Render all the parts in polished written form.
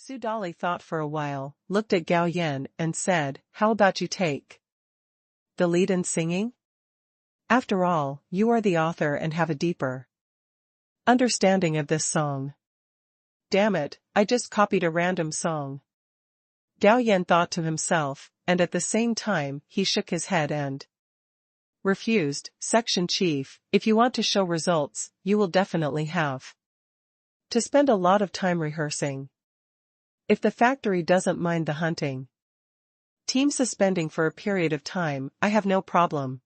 Su Dali thought for a while, looked at Gao Yan and said, "How about you take the lead in singing? After all, you are the author and have a deeper understanding of this song." "Damn it, I just copied a random song," Gao Yan thought to himself, and at the same time he shook his head and refused. Section Chief, if you want to show results, you will definitely have to spend a lot of time rehearsing. If the factory doesn't mind the hunting team suspending for a period of time, I have no problem.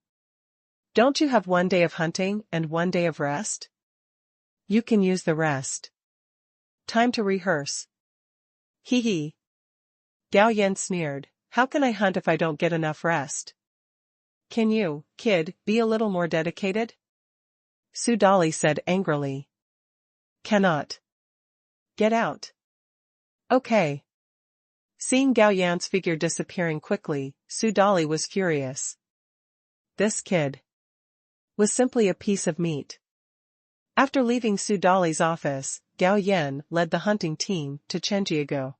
Don't you have 1 day of hunting and 1 day of rest? You can use the rest time to rehearse. Hee hee. Gao Yan sneered, "How can I hunt if I don't get enough rest? Can you, kid, be a little more dedicated?" Su Dali said angrily. "Cannot. Get out." "Okay." Seeing Gao Yan's figure disappearing quickly, Su Dali was furious. This kid was simply a piece of meat. After leaving Su Dali's office, Gao Yan led the hunting team to Chenjiago.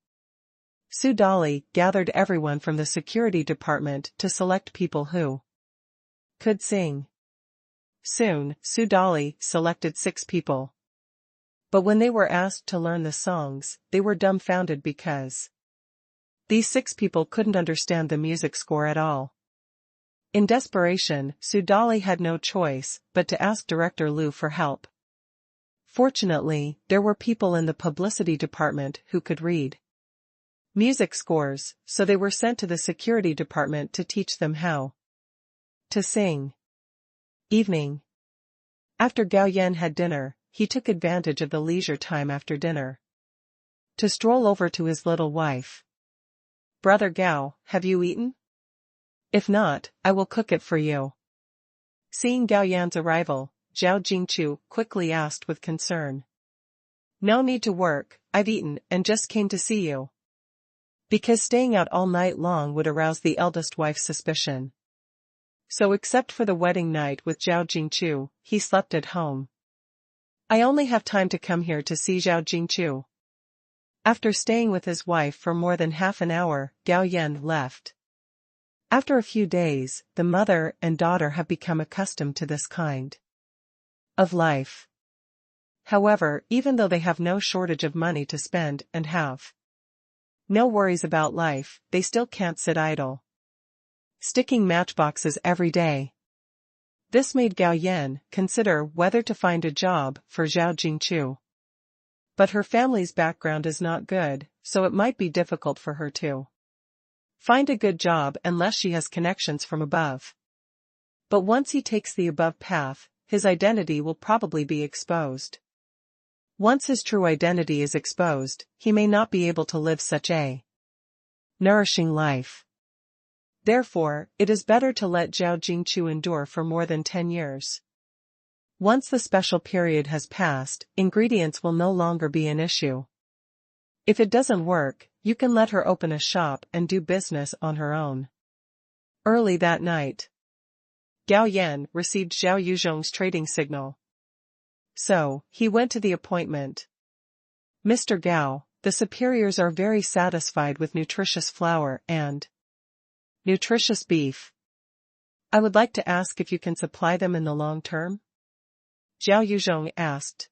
Su Dali gathered everyone from the security department to select people who could sing. Soon, Su Dali selected 6 people. But when they were asked to learn the songs, they were dumbfounded because these 6 people couldn't understand the music score at all. In desperation, Su Dali had no choice but to ask Director Liu for help. Fortunately, there were people in the publicity department who could read music scores, so they were sent to the security department to teach them how to sing. Evening. After Gao Yan had dinner, he took advantage of the leisure time after dinner to stroll over to his little wife. "Brother Gao, have you eaten? If not, I will cook it for you." Seeing Gao Yan's arrival, Zhao Jingchu quickly asked with concern. "No need to work, I've eaten and just came to see you." Because staying out all night long would arouse the eldest wife's suspicion. So except for the wedding night with Zhao Jingchu, he slept at home. "I only have time to come here to see Zhao Jingchu." After staying with his wife for more than half an hour, Gao Yan left. After a few days, the mother and daughter have become accustomed to this kind of life. However, even though they have no shortage of money to spend and have no worries about life, they still can't sit idle, sticking matchboxes every day. This made Gao Yan consider whether to find a job for Zhao Jingchu. But her family's background is not good, so it might be difficult for her to find a good job unless she has connections from above. But once he takes the above path, his identity will probably be exposed. Once his true identity is exposed, he may not be able to live such a nourishing life. Therefore, it is better to let Zhao Jingchu endure for more than 10 years. Once the special period has passed, ingredients will no longer be an issue. If it doesn't work, you can let her open a shop and do business on her own. Early that night, Gao Yan received Zhao Yuzhong's trading signal. So, he went to the appointment. "Mr. Gao, the superiors are very satisfied with nutritious flour and nutritious beef. I would like to ask if you can supply them in the long term?" Zhao Yuzhong asked.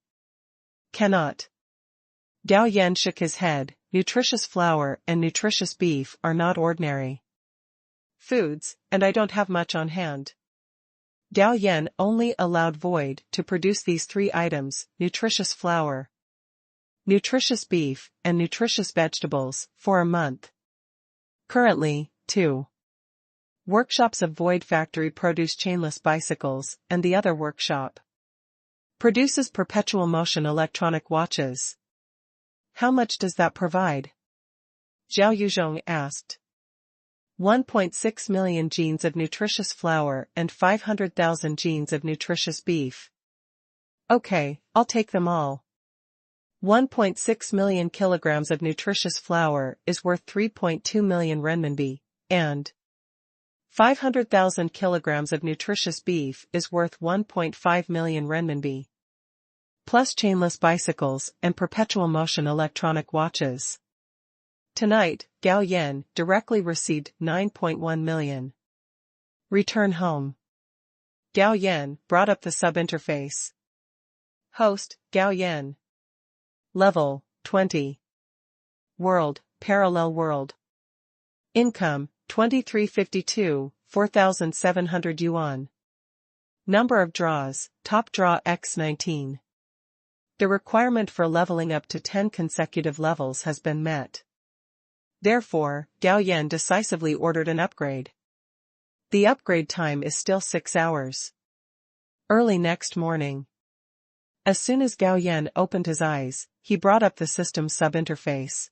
"Cannot." Gao Yan shook his head. "Nutritious flour and nutritious beef are not ordinary foods, and I don't have much on hand." Gao Yan only allowed Void to produce these 3 items, nutritious flour, nutritious beef, and nutritious vegetables, for a month. Currently, 2 workshops of Void Factory produce chainless bicycles, and the other workshop produces perpetual motion electronic watches. "How much does that provide?" Zhao Yuzhong asked. 1.6 million genes of nutritious flour and 500,000 genes of nutritious beef. "Okay, I'll take them all." 1.6 million kilograms of nutritious flour is worth 3.2 million renminbi, and 500,000 kilograms of nutritious beef is worth 1.5 million renminbi. Plus chainless bicycles and perpetual motion electronic watches. Tonight, Gao Yan directly received 9.1 million. Return home. Gao Yan brought up the sub-interface. Host, Gao Yan. Level, 20. World, parallel world. Income, 2352, 4,700 yuan. Number of draws, top draw x19. The requirement for leveling up to 10 consecutive levels has been met. Therefore, Gao Yan decisively ordered an upgrade. The upgrade time is still 6 hours. Early next morning. As soon as Gao Yan opened his eyes, he brought up the system sub-interface.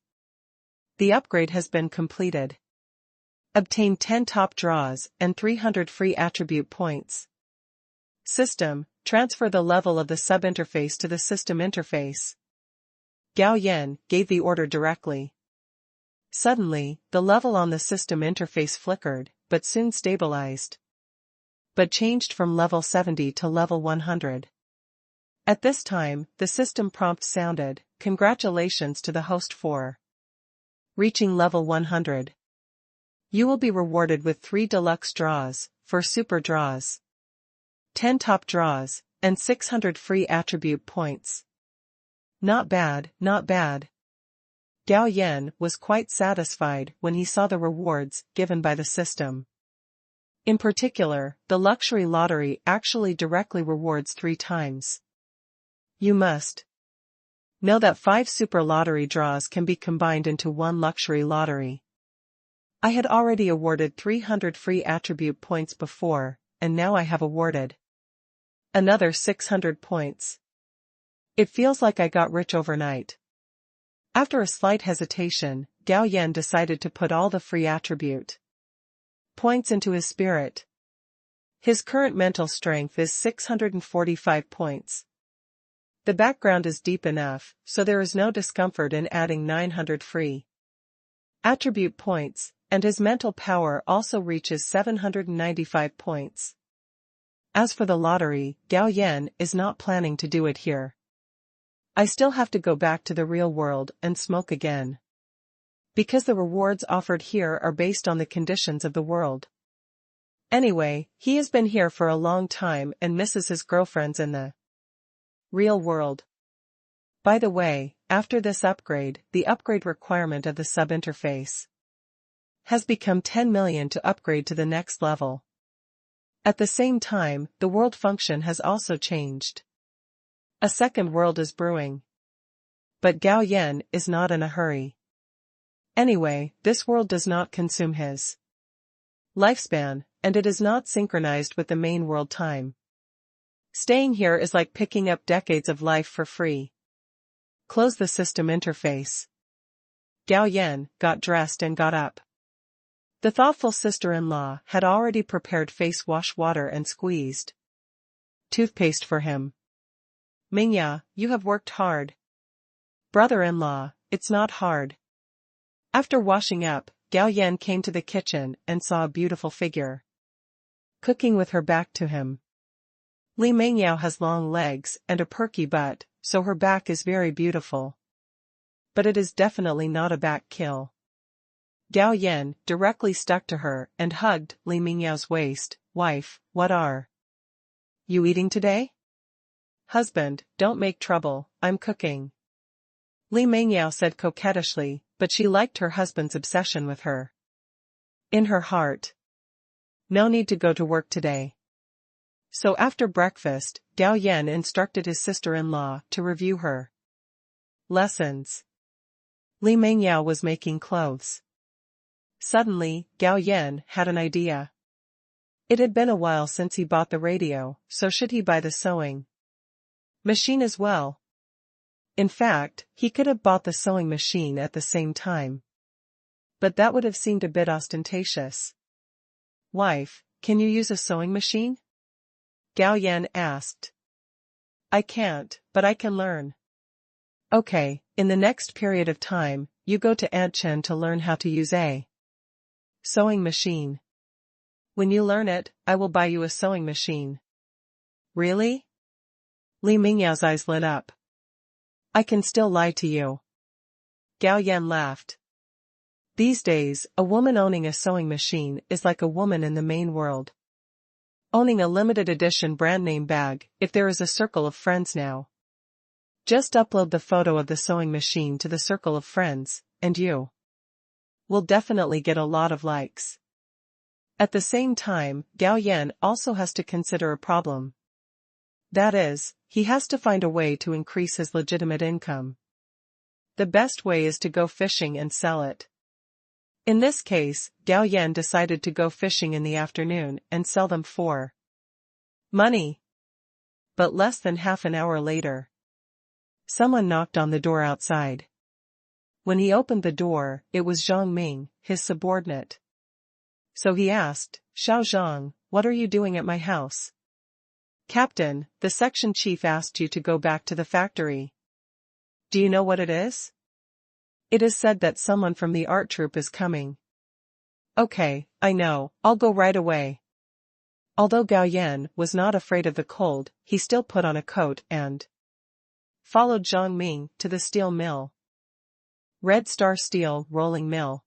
The upgrade has been completed. Obtain 10 top draws and 300 free attribute points. System, transfer the level of the sub-interface to the system interface. Gao Yan gave the order directly. Suddenly, the level on the system interface flickered, but soon stabilized. But changed from level 70 to level 100. At this time, the system prompt sounded, "Congratulations to the host for reaching level 100. You will be rewarded with 3 deluxe draws, 4 super draws, 10 top draws, and 600 free attribute points." Not bad, not bad. Gao Yan was quite satisfied when he saw the rewards given by the system. In particular, the luxury lottery actually directly rewards 3 times. You must know that 5 super lottery draws can be combined into 1 luxury lottery. I had already awarded 300 free attribute points before, and now I have awarded another 600 points. It feels like I got rich overnight. After a slight hesitation, Gao Yan decided to put all the free attribute points into his spirit. His current mental strength is 645 points. The background is deep enough, so there is no discomfort in adding 900 free attribute points, and his mental power also reaches 795 points. As for the lottery, Gao Yan is not planning to do it here. I still have to go back to the real world and smoke again. Because the rewards offered here are based on the conditions of the world. Anyway, he has been here for a long time and misses his girlfriends in the real world. By the way, after this upgrade, the upgrade requirement of the sub-interface has become 10 million to upgrade to the next level. At the same time, the world function has also changed. A second world is brewing. But Gao Yan is not in a hurry. Anyway, this world does not consume his lifespan, and it is not synchronized with the main world time. Staying here is like picking up decades of life for free. Close the system interface. Gao Yan got dressed and got up. The thoughtful sister-in-law had already prepared face wash water and squeezed toothpaste for him. "Mingya, you have worked hard." "Brother-in-law, it's not hard." After washing up, Gao Yan came to the kitchen and saw a beautiful figure cooking with her back to him. Li Mengyao has long legs and a perky butt, so her back is very beautiful. But it is definitely not a back kill. Gao Yan directly stuck to her and hugged Li Mingyao's waist. "Wife, what are you eating today?" "Husband, don't make trouble, I'm cooking." Li Mengyao said coquettishly, but she liked her husband's obsession with her. In her heart. No need to go to work today. So after breakfast, Gao Yan instructed his sister-in-law to review her lessons. Li Mengyao was making clothes. Suddenly, Gao Yan had an idea. It had been a while since he bought the radio, so should he buy the sewing machine as well? In fact, he could have bought the sewing machine at the same time. But that would have seemed a bit ostentatious. "Wife, can you use a sewing machine?" Gao Yan asked. "I can't, but I can learn." "Okay, in the next period of time, you go to Aunt Chen to learn how to use a sewing machine. When you learn it, I will buy you a sewing machine." "Really?" Li Mingyao's eyes lit up. "I can still lie to you." Gao Yan laughed. These days, a woman owning a sewing machine is like a woman in the main world. Owning a limited edition brand name bag, if there is a circle of friends now. Just upload the photo of the sewing machine to the circle of friends, and you will definitely get a lot of likes. At the same time, Gao Yan also has to consider a problem. That is, he has to find a way to increase his legitimate income. The best way is to go fishing and sell it. In this case, Gao Yan decided to go fishing in the afternoon and sell them for money. But less than half an hour later, someone knocked on the door outside. When he opened the door, it was Zhang Ming, his subordinate. So he asked, "Xiao Zhang, what are you doing at my house?" "Captain, the section chief asked you to go back to the factory." "Do you know what it is?" "It is said that someone from the art troupe is coming." "Okay, I know, I'll go right away." Although Gao Yan was not afraid of the cold, he still put on a coat and followed Zhang Ming to the steel mill. Red Star Steel Rolling Mill.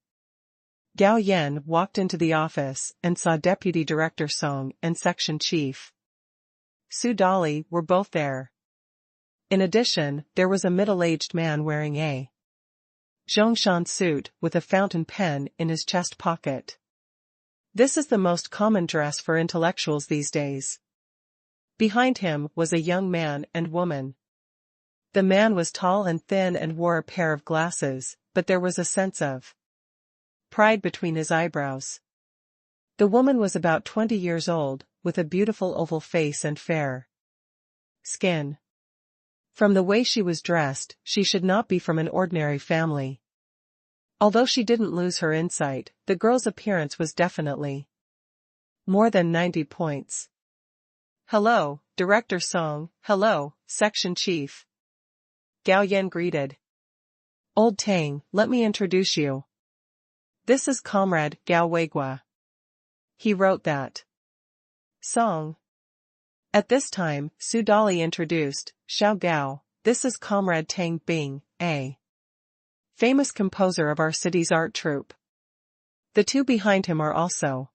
Gao Yan walked into the office and saw Deputy Director Song and Section Chief Su Dali were both there. In addition, there was a middle-aged man wearing a Zhongshan suit with a fountain pen in his chest pocket. This is the most common dress for intellectuals these days. Behind him was a young man and woman. The man was tall and thin and wore a pair of glasses, but there was a sense of pride between his eyebrows. The woman was about 20 years old, with a beautiful oval face and fair skin. From the way she was dressed, she should not be from an ordinary family. Although she didn't lose her insight, the girl's appearance was definitely more than 90 points. "Hello, Director Song, hello, Section Chief." Gao Yan greeted. "Old Tang, let me introduce you. This is Comrade Gao Weigua." He wrote that. Song. At this time, Su Dali introduced, "Xiao Gao, this is Comrade Tang Bing, a famous composer of our city's art troupe." The two behind him are also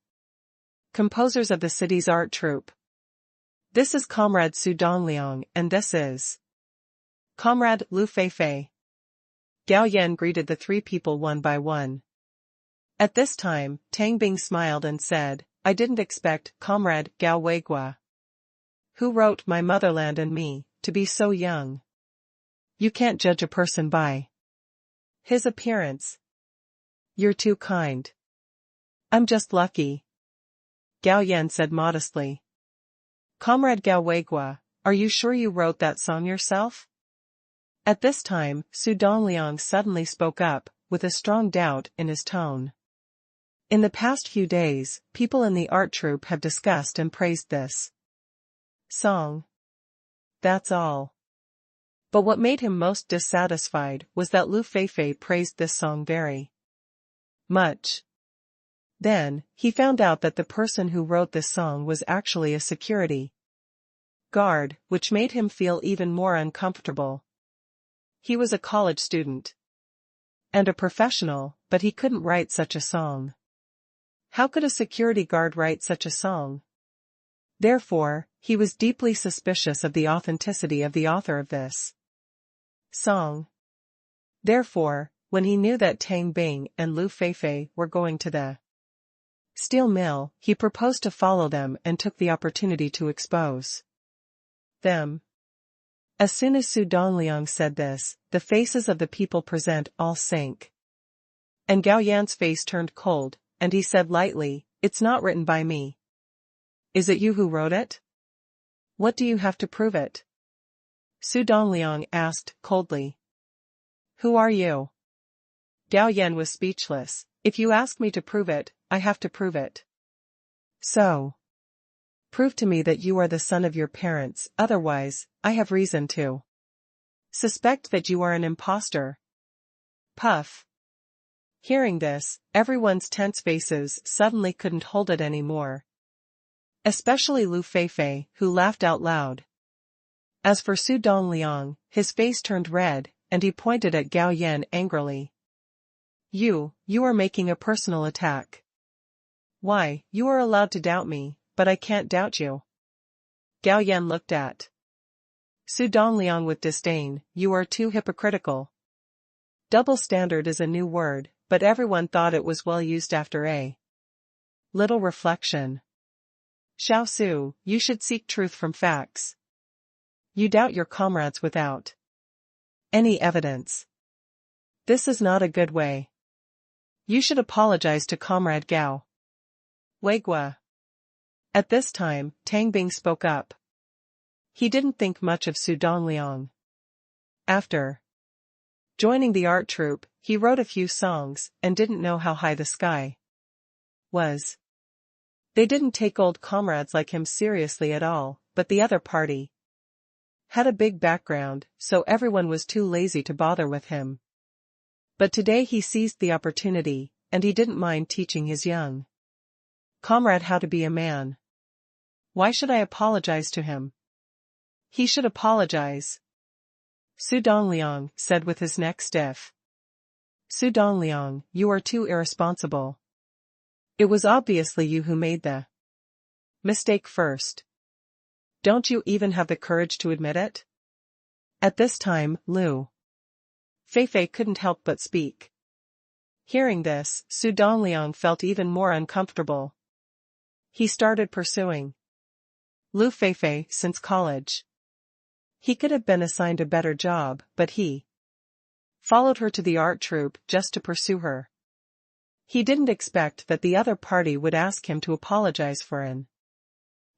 composers of the city's art troupe. "This is Comrade Su Dongliang and this is Comrade Lu Feifei." Gao Yan greeted the three people one by one. At this time, Tang Bing smiled and said, "I didn't expect Comrade Gao Weigua, who wrote My Motherland and Me, to be so young. You can't judge a person by his appearance. You're too kind." "I'm just lucky," Gao Yan said modestly. "Comrade Gao Weigua, are you sure you wrote that song yourself?" At this time, Su Dongliang suddenly spoke up, with a strong doubt in his tone. In the past few days, people in the art troupe have discussed and praised this song. That's all. But what made him most dissatisfied was that Lu Feifei praised this song very much. Then, he found out that the person who wrote this song was actually a security guard, which made him feel even more uncomfortable. He was a college student and a professional, but he couldn't write such a song. How could a security guard write such a song? Therefore, he was deeply suspicious of the authenticity of the author of this song. Therefore, when he knew that Tang Bing and Lu Feifei were going to the steel mill, he proposed to follow them and took the opportunity to expose them. As soon as Su Dongliang said this, the faces of the people present all sank. And Gao Yan's face turned cold, and he said lightly, "It's not written by me." "Is it you who wrote it? What do you have to prove it?" Su Dongliang asked, coldly. "Who are you?" Gao Yan was speechless. "If you ask me to prove it, I have to prove it." "So, prove to me that you are the son of your parents, otherwise, I have reason to suspect that you are an impostor." Puff. Hearing this, everyone's tense faces suddenly couldn't hold it anymore. Especially Lu Feifei, who laughed out loud. As for Su Dongliang, his face turned red, and he pointed at Gao Yan angrily. You are making a personal attack. Why, you are allowed to doubt me, but I can't doubt you. Gao Yan looked at Su Dongliang with disdain. You are too hypocritical. Double standard is a new word, but everyone thought it was well used after a little reflection. Xiao Su, you should seek truth from facts. You doubt your comrades without any evidence. This is not a good way. You should apologize to Comrade Gao. Weigua. At this time, Tang Bing spoke up. He didn't think much of Su Dongliang. After joining the art troupe, he wrote a few songs and didn't know how high the sky was. They didn't take old comrades like him seriously at all, but the other party had a big background, so everyone was too lazy to bother with him. But today he seized the opportunity, and he didn't mind teaching his young comrade how to be a man. Why should I apologize to him? He should apologize. Su Dongliang said with his neck stiff. Su Dongliang, you are too irresponsible. It was obviously you who made the mistake first. Don't you even have the courage to admit it? At this time, Lu Feifei couldn't help but speak. Hearing this, Su Dongliang felt even more uncomfortable. He started pursuing Lu Feifei since college. He could have been assigned a better job, but he followed her to the art troupe just to pursue her. He didn't expect that the other party would ask him to apologize for an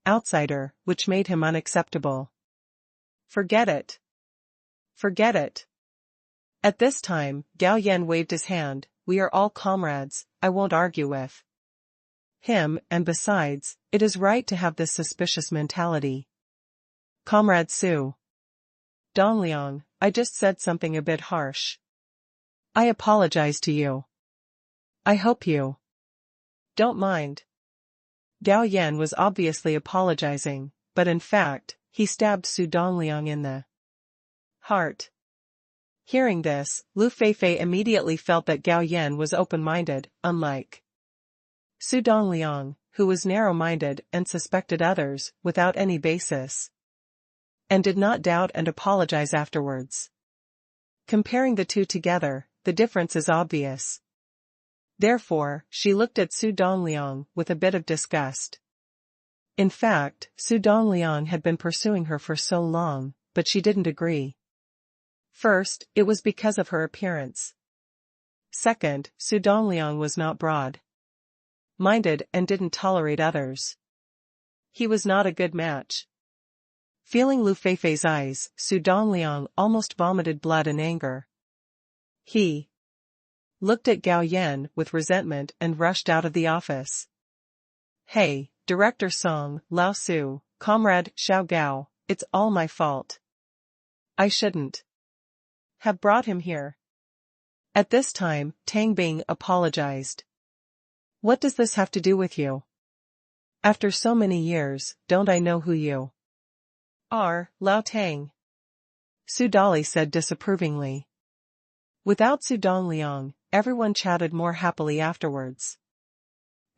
outsider, which made him unacceptable. Forget it. Forget it. At this time, Gao Yan waved his hand. We are all comrades, I won't argue with him, and besides, it is right to have this suspicious mentality. Comrade Su Dongliang, I just said something a bit harsh. I apologize to you. I hope you don't mind. Gao Yan was obviously apologizing, but in fact, he stabbed Su Dongliang in the heart. Hearing this, Lu Feifei immediately felt that Gao Yan was open-minded, unlike Su Dongliang, who was narrow-minded and suspected others without any basis, and did not doubt and apologize afterwards. Comparing the two together, the difference is obvious. Therefore, she looked at Su Dongliang with a bit of disgust. In fact, Su Dongliang had been pursuing her for so long, but she didn't agree. First, it was because of her appearance. Second, Su Dongliang was not broad-minded and didn't tolerate others. He was not a good match. Feeling Lu Feifei's eyes, Su Dongliang almost vomited blood in anger. He looked at Gao Yan with resentment and rushed out of the office. Hey, Director Song, Lao Su, Comrade Xiao Gao, it's all my fault. I shouldn't have brought him here. At this time, Tang Bing apologized. What does this have to do with you? After so many years, don't I know who you are, Lao Tang? Su Dali said disapprovingly. Without Su Dongliang, everyone chatted more happily afterwards.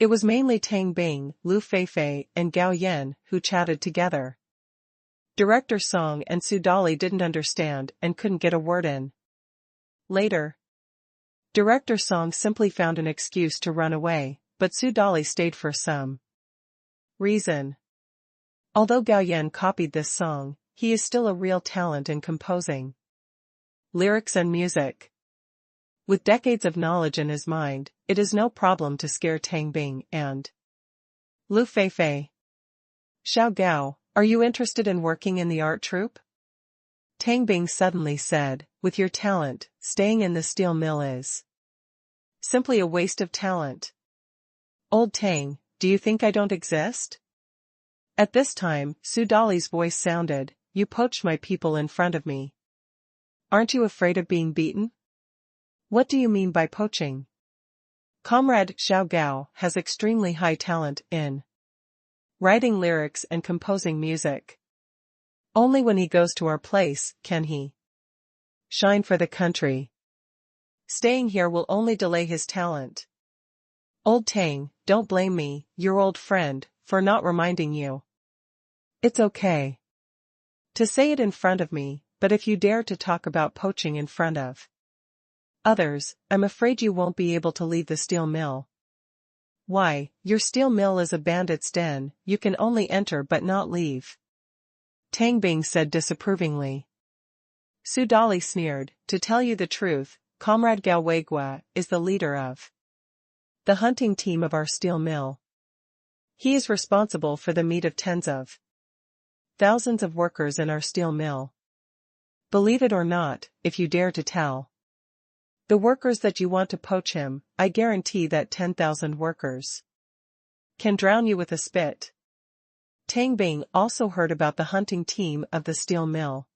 It was mainly Tang Bing, Lu Feifei, and Gao Yan who chatted together. Director Song and Su Dali didn't understand and couldn't get a word in. Later, Director Song simply found an excuse to run away, but Su Dali stayed for some reason. Although Gao Yan copied this song, he is still a real talent in composing lyrics and music. With decades of knowledge in his mind, it is no problem to scare Tang Bing and Lu Feifei. Xiao Gao, are you interested in working in the art troupe? Tang Bing suddenly said, with your talent, staying in the steel mill is simply a waste of talent. Old Tang, do you think I don't exist? At this time, Su Dali's voice sounded, you poached my people in front of me. Aren't you afraid of being beaten? What do you mean by poaching? Comrade Xiao Gao has extremely high talent in writing lyrics and composing music. Only when he goes to our place can he shine for the country. Staying here will only delay his talent. Old Tang, don't blame me, your old friend, for not reminding you. It's okay to say it in front of me, but if you dare to talk about poaching in front of others, I'm afraid you won't be able to leave the steel mill. Why, your steel mill is a bandit's den, you can only enter but not leave. Tang Bing said disapprovingly. Su Dali sneered, to tell you the truth, Comrade Gao Weigua is the leader of the hunting team of our steel mill. He is responsible for the meat of tens of thousands of workers in our steel mill. Believe it or not, if you dare to tell the workers that you want to poach him, I guarantee that 10,000 workers can drown you with a spit. Tang Bing also heard about the hunting team of the steel mill.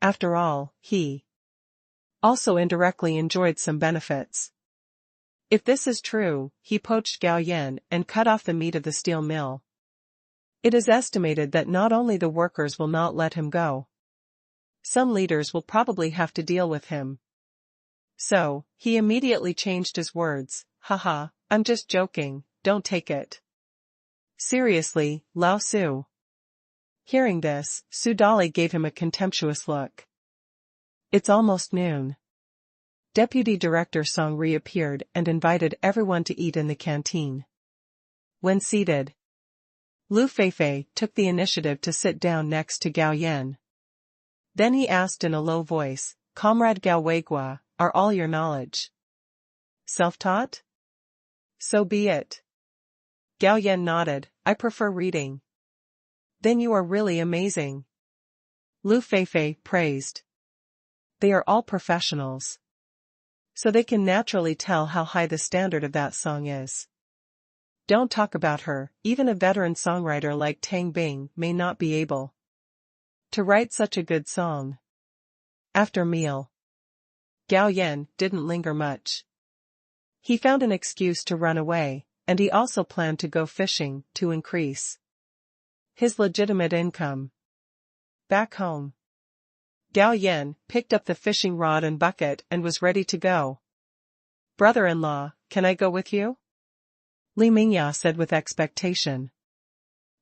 After all, he also indirectly enjoyed some benefits. If this is true, he poached Gao Yan and cut off the meat of the steel mill. It is estimated that not only the workers will not let him go, some leaders will probably have to deal with him. So, he immediately changed his words, haha, I'm just joking, don't take it seriously, Lao Su. Hearing this, Su Dali gave him a contemptuous look. It's almost noon. Deputy Director Song reappeared and invited everyone to eat in the canteen. When seated, Lu Feifei took the initiative to sit down next to Gao Yan. Then he asked in a low voice, Comrade Gao Weigua, are all your knowledge self-taught? So be it. Gao Yan nodded, I prefer reading. Then you are really amazing. Lu Feifei praised. They are all professionals, so they can naturally tell how high the standard of that song is. Don't talk about her, even a veteran songwriter like Tang Bing may not be able to write such a good song. After meal, Gao Yan didn't linger much. He found an excuse to run away, and he also planned to go fishing to increase his legitimate income. Back home, Gao Yan picked up the fishing rod and bucket and was ready to go. Brother-in-law, can I go with you? Li Mingya said with expectation.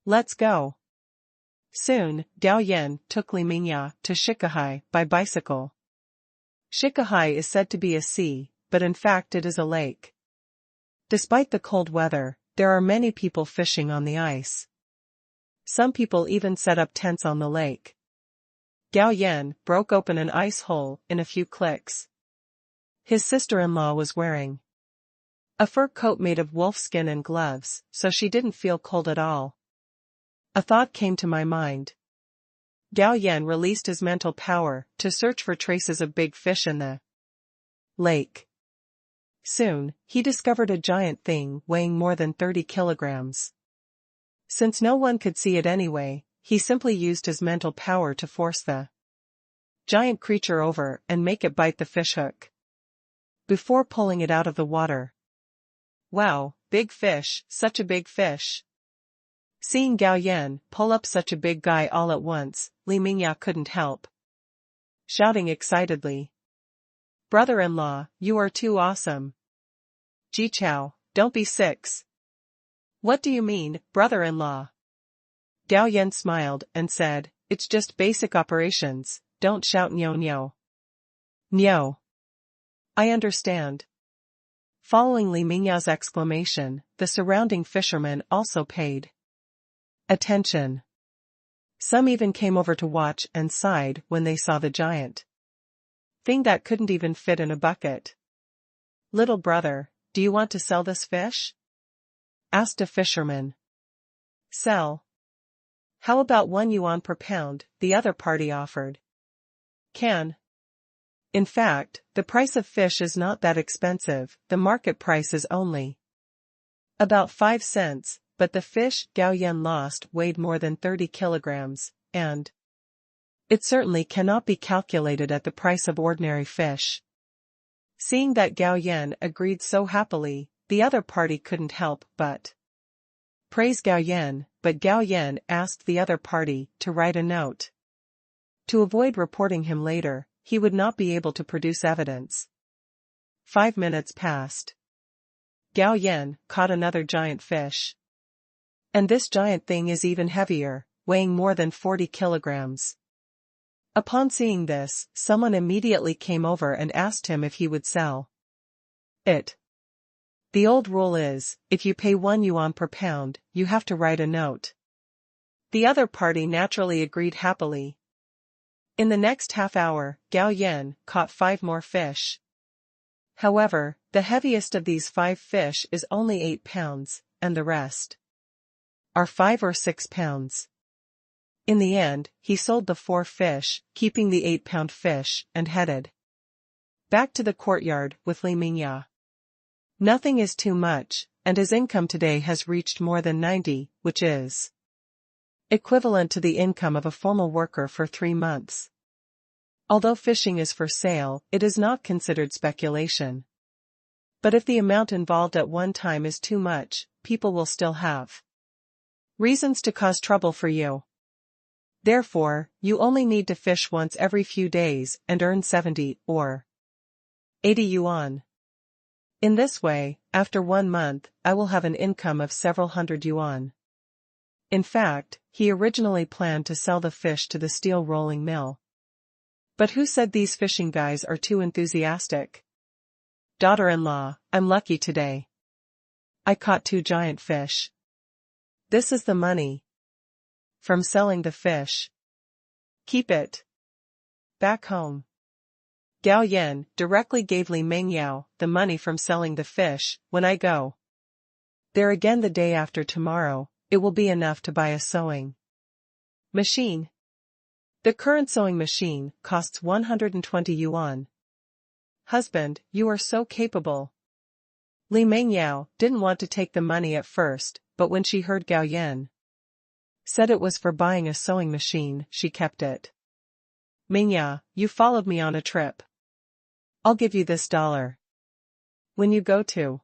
Let's go. Soon, Gao Yan took Li Mingya to Shikahai by bicycle. Shikahai is said to be a sea, but in fact it is a lake. Despite the cold weather, there are many people fishing on the ice. Some people even set up tents on the lake. Gao Yan broke open an ice hole in a few clicks. His sister-in-law was wearing a fur coat made of wolf skin and gloves, so she didn't feel cold at all. A thought came to my mind. Gao Yan released his mental power to search for traces of big fish in the lake. Soon, he discovered a giant thing weighing more than 30 kilograms. Since no one could see it anyway, he simply used his mental power to force the giant creature over and make it bite the fishhook before pulling it out of the water. Wow, big fish, such a big fish. Seeing Gao Yan pull up such a big guy all at once, Li Mingya couldn't help shouting excitedly. Brother-in-law, you are too awesome. Ji Chao, don't be six. What do you mean, brother-in-law? Gao Yan smiled and said, it's just basic operations, don't shout nyo nyo. Nyo. I understand. Following Li Mingya's exclamation, the surrounding fishermen also paid attention. Some even came over to watch and sighed when they saw the giant thing that couldn't even fit in a bucket. Little brother, do you want to sell this fish? Asked a fisherman. Sell. How about 1 yuan per pound, the other party offered. Can. In fact, the price of fish is not that expensive, the market price is only about 5 cents, but the fish Gao Yan lost weighed more than 30 kilograms, and it certainly cannot be calculated at the price of ordinary fish. Seeing that Gao Yan agreed so happily, the other party couldn't help but praise Gao Yan, but Gao Yan asked the other party to write a note. To avoid reporting him later, he would not be able to produce evidence. 5 minutes passed. Gao Yan caught another giant fish. And this giant thing is even heavier, weighing more than 40 kilograms. Upon seeing this, someone immediately came over and asked him if he would sell it. The old rule is, if you pay 1 yuan per pound, you have to write a note. The other party naturally agreed happily. In the next half hour, Gao Yan caught 5 more fish. However, the heaviest of these 5 fish is only 8 pounds, and the rest are 5 or 6 pounds. In the end, he sold the 4 fish, keeping the 8-pound fish, and headed back to the courtyard with Li Mingya. Nothing is too much, and his income today has reached more than 90, which is equivalent to the income of a formal worker for 3 months. Although fishing is for sale, it is not considered speculation. But if the amount involved at one time is too much, people will still have reasons to cause trouble for you. Therefore, you only need to fish once every few days and earn 70 or 80 yuan. In this way, after 1 month, I will have an income of several hundred yuan. In fact, he originally planned to sell the fish to the steel rolling mill. But who said these fishing guys are too enthusiastic? Daughter-in-law, I'm lucky today. I caught 2 giant fish. This is the money from selling the fish. Keep it back home. Gao Yan directly gave Li Mengyao the money from selling the fish. When I go there again the day after tomorrow, it will be enough to buy a sewing machine. The current sewing machine costs 120 yuan. Husband, you are so capable. Li Mengyao didn't want to take the money at first, but when she heard Gao Yan said it was for buying a sewing machine, she kept it. Mingya, you followed me on a trip. I'll give you this $. When you go to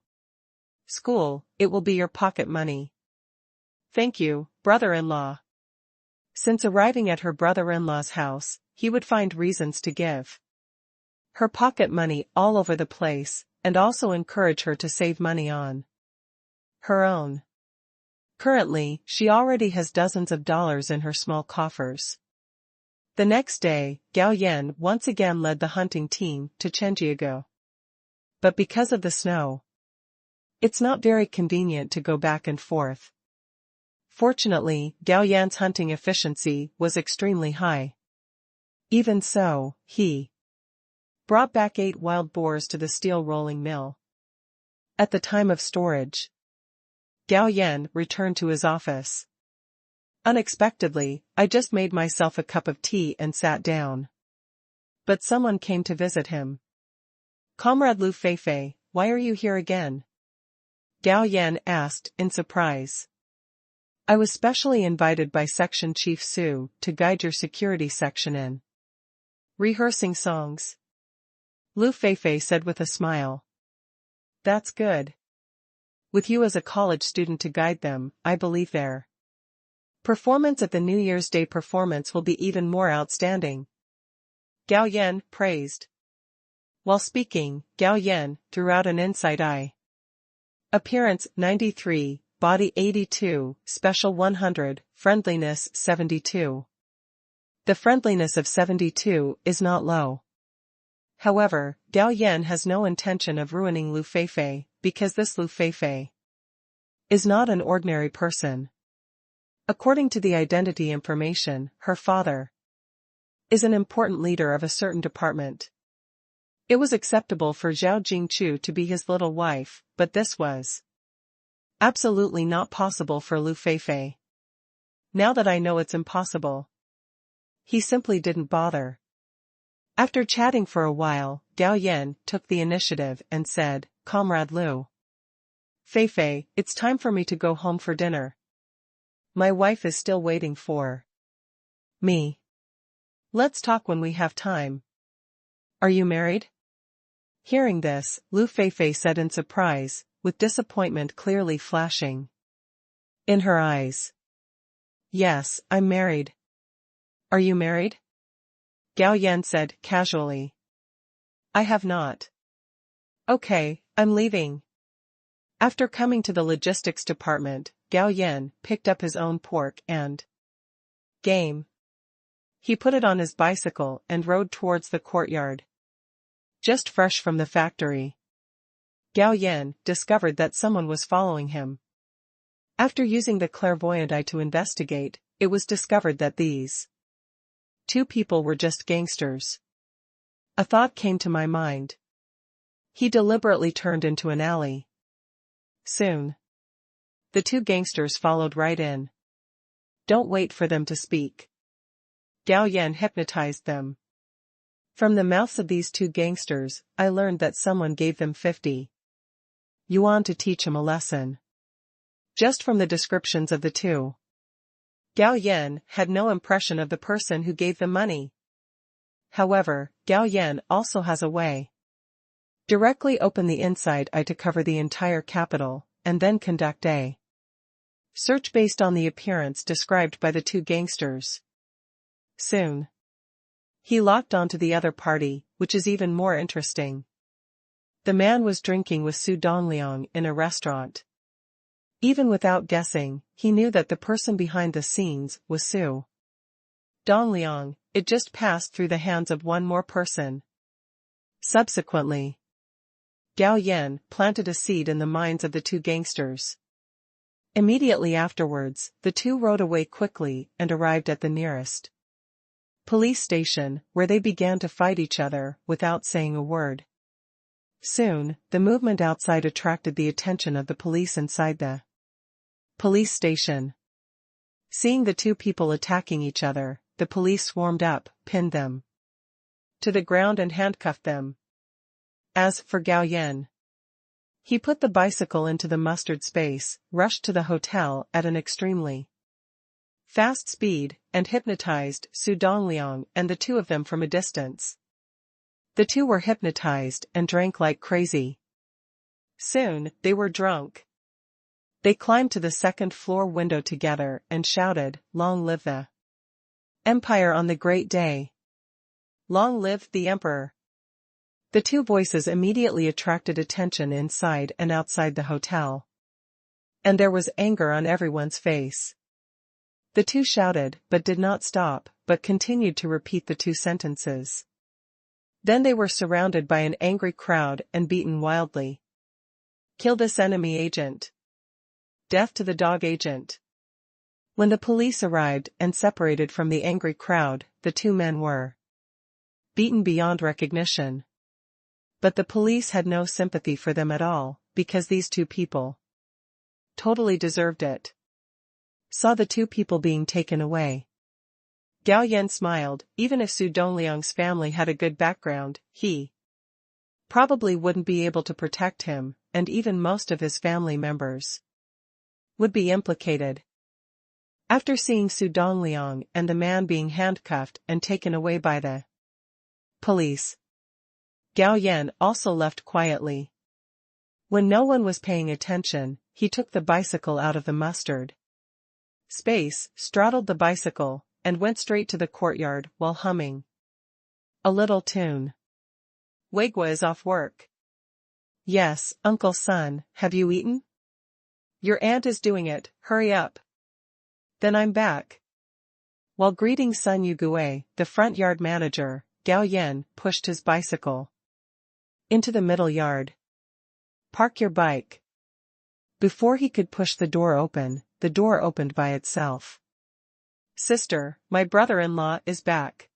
school, it will be your pocket money. Thank you, brother-in-law. Since arriving at her brother-in-law's house, he would find reasons to give her pocket money all over the place, and also encourage her to save money on her own. Currently, she already has dozens of dollars in her small coffers. The next day, Gao Yan once again led the hunting team to Chenjiago. But because of the snow, it's not very convenient to go back and forth. Fortunately, Gao Yan's hunting efficiency was extremely high. Even so, he brought back 8 wild boars to the steel rolling mill. At the time of storage, Gao Yan returned to his office. Unexpectedly, I just made myself a cup of tea and sat down. But someone came to visit him. Comrade Lu Feifei, why are you here again? Gao Yan asked in surprise. I was specially invited by Section Chief Su to guide your security section in rehearsing songs. Lu Feifei said with a smile. That's good. With you as a college student to guide them, I believe their performance at the New Year's Day performance will be even more outstanding. Gao Yan praised. While speaking, Gao Yan threw out an inside eye. Appearance 93, body 82, special 100, friendliness 72. The friendliness of 72 is not low. However, Gao Yan has no intention of ruining Lu Feifei, because this Lu Feifei is not an ordinary person. According to the identity information, her father is an important leader of a certain department. It was acceptable for Zhao Jingchu to be his little wife, but this was absolutely not possible for Lu Feifei. Now that I know it's impossible, he simply didn't bother. After chatting for a while, Gao Yan took the initiative and said, Comrade Lu Feifei, it's time for me to go home for dinner. My wife is still waiting for me. Let's talk when we have time. Are you married? Hearing this, Lu Feifei said in surprise, with disappointment clearly flashing in her eyes. Yes, I'm married. Are you married? Gao Yan said casually. I have not. Okay, I'm leaving. After coming to the logistics department, Gao Yan picked up his own pork and game. He put it on his bicycle and rode towards the courtyard. Just fresh from the factory, Gao Yan discovered that someone was following him. After using the clairvoyant eye to investigate, it was discovered that these two people were just gangsters. A thought came to my mind. He deliberately turned into an alley. Soon, the two gangsters followed right in. Don't wait for them to speak. Gao Yan hypnotized them. From the mouths of these two gangsters, I learned that someone gave them 50 yuan to teach him a lesson. Just from the descriptions of the two, Gao Yan had no impression of the person who gave them money. However, Gao Yan also has a way. Directly open the inside eye to cover the entire capital, and then conduct a search based on the appearance described by the two gangsters. Soon, he locked onto the other party, which is even more interesting. The man was drinking with Su Dongliang in a restaurant. Even without guessing, he knew that the person behind the scenes was Su Dongliang. It just passed through the hands of one more person. Subsequently, Gao Yan planted a seed in the minds of the two gangsters. Immediately afterwards, the two rode away quickly and arrived at the nearest police station, where they began to fight each other without saying a word. Soon, the movement outside attracted the attention of the police inside the police station. Seeing the two people attacking each other, the police swarmed up, pinned them to the ground and handcuffed them. As for Gao Yan, he put the bicycle into the mustard space, rushed to the hotel at an extremely fast speed, and hypnotized Su Dongliang and the two of them from a distance. The two were hypnotized and drank like crazy. Soon, they were drunk. They climbed to the second-floor window together and shouted, "Long live the Empire on the great day! Long live the Emperor!" The two voices immediately attracted attention inside and outside the hotel. And there was anger on everyone's face. The two shouted, but did not stop, but continued to repeat the two sentences. Then they were surrounded by an angry crowd and beaten wildly. "Kill this enemy agent! Death to the dog agent!" When the police arrived and separated from the angry crowd, the two men were beaten beyond recognition. But the police had no sympathy for them at all, because these two people totally deserved it. Saw the two people being taken away. Gao Yan smiled. Even if Su Dongliang's family had a good background, he probably wouldn't be able to protect him, and even most of his family members would be implicated. After seeing Su Dongliang and the man being handcuffed and taken away by the police, Gao Yan also left quietly. When no one was paying attention, he took the bicycle out of the mustard space, straddled the bicycle, and went straight to the courtyard while humming a little tune. "Weigua is off work." "Yes, Uncle Son, have you eaten?" "Your aunt is doing it, hurry up." "Then I'm back." While greeting Sun Yugue, the front yard manager, Gao Yan pushed his bicycle into the middle yard. "Park your bike." Before he could push the door opened by itself. "Sister, my brother-in-law is back."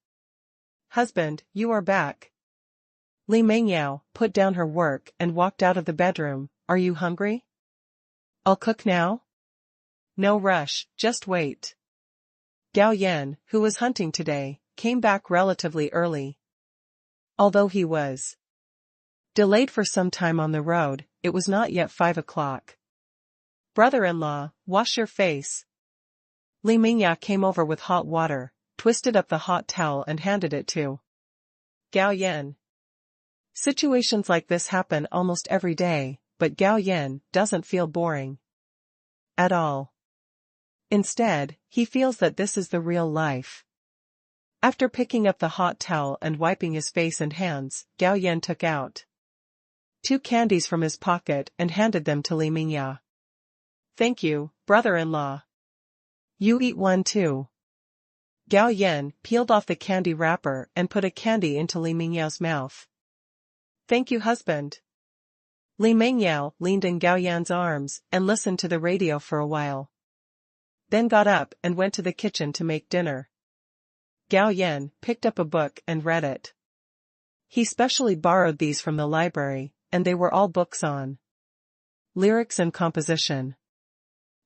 "Husband, you are back." Li Mengyao put down her work and walked out of the bedroom. "Are you hungry?" "I'll cook now." "No rush, just wait." Gao Yan, who was hunting today, came back relatively early. Although he was delayed for some time on the road, it was not yet 5 o'clock. "Brother-in-law, wash your face." Li Mingya came over with hot water, twisted up the hot towel and handed it to Gao Yan. Situations like this happen almost every day, but Gao Yan doesn't feel boring at all. Instead, he feels that this is the real life. After picking up the hot towel and wiping his face and hands, Gao Yan took out 2 candies from his pocket and handed them to Li Mingyao. Thank you, brother-in-law. You eat one too. Gao Yan peeled off the candy wrapper and put a candy into Li Mingyao's mouth. Thank you, husband. Li Mingyao leaned in Gao Yan's arms and listened to the radio for a while. Then got up and went to the kitchen to make dinner. Gao Yan picked up a book and read it. He specially borrowed these from the library, and they were all books on lyrics and composition.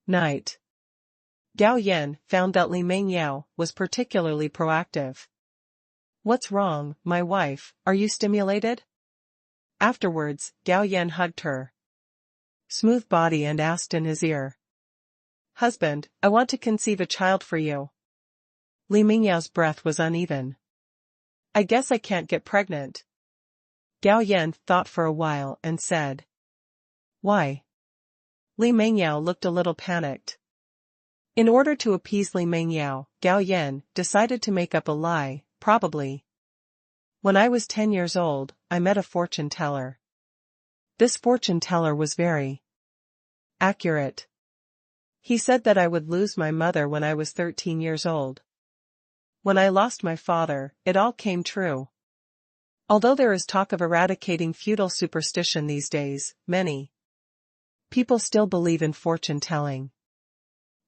Night. Gao Yan found that Li Mingyao was particularly proactive. What's wrong, my wife, are you stimulated? Afterwards, Gao Yan hugged her smooth body and asked in his ear. Husband, I want to conceive a child for you. Li Mingyao's breath was uneven. I guess I can't get pregnant. Gao Yan thought for a while and said. Why? Li Mingyao looked a little panicked. In order to appease Li Mingyao, Gao Yan decided to make up a lie, probably. When I was 10 years old, I met a fortune teller. This fortune teller was very accurate. He said that I would lose my mother when I was 13 years old. When I lost my father, it all came true. Although there is talk of eradicating feudal superstition these days, many people still believe in fortune telling.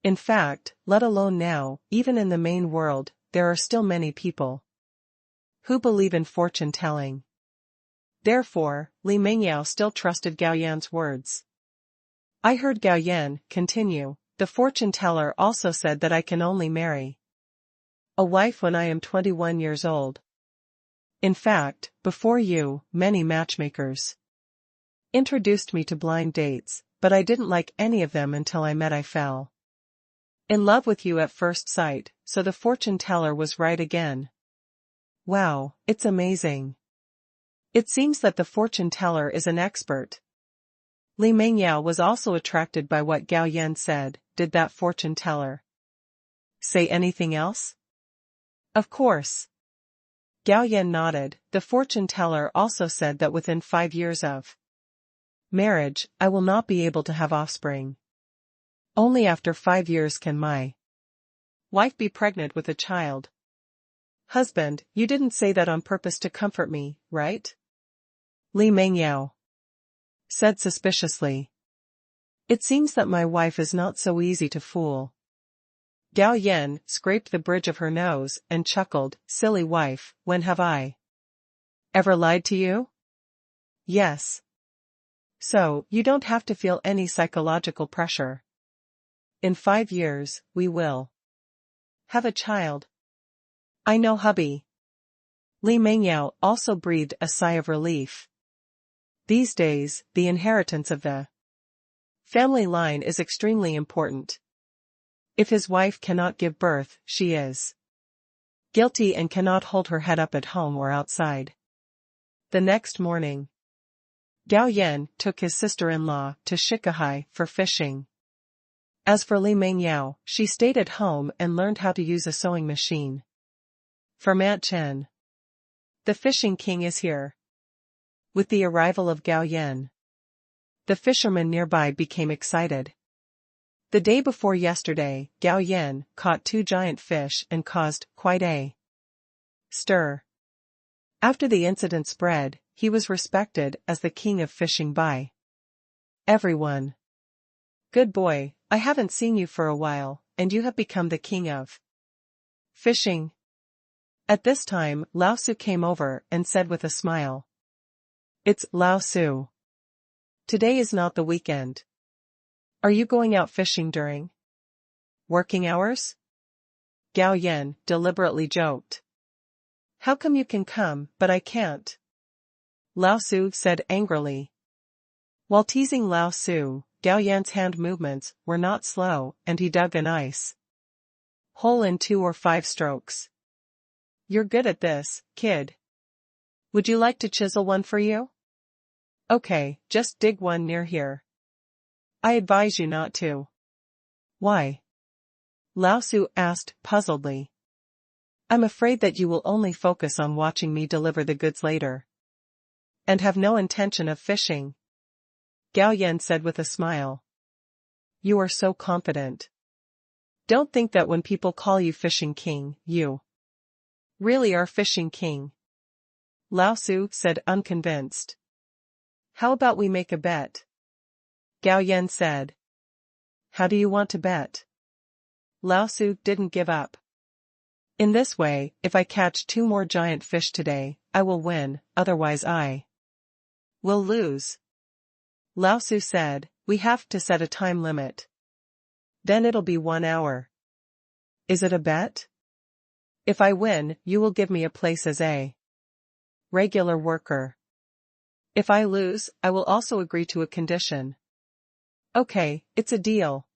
In fact, let alone now, even in the main world, there are still many people who believe in fortune telling. Therefore, Li Mingyao still trusted Gao Yan's words. I heard Gao Yan continue, the fortune teller also said that I can only marry a wife when I am 21 years old. In fact, before you, many matchmakers introduced me to blind dates, but I didn't like any of them until I fell in love with you at first sight, so the fortune teller was right again. Wow, it's amazing. It seems that the fortune teller is an expert. Li Mingyao was also attracted by what Gao Yan said. Did that fortune teller say anything else? Of course. Gao Yan nodded. The fortune teller also said that within 5 years of marriage, I will not be able to have offspring. Only after 5 years can my wife be pregnant with a child. Husband, you didn't say that on purpose to comfort me, right? Li Mingyao said suspiciously. It seems that my wife is not so easy to fool. Gao Yan scraped the bridge of her nose and chuckled, silly wife, when have I ever lied to you? Yes. So, you don't have to feel any psychological pressure. In 5 years, we will have a child. I know, hubby. Li Mingyao also breathed a sigh of relief. These days, the inheritance of the family line is extremely important. If his wife cannot give birth, she is guilty and cannot hold her head up at home or outside. The next morning, Gao Yan took his sister-in-law to Shikahai for fishing. As for Li Mingyao, she stayed at home and learned how to use a sewing machine. For Aunt Chen, the fishing king is here. With the arrival of Gao Yan, the fishermen nearby became excited. The day before yesterday, Gao Yan caught 2 giant fish and caused quite a stir. After the incident spread, he was respected as the king of fishing by everyone. Good boy, I haven't seen you for a while, and you have become the king of fishing. At this time, Lao Su came over and said with a smile. It's Lao Su. Today is not the weekend. Are you going out fishing during working hours? Gao Yan deliberately joked. How come you can come, but I can't? Lao Su said angrily. While teasing Lao Su, Gao Yan's hand movements were not slow, and he dug an ice hole in 2 or 5 strokes. You're good at this, kid. Would you like to chisel one for you? Okay, just dig one near here. I advise you not to. Why? Lao Su asked puzzledly. I'm afraid that you will only focus on watching me deliver the goods later. And have no intention of fishing. Gao Yan said with a smile. You are so confident. Don't think that when people call you Fishing King, you really are Fishing King. Lao Su said unconvinced. How about we make a bet? Gao Yan said. How do you want to bet? Lao Su didn't give up. In this way, if I catch 2 more giant fish today, I will win, otherwise I will lose. Lao Su said, we have to set a time limit. Then it'll be 1 hour. Is it a bet? If I win, you will give me a place as a regular worker. If I lose, I will also agree to a condition. Okay, it's a deal.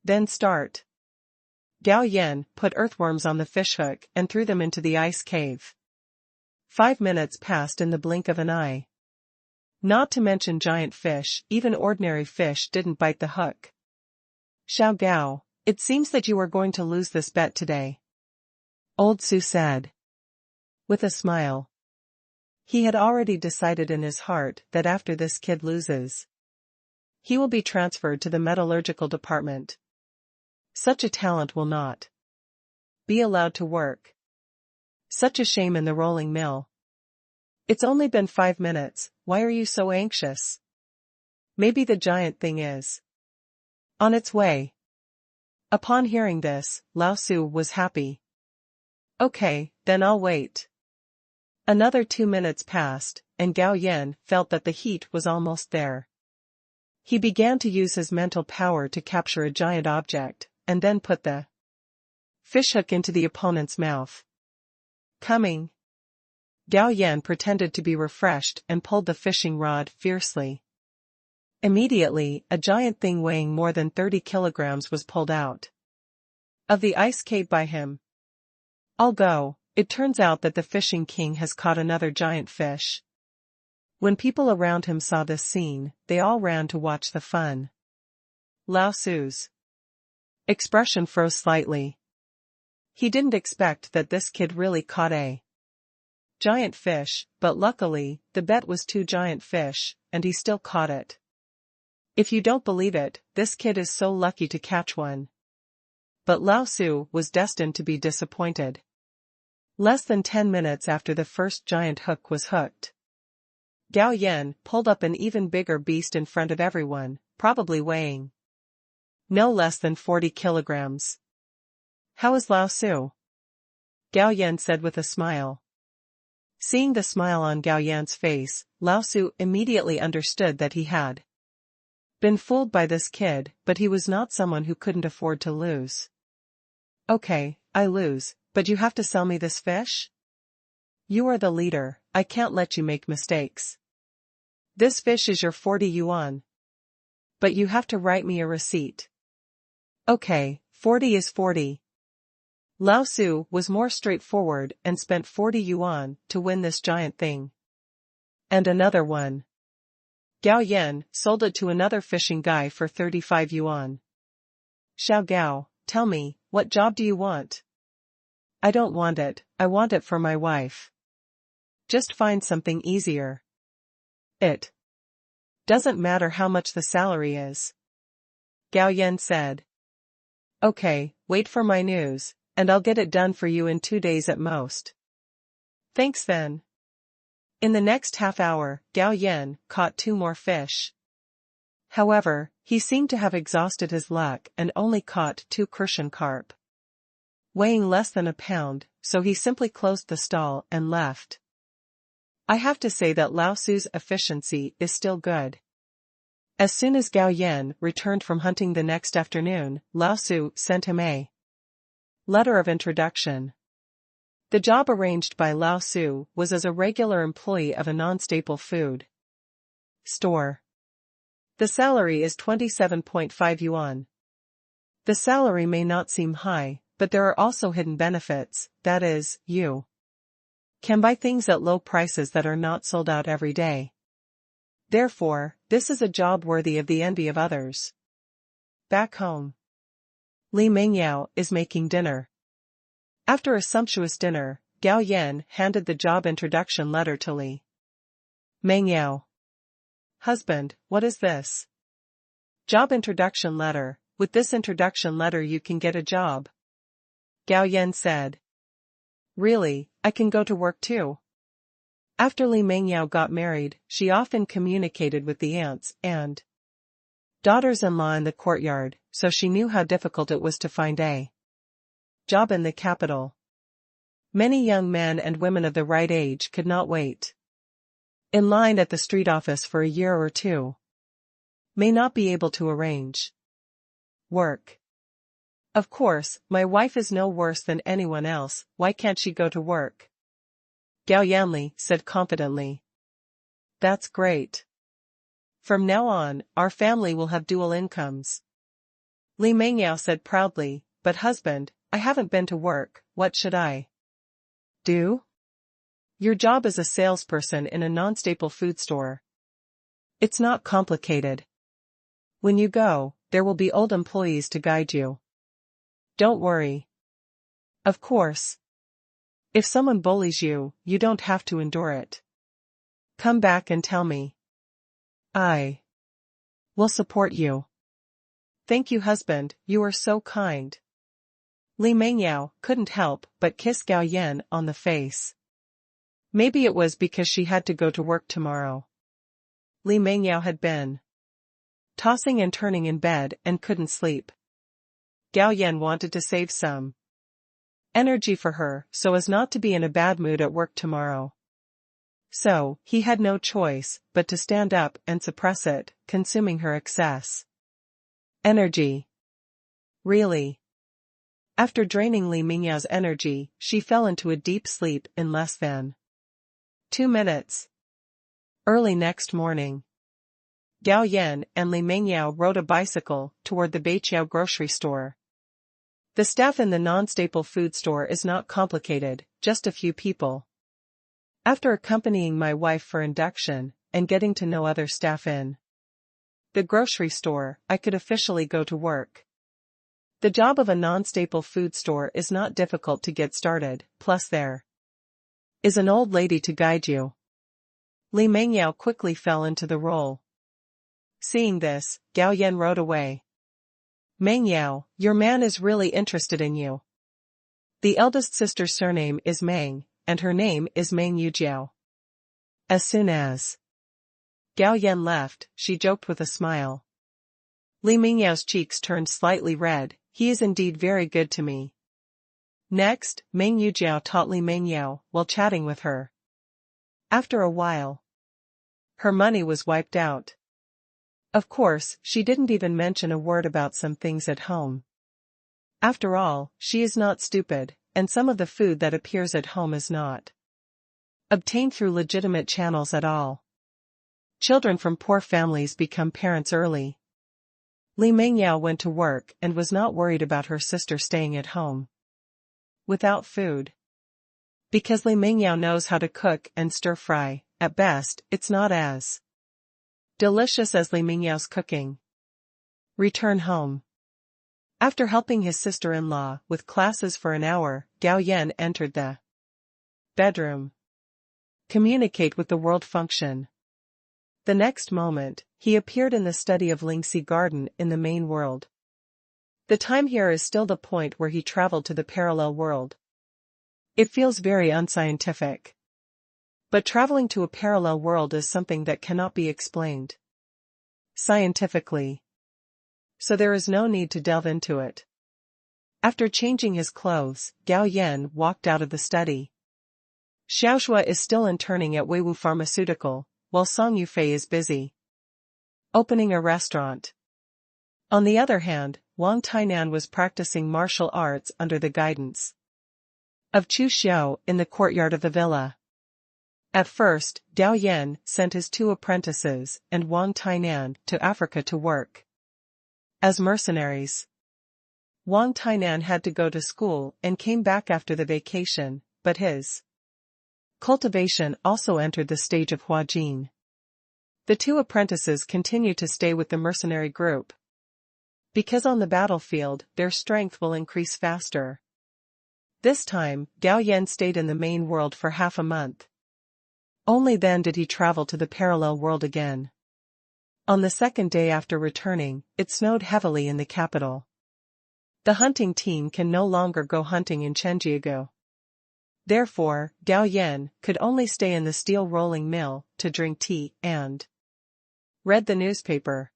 Then start. Gao Yan put earthworms on the fishhook and threw them into the ice cave. 5 minutes passed in the blink of an eye. Not to mention giant fish, even ordinary fish didn't bite the hook. Xiao Gao, it seems that you are going to lose this bet today. Old Su said. With a smile. He had already decided in his heart that after this kid loses, he will be transferred to the metallurgical department. Such a talent will not be allowed to work. Such a shame in the rolling mill. It's only been 5 minutes, why are you so anxious? Maybe the giant thing is on its way. Upon hearing this, Lao Su was happy. Okay, then I'll wait. Another 2 minutes passed, and Gao Yan felt that the heat was almost there. He began to use his mental power to capture a giant object, and then put the fishhook into the opponent's mouth. Coming. Gao Yan pretended to be refreshed and pulled the fishing rod fiercely. Immediately, a giant thing weighing more than 30 kilograms was pulled out of the ice cave by him. I'll go. It turns out that the Fishing King has caught another giant fish. When people around him saw this scene, they all ran to watch the fun. Lao Su's expression froze slightly. He didn't expect that this kid really caught a giant fish, but luckily, the bet was 2 giant fish, and he still caught it. If you don't believe it, this kid is so lucky to catch one. But Lao Su was destined to be disappointed. Less than 10 minutes after the first giant hook was hooked, Gao Yan pulled up an even bigger beast in front of everyone, probably weighing no less than 40 kilograms. How is Lao Su? Gao Yan said with a smile. Seeing the smile on Gao Yan's face, Lao Su immediately understood that he had been fooled by this kid, but he was not someone who couldn't afford to lose. Okay, I lose, but you have to sell me this fish? You are the leader, I can't let you make mistakes. This fish is your 40 yuan. But you have to write me a receipt. Okay, 40 is 40. Lao Su was more straightforward and spent 40 yuan to win this giant thing. And another one. Gao Yan sold it to another fishing guy for 35 yuan. Xiao Gao, tell me, what job do you want? I don't want it, I want it for my wife. Just find something easier. It doesn't matter how much the salary is. Gao Yan said. Okay, wait for my news, and I'll get it done for you in 2 days at most. Thanks then. In the next half hour, Gao Yan caught 2 more fish. However, he seemed to have exhausted his luck and only caught 2 crucian carp, weighing less than a pound, so he simply closed the stall and left. I have to say that Lao Su's efficiency is still good. As soon as Gao Yan returned from hunting the next afternoon, Lao Su sent him a letter of introduction. The job arranged by Lao Su was as a regular employee of a non-staple food store. The salary is 27.5 yuan. The salary may not seem high, but there are also hidden benefits, that is, you can buy things at low prices that are not sold out every day. Therefore, this is a job worthy of the envy of others. Back home, Li Mingyao is making dinner. After a sumptuous dinner, Gao Yan handed the job introduction letter to Li Meng Yao. Husband, what is this? Job introduction letter. With this introduction letter you can get a job. Gao Yan said. Really, I can go to work too. After Li Mengyao got married, she often communicated with the aunts and daughters-in-law in the courtyard, so she knew how difficult it was to find a job in the capital. Many young men and women of the right age could not wait in line at the street office for a year or two. May not be able to arrange work. Of course, my wife is no worse than anyone else, why can't she go to work? Gao Yanli said confidently. That's great. From now on, our family will have dual incomes. Li Mengyao said proudly, but husband, I haven't been to work, what should I do? Your job is a salesperson in a non-staple food store. It's not complicated. When you go, there will be old employees to guide you. Don't worry. Of course. If someone bullies you, you don't have to endure it. Come back and tell me. I will support you. Thank you, husband, you are so kind. Li Mengyao couldn't help but kiss Gao Yan on the face. Maybe it was because she had to go to work tomorrow. Li Mengyao had been tossing and turning in bed and couldn't sleep. Gao Yan wanted to save some energy for her so as not to be in a bad mood at work tomorrow. So, he had no choice but to stand up and suppress it, consuming her excess energy. Really? After draining Li Mengyao's energy, she fell into a deep sleep in less than 2 minutes. Early next morning, Gao Yan and Li Mengyao rode a bicycle toward the Beiqiao grocery store. The staff in the non-staple food store is not complicated, just a few people. After accompanying my wife for induction, and getting to know other staff in the grocery store, I could officially go to work. The job of a non-staple food store is not difficult to get started, plus there is an old lady to guide you. Li Mengyao quickly fell into the role. Seeing this, Gao Yan rode away. Mengyao, your man is really interested in you. The eldest sister's surname is Meng, and her name is Meng Yujiao. As soon as Gao Yan left, she joked with a smile. Li Mengyao's cheeks turned slightly red, he is indeed very good to me. Next, Meng Yujiao taught Li Mengyao while chatting with her. After a while, her money was wiped out. Of course, she didn't even mention a word about some things at home. After all, she is not stupid, and some of the food that appears at home is not obtained through legitimate channels at all. Children from poor families become parents early. Li Mengyao went to work and was not worried about her sister staying at home without food. Because Li Mengyao knows how to cook and stir-fry, at best, it's not as delicious as Li Mengyao's cooking. Return home. After helping his sister-in-law with classes for an hour, Gao Yan entered the bedroom. Communicate with the world function. The next moment, he appeared in the study of Lingxi Garden in the main world. The time here is still the point where he traveled to the parallel world. It feels very unscientific. But traveling to a parallel world is something that cannot be explained scientifically. So there is no need to delve into it. After changing his clothes, Gao Yan walked out of the study. Xiaoshua is still interning at Weiwu Pharmaceutical, while Song Yufei is busy opening a restaurant. On the other hand, Wang Tainan was practicing martial arts under the guidance of Chu Xiao in the courtyard of the villa. At first, Gao Yan sent his 2 apprentices and Wang Tainan to Africa to work as mercenaries. Wang Tainan had to go to school and came back after the vacation, but his cultivation also entered the stage of Huajin. The 2 apprentices continued to stay with the mercenary group, because on the battlefield their strength will increase faster. This time, Gao Yan stayed in the main world for half a month. Only then did he travel to the parallel world again. On the second day after returning, it snowed heavily in the capital. The hunting team can no longer go hunting in Chenjiago. Therefore, Gao Yan could only stay in the steel rolling mill to drink tea and read the newspaper.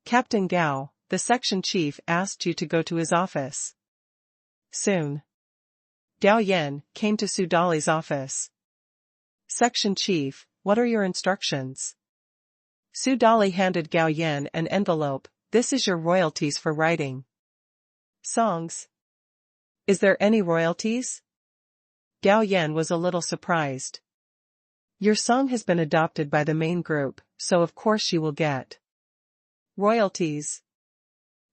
Captain Gao, the section chief, asked you to go to his office. Soon. Gao Yan came to Su Dali's office. Section chief, what are your instructions? Su Dali handed Gao Yan an envelope. This is your royalties for writing songs. Is there any royalties? Gao Yan was a little surprised. Your song has been adopted by the main group, so of course you will get royalties.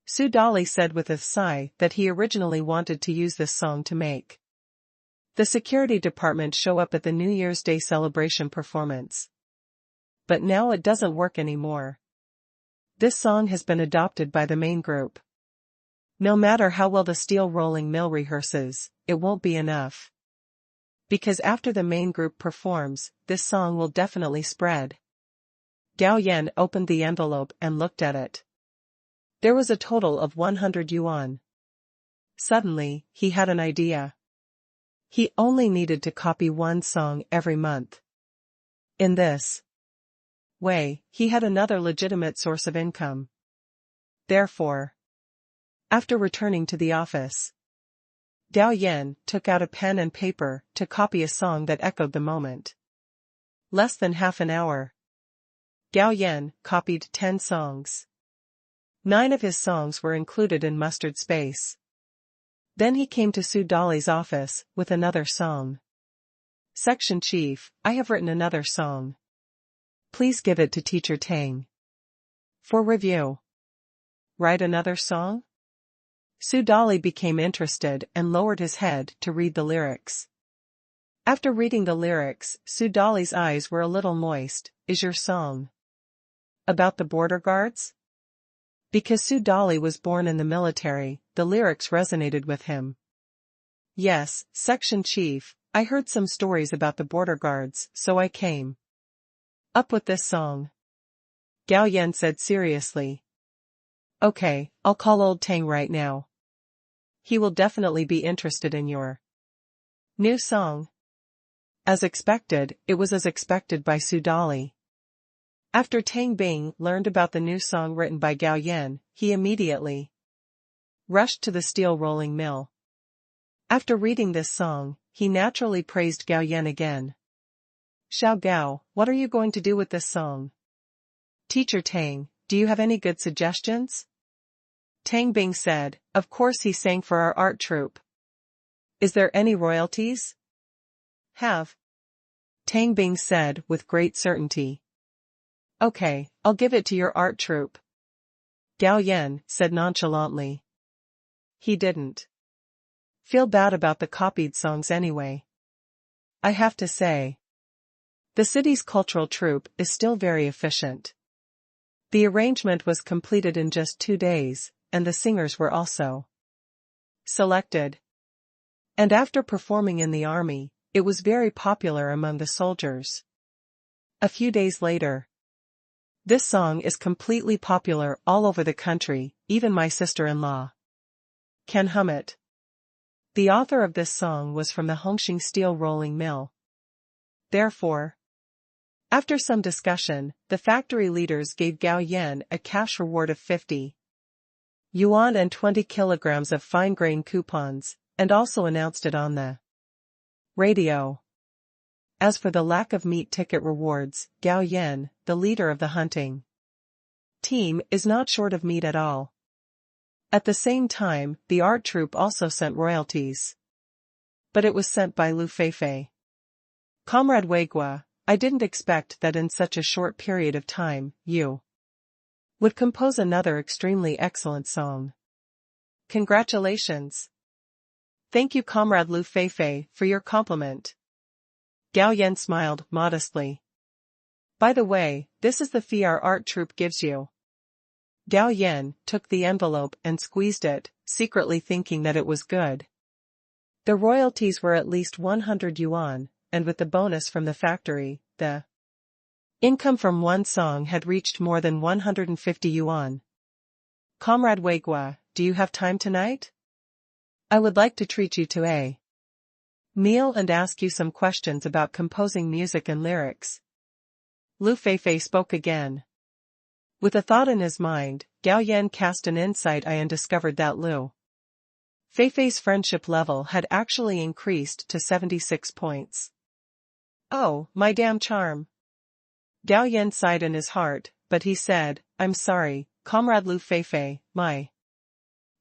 Su Dali said with a sigh that he originally wanted to use this song to make the security department show up at the New Year's Day celebration performance. But now it doesn't work anymore. This song has been adopted by the main group. No matter how well the steel rolling mill rehearses, it won't be enough. Because after the main group performs, this song will definitely spread. Gao Yan opened the envelope and looked at it. There was a total of 100 yuan. Suddenly, he had an idea. He only needed to copy one song every month. In this way, he had another legitimate source of income. Therefore, after returning to the office, Gao Yan took out a pen and paper to copy a song that echoed the moment. Less than half an hour. Gao Yan copied 10 songs. 9 of his songs were included in mustard space. Then he came to Su Dali's office with another song. Section chief, I have written another song. Please give it to Teacher Tang for review. Write another song? Su Dali became interested and lowered his head to read the lyrics. After reading the lyrics, Su Dali's eyes were a little moist. Is your song about the border guards? Because Su Dali was born in the military, the lyrics resonated with him. Yes, section chief, I heard some stories about the border guards, so I came up with this song. Gao Yan said seriously. Okay, I'll call old Tang right now. He will definitely be interested in your new song. As expected, it was as expected by Su Dali. After Tang Bing learned about the new song written by Gao Yan, he immediately rushed to the steel rolling mill. After reading this song, he naturally praised Gao Yan again. Xiao Gao, what are you going to do with this song? Teacher Tang, do you have any good suggestions? Tang Bing said, of course he sang for our art troupe. Is there any royalties? Have. Tang Bing said with great certainty. Okay, I'll give it to your art troupe. Gao Yan said nonchalantly. He didn't feel bad about the copied songs anyway. I have to say, the city's cultural troupe is still very efficient. The arrangement was completed in just 2 days, and the singers were also selected. And after performing in the army, it was very popular among the soldiers. A few days later, this song is completely popular all over the country, even my sister-in-law can hum it. The author of this song was from the Hongqing steel rolling mill. Therefore, after some discussion, the factory leaders gave Gao Yan a cash reward of 50 yuan and 20 kilograms of fine grain coupons, and also announced it on the radio. As for the lack of meat ticket rewards, Gao Yan, the leader of the hunting team, is not short of meat at all. At the same time, the art troupe also sent royalties. But it was sent by Lu Feifei. Comrade Weigua, I didn't expect that in such a short period of time, you would compose another extremely excellent song. Congratulations. Thank you, Comrade Lu Feifei, for your compliment. Gao Yan smiled modestly. By the way, this is the fee our art troupe gives you. Gao Yan took the envelope and squeezed it, secretly thinking that it was good. The royalties were at least 100 yuan, and with the bonus from the factory, the income from one song had reached more than 150 yuan. Comrade Weigua, do you have time tonight? I would like to treat you to a meal and ask you some questions about composing music and lyrics. Lu Feifei spoke again. With a thought in his mind, Gao Yan cast an insight eye and discovered that Lu Feifei's friendship level had actually increased to 76 points. Oh, my damn charm. Gao Yan sighed in his heart, but he said, I'm sorry, Comrade Lu Feifei, my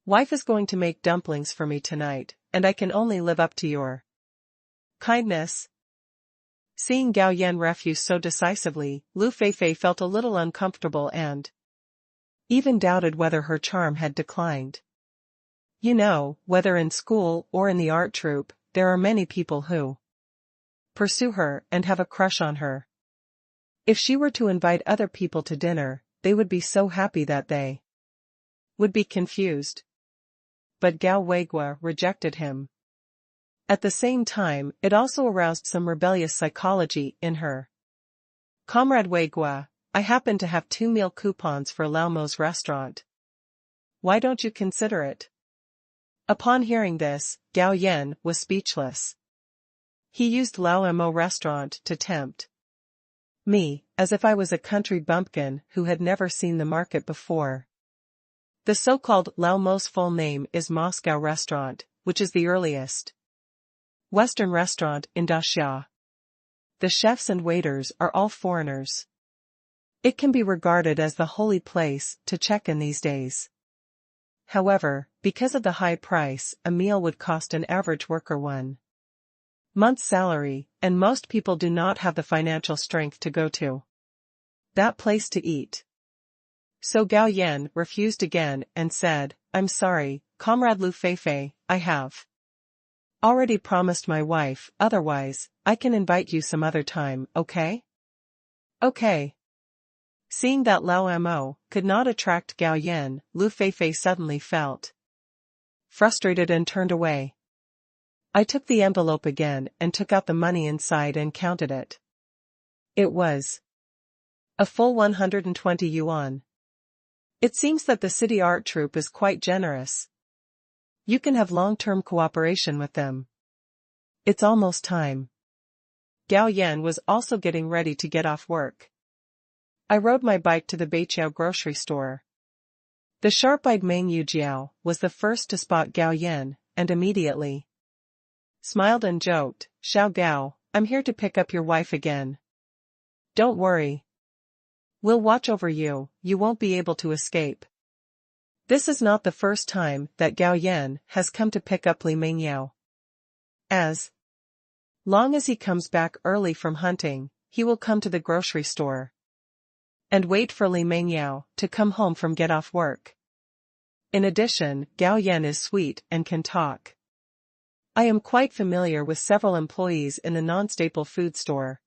wife is going to make dumplings for me tonight, and I can only live up to your kindness. Seeing Gao Yan refuse so decisively, Lu Feifei felt a little uncomfortable and even doubted whether her charm had declined. You know, whether in school or in the art troupe, there are many people who pursue her and have a crush on her. If she were to invite other people to dinner, they would be so happy that they would be confused. But Gao Weigua rejected him. At the same time, it also aroused some rebellious psychology in her. Comrade Weigua, I happen to have 2 meal coupons for Lao Mo's restaurant. Why don't you consider it? Upon hearing this, Gao Yan was speechless. He used Lao Mo restaurant to tempt me, as if I was a country bumpkin who had never seen the market before. The so-called Lao Mo's full name is Moscow Restaurant, which is the earliest Western restaurant in Daxia. The chefs and waiters are all foreigners. It can be regarded as the holy place to check in these days. However, because of the high price, a meal would cost an average worker 1 month's salary, and most people do not have the financial strength to go to that place to eat. So Gao Yan refused again and said, I'm sorry, Comrade Lu Feifei, I have already promised my wife, otherwise, I can invite you some other time, okay? Okay. Seeing that Lao Mo could not attract Gao Yan, Lu Feifei suddenly felt frustrated and turned away. I took the envelope again and took out the money inside and counted it. It was a full 120 yuan. It seems that the city art troupe is quite generous. You can have long-term cooperation with them. It's almost time. Gao Yan was also getting ready to get off work. I rode my bike to the Beiqiao grocery store. The sharp-eyed Meng Yujiao was the first to spot Gao Yan, and immediately smiled and joked, Xiao Gao, I'm here to pick up your wife again. Don't worry. We'll watch over you, you won't be able to escape. This is not the first time that Gao Yan has come to pick up Li Mengyao. As long as he comes back early from hunting, he will come to the grocery store and wait for Li Mengyao to come home from get off work. In addition, Gao Yan is sweet and can talk. I am quite familiar with several employees in the non-staple food store.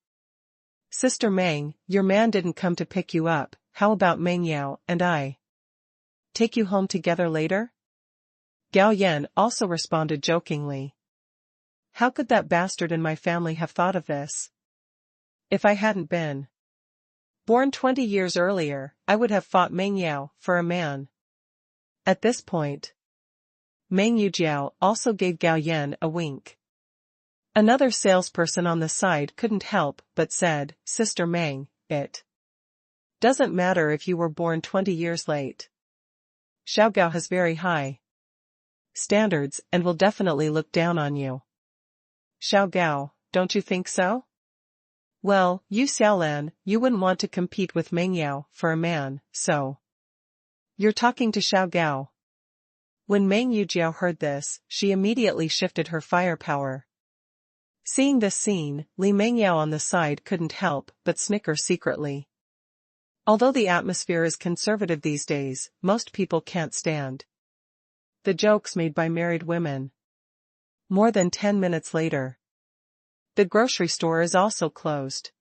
Sister Meng, your man didn't come to pick you up, how about Mengyao and I take you home together later? Gao Yan also responded jokingly. How could that bastard in my family have thought of this? If I hadn't been born 20 years earlier, I would have fought Meng Yao for a man. At this point, Meng Yujiao also gave Gao Yan a wink. Another salesperson on the side couldn't help but said, Sister Meng, it doesn't matter if you were born 20 years late. Xiao Gao has very high standards and will definitely look down on you. Xiao Gao, don't you think so? Well, you Xiaolan, you wouldn't want to compete with Meng Yao for a man, so you're talking to Xiao Gao. When Meng Yujiao heard this, she immediately shifted her firepower. Seeing this scene, Li Mengyao on the side couldn't help but snicker secretly. Although the atmosphere is conservative these days, most people can't stand the jokes made by married women. More than 10 minutes later, the grocery store is also closed.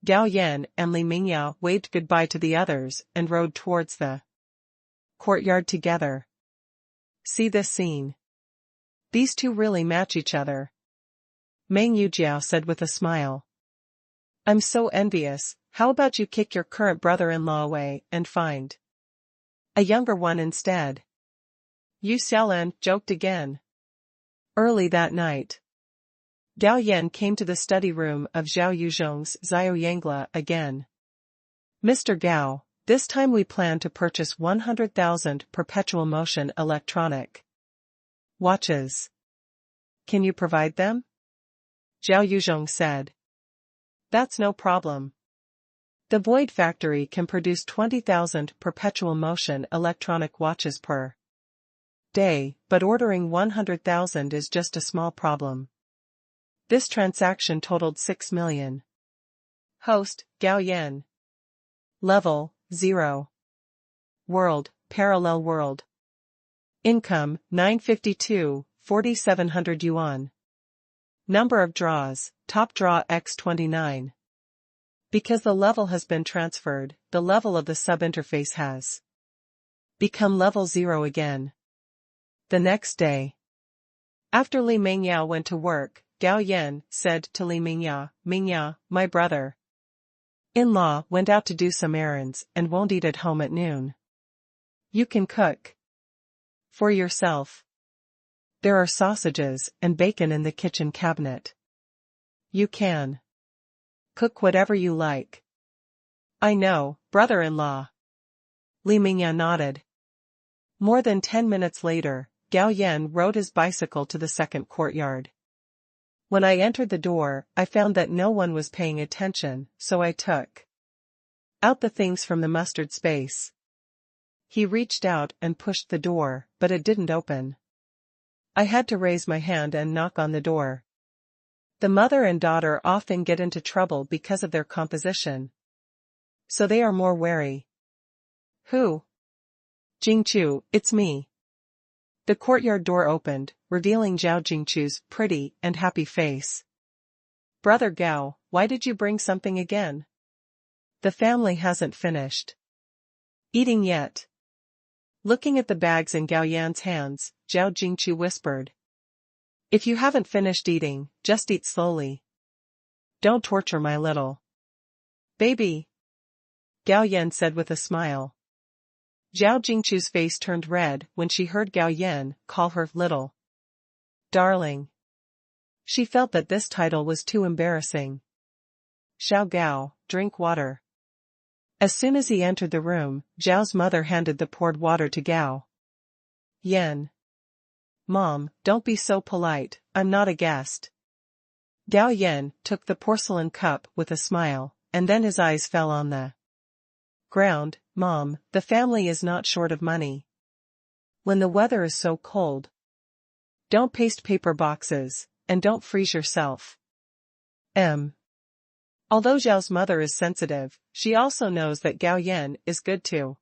Gao Yan and Li Mengyao waved goodbye to the others and rode towards the courtyard together. See this scene. These two really match each other. Meng Yujiao said with a smile. I'm so envious. How about you kick your current brother-in-law away and find a younger one instead? Yu Xiaolan joked again. Early that night, Gao Yan came to the study room of Zhao Yuzhong's Xiao Yangla again. Mr. Gao, this time we plan to purchase 100,000 perpetual motion electronic watches. Can you provide them? Zhao Yuzhong said. That's no problem. The Void Factory can produce 20,000 perpetual motion electronic watches per day, but ordering 100,000 is just a small problem. This transaction totaled 6 million. Host, Gao Yan. Level, 0. World, Parallel World. Income, 952, 4,700 yuan. Number of draws, top draw x29. Because the level has been transferred, the level of the sub-interface has become level 0 again. The next day, after Li Mingyao went to work, Gao Yan said to Li Mingyao, Mingyao, my brother-in-law went out to do some errands and won't eat at home at noon. You can cook for yourself. There are sausages and bacon in the kitchen cabinet. You can cook whatever you like. I know, brother-in-law. Li Mingyao nodded. More than 10 minutes later, Gao Yan rode his bicycle to the second courtyard. When I entered the door, I found that no one was paying attention, so I took out the things from the mustard space. He reached out and pushed the door, but it didn't open. I had to raise my hand and knock on the door. The mother and daughter often get into trouble because of their composition, so they are more wary. Who? Jingchu, it's me. The courtyard door opened, revealing Zhao Jingchu's pretty and happy face. Brother Gao, why did you bring something again? The family hasn't finished eating yet. Looking at the bags in Gao Yan's hands, Zhao Jingchu whispered. If you haven't finished eating, just eat slowly. Don't torture my little baby, Gao Yan said with a smile. Zhao Jingchu's face turned red when she heard Gao Yan call her little darling. She felt that this title was too embarrassing. Xiao Gao, drink water. As soon as he entered the room, Zhao's mother handed the poured water to Gao Yan. Mom, don't be so polite, I'm not a guest. Gao Yan took the porcelain cup with a smile, and then his eyes fell on the ground. Mom, the family is not short of money. When the weather is so cold, don't paste paper boxes, and don't freeze yourself. Although Zhao's mother is sensitive, she also knows that Gao Yan is good to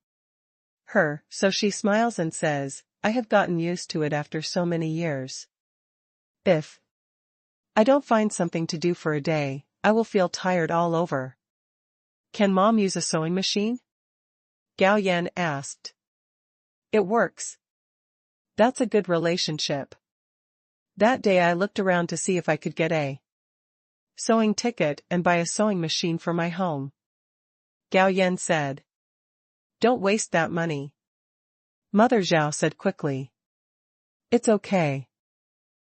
her, so she smiles and says, I have gotten used to it after so many years. If I don't find something to do for a day, I will feel tired all over. Can Mom use a sewing machine? Gao Yan asked. It works. That's a good relationship. That day I looked around to see if I could get a sewing ticket and buy a sewing machine for my home. Gao Yan said. Don't waste that money. Mother Zhao said quickly. It's okay.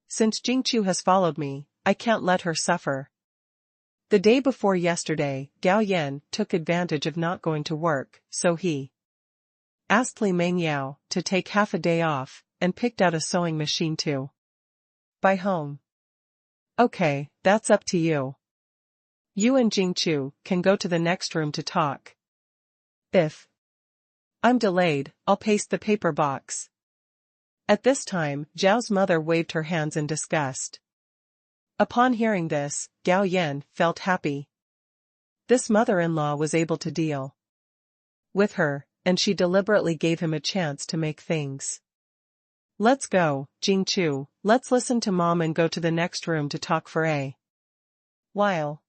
Since Jingchu has followed me, I can't let her suffer. The day before yesterday, Gao Yan took advantage of not going to work, so he asked Li Mingyao to take half a day off, and picked out a sewing machine to buy home. Okay, that's up to you. You and Jingchu can go to the next room to talk. If I'm delayed, I'll paste the paper box. At this time, Zhao's mother waved her hands in disgust. Upon hearing this, Gao Yan felt happy. This mother-in-law was able to deal with her, and she deliberately gave him a chance to make things. Let's go, Jingchu, let's listen to Mom and go to the next room to talk for a while.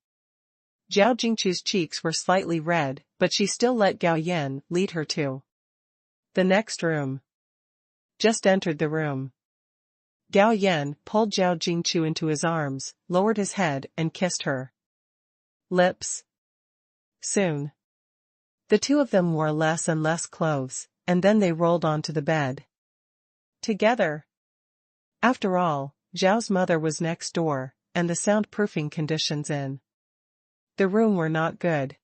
Zhao Jingchu's cheeks were slightly red, but she still let Gao Yan lead her to the next room. Just entered the room. Gao Yan pulled Zhao Jingchu into his arms, lowered his head and kissed her lips. Soon, the two of them wore less and less clothes, and then they rolled onto the bed together. After all, Zhao's mother was next door, and the soundproofing conditions in the room were not good.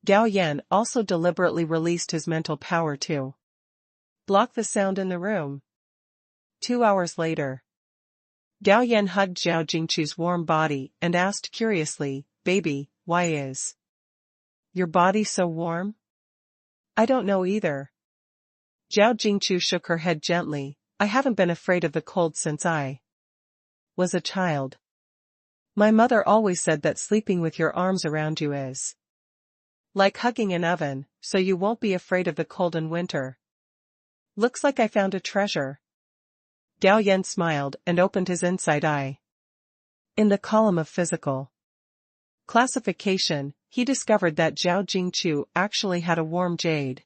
Gao Yan also deliberately released his mental power to block the sound in the room. 2 hours later, Gao Yan hugged Zhao Jingchu's warm body and asked curiously, "Baby, why is your body so warm?" "I don't know either." Zhao Jingchu shook her head gently. "I haven't been afraid of the cold since I was a child. My mother always said that sleeping with your arms around you is like hugging an oven, so you won't be afraid of the cold in winter." "Looks like I found a treasure." Gao Yan smiled and opened his inside eye. In the column of physical classification, he discovered that Zhao Jingchu actually had a warm jade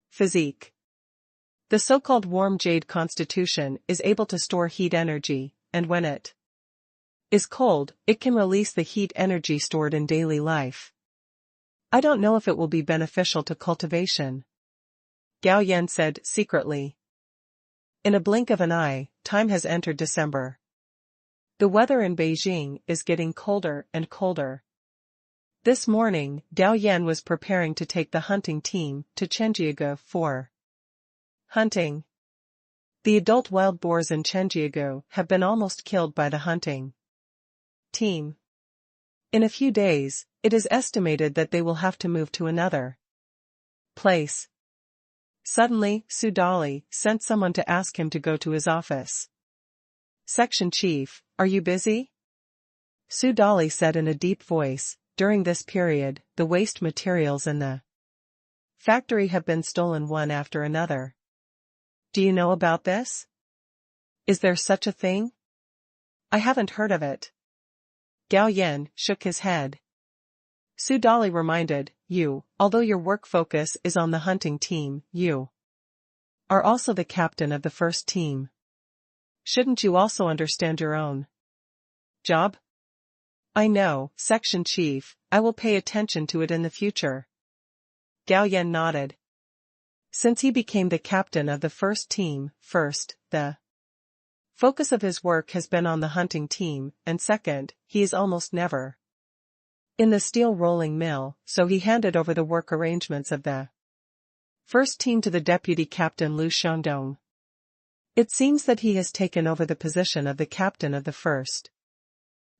physique. The so-called warm jade constitution is able to store heat energy, and when it is cold, it can release the heat energy stored in daily life. "I don't know if it will be beneficial to cultivation," Gao Yan said secretly. In a blink of an eye, time has entered December. The weather in Beijing is getting colder and colder. This morning, Gao Yan was preparing to take the hunting team to Chenjiagu for hunting. The adult wild boars in Chenjiagu have been almost killed by the hunting team. In a few days, it is estimated that they will have to move to another place. Suddenly, Su Dali sent someone to ask him to go to his office. "Section Chief, are you busy?" Su Dali said in a deep voice. "During this period, the waste materials in the factory have been stolen one after another. Do you know about this? Is there such a thing?" "I haven't heard of it." Gao Yan shook his head. Su Dali reminded, "You, although your work focus is on the hunting team, you are also the captain of the first team. Shouldn't you also understand your own job?" "I know, Section Chief, I will pay attention to it in the future." Gao Yan nodded. Since he became the captain of the first team, first, the focus of his work has been on the hunting team, and second, he is almost never in the steel rolling mill, so he handed over the work arrangements of the first team to the deputy captain Lu Shandong. It seems that he has taken over the position of the captain of the first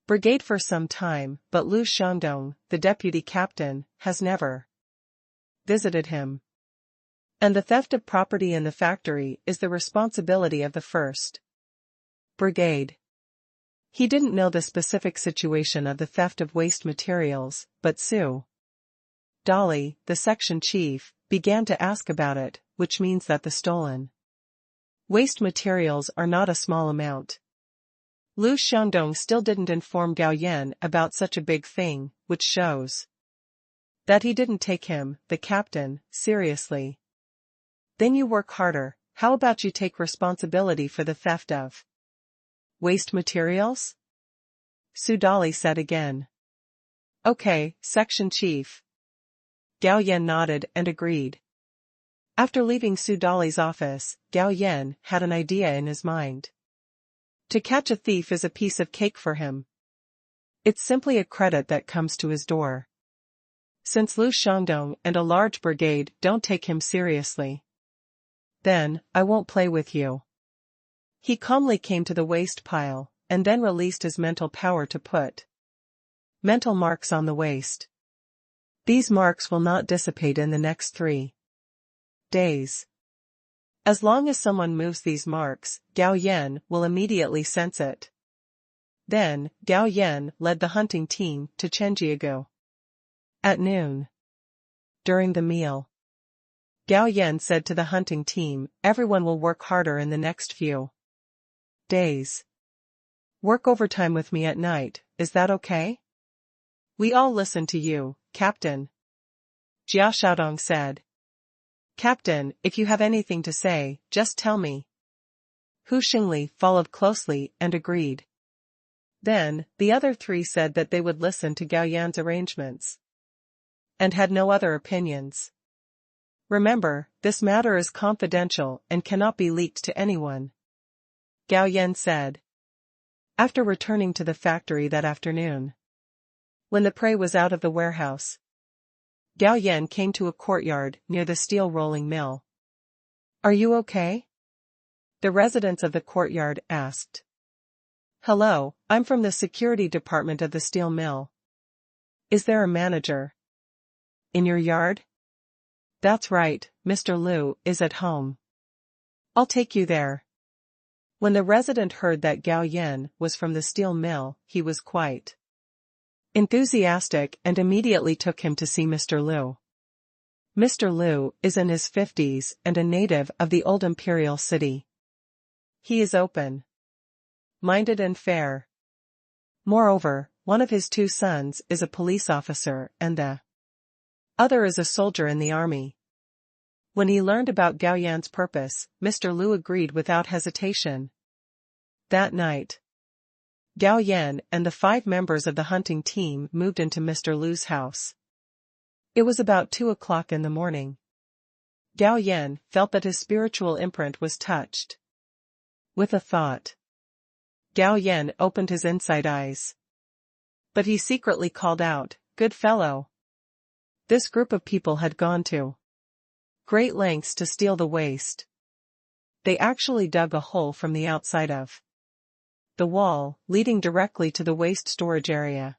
brigade for some time, but Lu Shandong, the deputy captain, has never visited him. And the theft of property in the factory is the responsibility of the first brigade. He didn't know the specific situation of the theft of waste materials, but Su Dali, the section chief, began to ask about it, which means that the stolen waste materials are not a small amount. Lu Shandong still didn't inform Gao Yan about such a big thing, which shows that he didn't take him, the captain, seriously. "Then you work harder. How about you take responsibility for the theft of waste materials?" Su Dali said again. "Okay, section chief." Gao Yan nodded and agreed. After leaving Su Dali's office, Gao Yan had an idea in his mind. To catch a thief is a piece of cake for him. It's simply a credit that comes to his door. Since Lu Shandong and a large brigade don't take him seriously, then I won't play with you. He calmly came to the waste pile, and then released his mental power to put mental marks on the waste. These marks will not dissipate in the next 3 days. As long as someone moves these marks, Gao Yan will immediately sense it. Then, Gao Yan led the hunting team to Chenjiagu. At noon, during the meal, Gao Yan said to the hunting team, "Everyone will work harder in the next few days. Work overtime with me at night, is that okay?" "We all listen to you, Captain," Jia Shaodong said. "Captain, if you have anything to say, just tell me." Hu Xingli followed closely and agreed. Then, the other three said that they would listen to Gao Yan's arrangements and had no other opinions. Remember, this matter is confidential and cannot be leaked to anyone, Gao Yan said. After returning to the factory that afternoon, when the prey was out of the warehouse, Gao Yan came to a courtyard near the steel rolling mill. "Are you okay?" the residents of the courtyard asked. "Hello, I'm from the security department of the steel mill. Is there a manager in your yard?" "That's right, Mr. Liu is at home. I'll take you there." When the resident heard that Gao Yan was from the steel mill, he was quite enthusiastic and immediately took him to see Mr. Liu. Mr. Liu is in his 50s and a native of the old imperial city. He is open-minded and fair. Moreover, one of his two sons is a police officer and the other is a soldier in the army. When he learned about Gao Yan's purpose, Mr. Liu agreed without hesitation. That night, Gao Yan and the 5 members of the hunting team moved into Mr. Liu's house. It was about 2 o'clock in the morning. Gao Yan felt that his spiritual imprint was touched. With a thought, Gao Yan opened his inside eyes. But he secretly called out, "Good fellow." This group of people had gone to great lengths to steal the waste. They actually dug a hole from the outside of the wall, leading directly to the waste storage area.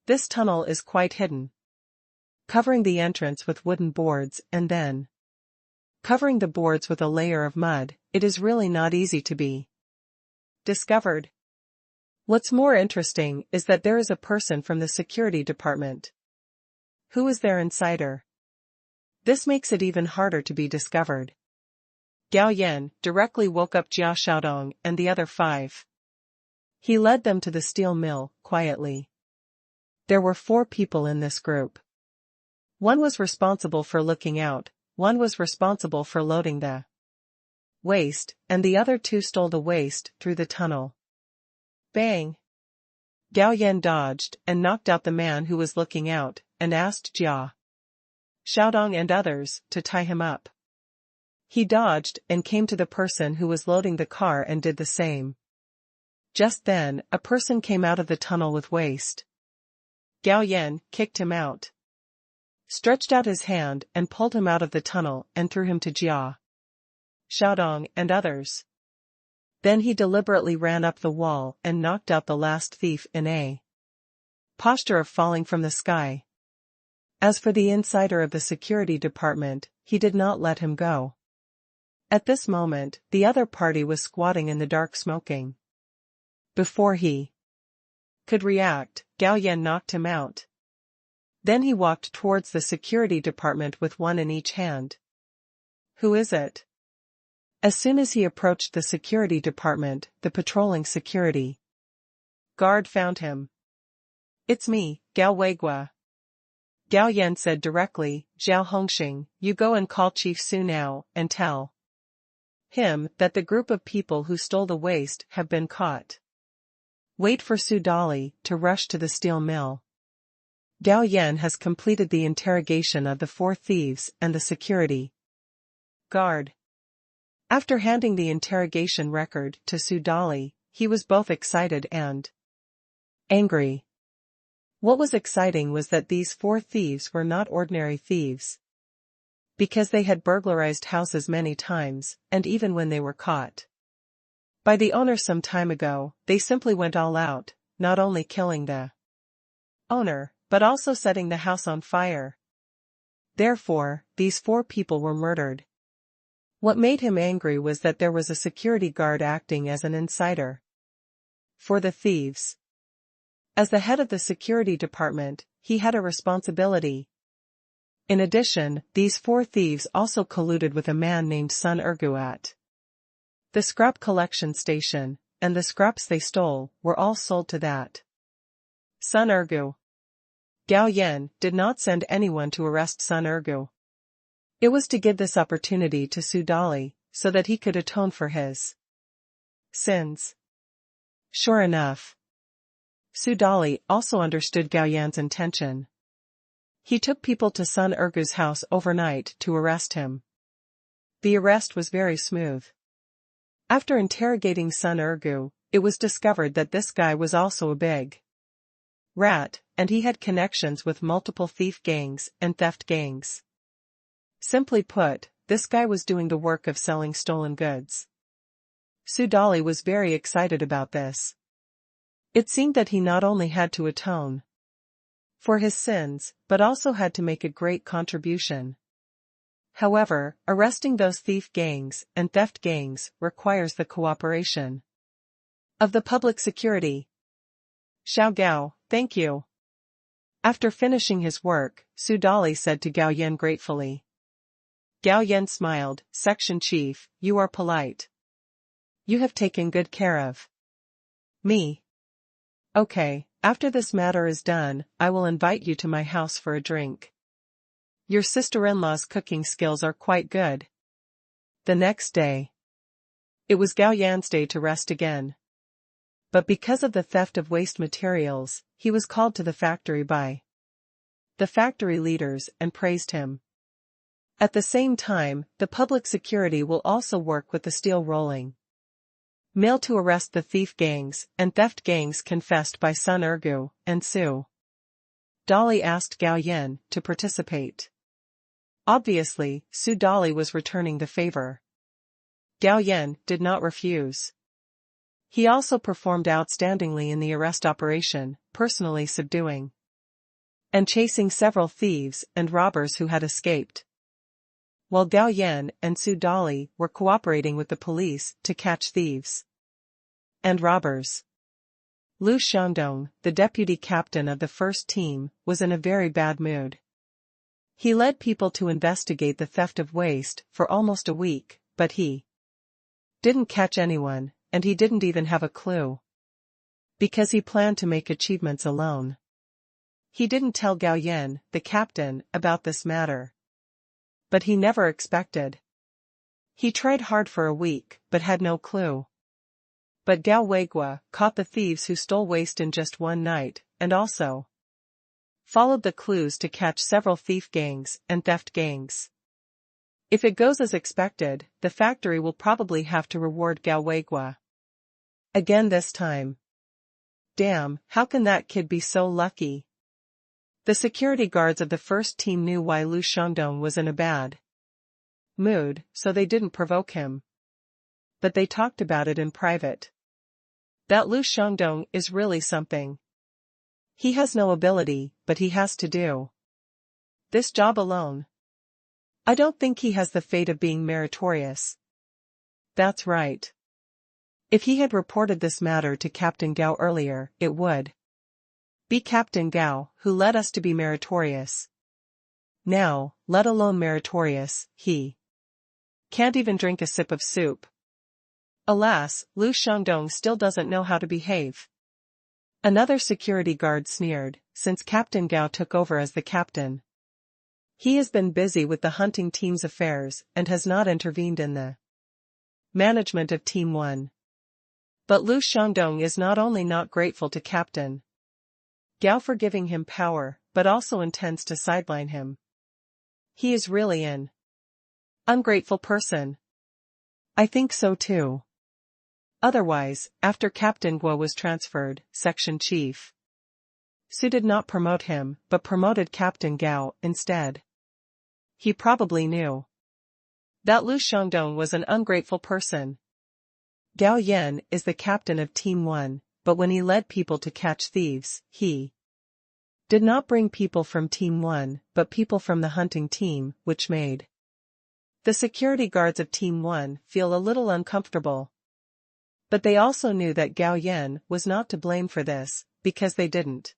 This tunnel is quite hidden, covering the entrance with wooden boards and then covering the boards with a layer of mud. It is really not easy to be discovered. What's more interesting is that there is a person from the security department who is their insider. This makes it even harder to be discovered. Gao Yan directly woke up Jia Xiaodong and the other 5. He led them to the steel mill, quietly. There were 4 people in this group. One was responsible for looking out, one was responsible for loading the waste, and the other 2 stole the waste through the tunnel. Bang! Gao Yan dodged and knocked out the man who was looking out, and asked Jia Xiaodong and others to tie him up. He dodged and came to the person who was loading the car and did the same. Just then, a person came out of the tunnel with waste. Gao Yan kicked him out, stretched out his hand and pulled him out of the tunnel and threw him to Jia Xiaodong and others. Then he deliberately ran up the wall and knocked out the last thief in a posture of falling from the sky. As for the insider of the security department, he did not let him go. At this moment, the other party was squatting in the dark smoking. Before he could react, Gao Yan knocked him out. Then he walked towards the security department with one in each hand. "Who is it?" As soon as he approached the security department, the patrolling security guard found him. "It's me, Gao Weigua." Gao Yan said directly, "Zhao Hongxing, you go and call Chief Su now and tell him that the group of people who stole the waste have been caught. Wait for Su Dali to rush to the steel mill." Gao Yan has completed the interrogation of the 4 thieves and the security guard. After handing the interrogation record to Su Dali, he was both excited and angry. What was exciting was that these 4 thieves were not ordinary thieves, because they had burglarized houses many times, and even when they were caught by the owner some time ago, they simply went all out, not only killing the owner, but also setting the house on fire. Therefore, these 4 people were murdered. What made him angry was that there was a security guard acting as an insider for the thieves. As the head of the security department, he had a responsibility. In addition, these 4 thieves also colluded with a man named Sun Ergu at the scrap collection station, and the scraps they stole were all sold to that Sun Ergu. Gao Yan did not send anyone to arrest Sun Ergu. It was to give this opportunity to Su Dali, so that he could atone for his Sins. Sure enough. Su Dali also understood Gao Yan's intention. He took people to Sun Ergu's house overnight to arrest him. The arrest was very smooth. After interrogating Sun Ergu, it was discovered that this guy was also a big rat, and he had connections with multiple thief gangs and theft gangs. Simply put, this guy was doing the work of selling stolen goods. Su Dali was very excited about this. It seemed that he not only had to atone for his sins, but also had to make a great contribution. However, arresting those thief gangs and theft gangs requires the cooperation of the public security. Xiao Gao, thank you. After finishing his work, Su Dali said to Gao Yan gratefully. Gao Yan smiled, Section Chief, you are polite. You have taken good care of me. Okay, after this matter is done, I will invite you to my house for a drink. Your sister-in-law's cooking skills are quite good. The next day. It was Gao Yan's day to rest again. But because of the theft of waste materials, he was called to the factory by the factory leaders and praised him. At the same time, the public security will also work with the steel rolling mill to arrest the thief gangs and theft gangs confessed by Sun Ergu and Su Dali asked Gao Yan to participate. Obviously, Su Dali was returning the favor. Gao Yan did not refuse. He also performed outstandingly in the arrest operation, personally subduing and chasing several thieves and robbers who had escaped, while Gao Yan and Su Dali were cooperating with the police to catch thieves and robbers. Lu Shandong, the deputy captain of the first team, was in a very bad mood. He led people to investigate the theft of waste for almost a week, but he didn't catch anyone, and he didn't even have a clue. Because he planned to make achievements alone. He didn't tell Gao Yan, the captain, about this matter. But he never expected. He tried hard for a week, but had no clue. But Gao Weigua caught the thieves who stole waste in just one night, and also followed the clues to catch several thief gangs and theft gangs. If it goes as expected, the factory will probably have to reward Gao Weigua again this time. Damn, how can that kid be so lucky? The security guards of the first team knew why Lu Shandong was in a bad mood, so they didn't provoke him. But they talked about it in private. That Lu Shandong is really something. He has no ability, but he has to do this job alone. I don't think he has the fate of being meritorious. That's right. If he had reported this matter to Captain Gao earlier, it would be Captain Gao who led us to be meritorious. Now, let alone meritorious, he can't even drink a sip of soup. Alas, Lu Shandong still doesn't know how to behave. Another security guard sneered, since Captain Gao took over as the captain. He has been busy with the hunting team's affairs and has not intervened in the management of Team 1. But Lu Shandong is not only not grateful to Captain Gao for giving him power, but also intends to sideline him. He is really an ungrateful person. I think so too. Otherwise, after Captain Guo was transferred, Section Chief Su did not promote him, but promoted Captain Gao instead. He probably knew that Lu Shandong was an ungrateful person. Gao Yan is the captain of Team 1, but when he led people to catch thieves, he did not bring people from Team 1, but people from the hunting team, which made the security guards of Team 1 feel a little uncomfortable. But they also knew that Gao Yan was not to blame for this, because they didn't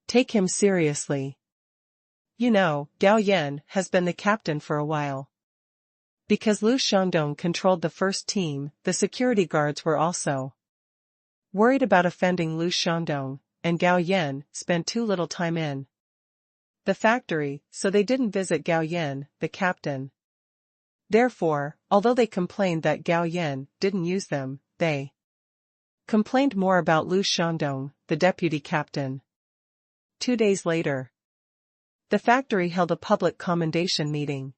take him seriously. You know, Gao Yan has been the captain for a while. Because Lu Shandong controlled the first team, the security guards were also worried about offending Lu Shandong, and Gao Yan spent too little time in the factory, so they didn't visit Gao Yan, the captain. Therefore, although they complained that Gao Yan didn't use them, they complained more about Lu Shandong, the deputy captain. 2 days later, the factory held a public commendation meeting.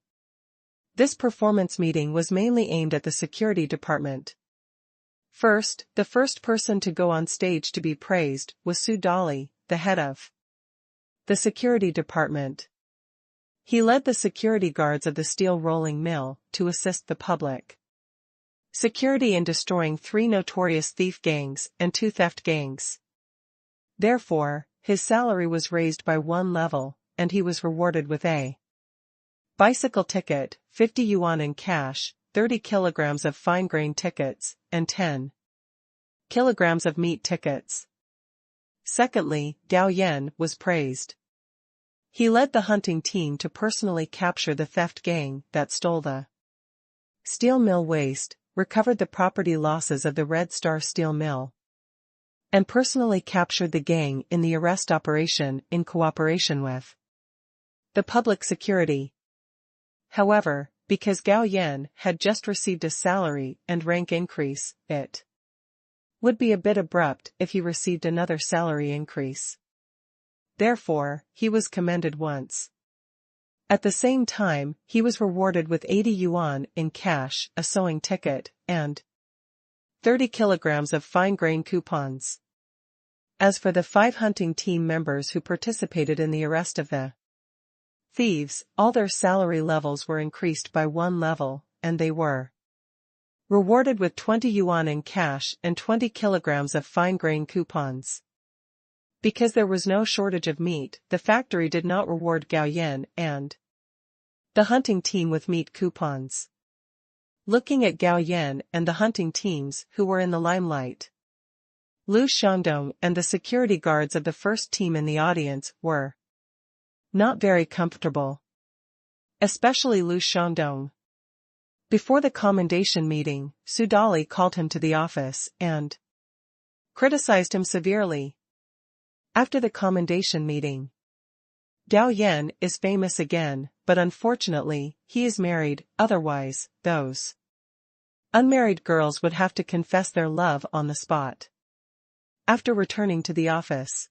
This performance meeting was mainly aimed at the security department. First, the first person to go on stage to be praised was Su Dali, the head of the security department. He led the security guards of the steel rolling mill to assist the public security in destroying 3 notorious thief gangs and 2 theft gangs. Therefore, his salary was raised by 1 level, and he was rewarded with a bicycle ticket, 50 yuan in cash, 30 kilograms of fine-grain tickets, and 10 kilograms of meat tickets. Secondly, Gao Yan was praised. He led the hunting team to personally capture the theft gang that stole the steel mill waste, recovered the property losses of the Red Star Steel Mill, and personally captured the gang in the arrest operation in cooperation with the public security. However, because Gao Yan had just received a salary and rank increase, it would be a bit abrupt if he received another salary increase. Therefore, he was commended once. At the same time, he was rewarded with 80 yuan in cash, a sewing ticket, and 30 kilograms of fine-grain coupons. As for the 5 hunting team members who participated in the arrest of the thieves, all their salary levels were increased by 1 level, and they were rewarded with 20 yuan in cash and 20 kilograms of fine-grain coupons. Because there was no shortage of meat, the factory did not reward Gao Yan and the hunting team with meat coupons. Looking at Gao Yan and the hunting teams who were in the limelight, Lu Shandong and the security guards of the first team in the audience were not very comfortable. Especially Lu Shandong. Before the commendation meeting, Su Dali called him to the office and criticized him severely. After the commendation meeting, Gao Yan is famous again, but unfortunately, he is married, otherwise, those unmarried girls would have to confess their love on the spot. After returning to the office,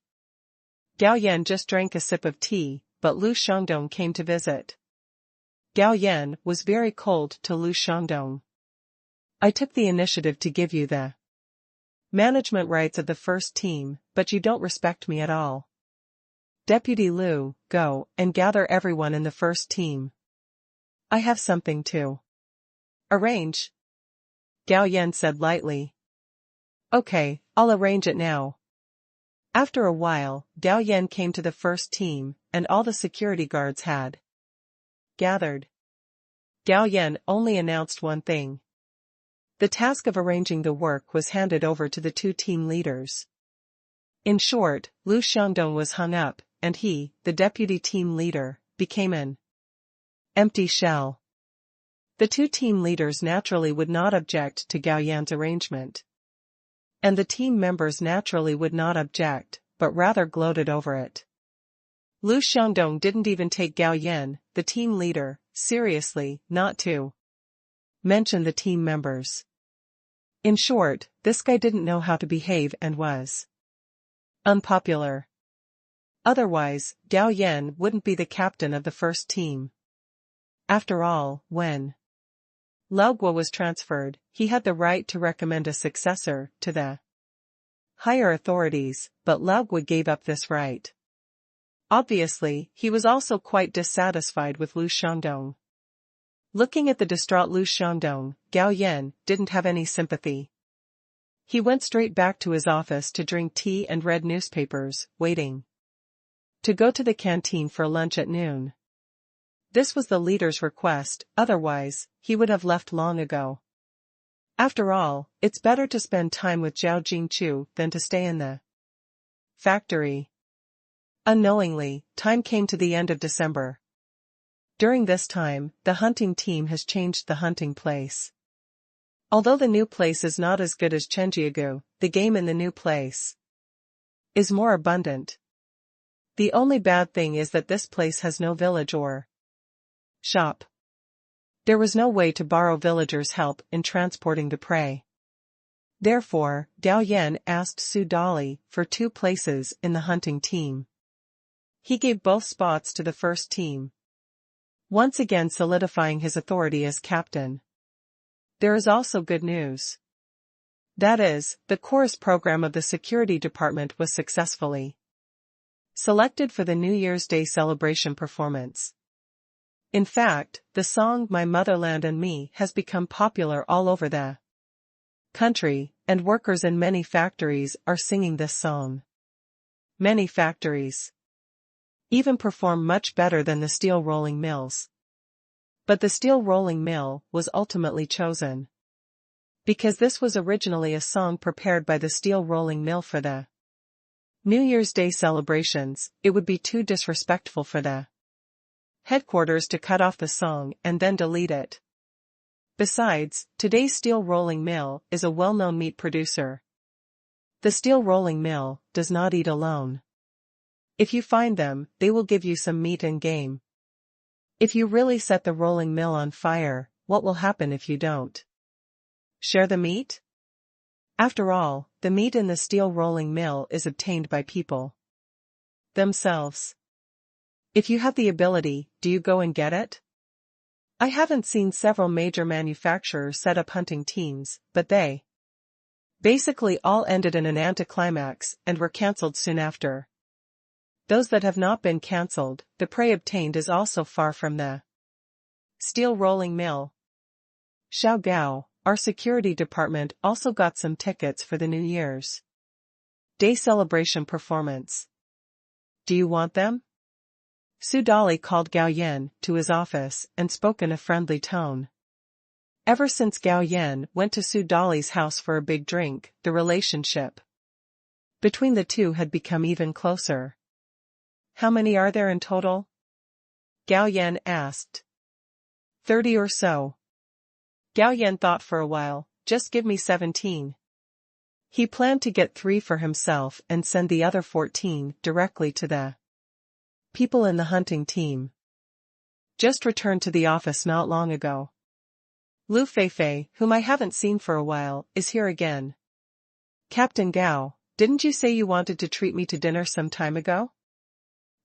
Gao Yan just drank a sip of tea, but Lu Shandong came to visit. Gao Yan was very cold to Lu Shandong. I took the initiative to give you the management rights of the first team, but you don't respect me at all. Deputy Lu, go and gather everyone in the first team. I have something to arrange. Gao Yan said lightly. Okay, I'll arrange it now. After a while, Gao Yan came to the first team, and all the security guards had gathered. Gao Yan only announced one thing. The task of arranging the work was handed over to the 2 team leaders. In short, Lu Shandong was hung up, and he, the deputy team leader, became an empty shell. The 2 team leaders naturally would not object to Gao Yan's arrangement. And the team members naturally would not object, but rather gloated over it. Lu Shandong didn't even take Gao Yan, the team leader, seriously, not to mention the team members. In short, this guy didn't know how to behave and was unpopular. Otherwise, Gao Yan wouldn't be the captain of the first team. After all, when Lao Guo was transferred, he had the right to recommend a successor to the higher authorities, but Lao Guo gave up this right. Obviously, he was also quite dissatisfied with Lu Shandong. Looking at the distraught Lu Shandong, Gao Yan didn't have any sympathy. He went straight back to his office to drink tea and read newspapers, waiting to go to the canteen for lunch at noon. This was the leader's request, otherwise, he would have left long ago. After all, it's better to spend time with Zhao Jingchu than to stay in the factory. Unknowingly, time came to the end of December. During this time, the hunting team has changed the hunting place. Although the new place is not as good as Chenjiagu, the game in the new place is more abundant. The only bad thing is that this place has no village or shop. There was no way to borrow villagers' help in transporting the prey. Therefore, Gao Yan asked Su Dali for 2 places in the hunting team. He gave both spots to the first team, once again solidifying his authority as captain. There is also good news. That is, the chorus program of the security department was successfully selected for the New Year's Day celebration performance. In fact, the song My Motherland and Me has become popular all over the country, and workers in many factories are singing this song. Many factories even perform much better than the steel rolling mills. But the steel rolling mill was ultimately chosen because this was originally a song prepared by the steel rolling mill for the New Year's Day celebrations. It would be too disrespectful for the headquarters to cut off the song and then delete it. Besides, today's steel rolling mill is a well-known meat producer. The steel rolling mill does not eat alone. If you find them, they will give you some meat and game. If you really set the rolling mill on fire, what will happen if you don't share the meat? After all, the meat in the steel rolling mill is obtained by people themselves. If you have the ability, do you go and get it? I haven't seen several major manufacturers set up hunting teams, but they basically all ended in an anticlimax and were cancelled soon after. Those that have not been cancelled, the prey obtained is also far from the steel rolling mill. Xiao Gao, our security department also got some tickets for the New Year's Day celebration performance. Do you want them? Su Dali called Gao Yan to his office and spoke in a friendly tone. Ever since Gao Yan went to Su Dali's house for a big drink, the relationship between the two had become even closer. How many are there in total? Gao Yan asked. 30 or so. Gao Yan thought for a while. Just give me 17. He planned to get 3 for himself and send the other 14 directly to the people in the hunting team. Just returned to the office not long ago. Lu Feifei, whom I haven't seen for a while, is here again. Captain Gao, didn't you say you wanted to treat me to dinner some time ago?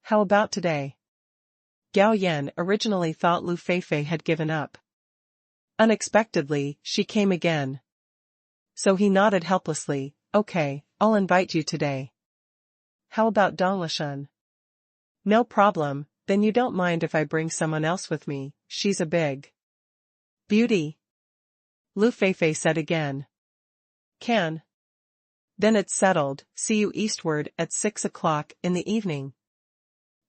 How about today? Gao Yan originally thought Lu Feifei had given up. Unexpectedly, she came again. So he nodded helplessly. Okay, I'll invite you today. How about Donglashan? No problem, then you don't mind if I bring someone else with me, she's a big beauty. Lu Feifei said again. Can. Then it's settled, see you eastward at 6 o'clock in the evening.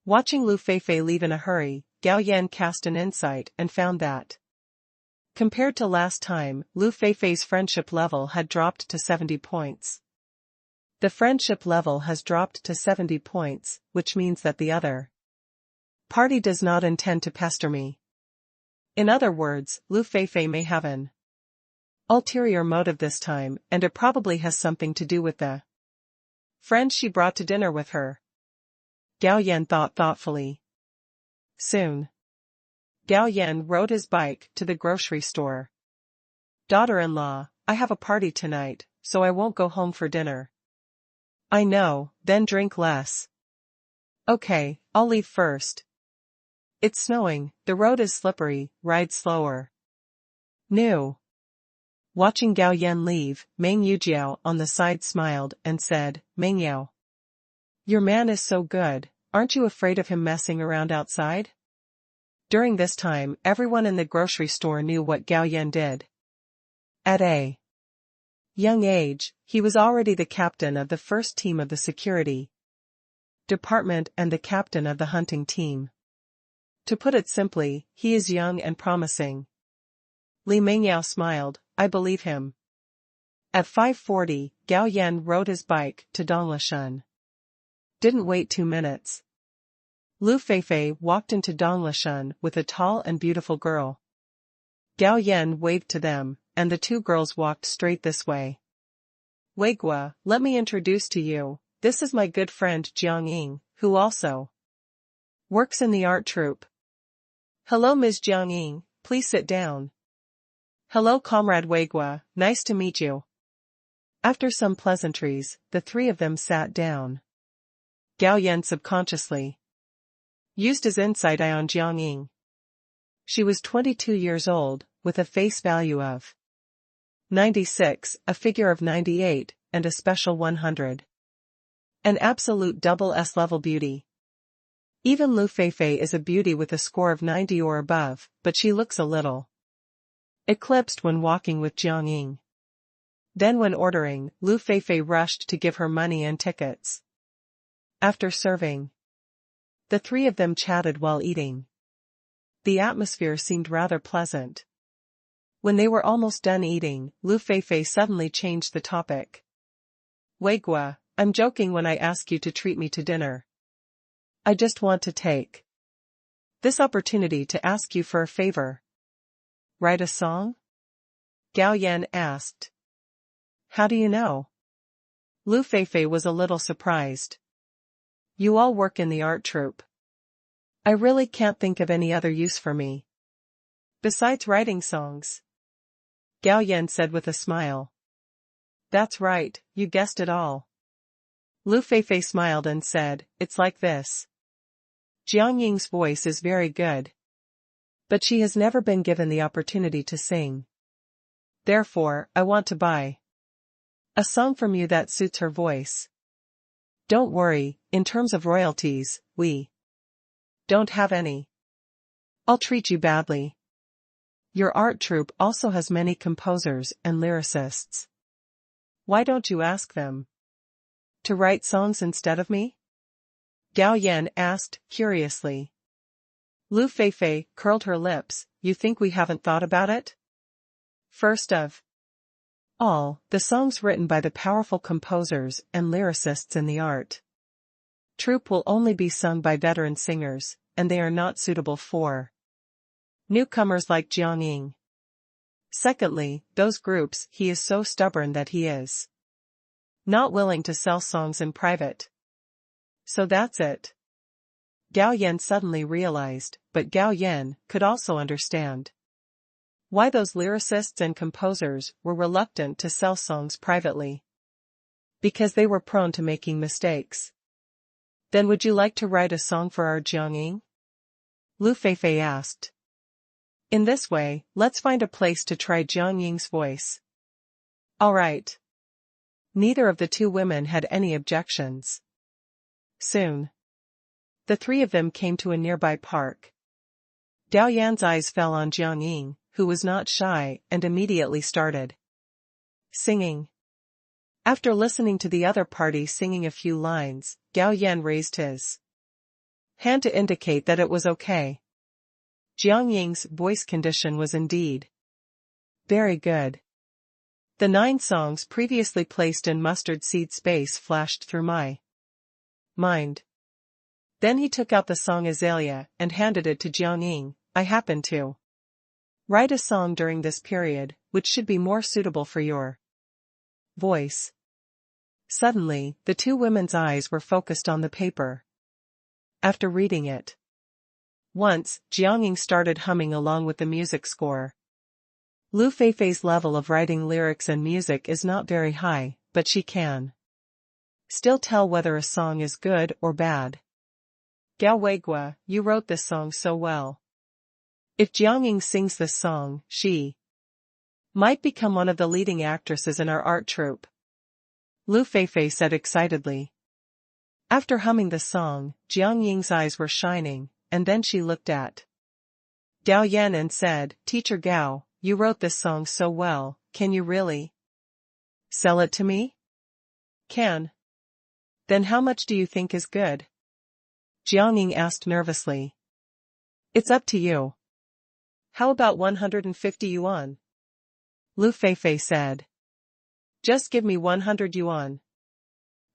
Watching Lu Feifei leave in a hurry, Gao Yan cast an insight and found that compared to last time, Lu Feifei's friendship level had dropped to 70 points. The friendship level has dropped to 70 points, which means that the other party does not intend to pester me. In other words, Lu Feifei may have an ulterior motive this time, and it probably has something to do with the friend she brought to dinner with her. Gao Yan thought thoughtfully. Soon. Gao Yan rode his bike to the grocery store. Daughter-in-law, I have a party tonight, so I won't go home for dinner. I know, then drink less. Okay, I'll leave first. It's snowing, the road is slippery, ride slower. No. Watching Gao Yan leave, Meng Yujiao on the side smiled and said, Meng Yao. Your man is so good, aren't you afraid of him messing around outside? During this time, everyone in the grocery store knew what Gao Yan did. At a young age, he was already the captain of the first team of the security department and the captain of the hunting team. To put it simply, he is young and promising. Li Mengyao smiled, I believe him. At 5:40, Gao Yan rode his bike to Donglashan. Didn't wait 2 minutes. Lu Feifei walked into Donglashan with a tall and beautiful girl. Gao Yan waved to them, and the 2 girls walked straight this way. Weigua, let me introduce to you, this is my good friend Jiang Ying, who also works in the art troupe. Hello Ms. Jiang Ying, please sit down. Hello Comrade Weigua, nice to meet you. After some pleasantries, the three of them sat down. Gao Yan subconsciously used his insight eye on Jiang Ying. She was 22 years old, with a face value of 96, a figure of 98, and a special 100. An absolute double S-level beauty. Even Lu Feifei is a beauty with a score of 90 or above, but she looks a little eclipsed when walking with Jiang Ying. Then when ordering, Lu Feifei rushed to give her money and tickets. After serving, the three of them chatted while eating. The atmosphere seemed rather pleasant. When they were almost done eating, Lu Feifei suddenly changed the topic. Weigua, I'm joking when I ask you to treat me to dinner. I just want to take this opportunity to ask you for a favor. Write a song? Gao Yan asked. How do you know? Lu Feifei was a little surprised. You all work in the art troupe. I really can't think of any other use for me besides writing songs. Gao Yan said with a smile. That's right, you guessed it all. Lu Feifei smiled and said, it's like this. Jiang Ying's voice is very good, but she has never been given the opportunity to sing. Therefore, I want to buy a song from you that suits her voice. Don't worry, in terms of royalties, we don't have any. I'll treat you badly. Your art troupe also has many composers and lyricists. Why don't you ask them to write songs instead of me? Gao Yan asked, curiously. Lu Feifei curled her lips. You think we haven't thought about it? First of all, the songs written by the powerful composers and lyricists in the art troupe will only be sung by veteran singers, and they are not suitable for newcomers like Jiang Ying. Secondly, those groups, he is so stubborn that he is not willing to sell songs in private. So that's it. Gao Yan suddenly realized, but Gao Yan could also understand why those lyricists and composers were reluctant to sell songs privately. Because they were prone to making mistakes. Then would you like to write a song for our Jiang Ying? Lu Feifei asked. In this way, let's find a place to try Jiang Ying's voice. All right. Neither of the two women had any objections. Soon, the three of them came to a nearby park. Gao Yan's eyes fell on Jiang Ying, who was not shy, and immediately started singing. After listening to the other party singing a few lines, Gao Yan raised his hand to indicate that it was okay. Jiang Ying's voice condition was indeed very good. The 9 songs previously placed in mustard seed space flashed through my mind. Then he took out the song Azalea and handed it to Jiang Ying. I happen to write a song during this period, which should be more suitable for your voice. Suddenly, the two women's eyes were focused on the paper. After reading it once, Jiang Ying started humming along with the music score. Lu Feifei's level of writing lyrics and music is not very high, but she can still tell whether a song is good or bad. Gao Weigua, you wrote this song so well. If Jiang Ying sings this song, she might become one of the leading actresses in our art troupe. Lu Feifei said excitedly. After humming the song, Jiang Ying's eyes were shining, and then she looked at Gao Yan and said, Teacher Gao, you wrote this song so well, can you really sell it to me? Can. Then how much do you think is good? Jiang Ying asked nervously. It's up to you. How about 150 yuan? Lu Feifei said. Just give me 100 yuan.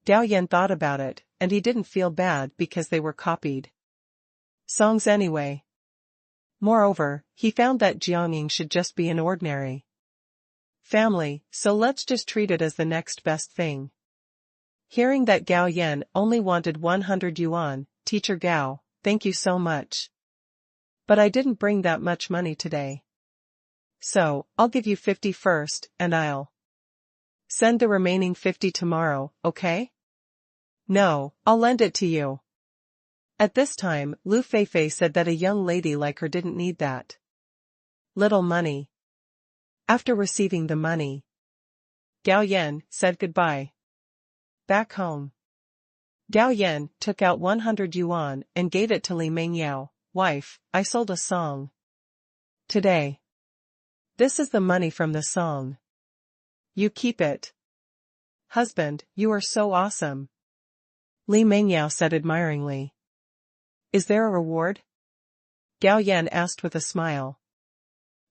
Gao Yan thought about it, and he didn't feel bad because they were copied songs anyway. Moreover, he found that Jiang Ying should just be an ordinary family, so let's just treat it as the next best thing. Hearing that Gao Yan only wanted 100 yuan, Teacher Gao, thank you so much. But I didn't bring that much money today. So, I'll give you 50 first, and I'll Send the remaining 50 tomorrow, okay? No, I'll lend it to you. At this time, Lu Feifei said that a young lady like her didn't need that little money. After receiving the money, Gao Yan said goodbye. Back home, Gao Yan took out 100 yuan and gave it to Li Mengyao. Wife, I sold a song today. This is the money from the song. You keep it. Husband, you are so awesome. Li Mengyao said admiringly. Is there a reward? Gao Yan asked with a smile.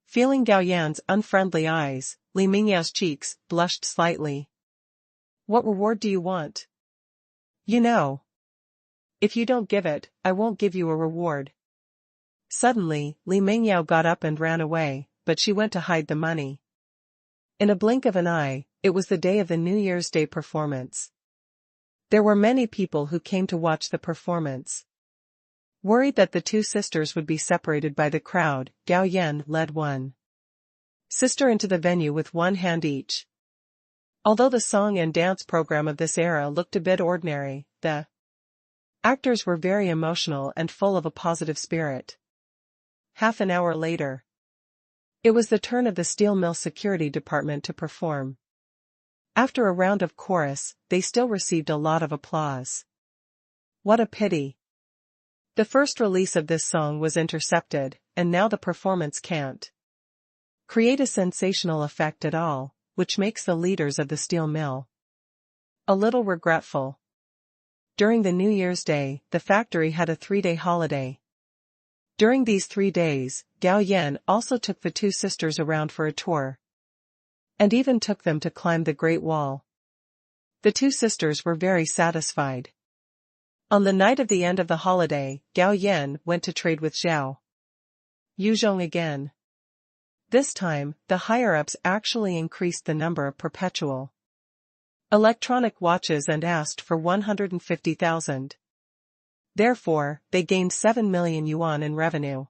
Feeling Gao Yan's unfriendly eyes, Li Mengyao's cheeks blushed slightly. What reward do you want? You know. If you don't give it, I won't give you a reward. Suddenly, Li Mengyao got up and ran away, but she went to hide the money. In a blink of an eye, it was the day of the New Year's Day performance. There were many people who came to watch the performance. Worried that the two sisters would be separated by the crowd, Gao Yan led one sister into the venue with one hand each. Although the song and dance program of this era looked a bit ordinary, the actors were very emotional and full of a positive spirit. Half an hour later, it was the turn of the steel mill security department to perform. After a round of chorus, they still received a lot of applause. What a pity. The first release of this song was intercepted, and now the performance can't create a sensational effect at all, which makes the leaders of the steel mill a little regretful. During the New Year's Day, the factory had a 3-day holiday. During these 3 days, Gao Yan also took the two sisters around for a tour, and even took them to climb the Great Wall. The two sisters were very satisfied. On the night of the end of the holiday, Gao Yan went to trade with Zhao Yuzhong again. This time, the higher-ups actually increased the number of perpetual electronic watches and asked for 150,000. Therefore, they gained 7 million yuan in revenue.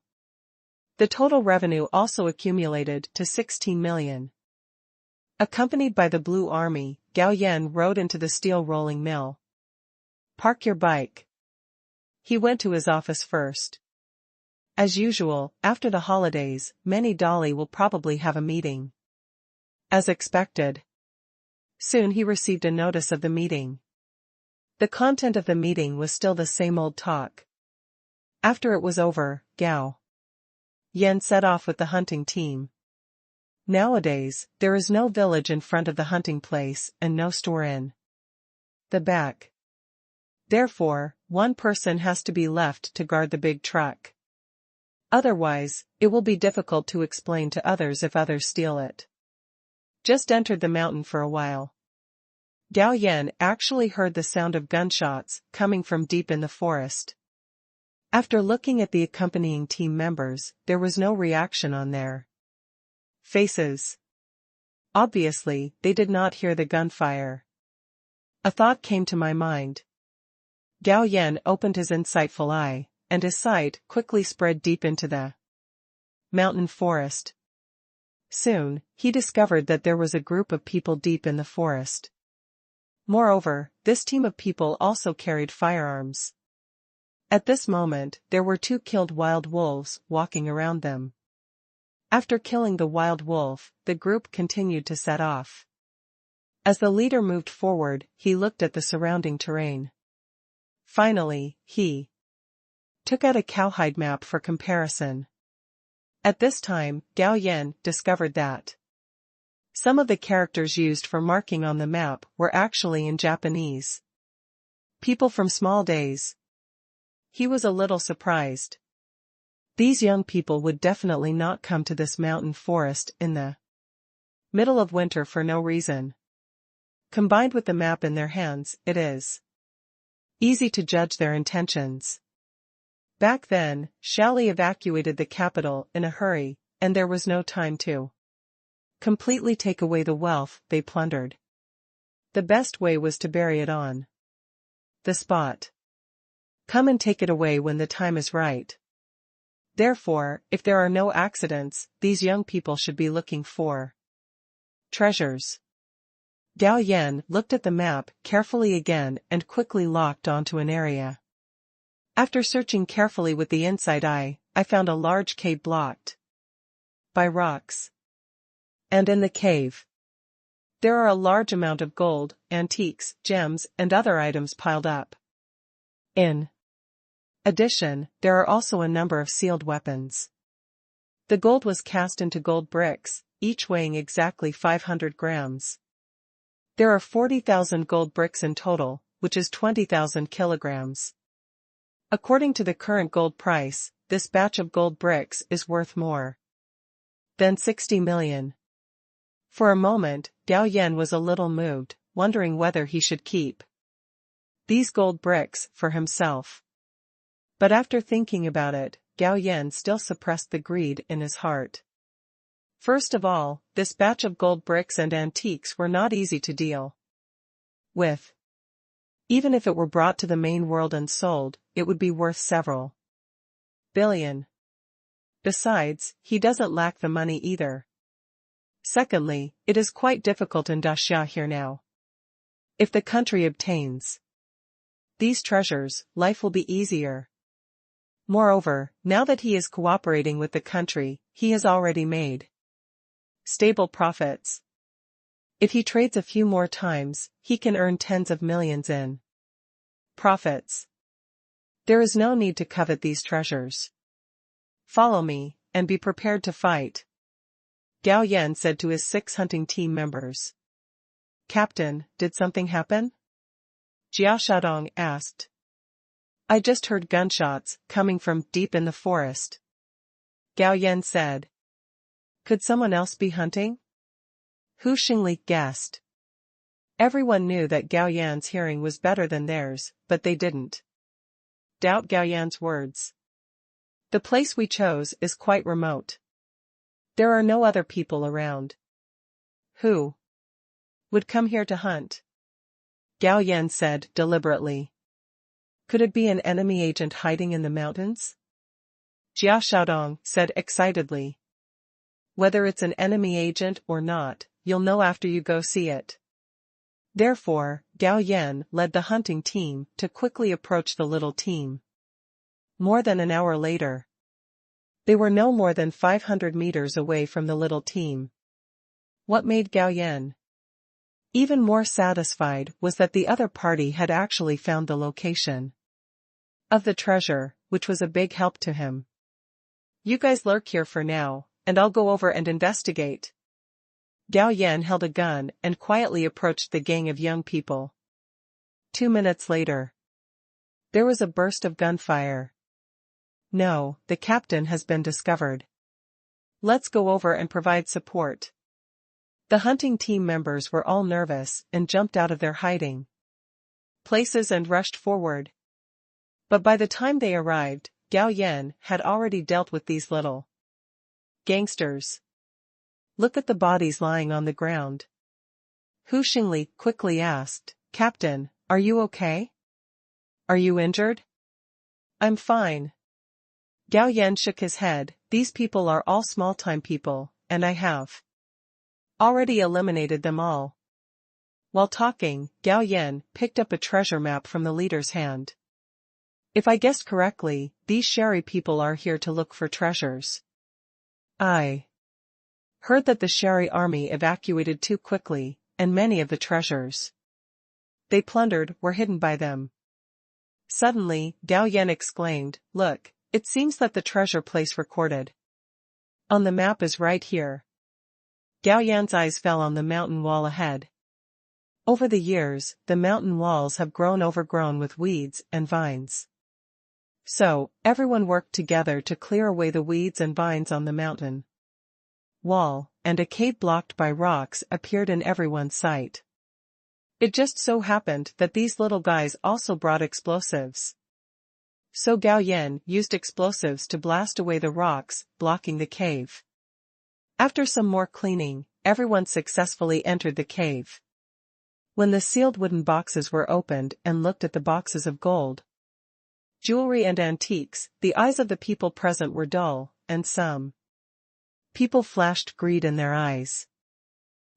The total revenue also accumulated to 16 million. Accompanied by the Blue Army, Gao Yan rode into the steel rolling mill. Park your bike. He went to his office first. As usual, after the holidays, many Dolly will probably have a meeting. As expected. Soon he received a notice of the meeting. The content of the meeting was still the same old talk. After it was over, Gao Yan set off with the hunting team. Nowadays, there is no village in front of the hunting place and no store in the back. Therefore, one person has to be left to guard the big truck. Otherwise, it will be difficult to explain to others if others steal it. Just entered the mountain for a while. Gao Yan actually heard the sound of gunshots coming from deep in the forest. After looking at the accompanying team members, there was no reaction on their faces. Obviously, they did not hear the gunfire. A thought came to my mind. Gao Yan opened his insightful eye, and his sight quickly spread deep into the mountain forest. Soon, he discovered that there was a group of people deep in the forest. Moreover, this team of people also carried firearms. At this moment, there were 2 killed wild wolves walking around them. After killing the wild wolf, the group continued to set off. As the leader moved forward, he looked at the surrounding terrain. Finally, he took out a cowhide map for comparison. At this time, Gao Yan discovered that some of the characters used for marking on the map were actually in Japanese. People from small days. He was a little surprised. These young people would definitely not come to this mountain forest in the middle of winter for no reason. Combined with the map in their hands, it is easy to judge their intentions. Back then, Shaoli evacuated the capital in a hurry, and there was no time to completely take away the wealth they plundered. The best way was to bury it on the spot. Come and take it away when the time is right. Therefore, if there are no accidents, these young people should be looking for treasures. Gao Yan looked at the map carefully again and quickly locked onto an area. After searching carefully with the inside eye, I found a large cave blocked by rocks. And in the cave, there are a large amount of gold, antiques, gems, and other items piled up. In addition, there are also a number of sealed weapons. The gold was cast into gold bricks, each weighing exactly 500 grams. There are 40,000 gold bricks in total, which is 20,000 kilograms. According to the current gold price, this batch of gold bricks is worth more than 60 million. For a moment, Gao Yan was a little moved, wondering whether he should keep these gold bricks for himself. But after thinking about it, Gao Yan still suppressed the greed in his heart. First of all, this batch of gold bricks and antiques were not easy to deal with. Even if it were brought to the main world and sold, it would be worth several billion. Besides, he doesn't lack the money either. Secondly, it is quite difficult in Daxia here now. If the country obtains these treasures, life will be easier. Moreover, now that he is cooperating with the country, he has already made stable profits. If he trades a few more times, he can earn tens of millions in profits. There is no need to covet these treasures. Follow me, and be prepared to fight, Gao Yan said to his 6 hunting team members. Captain, did something happen? Jia Shadong asked. I just heard gunshots coming from deep in the forest, Gao Yan said. Could someone else be hunting? Hu Xingli guessed. Everyone knew that Gao Yan's hearing was better than theirs, but they didn't doubt Gao Yan's words. The place we chose is quite remote. There are no other people around. Who would come here to hunt? Gao Yan said deliberately. Could it be an enemy agent hiding in the mountains? Jia Shaodong said excitedly. Whether it's an enemy agent or not, you'll know after you go see it. Therefore, Gao Yan led the hunting team to quickly approach the little team. More than an hour later, they were no more than 500 meters away from the little team. What made Gao Yan even more satisfied was that the other party had actually found the location of the treasure, which was a big help to him. You guys lurk here for now, and I'll go over and investigate. Gao Yan held a gun and quietly approached the gang of young people. 2 minutes later, there was a burst of gunfire. No, the captain has been discovered. Let's go over and provide support. The hunting team members were all nervous and jumped out of their hiding places and rushed forward. But by the time they arrived, Gao Yan had already dealt with these little gangsters. Look at the bodies lying on the ground. Hu Xingli quickly asked, Captain, are you okay? Are you injured? I'm fine. Gao Yan shook his head. These people are all small-time people, and I have already eliminated them all. While talking, Gao Yan picked up a treasure map from the leader's hand. If I guessed correctly, these Sherry people are here to look for treasures. I heard that the Sherry army evacuated too quickly, and many of the treasures they plundered were hidden by them. Suddenly, Gao Yan exclaimed, Look, it seems that the treasure place recorded on the map is right here. Gao Yan's eyes fell on the mountain wall ahead. Over the years, the mountain walls have grown overgrown with weeds and vines. So, everyone worked together to clear away the weeds and vines on the mountain wall, and a cave blocked by rocks appeared in everyone's sight. It just so happened that these little guys also brought explosives. So Gao Yan used explosives to blast away the rocks, blocking the cave. After some more cleaning, everyone successfully entered the cave. When the sealed wooden boxes were opened and looked at the boxes of gold, jewelry and antiques, the eyes of the people present were dull, and some people flashed greed in their eyes.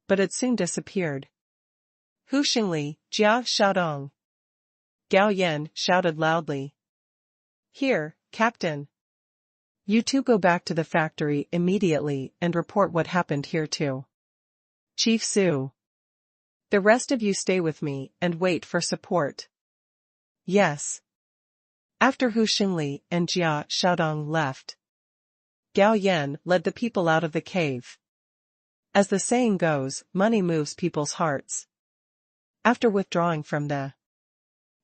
But it soon disappeared. Hu Xingli, Jia Xiaodong. Gao Yan shouted loudly. Here, Captain. You two go back to the factory immediately and report what happened here too. Chief Su. The rest of you stay with me and wait for support. Yes. After Hu Xingli and Jia Xiaodong left, Gao Yan led the people out of the cave. As the saying goes, money moves people's hearts. After withdrawing from the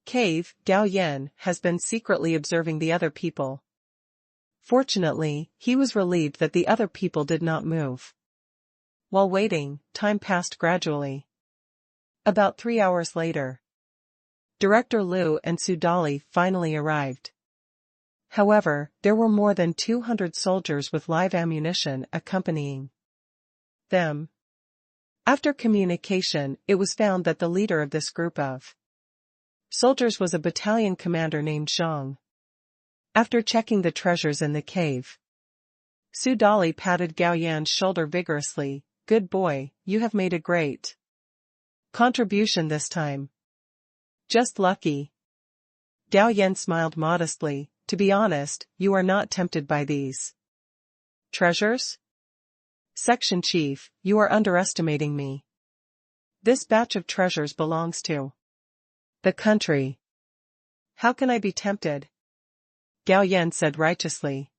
cave, Gao Yan has been secretly observing the other people. Fortunately, he was relieved that the other people did not move. While waiting, time passed gradually. About 3 hours later, Director Liu and Su Dali finally arrived. However, there were more than 200 soldiers with live ammunition accompanying them. After communication, it was found that the leader of this group of soldiers was a battalion commander named Zhang. After checking the treasures in the cave, Su Dali patted Gao Yan's shoulder vigorously. Good boy, you have made a great contribution this time. Just lucky. Gao Yan smiled modestly. To be honest, you are not tempted by these treasures? Section Chief, you are underestimating me. This batch of treasures belongs to the country. How can I be tempted? Gao Yan said righteously.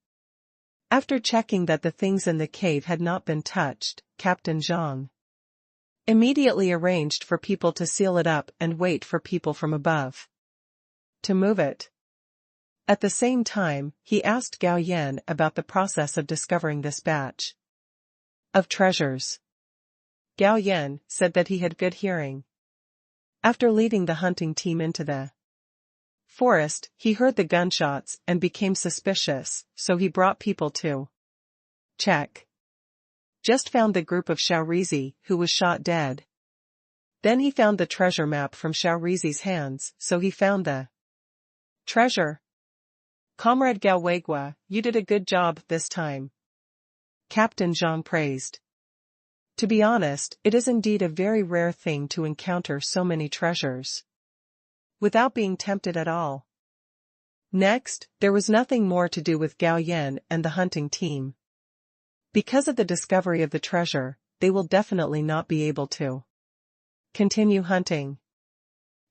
After checking that the things in the cave had not been touched, Captain Zhang immediately arranged for people to seal it up and wait for people from above to move it. At the same time, he asked Gao Yan about the process of discovering this batch of treasures. Gao Yan said that he had good hearing. After leading the hunting team into the forest, he heard the gunshots and became suspicious, so he brought people to check. Just found the group of Xiaorizi, who was shot dead. Then he found the treasure map from Xiaorizi's hands, so he found the treasure. Comrade Gao Weigua, you did a good job this time. Captain Zhang praised. To be honest, it is indeed a very rare thing to encounter so many treasures without being tempted at all. Next, there was nothing more to do with Gao Yan and the hunting team. Because of the discovery of the treasure, they will definitely not be able to continue hunting.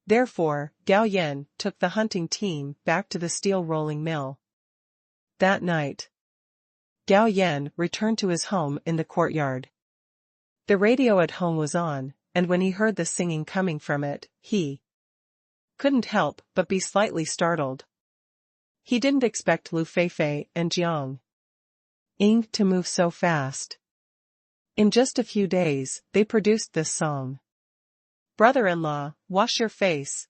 Therefore, Gao Yan took the hunting team back to the steel rolling mill. That night, Gao Yan returned to his home in the courtyard. The radio at home was on, and when he heard the singing coming from it, he couldn't help but be slightly startled. He didn't expect Lu Feifei and Jiang Ying to move so fast. In just a few days, they produced this song. Brother-in-law, wash your face.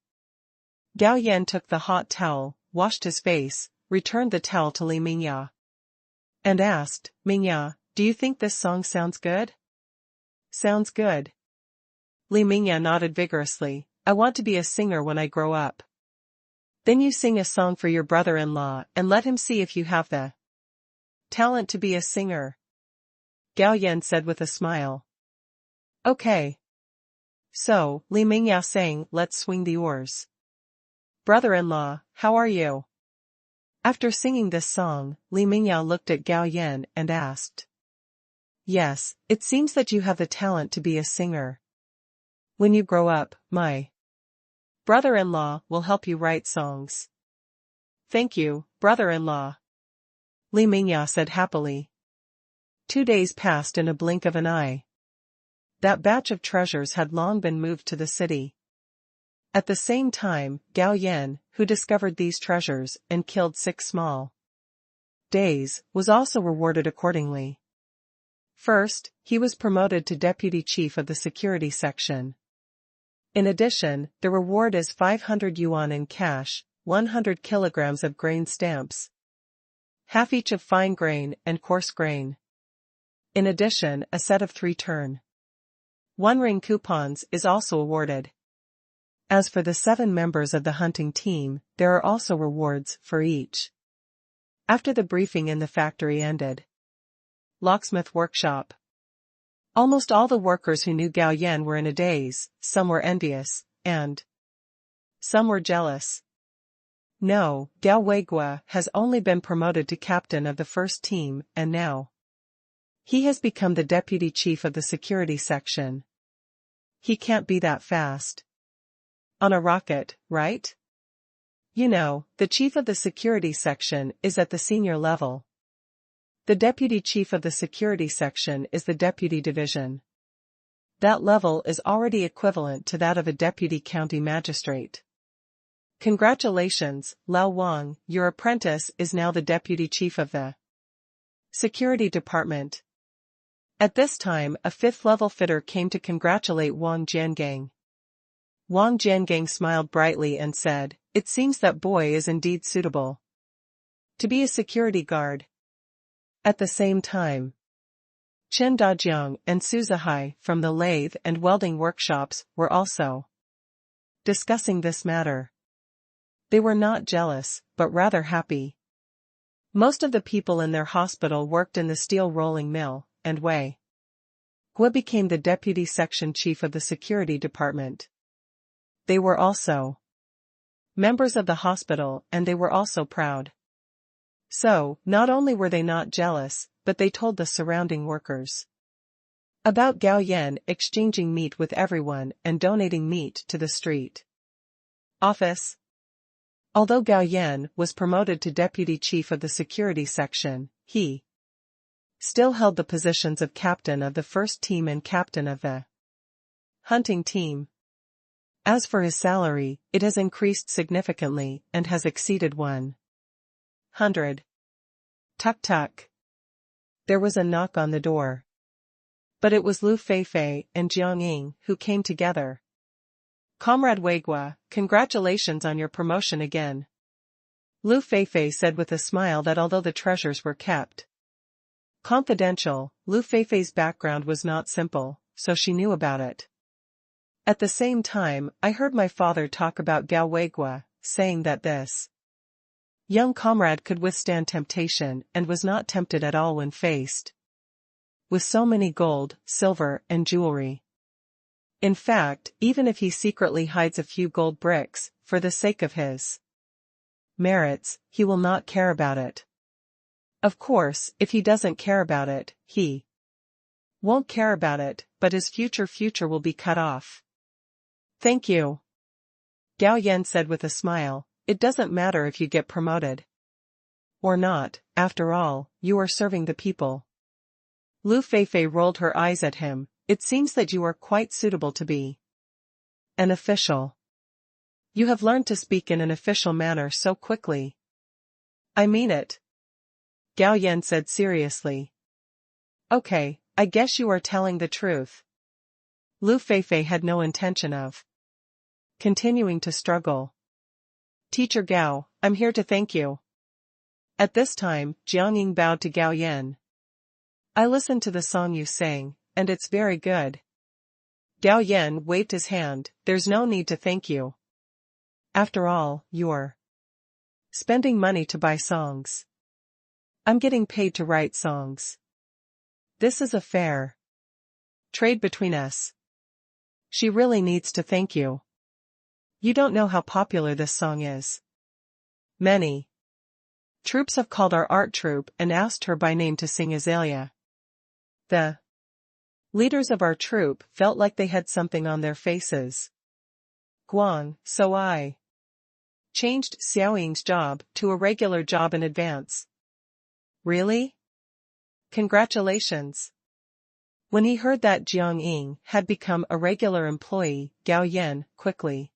Gao Yan took the hot towel, washed his face, returned the towel to Li Mingya, and asked, Mingya, do you think this song sounds good? Sounds good. Li Mingya nodded vigorously. I want to be a singer when I grow up. Then you sing a song for your brother-in-law and let him see if you have the talent to be a singer. Gao Yan said with a smile. Okay. So, Li Mingya sang, let's swing the oars. Brother-in-law, how are you? After singing this song, Li Mingya looked at Gao Yan and asked. Yes, it seems that you have the talent to be a singer. When you grow up, my brother-in-law will help you write songs. Thank you, brother-in-law. Li Mingya said happily. 2 days passed in a blink of an eye. That batch of treasures had long been moved to the city. At the same time, Gao Yan, who discovered these treasures and killed 6 small days, was also rewarded accordingly. First, he was promoted to deputy chief of the security section. In addition, the reward is 500 yuan in cash, 100 kilograms of grain stamps, half each of fine grain and coarse grain. In addition, a set of 3 turn 1 ring coupons is also awarded. As for the 7 members of the hunting team, there are also rewards for each. After the briefing in the factory ended. Locksmith workshop. Almost all the workers who knew Gao Yan were in a daze, some were envious, and some were jealous. No, Gao Weigua has only been promoted to captain of the first team, and now he has become the deputy chief of the security section. He can't be that fast. On a rocket, right? You know, the chief of the security section is at the senior level. The deputy chief of the security section is the deputy division. That level is already equivalent to that of a deputy county magistrate. Congratulations, Lao Wang, your apprentice is now the deputy chief of the security department. At this time, a fifth-level fitter came to congratulate Wang Jiangang. Wang Jiangang smiled brightly and said, "It seems that boy is indeed suitable to be a security guard." At the same time, Chen Dajiang and Su Zihai from the lathe and welding workshops were also discussing this matter. They were not jealous, but rather happy. Most of the people in their hospital worked in the steel rolling mill, and Wei Gua became the deputy section chief of the security department. They were also members of the hospital, and they were also proud. So, not only were they not jealous, but they told the surrounding workers about Gao Yan exchanging meat with everyone and donating meat to the street office. Although Gao Yan was promoted to deputy chief of the security section, he still held the positions of captain of the first team and captain of the hunting team. As for his salary, it has increased significantly and has exceeded 100. Tuck tuck. There was a knock on the door. But it was Lu Feifei and Jiang Ying who came together. "Comrade Weigua, congratulations on your promotion again." Lu Feifei said with a smile that although the treasures were kept confidential, Lu Feifei's background was not simple, so she knew about it. At the same time, I heard my father talk about Gao Weigua, saying that this young comrade could withstand temptation and was not tempted at all when faced with so many gold, silver, and jewelry. In fact, even if he secretly hides a few gold bricks, for the sake of his merits, he will not care about it. Of course, if he doesn't care about it, he won't care about it, but his future will be cut off. "Thank you," Gao Yan said with a smile. "It doesn't matter if you get promoted or not, after all, you are serving the people." Lu Feifei rolled her eyes at him. "It seems that you are quite suitable to be an official. You have learned to speak in an official manner so quickly." "I mean it," Gao Yan said seriously. "Okay, I guess you are telling the truth." Lu Feifei had no intention of continuing to struggle. "Teacher Gao, I'm here to thank you." At this time, Jiang Ying bowed to Gao Yan. "I listened to the song you sang, and it's very good." Gao Yan waved his hand. "There's no need to thank you. After all, you're spending money to buy songs. I'm getting paid to write songs. This is a fair trade between us." "She really needs to thank you. You don't know how popular this song is. Many troops have called our art troupe and asked her by name to sing Azalea. The leaders of our troupe felt like they had something on their faces. Guang, so I changed Xiaoying's job to a regular job in advance." "Really? Congratulations." When he heard that Jiang Ying had become a regular employee, Gao Yan quickly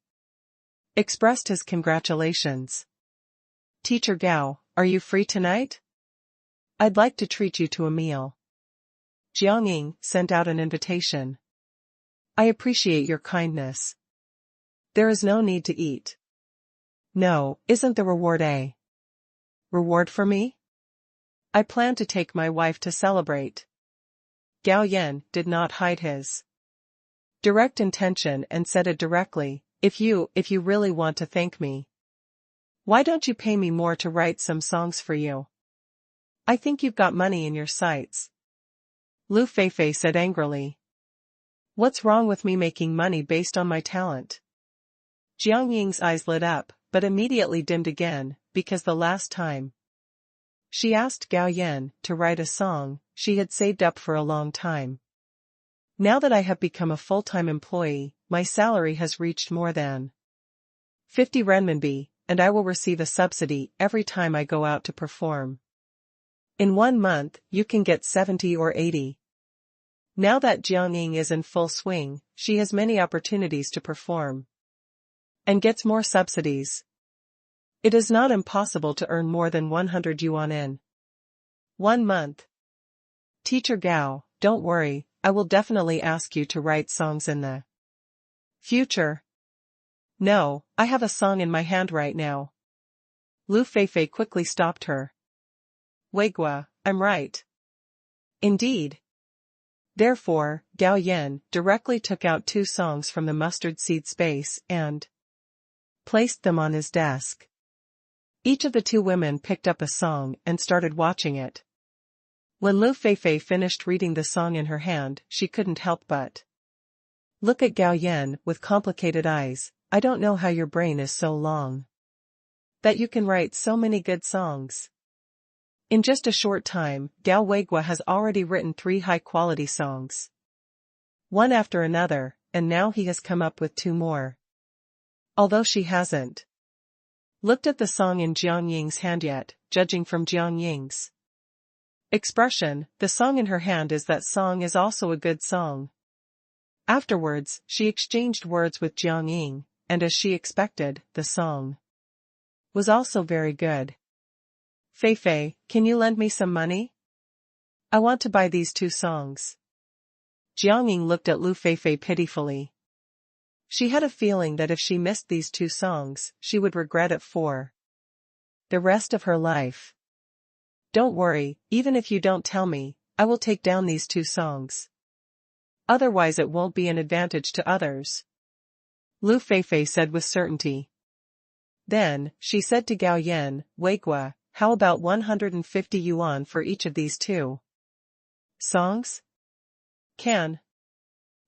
expressed his congratulations. "Teacher Gao, are you free tonight? I'd like to treat you to a meal." Jiang Ying sent out an invitation. "I appreciate your kindness. There is no need to eat." "No, isn't the reward a reward for me? I plan to take my wife to celebrate." Gao Yan did not hide his direct intention and said it directly. If you really want to thank me, why don't you pay me more to write some songs for you? I think you've got money in your sights." Lu Feifei said angrily. What's wrong with me making money based on my talent? Jiang Ying's eyes lit up, but immediately dimmed again, because the last time she asked Gao Yan to write a song she had saved up for a long time. Now that I have become a full-time employee, my salary has reached more than 50 renminbi, and I will receive a subsidy every time I go out to perform. In 1 month, you can get 70 or 80. Now that Jiang Ying is in full swing, she has many opportunities to perform and gets more subsidies. It is not impossible to earn more than 100 yuan in 1 month. Teacher Gao, don't worry, I will definitely ask you to write songs in the future. No, I have a song in my hand right now. Lu Feifei quickly stopped her. Weigua, I'm right. Indeed. Therefore, Gao Yan directly took out 2 songs from the mustard seed space and placed them on his desk. Each of the 2 women picked up a song and started watching it. When Lu Feifei finished reading the song in her hand, she couldn't help but look at Gao Yan with complicated eyes. I don't know how your brain is so long that you can write so many good songs. In just a short time, Gao Weigua has already written 3 high-quality songs, one after another, and now he has come up with 2 more. Although she hasn't looked at the song in Jiang Ying's hand yet, judging from Jiang Ying's expression, the song in her hand is that song is also a good song. Afterwards, she exchanged words with Jiang Ying, and as she expected, the song was also very good. Feifei, can you lend me some money? I want to buy these 2 songs. Jiang Ying looked at Lu Feifei pitifully. She had a feeling that if she missed these 2 songs, she would regret it for the rest of her life. Don't worry, even if you don't tell me, I will take down these 2 songs. Otherwise it won't be an advantage to others. Lu Feifei said with certainty. Then, she said to Gao Yan, Weigua, how about 150 yuan for each of these 2 songs? Can?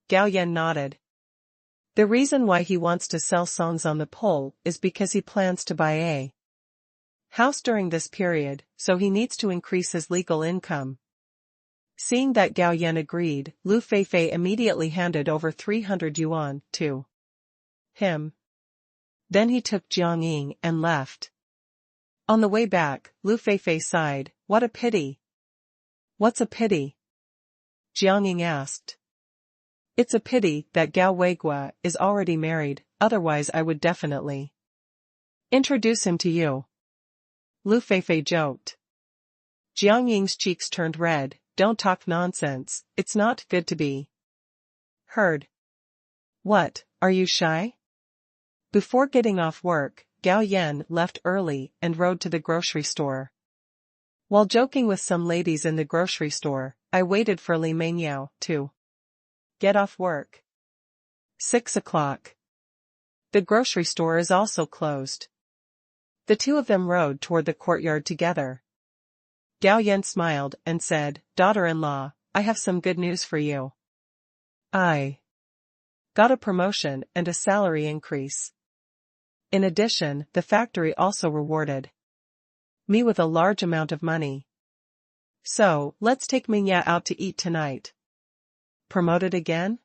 Gao Yan nodded. The reason why he wants to sell songs on the pole is because he plans to buy a house during this period, so he needs to increase his legal income. Seeing that Gao Yan agreed, Lu Feifei immediately handed over 300 yuan to him. Then he took Jiang Ying and left. On the way back, Lu Feifei sighed, what a pity. What's a pity? Jiang Ying asked. It's a pity that Gao Weigua is already married, otherwise I would definitely introduce him to you. Lu Feifei joked. Jiang Ying's cheeks turned red. Don't talk nonsense, it's not good to be heard. What, are you shy? Before getting off work, Gao Yan left early and rode to the grocery store. While joking with some ladies in the grocery store, I waited for Li Mengyao to get off work. 6 o'clock. The grocery store is also closed. The 2 of them rode toward the courtyard together. Gao Yan smiled and said, daughter-in-law, I have some good news for you. I got a promotion and a salary increase. In addition, the factory also rewarded me with a large amount of money. So, let's take Mingyao out to eat tonight. Promoted again?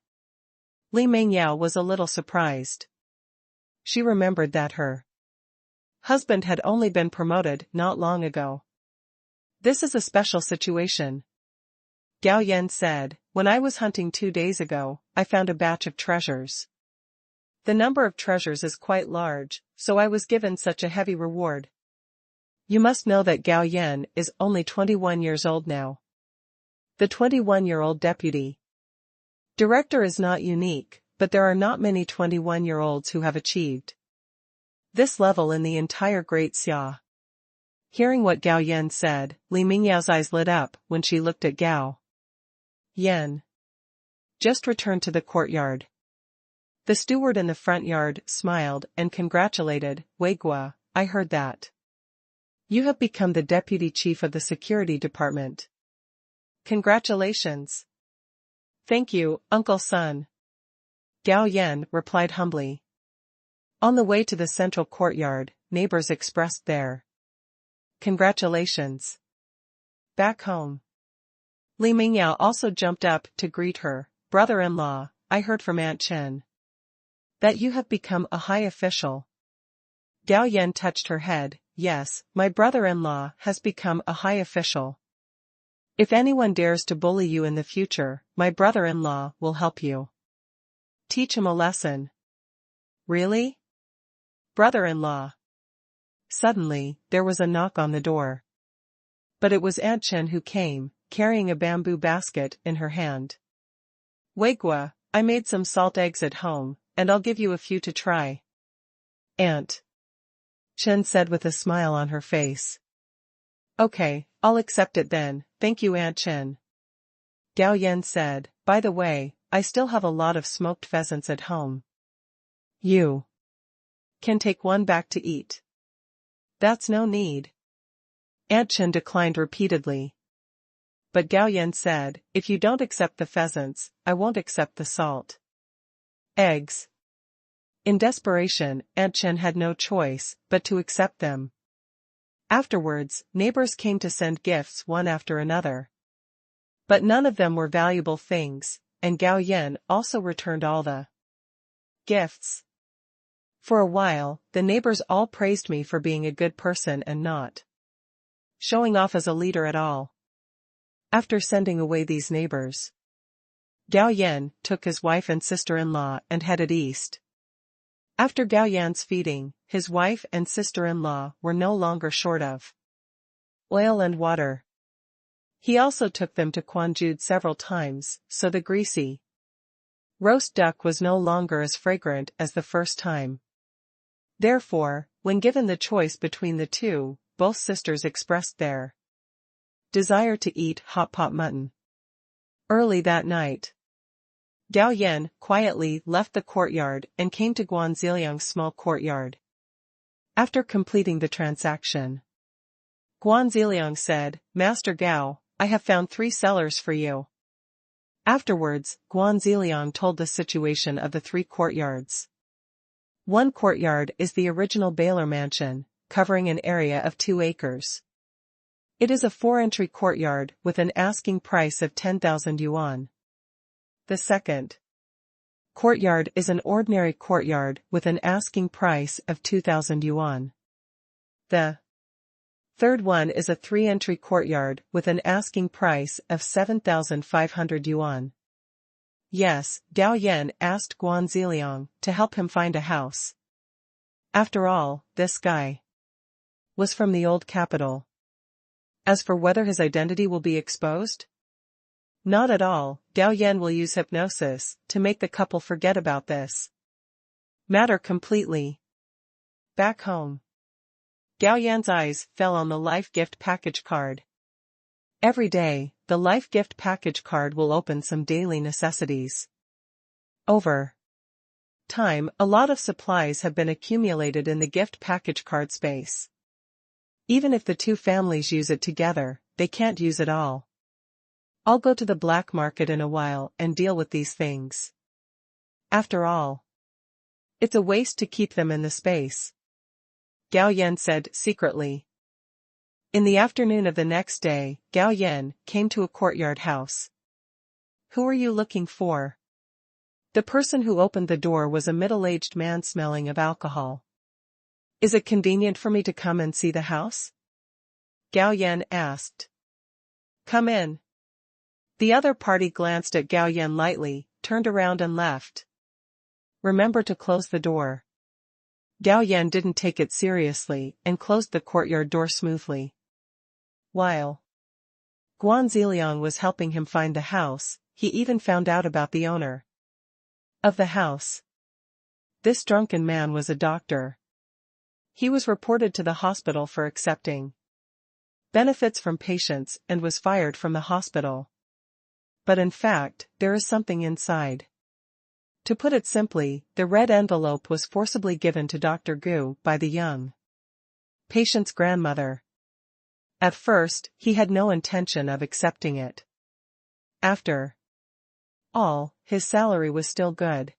Li Mengyao was a little surprised. She remembered that her husband had only been promoted not long ago. This is a special situation. Gao Yan said, when I was hunting 2 days ago, I found a batch of treasures. The number of treasures is quite large, so I was given such a heavy reward. You must know that Gao Yan is only 21 years old now. The 21-year-old deputy director is not unique, but there are not many 21-year-olds who have achieved this level in the entire Great Xia. Hearing what Gao Yan said, Li Mingyao's eyes lit up when she looked at Gao Yan. Just returned to the courtyard. The steward in the front yard smiled and congratulated, Weigua, I heard that you have become the deputy chief of the security department. Congratulations. Thank you, Uncle Sun. Gao Yan replied humbly. On the way to the central courtyard, neighbors expressed their congratulations. Back home, Li Mingyao also jumped up to greet her. Brother-in-law, I heard from Aunt Chen that you have become a high official. Gao Yan touched her head. Yes, my brother-in-law has become a high official. If anyone dares to bully you in the future, my brother-in-law will help you. Teach him a lesson. Really? Brother-in-law. Suddenly, there was a knock on the door. But it was Aunt Chen who came, carrying a bamboo basket in her hand. Weigua, I made some salt eggs at home, and I'll give you a few to try. Aunt Chen said with a smile on her face. Okay, I'll accept it then, thank you Aunt Chen. Gao Yan said, by the way, I still have a lot of smoked pheasants at home. You can take one back to eat. That's no need. Aunt Chen declined repeatedly. But Gao Yan said, if you don't accept the pheasants, I won't accept the salt eggs. In desperation, Aunt Chen had no choice but to accept them. Afterwards, neighbors came to send gifts one after another. But none of them were valuable things, and Gao Yan also returned all the gifts. For a while, the neighbors all praised me for being a good person and not showing off as a leader at all. After sending away these neighbors, Gao Yan took his wife and sister-in-law and headed east. After Gao Yan's feeding, his wife and sister-in-law were no longer short of oil and water. He also took them to Quanjude several times, so the greasy roast duck was no longer as fragrant as the first time. Therefore, when given the choice between the two, both sisters expressed their desire to eat hot pot mutton. Early that night, Gao Yan quietly left the courtyard and came to Guan Ziliang's small courtyard. After completing the transaction, Guan Ziliang said, Master Gao, I have found 3 sellers for you. Afterwards, Guan Ziliang told the situation of the 3 courtyards. One courtyard is the original Baylor mansion, covering an area of 2 acres. It is a 4-entry courtyard with an asking price of 10,000 yuan. The second courtyard is an ordinary courtyard with an asking price of 2,000 yuan. The third one is a 3-entry courtyard with an asking price of 7,500 yuan. Yes, Gao Yan asked Guan Ziliang to help him find a house. After all, this guy was from the old capital. As for whether his identity will be exposed? Not at all. Gao Yan will use hypnosis to make the couple forget about this matter completely. Back home, Gao Yan's eyes fell on the life gift package card. Every day, the life gift package card will open some daily necessities. Over time, a lot of supplies have been accumulated in the gift package card space. Even if the 2 families use it together, they can't use it all. I'll go to the black market in a while and deal with these things. After all, it's a waste to keep them in the space. Gao Yan said secretly. In the afternoon of the next day, Gao Yan came to a courtyard house. Who are you looking for? The person who opened the door was a middle-aged man smelling of alcohol. Is it convenient for me to come and see the house? Gao Yan asked. Come in. The other party glanced at Gao Yan lightly, turned around and left. Remember to close the door. Gao Yan didn't take it seriously and closed the courtyard door smoothly. While Guan Ziliang was helping him find the house, he even found out about the owner of the house. This drunken man was a doctor. He was reported to the hospital for accepting benefits from patients and was fired from the hospital. But in fact, there is something inside. To put it simply, the red envelope was forcibly given to Dr. Gu by the young patient's grandmother. At first, he had no intention of accepting it. After all, his salary was still good.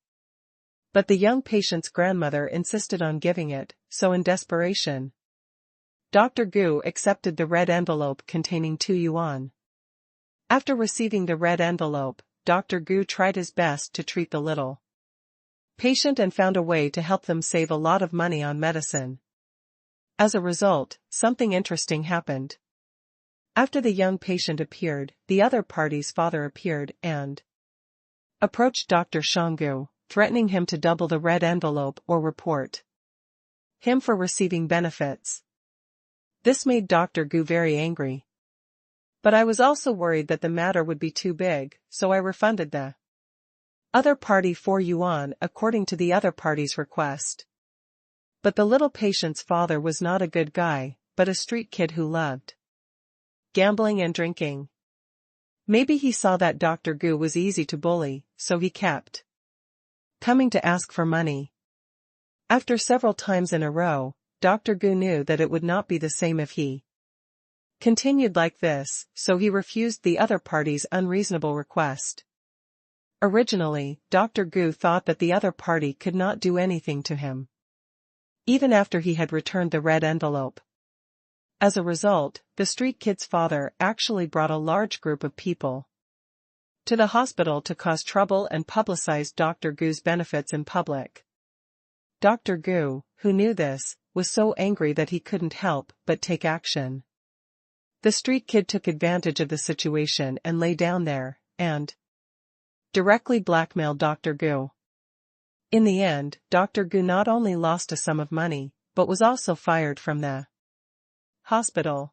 But the young patient's grandmother insisted on giving it, so in desperation, Dr. Gu accepted the red envelope containing 2 yuan. After receiving the red envelope, Dr. Gu tried his best to treat the little patient and found a way to help them save a lot of money on medicine. As a result, something interesting happened. After the young patient appeared, the other party's father appeared and approached Dr. Shanggu, threatening him to double the red envelope or report him for receiving benefits. This made Dr. Gu very angry. But I was also worried that the matter would be too big, so I refunded the other party 4 yuan according to the other party's request. But the little patient's father was not a good guy, but a street kid who loved gambling and drinking. Maybe he saw that Dr. Gu was easy to bully, so he kept coming to ask for money. After several times in a row, Dr. Gu knew that it would not be the same if he continued like this, so he refused the other party's unreasonable request. Originally, Dr. Gu thought that the other party could not do anything to him, even after he had returned the red envelope. As a result, the street kid's father actually brought a large group of people to the hospital to cause trouble and publicize Dr. Gu's benefits in public. Dr. Gu, who knew this, was so angry that he couldn't help but take action. The street kid took advantage of the situation and lay down there, and directly blackmailed Dr. Gu. In the end, Dr. Gu not only lost a sum of money, but was also fired from the hospital.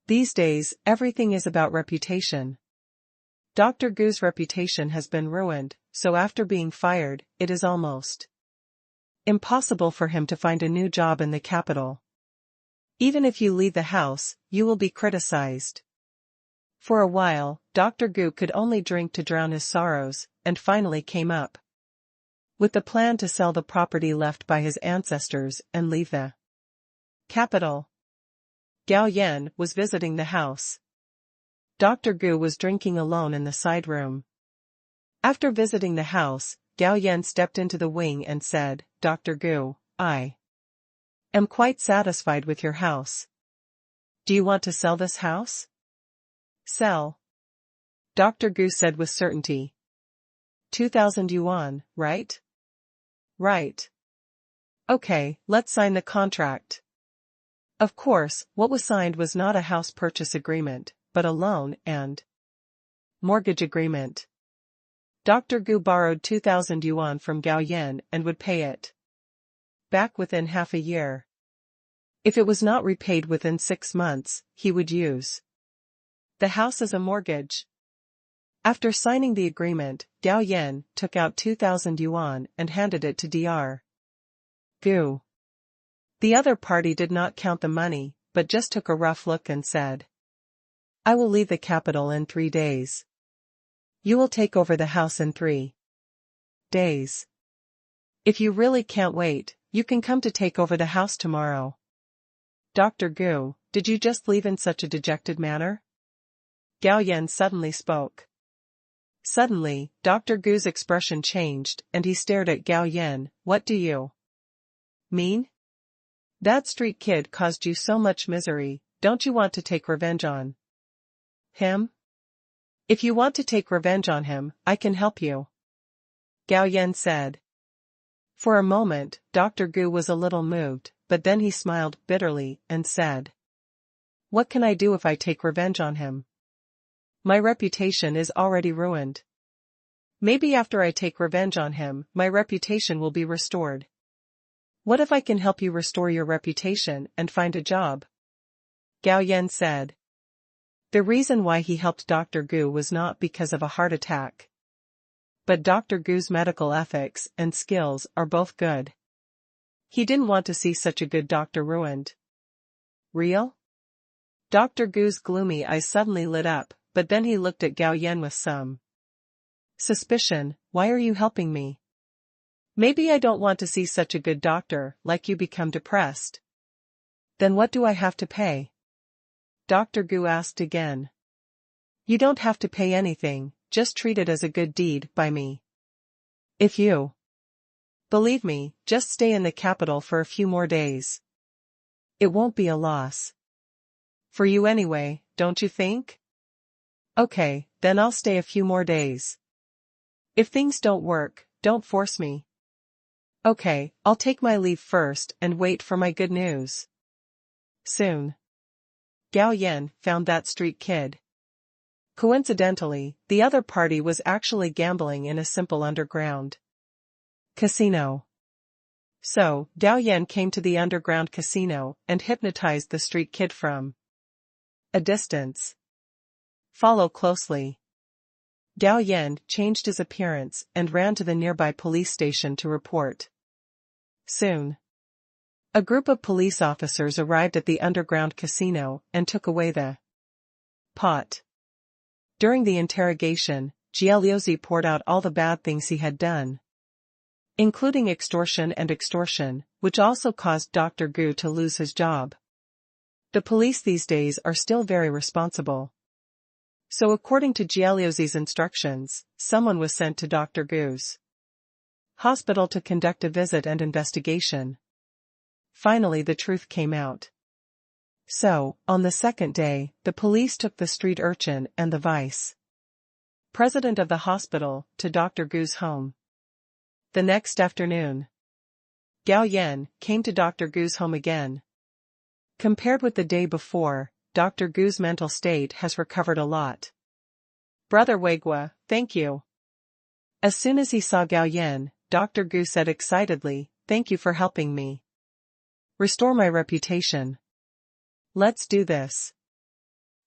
These days, everything is about reputation. Dr. Gu's reputation has been ruined, so after being fired, it is almost impossible for him to find a new job in the capital. Even if you leave the house, you will be criticized. For a while, Dr. Gu could only drink to drown his sorrows, and finally came up with the plan to sell the property left by his ancestors and leave the capital. Gao Yan was visiting the house. Dr. Gu was drinking alone in the side room. After visiting the house, Gao Yan stepped into the wing and said, "Dr. Gu, I am quite satisfied with your house. Do you want to sell this house?" "Sell?" Dr. Gu said with certainty. 2,000 yuan, right? Right. Okay, let's sign the contract. Of course, what was signed was not a house purchase agreement, but a loan and mortgage agreement. Dr. Gu borrowed 2,000 yuan from Gao Yan and would pay it back within half a year. If it was not repaid within 6 months, he would use the house as a mortgage. After signing the agreement, Gao Yan took out 2,000 yuan and handed it to Dr. Gu. The other party did not count the money, but just took a rough look and said, "I will leave the capital in 3 days. You will take over the house in 3 days. If you really can't wait, you can come to take over the house tomorrow." "Dr. Gu, did you just leave in such a dejected manner?" Gao Yan suddenly spoke. Suddenly, Dr. Gu's expression changed, and he stared at Gao Yan. "What do you mean? That street kid caused you so much misery, don't you want to take revenge on him? If you want to take revenge on him, I can help you," Gao Yan said. For a moment, Dr. Gu was a little moved, but then he smiled bitterly and said, "What can I do if I take revenge on him? My reputation is already ruined. Maybe after I take revenge on him, my reputation will be restored." "What if I can help you restore your reputation and find a job?" Gao Yan said. The reason why he helped Dr. Gu was not because of a heart attack. But Dr. Gu's medical ethics and skills are both good. He didn't want to see such a good doctor ruined. "Real?" Dr. Gu's gloomy eyes suddenly lit up, but then he looked at Gao Yan with some suspicion. "Why are you helping me? Maybe I don't want to see such a good doctor like you become depressed." "Then what do I have to pay?" Dr. Gu asked again. You don't have to pay anything, just treat it as a good deed by me. If you believe me, just stay in the capital for a few more days. It won't be a loss. For you anyway, don't you think? Okay, then I'll stay a few more days. If things don't work, don't force me. Okay, I'll take my leave first and wait for my good news. Soon. Gao Yan found that street kid. Coincidentally, the other party was actually gambling in a simple underground casino. So, Gao Yan came to the underground casino and hypnotized the street kid from a distance. Follow closely. Gao Yan changed his appearance and ran to the nearby police station to report. Soon. A group of police officers arrived at the underground casino and took away the pot. During the interrogation, Wen Zi poured out all the bad things he had done, including extortion, which also caused Dr. Gu to lose his job. The police these days are still very responsible. So according to Wen Zi's instructions, someone was sent to Dr. Gu's hospital to conduct a visit and investigation. Finally the truth came out. So, on the second day, the police took the street urchin and the vice president of the hospital to Dr. Gu's home. The next afternoon, Gao Yan came to Dr. Gu's home again. Compared with the day before, Dr. Gu's mental state has recovered a lot. Brother Weigua, thank you. As soon as he saw Gao Yan, Dr. Gu said excitedly, thank you for helping me restore my reputation. Let's do this.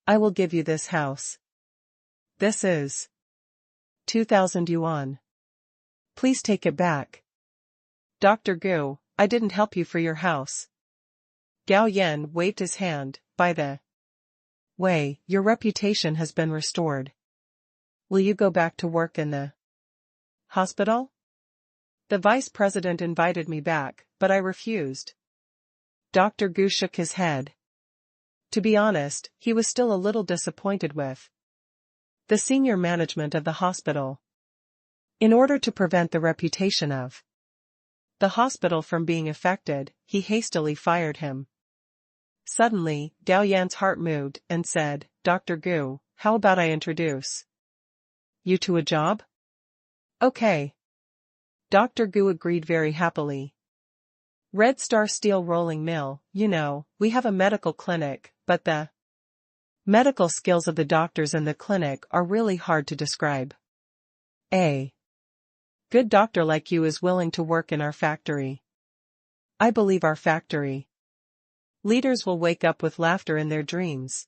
I will give you this house. This is 2,000 yuan. Please take it back. Dr. Gu, I didn't help you for your house. Gao Yan waved his hand. By the way, your reputation has been restored. Will you go back to work in the hospital? The vice president invited me back, but I refused. Dr. Gu shook his head. To be honest, he was still a little disappointed with the senior management of the hospital. In order to prevent the reputation of the hospital from being affected, he hastily fired him. Suddenly, Gao Yan's heart moved and said, Dr. Gu, how about I introduce you to a job? Okay. Dr. Gu agreed very happily. Red Star Steel Rolling Mill, you know, we have a medical clinic, but the medical skills of the doctors in the clinic are really hard to describe. A good doctor like you is willing to work in our factory. I believe our factory leaders will wake up with laughter in their dreams.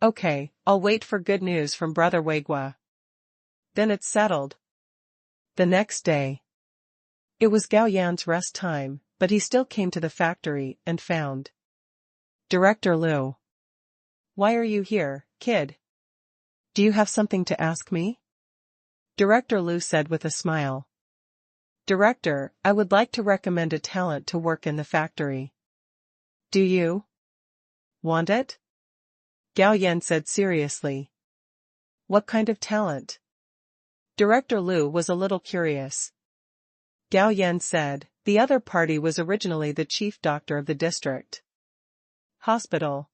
Okay, I'll wait for good news from Brother Weigua. Then it's settled. The next day. It was Gao Yan's rest time, but he still came to the factory and found Director Liu. Why are you here, kid? Do you have something to ask me? Director Liu said with a smile. Director, I would like to recommend a talent to work in the factory. Do you want it? Gao Yan said seriously. What kind of talent? Director Liu was a little curious. Gao Yan said, the other party was originally the chief doctor of the district hospital.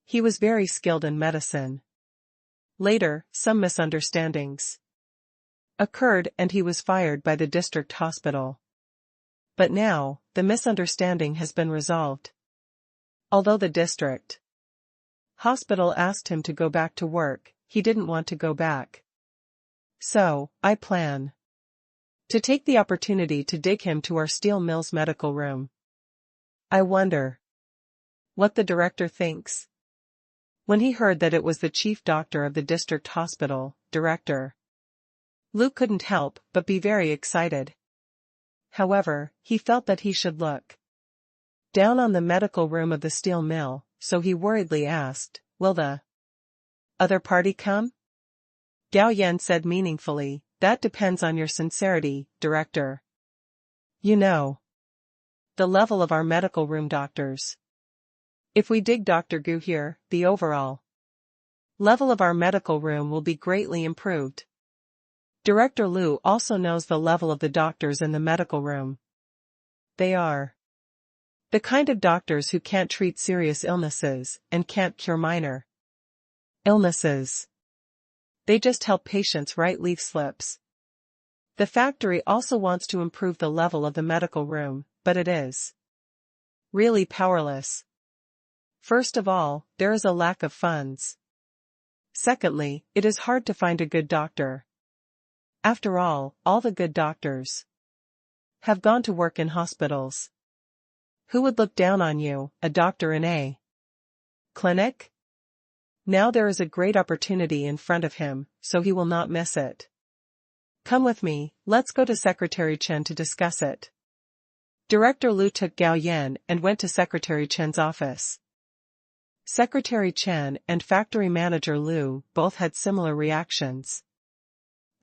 He was very skilled in medicine. Later, some misunderstandings occurred and he was fired by the district hospital. But now, the misunderstanding has been resolved. Although the district hospital asked him to go back to work, he didn't want to go back. So, I plan to take the opportunity to dig him to our steel mill's medical room. I wonder what the director thinks. When he heard that it was the chief doctor of the district hospital, Director Liu couldn't help but be very excited. However, he felt that he should look down on the medical room of the steel mill, so he worriedly asked, will the other party come? Gao Yan said meaningfully, that depends on your sincerity, Director. You know the level of our medical room doctors. If we dig Dr. Gu here, the overall Level of our medical room will be greatly improved. Director Liu also knows the level of the doctors in the medical room. They are the kind of doctors who can't treat serious illnesses and can't cure minor illnesses. They just help patients write leave slips. The factory also wants to improve the level of the medical room, but it is really powerless. First of all, there is a lack of funds. Secondly, it is hard to find a good doctor. After all the good doctors have gone to work in hospitals. Who would look down on you, a doctor in a clinic? Now there is a great opportunity in front of him, so he will not miss it. Come with me, let's go to Secretary Chen to discuss it. Director Liu took Gao Yan and went to Secretary Chen's office. Secretary Chen and factory manager Liu both had similar reactions.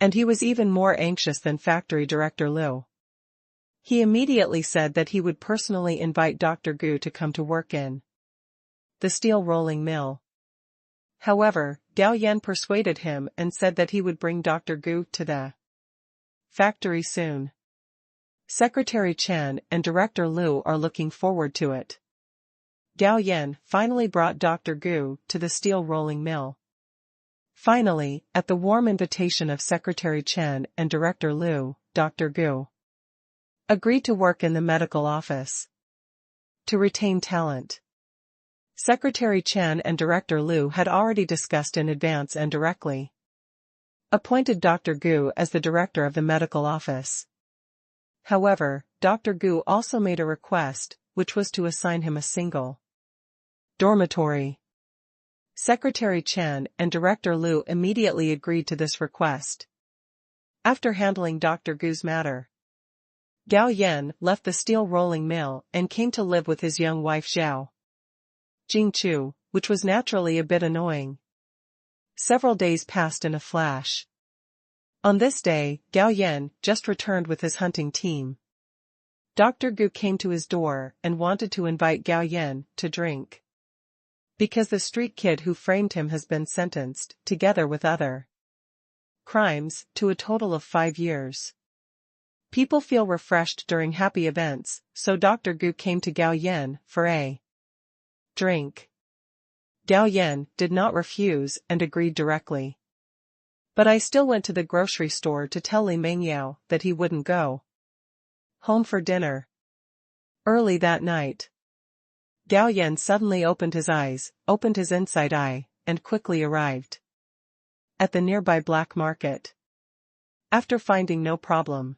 And he was even more anxious than factory director Liu. He immediately said that he would personally invite Dr. Gu to come to work in the steel rolling mill. However, Gao Yan persuaded him and said that he would bring Dr. Gu to the factory soon. Secretary Chen and Director Liu are looking forward to it. Gao Yan finally brought Dr. Gu to the steel rolling mill. Finally, at the warm invitation of Secretary Chen and Director Liu, Dr. Gu agreed to work in the medical office. To retain talent. Secretary Chen and Director Liu had already discussed in advance and directly appointed Dr. Gu as the director of the medical office. However, Dr. Gu also made a request, which was to assign him a single dormitory. Secretary Chen and Director Liu immediately agreed to this request. After handling Dr. Gu's matter, Gao Yan left the steel rolling mill and came to live with his young wife Zhao Jingchu, which was naturally a bit annoying. Several days passed in a flash. On this day, Gao Yan just returned with his hunting team. Dr. Gu came to his door and wanted to invite Gao Yan to drink. Because the street kid who framed him has been sentenced, together with other crimes, to a total of 5 years. People feel refreshed during happy events, so Dr. Gu came to Gao Yan for a drink. Gao Yan did not refuse and agreed directly. But I still went to the grocery store to tell Li Mengyao that he wouldn't go home for dinner. Early that night, Gao Yan suddenly opened his eyes, opened his inside eye, and quickly arrived at the nearby black market. After finding no problem,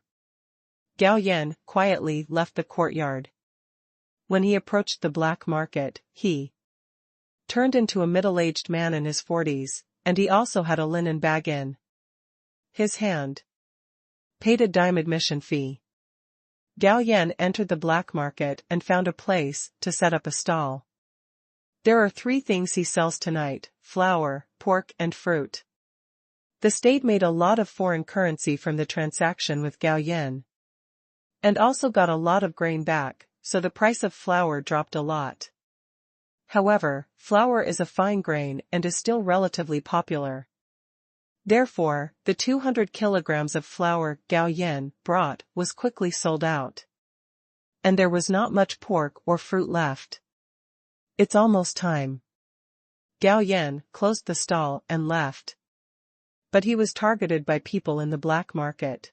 Gao Yan quietly left the courtyard. When he approached the black market, he turned into a middle-aged man in his 40s, and he also had a linen bag in his hand. Paid a dime admission fee. Gao Yan entered the black market and found a place to set up a stall. There are 3 things he sells tonight: flour, pork and fruit. The state made a lot of foreign currency from the transaction with Gao Yan, and also got a lot of grain back, so the price of flour dropped a lot. However, flour is a fine grain and is still relatively popular. Therefore, the 200 kilograms of flour Gao Yan brought was quickly sold out. And there was not much pork or fruit left. It's almost time. Gao Yan closed the stall and left. But he was targeted by people in the black market.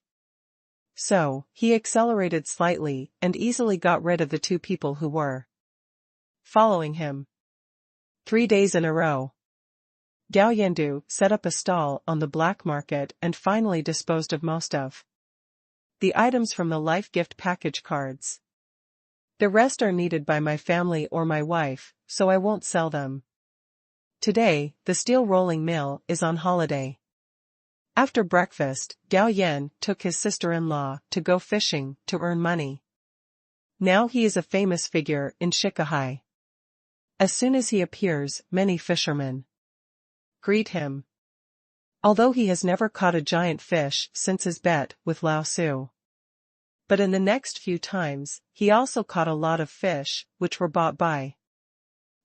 So, he accelerated slightly and easily got rid of the 2 people who were following him. 3 days in a row, Gao Yandu set up a stall on the black market and finally disposed of most of the items from the life gift package cards. The rest are needed by my family or my wife, so I won't sell them. Today, the steel rolling mill is on holiday. After breakfast, Gao Yan took his sister-in-law to go fishing to earn money. Now he is a famous figure in Shikahai. As soon as he appears, many fishermen greet him. Although he has never caught a giant fish since his bet with Lao Su. But in the next few times, he also caught a lot of fish, which were bought by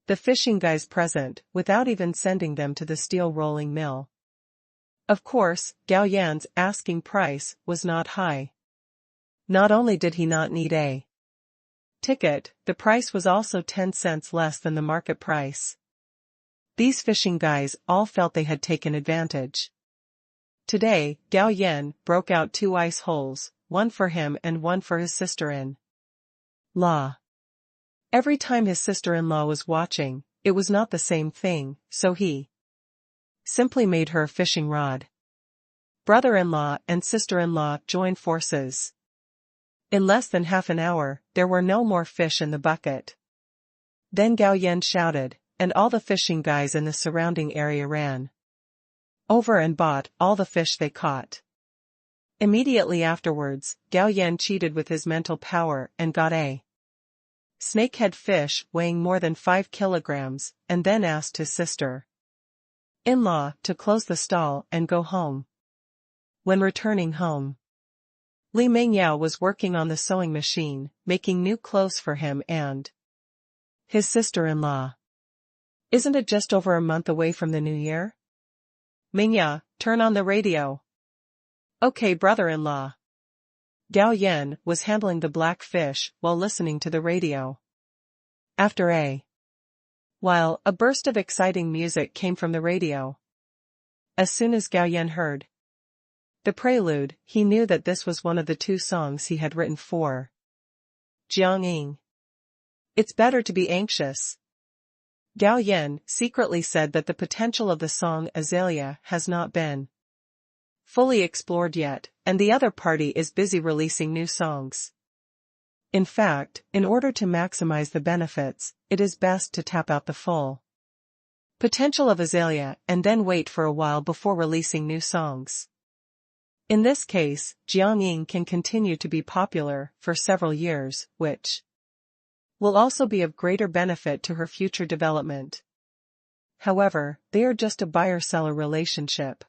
the fishing guys present, without even sending them to the steel rolling mill. Of course, Gao Yan's asking price was not high. Not only did he not need a ticket, the price was also 10 cents less than the market price. These fishing guys all felt they had taken advantage. Today, Gao Yan broke out 2 ice holes, one for him and one for his sister-in-law. Every time his sister-in-law was watching, it was not the same thing, so he simply made her a fishing rod. Brother-in-law and sister-in-law joined forces. In less than half an hour, there were no more fish in the bucket. Then Gao Yan shouted, and all the fishing guys in the surrounding area ran over and bought all the fish they caught. Immediately afterwards, Gao Yan cheated with his mental power and got a snakehead fish weighing more than 5 kilograms, and then asked his sister-in-law to close the stall and go home. When returning home, Li Mengyao was working on the sewing machine, making new clothes for him and his sister-in-law. Isn't it just over a month away from the new year? Mengyao, turn on the radio. Okay, brother-in-law. Gao Yan was handling the black fish while listening to the radio. After a while, a burst of exciting music came from the radio. As soon as Gao Yan heard the prelude, he knew that this was one of the 2 songs he had written for Jiang. It's better to be anxious. Gao Yan secretly said that the potential of the song Azalea has not been fully explored yet, and the other party is busy releasing new songs. In fact, in order to maximize the benefits, it is best to tap out the full potential of Azalea and then wait for a while before releasing new songs. In this case, Jiang can continue to be popular for several years, which will also be of greater benefit to her future development. However, they are just a buyer-seller relationship.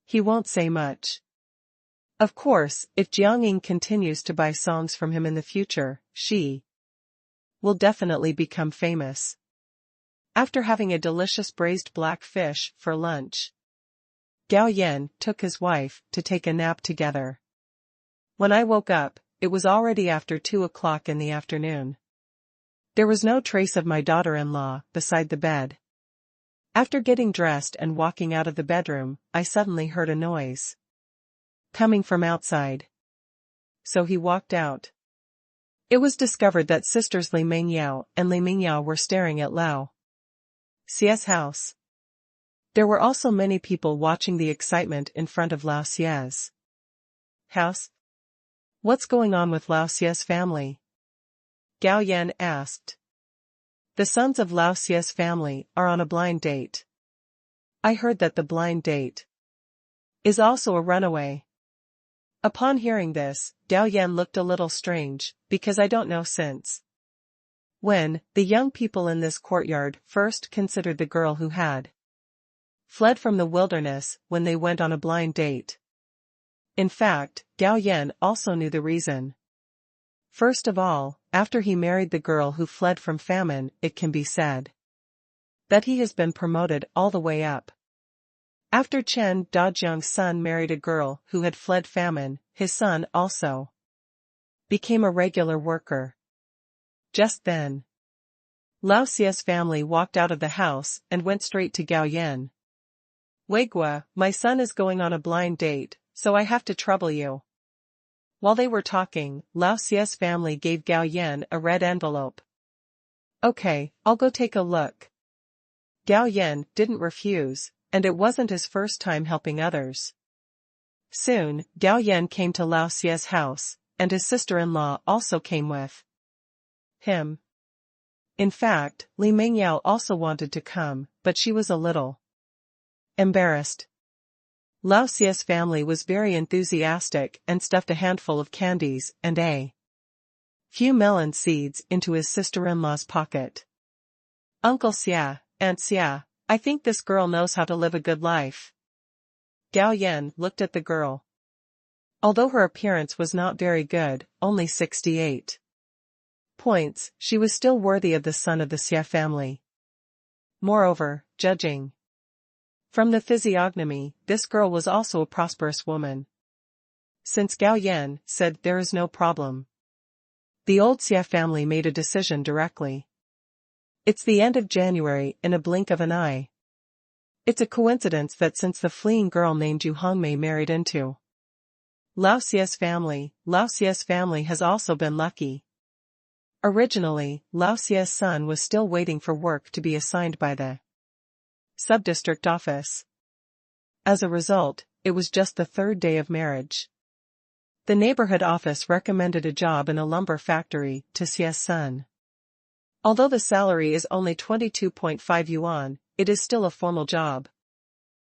He won't say much. Of course, if Jiang continues to buy songs from him in the future, she will definitely become famous. After having a delicious braised black fish for lunch, Gao Yan took his wife to take a nap together. When I woke up, it was already after 2 o'clock in the afternoon. There was no trace of my daughter-in-law beside the bed. After getting dressed and walking out of the bedroom, I suddenly heard a noise coming from outside. So he walked out. It was discovered that sisters Li Mengyao and Li Mengyao were staring at Lao Xie's house. There were also many people watching the excitement in front of Lao Xie's house. What's going on with Lao Xie's family? Gao Yan asked. The sons of Lao Xie's family are on a blind date. I heard that the blind date is also a runaway. Upon hearing this, Gao Yan looked a little strange, because I don't know since when the young people in this courtyard first considered the girl who had fled from the wilderness when they went on a blind date. In fact, Gao Yan also knew the reason. First of all, after he married the girl who fled from famine, it can be said that he has been promoted all the way up. After Chen Dajiang's son married a girl who had fled famine, his son also became a regular worker. Just then, Lao Xie's family walked out of the house and went straight to Gao Yan. Weigua, my son is going on a blind date, so I have to trouble you. While they were talking, Lao Xie's family gave Gao Yan a red envelope. Okay, I'll go take a look. Gao Yan didn't refuse, and it wasn't his first time helping others. Soon, Gao Yan came to Lao Xie's house, and his sister-in-law also came with him. In fact, Li Mengyao also wanted to come, but she was a little embarrassed. Lao Xie's family was very enthusiastic and stuffed a handful of candies and a few melon seeds into his sister-in-law's pocket. Uncle Xia, Aunt Xia, I think this girl knows how to live a good life. Gao Yan looked at the girl. Although her appearance was not very good, only 68 points, she was still worthy of the son of the Xia family. Moreover, judging from the physiognomy, this girl was also a prosperous woman. Since Gao Yan said there is no problem, the old Xia family made a decision directly. It's the end of January in a blink of an eye. It's a coincidence that since the fleeing girl named Yu Hongmei married into Lao Xia's family has also been lucky. Originally, Lao Xia's son was still waiting for work to be assigned by the sub-district office. As a result, it was just the third day of marriage. The neighborhood office recommended a job in a lumber factory to Xia's son. Although the salary is only 22.5 yuan, it is still a formal job.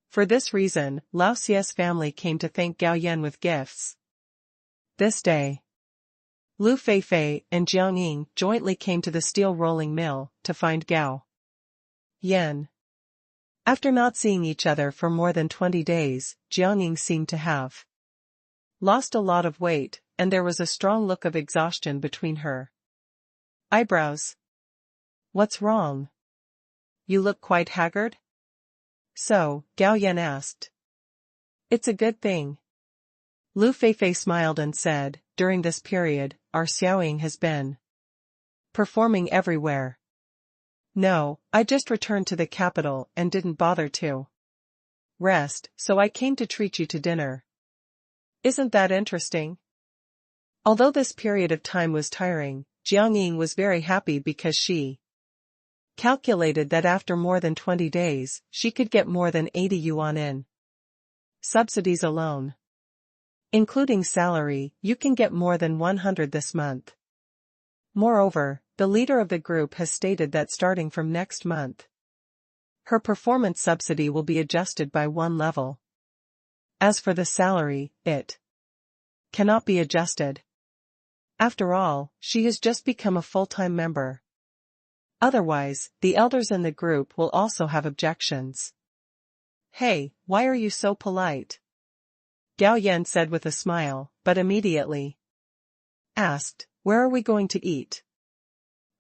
For this reason, Lao Xia's family came to thank Gao Yan with gifts. This day, Lu Feifei and Jiang Ying jointly came to the steel rolling mill to find Gao Yan. After not seeing each other for more than 20 days, Jiang Ying seemed to have lost a lot of weight, and there was a strong look of exhaustion between her eyebrows. What's wrong? You look quite haggard? So, Gao Yan asked. It's a good thing. Lu Feifei smiled and said, during this period, our Xiaoying has been performing everywhere. No, I just returned to the capital and didn't bother to rest, so I came to treat you to dinner. Isn't that interesting? Although this period of time was tiring, Jiang Ying was very happy because she calculated that after more than 20 days, she could get more than 80 yuan in subsidies alone. Including salary, you can get more than 100 this month. Moreover, the leader of the group has stated that starting from next month, her performance subsidy will be adjusted by one level. As for the salary, it cannot be adjusted. After all, she has just become a full-time member. Otherwise, the elders in the group will also have objections. Hey, why are you so polite? Gao Yan said with a smile, but immediately asked, where are we going to eat?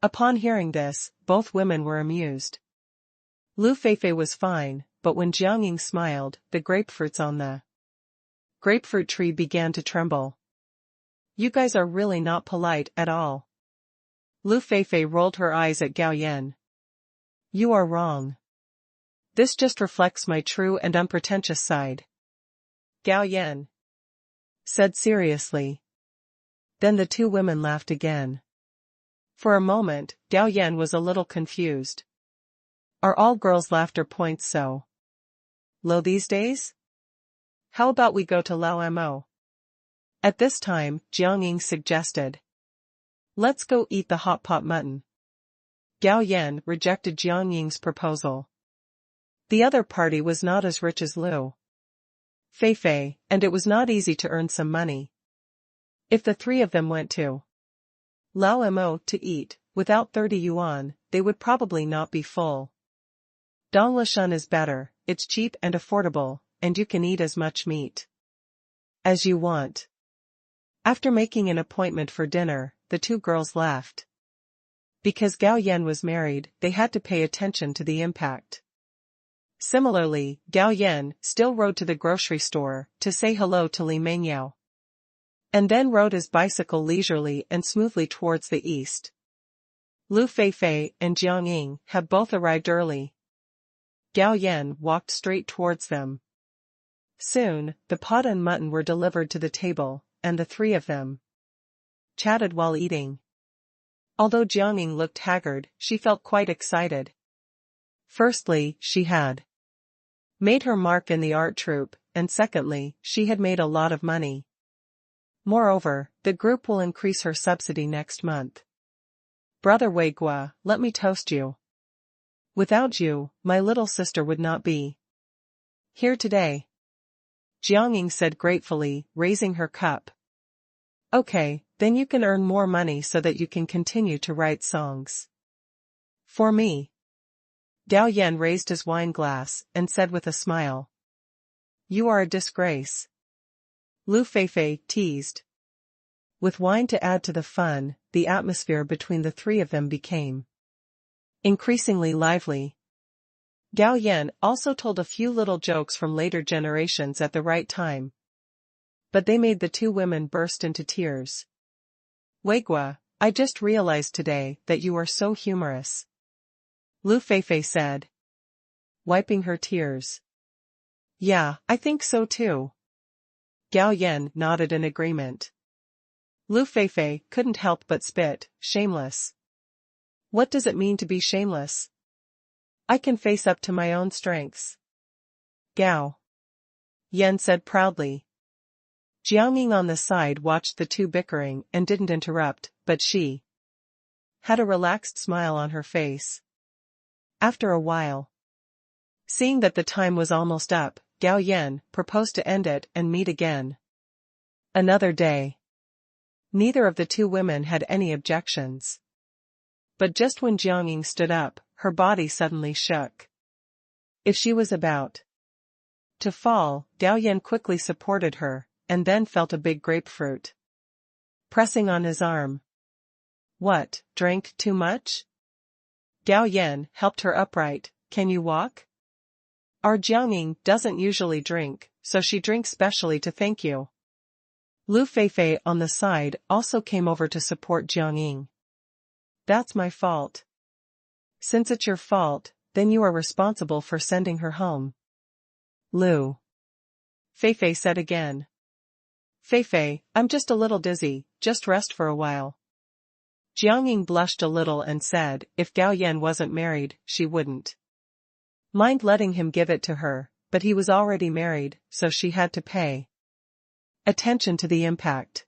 Upon hearing this, both women were amused. Lu Feifei was fine, but when Jiang Ying smiled, the grapefruits on the grapefruit tree began to tremble. You guys are really not polite at all. Lu Feifei rolled her eyes at Gao Yan. You are wrong. This just reflects my true and unpretentious side. Gao Yan said seriously. Then the two women laughed again. For a moment, Gao Yan was a little confused. Are all girls' laughter points so low these days? How about we go to Lao Mo? At this time, Jiang Ying suggested. Let's go eat the hot pot mutton. Gao Yan rejected Jiang Ying's proposal. The other party was not as rich as Lu Feifei, and it was not easy to earn some money. If the three of them went to Lao Mo to eat, without 30 yuan, they would probably not be full. Donglashan is better, it's cheap and affordable, and you can eat as much meat as you want. After making an appointment for dinner, the two girls left. Because Gao Yan was married, they had to pay attention to the impact. Similarly, Gao Yan still rode to the grocery store to say hello to Li Mengyao, and then rode his bicycle leisurely and smoothly towards the east. Lu Feifei and Jiang Ying had both arrived early. Gao Yan walked straight towards them. Soon, the pot and mutton were delivered to the table, and the three of them chatted while eating. Although Jiang Ying looked haggard, she felt quite excited. Firstly, she had made her mark in the art troupe, and secondly, she had made a lot of money. Moreover, the group will increase her subsidy next month. Brother Wei Gua, let me toast you. Without you, my little sister would not be here today. Jiang Ying said gratefully, raising her cup. Okay, then you can earn more money so that you can continue to write songs. For me. Gao Yan raised his wine glass and said with a smile. You are a disgrace. Lu Feifei teased. With wine to add to the fun, the atmosphere between the three of them became increasingly lively. Gao Yan also told a few little jokes from later generations at the right time, but they made the two women burst into tears. "Weigua, I just realized today that you are so humorous," Lu Feifei said, wiping her tears. "Yeah, I think so too." Gao Yan nodded in agreement. Lu Feifei couldn't help but spit, "Shameless. What does it mean to be shameless? I can face up to my own strengths." Gao Yan said proudly. Jiangning on the side watched the two bickering and didn't interrupt, but she had a relaxed smile on her face. After a while, seeing that the time was almost up, Gao Yan proposed to end it and meet again another day. Neither of the two women had any objections. But just when Jiangning stood up, her body suddenly shook. If she was about to fall, Gao Yan quickly supported her, and then felt a big grapefruit pressing on his arm. "What, drank too much?" Gao Yan helped her upright. "Can you walk?" "Our Jiangning doesn't usually drink, so she drinks specially to thank you." Lu Feifei on the side also came over to support Jiangning. "That's my fault." "Since it's your fault, then you are responsible for sending her home," Lu Feifei said again. "Feifei, I'm just a little dizzy, just rest for a while." Jiangning blushed a little and said if Gao Yan wasn't married, she wouldn't mind letting him give it to her, but he was already married, so she had to pay attention to the impact.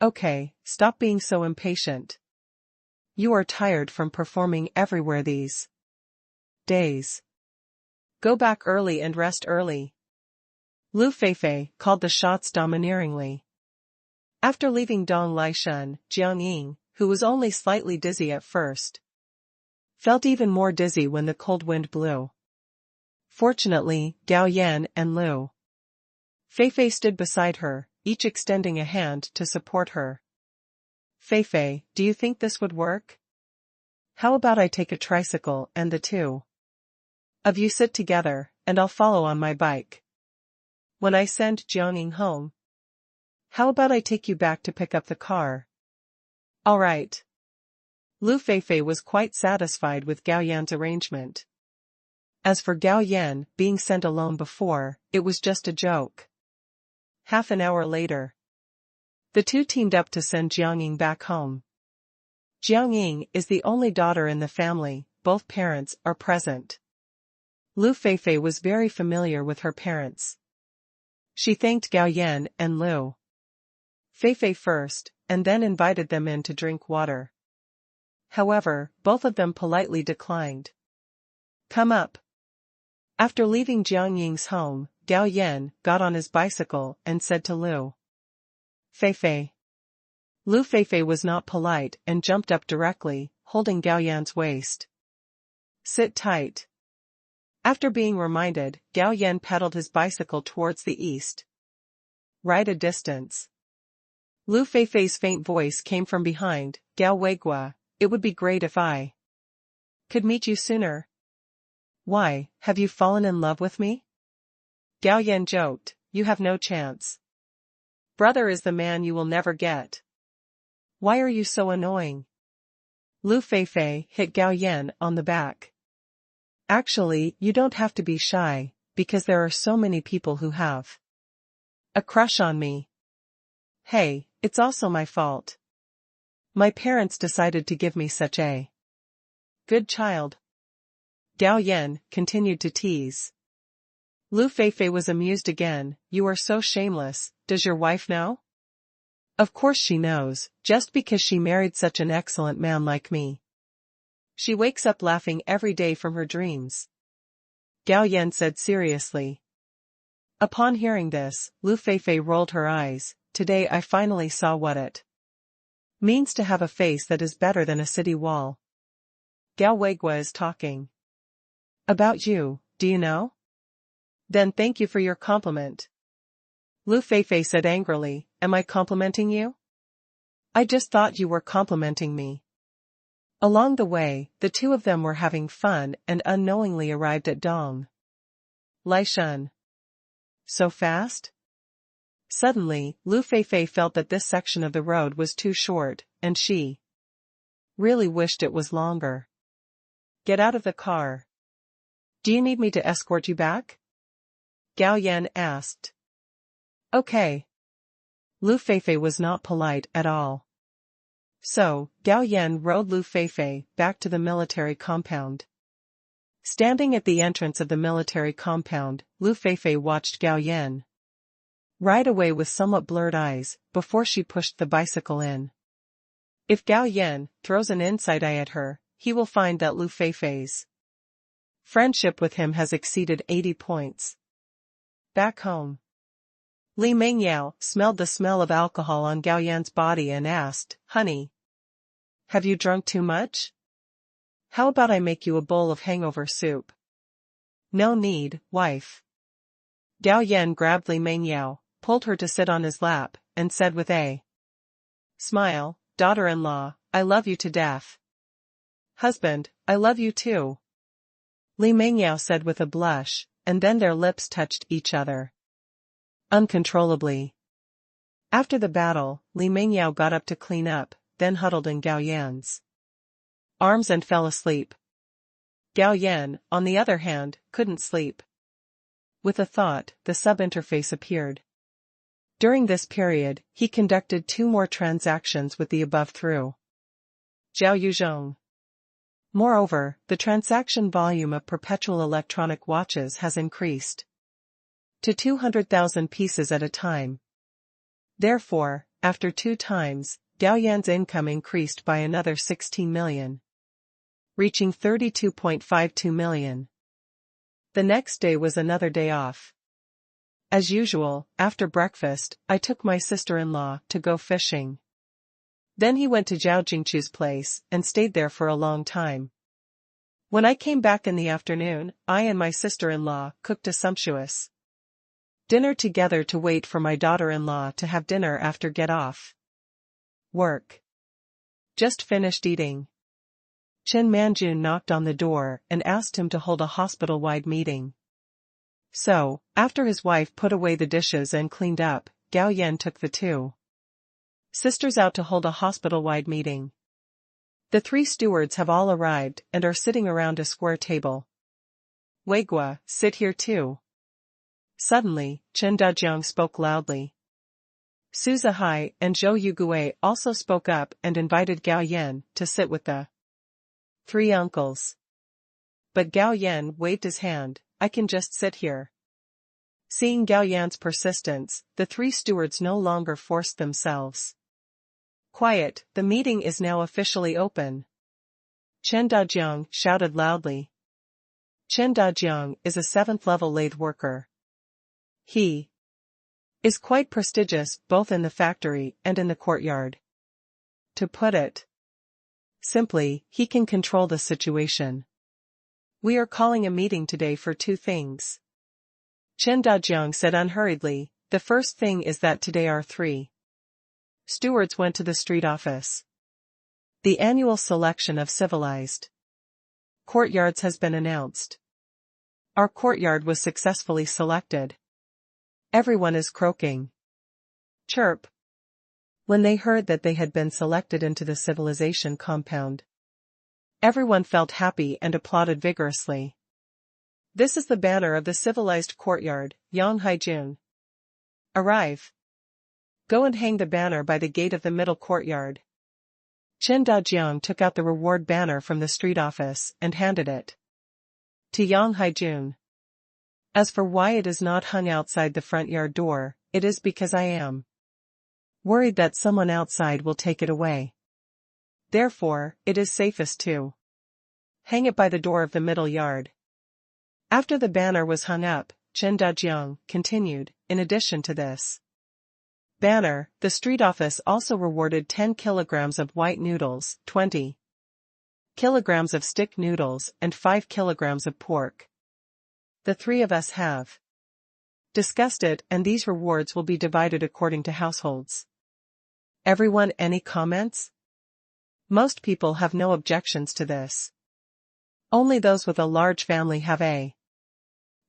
"Okay, stop being so impatient. You are tired from performing everywhere these days. Go back early and rest early." Lu Feifei called the shots domineeringly. After leaving Dong Laishan, Jiangning, who was only slightly dizzy at first, felt even more dizzy when the cold wind blew. Fortunately, Gao Yan and Lu Feifei stood beside her, each extending a hand to support her. "Feifei, do you think this would work? How about I take a tricycle and the two of you sit together, and I'll follow on my bike when I send Jiangning home? How about I take you back to pick up the car?" "All right." Lu Feifei was quite satisfied with Gao Yan's arrangement. As for Gao Yan being sent alone before, it was just a joke. Half an hour later, the two teamed up to send Jiangning back home. Jiangning is the only daughter in the family, both parents are present. Lu Feifei was very familiar with her parents. She thanked Gao Yan and Lu Feifei first, and then invited them in to drink water. However, both of them politely declined. "Come up." After leaving Jiangying's home, Gao Yan got on his bicycle and said to Lu Feifei. Lu Feifei was not polite and jumped up directly, holding Gao Yan's waist. "Sit tight." After being reminded, Gao Yan pedaled his bicycle towards the east. "Ride a distance." Lu Feifei's faint voice came from behind. "Gao Weigua, it would be great if I could meet you sooner." "Why, have you fallen in love with me?" Gao Yan joked. "You have no chance. Brother is the man you will never get. Why are you so annoying?" Lu Feifei hit Gao Yan on the back. "Actually, you don't have to be shy, because there are so many people who have a crush on me. Hey, it's also my fault. My parents decided to give me such a good child." Gao Yan continued to tease. Lu Feifei was amused again. "You are so shameless, does your wife know?" "Of course she knows, just because she married such an excellent man like me. She wakes up laughing every day from her dreams," Gao Yan said seriously. Upon hearing this, Lu Feifei rolled her eyes. "Today I finally saw what it means to have a face that is better than a city wall." "Gao Weigua is talking about you, do you know?" "Then thank you for your compliment." Lu Feifei said angrily, "Am I complimenting you?" I just thought you were complimenting me. Along the way, the two of them were having fun and unknowingly arrived at Dong Laishan. So fast? Suddenly, Lu Feifei felt that this section of the road was too short, and she really wished it was longer. Get out of the car. Do you need me to escort you back? Gao Yan asked. Okay. Lu Feifei was not polite at all. So, Gao Yan rode Lu Feifei back to the military compound. Standing at the entrance of the military compound, Lu Feifei watched Gao Yan ride away with somewhat blurred eyes, before she pushed the bicycle in. If Gao Yan throws an inside eye at her, he will find that Lu Feifei's friendship with him has exceeded 80 points. Back home. Li Mengyao smelled the smell of alcohol on Gao Yan's body and asked, Honey, have you drunk too much? How about I make you a bowl of hangover soup? No need, wife. Gao Yan grabbed Li Mengyao, pulled her to sit on his lap, and said with a smile, Daughter-in-law, I love you to death. Husband, I love you too. Li Mengyao said with a blush, and then their lips touched each other uncontrollably. After the battle, Li Mengyao got up to clean up, then huddled in Gao Yan's arms and fell asleep. Gao Yan, on the other hand, couldn't sleep. With a thought, the sub-interface appeared. During this period, he conducted 2 more transactions with the above through Zhao Yuzhong. Moreover, the transaction volume of perpetual electronic watches has increased to 200,000 pieces at a time. Therefore, after 2 times, Gao Yan's income increased by another 16 million, reaching 32.52 million. The next day was another day off. As usual, after breakfast, I took my sister-in-law to go fishing. Then he went to Zhao Jingchu's place and stayed there for a long time. When I came back in the afternoon, I and my sister-in-law cooked a sumptuous dinner together to wait for my daughter-in-law to have dinner after get off work. Just finished eating. Chen Manjun knocked on the door and asked him to hold a hospital-wide meeting. So, after his wife put away the dishes and cleaned up, Gao Yan took the 2 sisters out to hold a hospital-wide meeting. The 3 stewards have all arrived and are sitting around a square table. Weigua, sit here too. Suddenly, Chen Dajiang spoke loudly. Su Zihai and Zhou Yugue also spoke up and invited Gao Yan to sit with the 3 uncles. But Gao Yan waved his hand, I can just sit here. Seeing Gao Yan's persistence, the 3 stewards no longer forced themselves. Quiet, the meeting is now officially open. Chen Dajiang shouted loudly. Chen Dajiang is a 7th-level lathe worker. He is quite prestigious both in the factory and in the courtyard. To put it simply, he can control the situation. We are calling a meeting today for 2 things. Chen Dajiang said unhurriedly, the first thing is that today our 3 stewards went to the street office. The annual selection of civilized courtyards has been announced. Our courtyard was successfully selected. Everyone is croaking. Chirp. When they heard that they had been selected into the civilization compound, everyone felt happy and applauded vigorously. This is the banner of the civilized courtyard, Yang Haijun. Arrive. Go and hang the banner by the gate of the middle courtyard. Chen Dajiang took out the reward banner from the street office and handed it to Yang Haijun. As for why it is not hung outside the front yard door, it is because I am worried that someone outside will take it away. Therefore, it is safest to hang it by the door of the middle yard. After the banner was hung up, Chen Dajiang continued, in addition to this banner, the street office also rewarded 10 kilograms of white noodles, 20 kilograms of stick noodles, and 5 kilograms of pork. The 3 of us have discussed it, and these rewards will be divided according to households. Everyone, any comments? Most people have no objections to this. Only those with a large family have a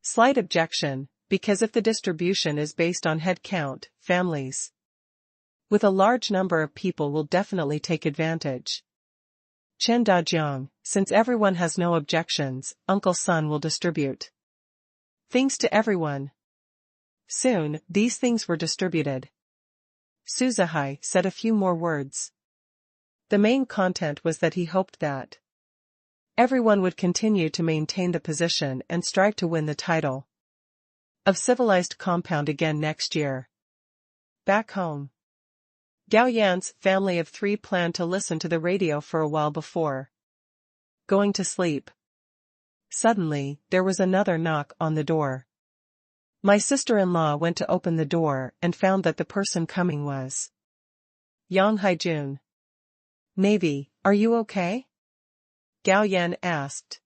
slight objection, because if the distribution is based on head count, families with a large number of people will definitely take advantage. Chen Dajiang, since everyone has no objections, Uncle Sun will distribute things to everyone. Soon, these things were distributed. Su Zihai said a few more words. The main content was that he hoped that everyone would continue to maintain the position and strive to win the title of civilized compound again next year. Back home, Gao Yan's family of 3 planned to listen to the radio for a while before going to sleep. Suddenly, there was another knock on the door. My sister-in-law went to open the door and found that the person coming was Yang Haijun. Navy, are you okay? Gao Yan asked.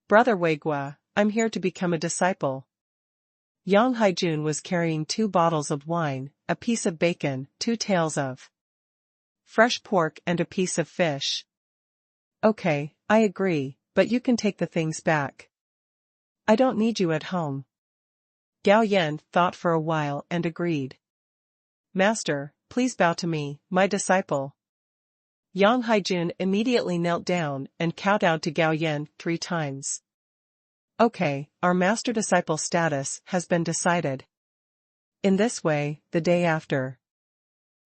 Brother Weigua, I'm here to become a disciple. Yang Haijun was carrying 2 bottles of wine, a piece of bacon, 2 tails of fresh pork and a piece of fish. Okay, I agree, but you can take the things back. I don't need you at home. Gao Yan thought for a while and agreed. Master, please bow to me, my disciple. Yang Haijun immediately knelt down and kowtowed to Gao Yan 3 times. Okay, our master-disciple status has been decided. In this way, the day after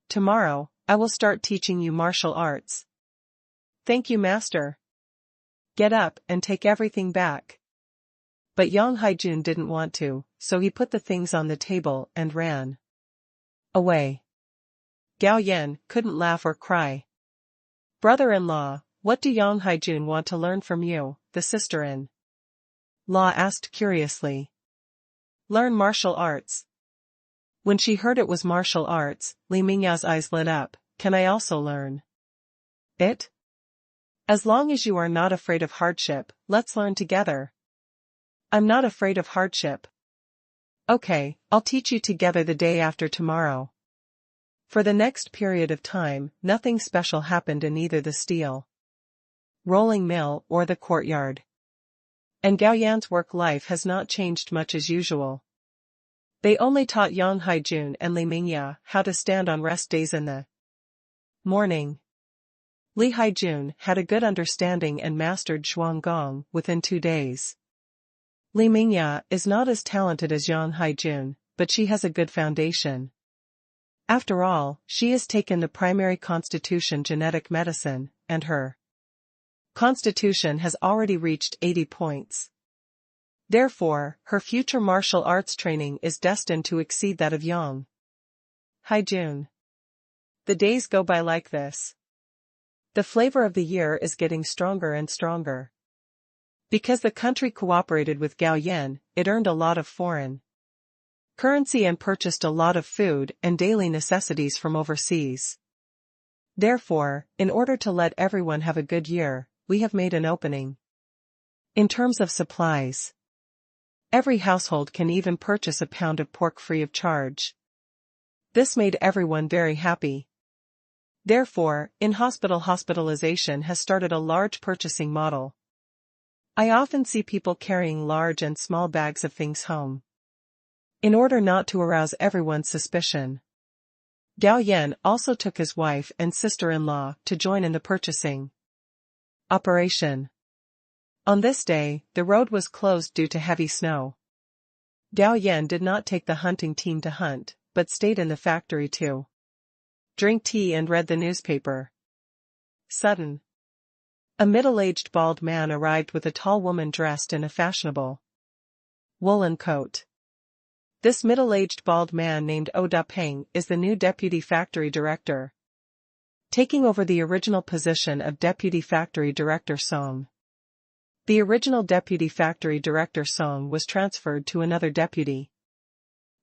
tomorrow, I will start teaching you martial arts. Thank you, master. Get up and take everything back. But Yang Haijun didn't want to, so he put the things on the table and ran away. Gao Yan couldn't laugh or cry. Brother-in-law, what do Yang Haijun want to learn from you, the sister-in-law asked curiously. Learn martial arts. When she heard it was martial arts, Li Mingya's eyes lit up. Can I also learn it? As long as you are not afraid of hardship, let's learn together. I'm not afraid of hardship. Okay, I'll teach you together the day after tomorrow. For the next period of time, nothing special happened in either the steel rolling mill or the courtyard. And Gao Yan's work life has not changed much as usual. They only taught Yang Haijun and Li Mingya how to stand on rest days in the morning. Li Haijun had a good understanding and mastered Zhuanggong within 2 days. Li Mingya is not as talented as Yang Haijun, but she has a good foundation. After all, she has taken the primary constitution genetic medicine, and her constitution has already reached 80 points. Therefore, her future martial arts training is destined to exceed that of Yang Haijun. The days go by like this. The flavor of the year is getting stronger and stronger. Because the country cooperated with Gao Yan, it earned a lot of foreign currency and purchased a lot of food and daily necessities from overseas. Therefore, in order to let everyone have a good year, we have made an opening. In terms of supplies, every household can even purchase a pound of pork free of charge. This made everyone very happy. Therefore, hospitalization has started a large purchasing model. I often see people carrying large and small bags of things home. In order not to arouse everyone's suspicion, Gao Yan also took his wife and sister-in-law to join in the purchasing operation. On this day, the road was closed due to heavy snow. Gao Yan did not take the hunting team to hunt, but stayed in the factory to drink tea and read the newspaper. Sudden. A middle-aged bald man arrived with a tall woman dressed in a fashionable woolen coat. This middle-aged bald man named Oda Peng is the new deputy factory director, taking over the original position of deputy factory director Song. The original deputy factory director Song was transferred to another deputy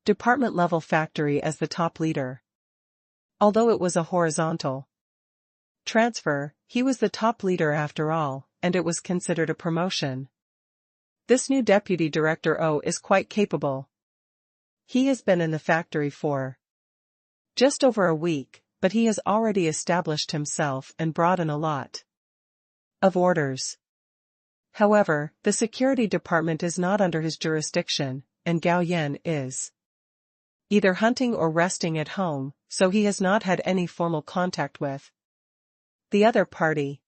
department-level factory as the top leader. Although it was a horizontal transfer, he was the top leader after all, and it was considered a promotion. This new deputy director O is quite capable. He has been in the factory for just over a week, but he has already established himself and brought in a lot of orders. However, the security department is not under his jurisdiction, and Gao Yan is either hunting or resting at home, so he has not had any formal contact with the other party.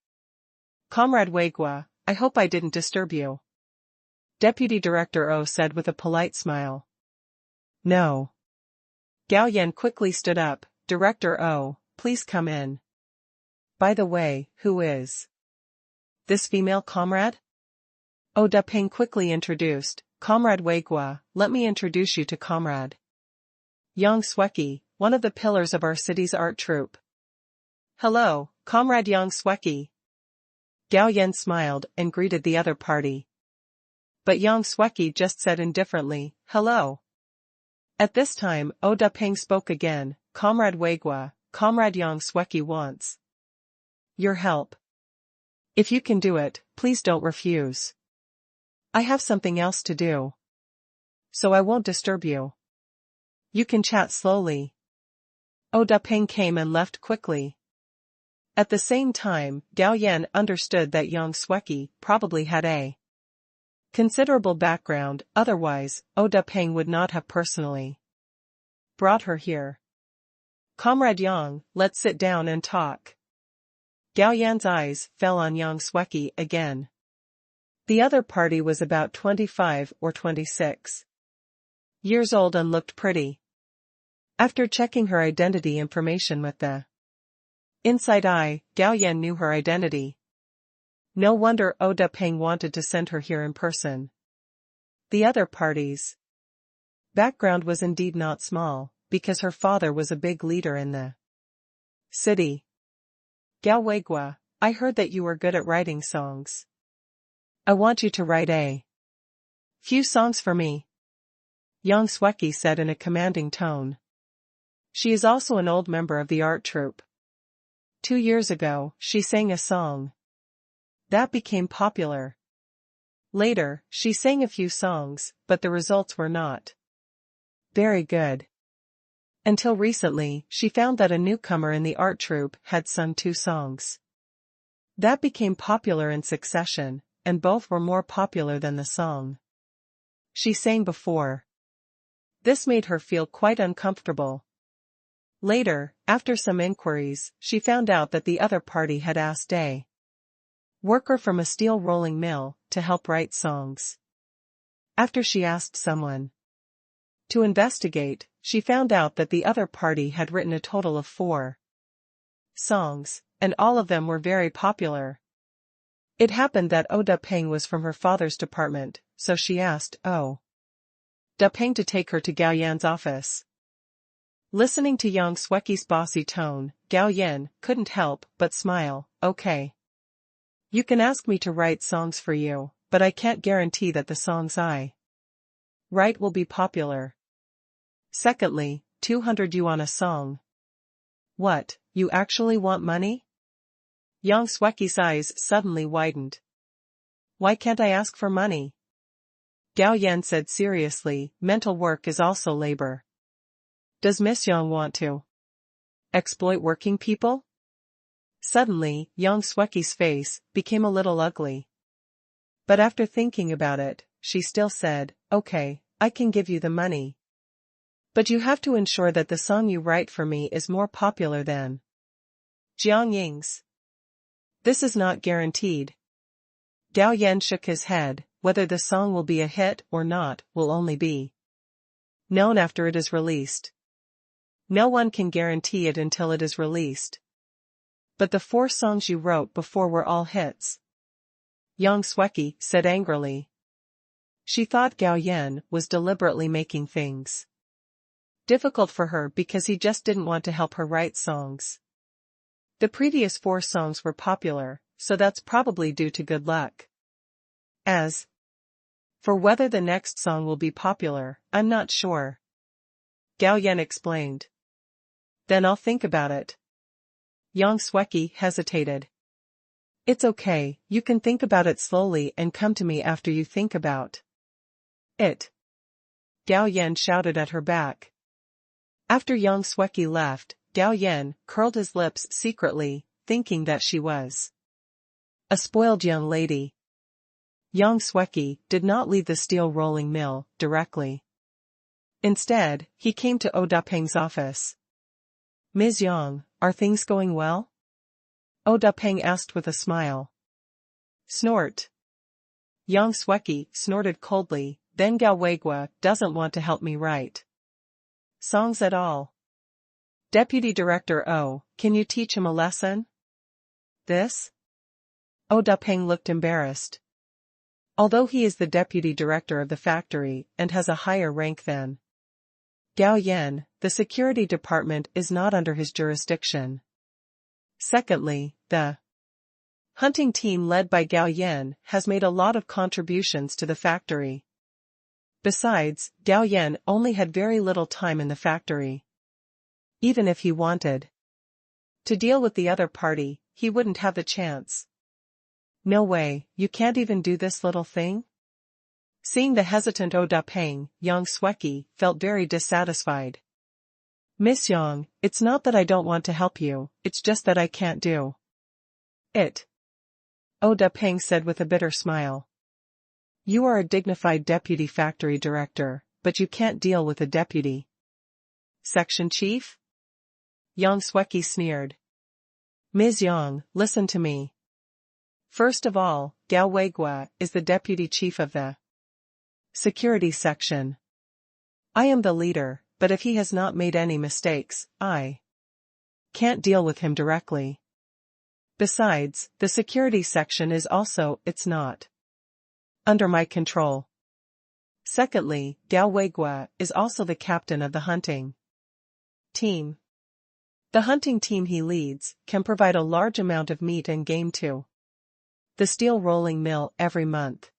Comrade Weigua, I hope I didn't disturb you. Deputy Director O said with a polite smile. No. Gao Yan quickly stood up. Director O, please come in. By the way, who is this female comrade? O Daping quickly introduced. Comrade Weigua, let me introduce you to Comrade Yang Sweki, one of the pillars of our city's art troupe. Hello, Comrade Yang Sweki. Gao Yan smiled and greeted the other party. But Yang Sweki just said indifferently, hello. At this time, O Daping spoke again. Comrade Weigua, Comrade Yang Sweki wants your help. If you can do it, please don't refuse. I have something else to do, so I won't disturb you. You can chat slowly. O Daping came and left quickly. At the same time, Gao Yan understood that Yang Sweki probably had a considerable background, otherwise, O Daping would not have personally brought her here. Comrade Yang, let's sit down and talk. Gao Yan's eyes fell on Yang Sweki again. The other party was about 25 or 26 years old and looked pretty. After checking her identity information with the inside eye, Gao Yan knew her identity. No wonder O Daping wanted to send her here in person. The other party's background was indeed not small, because her father was a big leader in the city. Gao Weigua, I heard that you were good at writing songs. I want you to write a few songs for me. Yang Sweki said in a commanding tone. She is also an old member of the art troupe. 2 years ago, she sang a song that became popular. Later, she sang a few songs, but the results were not very good. Until recently, she found that a newcomer in the art troupe had sung 2 songs that became popular in succession, and both were more popular than the song she sang before. This made her feel quite uncomfortable. Later, after some inquiries, she found out that the other party had asked a worker from a steel rolling mill to help write songs. After she asked someone to investigate, she found out that the other party had written a total of 4 songs, and all of them were very popular. It happened that O Daping was from her father's department, so she asked O Daping to take her to Gao Yan's office. Listening to Yang Sweki's bossy tone, Gao Yan couldn't help but smile. Okay. You can ask me to write songs for you, but I can't guarantee that the songs I write will be popular. Secondly, 200 yuan a song. What, you actually want money? Yang Sweki's eyes suddenly widened. Why can't I ask for money? Gao Yan said seriously, mental work is also labor. Does Miss Yang want to exploit working people? Suddenly, Yang Sweki's face became a little ugly. But after thinking about it, she still said, okay, I can give you the money. But you have to ensure that the song you write for me is more popular than Jiang Ying's. This is not guaranteed. Gao Yan shook his head. Whether the song will be a hit or not will only be known after it is released. No one can guarantee it until it is released. But the 4 songs you wrote before were all hits. Yang Sweki said angrily. She thought Gao Yan was deliberately making things difficult for her because he just didn't want to help her write songs. The previous 4 songs were popular, so that's probably due to good luck. As for whether the next song will be popular, I'm not sure. Gao Yan explained. Then I'll think about it. Yang Sweki hesitated. It's okay, you can think about it slowly and come to me after you think about it. Gao Yan shouted at her back. After Yang Sweki left, Gao Yan curled his lips secretly, thinking that she was a spoiled young lady. Yang Sweki did not leave the steel rolling mill directly. Instead, he came to O Dapeng's office. "Ms. Yang, are things going well?" O Dapeng asked with a smile. Snort. Yang Sweki snorted coldly, "Then Gao Weigua doesn't want to help me write songs at all. Deputy Director O, can you teach him a lesson?" "This?" O Dapeng looked embarrassed. Although he is the deputy director of the factory and has a higher rank than Gao Yan, the security department is not under his jurisdiction. Secondly, the hunting team led by Gao Yan has made a lot of contributions to the factory. Besides, Gao Yan only had very little time in the factory. Even if he wanted to deal with the other party, he wouldn't have the chance. "No way, you can't even do this little thing?" Seeing the hesitant O Dapeng, Yang Sweki felt very dissatisfied. "Miss Yang, it's not that I don't want to help you, it's just that I can't do it," O Dapeng said with a bitter smile. "You are a dignified deputy factory director, but you can't deal with a deputy section chief?" Yang Sweki sneered. "Ms. Yang, listen to me. First of all, Gao Weigua is the deputy chief of the security section. I am the leader, but if he has not made any mistakes, I can't deal with him directly. Besides, the security section is also, it's not under my control. Secondly, Gao Weigua is also the captain of the hunting team. The hunting team he leads can provide a large amount of meat and game to the steel rolling mill every month.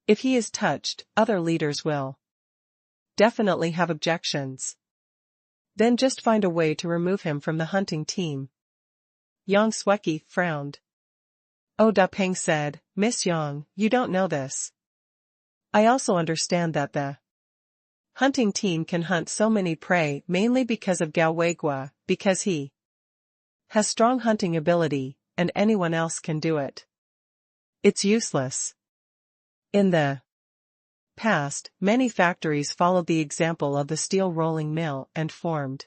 If he is touched, other leaders will definitely have objections. Then just find a way to remove him from the hunting team." Yang Sweki frowned. O Dapeng said, "Miss Yang, you don't know this. I also understand that the hunting team can hunt so many prey mainly because of Gao Weigua, because he has strong hunting ability, and anyone else can do it. It's useless." In the past, many factories followed the example of the steel rolling mill and formed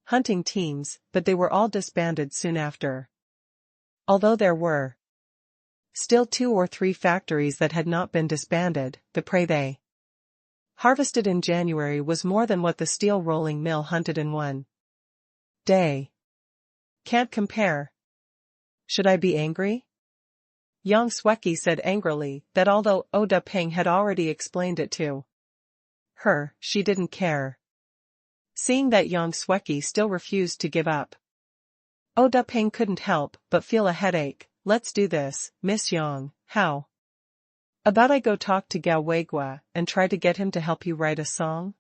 hunting teams, but they were all disbanded soon after. Although there were still 2 or 3 factories that had not been disbanded, the prey they harvested in January was more than what the steel rolling mill hunted in one day. Can't compare. Should I be angry? Yang Sweki said angrily that although O Dapeng had already explained it to her, she didn't care. Seeing that Yang Sweki still refused to give up, O Dapeng couldn't help but feel a headache. "Let's do this, Miss Yang, how about I go talk to Gao Weigua and try to get him to help you write a song?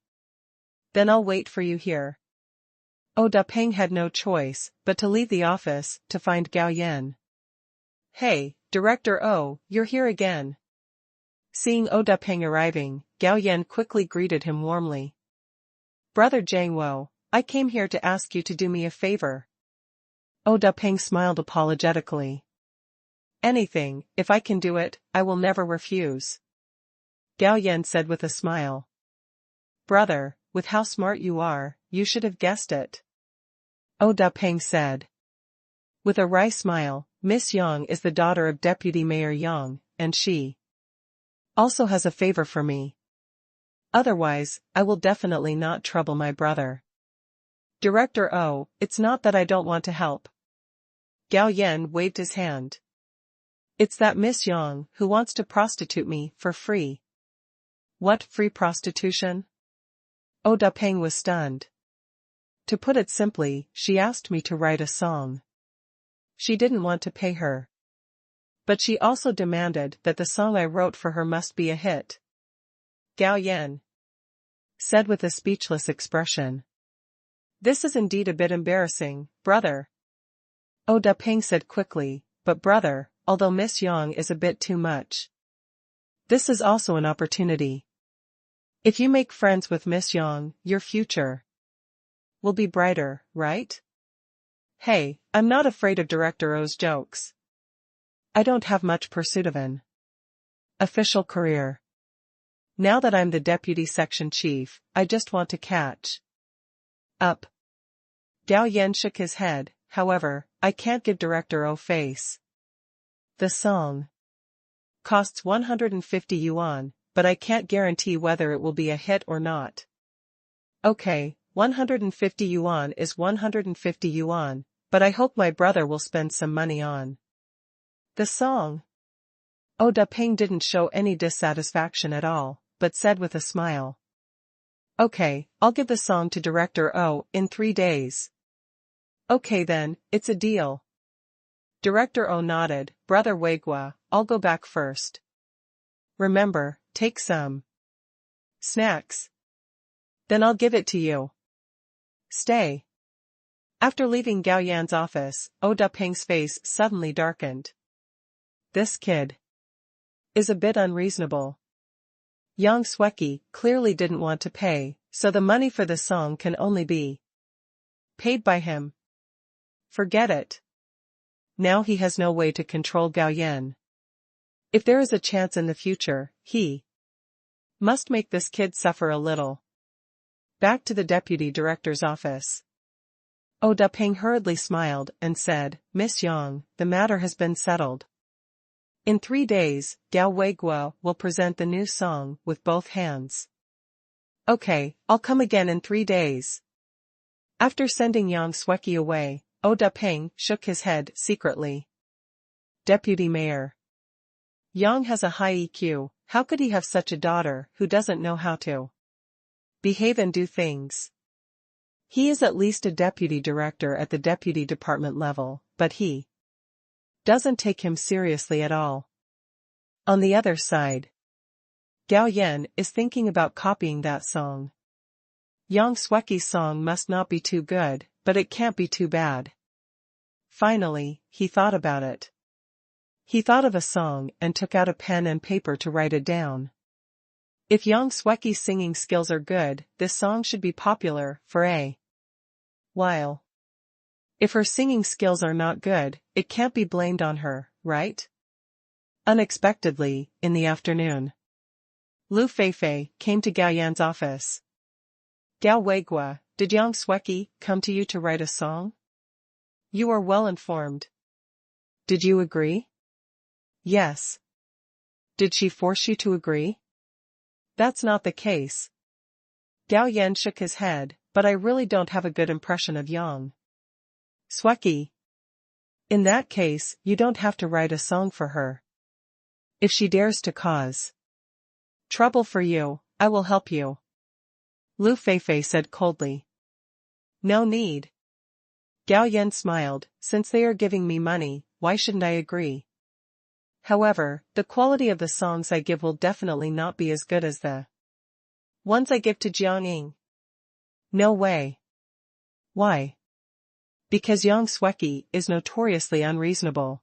Then I'll wait for you here." O Dapeng had no choice but to leave the office to find Gao Yan. "Hey, Director O, you're here again." Seeing O Dapeng arriving, Gao Yan quickly greeted him warmly. "Brother Zhang Wo, I came here to ask you to do me a favor." O Dapeng smiled apologetically. "Anything, if I can do it, I will never refuse," Gao Yan said with a smile. "Brother, with how smart you are, you should have guessed it," O Dapeng said. With a wry smile, "Miss Yang is the daughter of Deputy Mayor Yang, and she also has a favor for me. Otherwise, I will definitely not trouble my brother." "Director O, it's not that I don't want to help." Gao Yan waved his hand. "It's that Miss Yang who wants to prostitute me for free." "What, free prostitution?" O Dapeng was stunned. "To put it simply, she asked me to write a song. She didn't want to pay her. But she also demanded that the song I wrote for her must be a hit." Gao Yan said with a speechless expression. "This is indeed a bit embarrassing, brother." O Dapeng said quickly, "But brother, although Miss Yang is a bit too much, this is also an opportunity. If you make friends with Miss Yang, your future will be brighter, right? Hey, I'm not afraid of Director O's jokes. I don't have much pursuit of an official career. Now that I'm the deputy section chief, I just want to catch up. Gao Yan shook his head. However, I can't give Director O face. The song costs 150 yuan, but I can't guarantee whether it will be a hit or not. Okay, 150 yuan is 150 yuan, but I hope my brother will spend some money on the song. Oh, Ping didn't show any dissatisfaction at all, but said with a smile. Okay, I'll give the song to Director O in 3 days. Okay then, it's a deal. Director O nodded. Brother Weigua, I'll go back first. Remember, take some snacks. Then I'll give it to you. Stay. After leaving Gao Yan's office, O Ping's face suddenly darkened. This kid is a bit unreasonable. Yang Sweki clearly didn't want to pay, so the money for the song can only be paid by him. Forget it. Now he has no way to control Gao Yan. If there is a chance in the future, he must make this kid suffer a little. Back to the deputy director's office. O Ping hurriedly smiled and said, Miss Yang, the matter has been settled. In 3 days, Gao Weiguo will present the new song with both hands. Okay, I'll come again in 3 days. After sending Yang Sweki away, O Ping shook his head secretly. Deputy Mayor. Yang has a high EQ, how could he have such a daughter who doesn't know how to behave and do things? He is at least a deputy director at the deputy department level, but he doesn't take him seriously at all. On the other side, Gao Yan is thinking about copying that song. Yang Sweki's song must not be too good, but it can't be too bad. Finally, he thought about it. He thought of a song and took out a pen and paper to write it down. If Yang Sweki's singing skills are good, this song should be popular for a while. If her singing skills are not good, it can't be blamed on her, right? Unexpectedly, in the afternoon, Lu Feifei came to Gao Yan's office. Gao Weigua, did Yang Sweki come to you to write a song? You are well informed. Did you agree? Yes. Did she force you to agree? That's not the case. Gao Yan shook his head, but I really don't have a good impression of Yang Sweki. In that case, you don't have to write a song for her. If she dares to cause trouble for you, I will help you. Lu Feifei said coldly. No need. Gao Yan smiled, since they are giving me money, why shouldn't I agree? However, the quality of the songs I give will definitely not be as good as the ones I give to Jiang Ying. No way. Why? Because Yang Sweki is notoriously unreasonable.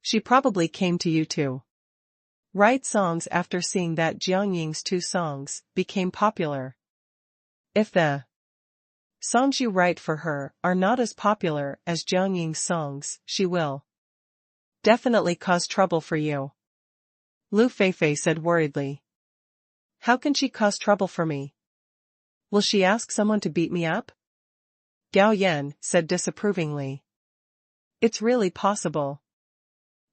She probably came to you to write songs after seeing that Jiang Ying's 2 songs became popular. If the songs you write for her are not as popular as Jiang Ying's songs, she will definitely cause trouble for you. Lu Feifei said worriedly. How can she cause trouble for me? Will she ask someone to beat me up? Gao Yan said disapprovingly. It's really possible.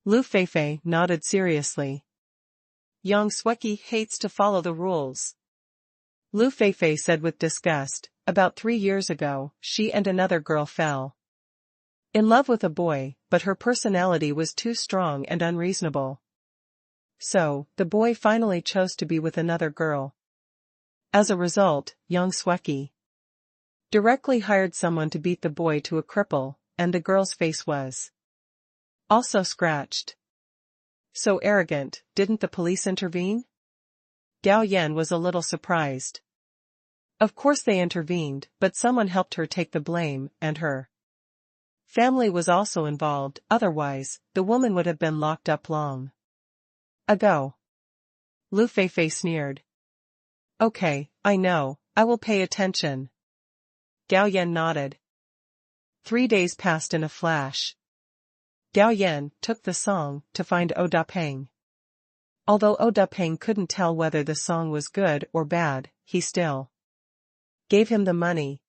Lu Feifei nodded seriously. Yang Sweki hates to follow the rules. Lu Feifei said with disgust, about 3 years ago, she and another girl fell in love with a boy, but her personality was too strong and unreasonable. So, the boy finally chose to be with another girl. As a result, Yang Sweki directly hired someone to beat the boy to a cripple, and the girl's face was also scratched. So arrogant, didn't the police intervene? Gao Yan was a little surprised. Of course they intervened, but someone helped her take the blame, and her family was also involved, otherwise, the woman would have been locked up long ago. Lu Feifei sneered. Okay, I know, I will pay attention. Gao Yan nodded. 3 days passed in a flash. Gao Yan took the song to find O Da Peng. Although O Da Peng couldn't tell whether the song was good or bad, he still gave him the money.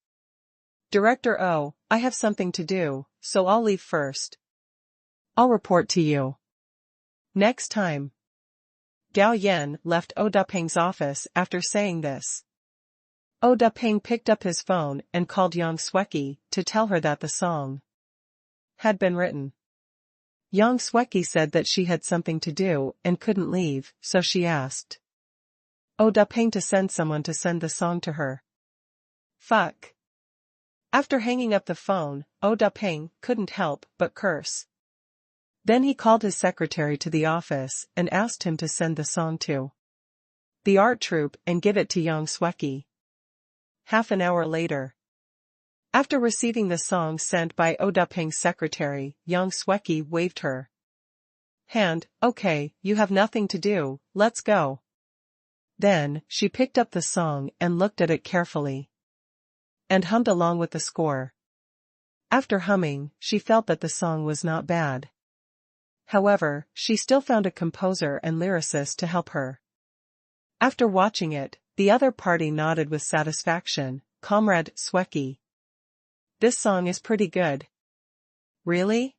Director O, I have something to do, so I'll leave first. I'll report to you next time. Gao Yan left O Da Peng's office after saying this. O Da Peng picked up his phone and called Yang Sweki to tell her that the song had been written. Yang Sweki said that she had something to do and couldn't leave, so she asked O Da Peng to send someone to send the song to her. Fuck. After hanging up the phone, O Da Peng couldn't help but curse. Then he called his secretary to the office and asked him to send the song to the art troupe and give it to Yang Sweki. Half an hour later, after receiving the song sent by O Da Peng's secretary, Yang Sweki waved her hand. Okay, you have nothing to do, let's go. Then, she picked up the song and looked at it carefully and hummed along with the score. After humming, she felt that the song was not bad. However, she still found a composer and lyricist to help her. After watching it, the other party nodded with satisfaction. Comrade Sweki, this song is pretty good. Really?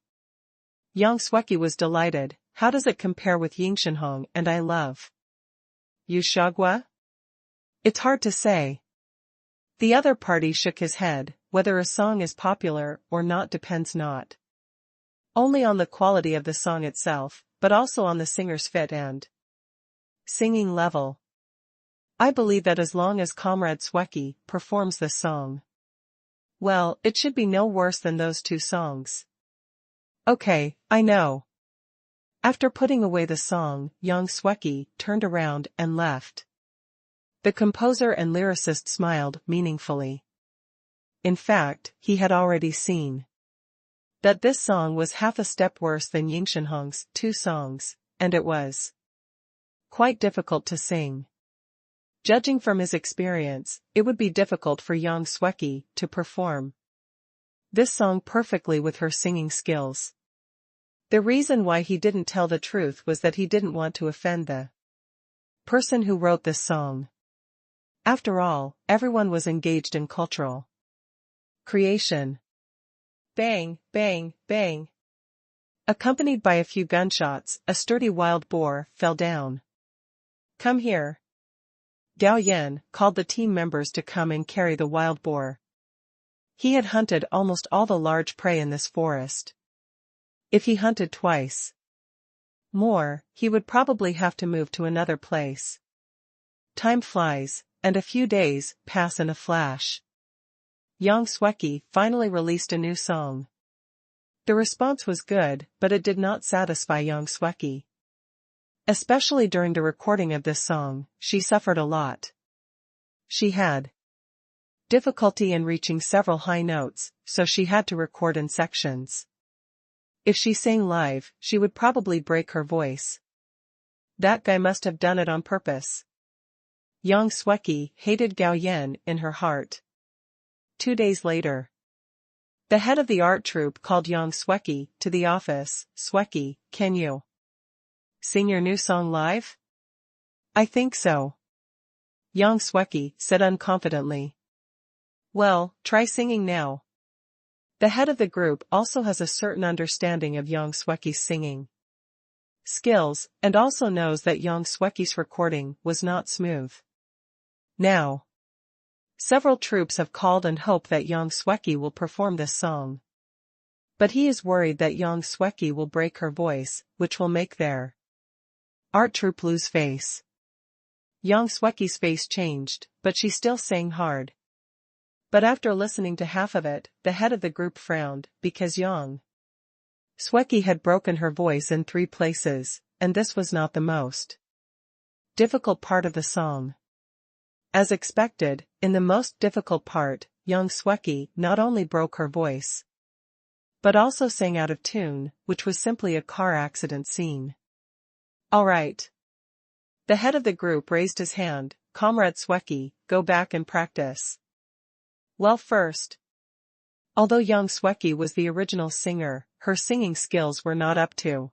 Yang Sweki was delighted. How does it compare with Yingshenhong and I Love You Shagwa? It's hard to say. The other party shook his head. Whether a song is popular or not depends not only on the quality of the song itself, but also on the singer's fit and singing level. I believe that as long as Comrade Sweki performs this song well, it should be no worse than those two songs. Okay, I know. After putting away the song, Yang Sweki turned around and left. The composer and lyricist smiled meaningfully. In fact, he had already seen that this song was half a step worse than Yingshenhong's 2 songs, and it was quite difficult to sing. Judging from his experience, it would be difficult for Yang Sweki to perform this song perfectly with her singing skills. The reason why he didn't tell the truth was that he didn't want to offend the person who wrote this song. After all, everyone was engaged in cultural creation. Bang, bang, bang. Accompanied by a few gunshots, a sturdy wild boar fell down. Come here. Gao Yan called the team members to come and carry the wild boar. He had hunted almost all the large prey in this forest. If he hunted twice more, he would probably have to move to another place. Time flies, and a few days pass in a flash. Yang Sweki finally released a new song. The response was good, but it did not satisfy Yang Sweki. Especially during the recording of this song, she suffered a lot. She had difficulty in reaching several high notes, so she had to record in sections. If she sang live, she would probably break her voice. That guy must have done it on purpose. Yang Sweki hated Gao Yan in her heart. 2 days later, the head of the art troupe called Yang Sweki to the office. Sweki, can you sing your new song live? I think so. Yang Sweki said unconfidently. Well, try singing now. The head of the group also has a certain understanding of Yang Sweki's singing skills, and also knows that Yang Sweki's recording was not smooth. Now, several troupes have called and hope that Yang Sweki will perform this song. But he is worried that Yang Sweki will break her voice, which will make their art troupe lose face. Yang Sweki's face changed, but she still sang hard. But after listening to half of it, the head of the group frowned, because Yang Sweki had broken her voice in 3 places, and this was not the most difficult part of the song. As expected, in the most difficult part, Yang Sweki not only broke her voice, but also sang out of tune, which was simply a car accident scene. All right. The head of the group raised his hand. Comrade Sweki, go back and practice. Well, first, although Yang Sweki was the original singer, her singing skills were not up to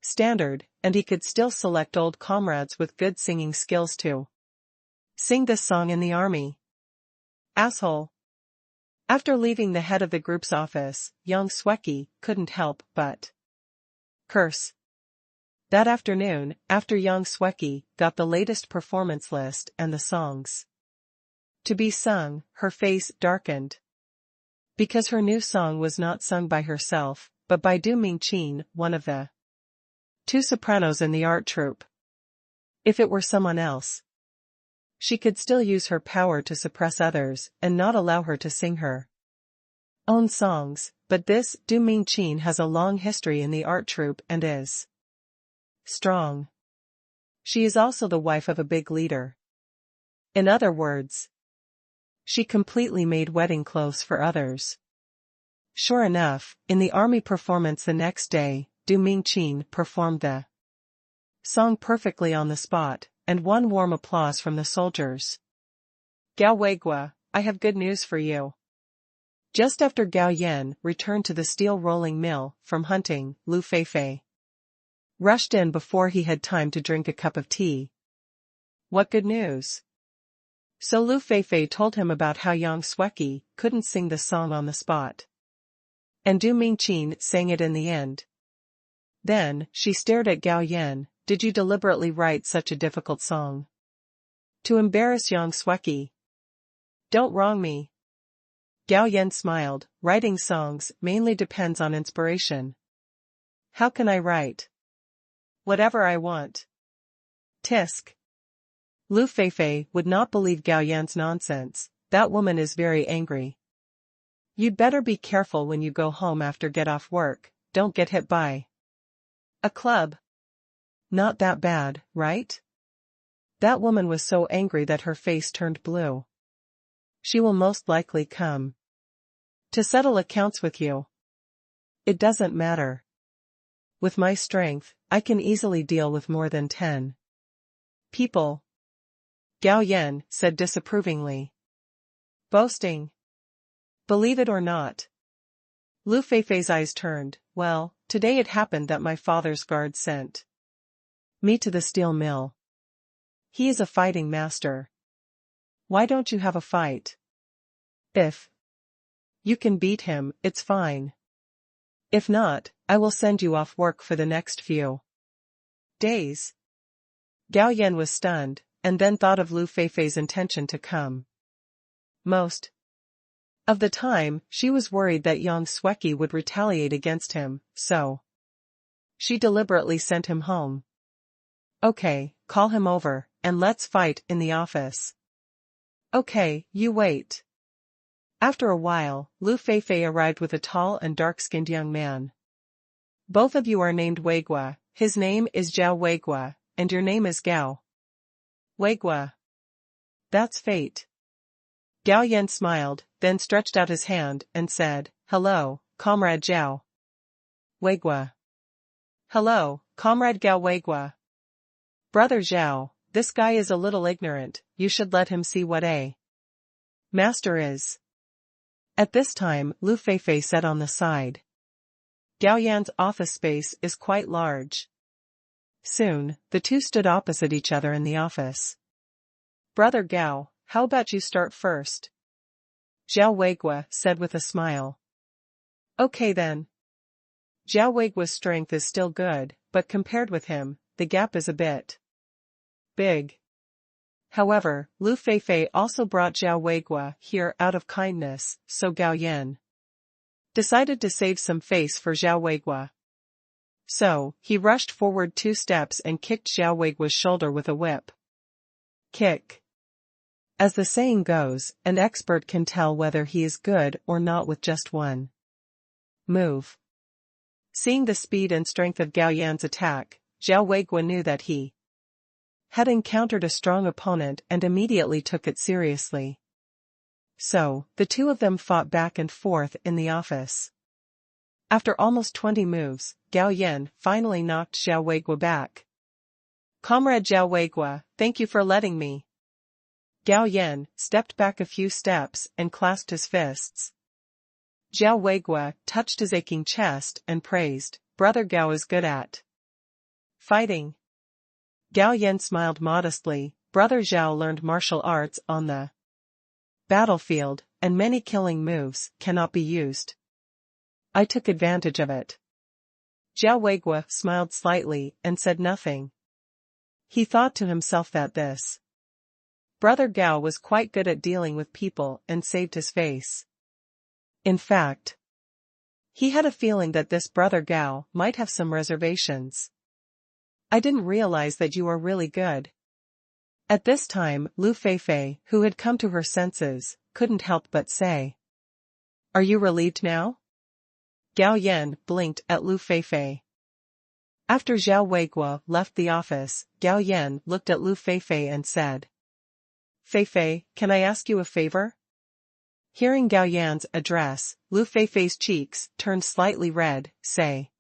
standard, and he could still select old comrades with good singing skills to sing this song in the army. Asshole. After leaving the head of the group's office, Yang Sweki couldn't help but curse. That afternoon, after Yang Sweki got the latest performance list and the songs to be sung, her face darkened. Because her new song was not sung by herself, but by Du Mingqin, one of the two sopranos in the art troupe. If it were someone else, she could still use her power to suppress others and not allow her to sing her own songs, but this Du Mingqin has a long history in the art troupe and is strong. She is also the wife of a big leader. In other words, she completely made wedding clothes for others. Sure enough, in the army performance the next day, Du Mingqin performed the song perfectly on the spot, and won warm applause from the soldiers. Gao Weigua, I have good news for you. Just after Gao Yan returned to the steel rolling mill from hunting, Lu Feifei rushed in before he had time to drink a cup of tea. What good news? So Lu Feifei told him about how Yang Sweki couldn't sing the song on the spot, and Du Mingqin sang it in the end. Then, she stared at Gao Yan. Did you deliberately write such a difficult song to embarrass Yang Sweki? Don't wrong me. Gao Yan smiled. Writing songs mainly depends on inspiration. How can I write whatever I want? Tisk. Lu Feifei would not believe Gao Yan's nonsense. That woman is very angry. You'd better be careful when you go home after get off work, don't get hit by a club. Not that bad, right? That woman was so angry that her face turned blue. She will most likely come to settle accounts with you. It doesn't matter. With my strength, I can easily deal with more than 10 people. Gao Yan said disapprovingly. Boasting. Believe it or not. Lu Feifei's eyes turned. Well, today it happened that my father's guard sent me to the steel mill. He is a fighting master. Why don't you have a fight? If you can beat him, it's fine. If not, I will send you off work for the next few days. Gao Yan was stunned, and then thought of Lu Feifei's intention to come. Most of the time, she was worried that Yang Sweki would retaliate against him, so she deliberately sent him home. Okay, call him over, and let's fight in the office. Okay, you wait. After a while, Lu Feifei arrived with a tall and dark-skinned young man. Both of you are named Weigua. His name is Zhao Weigua, and your name is Gao Weigua. That's fate. Gao Yan smiled, then stretched out his hand and said, Hello, Comrade Zhao Weigua. Hello, Comrade Gao Weigua. Brother Zhao, this guy is a little ignorant, you should let him see what a master is. At this time, Lu Feifei said on the side. Gao Yan's office space is quite large. Soon, the two stood opposite each other in the office. Brother Gao, how about you start first? Zhao Weigua said with a smile. Okay then. Zhao Weigua's strength is still good, but compared with him, the gap is a bit big. However, Lu Feifei also brought Zhao Weigua here out of kindness, so Gao Yan decided to save some face for Zhao Weigua. So, he rushed forward 2 steps and kicked Zhao Weigua's shoulder with a whip kick. As the saying goes, an expert can tell whether he is good or not with just one move. Seeing the speed and strength of Gao Yan's attack, Zhao Weigua knew that he had encountered a strong opponent and immediately took it seriously. So, the two of them fought back and forth in the office. After almost 20 moves, Gao Yan finally knocked Zhao Weigua back. Comrade Zhao Weigua, thank you for letting me Gao Yan stepped back a few steps and clasped his fists. Zhao Weigua touched his aching chest and praised, "Brother Gao is good at fighting." Gao Yan smiled modestly. "Brother Zhao learned martial arts on the battlefield, and many killing moves cannot be used. I took advantage of it." Zhao Weigua smiled slightly and said nothing. He thought to himself that this Brother Gao was quite good at dealing with people and saved his face. In fact, he had a feeling that this Brother Gao might have some reservations. "I didn't realize that you are really good." At this time, Lu Feifei, who had come to her senses, couldn't help but say, "Are you relieved now?" Gao Yan blinked at Lu Feifei. After Zhao Weigua left the office, Gao Yan looked at Lu Feifei and said, "Feifei, can I ask you a favor?" Hearing Gao Yan's address, Lu Feifei's cheeks turned slightly red. "Say."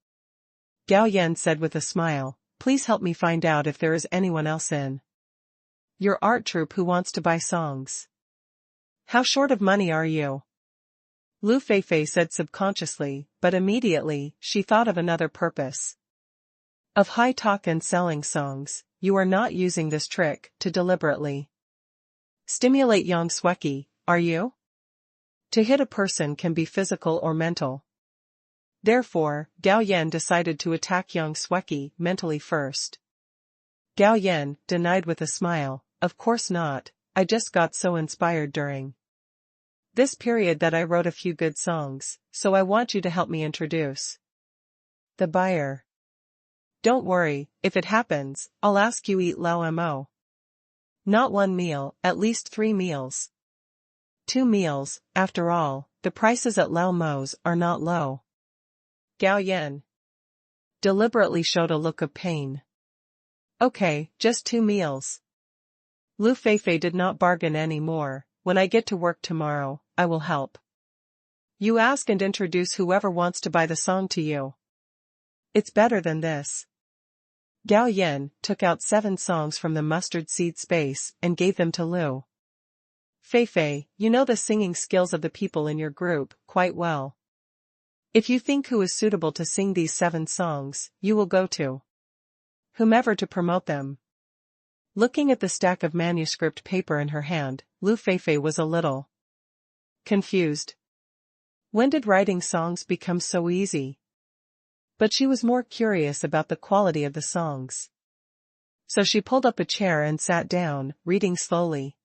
Gao Yan said with a smile, "Please help me find out if there is anyone else in your art troupe who wants to buy songs." "How short of money are you?" Lu Feifei said subconsciously, but immediately she thought of another purpose of high talk and selling songs. "You are not using this trick to deliberately stimulate Yang Sweki, are you? To hit a person can be physical or mental." Therefore, Gao Yan decided to attack Yang Sweki mentally first. Gao Yan denied with a smile, "Of course not, I just got so inspired during this period that I wrote a few good songs, so I want you to help me introduce the buyer." "Don't worry, if it happens, I'll ask you eat Lao Mo. Not one meal, at least 3 meals. 2 meals, after all, the prices at Lao Mo's are not low." Gao Yan deliberately showed a look of pain. "Okay, just 2 meals." Lu Feifei did not bargain any more. "When I get to work tomorrow, I will help you ask and introduce whoever wants to buy the song to you. It's better than this." Gao Yan took out 7 songs from the mustard seed space and gave them to Lu Feifei. "You know the singing skills of the people in your group quite well. If you think who is suitable to sing these 7 songs, you will go to whomever to promote them." Looking at the stack of manuscript paper in her hand, Lu Feifei was a little confused. When did writing songs become so easy? But she was more curious about the quality of the songs. So she pulled up a chair and sat down, reading slowly.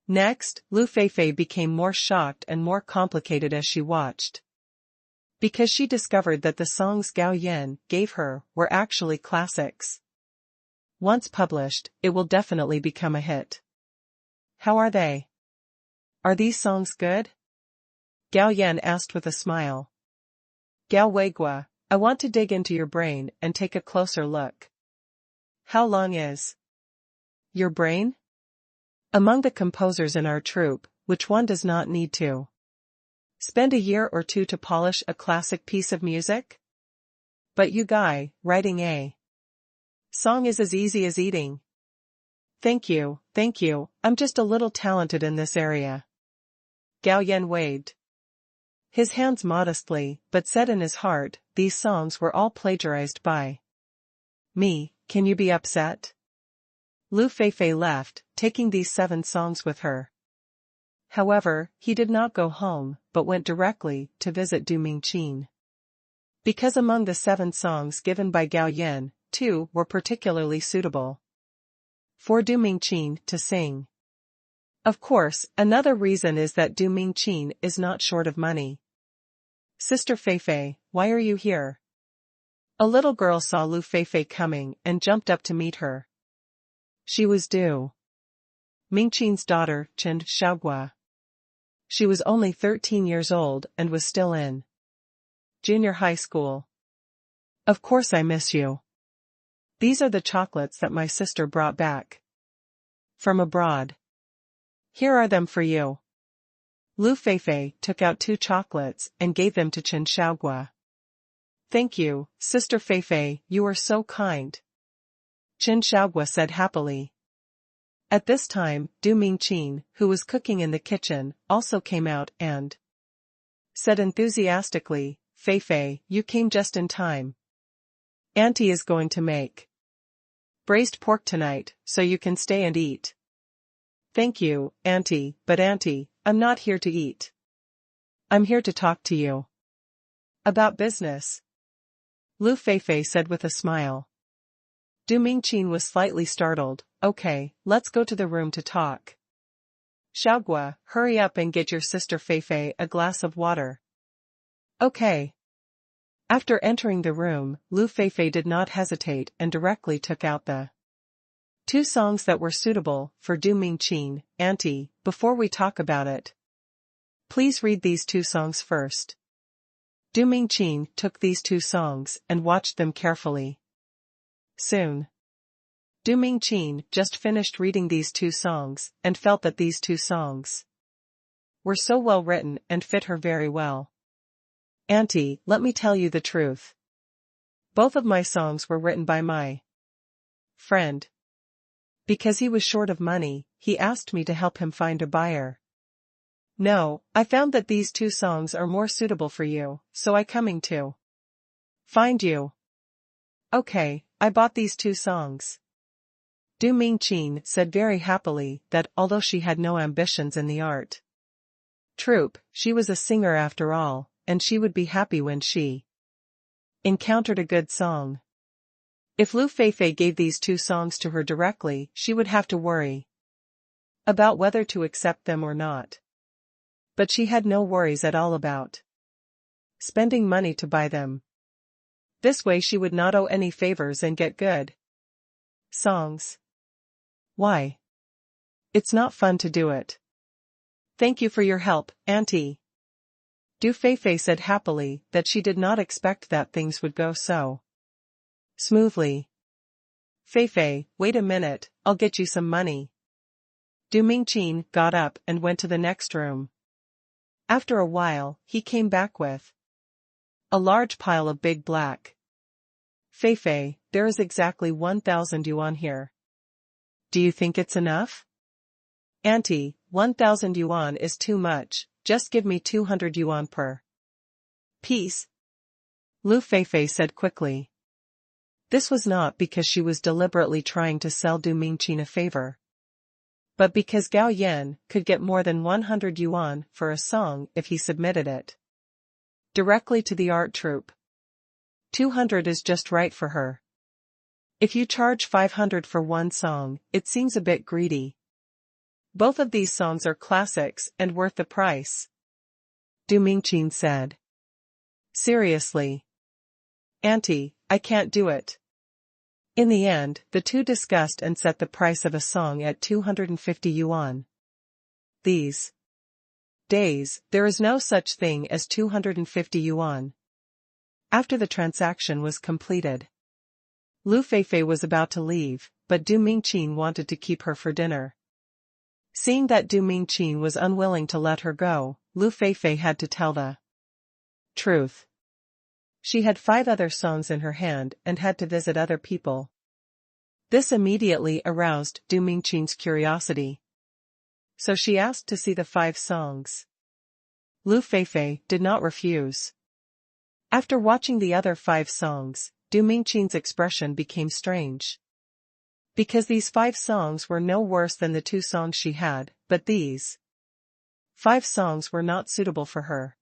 Next, Lu Feifei became more shocked and more complicated as she watched. Because she discovered that the songs Gao Yan gave her were actually classics. Once published, it will definitely become a hit. "How are they? Are these songs good?" Gao Yan asked with a smile. "Gao Weigua, I want to dig into your brain and take a closer look." "How long is your brain?" "Among the composers in our troupe, which one does not need to spend a year or 2 to polish a classic piece of music? But you guy, writing a song is as easy as eating." Thank you, I'm just a little talented in this area." Gao Yan waved his hands modestly, but said in his heart, "These songs were all plagiarized by me, can you be upset?" Lu Feifei left, taking these 7 songs with her. However, he did not go home, but went directly to visit Du Mingqin. Because among the 7 songs given by Gao Yan, 2 were particularly suitable for Du Mingqin to sing. Of course, another reason is that Du Mingqin is not short of money. "Sister Feifei, why are you here?" A little girl saw Lu Feifei coming and jumped up to meet her. She was Du Mingqin's daughter, Chen Xiaogua. She was only 13 years old and was still in junior high school. "Of course I miss you. These are the chocolates that my sister brought back from abroad. Here are them for you." Lu Feifei took out 2 chocolates and gave them to Chen Xiaogua. "Thank you, Sister Feifei, you are so kind," Chen Xiaogua said happily. At this time, Du Mingqin, who was cooking in the kitchen, also came out and said enthusiastically, "Fei Fei, you came just in time. Auntie is going to make braised pork tonight, so you can stay and eat." "Thank you, Auntie, but Auntie, I'm not here to eat. I'm here to talk to you about business," Lu Feifei said with a smile. Du Mingqin was slightly startled. "Okay, let's go to the room to talk. Xiaogua, hurry up and get your sister Feifei a glass of water." "Okay." After entering the room, Lu Feifei did not hesitate and directly took out the two songs that were suitable for Du Mingqin. "Auntie, before we talk about it, please read these two songs first." Du Mingqin took these two songs and watched them carefully. Soon, Du Mingqin just finished reading these two songs and felt that these two songs were so well written and fit her very well. "Auntie, let me tell you the truth. Both of my songs were written by my friend. Because he was short of money, he asked me to help him find a buyer. No, I found that these two songs are more suitable for you, so I coming to find you." "Okay, I bought these two songs." Du Mingqin said very happily that although she had no ambitions in the art troupe, she was a singer after all, and she would be happy when she encountered a good song. If Lu Feifei gave these two songs to her directly, she would have to worry about whether to accept them or not. But she had no worries at all about spending money to buy them. This way she would not owe any favors and get good songs. Why? It's not fun to do it. "Thank you for your help, Auntie." Du Feifei said happily that she did not expect that things would go so smoothly. "Feifei, wait a minute, I'll get you some money." Du Mingqin got up and went to the next room. After a while, he came back with a large pile of big black. "Feifei, there is exactly 1,000 yuan here. Do you think it's enough?" "Auntie, 1,000 yuan is too much, just give me 200 yuan per piece," Lu Feifei said quickly. This was not because she was deliberately trying to sell Du Mingqin a favor, but because Gao Yan could get more than 100 yuan for a song if he submitted it directly to the art troupe. 200 is just right for her. If you charge 500 for one song, it seems a bit greedy. Both of these songs are classics and worth the price, Du Mingqin said. Seriously. Auntie, I can't do it. In the end, the two discussed and set the price of a song at 250 yuan. These days, there is no such thing as 250 yuan. After the transaction was completed, Lu Feifei was about to leave, but Du Mingqin wanted to keep her for dinner. Seeing that Du Mingqin was unwilling to let her go, Lu Feifei had to tell the truth. She had 5 other songs in her hand and had to visit other people. This immediately aroused Du Mingqin's curiosity. So she asked to see the 5 songs. Lu Feifei did not refuse. After watching the other 5 songs, Du Mingqin's expression became strange. Because these 5 songs were no worse than the 2 songs she had, but these 5 songs were not suitable for her.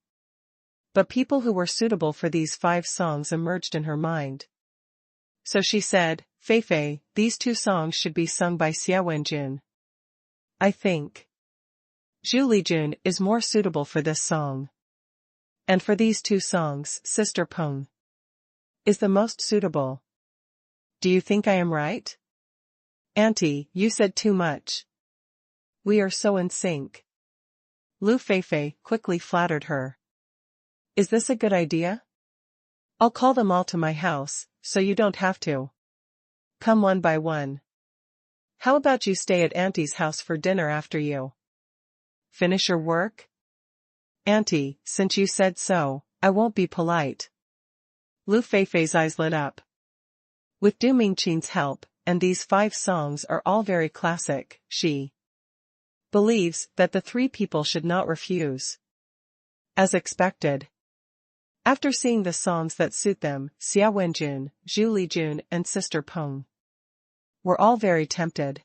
But people who were suitable for these 5 songs emerged in her mind. So she said, "Feifei, these 2 songs should be sung by Shi Wen Zi. I think Zhu Lijun is more suitable for this song. And for these 2 songs, Sister Peng is the most suitable. Do you think I am right?" "Auntie, you said too much. We are so in sync." Lu Feifei quickly flattered her. "Is this a good idea? I'll call them all to my house, so you don't have to come one by one. How about you stay at Auntie's house for dinner after you finish your work?" "Auntie, since you said so, I won't be polite." Lu Feifei's eyes lit up. With Du Mingqin's help, and these 5 songs are all very classic. She believes that the 3 people should not refuse. As expected. After seeing the songs that suit them, Xia Wenjun, Zhu Lijun and Sister Peng were all very tempted.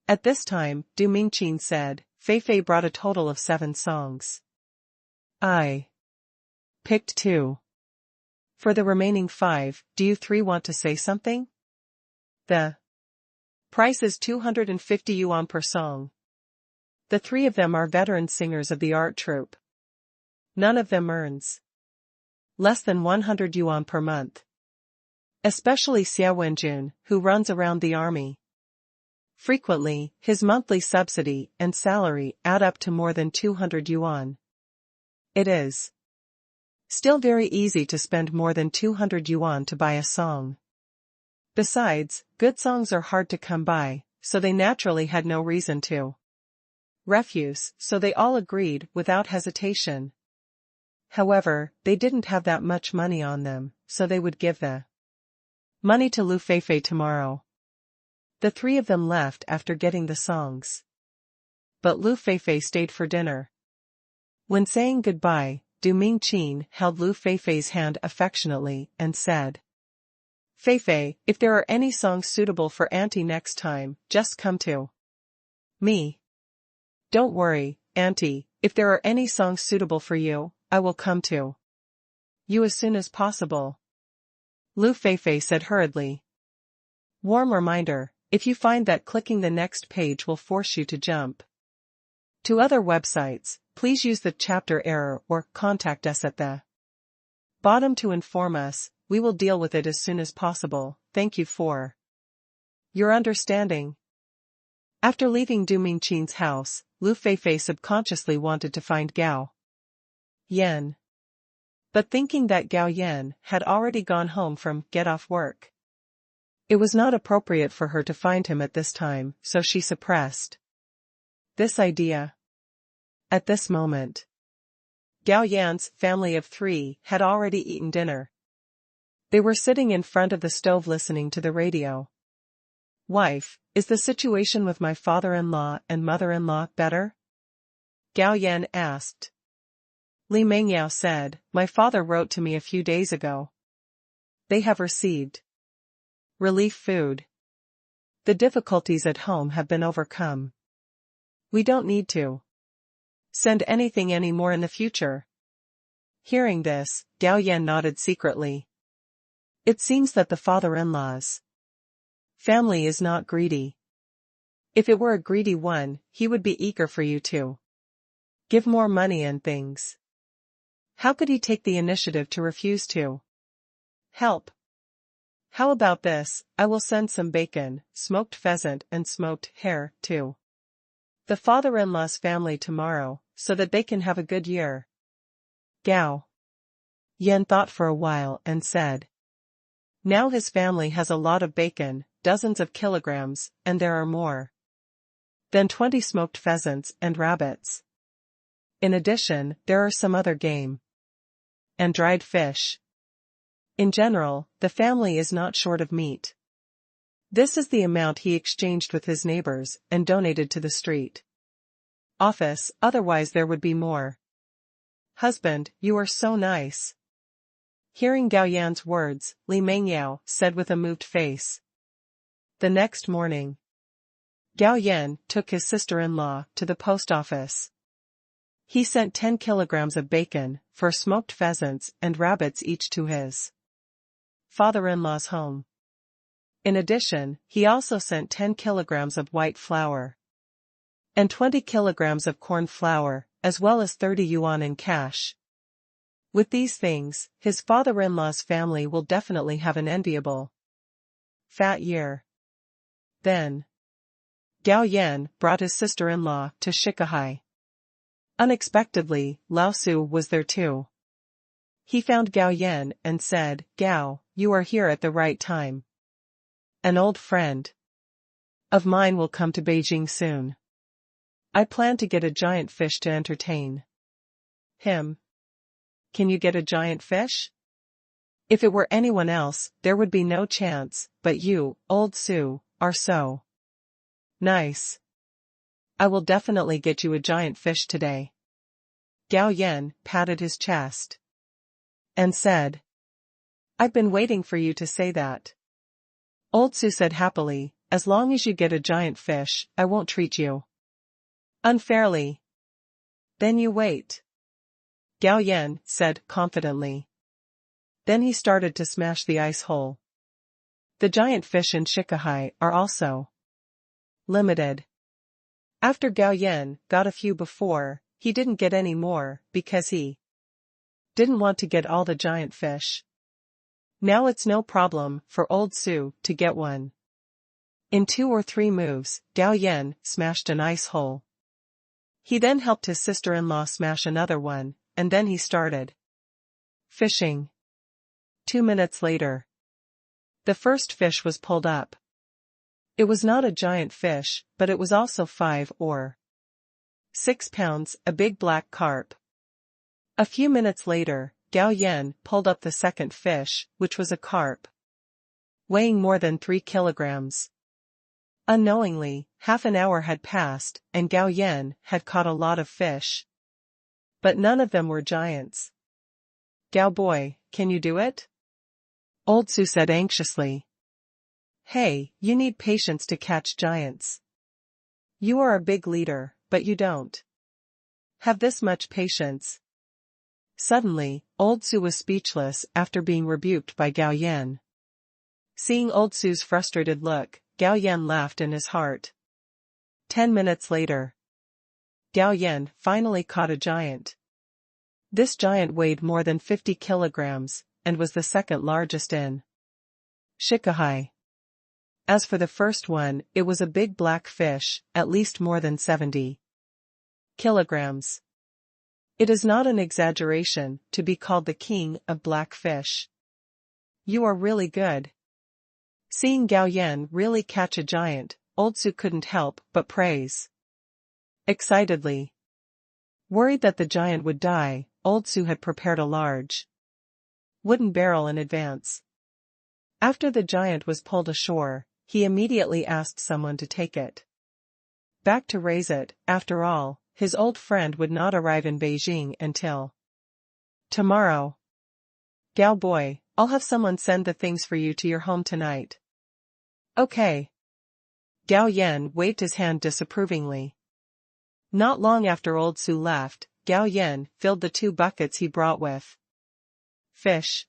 At this time, Du Mingqin said, Fei Fei brought a total of 7 songs. I picked 2. For the remaining 5, do you 3 want to say something? The price is 250 yuan per song. The 3 of them are veteran singers of the art troupe. None of them earns less than 100 yuan per month. Especially Xia Wenjun, who runs around the army. Frequently, his monthly subsidy and salary add up to more than 200 yuan. It is still very easy to spend more than 200 yuan to buy a song. Besides, good songs are hard to come by, so they naturally had no reason to refuse, so they all agreed without hesitation. However, they didn't have that much money on them, so they would give the money to Lu Feifei tomorrow. The 3 of them left after getting the songs. But Lu Feifei stayed for dinner. When saying goodbye, Du Mingqin held Lu Feifei's hand affectionately and said, Feifei, if there are any songs suitable for Auntie next time, just come to me. Don't worry, Auntie, if there are any songs suitable for you, I will come to you as soon as possible. Lu Feifei said hurriedly. Warm reminder, if you find that clicking the next page will force you to jump to other websites, please use the chapter error or contact us at the bottom to inform us. We will deal with it as soon as possible. Thank you for your understanding. After leaving Du Mingqin's house, Lu Feifei subconsciously wanted to find Gao Yan. But thinking that Gao Yan had already gone home from get off work, it was not appropriate for her to find him at this time, so she suppressed this idea. At this moment, Gao Yan's family of 3 had already eaten dinner. They were sitting in front of the stove listening to the radio. Wife, is the situation with my father-in-law and mother-in-law better? Gao Yan asked. Li Mengyao said, my father wrote to me a few days ago. They have received relief food. The difficulties at home have been overcome. We don't need to send anything anymore in the future. Hearing this, Gao Yan nodded secretly. It seems that the father-in-law's family is not greedy. If it were a greedy one, he would be eager for you to give more money and things. How could he take the initiative to refuse to help? How about this, I will send some bacon, smoked pheasant and smoked hare, to the father-in-law's family tomorrow, so that they can have a good year. Gao Yan thought for a while and said, now his family has a lot of bacon, dozens of kilograms, and there are more than 20 smoked pheasants and rabbits. In addition, there are some other game and dried fish. In general, the family is not short of meat. This is the amount he exchanged with his neighbors and donated to the street office, otherwise there would be more. Husband, you are so nice. Hearing Gao Yan's words, Li Mengyao said with a moved face. The next morning, Gao Yan took his sister-in-law to the post office. He sent 10 kilograms of bacon, for smoked pheasants and rabbits each to his father-in-law's home. In addition, he also sent 10 kilograms of white flour and 20 kilograms of corn flour, as well as 30 yuan in cash. With these things, his father-in-law's family will definitely have an enviable fat year. Then, Gao Yan brought his sister-in-law to Shikahai. Unexpectedly, Lao Su was there too. He found Gao Yan and said, Gao, you are here at the right time. An old friend of mine will come to Beijing soon. I plan to get a giant fish to entertain him. Can you get a giant fish? If it were anyone else, there would be no chance, but you, old Sue, are so nice. I will definitely get you a giant fish today. Gao Yan patted his chest and said, I've been waiting for you to say that. Old Sue said happily, as long as you get a giant fish, I won't treat you unfairly. Then you wait. Gao Yan said confidently. Then he started to smash the ice hole. The giant fish in Shikahai are also limited. After Gao Yan got a few before, he didn't get any more, because he didn't want to get all the giant fish. Now it's no problem for old Sue to get one. In 2 or 3 moves, Gao Yan smashed an ice hole. He then helped his sister-in-law smash another one, and then he started fishing. 2 minutes later, the first fish was pulled up. It was not a giant fish, but it was also 5 or 6 pounds, a big black carp. A few minutes later, Gao Yan pulled up the second fish, which was a carp, weighing more than 3 kilograms. Unknowingly, half an hour had passed, and Gao Yan had caught a lot of fish. But none of them were giants. Gao boy, can you do it? Old Sue said anxiously. Hey, you need patience to catch giants. You are a big leader, but you don't have this much patience. Suddenly, old Sue was speechless after being rebuked by Gao Yan. Seeing old Sue's frustrated look, Gao Yan laughed in his heart. 10 minutes later, Gao Yan finally caught a giant. This giant weighed more than 50 kilograms, and was the second largest in Shikahai. As for the first one, it was a big black fish, at least more than 70 kilograms. It is not an exaggeration to be called the king of black fish. You are really good. Seeing Gao Yan really catch a giant, old Sue couldn't help but praise excitedly. Worried that the giant would die, old Sue had prepared a large wooden barrel in advance. After the giant was pulled ashore, he immediately asked someone to take it back to raise it. After all, his old friend would not arrive in Beijing until tomorrow. Gao boy, I'll have someone send the things for you to your home tonight. Okay. Gao Yan waved his hand disapprovingly. Not long after old Sue left, Gao Yan filled the 2 buckets he brought with fish.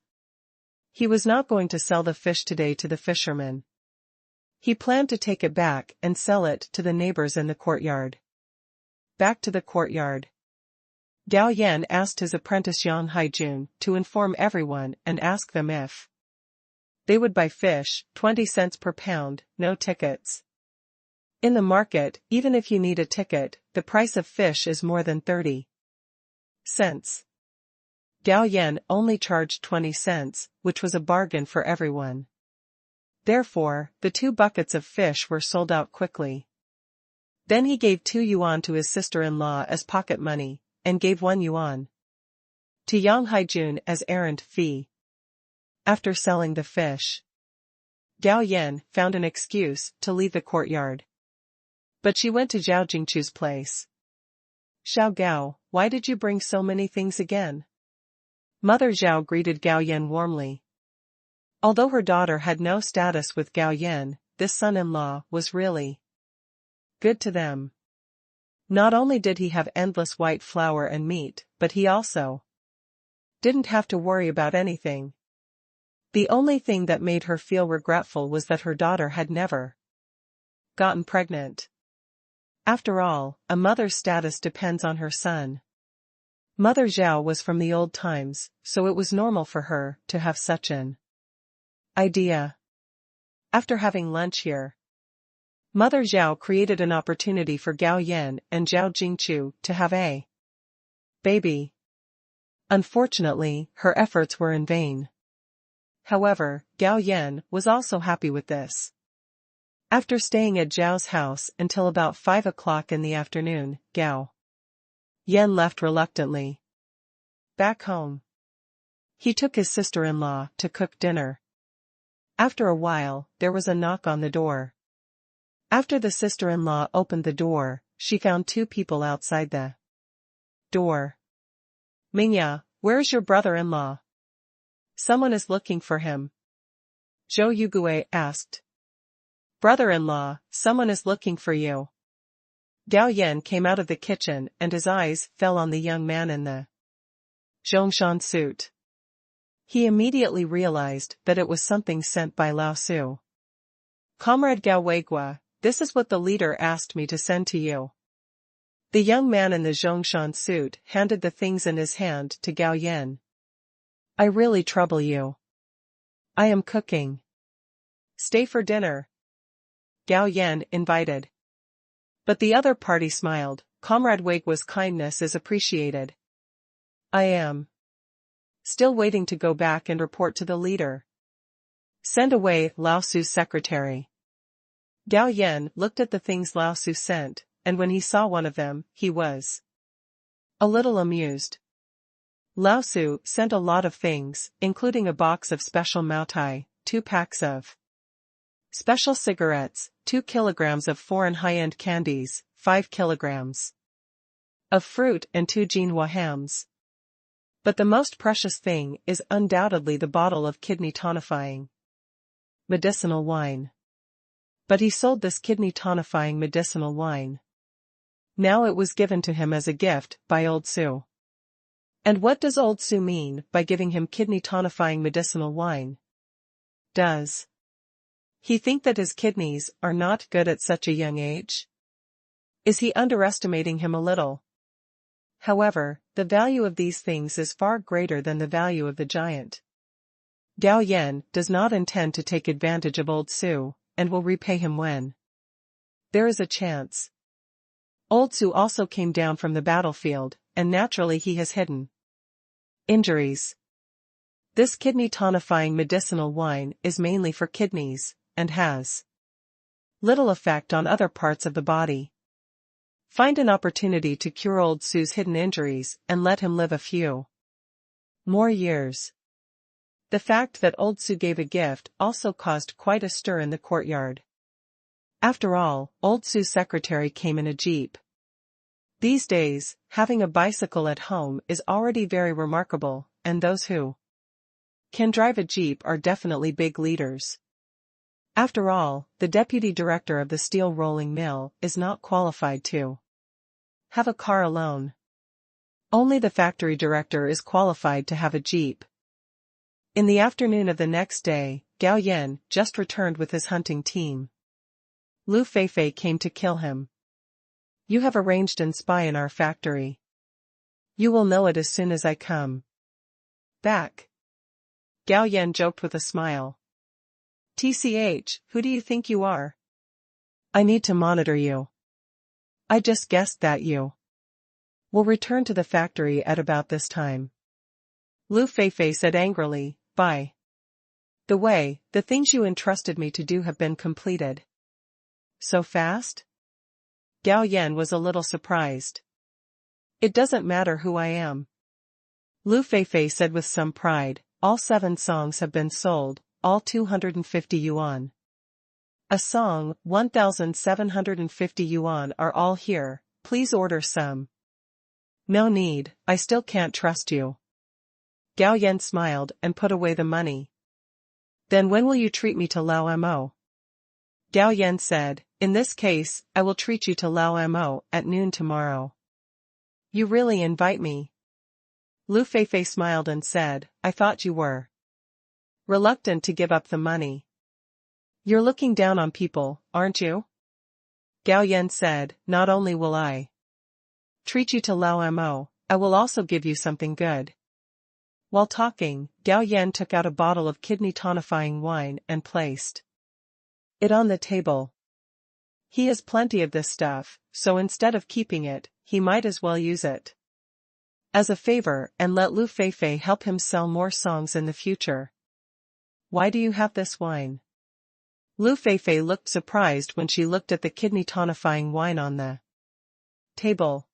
He was not going to sell the fish today to the fishermen. He planned to take it back and sell it to the neighbors in the courtyard. Back to the courtyard. Gao Yan asked his apprentice Yang Haijun to inform everyone and ask them if they would buy fish, 20 cents per pound, no tickets. In the market, even if you need a ticket, the price of fish is more than 30 cents. Gao Yan only charged 20 cents, which was a bargain for everyone. Therefore, the 2 buckets of fish were sold out quickly. Then he gave 2 yuan to his sister-in-law as pocket money, and gave 1 yuan to Yang Haijun as errand fee. After selling the fish, Gao Yan found an excuse to leave the courtyard. But she went to Zhao Jingchu's place. Xiao Gao, why did you bring so many things again? Mother Zhao greeted Gao Yan warmly. Although her daughter had no status with Gao Yan, this son-in-law was really good to them. Not only did he have endless white flour and meat, but he also didn't have to worry about anything. The only thing that made her feel regretful was that her daughter had never gotten pregnant. After all, a mother's status depends on her son. Mother Zhao was from the old times, so it was normal for her to have such an idea. After having lunch here, Mother Zhao created an opportunity for Gao Yan and Zhao Jingchu to have a baby. Unfortunately, her efforts were in vain. However, Gao Yan was also happy with this. After staying at Zhao's house until about 5 o'clock in the afternoon, Gao Yan left reluctantly. Back home, He took his sister-in-law to cook dinner. After a while, there was a knock on the door. After the sister-in-law opened the door, she found two people outside the door. Mingya, where's your brother-in-law? Someone is looking for him. Zhou Yugue asked. Brother-in-law, someone is looking for you. Gao Yan came out of the kitchen and his eyes fell on the young man in the Zhongshan suit. He immediately realized that it was something sent by Lao Su. Comrade Gao Weigua, this is what the leader asked me to send to you. The young man in the Zhongshan suit handed the things in his hand to Gao Yan. I really trouble you. I am cooking. Stay for dinner. Gao Yan invited. But the other party smiled. Comrade Weigua's kindness is appreciated. I am still waiting to go back and report to the leader. Send away Lao Su's secretary. Gao Yan looked at the things Lao Su sent, and when he saw one of them, he was a little amused. Lao Su sent a lot of things, including a box of special Maotai, 2 packs of special cigarettes, 2 kilograms of foreign high-end candies, 5 kilograms of fruit and 2 Jinhua hams. But the most precious thing is undoubtedly the bottle of kidney tonifying medicinal wine. But he sold this kidney tonifying medicinal wine. Now it was given to him as a gift by Old Su. And what does Old Su mean by giving him kidney tonifying medicinal wine? Does he think that his kidneys are not good at such a young age? Is he underestimating him a little? However, the value of these things is far greater than the value of the giant. Gao Yan does not intend to take advantage of Old Su, and will repay him when there is a chance. Old Su also came down from the battlefield, and naturally he has hidden injuries. This kidney tonifying medicinal wine is mainly for kidneys, and has little effect on other parts of the body. Find an opportunity to cure Old Su's hidden injuries and let him live a few more years. The fact that Old Su gave a gift also caused quite a stir in the courtyard. After all, Old Su's secretary came in a jeep. These days, having a bicycle at home is already very remarkable, and those who can drive a jeep are definitely big leaders. After all, the deputy director of the steel rolling mill is not qualified to have a car alone. Only the factory director is qualified to have a jeep. In the afternoon of the next day, Gao Yan just returned with his hunting team. Lu Feifei came to kill him. You have arranged an spy in our factory. You will know it as soon as I come back. Gao Yan joked with a smile. TCH, who do you think you are? I need to monitor you. I just guessed that you will return to the factory at about this time. Lu Feifei said angrily, by the way, the things you entrusted me to do have been completed. So fast? Gao Yan was a little surprised. It doesn't matter who I am. Lu Feifei said with some pride, all 7 songs have been sold, all 250 yuan. A song, 1,750 yuan are all here, please order some. No need, I still can't trust you. Gao Yan smiled and put away the money. Then when will you treat me to Lao Mo? Gao Yan said, in this case, I will treat you to Lao Mo at noon tomorrow. You really invite me? Lu Feifei smiled and said, I thought you were reluctant to give up the money. You're looking down on people, aren't you? Gao Yan said, not only will I treat you to Lao Mo, I will also give you something good. While talking, Gao Yan took out a bottle of kidney tonifying wine and placed it on the table. He has plenty of this stuff, so instead of keeping it, he might as well use it as a favor and let Lu Feifei help him sell more songs in the future. Why do you have this wine? Lu Feifei looked surprised when she looked at the kidney tonifying wine on the table.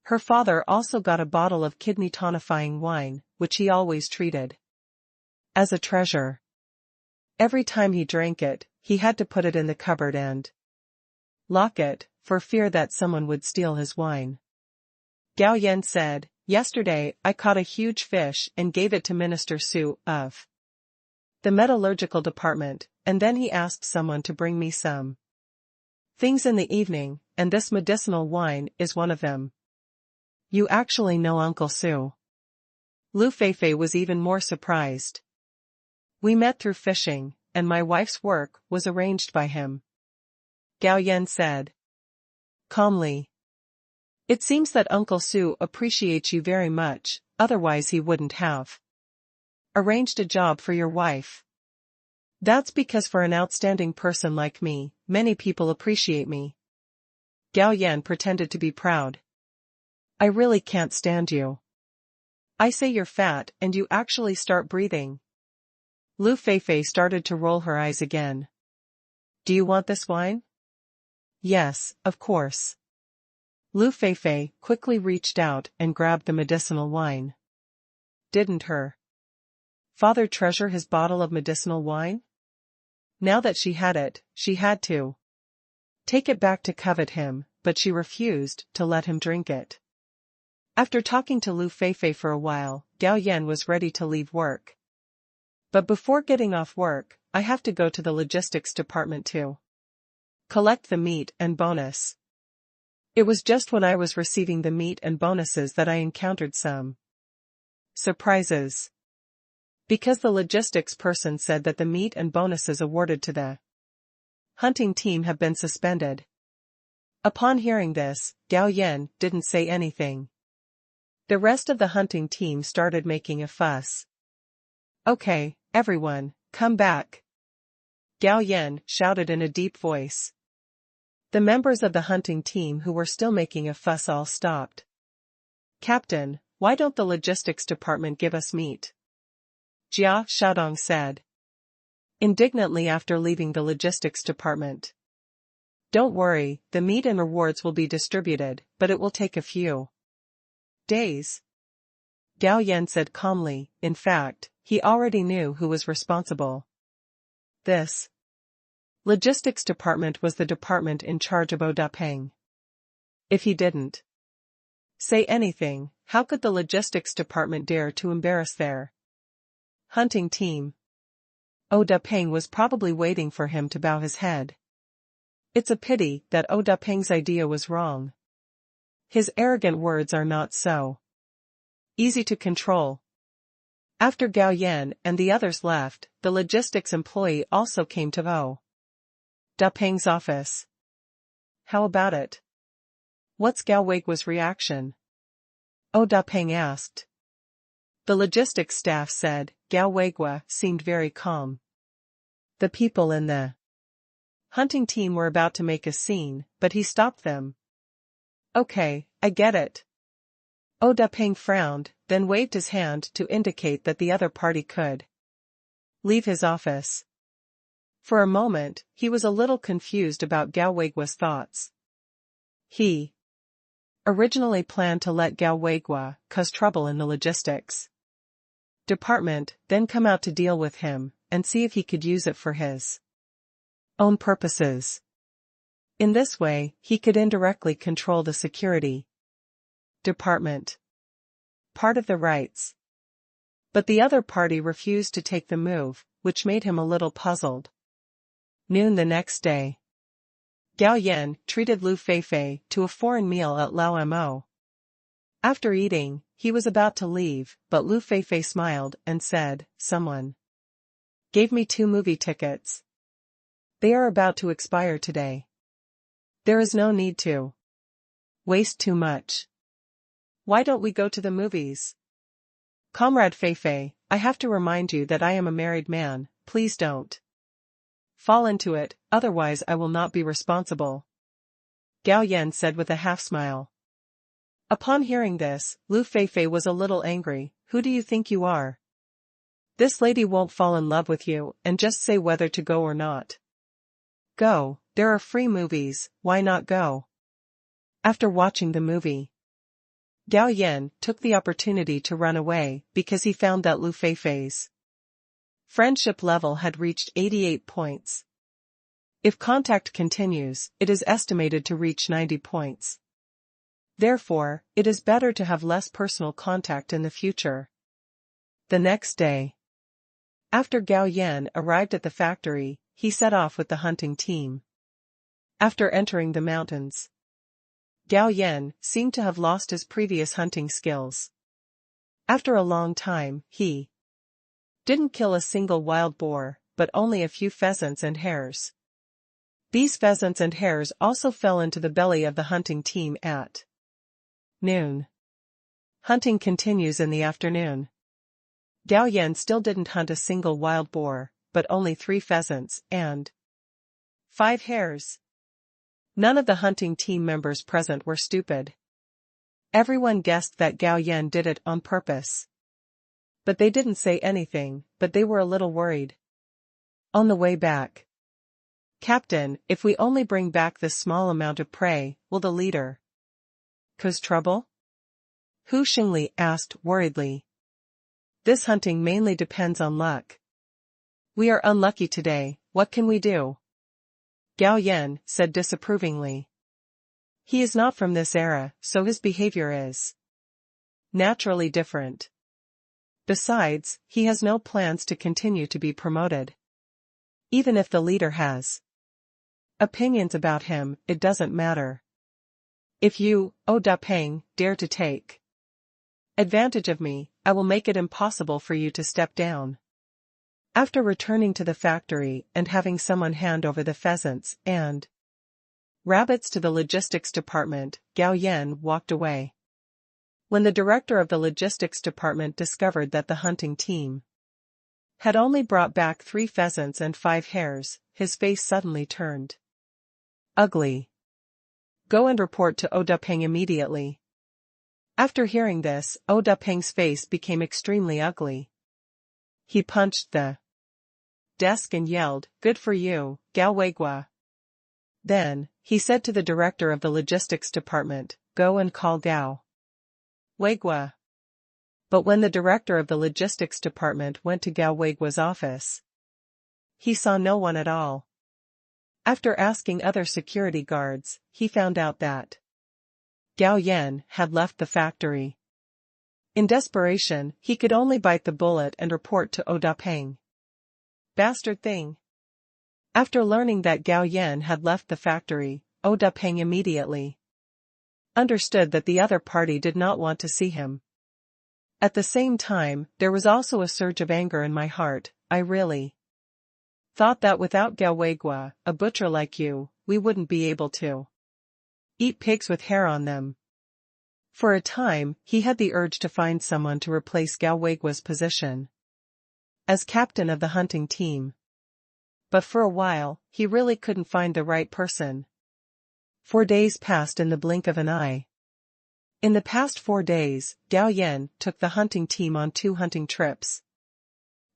Her father also got a bottle of kidney tonifying wine, which he always treated as a treasure. Every time he drank it, he had to put it in the cupboard and lock it, for fear that someone would steal his wine. Gao Yan said, "Yesterday I caught a huge fish and gave it to Minister Su of the metallurgical department, and then he asked someone to bring me some things in the evening, and this medicinal wine is one of them." "You actually know Uncle Su?" Lu Feifei was even more surprised. "We met through fishing, and my wife's work was arranged by him," Gao Yan said calmly. "It seems that Uncle Su appreciates you very much, otherwise he wouldn't have arranged a job for your wife." "That's because for an outstanding person like me, many people appreciate me." Gao Yan pretended to be proud. "I really can't stand you. I say you're fat and you actually start breathing." Lu Feifei started to roll her eyes again. "Do you want this wine?" "Yes, of course." Lu Feifei quickly reached out and grabbed the medicinal wine. Didn't her father treasure his bottle of medicinal wine? Now that she had it, she had to take it back to covet him, but she refused to let him drink it. After talking to Lu Feifei for a while, Gao Yan was ready to leave work. "But before getting off work, I have to go to the logistics department to collect the meat and bonus." It was just when I was receiving the meat and bonuses that I encountered some surprises. Because the logistics person said that the meat and bonuses awarded to the hunting team have been suspended. Upon hearing this, Gao Yan didn't say anything. The rest of the hunting team started making a fuss. "Okay, everyone, come back," Gao Yan shouted in a deep voice. The members of the hunting team who were still making a fuss all stopped. "Captain, why don't the logistics department give us meat?" Jia Shadong said indignantly after leaving the logistics department. "Don't worry, the meat and rewards will be distributed, but it will take a few days," Gao Yan said calmly. In fact, he already knew who was responsible. This logistics department was the department in charge of Odapeng. If he didn't say anything, how could the logistics department dare to embarrass their hunting team? Odapeng was probably waiting for him to bow his head. It's a pity that Odapeng's idea was wrong. His arrogant words are not so easy to control. After Gao Yan and the others left, the logistics employee also came to Odapeng's office. "How about it? What's Gao Weigua's reaction?" Odapeng asked. The logistics staff said, Gao Weigua seemed very calm. The people in the hunting team were about to make a scene, but he stopped them. "Okay, I get it." Odapeng frowned, then waved his hand to indicate that the other party could leave his office. For a moment, he was a little confused about Gao Weigua's thoughts. He originally planned to let Gao Weigua cause trouble in the logistics department, then come out to deal with him, and see if he could use it for his own purposes. In this way, he could indirectly control the security department. Part of the rights. But the other party refused to take the move, which made him a little puzzled. Noon the next day. Gao Yan treated Lu Feifei to a foreign meal at Lao Mo. After eating, he was about to leave, but Lu Feifei smiled and said, "Someone gave me 2 movie tickets. They are about to expire today. There is no need to waste too much. Why don't we go to the movies?" "Comrade Feifei, I have to remind you that I am a married man, please don't fall into it, otherwise I will not be responsible," Gao Yan said with a half-smile. Upon hearing this, Lu Feifei was a little angry. "Who do you think you are? This lady won't fall in love with you, and just say whether to go or not." "Go, there are free movies, why not go?" After watching the movie, Gao Yan took the opportunity to run away because he found that Lu Feifei's friendship level had reached 88 points. If contact continues, it is estimated to reach 90 points. Therefore, it is better to have less personal contact in the future. The next day, after Gao Yan arrived at the factory, he set off with the hunting team. After entering the mountains, Gao Yan seemed to have lost his previous hunting skills. After a long time, he didn't kill a single wild boar, but only a few pheasants and hares. These pheasants and hares also fell into the belly of the hunting team at noon. Hunting continues in the afternoon. Gao Yan still didn't hunt a single wild boar, but only 3 pheasants and 5 hares. None of the hunting team members present were stupid. Everyone guessed that Gao Yan did it on purpose. But they didn't say anything, but they were a little worried. On the way back, "Captain, if we only bring back this small amount of prey, will the leader cause trouble?" Hu Xingli asked worriedly. "This hunting mainly depends on luck. We are unlucky today, what can we do?" Gao Yan said disapprovingly. "He is not from this era, so his behavior is naturally different. Besides, he has no plans to continue to be promoted. Even if the leader has opinions about him, it doesn't matter. If you, O Dapeng, dare to take advantage of me, I will make it impossible for you to step down." After returning to the factory and having someone hand over the pheasants and rabbits to the logistics department, Gao Yan walked away. When the director of the logistics department discovered that the hunting team had only brought back 3 pheasants and 5 hares, his face suddenly turned ugly. "Go and report to O Dapeng immediately." After hearing this, O Dapeng's face became extremely ugly. He punched the desk and yelled, "Good for you, Gao Weigua." Then, he said to the director of the logistics department, "Go and call Gao Weigua." But when the director of the logistics department went to Gao Weigua's office, he saw no one at all. After asking other security guards, he found out that Gao Yan had left the factory. In desperation, he could only bite the bullet and report to O Dapeng. Bastard thing. After learning that Gao Yan had left the factory, O Dapeng immediately understood that the other party did not want to see him. At the same time, there was also a surge of anger in my heart. I really thought that without Gao Weigua, a butcher like you, we wouldn't be able to eat pigs with hair on them. For a time, he had the urge to find someone to replace Gao Weigua's position as captain of the hunting team. But for a while, he really couldn't find the right person. 4 days passed in the blink of an eye. In the past 4 days, Gao Yan took the hunting team on 2 hunting trips.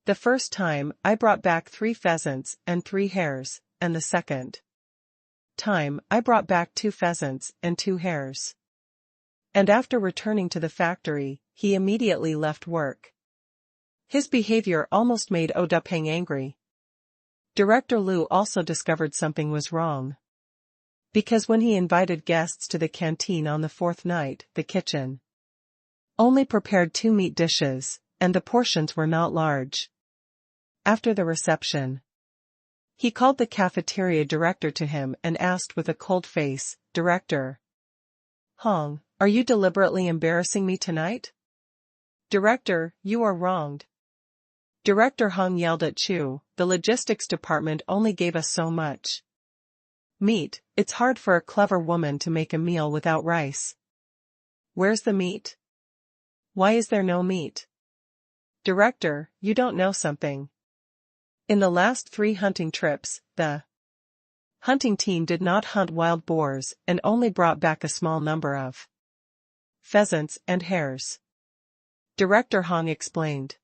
The first time, I brought back 3 pheasants and 3 hares, and the second time, I brought back 2 pheasants and 2 hares. And after returning to the factory, he immediately left work. His behavior almost made O Dapeng angry. Director Lu also discovered something was wrong. Because when he invited guests to the canteen on the 4th night, the kitchen only prepared 2 meat dishes, and the portions were not large. After the reception, he called the cafeteria director to him and asked with a cold face, "Director Hong, are you deliberately embarrassing me tonight?" "Director, you are wronged." Director Hong yelled at Chu, "The logistics department only gave us so much meat, it's hard for a clever woman to make a meal without rice. Where's the meat? Why is there no meat?" "Director, you don't know something. In the last 3 hunting trips, the hunting team did not hunt wild boars and only brought back a small number of pheasants and hares," Director Hong explained.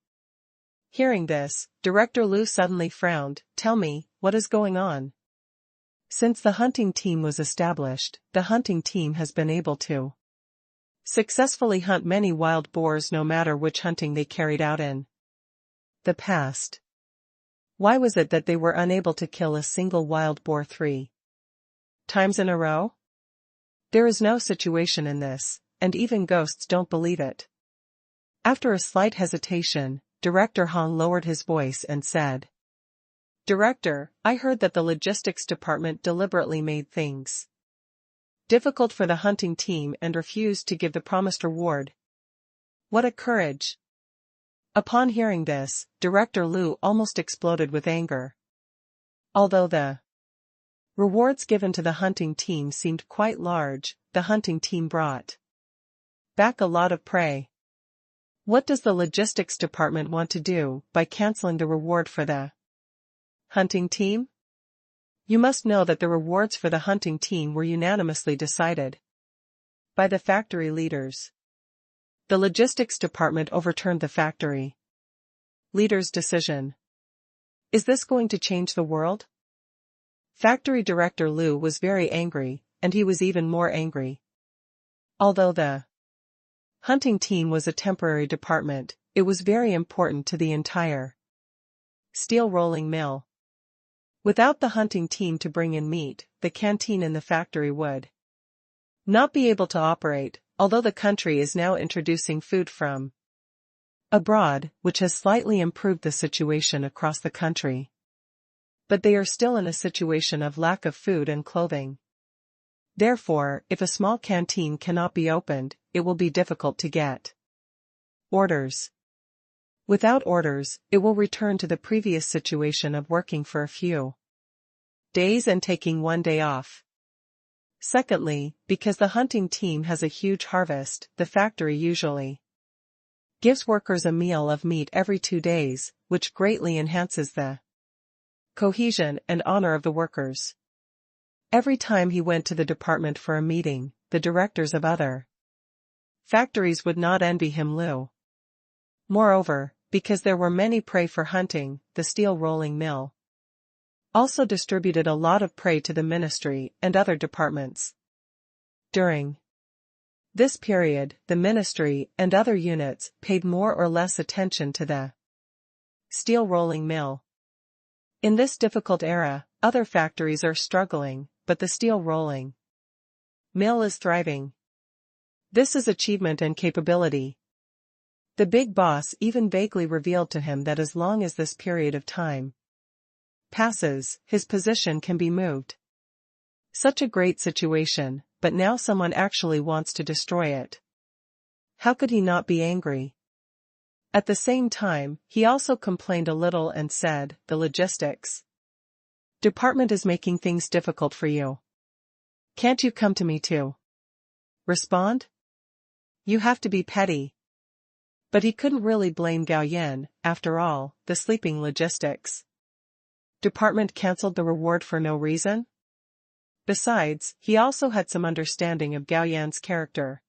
Hearing this, Director Lu suddenly frowned. "Tell me, what is going on?" Since the hunting team was established, the hunting team has been able to successfully hunt many wild boars no matter which hunting they carried out in the past. Why was it that they were unable to kill a single wild boar 3 times in a row? There is no situation in this, and even ghosts don't believe it. After a slight hesitation, Director Hong lowered his voice and said, "Director, I heard that the logistics department deliberately made things difficult for the hunting team and refused to give the promised reward. What a courage!" Upon hearing this, Director Liu almost exploded with anger. Although the rewards given to the hunting team seemed quite large, the hunting team brought back a lot of prey. What does the logistics department want to do by canceling the reward for the hunting team? You must know that the rewards for the hunting team were unanimously decided by the factory leaders. The logistics department overturned the factory leader's decision. Is this going to change the world? Factory Director Liu was very angry, and he was even more angry. Although the hunting team was a temporary department, it was very important to the entire steel rolling mill. Without the hunting team to bring in meat, the canteen in the factory would not be able to operate, although the country is now introducing food from abroad, which has slightly improved the situation across the country. But they are still in a situation of lack of food and clothing. Therefore, if a small canteen cannot be opened, it will be difficult to get orders. Without orders, it will return to the previous situation of working for a few days and taking one day off. Secondly, because the hunting team has a huge harvest, the factory usually gives workers a meal of meat every 2 days, which greatly enhances the cohesion and honor of the workers. Every time he went to the department for a meeting, the directors of other factories would not envy him Liu. Moreover, because there were many prey for hunting, the steel rolling mill also distributed a lot of prey to the ministry and other departments. During this period, the ministry and other units paid more or less attention to the steel rolling mill. In this difficult era, other factories are struggling, but the steel rolling mill is thriving. This is achievement and capability. The big boss even vaguely revealed to him that as long as this period of time passes, his position can be moved. Such a great situation, but now someone actually wants to destroy it. How could he not be angry? At the same time, he also complained a little and said, "The logistics department is making things difficult for you. Can't you come to me too?" Respond? You have to be petty. But he couldn't really blame Gao Yan. After all, the sleeping logistics department cancelled the reward for no reason. Besides, he also had some understanding of Gao Yan's character.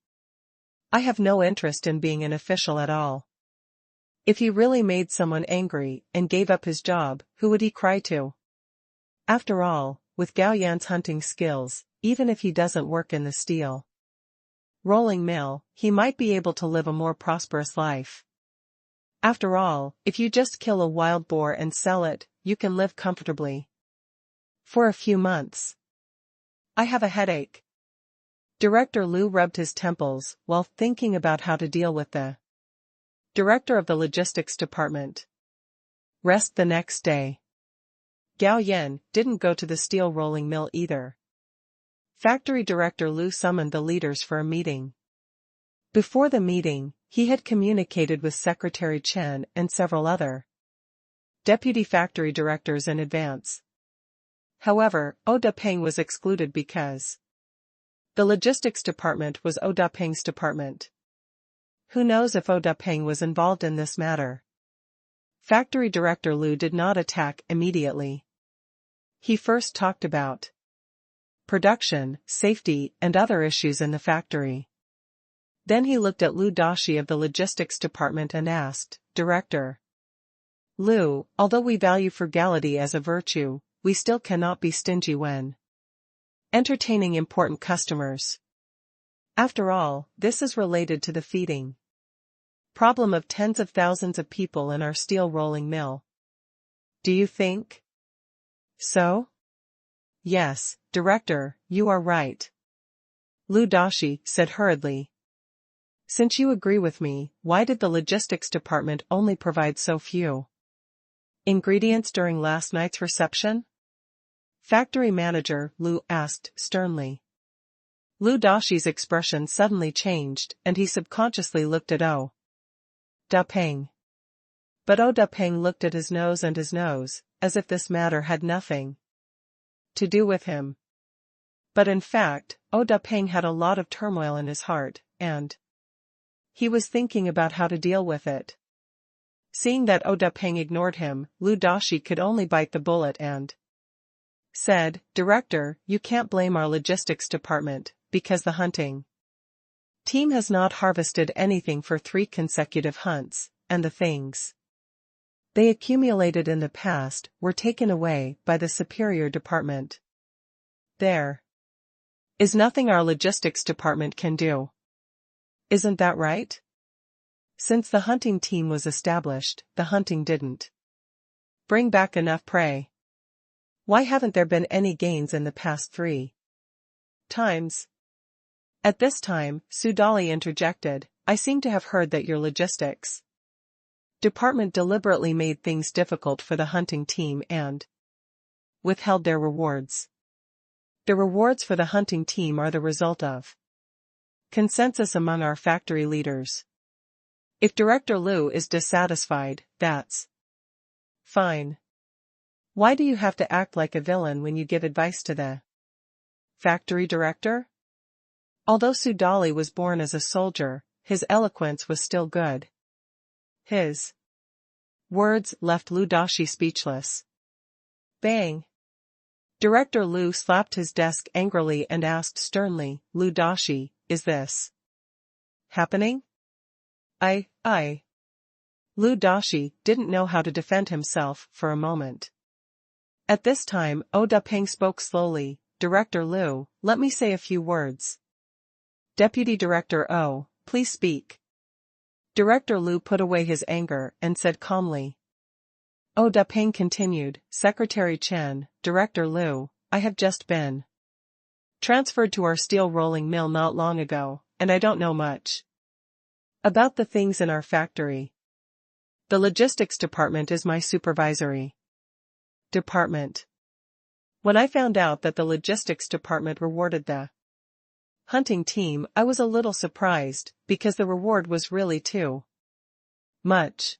I have no interest in being an official at all. If he really made someone angry and gave up his job, who would he cry to? After all, with Gao Yan's hunting skills, even if he doesn't work in the steel rolling mill, he might be able to live a more prosperous life. After all, if you just kill a wild boar and sell it, you can live comfortably for a few months. I have a headache. Director Liu rubbed his temples while thinking about how to deal with the director of the logistics department. Rest the next day. Gao Yan didn't go to the steel rolling mill either. Factory Director Liu summoned the leaders for a meeting. Before the meeting, he had communicated with Secretary Chen and several other deputy factory directors in advance. However, Oda Peng was excluded because the logistics department was Oda Peng's department. Who knows if Oda Peng was involved in this matter? Factory Director Liu did not attack immediately. He first talked about production, safety, and other issues in the factory. Then he looked at Liu Dashi of the logistics department and asked, "Director Liu, although we value frugality as a virtue, we still cannot be stingy when entertaining important customers. After all, this is related to the feeding problem of tens of thousands of people in our steel rolling mill. Do you think so? Yes, Director, you are right. Lu Dashi said hurriedly. Since you agree with me, why did the logistics department only provide so few ingredients during last night's reception? Factory manager Lu asked sternly. Lu Dashi's expression suddenly changed and he subconsciously looked at Da Peng. But Da Peng looked at his nose, as if this matter had nothing to do with him. But in fact, Da Peng had a lot of turmoil in his heart, and he was thinking about how to deal with it. Seeing that Da Peng ignored him, Lu Dashi could only bite the bullet and said, Director, you can't blame our logistics department, because the hunting team has not harvested anything for 3 consecutive hunts, and the things they accumulated in the past were taken away by the superior department. There is nothing our logistics department can do. Isn't that right? Since the hunting team was established, the hunting didn't bring back enough prey. Why haven't there been any gains in the past 3 times? At this time, Sudali interjected, I seem to have heard that your logistics department deliberately made things difficult for the hunting team and withheld their rewards. The rewards for the hunting team are the result of consensus among our factory leaders. If Director Lu is dissatisfied, that's fine. Why do you have to act like a villain when you give advice to the factory director? Although Sudali was born as a soldier, his eloquence was still good. His words left Lu Dashi speechless. Bang! Director Lu slapped his desk angrily and asked sternly, Lu Dashi, is this happening? Lu Dashi didn't know how to defend himself for a moment. At this time, Da Peng spoke slowly, Director Lu, let me say a few words. Deputy Director please speak. Director Lu put away his anger and said calmly. Da Peng continued, Secretary Chen, Director Lu, I have just been transferred to our steel rolling mill not long ago, and I don't know much about the things in our factory. The logistics department is my supervisory department. When I found out that the logistics department rewarded the hunting team, I was a little surprised, because the reward was really too much.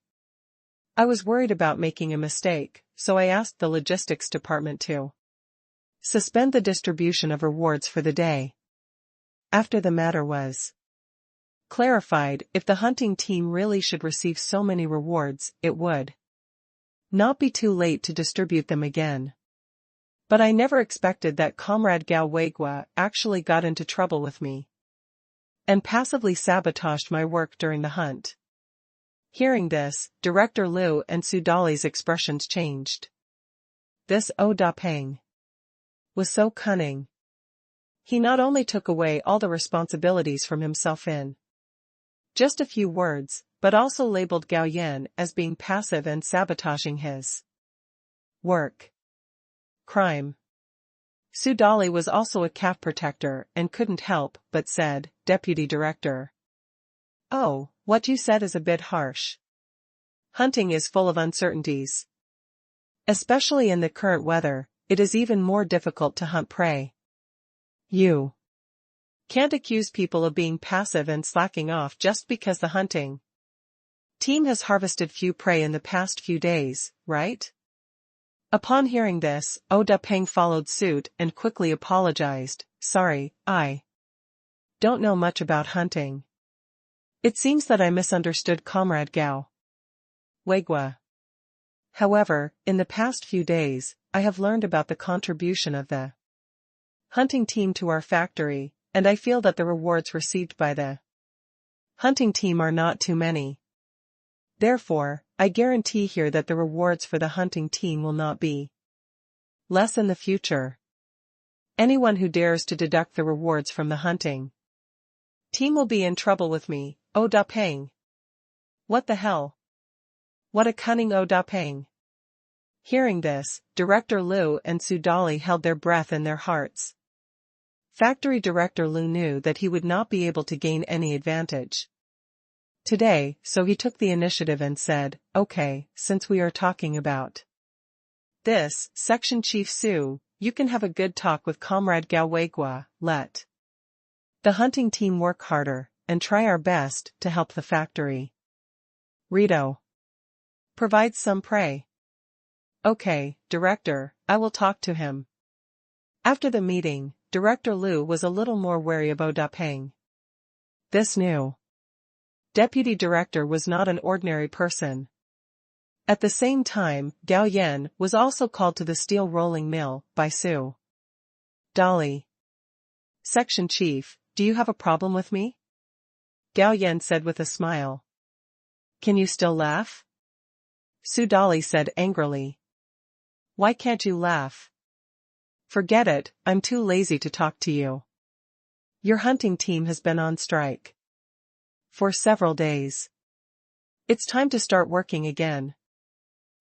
I was worried about making a mistake, so I asked the logistics department to suspend the distribution of rewards for the day. After the matter was clarified, if the hunting team really should receive so many rewards, it would not be too late to distribute them again. But I never expected that Comrade Gao Weigua actually got into trouble with me and passively sabotaged my work during the hunt. Hearing this, Director Lu and Sudali's expressions changed. This Da Peng was so cunning. He not only took away all the responsibilities from himself in just a few words, but also labeled Gao Yan as being passive and sabotaging his work. Crime. Sudali was also a calf protector and couldn't help but said, Deputy Director. Oh, what you said is a bit harsh. Hunting is full of uncertainties. Especially in the current weather, it is even more difficult to hunt prey. You can't accuse people of being passive and slacking off just because the hunting team has harvested few prey in the past few days, right? Upon hearing this, Da Peng followed suit and quickly apologized, Sorry, I don't know much about hunting. It seems that I misunderstood Comrade Gao Weigua. However, in the past few days, I have learned about the contribution of the hunting team to our factory, and I feel that the rewards received by the hunting team are not too many. Therefore, I guarantee here that the rewards for the hunting team will not be less in the future. Anyone who dares to deduct the rewards from the hunting Team will be in trouble with me, oh da pang. What the hell? What a cunning oh da pang. Hearing this, Director Liu and Su Dali held their breath in their hearts. Factory Director Liu knew that he would not be able to gain any advantage today, so he took the initiative and said, okay, since we are talking about this, Section Chief Su, you can have a good talk with Comrade Gao Weigua. Let the hunting team work harder, and try our best to help the factory. Rito provides some prey. Okay, Director, I will talk to him. After the meeting, Director Liu was a little more wary of Oda Peng. This new Deputy Director was not an ordinary person. At the same time, Gao Yan was also called to the steel rolling mill by Su Dali. Section Chief, do you have a problem with me? Gao Yan said with a smile. Can you still laugh? Su Dali said angrily. Why can't you laugh? Forget it, I'm too lazy to talk to you. Your hunting team has been on strike for several days. It's time to start working again.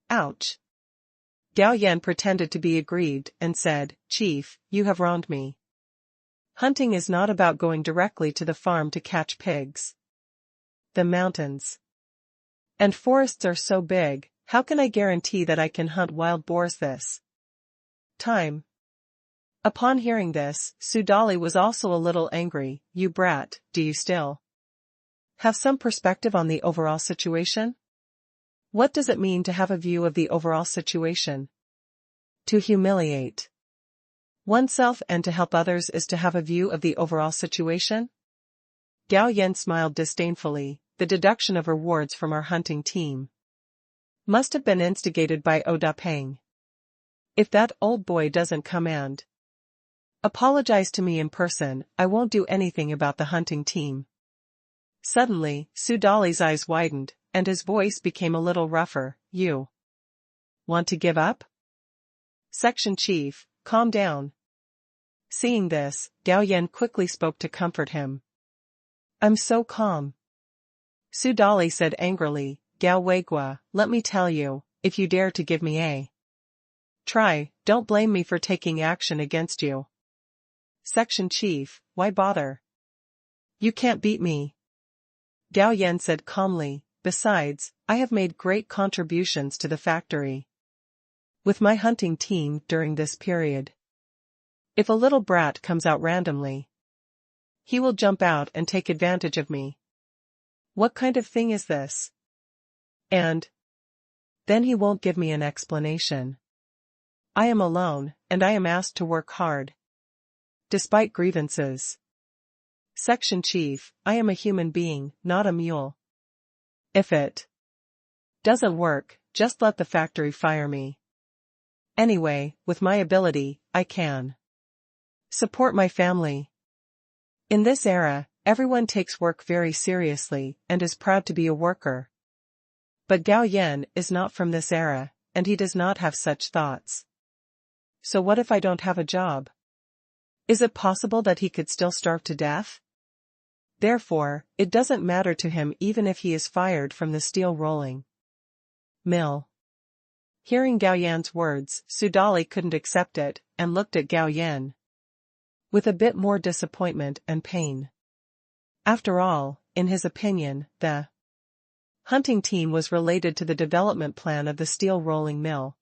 Ouch. Gao Yan pretended to be aggrieved and said, Chief, you have wronged me. Hunting is not about going directly to the farm to catch pigs. The mountains and forests are so big, how can I guarantee that I can hunt wild boars this time? Upon hearing this, Su Dali was also a little angry. You brat, do you still have some perspective on the overall situation? What does it mean to have a view of the overall situation? To humiliate oneself and to help others is to have a view of the overall situation? Gao Yan smiled disdainfully. The deduction of rewards from our hunting team must have been instigated by Oda Peng. If that old boy doesn't come and apologize to me in person, I won't do anything about the hunting team. Suddenly, Su Dali's eyes widened, and his voice became a little rougher. You want to give up? Section Chief, calm down. Seeing this, Gao Yan quickly spoke to comfort him. I'm so calm. Su Dali said angrily, Gao Weigua, let me tell you, if you dare to give me a try, don't blame me for taking action against you. Section Chief, why bother? You can't beat me. Gao Yan said calmly, besides, I have made great contributions to the factory with my hunting team during this period. If a little brat comes out randomly, he will jump out and take advantage of me. What kind of thing is this? And then he won't give me an explanation. I am alone, and I am asked to work hard, despite grievances. Section Chief, I am a human being, not a mule. If it doesn't work, just let the factory fire me. Anyway, with my ability, I can support my family. In this era, everyone takes work very seriously and is proud to be a worker. But Gao Yan is not from this era, and he does not have such thoughts. So what if I don't have a job? Is it possible that he could still starve to death? Therefore, it doesn't matter to him even if he is fired from the steel rolling mill. Hearing Gao Yan's words, Su Dali couldn't accept it, and looked at Gao Yan with a bit more disappointment and pain. After all, in his opinion, the hunting team was related to the development plan of the steel rolling mill.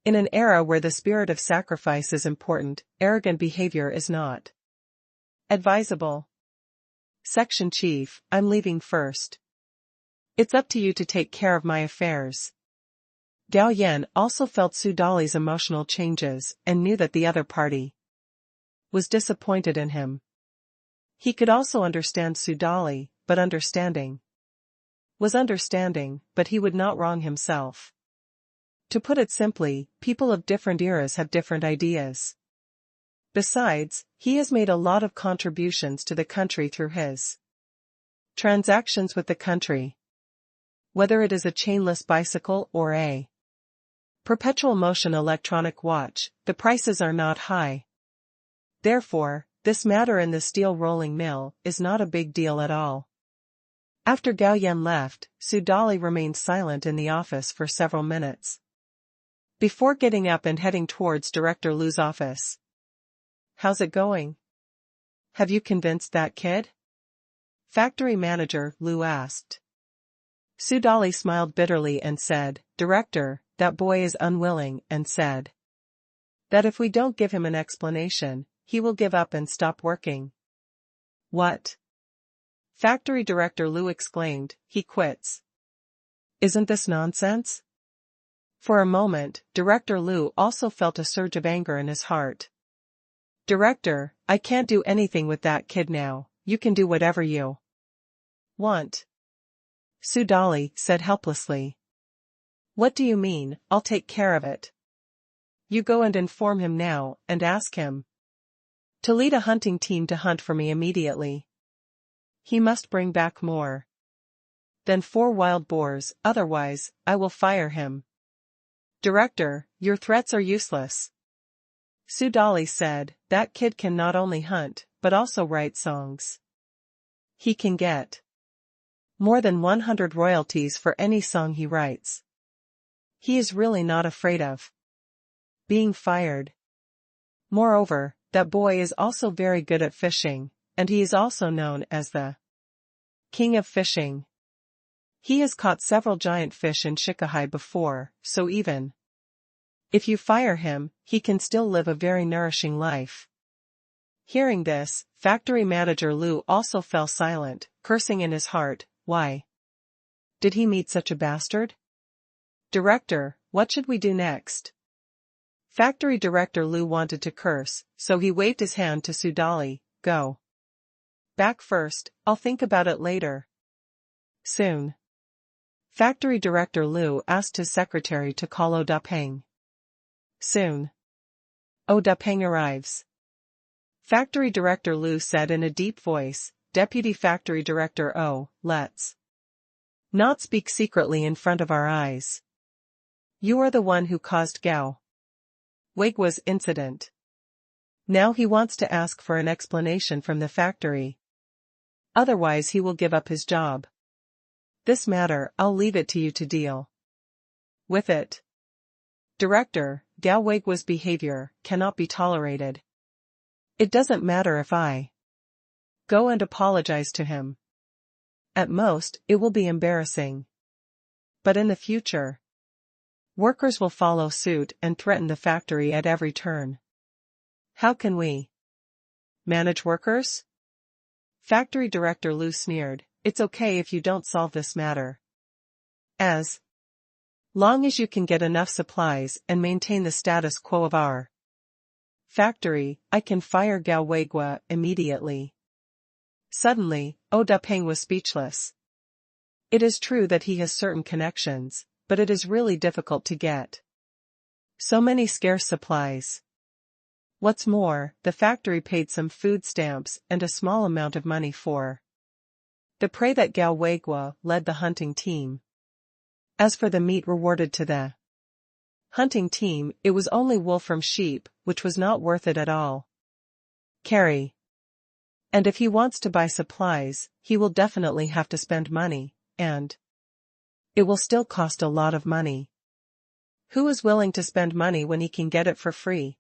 In an era where the spirit of sacrifice is important, arrogant behavior is not advisable. Section Chief, I'm leaving first. It's up to you to take care of my affairs. Gao Yan also felt Su Dali's emotional changes and knew that the other party was disappointed in him. He could also understand Su Dali, but understanding was understanding, but he would not wrong himself. To put it simply, people of different eras have different ideas. Besides, he has made a lot of contributions to the country through his transactions with the country. Whether it is a chainless bicycle or a perpetual motion electronic watch, the prices are not high. Therefore, this matter in the steel rolling mill is not a big deal at all. After Gao Yan left, Su Dali remained silent in the office for several minutes, before getting up and heading towards Director Lu's office. How's it going? Have you convinced that kid? Factory manager Lu asked. Su Dali smiled bitterly and said, Director, that boy is unwilling, and said that if we don't give him an explanation, he will give up and stop working. What? Factory Director Lu exclaimed, he quits. Isn't this nonsense? For a moment, Director Lu also felt a surge of anger in his heart. Director, I can't do anything with that kid now, you can do whatever you want. Su Dali said helplessly. What do you mean, I'll take care of it? You go and inform him now, and ask him to lead a hunting team to hunt for me immediately. He must bring back more than 4 wild boars, otherwise, I will fire him. Director, your threats are useless. Su Dali said, that kid can not only hunt, but also write songs. He can get more than 100 royalties for any song he writes. He is really not afraid of being fired. Moreover, that boy is also very good at fishing, and he is also known as the king of fishing. He has caught several giant fish in Shikahai before, so even if you fire him, he can still live a very nourishing life. Hearing this, factory manager Lu also fell silent, cursing in his heart, why did he meet such a bastard? Director, what should we do next? Factory director Lu wanted to curse, so he waved his hand to Su Dali, go back first, I'll think about it later. Soon. Factory director Lu asked his secretary to call O Da Peng. Soon. O Da Peng arrives. Factory director Lu said in a deep voice, Deputy Factory Director O, let's not speak secretly in front of our eyes. You are the one who caused Gao Weigua's incident. Now he wants to ask for an explanation from the factory. Otherwise he will give up his job. This matter, I'll leave it to you to deal with it. Director, Gao Weigua's behavior cannot be tolerated. It doesn't matter if I go and apologize to him. At most, it will be embarrassing. But in the future, workers will follow suit and threaten the factory at every turn. How can we manage workers? Factory director Lu sneered, it's okay if you don't solve this matter. As long as you can get enough supplies and maintain the status quo of our factory, I can fire Gao Weigua immediately. Suddenly, O Da Peng was speechless. It is true that he has certain connections, but it is really difficult to get so many scarce supplies. What's more, the factory paid some food stamps and a small amount of money for the prey that Gao Weigua led the hunting team. As for the meat rewarded to the hunting team, it was only wool from sheep, which was not worth it at all. Carry. And if he wants to buy supplies, he will definitely have to spend money, and it will still cost a lot of money. Who is willing to spend money when he can get it for free?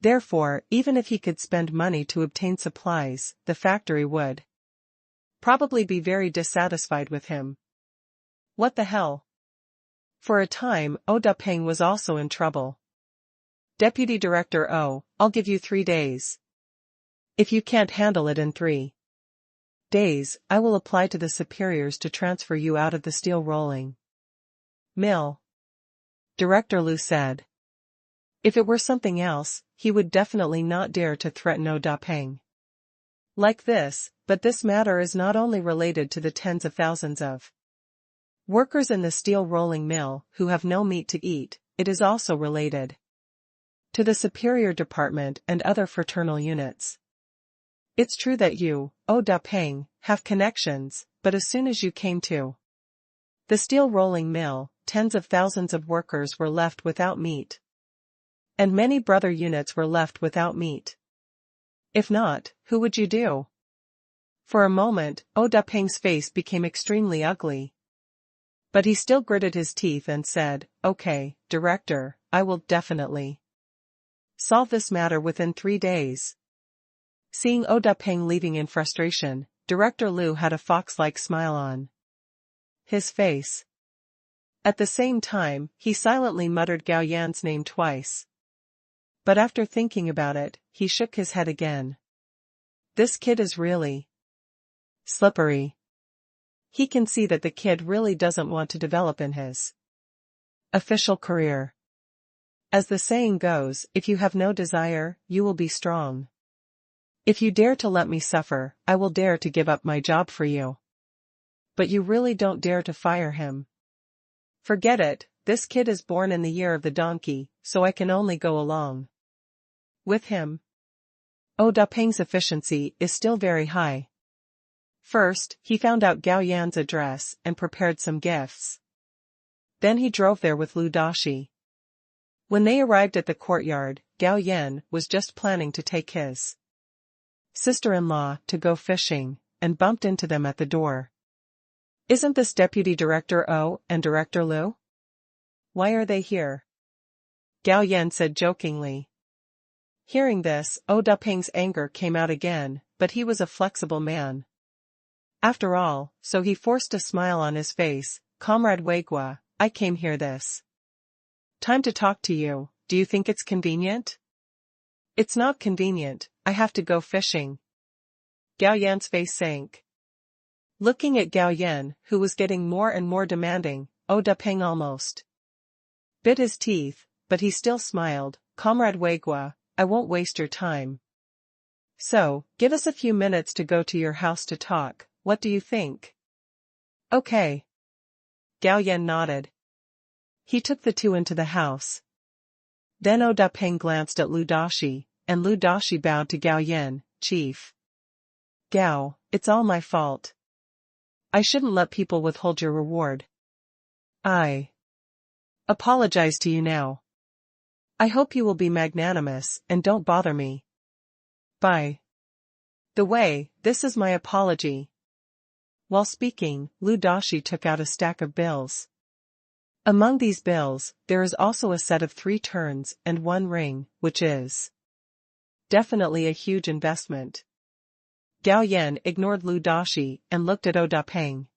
Therefore, even if he could spend money to obtain supplies, the factory would probably be very dissatisfied with him. What the hell? For a time, O Da Peng was also in trouble. Deputy Director O, I'll give you 3 days. If you can't handle it in 3 days, I will apply to the superiors to transfer you out of the steel rolling mill. Director Lu said. If it were something else, he would definitely not dare to threaten O Da Peng like this, but this matter is not only related to the tens of thousands of workers in the steel rolling mill who have no meat to eat, it is also related to the superior department and other fraternal units. It's true that you, O Da Peng, have connections, but as soon as you came to the steel rolling mill, tens of thousands of workers were left without meat. And many brother units were left without meat. If not, who would you do? For a moment, Oda Peng's face became extremely ugly. But he still gritted his teeth and said, "Okay, director, I will definitely solve this matter within 3 days." Seeing Oda Peng leaving in frustration, Director Liu had a fox-like smile on his face. At the same time, he silently muttered Gao Yan's name twice. But after thinking about it, he shook his head again. This kid is really slippery. He can see that the kid really doesn't want to develop in his official career. As the saying goes, if you have no desire, you will be strong. If you dare to let me suffer, I will dare to give up my job for you. But you really don't dare to fire him. Forget it, this kid is born in the year of the donkey, so I can only go along with him. Oda Peng's efficiency is still very high. First, he found out Gao Yan's address and prepared some gifts. Then he drove there with Lu Dashi. When they arrived at the courtyard, Gao Yan was just planning to take his sister-in-law to go fishing, and bumped into them at the door. Isn't this Deputy Director O and Director Liu? Why are they here? Gao Yan said jokingly. Hearing this, Oda Peng's anger came out again, but he was a flexible man. After all, so he forced a smile on his face. Comrade Weigua, I came here this time to talk to you. Do you think it's convenient? It's not convenient, I have to go fishing. Gao Yan's face sank. Looking at Gao Yan, who was getting more and more demanding, Oda Peng almost bit his teeth, but he still smiled. Comrade Weigua, I won't waste your time. So, give us a few minutes to go to your house to talk. What do you think? Okay. Gao Yan nodded. He took the two into the house. Then Oda Peng glanced at Lu Dashi, and Lu Dashi bowed to Gao Yan. Chief Gao, it's all my fault. I shouldn't let people withhold your reward. I apologize to you now. I hope you will be magnanimous and don't bother me. By the way, this is my apology. While speaking, Lu Dashi took out a stack of bills. Among these bills, there is also a set of 3 turns and 1 ring, which is definitely a huge investment. Gao Yan ignored Lu Dashi and looked at Oda Peng.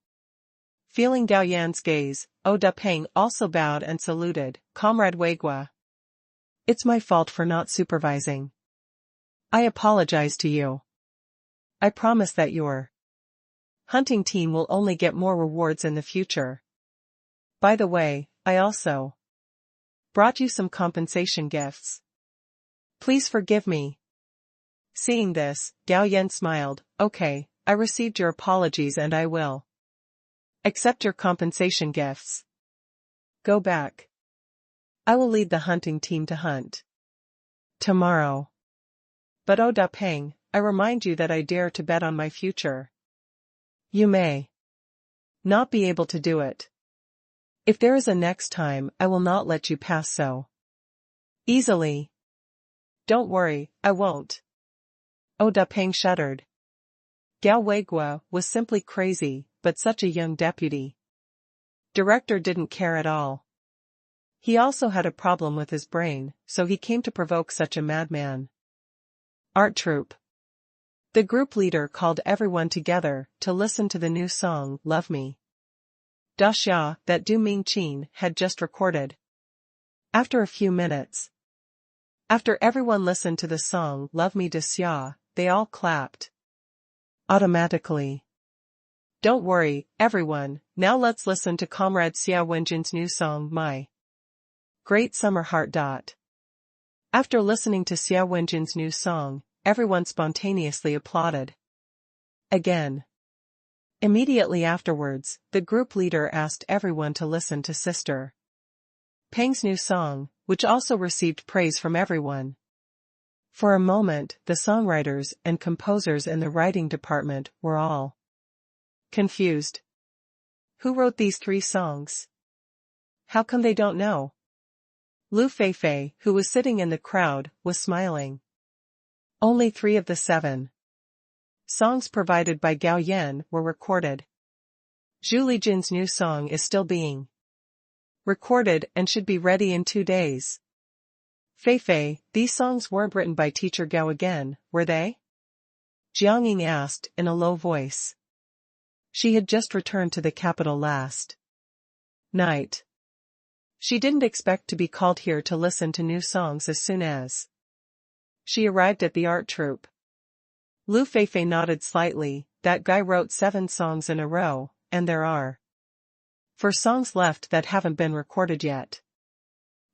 Feeling Gao Yan's gaze, Oda Peng also bowed and saluted. Comrade Weigua. It's my fault for not supervising. I apologize to you. I promise that your hunting team will only get more rewards in the future. By the way, I also brought you some compensation gifts. Please forgive me. Seeing this, Gao Yan smiled. Okay, I received your apologies and I will accept your compensation gifts. Go back. I will lead the hunting team to hunt tomorrow. But Oda Peng, I remind you that I dare to bet on my future. You may not be able to do it. If there is a next time, I will not let you pass so easily. Don't worry, I won't. Oda Peng shuddered. Gao Weigua was simply crazy, but such a young deputy director didn't care at all. He also had a problem with his brain, so he came to provoke such a madman. Art troupe. The group leader called everyone together to listen to the new song, Love Me. Da Xia, that Du Mingqin had just recorded. After a few minutes, after everyone listened to the song Love Me Da Xia, they all clapped automatically. Don't worry, everyone, now let's listen to Comrade Shi Wen Zi's new song, My Great Summer Heart. After listening to Shi Wen Zi's new song, everyone spontaneously applauded again. Immediately afterwards, the group leader asked everyone to listen to Sister Peng's new song, which also received praise from everyone. For a moment, the songwriters and composers in the writing department were all confused. Who wrote these 3 songs? How come they don't know? Lu Feifei, who was sitting in the crowd, was smiling. Only 3 of the 7 songs provided by Gao Yan were recorded. Zhu Lijin's new song is still being recorded and should be ready in 2 days. Fei, these songs weren't written by teacher Gao again, were they? Jiang asked in a low voice. She had just returned to the capital last night. She didn't expect to be called here to listen to new songs as soon as she arrived at the art troupe. Lu Fei nodded slightly. That guy wrote 7 songs in a row, and there are 4 songs left that haven't been recorded yet.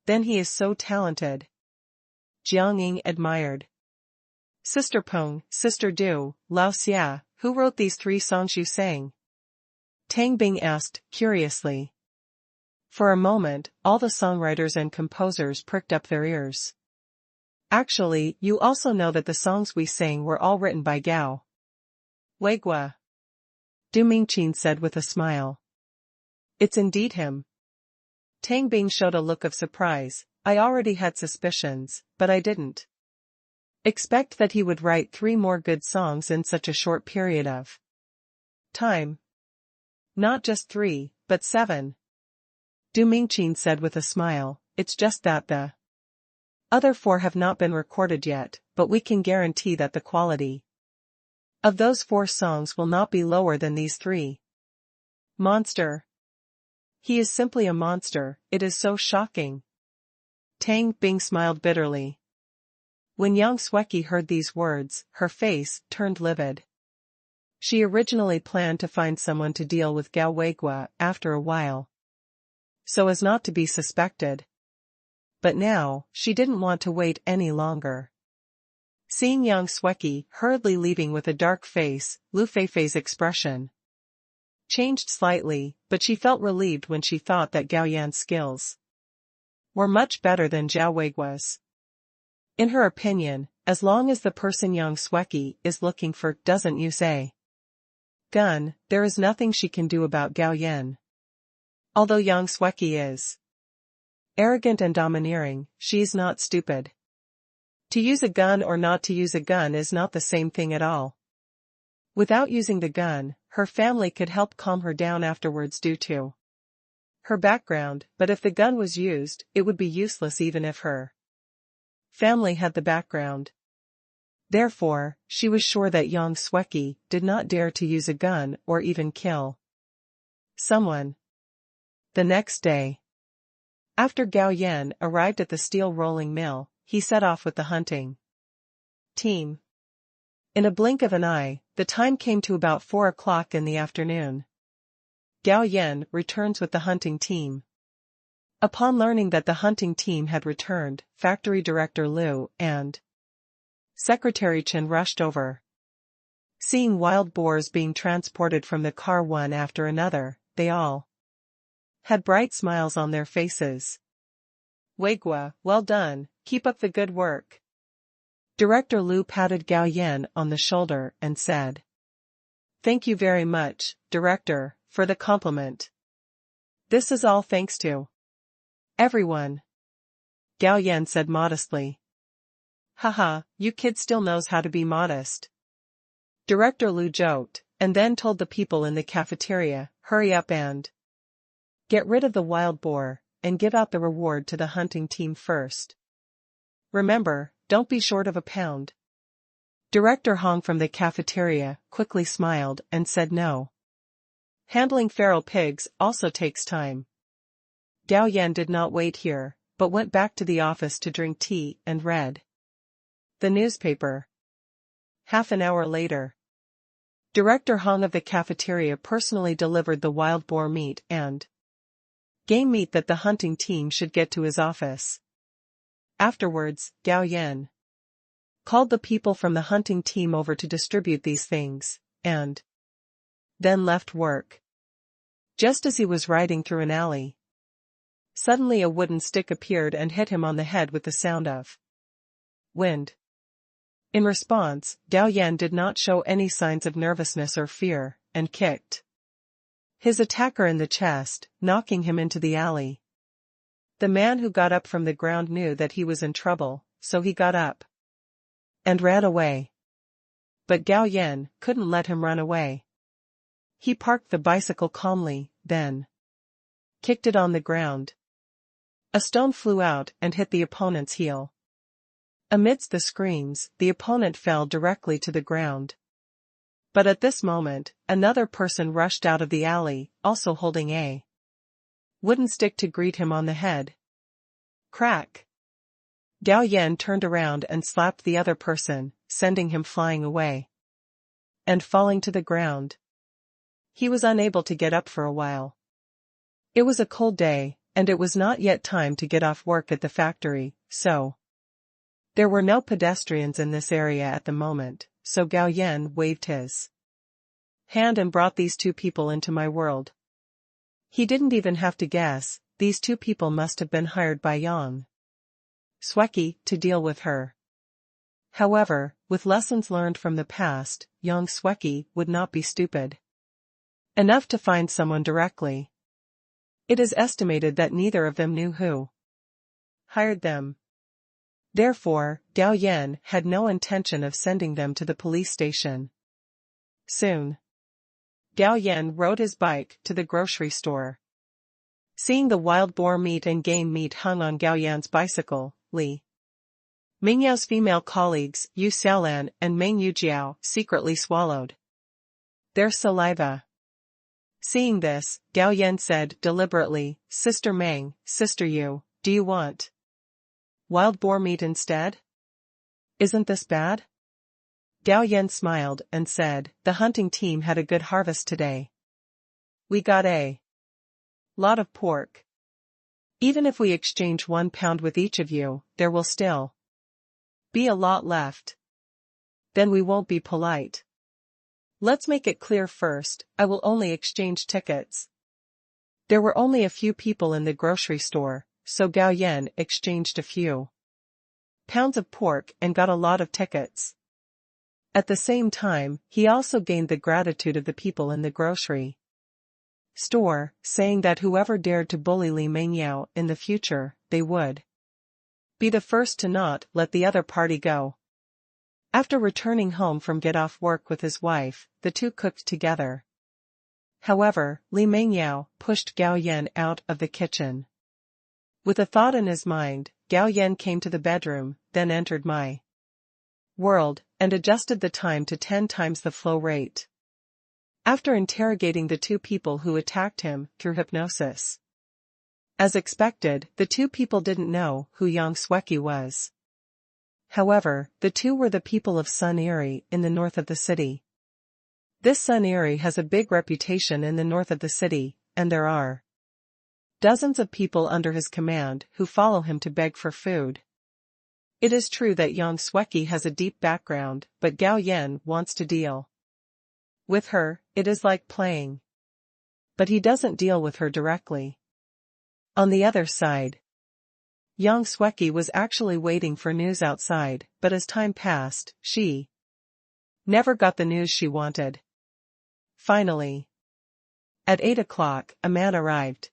Then he is so talented. Jiang admired. Sister Peng, Sister Du, Lao Xia, who wrote these 3 songs you sang? Tang Bing asked, curiously. For a moment, all the songwriters and composers pricked up their ears. Actually, you also know that the songs we sang were all written by Gao Weigua. Du Mingqin said with a smile. It's indeed him. Tang Bing showed a look of surprise. I already had suspicions, but I didn't expect that he would write 3 more good songs in such a short period of time. Not just 3, but 7. Du Mingqin said with a smile, it's just that the other 4 have not been recorded yet, but we can guarantee that the quality of those 4 songs will not be lower than these 3. Monster. He is simply a monster, it is so shocking. Tang Bing smiled bitterly. When Yang Sweki heard these words, her face turned livid. She originally planned to find someone to deal with Gao Weigua after a while, so as not to be suspected. But now, she didn't want to wait any longer. Seeing Yang Sweki hurriedly leaving with a dark face, Lu Feifei's expression changed slightly, but she felt relieved when she thought that Gao Yan's skills were much better than Zhao Weigua's. In her opinion, as long as the person Yang Sweki is looking for doesn't use a gun, there is nothing she can do about Gao Yan. Although Yang Sweki is arrogant and domineering, she is not stupid. To use a gun or not to use a gun is not the same thing at all. Without using the gun, her family could help calm her down afterwards due to her background, but if the gun was used, it would be useless even if her family had the background. Therefore, she was sure that Yang Sweki did not dare to use a gun or even kill someone. The next day, after Gao Yan arrived at the steel rolling mill, he set off with the hunting team. In a blink of an eye, the time came to about 4 o'clock in the afternoon. Gao Yan returns with the hunting team. Upon learning that the hunting team had returned, factory director Liu and Secretary Chen rushed over. Seeing wild boars being transported from the car one after another, they all had bright smiles on their faces. Weigua, well done, keep up the good work. Director Liu patted Gao Yan on the shoulder and said, Thank you very much, Director, for the compliment. This is all thanks to everyone. Gao Yan said modestly. Haha, you kid still knows how to be modest. Director Liu joked, and then told the people in the cafeteria, hurry up and get rid of the wild boar, and give out the reward to the hunting team first. Remember, don't be short of a pound. Director Hong from the cafeteria quickly smiled and said no. Handling feral pigs also takes time. Gao Yan did not wait here, but went back to the office to drink tea and read the newspaper. Half an hour later, Director Hong of the cafeteria personally delivered the wild boar meat and game meat that the hunting team should get to his office. Afterwards, Gao Yan called the people from the hunting team over to distribute these things, and then left work. Just as he was riding through an alley, suddenly a wooden stick appeared and hit him on the head with the sound of wind. In response, Gao Yan did not show any signs of nervousness or fear, and kicked his attacker in the chest, knocking him into the alley. The man who got up from the ground knew that he was in trouble, so he got up and ran away. But Gao Yan couldn't let him run away. He parked the bicycle calmly, then kicked it on the ground. A stone flew out and hit the opponent's heel. Amidst the screams, the opponent fell directly to the ground. But at this moment, another person rushed out of the alley, also holding a wooden stick to greet him on the head. Crack! Gao Yan turned around and slapped the other person, sending him flying away and falling to the ground. He was unable to get up for a while. It was a cold day, and it was not yet time to get off work at the factory, so there were no pedestrians in this area at the moment, so Gao Yan waved his hand and brought these two people into my world. He didn't even have to guess, these two people must have been hired by Yang Sweki to deal with her. However, with lessons learned from the past, Yang Sweki would not be stupid enough to find someone directly. It is estimated that neither of them knew who hired them. Therefore, Gao Yan had no intention of sending them to the police station. Soon, Gao Yan rode his bike to the grocery store. Seeing the wild boar meat and game meat hung on Gao Yan's bicycle, Li Mingyao's female colleagues, Yu Xiaolan and Meng Yujiao, secretly swallowed their saliva. Seeing this, Gao Yan said deliberately, "Sister Meng, Sister Yu, do you want wild boar meat instead? Isn't this bad?" Gao Yan smiled and said, "The hunting team had a good harvest today. We got a lot of pork. Even if we exchange 1 pound with each of you, there will still be a lot left. Then we won't be polite. Let's make it clear first, I will only exchange tickets." There were only a few people in the grocery store, so Gao Yan exchanged a few pounds of pork and got a lot of tickets. At the same time, he also gained the gratitude of the people in the grocery store, saying that whoever dared to bully Li Mengyao in the future, they would be the first to not let the other party go. After returning home from get off work with his wife, the two cooked together. However, Li Mengyao pushed Gao Yan out of the kitchen. With a thought in his mind, Gao Yan came to the bedroom, then entered my world, and adjusted the time to 10 times the flow rate. After interrogating the two people who attacked him through hypnosis. As expected, the two people didn't know who Yang Sweki was. However, the two were the people of Sun Eri in the north of the city. This Sun Eri has a big reputation in the north of the city, and there are dozens of people under his command who follow him to beg for food. It is true that Yang Sweki has a deep background, but Gao Yan wants to deal with her, it is like playing. But he doesn't deal with her directly. On the other side, Yang Sweki was actually waiting for news outside, but as time passed, she never got the news she wanted. Finally, at 8 o'clock, a man arrived.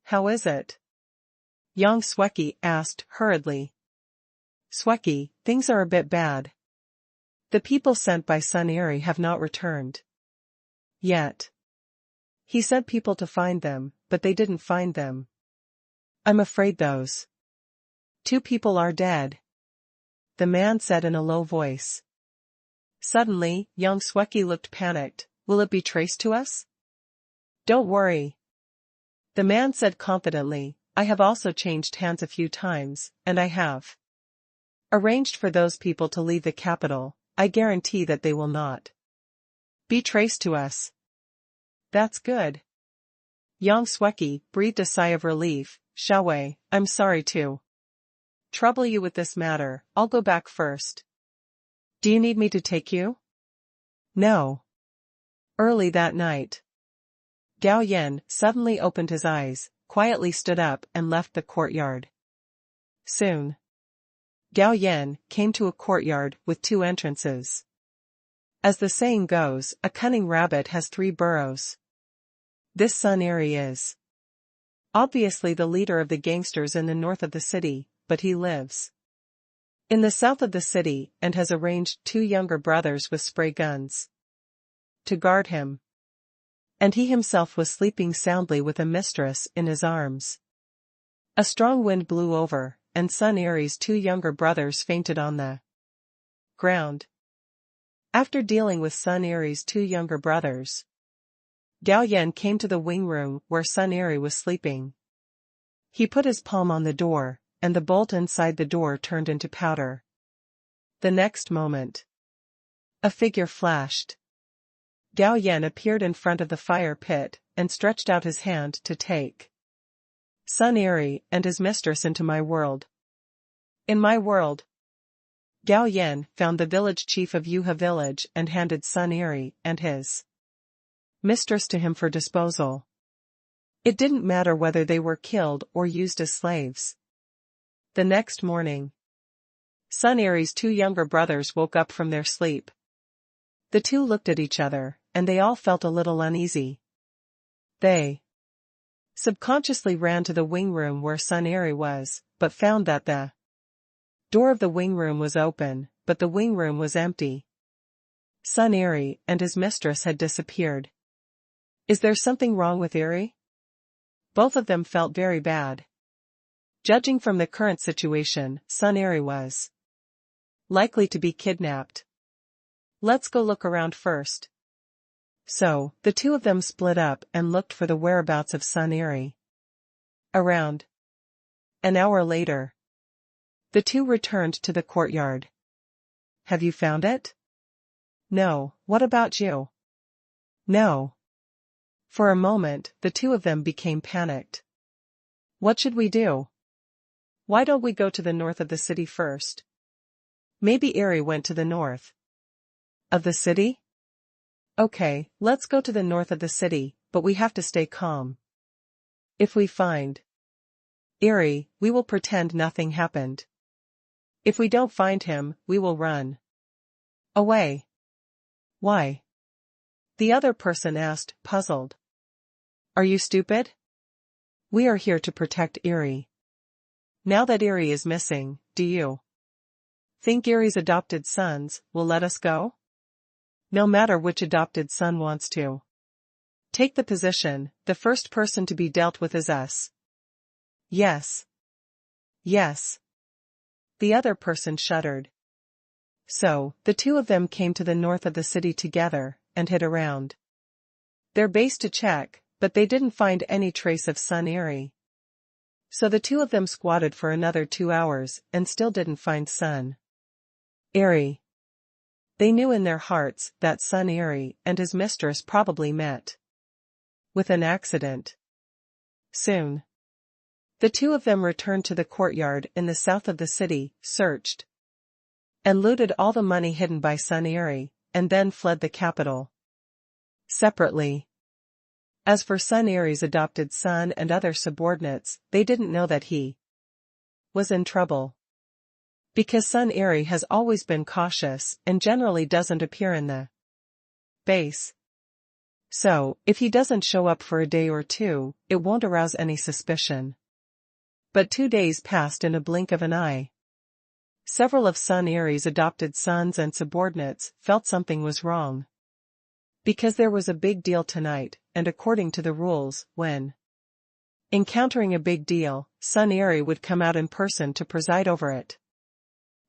"How is it?" Yang Sweki asked hurriedly. "Sweki, things are a bit bad. The people sent by Sun Eri have not returned yet. He sent people to find them, but they didn't find them. I'm afraid those 2 people are dead," the man said in a low voice. Suddenly, Yang Sweki looked panicked. "Will it be traced to us?" "Don't worry," the man said confidently. "I have also changed hands a few times, and I have arranged for those people to leave the capital. I guarantee that they will not be traced to us." "That's good." Yang Sweki breathed a sigh of relief. "Xiaowei, I'm sorry to trouble you with this matter. I'll go back first. Do you need me to take you?" "No." Early that night, Gao Yan suddenly opened his eyes, quietly stood up and left the courtyard. Soon, Gao Yan came to a courtyard with 2 entrances. As the saying goes, a cunning rabbit has 3 burrows. This Sun Eri is obviously the leader of the gangsters in the north of the city, but he lives in the south of the city and has arranged 2 younger brothers with spray guns to guard him. And he himself was sleeping soundly with a mistress in his arms. A strong wind blew over, and Sun Eri's 2 younger brothers fainted on the ground. After dealing with Sun Eri's 2 younger brothers, Gao Yan came to the wing room where Sun Eri was sleeping. He put his palm on the door, and the bolt inside the door turned into powder. The next moment, a figure flashed. Gao Yan appeared in front of the fire pit and stretched out his hand to take Sun Eri and his mistress into my world. In my world. Gao Yan found the village chief of Yuha village and handed Sun Eri and his mistress to him for disposal. It didn't matter whether they were killed or used as slaves. The next morning, Sun Eri's 2 younger brothers woke up from their sleep. The 2 looked at each other, and they all felt a little uneasy. They subconsciously ran to the wing room where Sun Eri was, but found that the door of the wing room was open, but the wing room was empty. Sun Eri and his mistress had disappeared. Is there something wrong with Eri? Both of them felt very bad. Judging from the current situation, Sun Eri was likely to be kidnapped. Let's go look around first. So, the 2 of them split up and looked for the whereabouts of Sun Eri. Around an hour later, the 2 returned to the courtyard. Have you found it? No. What about you? No. For a moment, the 2 of them became panicked. What should we do? Why don't we go to the north of the city first? Maybe Eri went to the north of the city? Okay, let's go to the north of the city, but we have to stay calm. If we find Eri, we will pretend nothing happened. If we don't find him, we will run away. Why? The other person asked, puzzled. Are you stupid? We are here to protect Eri. Now that Eri is missing, do you think Eri's adopted sons will let us go? No matter which adopted son wants to take the position, the first person to be dealt with is us. Yes. Yes. The other person shuddered. So, the 2 of them came to the north of the city together, and hid around their base to check, but they didn't find any trace of Sun Eri. So the 2 of them squatted for another 2 hours, and still didn't find Sun Eri. They knew in their hearts that Sun Eri and his mistress probably met with an accident. Soon, the 2 of them returned to the courtyard in the south of the city, searched and looted all the money hidden by Sun Eri, and then fled the capital separately. As for Sun Eri's adopted son and other subordinates, they didn't know that he was in trouble. Because Sun Eri has always been cautious and generally doesn't appear in the base. So, if he doesn't show up for a day or 2, it won't arouse any suspicion. But 2 days passed in a blink of an eye. Several of Sun Eri's adopted sons and subordinates felt something was wrong. Because there was a big deal tonight, and according to the rules, when encountering a big deal, Sun Eri would come out in person to preside over it.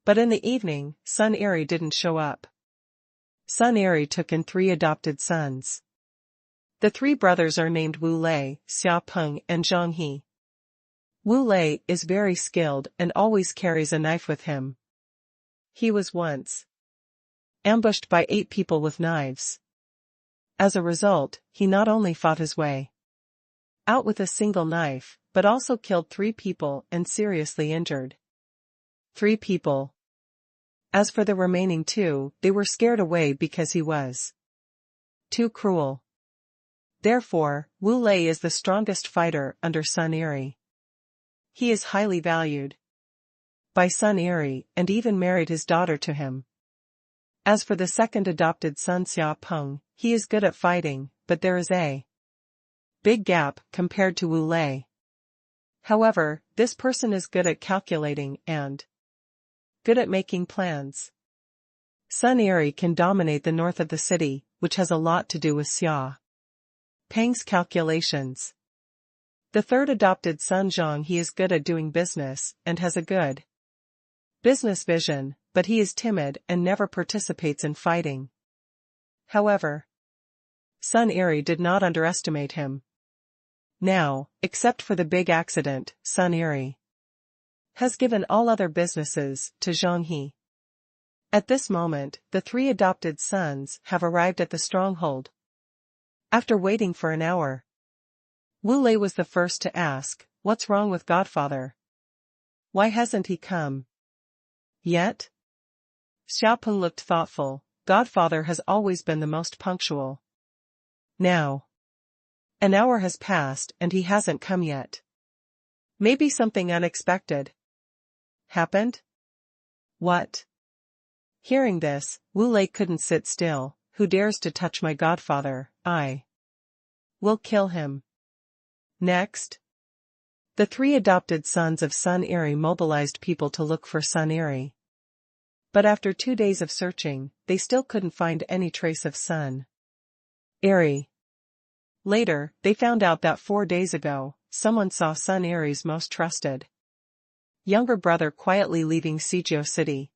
But in the evening, Sun Eri didn't show up. Sun Eri took in 3 adopted sons. The 3 brothers are named Wu Lei, Xia Peng and Zhang He. Wu Lei is very skilled and always carries a knife with him. He was once ambushed by 8 people with knives. As a result, he not only fought his way out with a single knife, but also killed 3 people and seriously injured 3 people. As for the remaining 2, they were scared away because he was too cruel. Therefore, Wu Lei is the strongest fighter under Sun Eri. He is highly valued by Sun Eri and even married his daughter to him. As for the second adopted son Xia Peng, he is good at fighting, but there is a big gap compared to Wu Lei. However, this person is good at calculating and Good at making plans. Sun Eri can dominate the north of the city, which has a lot to do with Xia Peng's calculations. The third adopted son Zhang, he is good at doing business, and has a good business vision, but he is timid and never participates in fighting. However, Sun Eri did not underestimate him. Now, except for the big accident, Sun Eri has given all other businesses to Zhang He. At this moment, the 3 adopted sons have arrived at the stronghold. After waiting for an hour, Wu Lei was the first to ask, "What's wrong with Godfather? Why hasn't he come yet?" Xiaopeng looked thoughtful. Godfather has always been the most punctual. Now, an hour has passed and he hasn't come yet. Maybe something unexpected happened? What? Hearing this, Wu Lei couldn't sit still. Who dares to touch my godfather? I will kill him. Next, the 3 adopted sons of Sun Eri mobilized people to look for Sun Eri. But after 2 days of searching, they still couldn't find any trace of Sun Eri. Later, they found out that 4 days ago, someone saw Sun Eri's most trusted younger brother quietly leaving Suzhou City.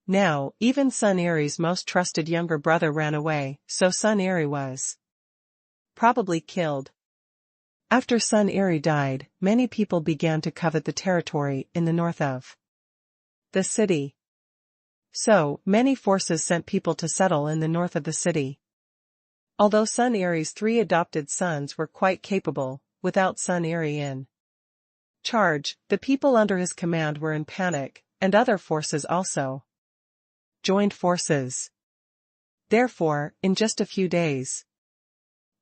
Now, even Sun Eri's most trusted younger brother ran away, so Sun Eri was probably killed. After Sun Eri died, many people began to covet the territory in the north of the city. So, many forces sent people to settle in the north of the city. Although Sun Eri's 3 adopted sons were quite capable, without Sun Eri in charge, the people under his command were in panic, and other forces also joined forces. Therefore, in just a few days,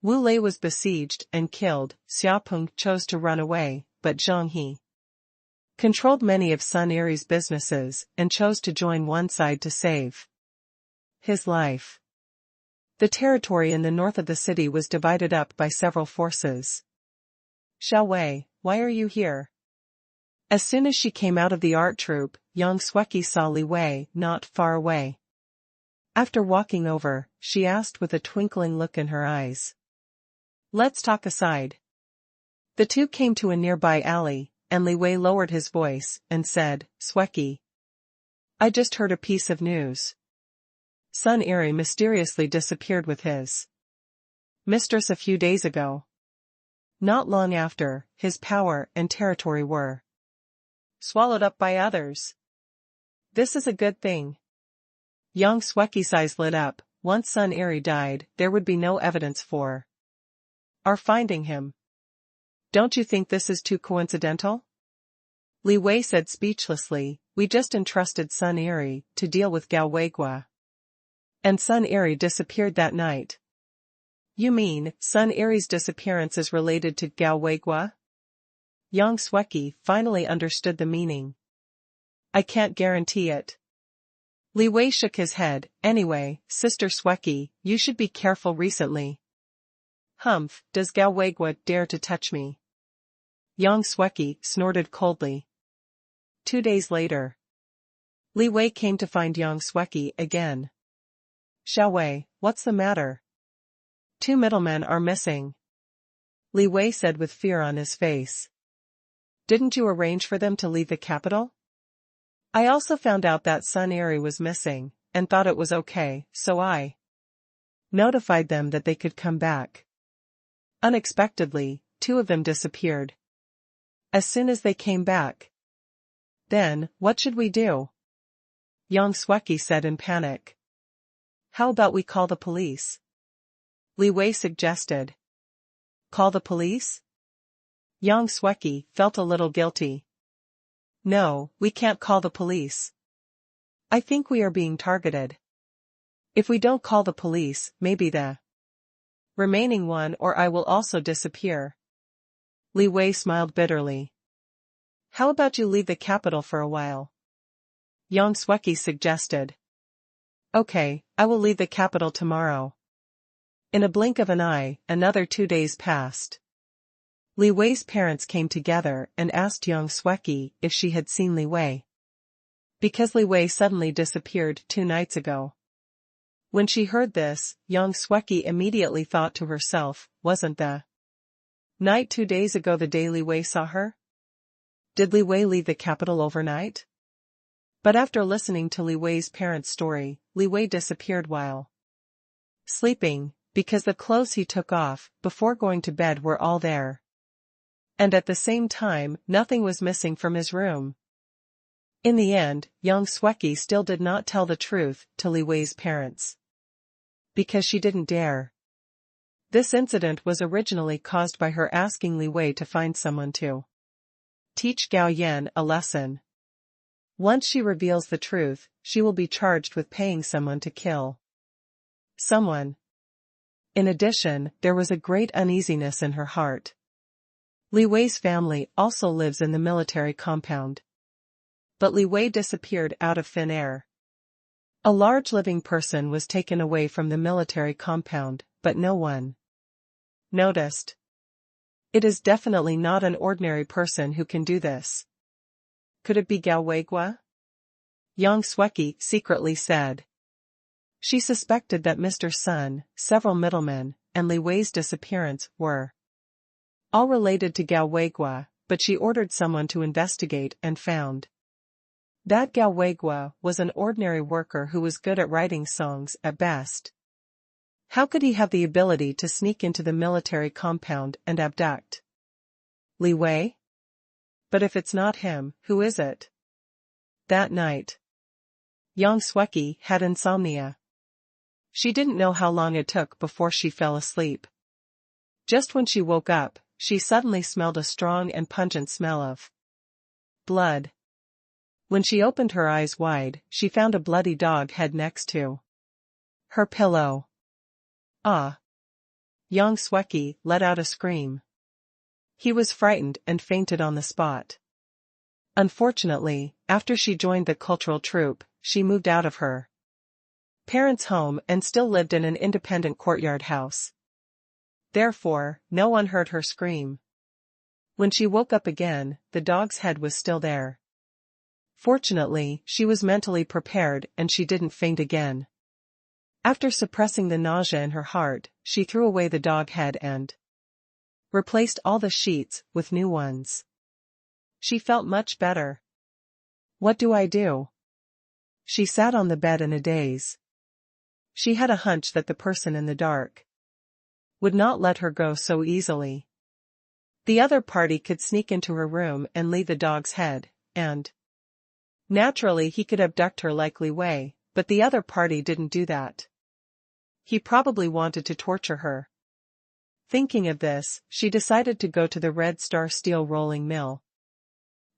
Wu Lei was besieged and killed. Xiaopeng chose to run away, but Zhang He controlled many of Sun Eri's businesses and chose to join one side to save his life. The territory in the north of the city was divided up by several forces. Xiao Wei, why are you here? As soon as she came out of the art troupe, Yang Xueqi saw Li Wei not far away. After walking over, she asked with a twinkling look in her eyes, "Let's talk aside." The two came to a nearby alley, and Li Wei lowered his voice and said, "Xueqi, I just heard a piece of news. Sun Eri mysteriously disappeared with his mistress a few days ago. Not long after, his power and territory were swallowed up by others. This is a good thing." Yang Xueqi's eyes lit up. Once Sun Eri died, there would be no evidence for our finding him. Don't you think this is too coincidental? Li Wei said speechlessly, "We just entrusted Sun Eri to deal with Gao Weigua. And Sun Eri disappeared that night." "You mean, Sun Eri's disappearance is related to Gao Weigua?" Yang Xueqi finally understood the meaning. "I can't guarantee it." Li Wei shook his head. "Anyway, Sister Xueqi, you should be careful recently." "Humph, does Gao Weigua dare to touch me?" Yang Xueqi snorted coldly. 2 days later, Li Wei came to find Yang Xueqi again. "Xiao Wei, what's the matter? 2 middlemen are missing," Li Wei said with fear on his face. "Didn't you arrange for them to leave the capital?" "I also found out that Sun Eri was missing, and thought it was okay, so I notified them that they could come back. Unexpectedly, 2 of them disappeared. As soon as they came back." "Then, what should we do?" Yang Xueqi said in panic. "How about we call the police?" Li Wei suggested. "Call the police?" Yang Xueqi felt a little guilty. "No, we can't call the police. I think we are being targeted. If we don't call the police, maybe the remaining one or I will also disappear." Li Wei smiled bitterly. "How about you leave the capital for a while?" Yang Xueqi suggested. "Okay, I will leave the capital tomorrow." In a blink of an eye, another 2 days passed. Li Wei's parents came together and asked Yang Xueqi if she had seen Li Wei. because Li Wei suddenly disappeared 2 nights ago. When she heard this, Yang Xueqi immediately thought to herself, wasn't the night 2 days ago the day Li Wei saw her? Did Li Wei leave the capital overnight? But after listening to Li Wei's parents' story, Li Wei disappeared while sleeping, because the clothes he took off before going to bed were all there. And at the same time, nothing was missing from his room. In the end, Yang Xueqi still did not tell the truth to Li Wei's parents. Because she didn't dare. This incident was originally caused by her asking Li Wei to find someone to teach Gao Yan a lesson. Once she reveals the truth, she will be charged with paying someone to kill someone. In addition, there was a great uneasiness in her heart. Li Wei's family also lives in the military compound. But Li Wei disappeared out of thin air. A large living person was taken away from the military compound, but no one noticed. It is definitely not an ordinary person who can do this. Could it be Gao Weigua? Yang Xueqi secretly said. She suspected that Mr. Sun, several middlemen, and Li Wei's disappearance were all related to Gao Weigua, but she ordered someone to investigate and found that Gao Weigua was an ordinary worker who was good at writing songs at best. How could he have the ability to sneak into the military compound and abduct Li Wei? But if it's not him, who is it? That night, Yang Xueqi had insomnia. She didn't know how long it took before she fell asleep. Just when she woke up, she suddenly smelled a strong and pungent smell of blood. When she opened her eyes wide, she found a bloody dog head next to her pillow. Ah! Yang Xueqi let out a scream. He was frightened and fainted on the spot. Unfortunately, after she joined the cultural troupe, she moved out of her parents' home and still lived in an independent courtyard house. Therefore, no one heard her scream. When she woke up again, the dog's head was still there. Fortunately, she was mentally prepared and she didn't faint again. After suppressing the nausea in her heart, she threw away the dog head and replaced all the sheets with new ones. She felt much better. What do I do? She sat on the bed in a daze. She had a hunch that the person in the dark would not let her go so easily. The other party could sneak into her room and leave the dog's head, and naturally he could abduct her like Li Wei, but the other party didn't do that. He probably wanted to torture her. Thinking of this, she decided to go to the Red Star steel rolling mill.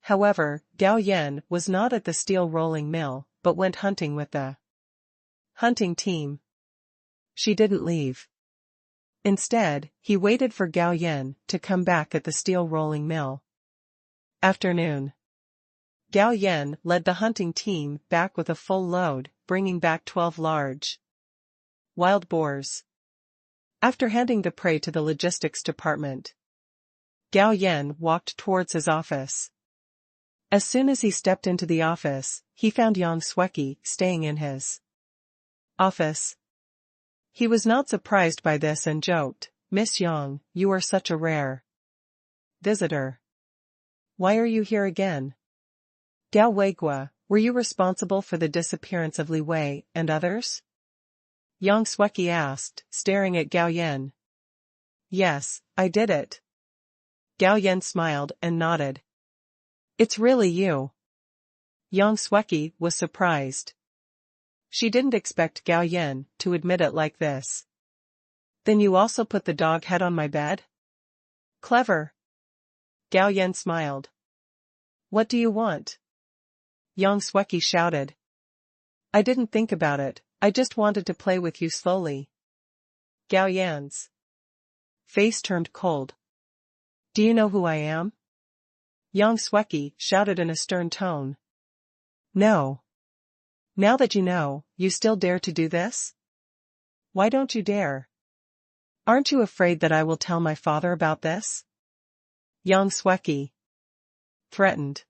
However, Gao Yan was not at the steel rolling mill, but went hunting with the hunting team. She didn't leave. Instead, he waited for Gao Yan to come back at the steel rolling mill. Afternoon. Gao Yan led the hunting team back with a full load, bringing back 12 large wild boars. After handing the prey to the logistics department, Gao Yan walked towards his office. As soon as he stepped into the office, he found Yang Xueqi staying in his office. He was not surprised by this and joked, "Miss Yang, you are such a rare visitor. Why are you here again? Gao Weigua, were you responsible for the disappearance of Li Wei and others?" Yang Xueqi asked, staring at Gao Yan. "Yes, I did it." Gao Yan smiled and nodded. "It's really you." Yang Xueqi was surprised. She didn't expect Gao Yan to admit it like this. "Then you also put the dog head on my bed?" "Clever." Gao Yan smiled. "What do you want?" Yang Xueqi shouted. "I didn't think about it, I just wanted to play with you slowly." Gao Yan's face turned cold. "Do you know who I am?" Yang Xueqi shouted in a stern tone. "No." "Now that you know, you still dare to do this? Why don't you dare? Aren't you afraid that I will tell my father about this?" Yang Xueqi threatened.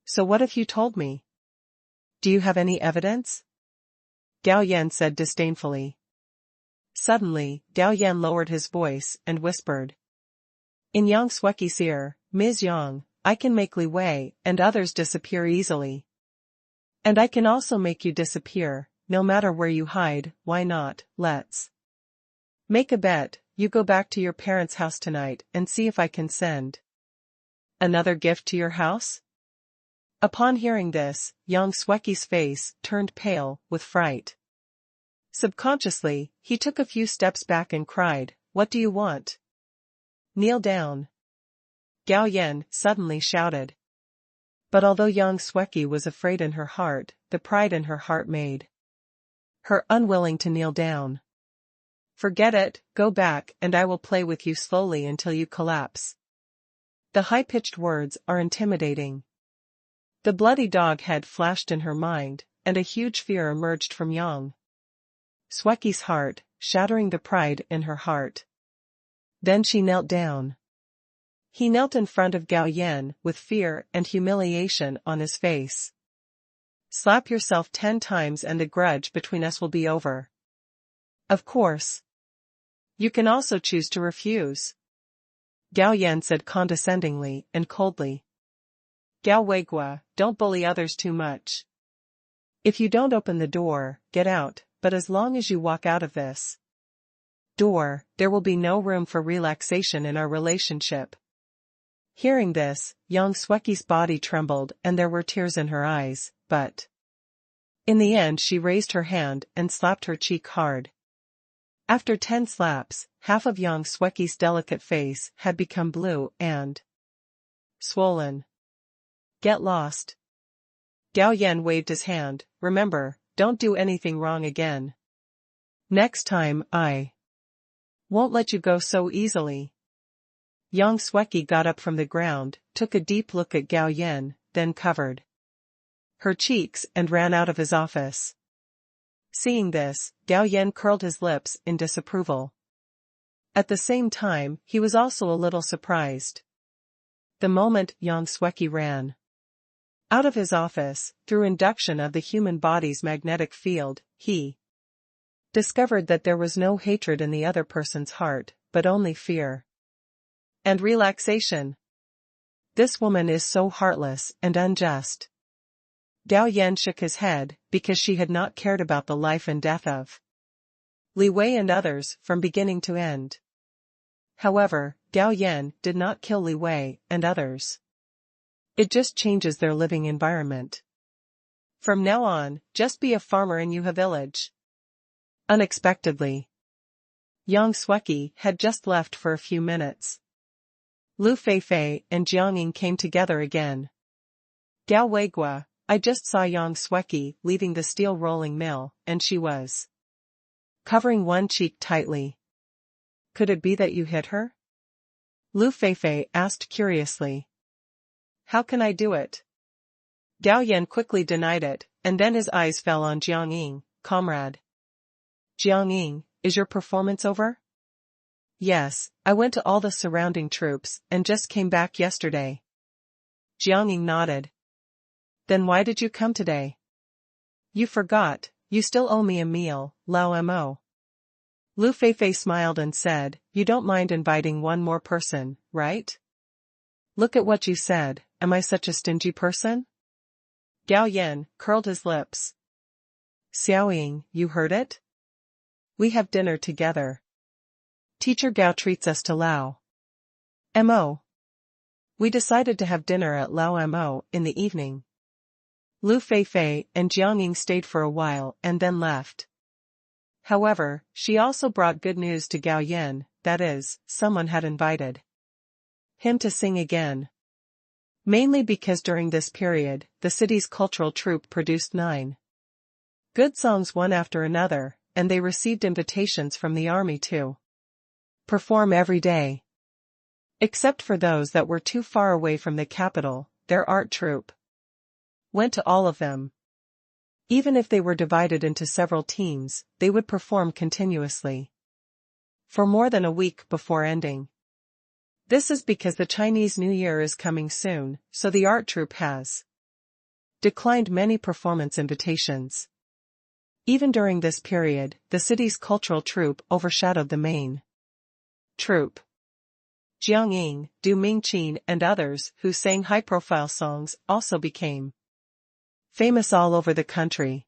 "So what if you told me?" Do you have any evidence? Gao Yan said disdainfully. Suddenly, Gao Yan lowered his voice and whispered. In Yang Sweki's ear, Ms. Yang, I can make Li Wei and others disappear easily. And I can also make you disappear, no matter where you hide. Why not? Let's make a bet. You go back to your parents' house tonight and see if I can send another gift to your house? Upon hearing this, Yang Sweki's face turned pale with fright. Subconsciously, he took a few steps back and cried, What do you want? Kneel down. Gao Yan suddenly shouted. But although Yang Sweki was afraid in her heart, the pride in her heart made her unwilling to kneel down. Forget it, go back and I will play with you slowly until you collapse. The high-pitched words are intimidating. The bloody dog head flashed in her mind, and a huge fear emerged from Yang Sweki's heart, shattering the pride in her heart. Then she knelt down. He knelt in front of Gao Yan with fear and humiliation on his face. Slap yourself 10 times and the grudge between us will be over. Of course. You can also choose to refuse. Gao Yan said condescendingly and coldly. Gao Weigua, don't bully others too much. If you don't open the door, get out, but as long as you walk out of this door, there will be no room for relaxation in our relationship. Hearing this, Yang Sweki's body trembled and there were tears in her eyes, but in the end she raised her hand and slapped her cheek hard. After 10 slaps, half of Yang Sweki's delicate face had become blue and swollen. Get lost. Gao Yan waved his hand, remember, don't do anything wrong again. Next time I won't let you go so easily. Yang Sweki got up from the ground, took a deep look at Gao Yan, then covered her cheeks and ran out of his office. Seeing this, Gao Yan curled his lips in disapproval. At the same time, he was also a little surprised. The moment Yang Sweki ran out of his office, through induction of the human body's magnetic field, he discovered that there was no hatred in the other person's heart, but only fear and relaxation. This woman is so heartless and unjust. Gao Yan shook his head, because she had not cared about the life and death of Li Wei and others from beginning to end. However, Gao Yan did not kill Li Wei and others. It just changes their living environment. From now on, just be a farmer in Yuha village. Unexpectedly, Yang Sweki had just left for a few minutes. Lu Feifei and Jiangning came together again. Gao Weigua, I just saw Yang Sweki leaving the steel rolling mill, and she was covering one cheek tightly. Could it be that you hit her? Lu Feifei asked curiously. How can I do it? Gao Yan quickly denied it, and then his eyes fell on Jiangning, comrade. Jiangning, is your performance over? Yes, I went to all the surrounding troops and just came back yesterday. Jiangning nodded. Then why did you come today? You forgot, you still owe me a meal, Lao Mo. Lu Feifei smiled and said, you don't mind inviting one more person, right? Look at what you said, am I such a stingy person? Gao Yan curled his lips. Xiaoying, you heard it? We have dinner together. Teacher Gao treats us to Lao Mo. We decided to have dinner at Lao Mo in the evening. Lu Feifei and Jiangning stayed for a while and then left. However, she also brought good news to Gao Yan, that is, someone had invited him to sing again. Mainly because during this period, the city's cultural troupe produced 9 good songs one after another, and they received invitations from the army to perform every day. Except for those that were too far away from the capital, their art troupe went to all of them. Even if they were divided into several teams, they would perform continuously for more than a week before ending. This is because the Chinese New Year is coming soon, so the art troupe has declined many performance invitations. Even during this period, the city's cultural troupe overshadowed the main troupe. Jiang Ying, Du Mingqin and others who sang high-profile songs also became famous all over the country.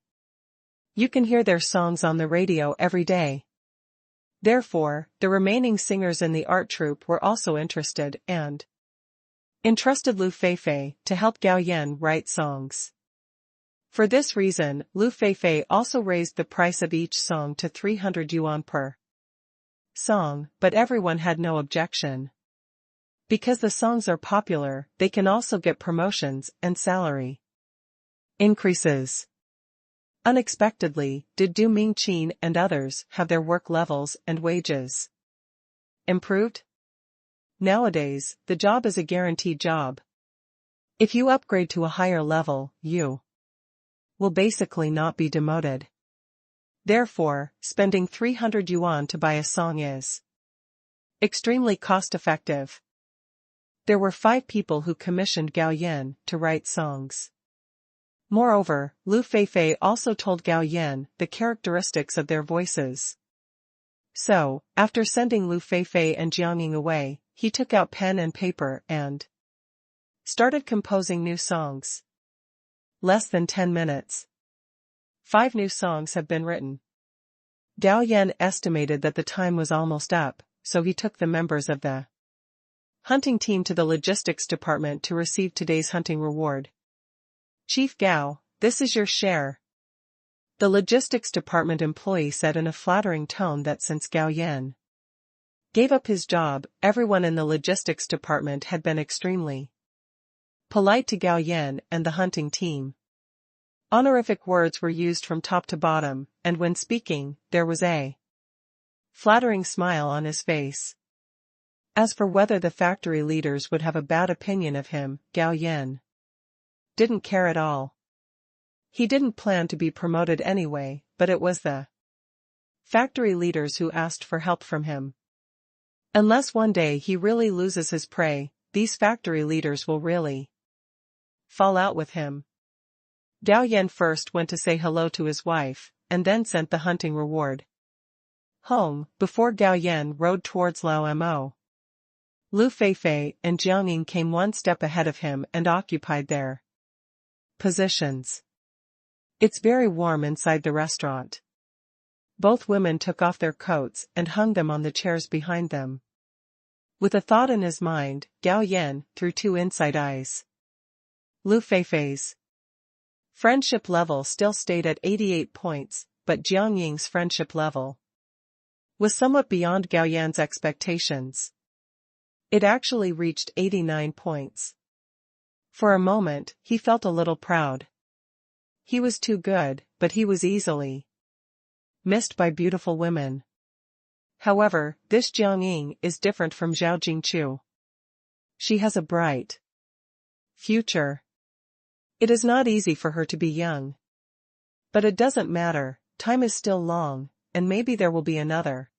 You can hear their songs on the radio every day. Therefore, the remaining singers in the art troupe were also interested and entrusted Lu Feifei to help Gao Yan write songs. For this reason, Lu Feifei also raised the price of each song to 300 yuan per song, but everyone had no objection. Because the songs are popular, they can also get promotions and salary increases. Unexpectedly, did Du Mingqin and others have their work levels and wages improved? Nowadays, the job is a guaranteed job. If you upgrade to a higher level, you will basically not be demoted. Therefore, spending 300 yuan to buy a song is extremely cost-effective. There were 5 people who commissioned Gao Yan to write songs. Moreover, Lu Feifei also told Gao Yan the characteristics of their voices. So, after sending Lu Feifei and Jiang Ying away, he took out pen and paper and started composing new songs. Less than 10 minutes. 5 new songs have been written. Gao Yan estimated that the time was almost up, so he took the members of the hunting team to the logistics department to receive today's hunting reward. Chief Gao, this is your share. The logistics department employee said in a flattering tone that since Gao Yan gave up his job, everyone in the logistics department had been extremely polite to Gao Yan and the hunting team. Honorific words were used from top to bottom, and when speaking, there was a flattering smile on his face. As for whether the factory leaders would have a bad opinion of him, Gao Yan didn't care at all. He didn't plan to be promoted anyway, but it was the factory leaders who asked for help from him. Unless one day he really loses his prey, these factory leaders will really fall out with him. Gao Yan first went to say hello to his wife, and then sent the hunting reward home, before Gao Yan rode towards Lao Mo. Lu Feifei and Jiang Ying came one step ahead of him and occupied their positions. It's very warm inside the restaurant. Both women took off their coats and hung them on the chairs behind them. With a thought in his mind, Gao Yan threw 2 inside eyes. Lu Feifei's friendship level still stayed at 88 points, but Jiang Ying's friendship level was somewhat beyond Gao Yan's expectations. It actually reached 89 points. For a moment, he felt a little proud. He was too good, but he was easily missed by beautiful women. However, this Jiang Ying is different from Zhao Jingchu. She has a bright future. It is not easy for her to be young. But it doesn't matter, time is still long, and maybe there will be another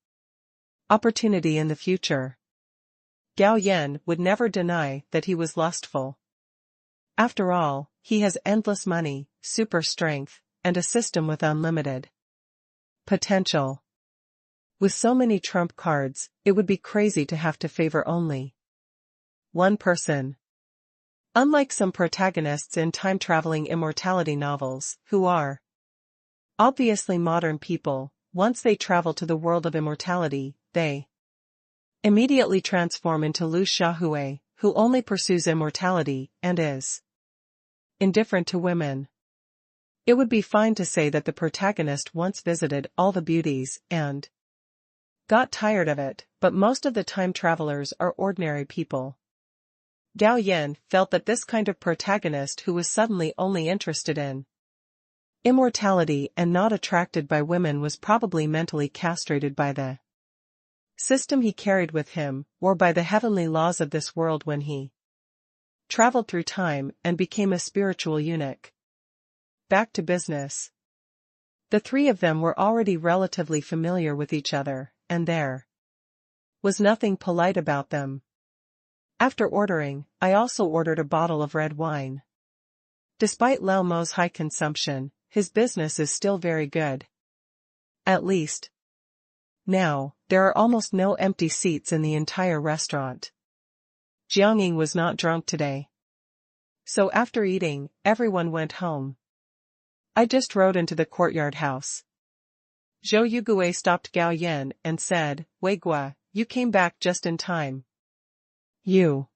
opportunity in the future. Gao Yan would never deny that he was lustful. After all, he has endless money, super strength, and a system with unlimited potential. With so many trump cards, it would be crazy to have to favor only one person. Unlike some protagonists in time-traveling immortality novels, who are obviously modern people, once they travel to the world of immortality, they immediately transform into Lu Shaohui, who only pursues immortality and is indifferent to women. It would be fine to say that the protagonist once visited all the beauties and got tired of it, but most of the time travelers are ordinary people. Gao Yan felt that this kind of protagonist who was suddenly only interested in immortality and not attracted by women was probably mentally castrated by the system he carried with him, or by the heavenly laws of this world when he traveled through time and became a spiritual eunuch. Back to business. The 3 of them were already relatively familiar with each other, and there was nothing polite about them. After ordering, I also ordered a bottle of red wine. Despite Lao Mo's high consumption, his business is still very good. At least. Now, there are almost no empty seats in the entire restaurant. Jiangying was not drunk today. So after eating, everyone went home. I just rode into the courtyard house. Zhou Yugui stopped Gao Yan and said, "Weigua, you came back just in time. You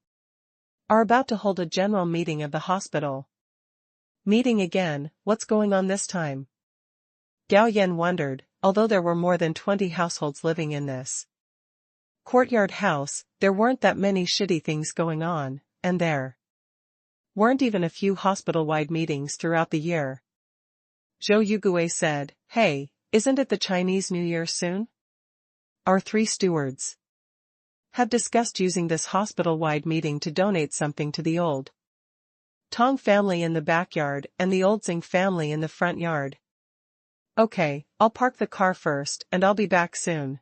are about to hold a general meeting of the hospital." Meeting again, what's going on this time? Gao Yan wondered, although there were more than 20 households living in this courtyard house, there weren't that many shitty things going on, and there weren't even a few hospital-wide meetings throughout the year. Zhou Yugui said, "Hey, isn't it the Chinese New Year soon? Our 3 stewards have discussed using this hospital-wide meeting to donate something to the old Tong family in the backyard and the old Xing family in the front yard. Okay, I'll park the car first and I'll be back soon."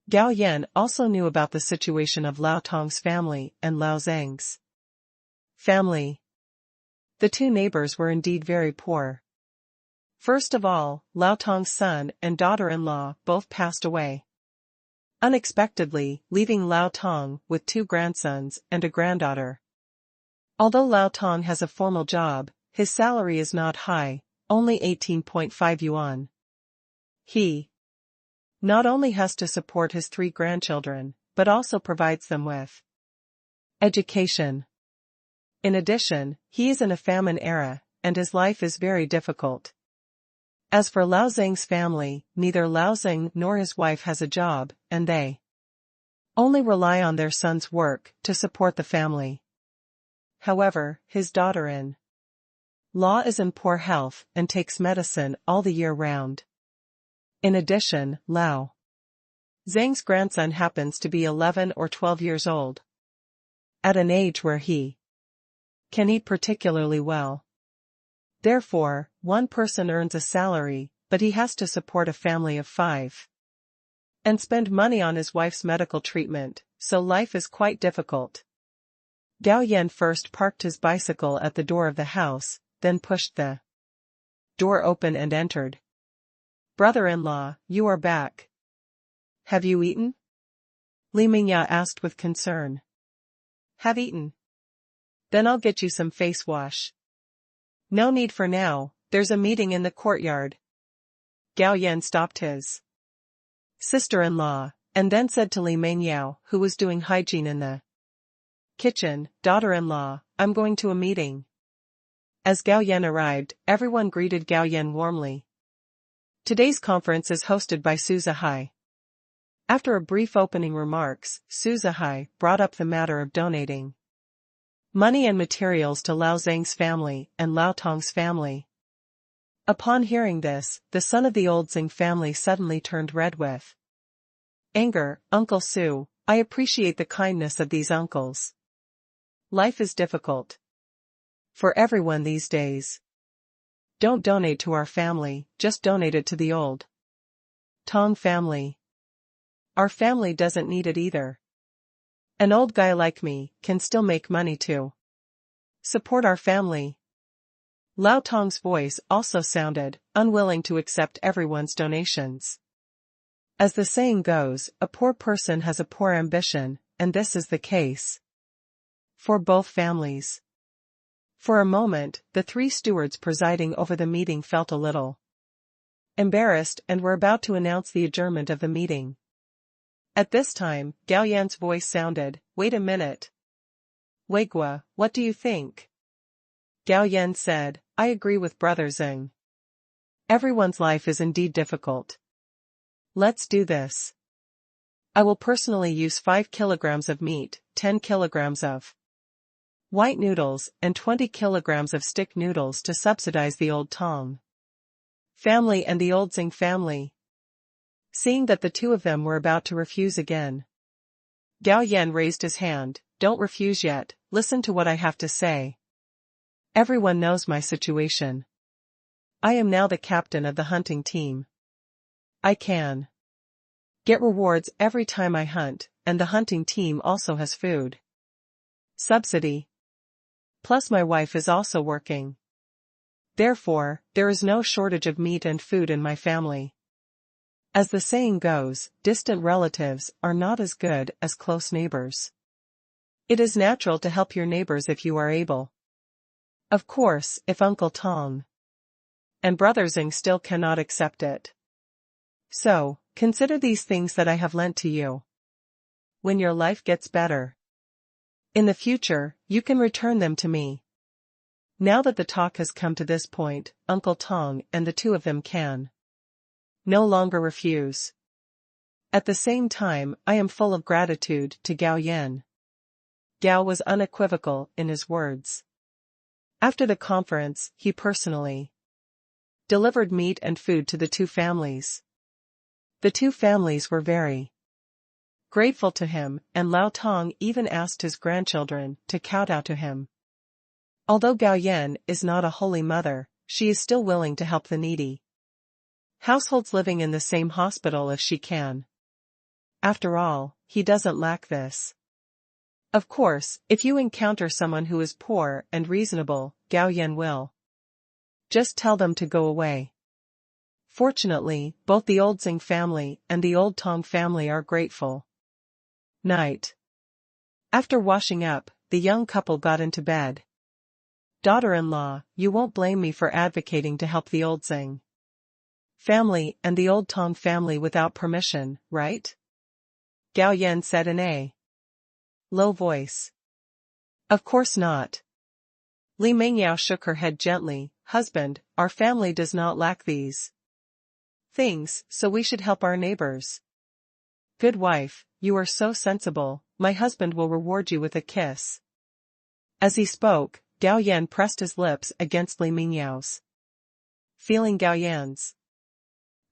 Gao Yan also knew about the situation of Lao Tong's family and Lao Zhang's family. The 2 neighbors were indeed very poor. First of all, Lao Tong's son and daughter-in-law both passed away unexpectedly, leaving Lao Tong with 2 grandsons and a granddaughter. Although Lao Tong has a formal job, his salary is not high, only 18.5 yuan. He not only has to support his 3 grandchildren, but also provides them with education. In addition, he is in a famine era, and his life is very difficult. As for Lao Zhang's family, neither Lao Zhang nor his wife has a job, and they only rely on their son's work to support the family. However, his daughter-in-law is in poor health and takes medicine all the year round. In addition, Lao Zhang's grandson happens to be 11 or 12 years old, at an age where he can eat particularly well. Therefore, one person earns a salary, but he has to support a family of 5 and spend money on his wife's medical treatment, so life is quite difficult. Gao Yan first parked his bicycle at the door of the house, then pushed the door open and entered. "Brother-in-law, you are back. Have you eaten?" Li Mingya asked with concern. "Have eaten. Then I'll get you some face wash." "No need for now, there's a meeting in the courtyard." Gao Yan stopped his sister-in-law, and then said to Li Mingyao, who was doing hygiene in the kitchen, "Daughter-in-law, I'm going to a meeting." As Gao Yan arrived, everyone greeted Gao Yan warmly. Today's conference is hosted by Su Zihai. After a brief opening remarks, Su Zihai brought up the matter of donating money and materials to Lao Zhang's family and Lao Tong's family. Upon hearing this, the son of the old Xing family suddenly turned red with anger. "Uncle Su, I appreciate the kindness of these uncles. Life is difficult for everyone these days. Don't donate to our family, just donate it to the old Tong family. Our family doesn't need it either. An old guy like me can still make money to support our family." Lao Tong's voice also sounded unwilling to accept everyone's donations. As the saying goes, a poor person has a poor ambition, and this is the case for both families. For a moment, the 3 stewards presiding over the meeting felt a little embarrassed and were about to announce the adjournment of the meeting. At this time, Gao Yan's voice sounded, "Wait a minute. Weigua, what do you think?" Gao Yan said, "I agree with Brother Xing. Everyone's life is indeed difficult. Let's do this. I will personally use 5 kilograms of meat, 10 kilograms of white noodles, and 20 kilograms of stick noodles to subsidize the old Tong family and the old Xing family." Seeing that the 2 of them were about to refuse again, Gao Yan raised his hand. "Don't refuse yet, listen to what I have to say. Everyone knows my situation. I am now the captain of the hunting team. I can get rewards every time I hunt, and the hunting team also has food subsidy. Plus my wife is also working. Therefore, there is no shortage of meat and food in my family. As the saying goes, distant relatives are not as good as close neighbors. It is natural to help your neighbors if you are able. Of course, if Uncle Tong and Brother Xing still cannot accept it. So, consider these things that I have lent to you. When your life gets better in the future, you can return them to me. Now that the talk has come to this point, Uncle Tong and the two of them can no longer refuse. At the same time, I am full of gratitude to Gao Yan. Gao was unequivocal in his words. After the conference, he personally delivered meat and food to the two families. The two families were very grateful to him, and Lao Tong even asked his grandchildren to kowtow to him. Although Gao Yan is not a holy mother, she is still willing to help the needy households living in the same hospital if she can. After all, he doesn't lack this. Of course, if you encounter someone who is poor and reasonable, Gao Yan will just tell them to go away. Fortunately, both the old Xing family and the old Tong family are grateful. Night. After washing up, the young couple got into bed. Daughter-in-law, you won't blame me for advocating to help the old Xing family and the old Tong family without permission, right? Gao Yan said in a low voice. Of course not. Li Mingyao shook her head gently. Husband, our family does not lack these things, so we should help our neighbors. Good wife, you are so sensible, my husband will reward you with a kiss. As he spoke, Gao Yan pressed his lips against Li Mingyao's. Feeling Gao Yan's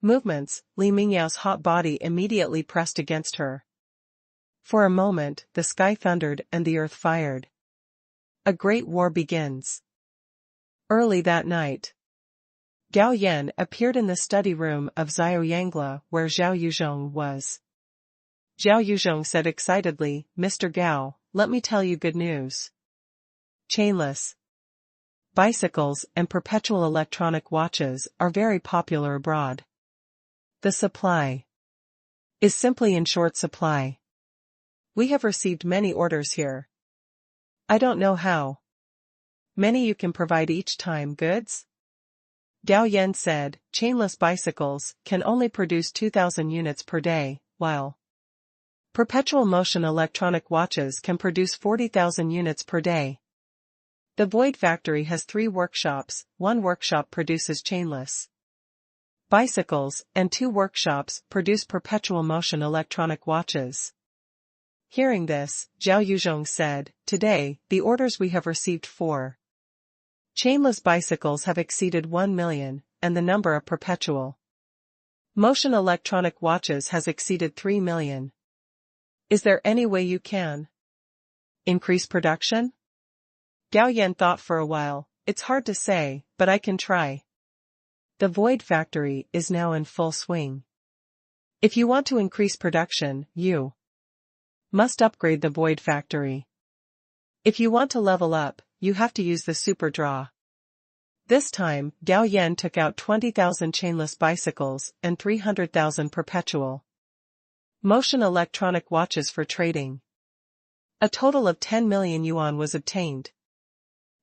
movements, Li Mingyao's hot body immediately pressed against her. For a moment, the sky thundered and the earth fired. A great war begins. Early that night, Gao Yan appeared in the study room of Xiao Yangla where Zhao Yuzhong was. Zhao Yuzhong said excitedly, Mr. Gao, let me tell you good news. Chainless bicycles and perpetual electronic watches are very popular abroad. The supply is simply in short supply. We have received many orders here. I don't know how many you can provide each time goods? Gao Yan said, chainless bicycles can only produce 2,000 units per day, while perpetual motion electronic watches can produce 40,000 units per day. The Void Factory has 3 workshops, 1 workshop produces chainless bicycles, and 2 workshops produce perpetual motion electronic watches. Hearing this, Zhao Yuzhong said, today, the orders we have received for chainless bicycles have exceeded 1 million, and the number of perpetual motion electronic watches has exceeded 3 million. Is there any way you can increase production? Gao Yan thought for a while. It's hard to say, but I can try. The Void Factory is now in full swing. If you want to increase production, you must upgrade the Void Factory. If you want to level up, you have to use the Super Draw. This time, Gao Yan took out 20,000 chainless bicycles and 300,000 perpetual motion electronic watches for trading. A total of 10 million yuan was obtained.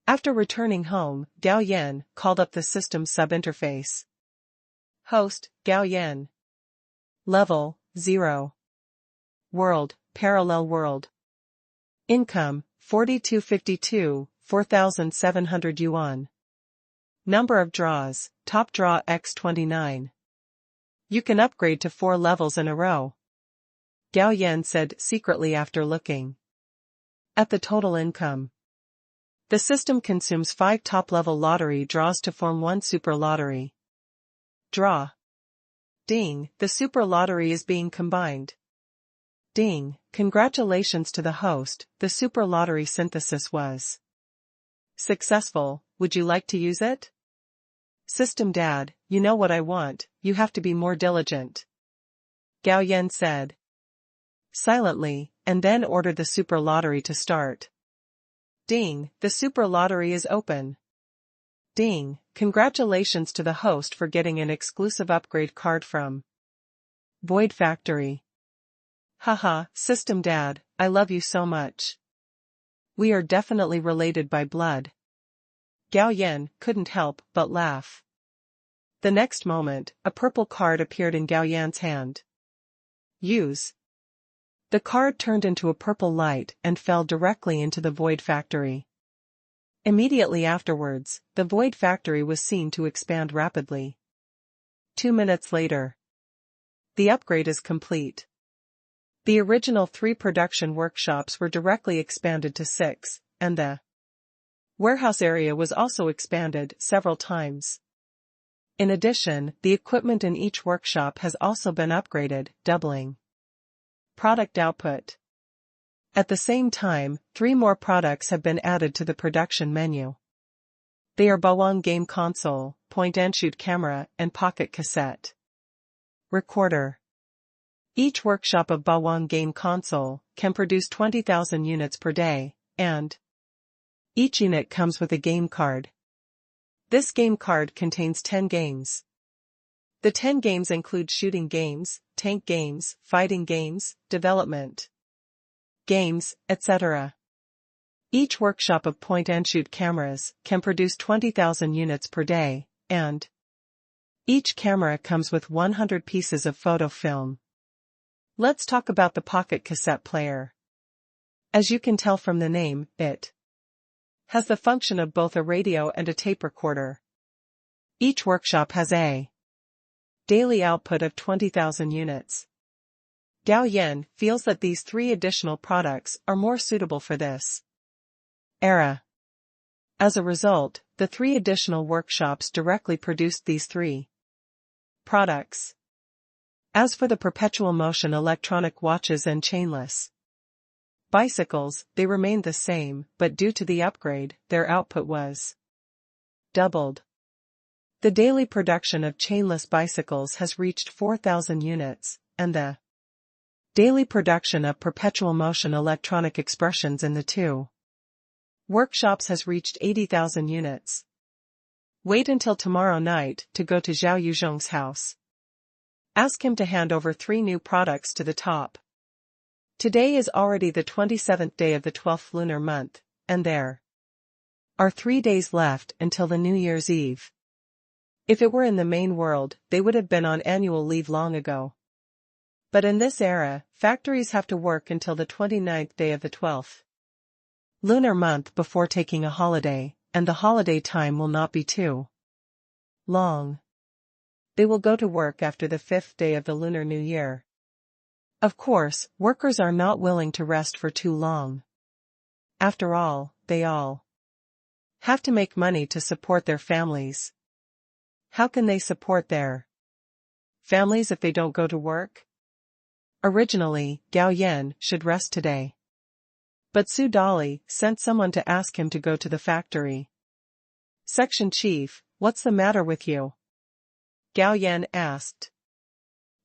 After returning home, Gao Yan called up the system sub-interface. Host, Gao Yan. Level, 0. World, parallel world. Income, 4252, 4,700 yuan. Number of draws, top draw x29. You can upgrade to 4 levels in a row. Gao Yan said secretly after looking at the total income. The system consumes 5 top-level lottery draws to form 1 super lottery draw. Ding, the super lottery is being combined. Ding, congratulations to the host, the super lottery synthesis was successful, would you like to use it? System Dad, you know what I want, you have to be more diligent. Gao Yan said silently, and then ordered the super lottery to start. Ding, the super lottery is open. Ding, Congratulations to the host for getting an exclusive upgrade card from Void Factory. Haha, System Dad, I love you so much. We are definitely related by blood. Gao Yan couldn't help but laugh. The next moment, a purple card appeared in Gao Yan's hand. Use. The card turned into a purple light and fell directly into the Void Factory. Immediately afterwards, the Void Factory was seen to expand rapidly. 2 minutes later. The upgrade is complete. The original 3 production workshops were directly expanded to 6, and the warehouse area was also expanded several times. In addition, the equipment in each workshop has also been upgraded, doubling product output. At the same time, 3 more products have been added to the production menu. They are Bawang Game Console, Point-and-Shoot Camera, and Pocket Cassette Recorder. Each workshop of Bawang Game Console can produce 20,000 units per day, and each unit comes with a game card. This game card contains 10 games. The 10 games include shooting games, tank games, fighting games, development games, etc. Each workshop of point-and-shoot cameras can produce 20,000 units per day, and each camera comes with 100 pieces of photo film. Let's talk about the pocket cassette player. As you can tell from the name, it has the function of both a radio and a tape recorder. Each workshop has a daily output of 20,000 units. Gao Yan feels that these 3 additional products are more suitable for this era. As a result, the 3 additional workshops directly produced these 3 products. As for the perpetual motion electronic watches and chainless bicycles, they remained the same, but due to the upgrade, their output was doubled. The daily production of chainless bicycles has reached 4,000 units, and the daily production of perpetual motion electronic expressions in the 2 workshops has reached 80,000 units. Wait until tomorrow night to go to Zhao Yuzhong's house. Ask him to hand over 3 new products to the top. Today is already the 27th day of the 12th lunar month, and there are 3 days left until the New Year's Eve. If it were in the main world, they would have been on annual leave long ago. But in this era, factories have to work until the 29th day of the 12th lunar month before taking a holiday, and the holiday time will not be too long. They will go to work after the 5th day of the Lunar New Year. Of course, workers are not willing to rest for too long. After all, they all have to make money to support their families. How can they support their families if they don't go to work? Originally, Gao Yan should rest today. But Su Dali sent someone to ask him to go to the factory. Section Chief, what's the matter with you? Gao Yan asked.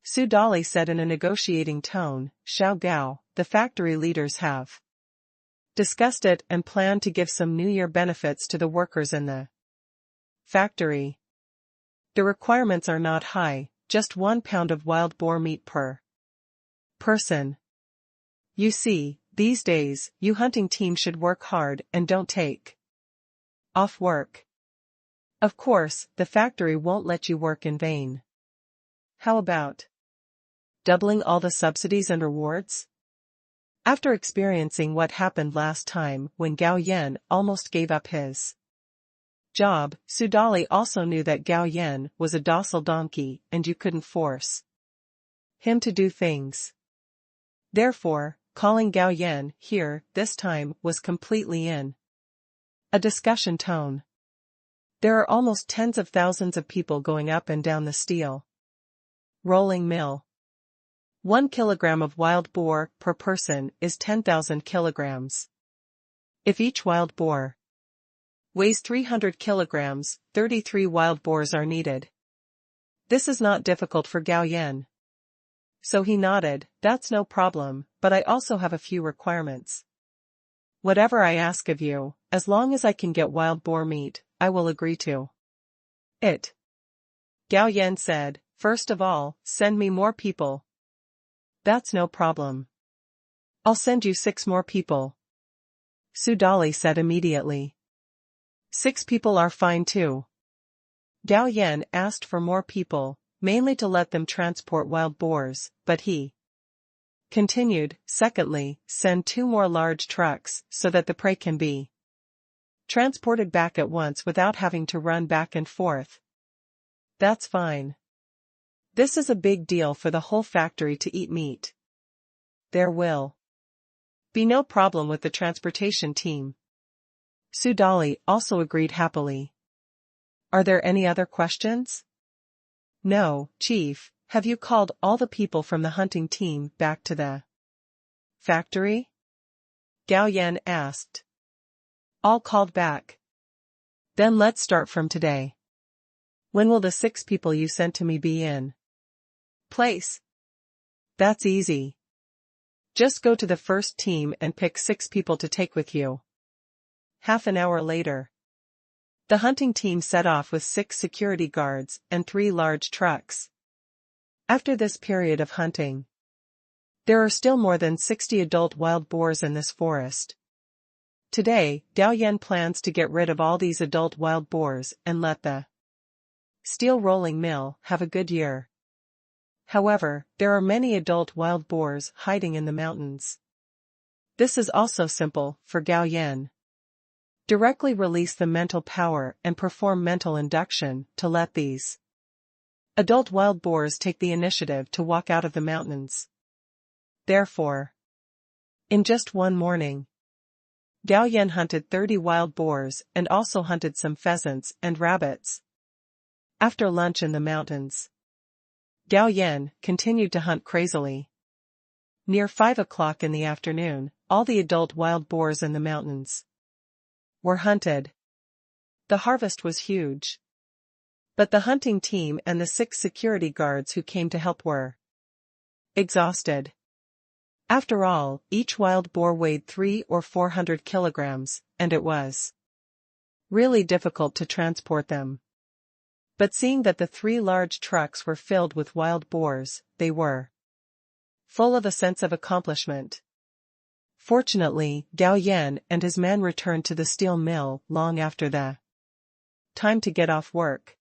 Su Dali said in a negotiating tone, Xiao Gao, the factory leaders have discussed it and plan to give some New Year benefits to the workers in the factory. The requirements are not high, just 1 pound of wild boar meat per person. You see, these days, you hunting team should work hard and don't take off work. Of course, the factory won't let you work in vain. How about doubling all the subsidies and rewards? After experiencing what happened last time when Gao Yan almost gave up his job, Su Dali also knew that Gao Yan was a docile donkey and you couldn't force him to do things. Therefore, calling Gao Yan here, this time, was completely in a discussion tone. There are almost tens of thousands of people going up and down the steel rolling mill. 1 kilogram of wild boar per person is 10,000 kilograms. If each wild boar weighs 300 kilograms, 33 wild boars are needed. This is not difficult for Gao Yan. So he nodded, that's no problem, but I also have a few requirements. Whatever I ask of you, as long as I can get wild boar meat, I will agree to. It. Gao Yan said, first of all, send me more people. That's no problem. I'll send you 6 more people. Su Dali said immediately. 6 people are fine too. Gao Yan asked for more people, mainly to let them transport wild boars, but he continued, secondly, send 2 more large trucks so that the prey can be transported back at once without having to run back and forth. That's fine. This is a big deal for the whole factory to eat meat. There will be no problem with the transportation team. Su Dali also agreed happily. Are there any other questions? No, Chief, have you called all the people from the hunting team back to the factory? Gao Yan asked. All called back. Then let's start from today. When will the 6 people you sent to me be in place? That's easy. Just go to the first team and pick 6 people to take with you. Half an hour later, the hunting team set off with 6 security guards and 3 large trucks. After this period of hunting, there are still more than 60 adult wild boars in this forest. Today, Gao Yan plans to get rid of all these adult wild boars and let the steel rolling mill have a good year. However, there are many adult wild boars hiding in the mountains. This is also simple for Gao Yan. Directly release the mental power and perform mental induction to let these adult wild boars take the initiative to walk out of the mountains. Therefore, in just one morning, Gao Yan hunted 30 wild boars and also hunted some pheasants and rabbits. After lunch in the mountains, Gao Yan continued to hunt crazily. Near 5 o'clock in the afternoon, all the adult wild boars in the mountains were hunted. The harvest was huge. But the hunting team and the 6 security guards who came to help were exhausted. After all, each wild boar weighed 300 or 400 kilograms, and it was really difficult to transport them. But seeing that the 3 large trucks were filled with wild boars, they were full of a sense of accomplishment. Fortunately, Gao Yan and his men returned to the steel mill long after the time to get off work.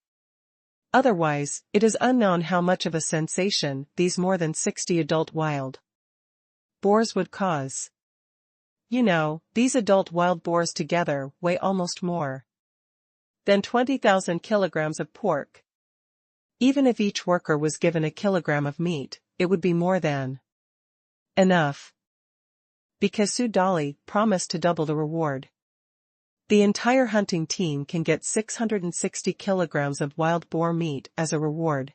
Otherwise, it is unknown how much of a sensation these more than 60 adult wild boars would cause. You know, these adult wild boars together weigh almost more than 20,000 kilograms of pork. Even if each worker was given a kilogram of meat, it would be more than enough. Because Su Dali promised to double the reward. The entire hunting team can get 660 kilograms of wild boar meat as a reward.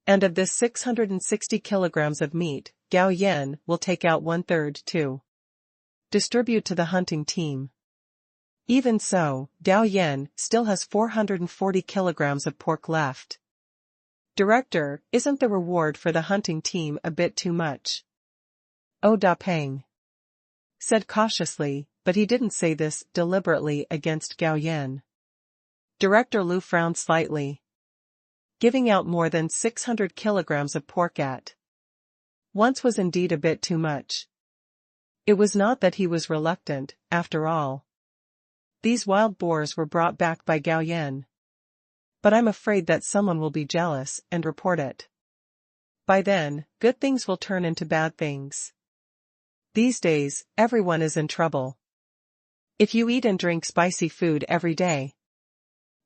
And of this 660 kilograms of meat, Gao Yan will take out 1/3 to distribute to the hunting team. Even so, Gao Yan still has 440 kilograms of pork left. Director, isn't the reward for the hunting team a bit too much? Oh, Da Peng said cautiously, but he didn't say this deliberately against Gao Yan. Director Lu frowned slightly. Giving out more than 600 kilograms of pork at once was indeed a bit too much. It was not that he was reluctant, after all. These wild boars were brought back by Gao Yan. But I'm afraid that someone will be jealous and report it. By then, good things will turn into bad things. These days, everyone is in trouble. If you eat and drink spicy food every day,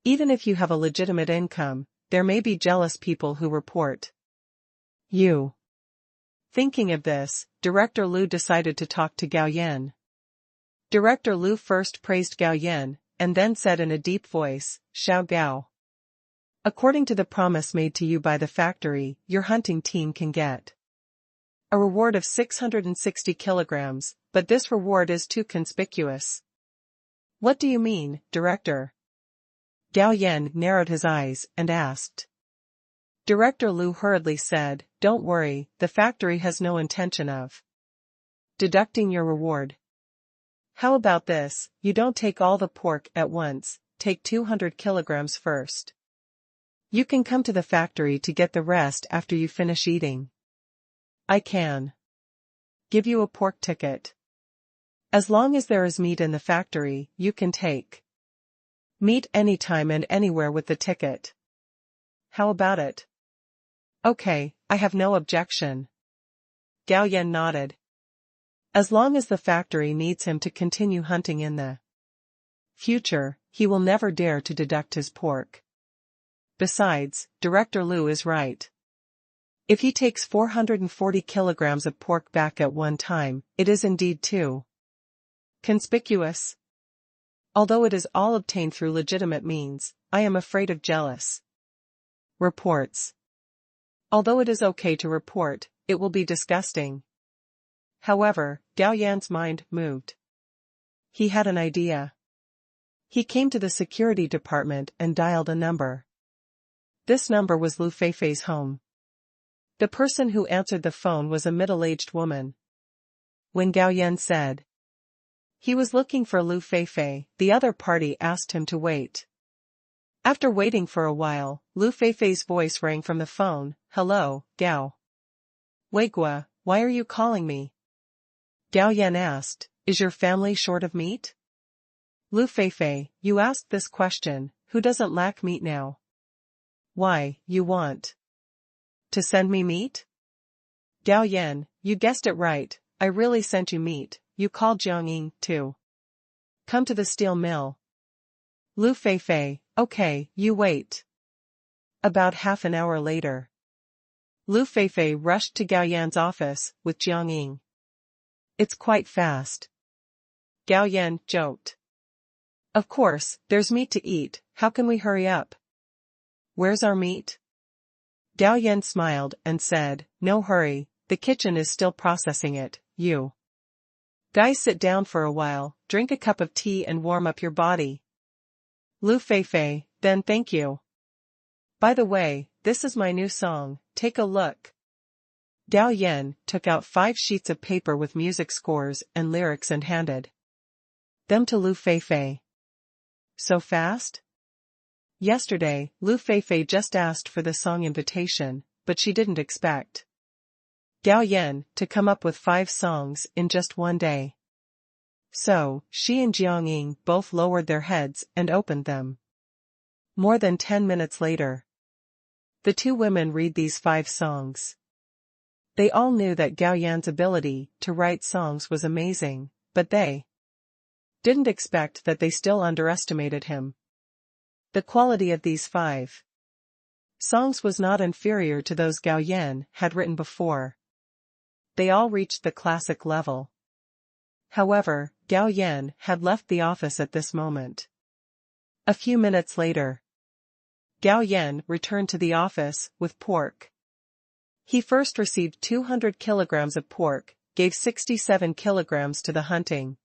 even if you have a legitimate income, there may be jealous people who report you. Thinking of this, Director Lu decided to talk to Gao Yan. Director Lu first praised Gao Yan, and then said in a deep voice, "Xiao Gao. According to the promise made to you by the factory, your hunting team can get a reward of 660 kilograms, but this reward is too conspicuous." What do you mean, Director? Gao Yan narrowed his eyes and asked. Director Lu hurriedly said, "Don't worry, the factory has no intention of deducting your reward. How about this, you don't take all the pork at once, take 200 kilograms first. You can come to the factory to get the rest after you finish eating. I can give you a pork ticket. As long as there is meat in the factory, you can take meat anytime and anywhere with the ticket. How about it? Okay, I have no objection. Gao Yan nodded. As long as the factory needs him to continue hunting in the future, he will never dare to deduct his pork. Besides, Director Liu is right. If he takes 440 kilograms of pork back at one time, it is indeed too conspicuous. Although it is all obtained through legitimate means, I am afraid of jealous reports. Although it is okay to report, it will be disgusting. However, Gao Yan's mind moved. He had an idea. He came to the security department and dialed a number. This number was Lu Feifei's home. The person who answered the phone was a middle-aged woman. When Gao Yan said he was looking for Lu Feifei, the other party asked him to wait. After waiting for a while, Lu Feifei's voice rang from the phone. Hello, Gao Weigua, why are you calling me? Gao Yan asked, is your family short of meat? Lu Feifei, you asked this question, who doesn't lack meat now? Why, you want to send me meat? Gao Yan, you guessed it right, I really sent you meat. You called Jiangying, too. Come to the steel mill. Lu Feifei, okay, you wait. About half an hour later, Lu Feifei rushed to Gao Yan's office with Jiangying. It's quite fast. Gao Yan joked. Of course, there's meat to eat, how can we hurry up? Where's our meat? Gao Yan smiled and said, no hurry, the kitchen is still processing it, you guys sit down for a while, drink a cup of tea and warm up your body. Lu Feifei, then thank you. By the way, this is my new song, take a look. Gao Yan took out 5 sheets of paper with music scores and lyrics and handed them to Lu Feifei. So fast? Yesterday, Lu Feifei just asked for the song invitation, but she didn't expect Gao Yan to come up with 5 songs in just one day. So, she and Jiangying both lowered their heads and opened them. More than 10 minutes later, the 2 women read these 5 songs. They all knew that Gao Yan's ability to write songs was amazing, but they didn't expect that they still underestimated him. The quality of these 5 songs was not inferior to those Gao Yan had written before. They all reached the classic level. However, Gao Yan had left the office at this moment. A few minutes later, Gao Yan returned to the office with pork. He first received 200 kilograms of pork, gave 67 kilograms to the hunting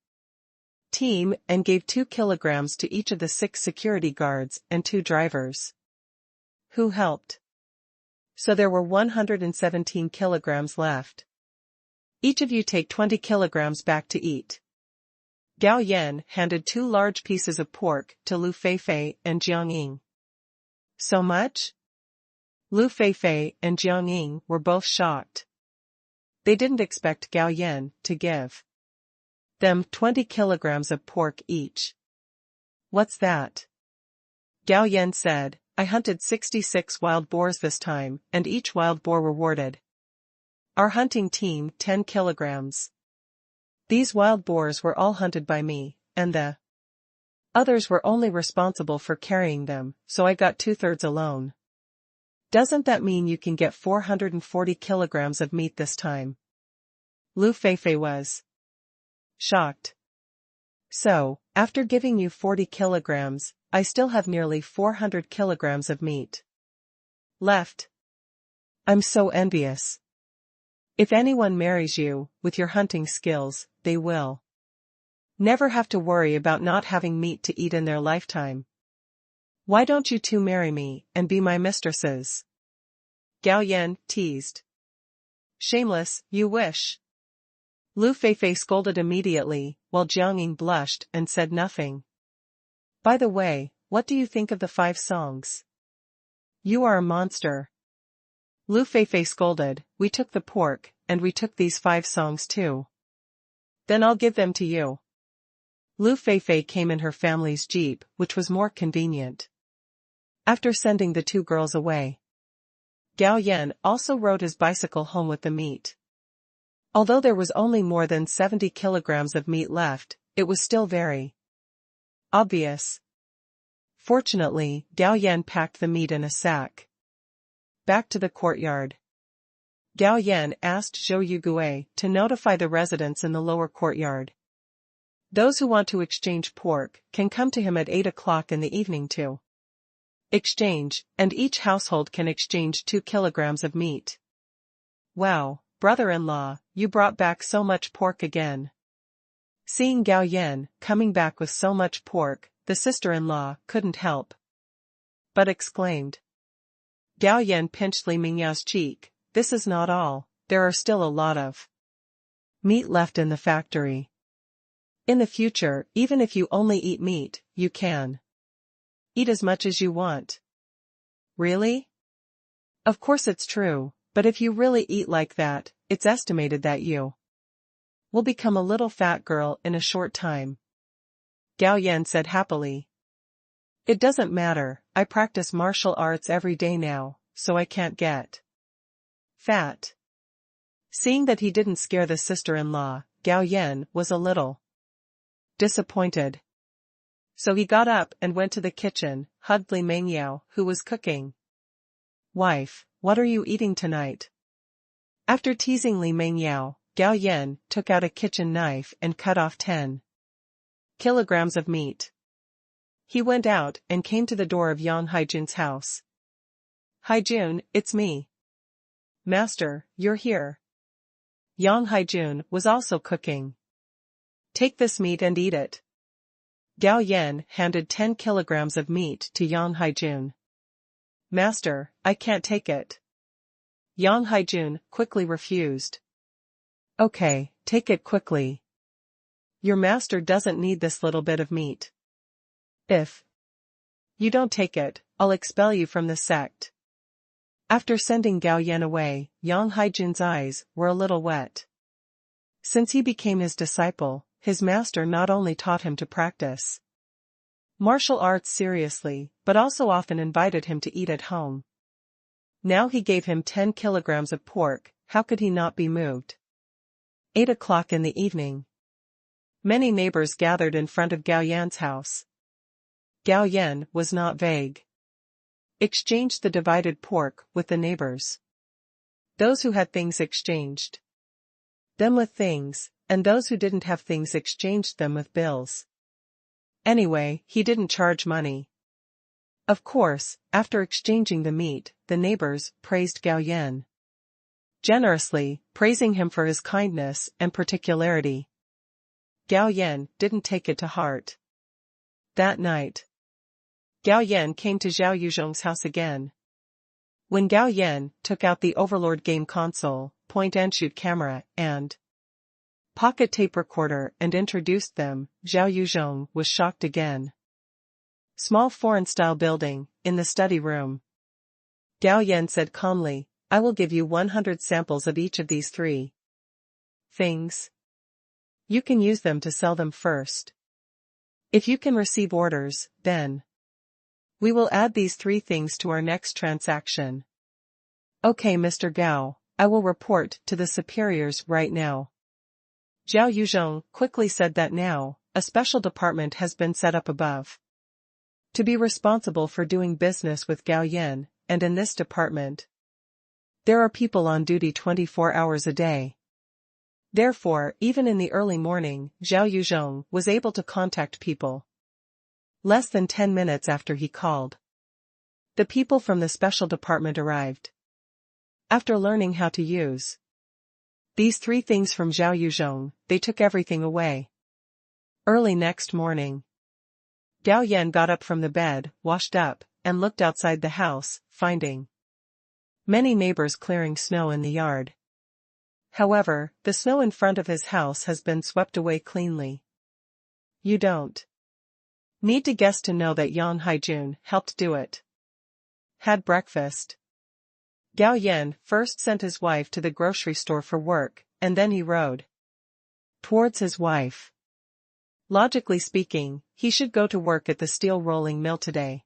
team and gave 2 kilograms to each of the 6 security guards and 2 drivers who helped. So there were 117 kilograms left. Each of you take 20 kilograms back to eat. Gao Yan handed 2 large pieces of pork to Lu Feifei and Jiangying. So much? Lu Feifei and Jiangying were both shocked. They didn't expect Gao Yan to give them 20 kilograms of pork each. What's that? Gao Yan said, I hunted 66 wild boars this time, and each wild boar rewarded our hunting team 10 kilograms. These wild boars were all hunted by me, and the others were only responsible for carrying them, so I got 2/3 alone. Doesn't that mean you can get 440 kilograms of meat this time? Lu Feifei was shocked. So, after giving you 40 kilograms, I still have nearly 400 kilograms of meat left. I'm so envious. If anyone marries you, with your hunting skills, they will never have to worry about not having meat to eat in their lifetime. Why don't you 2 marry me, and be my mistresses? Gao Yan teased. Shameless, you wish. Lu Feifei scolded immediately, while Jiangying blushed and said nothing. By the way, what do you think of the 5 songs? You are a monster. Lu Feifei scolded, we took the pork, and we took these 5 songs too. Then I'll give them to you. Lu Feifei came in her family's jeep, which was more convenient. After sending the 2 girls away, Gao Yan also rode his bicycle home with the meat. Although there was only more than 70 kilograms of meat left, it was still very obvious. Fortunately, Gao Yan packed the meat in a sack. Back to the courtyard. Gao Yan asked Zhou Yugui to notify the residents in the lower courtyard. Those who want to exchange pork can come to him at 8 o'clock in the evening to exchange, and each household can exchange 2 kilograms of meat. Wow, brother-in-law, you brought back so much pork again. Seeing Gao Yan coming back with so much pork, the sister-in-law couldn't help but exclaimed. Gao Yan pinched Li Mingyao's cheek. This is not all, there are still a lot of meat left in the factory. In the future, even if you only eat meat, you can eat as much as you want. Really? Of course it's true, but if you really eat like that, it's estimated that you will become a little fat girl in a short time. Gao Yan said happily. It doesn't matter, I practice martial arts every day now, so I can't get fat. Seeing that he didn't scare the sister-in-law, Gao Yan was a little disappointed. So he got up and went to the kitchen, hugged Li Mengyao, who was cooking. Wife, what are you eating tonight? After teasing Li Mengyao, Gao Yan took out a kitchen knife and cut off 10 kilograms of meat. He went out and came to the door of Yang Haijun's house. Haijun, it's me. Master, you're here. Yang Haijun was also cooking. Take this meat and eat it. Gao Yan handed 10 kilograms of meat to Yang Haijun. Master, I can't take it. Yang Haijun quickly refused. Okay, take it quickly. Your master doesn't need this little bit of meat. If you don't take it, I'll expel you from the sect. After sending Gao Yan away, Yang Haijun's eyes were a little wet. Since he became his disciple, his master not only taught him to practice martial arts seriously, but also often invited him to eat at home. Now he gave him 10 kilograms of pork, how could he not be moved? 8 o'clock in the evening. Many neighbors gathered in front of Gao Yan's house. Gao Yan was not vague. Exchanged the divided pork with the neighbors. Those who had things exchanged them with things, and those who didn't have things exchanged them with bills. Anyway, he didn't charge money. Of course, after exchanging the meat, the neighbors praised Gao Yan generously, praising him for his kindness and particularity. Gao Yan didn't take it to heart. That night, Gao Yan came to Zhao Yuzhong's house again. When Gao Yan took out the Overlord game console, point-and-shoot camera, and pocket tape recorder and introduced them, Zhao Yuzhong was shocked again. Small foreign-style building, in the study room. Gao Yan said calmly, I will give you 100 samples of each of these 3 things. You can use them to sell them first. If you can receive orders, then we will add these 3 things to our next transaction. Okay, Mr. Gao, I will report to the superiors right now. Zhao Yuzhong quickly said that now, a special department has been set up above to be responsible for doing business with Gao Yan, and in this department, there are people on duty 24 hours a day. Therefore, even in the early morning, Zhao Yuzhong was able to contact people. Less than 10 minutes after he called, the people from the special department arrived. After learning how to use these 3 things from Zhao Yuzhong, they took everything away. Early next morning, Gao Yan got up from the bed, washed up, and looked outside the house, finding many neighbors clearing snow in the yard. However, the snow in front of his house has been swept away cleanly. You don't need to guess to know that Yang Haijun helped do it. had breakfast. Gao Yan first sent his wife to the grocery store for work, and then he rode towards his wife. Logically speaking, he should go to work at the steel rolling mill today.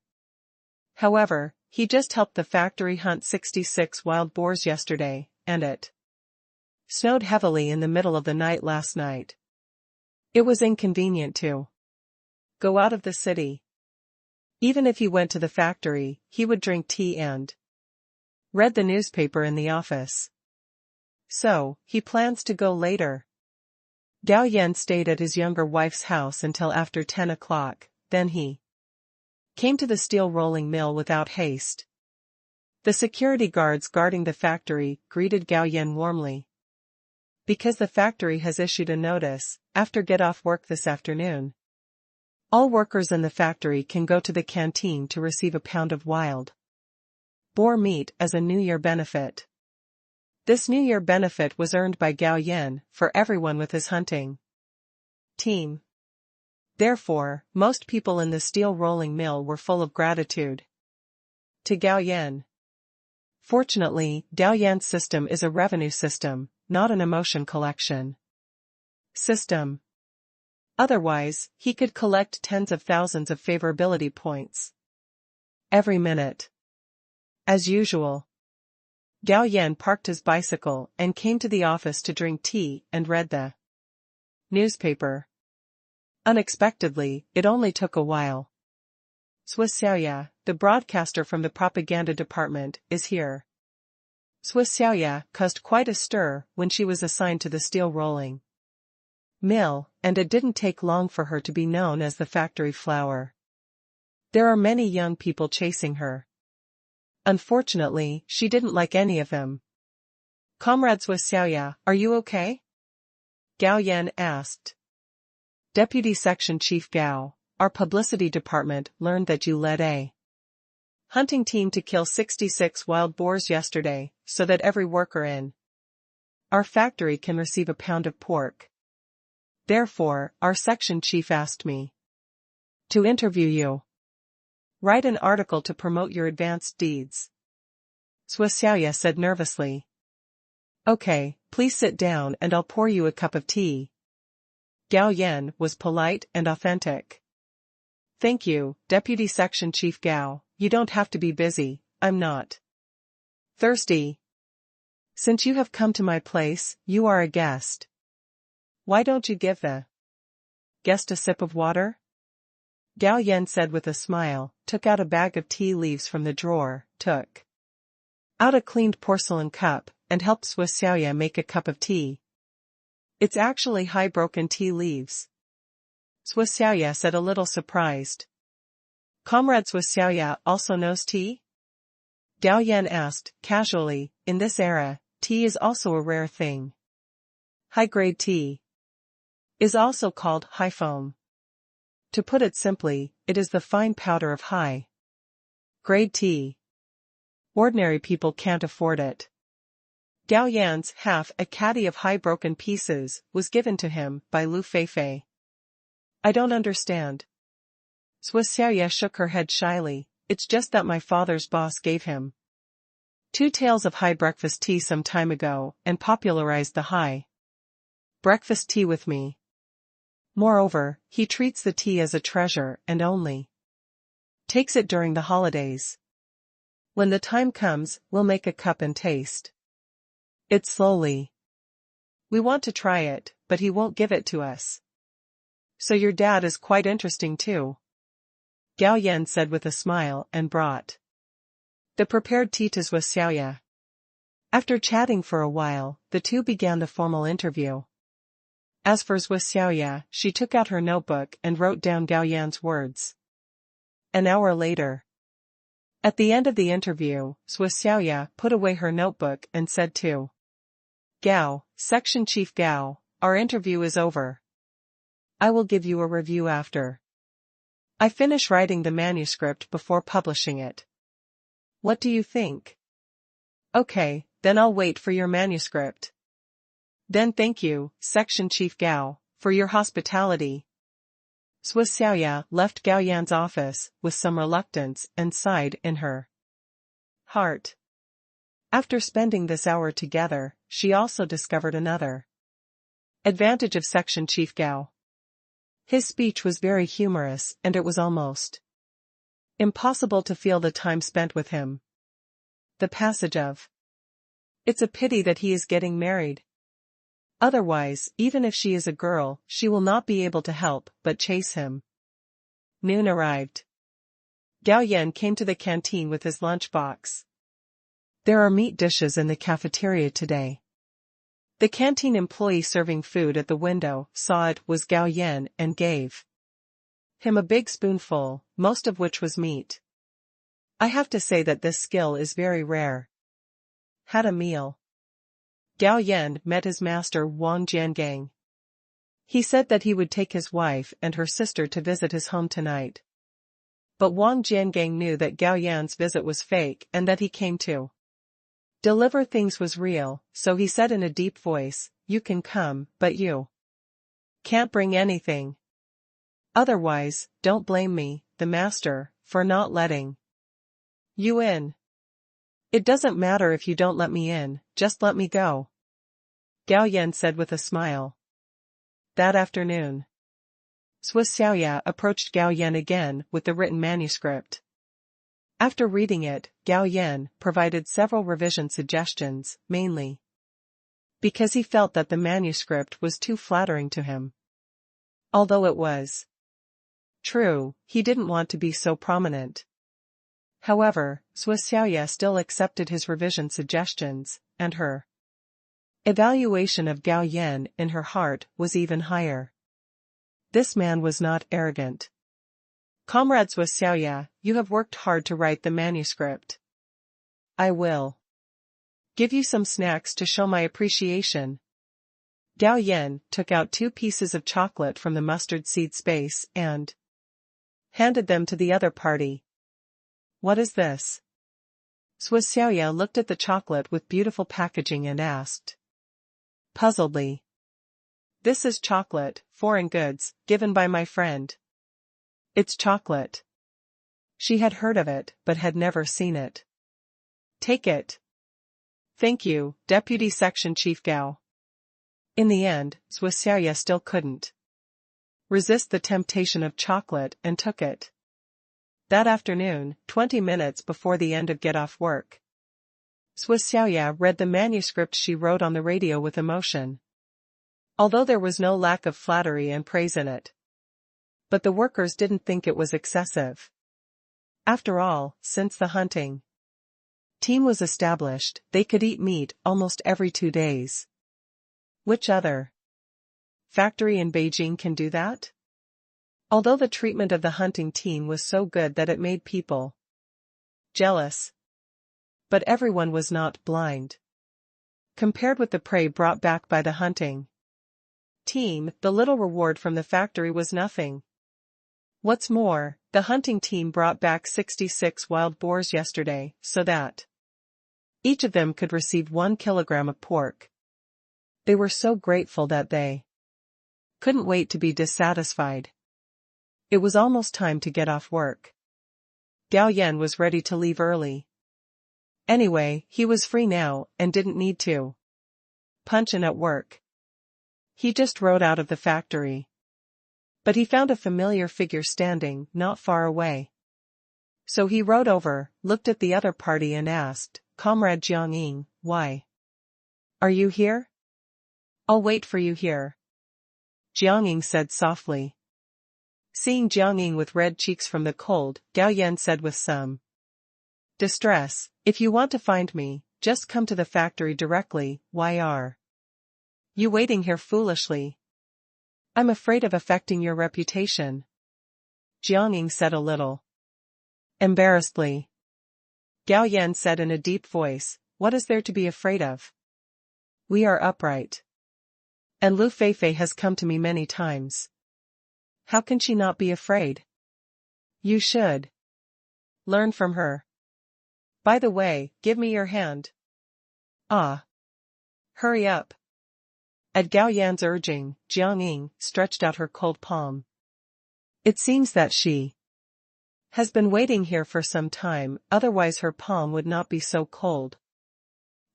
However, he just helped the factory hunt 66 wild boars yesterday, and it snowed heavily in the middle of the night last night. It was inconvenient to go out of the city. Even if he went to the factory, he would drink tea and read the newspaper in the office. So, he plans to go later. Gao Yan stayed at his younger wife's house until after 10 o'clock, then he came to the steel rolling mill without haste. The security guards guarding the factory greeted Gao Yan warmly. Because the factory has issued a notice, after get off work this afternoon, all workers in the factory can go to the canteen to receive a pound of wild boar meat as a New Year benefit. This New Year benefit was earned by Gao Yan for everyone with his hunting team. Therefore, most people in the steel rolling mill were full of gratitude to Gao Yan. Fortunately, Gao Yan's system is a revenue system, not an emotion collection system. Otherwise, he could collect tens of thousands of favorability points every minute. As usual, Gao Yan parked his bicycle and came to the office to drink tea and read the newspaper. Unexpectedly, it only took a while. Swiss Xiaoya, the broadcaster from the propaganda department, is here. Swiss Xiaoya caused quite a stir when she was assigned to the steel rolling mill, and it didn't take long for her to be known as the factory flower. There are many young people chasing her. Unfortunately, she didn't like any of them. Comrade Swiss Xiaoya, are you okay? Gao Yan asked. Deputy Section Chief Gao, our publicity department learned that you led a hunting team to kill 66 wild boars yesterday, so that every worker in our factory can receive a pound of pork. Therefore, our section chief asked me to interview you. Write an article to promote your advanced deeds. Swiss Xiaoya said nervously. Okay, please sit down and I'll pour you a cup of tea. Gao Yan was polite and authentic. Thank you, Deputy Section Chief Gao, you don't have to be busy, I'm not thirsty. Since you have come to my place, you are a guest. Why don't you give the guest a sip of water? Gao Yan said with a smile, took out a bag of tea leaves from the drawer, took out a cleaned porcelain cup, and helped Swiss Xiaoya make a cup of tea. It's actually high-broken tea leaves. Swiss Xiaoya said a little surprised. Comrade Swiss Xiaoya also knows tea? Gao Yan asked, casually, in this era, tea is also a rare thing. High-grade tea is also called high foam. To put it simply, it is the fine powder of high-grade tea. Ordinary people can't afford it. Gao Yan's half a caddy of high-broken pieces was given to him by Lu Feifei. I don't understand. Swiss Xiaoya shook her head shyly, it's just that my father's boss gave him 2 tales of high breakfast tea some time ago and popularized the high breakfast tea with me. Moreover, he treats the tea as a treasure and only takes it during the holidays. When the time comes, we'll make a cup and taste it slowly. We want to try it, but he won't give it to us. So your dad is quite interesting too. Gao Yan said with a smile and brought the prepared tea to Swiss Xiaoya. After chatting for a while, the two began the formal interview. As for Swiss Xiaoya, she took out her notebook and wrote down Gao Yan's words. An hour later. At the end of the interview, Swiss Xiaoya put away her notebook and said to Gao, Section Chief Gao, our interview is over. I will give you a review after I finish writing the manuscript before publishing it. What do you think? Okay, then I'll wait for your manuscript. Then thank you, Section Chief Gao, for your hospitality. Swiss Xiaoya left Gao Yan's office with some reluctance and sighed in her heart. After spending this hour together, she also discovered another advantage of Section Chief Gao. His speech was very humorous, and it was almost impossible to feel the time spent with him. The passage of, "It's a pity that he is getting married. Otherwise, even if she is a girl, she will not be able to help but chase him." Noon arrived. Gao Yan came to the canteen with his lunchbox. "There are meat dishes in the cafeteria today." The canteen employee serving food at the window saw it was Gao Yan and gave him a big spoonful, most of which was meat. "I have to say that this skill is very rare." Had a meal. Gao Yan met his master Wang Jiangang. He said that he would take his wife and her sister to visit his home tonight. But Wang Jiangang knew that Gao Yan's visit was fake and that he came to deliver things was real, so he said in a deep voice, "You can come, but you can't bring anything. Otherwise, don't blame me, the master, for not letting you in. It doesn't matter if you don't let me in, just let me go," Gao Yan said with a smile. That afternoon, Swiss Xiaoya approached Gao Yan again with the written manuscript. After reading it, Gao Yan provided several revision suggestions, mainly because he felt that the manuscript was too flattering to him. Although it was true, he didn't want to be so prominent. However, Swiss Xiaoya still accepted his revision suggestions, and her evaluation of Gao Yan in her heart was even higher. This man was not arrogant. "Comrade Swiss Xiaoya, you have worked hard to write the manuscript. I will give you some snacks to show my appreciation." Gao Yan took out 2 pieces of chocolate from the mustard seed space and handed them to the other party. "What is this?" Swiss Xiaoya looked at the chocolate with beautiful packaging and asked puzzledly. "This is chocolate, foreign goods, given by my friend." "It's chocolate." She had heard of it, but had never seen it. "Take it." "Thank you, Deputy Section Chief Gao." In the end, Swiss Xiaoya still couldn't resist the temptation of chocolate and took it. That afternoon, 20 minutes before the end of Get Off Work, Swiss Xiaoya read the manuscript she wrote on the radio with emotion. Although there was no lack of flattery and praise in it. But the workers didn't think it was excessive. After all, since the hunting team was established, they could eat meat almost every 2 days. Which other factory in Beijing can do that? Although the treatment of the hunting team was so good that it made people jealous. But everyone was not blind. Compared with the prey brought back by the hunting team, the little reward from the factory was nothing. What's more, the hunting team brought back 66 wild boars yesterday, so that each of them could receive 1 kilogram of pork. They were so grateful that they couldn't wait to be dissatisfied. It was almost time to get off work. Gao Yan was ready to leave early. Anyway, he was free now and didn't need to punch in at work. He just rode out of the factory. But he found a familiar figure standing not far away. So he rode over, looked at the other party and asked, "Comrade Jiangying, why are you here?" "I'll wait for you here," Jiangying said softly. Seeing Jiangying with red cheeks from the cold, Gao Yan said with some distress, "If you want to find me, just come to the factory directly. Why are you waiting here foolishly?" "I'm afraid of affecting your reputation," Jiangying said a little embarrassedly. Gao Yan said in a deep voice, "What is there to be afraid of? We are upright. And Lu Feifei has come to me many times. How can she not be afraid? You should learn from her. By the way, give me your hand." "Ah. Hurry up." At Gao Yan's urging, Jiangying stretched out her cold palm. It seems that she Has been waiting here for some time, otherwise her palm would not be so cold.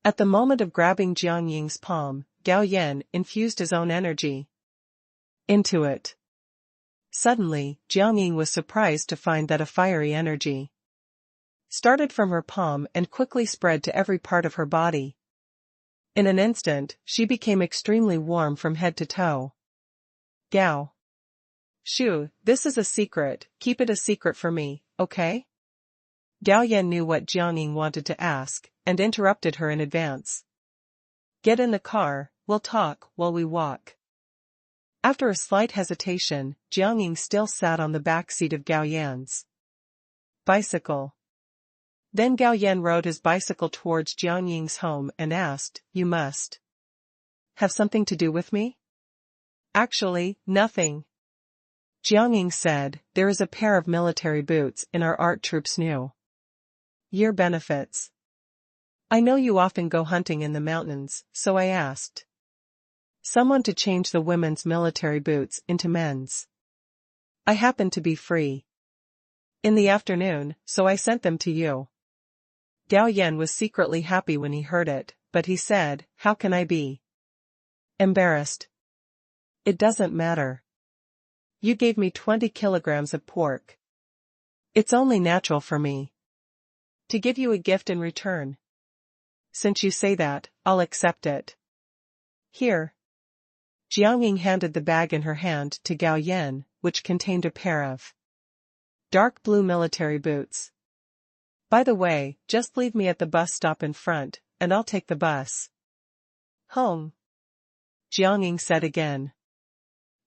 At the moment of grabbing Jiang Ying's palm, Gao Yan infused his own energy into it. Suddenly, Jiang Ying was surprised to find that a fiery energy started from her palm and quickly spread to every part of her body. In an instant, she became extremely warm from head to toe. Gao. Shu, this is a secret, keep it a secret for me, okay? Gao Yan knew what Jiang Ying wanted to ask, and interrupted her in advance. Get in the car, we'll talk while we walk. After a slight hesitation, Jiang Ying still sat on the back seat of Gao Yan's bicycle. Then Gao Yan rode his bicycle towards Jiang Ying's home and asked, You must have something to do with me? Actually, nothing. Jiang Ying said, there is a pair of military boots in our art troop's new year benefits. I know you often go hunting in the mountains, so I asked someone to change the women's military boots into men's. I happened to be free in the afternoon, so I sent them to you. Gao Yan was secretly happy when he heard it, but he said, How can I be embarrassed? It doesn't matter. You gave me 20 kilograms of pork. It's only natural for me to give you a gift in return. Since you say that, I'll accept it. Here. Jiang Ying handed the bag in her hand to Gao Yan, which contained a pair of dark blue military boots. By the way, just leave me at the bus stop in front, and I'll take the bus home. Jiang Ying said again.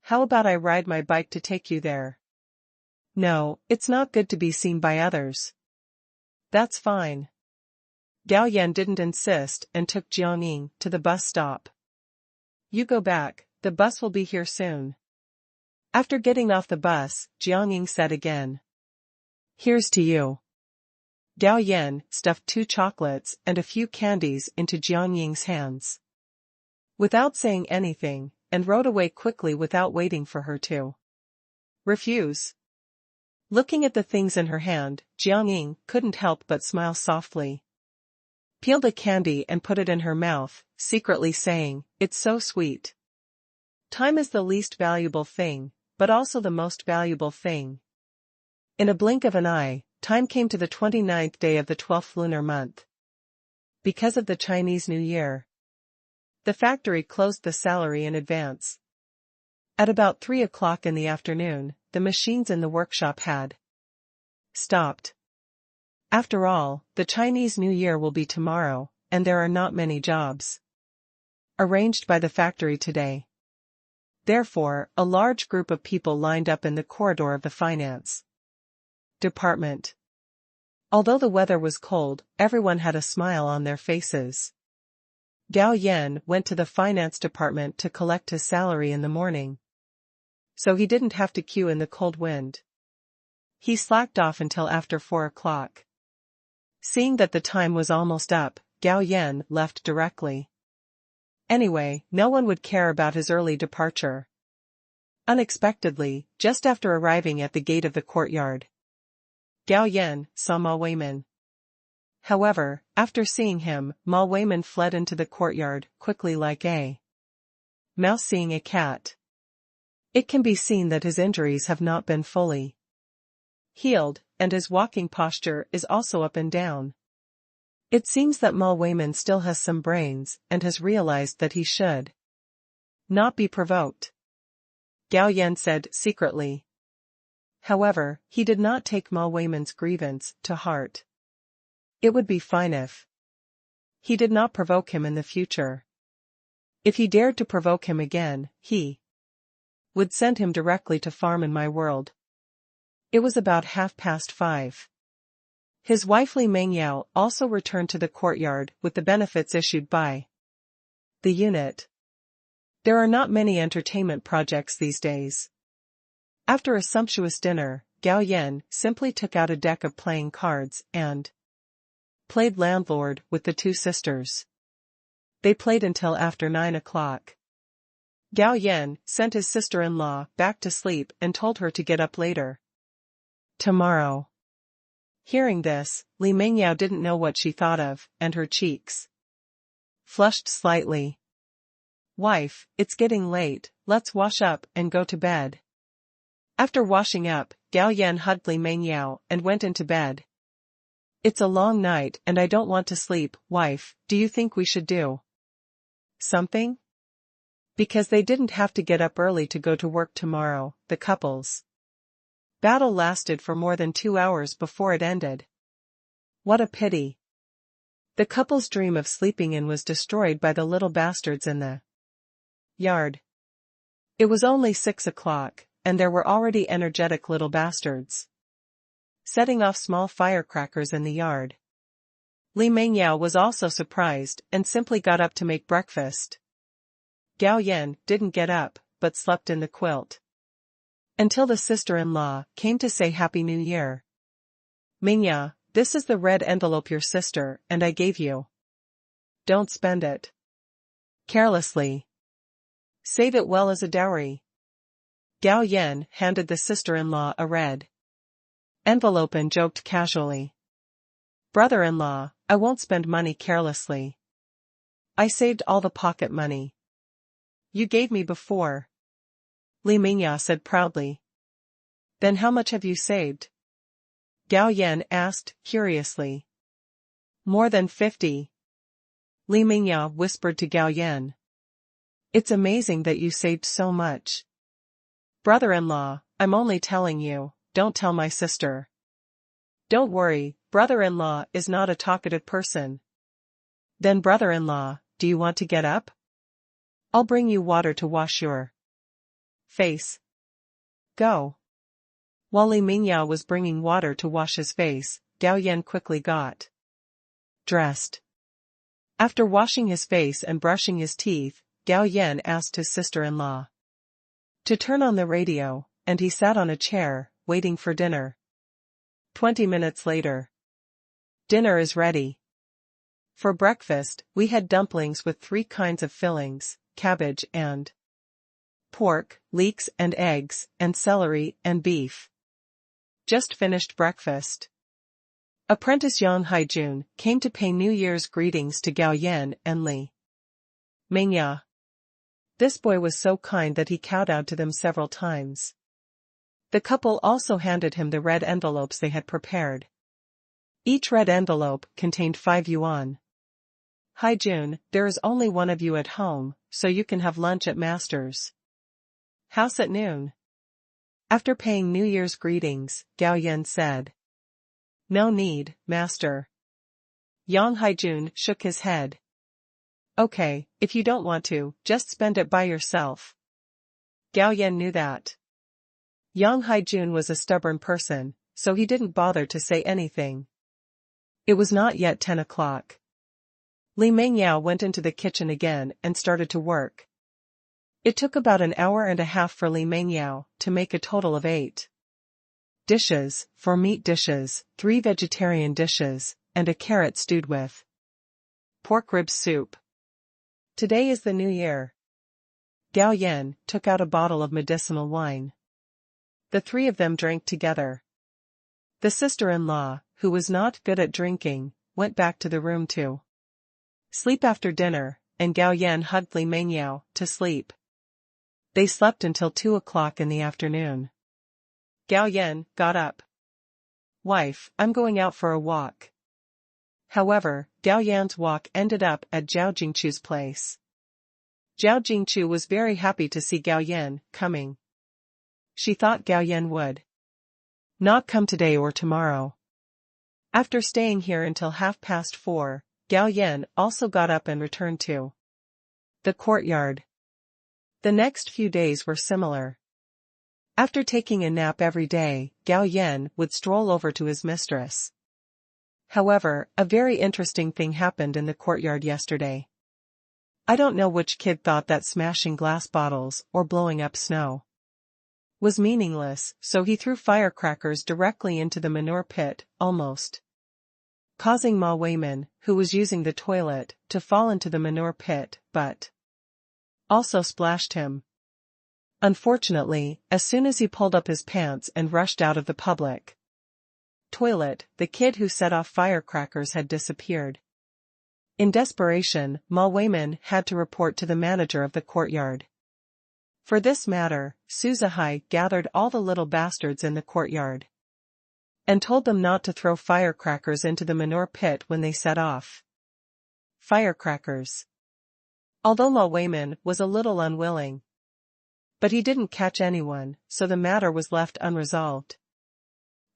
How about I ride my bike to take you there? No, it's not good to be seen by others. That's fine. Gao Yan didn't insist and took Jiang Ying to the bus stop. You go back, the bus will be here soon. After getting off the bus, Jiang Ying said again. Here's to you. Gao Yan stuffed 2 chocolates and a few candies into Jiang Ying's hands without saying anything, and rode away quickly without waiting for her to refuse. Looking at the things in her hand, Jiang Ying couldn't help but smile softly. Peeled a candy and put it in her mouth, secretly saying, It's so sweet. Time is the least valuable thing, but also the most valuable thing. In a blink of an eye, time came to the 29th day of the 12th lunar month. Because of the Chinese New Year, the factory closed the salary in advance. At about 3 o'clock in the afternoon, the machines in the workshop had stopped. After all, the Chinese New Year will be tomorrow, and there are not many jobs arranged by the factory today. Therefore, a large group of people lined up in the corridor of the finance department. Although the weather was cold, everyone had a smile on their faces. Gao Yan went to the finance department to collect his salary in the morning, so he didn't have to queue in the cold wind. He slacked off until after 4 o'clock. Seeing that the time was almost up, Gao Yan left directly. Anyway, no one would care about his early departure. Unexpectedly, just after arriving at the gate of the courtyard, Gao Yan saw Ma Weiman. However, after seeing him, Ma Weiman fled into the courtyard quickly like a mouse seeing a cat. It can be seen that his injuries have not been fully healed, and his walking posture is also up and down. It seems that Ma Weiman still has some brains and has realized that he should not be provoked. Gao Yan said secretly. However, he did not take Ma Weiman's grievance to heart. It would be fine if he did not provoke him in the future. If he dared to provoke him again, he would send him directly to farm in my world. It was about 5:30. His wife Li Mengyao also returned to the courtyard with the benefits issued by the unit. There are not many entertainment projects these days. After a sumptuous dinner, Gao Yan simply took out a deck of playing cards and played landlord with the 2 sisters. They played until after 9 o'clock. Gao Yan sent his sister-in-law back to sleep and told her to get up later tomorrow. Hearing this, Li Mingyao didn't know what she thought of, and her cheeks flushed slightly. Wife, it's getting late, let's wash up and go to bed. After washing up, Gao Yan hugged Li Mingyao and went into bed. It's a long night and I don't want to sleep, wife, do you think we should do something? Because they didn't have to get up early to go to work tomorrow, the couple's battle lasted for more than 2 hours before it ended. What a pity. The couple's dream of sleeping in was destroyed by the little bastards in the yard. It was only 6 o'clock, and there were already energetic little bastards setting off small firecrackers in the yard. Li Mingyao was also surprised and simply got up to make breakfast. Gao Yan didn't get up, but slept in the quilt until the sister-in-law came to say Happy New Year. Mingya, this is the red envelope your sister and I gave you. Don't spend it carelessly. Save it well as a dowry. Gao Yan handed the sister-in-law a red envelope and joked casually. Brother-in-law, I won't spend money carelessly. I saved all the pocket money you gave me before. Li Mingya said proudly. Then how much have you saved? Gao Yan asked, curiously. More than 50. Li Mingya whispered to Gao Yan. It's amazing that you saved so much. Brother-in-law, I'm only telling you, don't tell my sister. Don't worry, brother-in-law is not a talkative person. Then brother-in-law, do you want to get up? I'll bring you water to wash your face. Go. While Li Mingyao was bringing water to wash his face, Gao Yan quickly got dressed. After washing his face and brushing his teeth, Gao Yan asked his sister-in-law to turn on the radio, and he sat on a chair, waiting for dinner. 20 minutes later. Dinner is ready. For breakfast, we had dumplings with 3 kinds of fillings, cabbage and pork, leeks and eggs, and celery and beef. Just finished breakfast. Apprentice Yang Haijun came to pay New Year's greetings to Gao Yan and Li Mingya. This boy was so kind that he kowtowed to them several times. The couple also handed him the red envelopes they had prepared. Each red envelope contained 5 yuan. Haijun, there is only one of you at home, so you can have lunch at Master's house at noon. After paying New Year's greetings, Gao Yan said. No need, Master. Yang Haijun shook his head. Okay, if you don't want to, just spend it by yourself. Gao Yan knew that Yang Haijun was a stubborn person, so he didn't bother to say anything. It was not yet 10 o'clock. Li Mingyao went into the kitchen again and started to work. It took about an hour and a half for Li Mingyao to make a total of 8 dishes, 4 meat dishes, 3 vegetarian dishes, and a carrot stewed with pork rib soup. Today is the new year. Gao Yan took out a bottle of medicinal wine. The 3 of them drank together. The sister-in-law, who was not good at drinking, went back to the room to sleep after dinner, and Gao Yan hugged Li Mingyao to sleep. They slept until 2 o'clock in the afternoon. Gao Yan got up. Wife, I'm going out for a walk. However, Gao Yan's walk ended up at Zhao Jingchu's place. Zhao Jingchu was very happy to see Gao Yan coming. She thought Gao Yan would not come today or tomorrow. After staying here until 4:30, Gao Yan also got up and returned to the courtyard. The next few days were similar. After taking a nap every day, Gao Yan would stroll over to his mistress. However, a very interesting thing happened in the courtyard yesterday. I don't know which kid thought that smashing glass bottles or blowing up snow was meaningless, so he threw firecrackers directly into the manure pit, almost causing Ma Weimin, who was using the toilet, to fall into the manure pit, but also splashed him. Unfortunately, as soon as he pulled up his pants and rushed out of the public Toilet, the kid who set off firecrackers had disappeared. In desperation, Ma Weimin had to report to the manager of the courtyard. For this matter, Su Zihai gathered all the little bastards in the courtyard and told them not to throw firecrackers into the manure pit when they set off. Firecrackers. Although Ma Weimin was a little unwilling, but he didn't catch anyone, so the matter was left unresolved.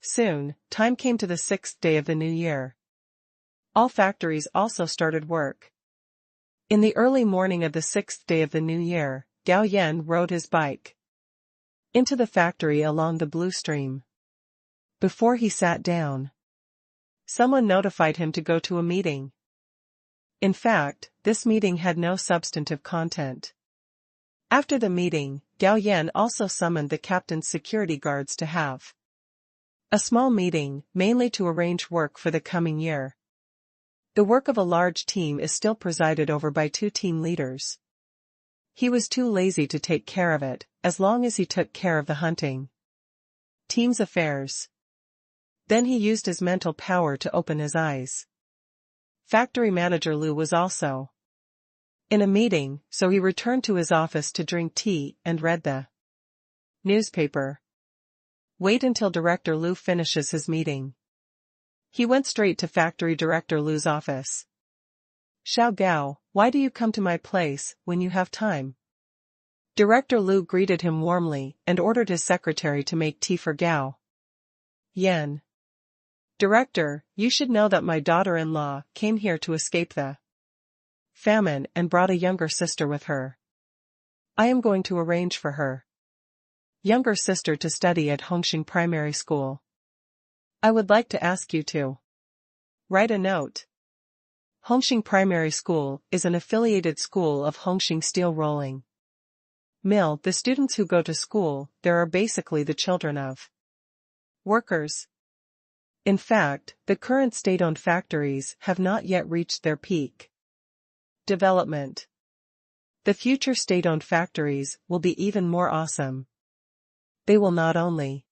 Soon, time came to the 6th day of the new year. All factories also started work. In the early morning of the 6th day of the new year, Gao Yan rode his bike into the factory along the blue stream. Before he sat down, someone notified him to go to a meeting. In fact, this meeting had no substantive content. After the meeting, Gao Yan also summoned the captain's security guards to have a small meeting, mainly to arrange work for the coming year. The work of a large team is still presided over by 2 team leaders. He was too lazy to take care of it, as long as he took care of the hunting team's affairs. Then he used his mental power to open his eyes. Factory manager Lu was also in a meeting, so he returned to his office to drink tea and read the newspaper. Wait until Director Lu finishes his meeting. He went straight to Factory Director Lu's office. Xiao Gao, why do you come to my place when you have time? Director Lu greeted him warmly and ordered his secretary to make tea for Gao Yan. Director, you should know that my daughter-in-law came here to escape the famine and brought a younger sister with her. I am going to arrange for her younger sister to study at Hongxing Primary School. I would like to ask you to write a note. Hongxing Primary School is an affiliated school of Hongxing Steel Rolling Mill. The students who go to school there are basically the children of workers. In fact, the current state-owned factories have not yet reached their peak development. The future state-owned factories will be even more awesome. They will not only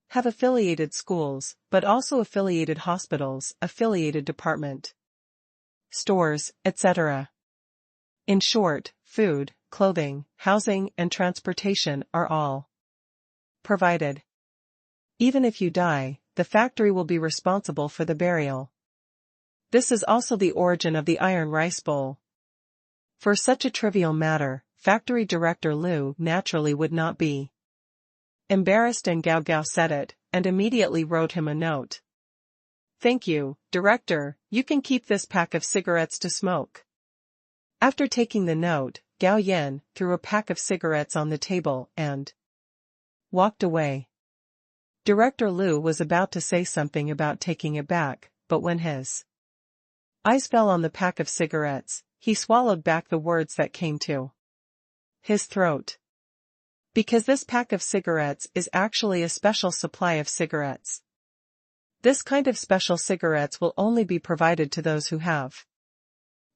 have affiliated schools, but also affiliated hospitals, affiliated department stores, etc. In short, food, clothing, housing, and transportation are all provided. Even if you die, the factory will be responsible for the burial. This is also the origin of the iron rice bowl. For such a trivial matter, factory director Lu naturally would not be embarrassed, and Gao Gao said it, and immediately wrote him a note. Thank you, director, you can keep this pack of cigarettes to smoke. After taking the note, Gao Yan threw a pack of cigarettes on the table and walked away. Director Lu was about to say something about taking it back, but when his eyes fell on the pack of cigarettes, he swallowed back the words that came to his throat. Because this pack of cigarettes is actually a special supply of cigarettes. This kind of special cigarettes will only be provided to those who have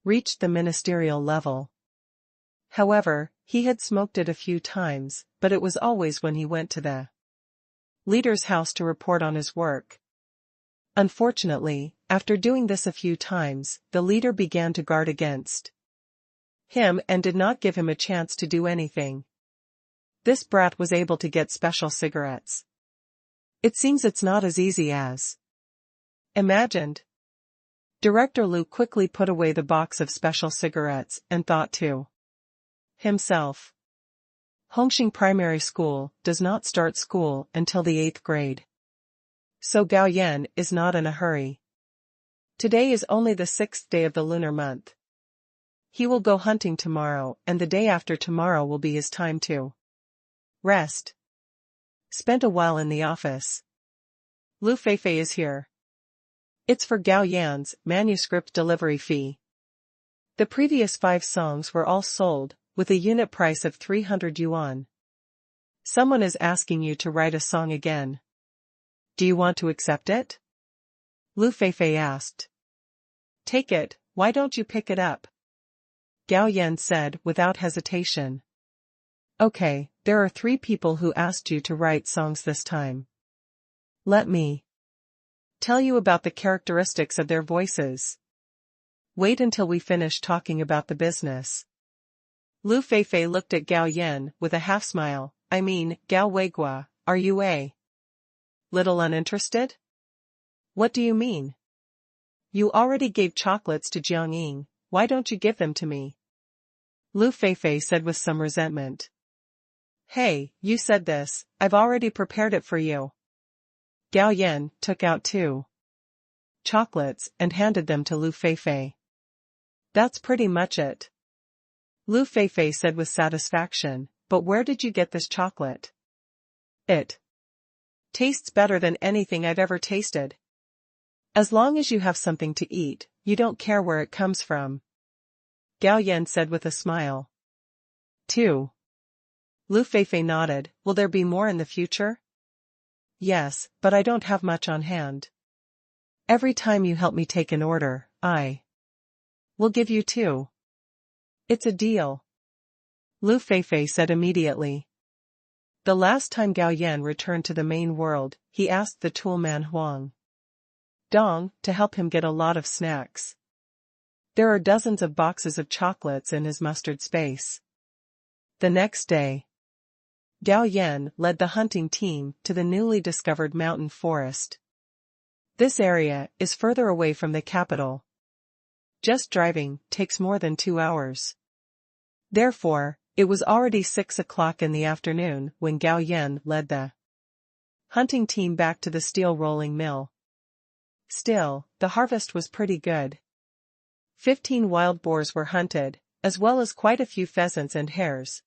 reached the ministerial level. However, he had smoked it a few times, but it was always when he went to the leader's house to report on his work. Unfortunately, after doing this a few times, the leader began to guard against him and did not give him a chance to do anything. This brat was able to get special cigarettes. It seems it's not as easy as imagined. Director Lu quickly put away the box of special cigarettes and thought to himself, Hongxing Primary School does not start school until the 8th grade. So Gao Yan is not in a hurry. Today is only the 6th day of the lunar month. He will go hunting tomorrow, and the day after tomorrow will be his time to rest. Spent a while in the office. Lu Feifei is here. It's for Gao Yan's manuscript delivery fee. The previous 5 songs were all sold, with a unit price of 300 yuan. Someone is asking you to write a song again. Do you want to accept it? Lu Feifei asked. Take it, why don't you pick it up? Gao Yan said without hesitation. Okay, there are 3 people who asked you to write songs this time. Let me tell you about the characteristics of their voices. Wait until we finish talking about the business. Lu Feifei looked at Gao Yan with a half-smile. I mean, Gao Weigua, are you a little uninterested? What do you mean? You already gave chocolates to Jiang Ying, why don't you give them to me? Lu Feifei said with some resentment. Hey, you said this, I've already prepared it for you. Gao Yan took out 2 chocolates and handed them to Lu Feifei. That's pretty much it. Lu Feifei said with satisfaction, but where did you get this chocolate? It tastes better than anything I've ever tasted. As long as you have something to eat, you don't care where it comes from. Gao Yan said with a smile. 2. Lu Feifei nodded. Will there be more in the future? Yes, but I don't have much on hand. Every time you help me take an order, I will give you 2. It's a deal. Lu Feifei said immediately. The last time Gao Yan returned to the main world, he asked the toolman Huang Dong to help him get a lot of snacks. There are dozens of boxes of chocolates in his mustard space. The next day, Gao Yan led the hunting team to the newly discovered mountain forest. This area is further away from the capital. Just driving takes more than 2 hours. Therefore, it was already 6 o'clock in the afternoon when Gao Yan led the hunting team back to the steel rolling mill. Still, the harvest was pretty good. 15 wild boars were hunted, as well as quite a few pheasants and hares,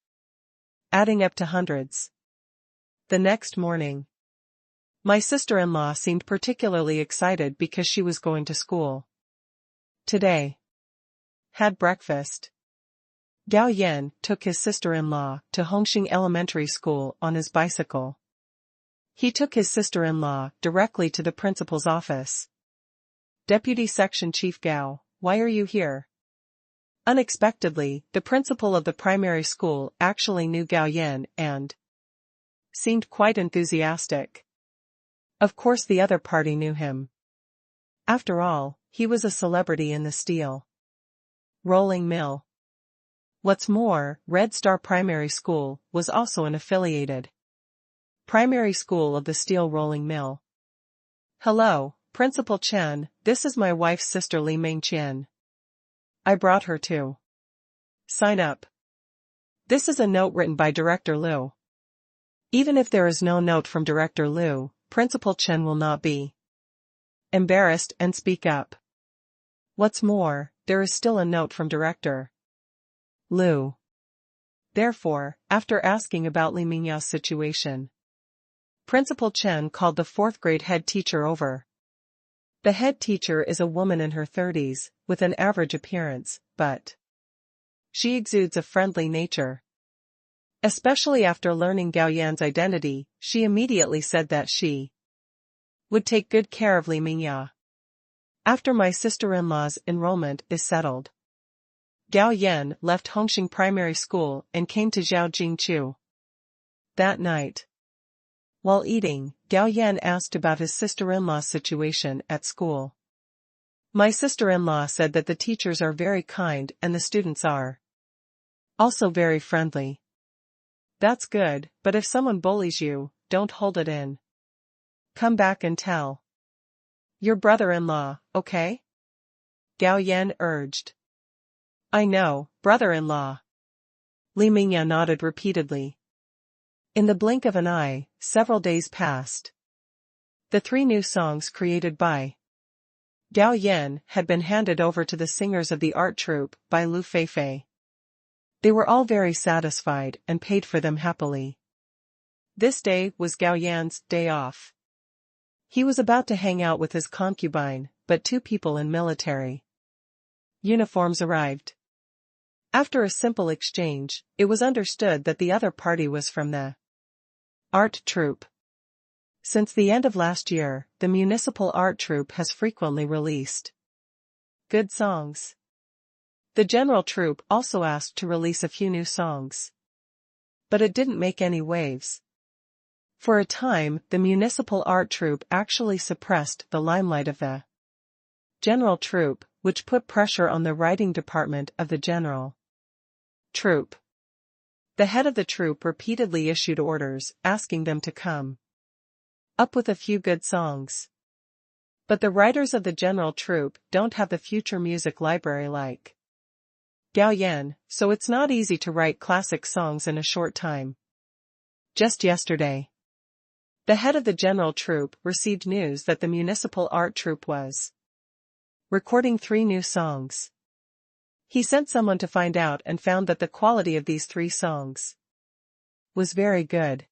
adding up to hundreds. The next morning, my sister-in-law seemed particularly excited because she was going to school. Today, had breakfast. Gao Yan took his sister-in-law to Hongxing Elementary School on his bicycle. He took his sister-in-law directly to the principal's office. Deputy Section Chief Gao, why are you here? Unexpectedly, the principal of the primary school actually knew Gao Yan and seemed quite enthusiastic. Of course the other party knew him. After all, he was a celebrity in the steel rolling mill. What's more, Red Star Primary School was also an affiliated primary school of the steel rolling mill. Hello, Principal Chen, this is my wife's sister Li Mingqian. I brought her to sign up. This is a note written by Director Liu. Even if there is no note from Director Liu, Principal Chen will not be embarrassed and speak up. What's more, there is still a note from Director Liu. Therefore, after asking about Li Mingya's situation, Principal Chen called the 4th grade head teacher over. The head teacher is a woman in her 30s, with an average appearance, but she exudes a friendly nature. Especially after learning Gao Yan's identity, she immediately said that she would take good care of Li Mingya. After my sister-in-law's enrollment is settled, Gao Yan left Hongxing Primary School and came to Zhaojingchu. That night, while eating, Gao Yan asked about his sister-in-law's situation at school. My sister-in-law said that the teachers are very kind and the students are also very friendly. That's good, but if someone bullies you, don't hold it in. Come back and tell your brother-in-law, okay? Gao Yan urged. I know, brother-in-law. Li Mingya nodded repeatedly. In the blink of an eye, several days passed. The 3 new songs created by Gao Yan had been handed over to the singers of the art troupe by Lu Feifei. They were all very satisfied and paid for them happily. This day was Gao Yan's day off. He was about to hang out with his concubine, but 2 people in military uniforms arrived. After a simple exchange, it was understood that the other party was from the art troupe. Since the end of last year, the municipal art troupe has frequently released good songs. The general troupe also asked to release a few new songs, but it didn't make any waves. For a time, the municipal art troupe actually suppressed the limelight of the general troupe, which put pressure on the writing department of the general troupe. The head of the troupe repeatedly issued orders asking them to come up with a few good songs. But the writers of the general troupe don't have the future music library like Gao Yan, so it's not easy to write classic songs in a short time. Just yesterday, the head of the general troupe received news that the municipal art troupe was recording 3 new songs. He sent someone to find out and found that the quality of these 3 songs was very good.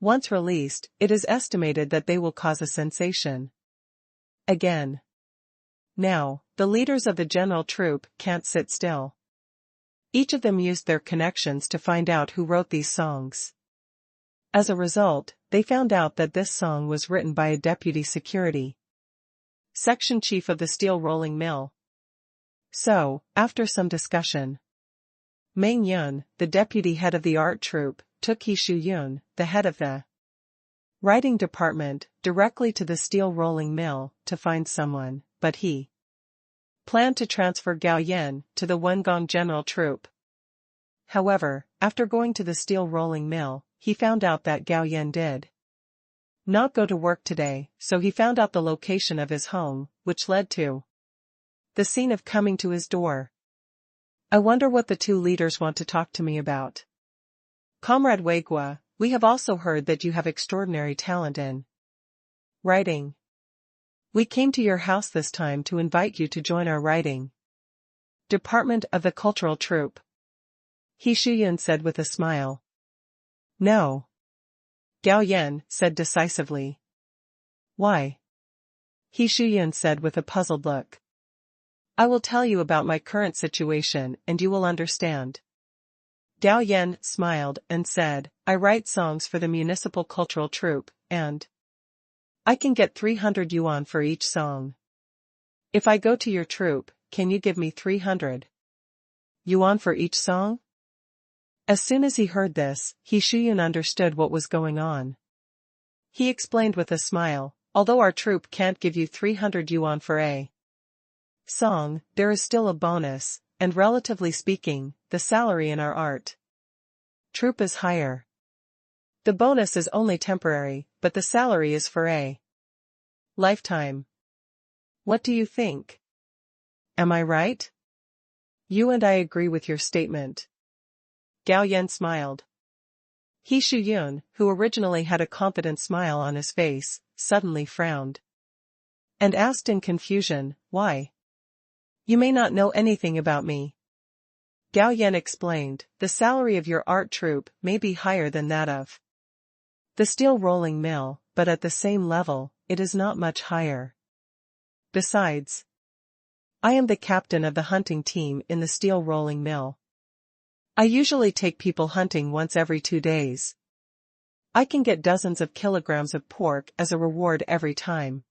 Once released, it is estimated that they will cause a sensation again. Now, the leaders of the general troupe can't sit still. Each of them used their connections to find out who wrote these songs. As a result, they found out that this song was written by a deputy security section chief of the steel rolling mill. So, after some discussion, Meng Yun, the deputy head of the art troupe, took Shi Yun, the head of the writing department, directly to the steel rolling mill to find someone, but he planned to transfer Gao Yan to the Wengong general troupe. However, after going to the steel rolling mill, he found out that Gao Yan did not go to work today, so he found out the location of his home, which led to the scene of coming to his door. I wonder what the 2 leaders want to talk to me about. Comrade Weigua, we have also heard that you have extraordinary talent in writing. We came to your house this time to invite you to join our writing department of the cultural troupe. Shi Yun said with a smile. No. Gao Yan said decisively. Why? Shi Yun said with a puzzled look. I will tell you about my current situation and you will understand. Gao Yan smiled and said, I write songs for the municipal cultural troupe, and I can get 300 yuan for each song. If I go to your troupe, can you give me 300 yuan for each song? As soon as he heard this, Shi Yun understood what was going on. He explained with a smile, although our troupe can't give you 300 yuan for a song, there is still a bonus, and relatively speaking, the salary in our art troupe is higher. The bonus is only temporary, but the salary is for a lifetime. What do you think? Am I right? You and I agree with your statement. Gao Yan smiled. Shi Yun, who originally had a confident smile on his face, suddenly frowned and asked in confusion, why? You may not know anything about me. Gao Yan explained, the salary of your art troupe may be higher than that of the steel rolling mill, but at the same level, it is not much higher. Besides, I am the captain of the hunting team in the steel rolling mill. I usually take people hunting once every 2 days. I can get dozens of kilograms of pork as a reward every time.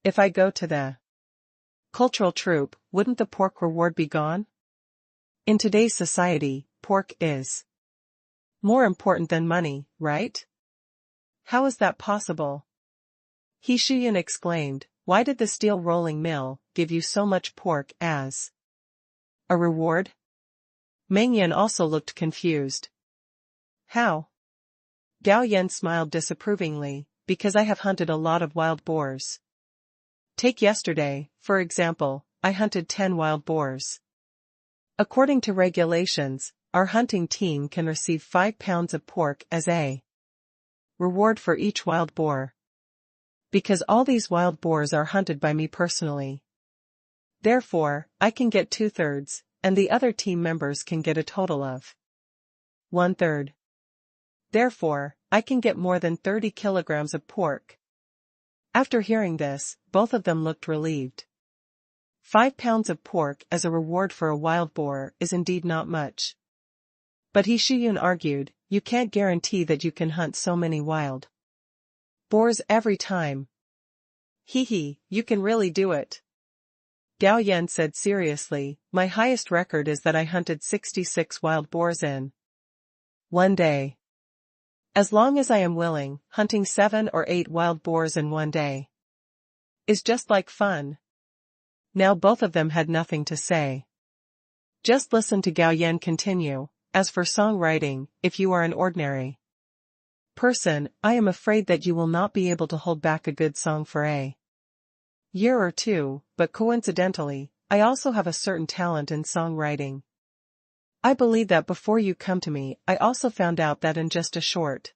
If I go to the cultural troupe, wouldn't the pork reward be gone? In today's society, pork is more important than money, right? How is that possible? Shi Yun exclaimed, why did the steel rolling mill give you so much pork as a reward? Meng Yan also looked confused. How? Gao Yan smiled disapprovingly, because I have hunted a lot of wild boars. Take yesterday, for example, I hunted 10 wild boars. According to regulations, our hunting team can receive 5 pounds of pork as a reward for each wild boar. Because all these wild boars are hunted by me personally. Therefore, I can get 2/3, and the other team members can get a total of 1/3. Therefore, I can get more than 30 kilograms of pork. After hearing this, both of them looked relieved. 5 pounds of pork as a reward for a wild boar is indeed not much. But Shi Yun argued, you can't guarantee that you can hunt so many wild boars every time. You can really do it. Gao Yan said seriously, my highest record is that I hunted 66 wild boars in one day. As long as I am willing, hunting 7 or 8 wild boars in one day is just like fun. Now both of them had nothing to say. Just listen to Gao Yan continue. As for songwriting, if you are an ordinary person, I am afraid that you will not be able to hold back a good song for a year or two, but coincidentally, I also have a certain talent in songwriting. I believe that before you come to me, I also found out that in just a short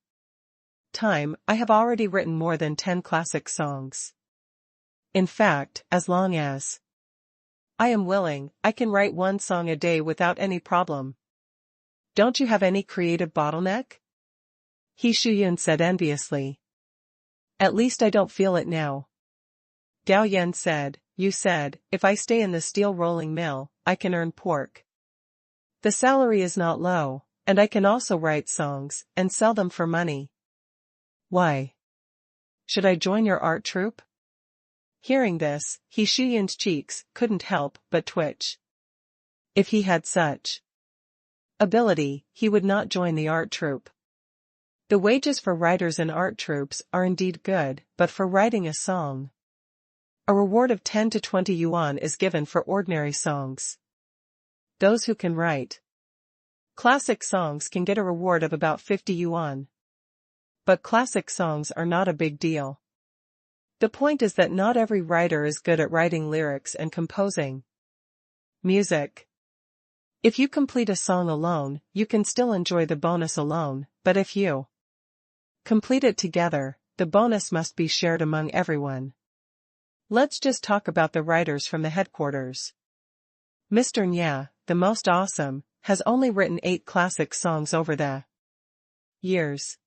time, I have already written more than 10 classic songs. In fact, as long as I am willing, I can write one song a day without any problem. Don't you have any creative bottleneck? Shi Wen said enviously. At least I don't feel it now. Gao Yan said, you said, if I stay in the steel rolling mill, I can earn pork. The salary is not low, and I can also write songs, and sell them for money. Why should I join your art troupe? Hearing this, Shi Wen's cheeks couldn't help but twitch. If he had such ability, he would not join the art troupe. The wages for writers in art troupes are indeed good, but for writing a song, a reward of 10 to 20 yuan is given for ordinary songs. Those who can write classic songs can get a reward of about 50 yuan. But classic songs are not a big deal. The point is that not every writer is good at writing lyrics and composing music. If you complete a song alone, you can still enjoy the bonus alone, but if you complete it together, the bonus must be shared among everyone. Let's just talk about the writers from the headquarters. Mr. Nya, the most awesome, has only written 8 classic songs over the years.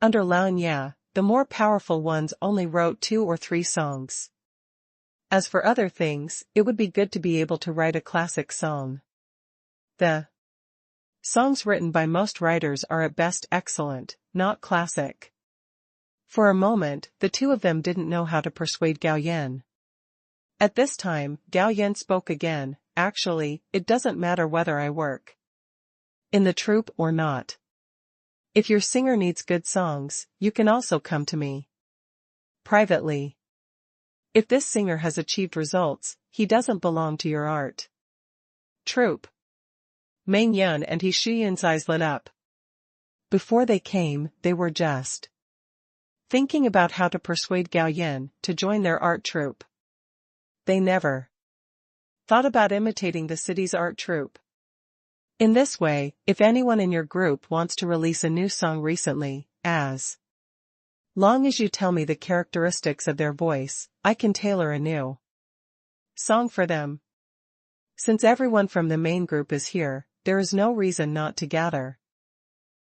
Under Lao Nya, the more powerful ones only wrote 2 or 3 songs. As for other things, it would be good to be able to write a classic song. The songs written by most writers are at best excellent, not classic. For a moment, the two of them didn't know how to persuade Gao Yan. At this time, Gao Yan spoke again, actually, it doesn't matter whether I work in the troupe or not. If your singer needs good songs, you can also come to me privately. If this singer has achieved results, he doesn't belong to your art troupe. Meng Yun and Shi Wen's eyes lit up. Before they came, they were just thinking about how to persuade Gao Yan to join their art troupe. They never thought about imitating the city's art troupe. In this way, if anyone in your group wants to release a new song recently, as long as you tell me the characteristics of their voice, I can tailor a new song for them. Since everyone from the main group is here, there is no reason not to gather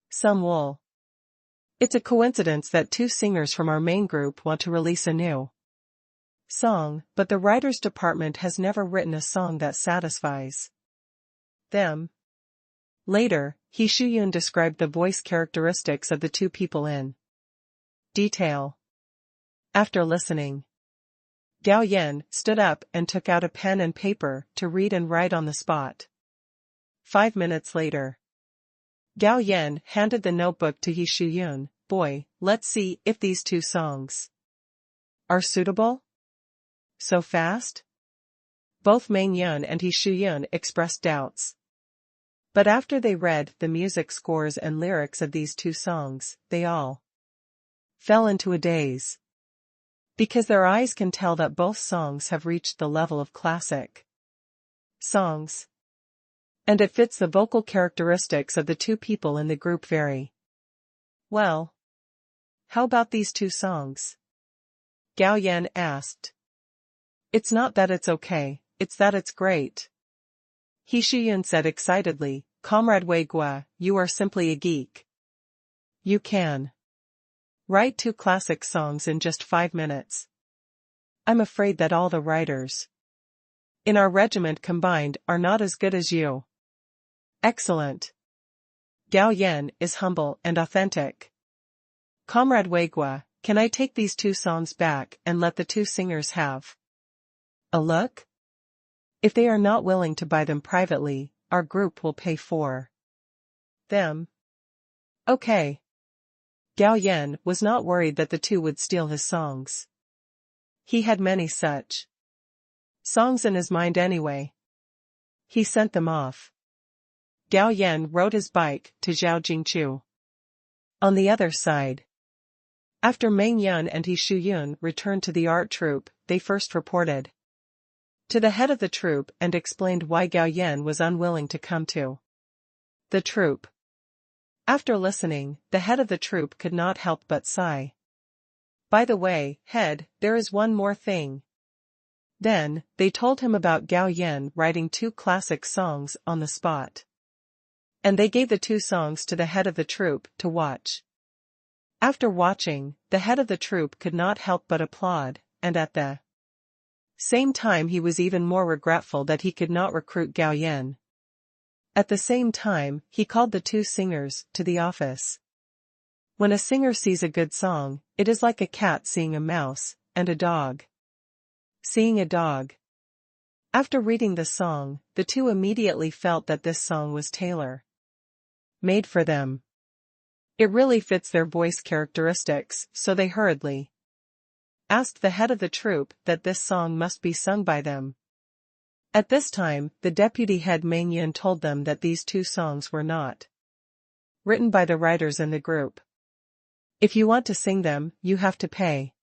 some wool. It's a coincidence that 2 singers from our main group want to release a new song, but the writers department has never written a song that satisfies them. Later, Shi Wen described the voice characteristics of the 2 people in detail. After listening, Gao Yan stood up and took out a pen and paper to read and write on the spot. 5 minutes later, Gao Yan handed the notebook to Shi Wen. Boy, let's see if these 2 songs are suitable. So fast? Both Meng Yun and Shi Wen expressed doubts. But after they read the music scores and lyrics of these 2 songs, they all fell into a daze. Because their eyes can tell that both songs have reached the level of classic songs. And it fits the vocal characteristics of the 2 people in the group very well. How about these 2 songs? Gao Yan asked. It's not that it's okay, it's that it's great. Shi Wen said excitedly, Comrade Wei Gua, you are simply a geek. You can write 2 classic songs in just 5 minutes. I'm afraid that all the writers in our regiment combined are not as good as you. Excellent. Gao Yan is humble and authentic. Comrade Wei Gua, can I take these 2 songs back and let the 2 singers have a look? If they are not willing to buy them privately, our group will pay for them. Okay. Gao Yan was not worried that the two would steal his songs. He had many such songs in his mind anyway. He sent them off. Gao Yan rode his bike to Zhao Jingchu. On the other side, after Meng Yun and He Shuyun returned to the art troupe, they first reported to the head of the troupe and explained why Gao Yan was unwilling to come to the troupe. After listening, the head of the troupe could not help but sigh. By the way, head, there is one more thing. Then, they told him about Gao Yan writing 2 classic songs on the spot. And they gave the 2 songs to the head of the troupe to watch. After watching, the head of the troupe could not help but applaud, and at the same time he was even more regretful that he could not recruit Gao Yan. At the same time, he called the 2 singers to the office. When a singer sees a good song, it is like a cat seeing a mouse, and a dog seeing a dog. After reading the song, the 2 immediately felt that this song was tailor-made for them. It really fits their voice characteristics, so they hurriedly asked the head of the troupe that this song must be sung by them. At this time, the deputy head Meng Yun told them that these 2 songs were not written by the writers in the group. If you want to sing them, you have to pay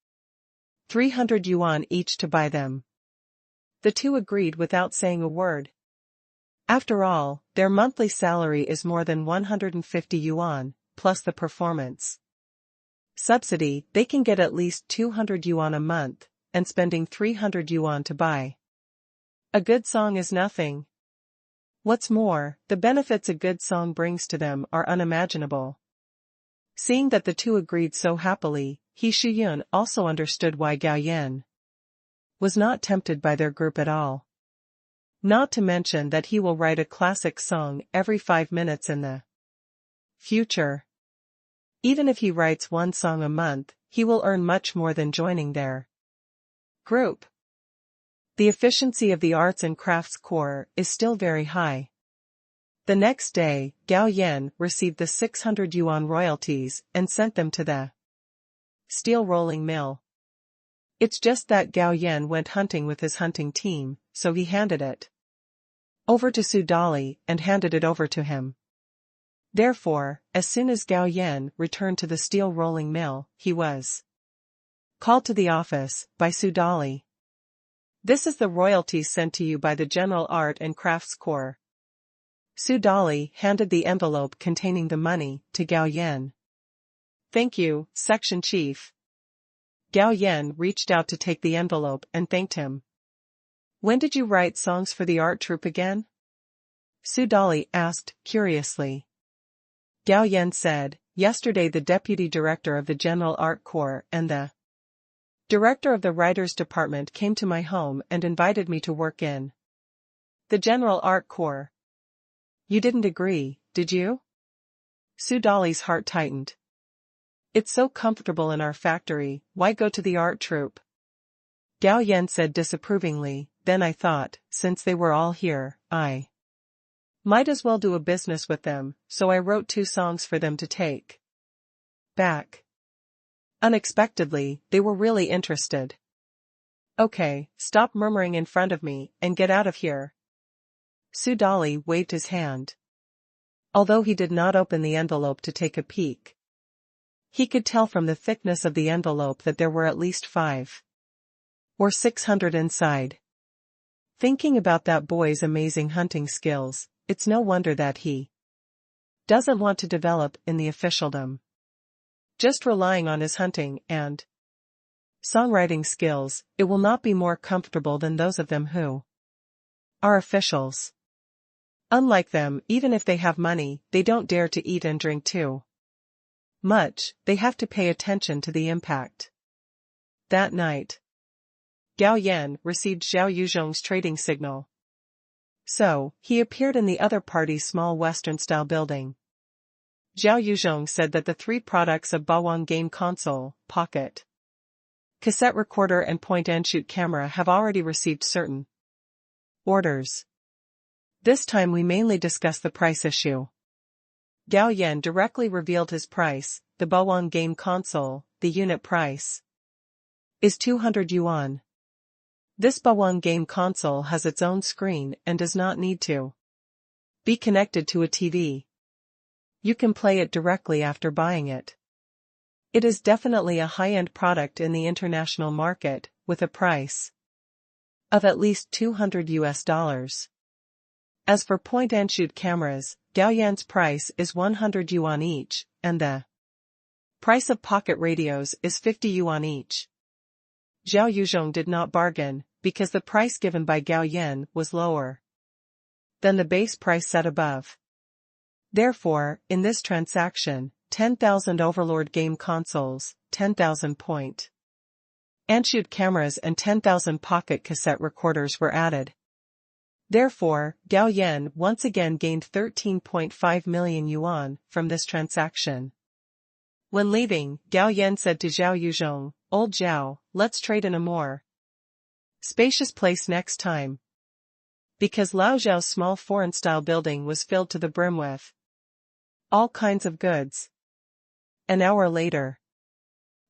300 yuan each to buy them. The 2 agreed without saying a word. After all, their monthly salary is more than 150 yuan, plus the performance subsidy. They can get at least 200 yuan a month, and spending 300 yuan to buy a good song is nothing. What's more, the benefits a good song brings to them are unimaginable. Seeing that the 2 agreed so happily, He Shuyun also understood why Gao Yan was not tempted by their group at all. Not to mention that he will write a classic song every 5 minutes in the future. Even if he writes 1 song a month, he will earn much more than joining their group. The efficiency of the Arts and Crafts Corps is still very high. The next day, Gao Yan received the 600 yuan royalties and sent them to the steel rolling mill. It's just that Gao Yan went hunting with his hunting team, so he handed it over to Su Dali and handed it over to him. Therefore, as soon as Gao Yan returned to the steel rolling mill, he was called to the office by Su Dali. This is the royalties sent to you by the General Art and Crafts Corps. Su Dali handed the envelope containing the money to Gao Yan. Thank you, Section Chief. Gao Yan reached out to take the envelope and thanked him. When did you write songs for the art troupe again? Su Dali asked, curiously. Gao Yan said, yesterday the deputy director of the General Art Corps and the director of the Writers Department came to my home and invited me to work in the General Art Corps. You didn't agree, did you? Su Dali's heart tightened. It's so comfortable in our factory, why go to the art troupe? Gao Yan said disapprovingly, then I thought, since they were all here, I might as well do a business with them, so I wrote 2 songs for them to take back. Unexpectedly, they were really interested. Okay, stop murmuring in front of me, and get out of here. Su Dali waved his hand. Although he did not open the envelope to take a peek, he could tell from the thickness of the envelope that there were at least 5 or 600 inside. Thinking about that boy's amazing hunting skills, it's no wonder that he doesn't want to develop in the officialdom. Just relying on his hunting and songwriting skills, it will not be more comfortable than those of them who are officials. Unlike them, even if they have money, they don't dare to eat and drink too much, they have to pay attention to the impact. That night, Gao Yan received Zhao Yuzhong's trading signal. So, he appeared in the other party's small Western-style building. Zhao Yuzhong said that the 3 products of Bawang game console, pocket, cassette recorder and point-and-shoot camera have already received certain orders. This time we mainly discuss the price issue. Gao Yan directly revealed his price. The Bawang game console, the unit price is 200 yuan. This Bawang game console has its own screen and does not need to be connected to a TV. You can play it directly after buying it. It is definitely a high-end product in the international market, with a price of at least $200. As for point-and-shoot cameras, Gao Yan's price is 100 yuan each, and the price of pocket radios is 50 yuan each. Zhao Yuzhong did not bargain, because the price given by Gao Yan was lower than the base price set above. Therefore, in this transaction, 10,000 Overlord game consoles, 10,000 point-and-shoot cameras and 10,000 pocket cassette recorders were added. Therefore, Gao Yan once again gained 13.5 million yuan from this transaction. When leaving, Gao Yan said to Zhao Yuzhong, "Old Zhao, let's trade in a more spacious place next time." Because Lao Zhao's small foreign-style building was filled to the brim with all kinds of goods. An hour later,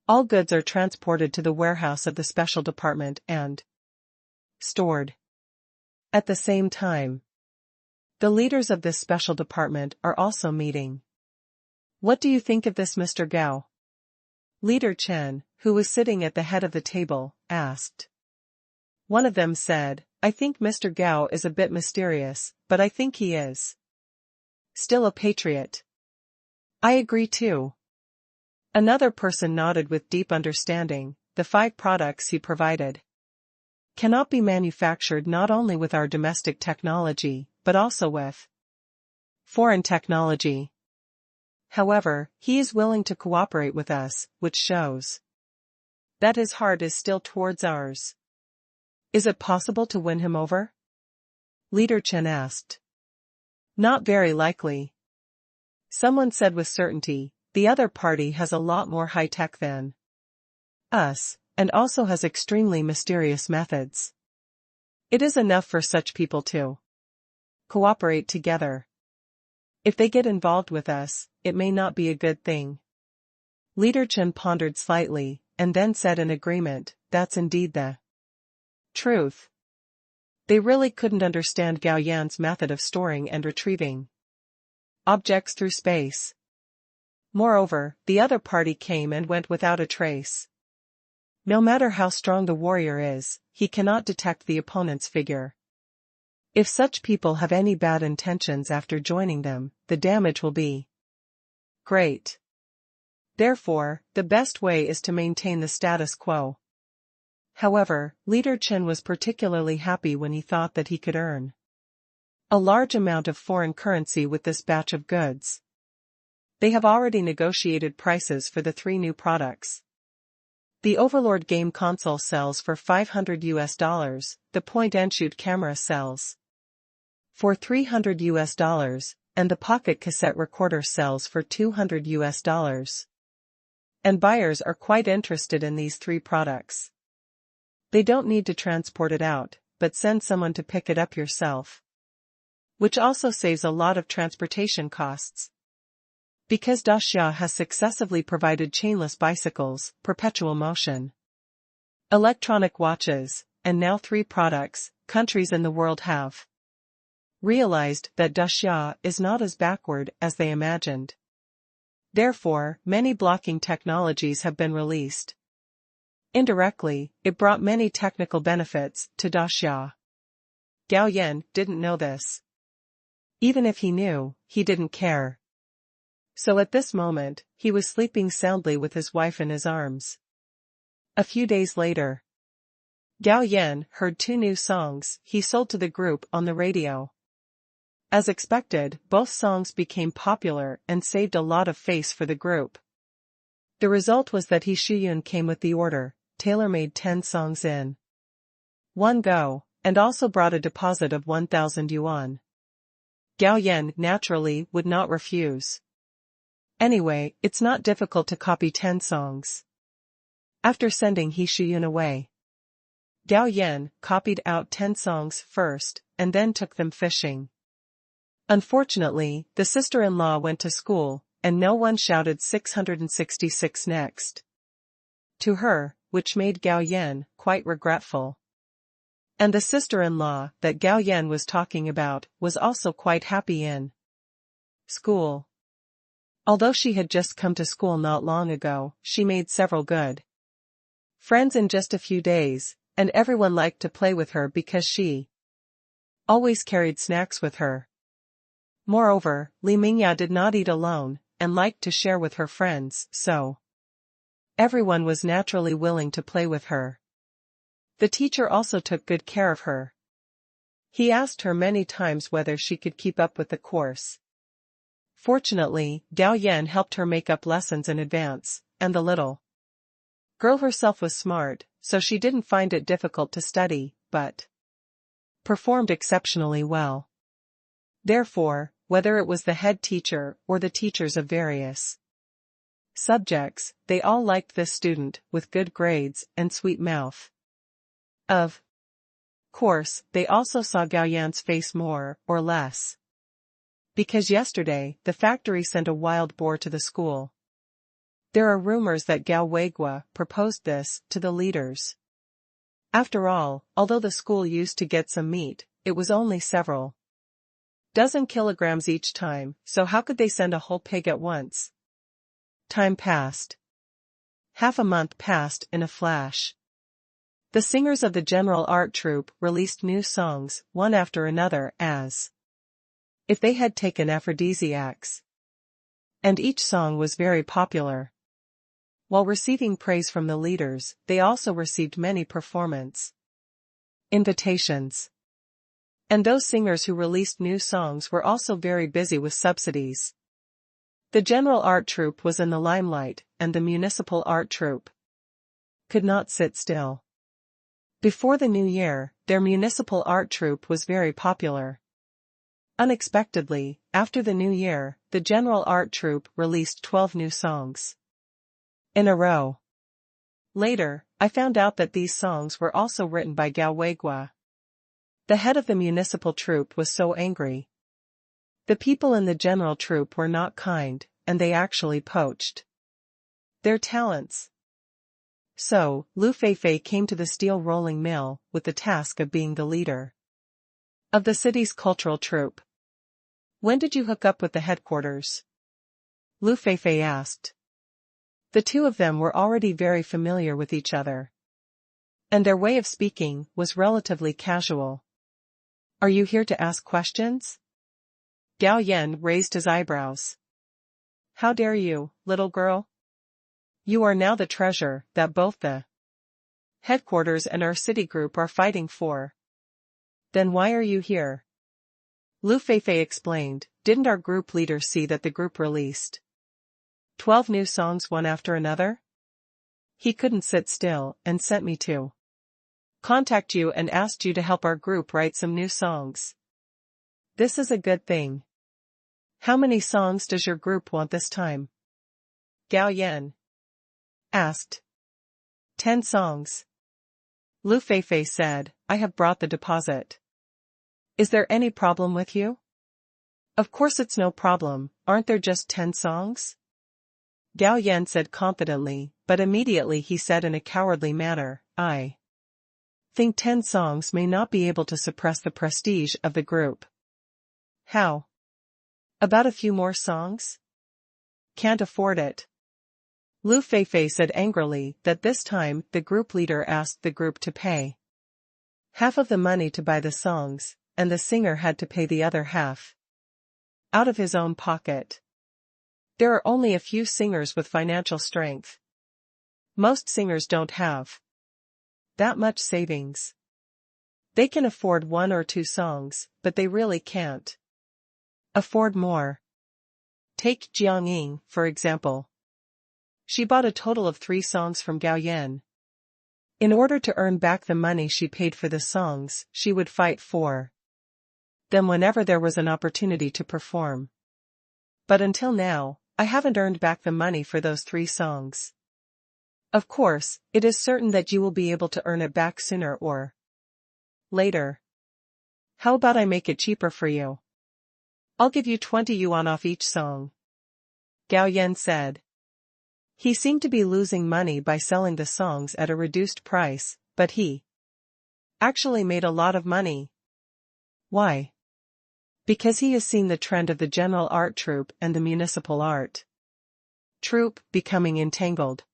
all goods are transported to the warehouse of the special department and stored. At the same time, the leaders of this special department are also meeting. "What do you think of this, Mr. Gao?" Leader Chen, who was sitting at the head of the table, asked. One of them said, "I think Mr. Gao is a bit mysterious, but I think he is still a patriot." "I agree too." Another person nodded with deep understanding. The 5 products he provided cannot be manufactured not only with our domestic technology, but also with foreign technology. However, he is willing to cooperate with us, which shows that his heart is still towards ours. Is it possible to win him over? Leader Chen asked. Not very likely. Someone said with certainty, the other party has a lot more high-tech than us, and also has extremely mysterious methods. It is enough for such people to cooperate together. If they get involved with us, it may not be a good thing. Leader Chen pondered slightly, and then said in agreement, that's indeed the truth. They really couldn't understand Gao Yan's method of storing and retrieving objects through space. Moreover, the other party came and went without a trace. No matter how strong the warrior is, he cannot detect the opponent's figure. If such people have any bad intentions after joining them, the damage will be great. Therefore, the best way is to maintain the status quo. However, Leader Chen was particularly happy when he thought that he could earn a large amount of foreign currency with this batch of goods. They have already negotiated prices for the 3 new products. The Overlord game console sells for $500, the point-and-shoot camera sells for $300, and the pocket cassette recorder sells for $200. And buyers are quite interested in these 3 products. They don't need to transport it out, but send someone to pick it up yourself, which also saves a lot of transportation costs. Because Daxia has successively provided chainless bicycles, perpetual motion, electronic watches, and now 3 products, countries in the world have realized that Daxia is not as backward as they imagined. Therefore, many blocking technologies have been released. Indirectly, it brought many technical benefits to Daxia. Gao Yan didn't know this. Even if he knew, he didn't care. So at this moment, he was sleeping soundly with his wife in his arms. A few days later, Gao Yan heard 2 new songs he sold to the group on the radio. As expected, both songs became popular and saved a lot of face for the group. The result was that Shi Yun came with the order, tailor-made 10 songs in one go, and also brought a deposit of 1,000 yuan. Gao Yan naturally would not refuse. Anyway, it's not difficult to copy 10 songs. After sending Shi Yun away, Gao Yan copied out 10 songs first, and then took them fishing. Unfortunately, the sister-in-law went to school, and no one shouted 666 next to her, which made Gao Yan quite regretful. And the sister-in-law that Gao Yan was talking about was also quite happy in school. Although she had just come to school not long ago, she made several good friends in just a few days, and everyone liked to play with her because she always carried snacks with her. Moreover, Li Mingya did not eat alone, and liked to share with her friends, so everyone was naturally willing to play with her. The teacher also took good care of her. He asked her many times whether she could keep up with the course. Fortunately, Gao Yan helped her make up lessons in advance, and the little girl herself was smart, so she didn't find it difficult to study, but performed exceptionally well. Therefore, whether it was the head teacher or the teachers of various subjects, they all liked this student with good grades and sweet mouth. Of course, they also saw Gao Yan's face more or less, because yesterday the factory sent a wild boar to the school. There are rumors that Gao Weigua proposed this to the leaders. After all, although the school used to get some meat, it was only several dozen kilograms each time, so how could they send a whole pig at once? Time passed. Half a month passed in a flash. The singers of the general art troupe released new songs, one after another, as if they had taken aphrodisiacs. And each song was very popular. While receiving praise from the leaders, they also received many performance invitations. And those singers who released new songs were also very busy with subsidies. The general art troupe was in the limelight, and the municipal art troupe could not sit still. Before the new year, their municipal art troupe was very popular. Unexpectedly, after the new year, the general art troupe released 12 new songs in a row. Later, I found out that these songs were also written by Gao Weigua. The head of the municipal troupe was so angry. The people in the general troupe were not kind, and they actually poached their talents. So, Lu Feifei came to the steel rolling mill with the task of being the leader of the city's cultural troupe. When did you hook up with the headquarters? Lu Feifei asked. The two of them were already very familiar with each other, and their way of speaking was relatively casual. Are you here to ask questions? Gao Yan raised his eyebrows. How dare you, little girl? You are now the treasure that both the headquarters and our city group are fighting for. Then why are you here? Lu Feifei explained, didn't our group leader see that the group released 12 new songs one after another? He couldn't sit still and sent me to contact you and asked you to help our group write some new songs. This is a good thing. How many songs does your group want this time? Gao Yan asked. 10 songs. Lu Feifei said, I have brought the deposit. Is there any problem with you? Of course it's no problem, aren't there just 10 songs? Gao Yan said confidently, but immediately he said in a cowardly manner, I think 10 songs may not be able to suppress the prestige of the group. How about a few more songs? Can't afford it. Lu Feifei said angrily that this time the group leader asked the group to pay half of the money to buy the songs, and the singer had to pay the other half out of his own pocket. There are only a few singers with financial strength. Most singers don't have that much savings. They can afford 1 or 2 songs, but they really can't afford more. Take Jiang Ying, for example. She bought a total of 3 songs from Gao Yan. In order to earn back the money she paid for the songs, she would fight for them whenever there was an opportunity to perform. But until now, I haven't earned back the money for those 3 songs. Of course, it is certain that you will be able to earn it back sooner or later. How about I make it cheaper for you? I'll give you 20 yuan off each song, Gao Yan said. He seemed to be losing money by selling the songs at a reduced price, but he actually made a lot of money. Why? Because he has seen the trend of the general art troupe and the municipal art troupe becoming entangled.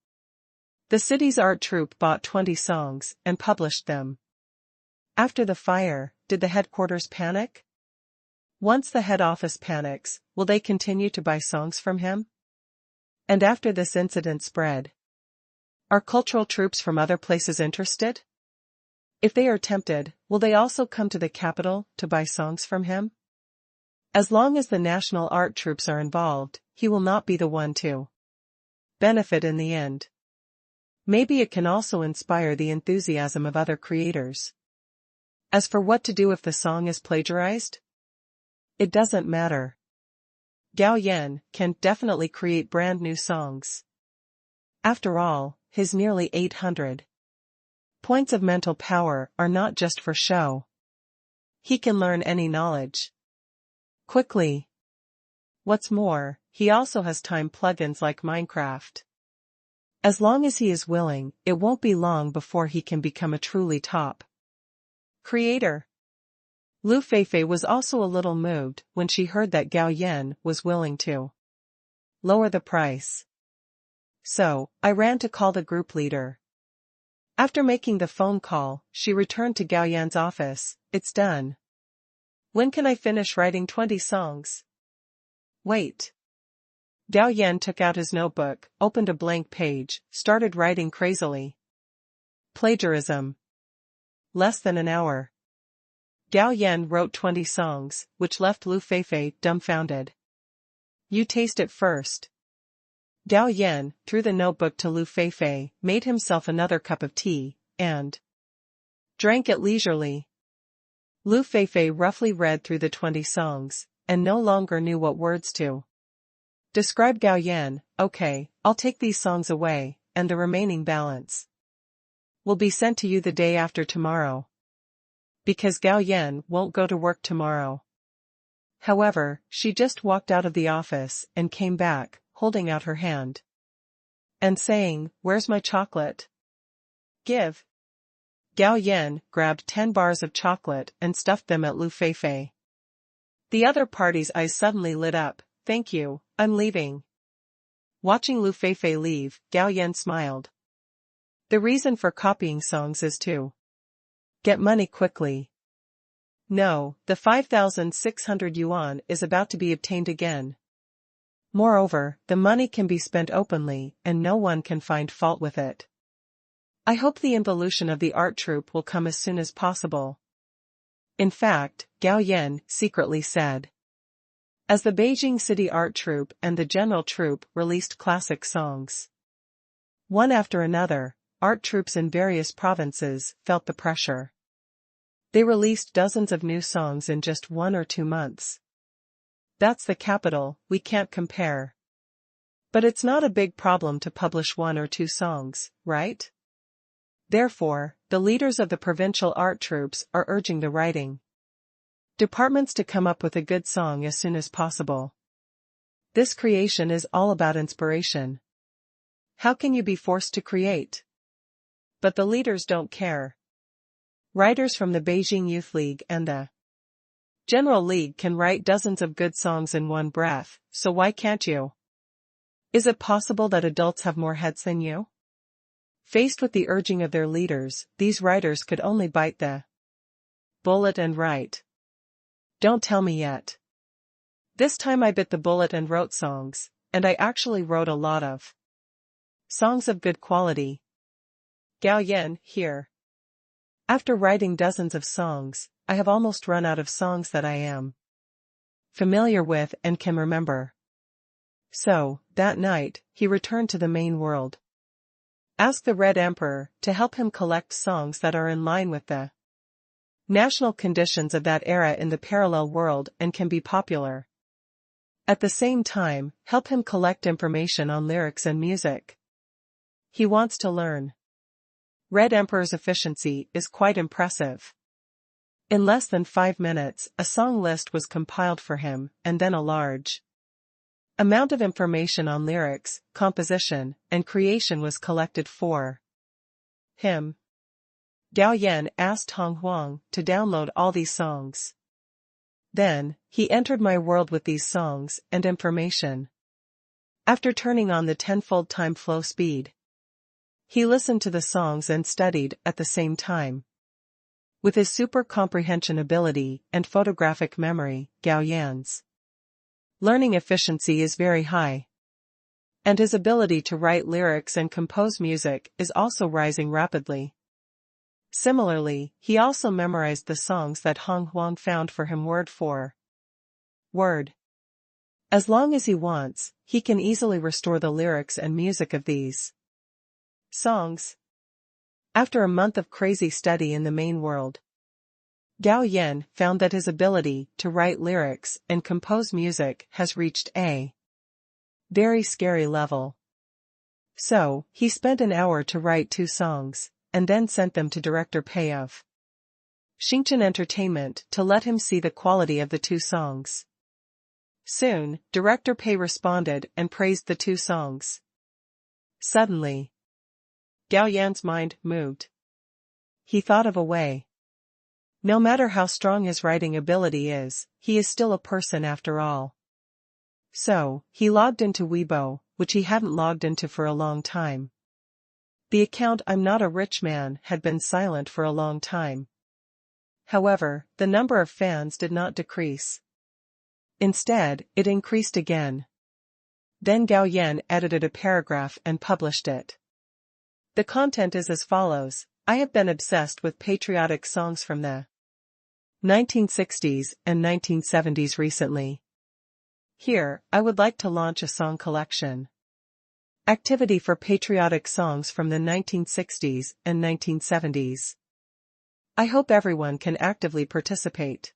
The city's art troupe bought 20 songs and published them. After the fire, did the headquarters panic? Once the head office panics, will they continue to buy songs from him? And after this incident spread, are cultural troupes from other places interested? If they are tempted, will they also come to the capital to buy songs from him? As long as the national art troupes are involved, he will not be the one to benefit in the end. Maybe it can also inspire the enthusiasm of other creators. As for what to do if the song is plagiarized, it doesn't matter. Gao Yan can definitely create brand new songs. After all, his nearly 800 points of mental power are not just for show. He can learn any knowledge quickly. What's more, he also has time plugins like Minecraft. As long as he is willing, it won't be long before he can become a truly top creator. Lu Feifei was also a little moved when she heard that Gao Yan was willing to lower the price. So, I ran to call the group leader. After making the phone call, she returned to Gao Yan's office. It's done. When can I finish writing 20 songs? Wait. Gao Yan took out his notebook, opened a blank page, started writing crazily. Plagiarism. Less than an hour. Gao Yan wrote 20 songs, which left Lu Feifei dumbfounded. You taste it first. Gao Yan threw the notebook to Lu Feifei, made himself another cup of tea, and drank it leisurely. Lu Feifei roughly read through the 20 songs, and no longer knew what words to describe. Gao Yan, okay, I'll take these songs away, and the remaining balance will be sent to you the day after tomorrow. Because Gao Yan won't go to work tomorrow. However, she just walked out of the office and came back, holding out her hand and saying, "Where's my chocolate? Give." Gao Yan grabbed 10 bars of chocolate and stuffed them at Lu Feifei. The other party's eyes suddenly lit up. "Thank you, I'm leaving." Watching Lu Feifei leave, Gao Yan smiled. The reason for copying songs is to get money quickly. No, the 5,600 yuan is about to be obtained again. Moreover, the money can be spent openly and no one can find fault with it. I hope the involution of the art troupe will come as soon as possible. In fact, Gao Yan secretly said. As the Beijing City Art Troupe and the General Troupe released classic songs, one after another, art troupes in various provinces felt the pressure. They released dozens of new songs in just 1 or 2 months. That's the capital, we can't compare. But it's not a big problem to publish 1 or 2 songs, right? Therefore, the leaders of the provincial art troupes are urging the writing departments to come up with a good song as soon as possible. This creation is all about inspiration. How can you be forced to create? But the leaders don't care. Writers from the Beijing Youth League and the General League can write dozens of good songs in one breath, so why can't you? Is it possible that adults have more heads than you? Faced with the urging of their leaders, these writers could only bite the bullet and write. Don't tell me yet. This time I bit the bullet and wrote songs, and I actually wrote a lot of songs of good quality. Gao Yan, here. After writing dozens of songs, I have almost run out of songs that I am familiar with and can remember. So, that night, he returned to the main world. Asked the Red Emperor to help him collect songs that are in line with the national conditions of that era in the parallel world and can be popular. At the same time, help him collect information on lyrics and music. He wants to learn. Red Emperor's efficiency is quite impressive. In less than 5 minutes, a song list was compiled for him, and then a large amount of information on lyrics, composition, and creation was collected for him. Gao Yan asked Hong Huang to download all these songs. Then, he entered my world with these songs and information. After turning on the tenfold time flow speed, he listened to the songs and studied at the same time. With his super comprehension ability and photographic memory, Gao Yan's learning efficiency is very high. And his ability to write lyrics and compose music is also rising rapidly. Similarly, he also memorized the songs that Hong Huang found for him word for word. As long as he wants, he can easily restore the lyrics and music of these songs. After a month of crazy study in the main world, Gao Yan found that his ability to write lyrics and compose music has reached a very scary level. So, he spent an hour to write 2 songs, and then sent them to Director Pei of Xingchen Entertainment to let him see the quality of the 2 songs. Soon, Director Pei responded and praised the 2 songs. Suddenly, Gao Yan's mind moved. He thought of a way. No matter how strong his writing ability is, he is still a person after all. So, he logged into Weibo, which he hadn't logged into for a long time. The account "I'm Not a Rich Man" had been silent for a long time. However, the number of fans did not decrease. Instead, it increased again. Then Gao Yan edited a paragraph and published it. The content is as follows: I have been obsessed with patriotic songs from the 1960s and 1970s recently. Here, I would like to launch a song collection. Activity for patriotic songs from the 1960s and 1970s. I hope everyone can actively participate.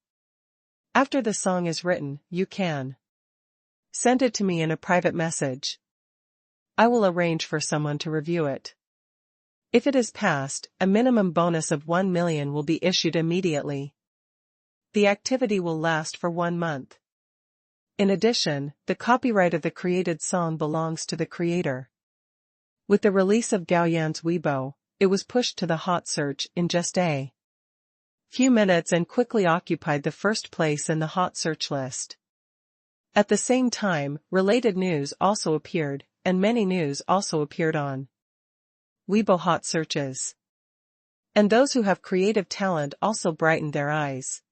After the song is written, you can send it to me in a private message. I will arrange for someone to review it. If it is passed, a minimum bonus of 1 million will be issued immediately. The activity will last for 1 month. In addition, the copyright of the created song belongs to the creator. With the release of Gao Yan's Weibo, it was pushed to the hot search in just a few minutes and quickly occupied the first place in the hot search list. At the same time, related news also appeared, and many news also appeared on Weibo hot searches. And those who have creative talent also brightened their eyes.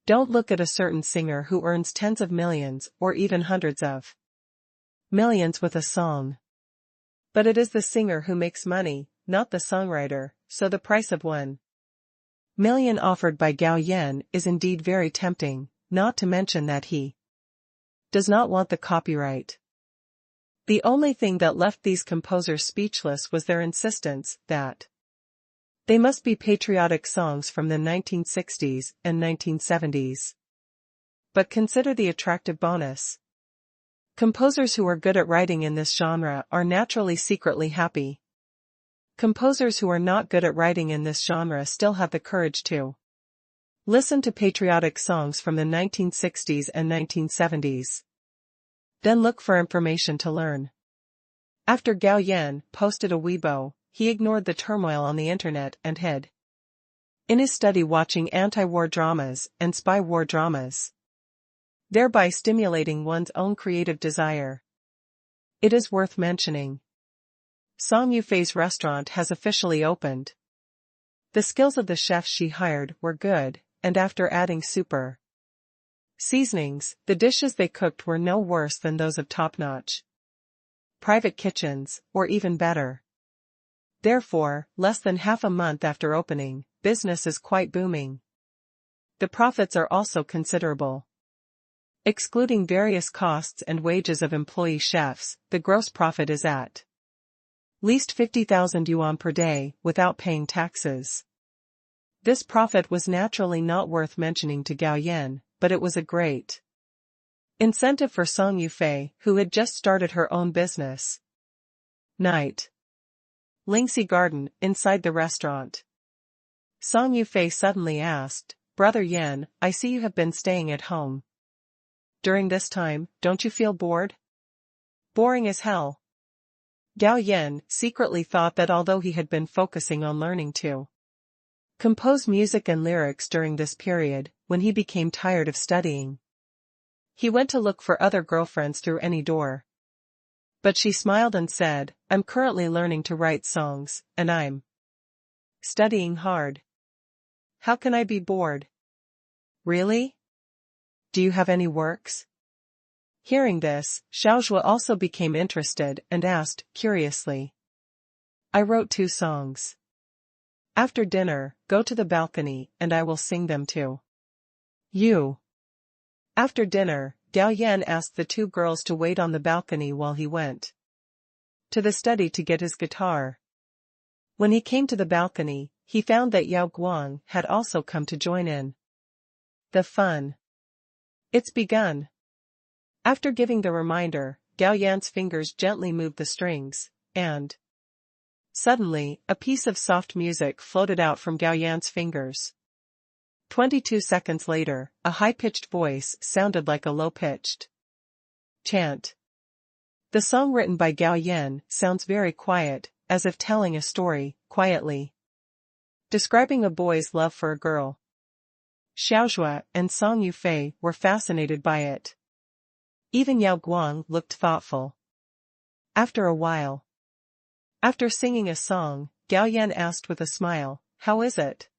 Don't look at a certain singer who earns tens of millions or even hundreds of millions with a song. But it is the singer who makes money, not the songwriter, so the price of 1 million offered by Gao Yan is indeed very tempting, not to mention that he does not want the copyright. The only thing that left these composers speechless was their insistence that they must be patriotic songs from the 1960s and 1970s. But consider the attractive bonus. Composers who are good at writing in this genre are naturally secretly happy. Composers who are not good at writing in this genre still have the courage to listen to patriotic songs from the 1960s and 1970s. Then look for information to learn. After Gao Yan posted a Weibo, he ignored the turmoil on the internet and hid in his study watching anti-war dramas and spy war dramas, thereby stimulating one's own creative desire. It is worth mentioning. Song Yufei's restaurant has officially opened. The skills of the chefs she hired were good, and after adding super seasonings, the dishes they cooked were no worse than those of top-notch private kitchens, or even better. Therefore, less than half a month after opening, business is quite booming. The profits are also considerable. Excluding various costs and wages of employee chefs, the gross profit is at least 50,000 yuan per day without paying taxes. This profit was naturally not worth mentioning to Gao Yan, but it was a great incentive for Song Yufei, who had just started her own business. Night. Lingxi Garden, inside the restaurant. Song Yufei suddenly asked, Brother Yan, I see you have been staying at home. During this time, don't you feel bored? Boring as hell. Gao Yan secretly thought that although he had been focusing on learning to compose music and lyrics during this period, when he became tired of studying, he went to look for other girlfriends through any door. But she smiled and said, I'm currently learning to write songs, and I'm studying hard. How can I be bored? Really? Do you have any works? Hearing this, Xiaozhua also became interested and asked, curiously. I wrote 2 songs. After dinner, go to the balcony and I will sing them to you. After dinner, Gao Yan asked the 2 girls to wait on the balcony while he went to the study to get his guitar. When he came to the balcony, he found that Yao Guang had also come to join in the fun. It's begun. After giving the reminder, Gao Yan's fingers gently moved the strings, and suddenly, a piece of soft music floated out from Gao Yan's fingers. 22 seconds later, a high-pitched voice sounded like a low-pitched chant. The song written by Gao Yan sounds very quiet, as if telling a story, quietly describing a boy's love for a girl. Xiaozhua and Song Yufei were fascinated by it. Even Yao Guang looked thoughtful. After a while, after singing a song, Gao Yan asked with a smile, how is it?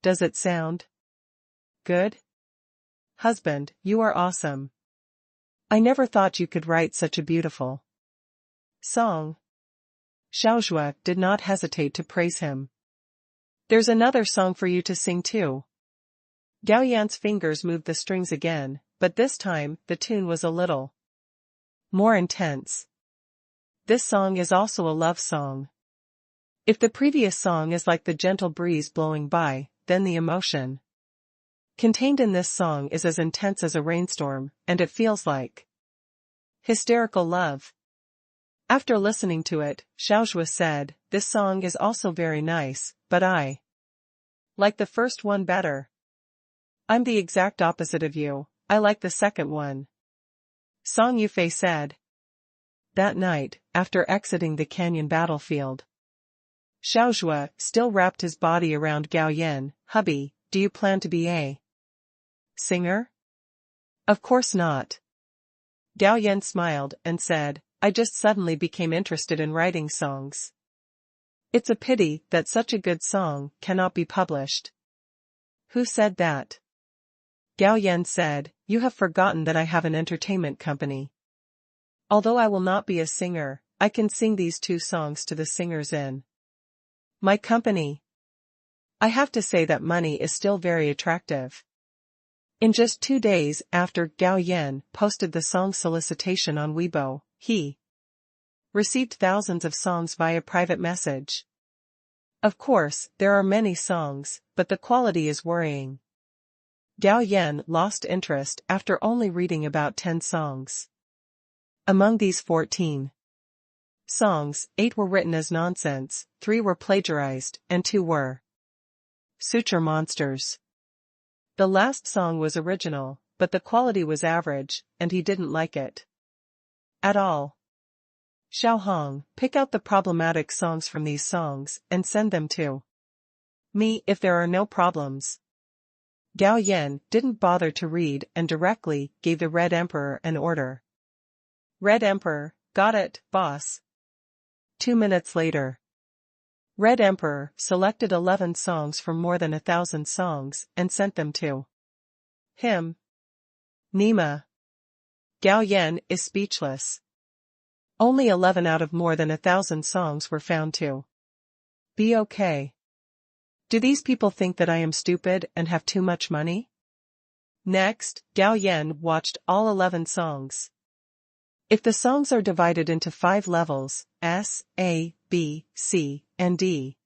Does it sound good? Husband, you are awesome. I never thought you could write such a beautiful song. Xiaozhua did not hesitate to praise him. There's another song for you to sing too. Gao Yan's fingers moved the strings again, but this time, the tune was a little more intense. This song is also a love song. If the previous song is like the gentle breeze blowing by, then the emotion contained in this song is as intense as a rainstorm, and it feels like hysterical love. After listening to it, Xiaozhua said, this song is also very nice, but I like the first one better. I'm the exact opposite of you, I like the second one. Song Yufei said. That night, after exiting the canyon battlefield, Xiaozhua still wrapped his body around Gao Yan. Hubby, do you plan to be a singer? Of course not. Gao Yan smiled and said, I just suddenly became interested in writing songs. It's a pity that such a good song cannot be published. Who said that? Gao Yan said, you have forgotten that I have an entertainment company. Although I will not be a singer, I can sing these 2 songs to the singers in my company. I have to say that money is still very attractive. In just 2 days after Gao Yan posted the song solicitation on Weibo, he received thousands of songs via private message. Of course, there are many songs, but the quality is worrying. Gao Yan lost interest after only reading about 10 songs. Among these 14 songs, 8 were written as nonsense, 3 were plagiarized, and 2 were suture monsters. The last song was original, but the quality was average, and he didn't like it at all. Xiaohong, pick out the problematic songs from these songs and send them to me if there are no problems. Gao Yan didn't bother to read and directly gave the Red Emperor an order. Red Emperor, got it, boss. 2 minutes later, Red Emperor selected 11 songs from more than 1,000 songs and sent them to him. Nima. Gao Yan is speechless. Only 11 out of more than 1,000 songs were found to be okay. Do these people think that I am stupid and have too much money? Next, Gao Yan watched all 11 songs. If the songs are divided into 5 levels, S, A, B, C, and D,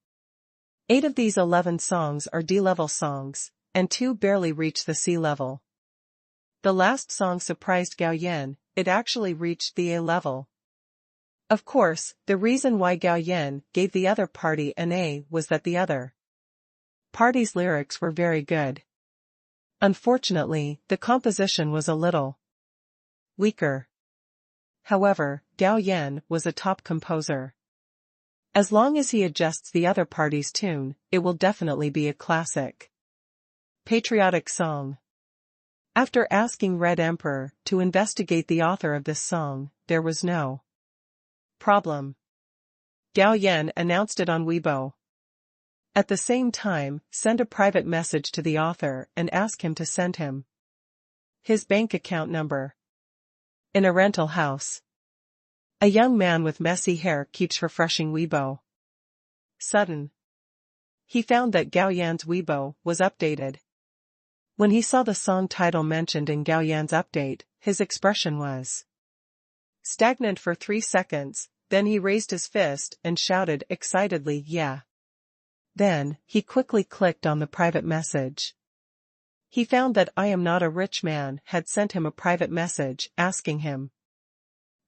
8 of these 11 songs are D-level songs, and 2 barely reach the C level. The last song surprised Gao Yan, it actually reached the A level. Of course, the reason why Gao Yan gave the other party an A was that the other party's lyrics were very good. Unfortunately, the composition was a little weaker. However, Gao Yan was a top composer. As long as he adjusts the other party's tune, it will definitely be a classic. Patriotic song. After asking Red Emperor to investigate the author of this song, there was no problem. Gao Yan announced it on Weibo. At the same time, send a private message to the author and ask him to send him his bank account number. In a rental house. A young man with messy hair keeps refreshing Weibo. Sudden. He found that Gao Yan's Weibo was updated. When he saw the song title mentioned in Gao Yan's update, his expression was stagnant for 3 seconds, then he raised his fist and shouted excitedly, "Yeah." Then, he quickly clicked on the private message. He found that I Am Not a Rich Man had sent him a private message asking him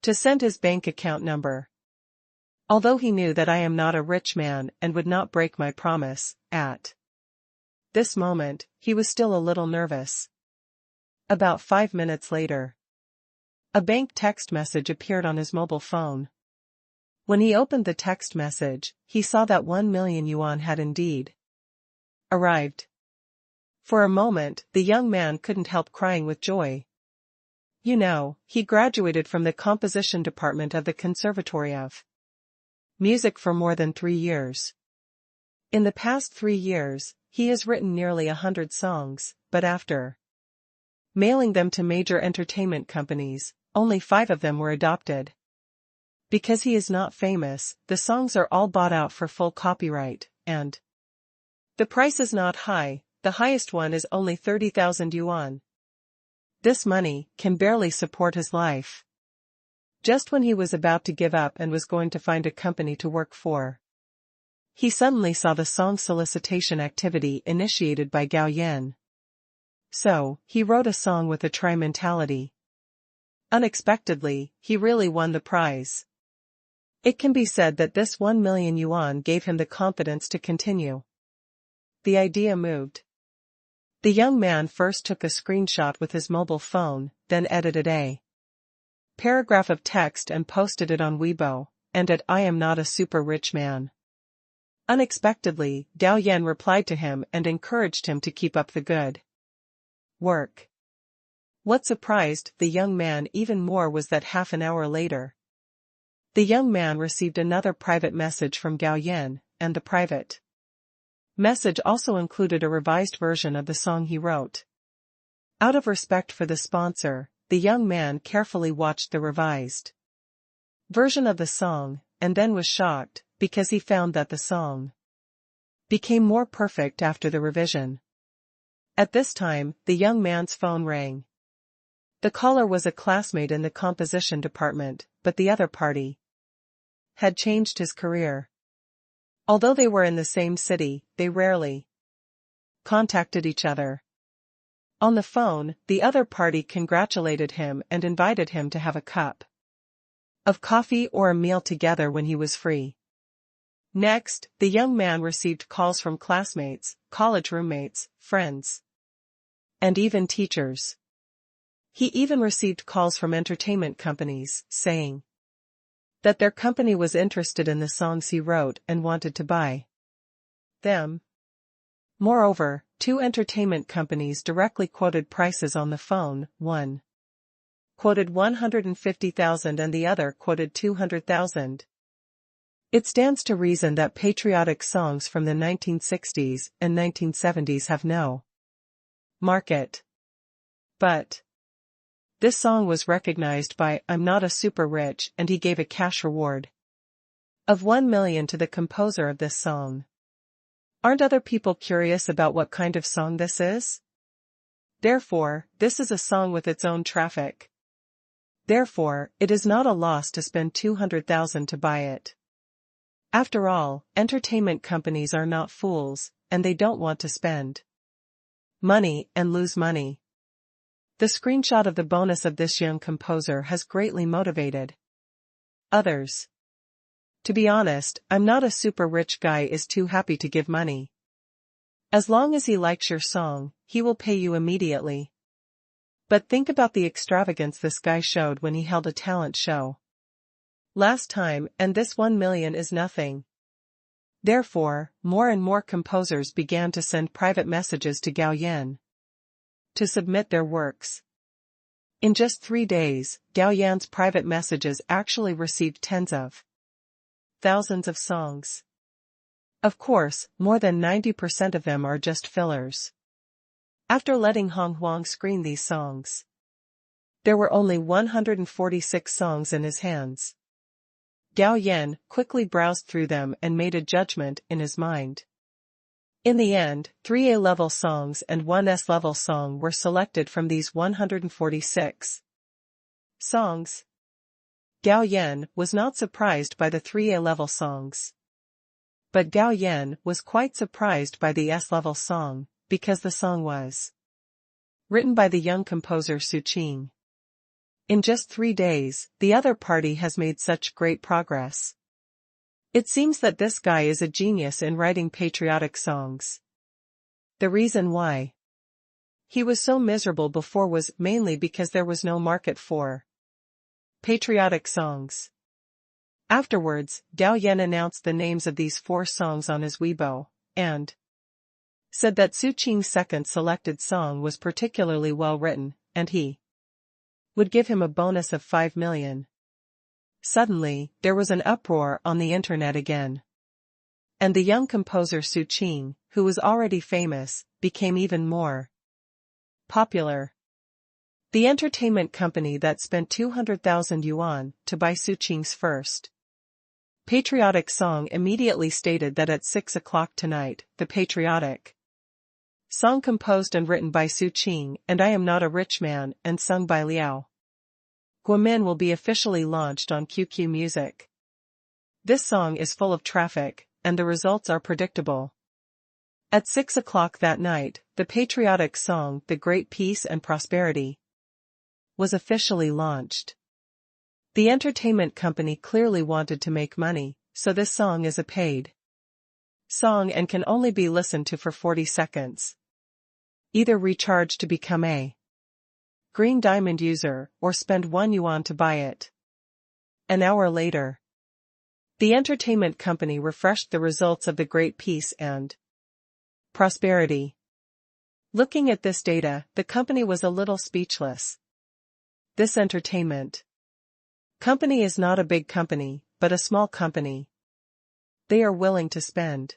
to send his bank account number. Although he knew that I am not a rich man and would not break my promise, at this moment, he was still a little nervous. About 5 minutes later, a bank text message appeared on his mobile phone. When he opened the text message, he saw that 1 million yuan had indeed arrived. For a moment, the young man couldn't help crying with joy. You know, he graduated from the composition department of the Conservatory of Music for more than 3 years. In the past 3 years, he has written nearly 100 songs, but after mailing them to major entertainment companies, only 5 of them were adopted. Because he is not famous, the songs are all bought out for full copyright, and the price is not high, the highest one is only 30,000 yuan. This money can barely support his life. Just when he was about to give up and was going to find a company to work for, he suddenly saw the song solicitation activity initiated by Gao Yan. So, he wrote a song with a try mentality. Unexpectedly, he really won the prize. It can be said that this 1 million yuan gave him the confidence to continue. The idea moved. The young man first took a screenshot with his mobile phone, then edited a paragraph of text and posted it on Weibo, and at I Am Not a Super Rich Man. Unexpectedly, Gao Yan replied to him and encouraged him to keep up the good work. What surprised the young man even more was that half an hour later, the young man received another private message from Gao Yan, and the private message also included a revised version of the song he wrote. Out of respect for the sponsor, the young man carefully watched the revised version of the song, and then was shocked, because he found that the song became more perfect after the revision. At this time, the young man's phone rang. The caller was a classmate in the composition department, but the other party had changed his career. Although they were in the same city, they rarely contacted each other. On the phone, the other party congratulated him and invited him to have a cup of coffee or a meal together when he was free. Next, the young man received calls from classmates, college roommates, friends, and even teachers. He even received calls from entertainment companies, saying that their company was interested in the songs he wrote and wanted to buy them. Moreover, 2 entertainment companies directly quoted prices on the phone, one quoted 150,000 and the other quoted 200,000. It stands to reason that patriotic songs from the 1960s and 1970s have no market. But this song was recognized by I'm Not a Super Rich, and he gave a cash reward of 1 million to the composer of this song. Aren't other people curious about what kind of song this is? Therefore, this is a song with its own traffic. Therefore, it is not a loss to spend 200,000 to buy it. After all, entertainment companies are not fools, and they don't want to spend money and lose money. The screenshot of the bonus of this young composer has greatly motivated others. To be honest, I'm Not a Super Rich Guy is too happy to give money. As long as he likes your song, he will pay you immediately. But think about the extravagance this guy showed when he held a talent show last time, and this 1 million is nothing. Therefore, more and more composers began to send private messages to Gao Yan to submit their works. In just 3 days, Gao Yan's private messages actually received tens of thousands of songs. Of course, more than 90% of them are just fillers. After letting Hong Huang screen these songs, there were only 146 songs in his hands. Gao Yan quickly browsed through them and made a judgment in his mind. In the end, 3 A-level songs and 1 S-level song were selected from these 146 songs. Gao Yan was not surprised by the 3 A-level songs. But Gao Yan was quite surprised by the S-level song, because the song was written by the young composer Su Qing. In just 3 days, the other party has made such great progress. It seems that this guy is a genius in writing patriotic songs. The reason why he was so miserable before was mainly because there was no market for patriotic songs. Afterwards, Gao Yan announced the names of these 4 songs on his Weibo, and said that Su Qing's second selected song was particularly well written, and he would give him a bonus of 5 million. Suddenly, there was an uproar on the internet again. And the young composer Su Qing, who was already famous, became even more popular. The entertainment company that spent 200,000 yuan to buy Su Qing's first patriotic song immediately stated that at 6 o'clock tonight, the patriotic song composed and written by Su Qing and I Am Not a Rich Man and sung by Liao Guomin will be officially launched on QQ Music. This song is full of traffic, and the results are predictable. At 6 o'clock that night, the patriotic song The Great Peace and Prosperity was officially launched. The entertainment company clearly wanted to make money, so this song is a paid song and can only be listened to for 40 seconds. Either recharge to become a Green Diamond user, or spend 1 yuan to buy it. An hour later, the entertainment company refreshed the results of The Great Peace and Prosperity. Looking at this data, the company was a little speechless. This entertainment company is not a big company, but a small company. They are willing to spend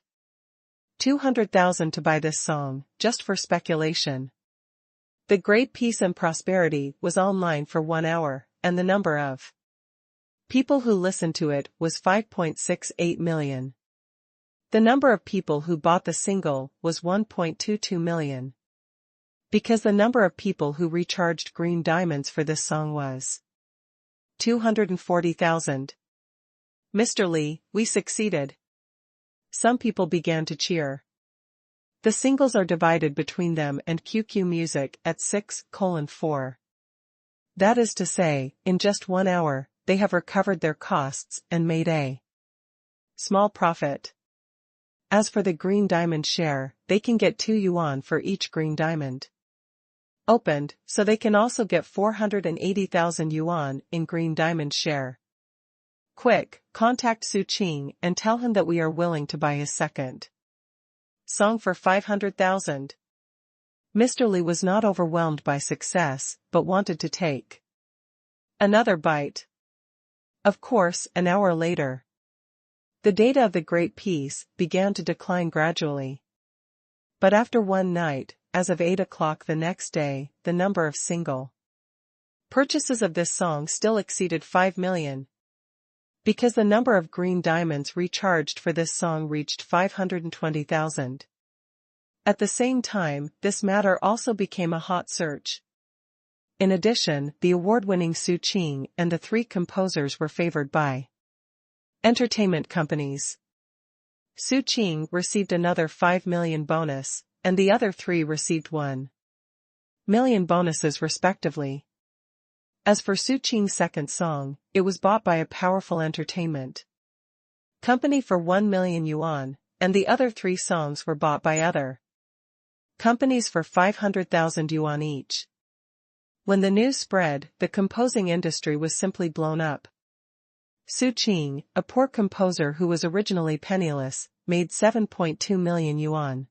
200,000 to buy this song, just for speculation. The Great Peace and Prosperity was online for 1 hour, and the number of people who listened to it was 5.68 million. The number of people who bought the single was 1.22 million. Because the number of people who recharged green diamonds for this song was 240,000. Mr. Li, we succeeded. Some people began to cheer. The singles are divided between them and QQ Music at 6:4. That is to say, in just 1 hour, they have recovered their costs and made a small profit. As for the green diamond share, they can get 2 yuan for each green diamond opened, so they can also get 480,000 yuan in green diamond share. Quick, contact Su Qing and tell him that we are willing to buy his second song for 500,000. Mr. Li was not overwhelmed by success, but wanted to take another bite. Of course, an hour later, the data of The Great Peace began to decline gradually. But after one night, as of 8 o'clock the next day, the number of single purchases of this song still exceeded 5 million. Because the number of green diamonds recharged for this song reached 520,000. At the same time, this matter also became a hot search. In addition, the award-winning Su Qing and the 3 composers were favored by entertainment companies. Su Qing received another 5 million bonus, and the other 3 received 1 million bonuses respectively. As for Su Qing's second song, it was bought by a powerful entertainment company for 1 million yuan, and the other 3 songs were bought by other companies for 500,000 yuan each. When the news spread, the composing industry was simply blown up. Su Qing, a poor composer who was originally penniless, made 7.2 million yuan.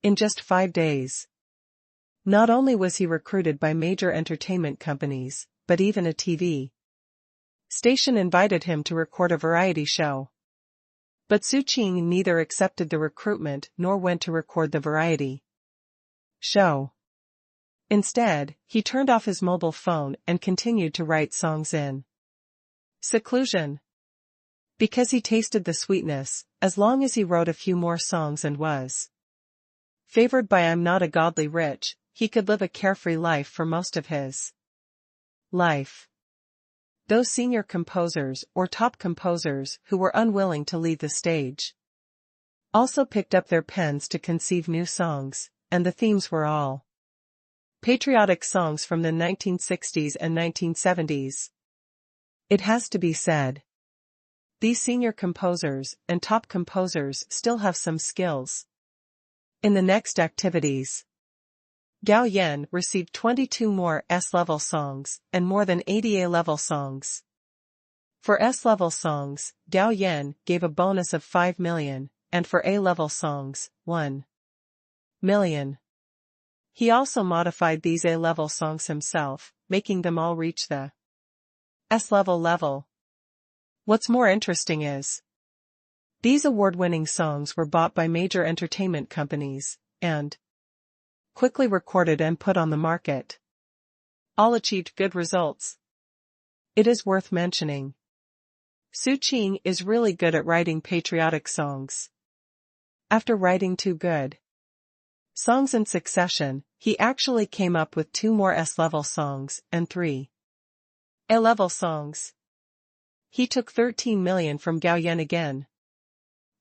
In just 5 days. Not only was he recruited by major entertainment companies, but even a TV station invited him to record a variety show. But Su Qing neither accepted the recruitment nor went to record the variety show. Instead, he turned off his mobile phone and continued to write songs in seclusion. Because he tasted the sweetness, as long as he wrote a few more songs and was favored by I'm not a godly rich, he could live a carefree life for most of his life. Those senior composers or top composers who were unwilling to leave the stage also picked up their pens to conceive new songs, and the themes were all patriotic songs from the 1960s and 1970s. It has to be said, these senior composers and top composers still have some skills. In the next activities, Gao Yan received 22 more S-level songs and more than 80 A-level songs. For S-level songs, Gao Yan gave a bonus of 5 million, and for A-level songs, 1 million. He also modified these A-level songs himself, making them all reach the S-level level. What's more interesting is, these award-winning songs were bought by major entertainment companies, and quickly recorded and put on the market. All achieved good results. It is worth mentioning, Su Qing is really good at writing patriotic songs. After writing 2 good songs in succession, he actually came up with 2 more S-level songs and 3 A-level songs. He took 13 million from Gao Yan again.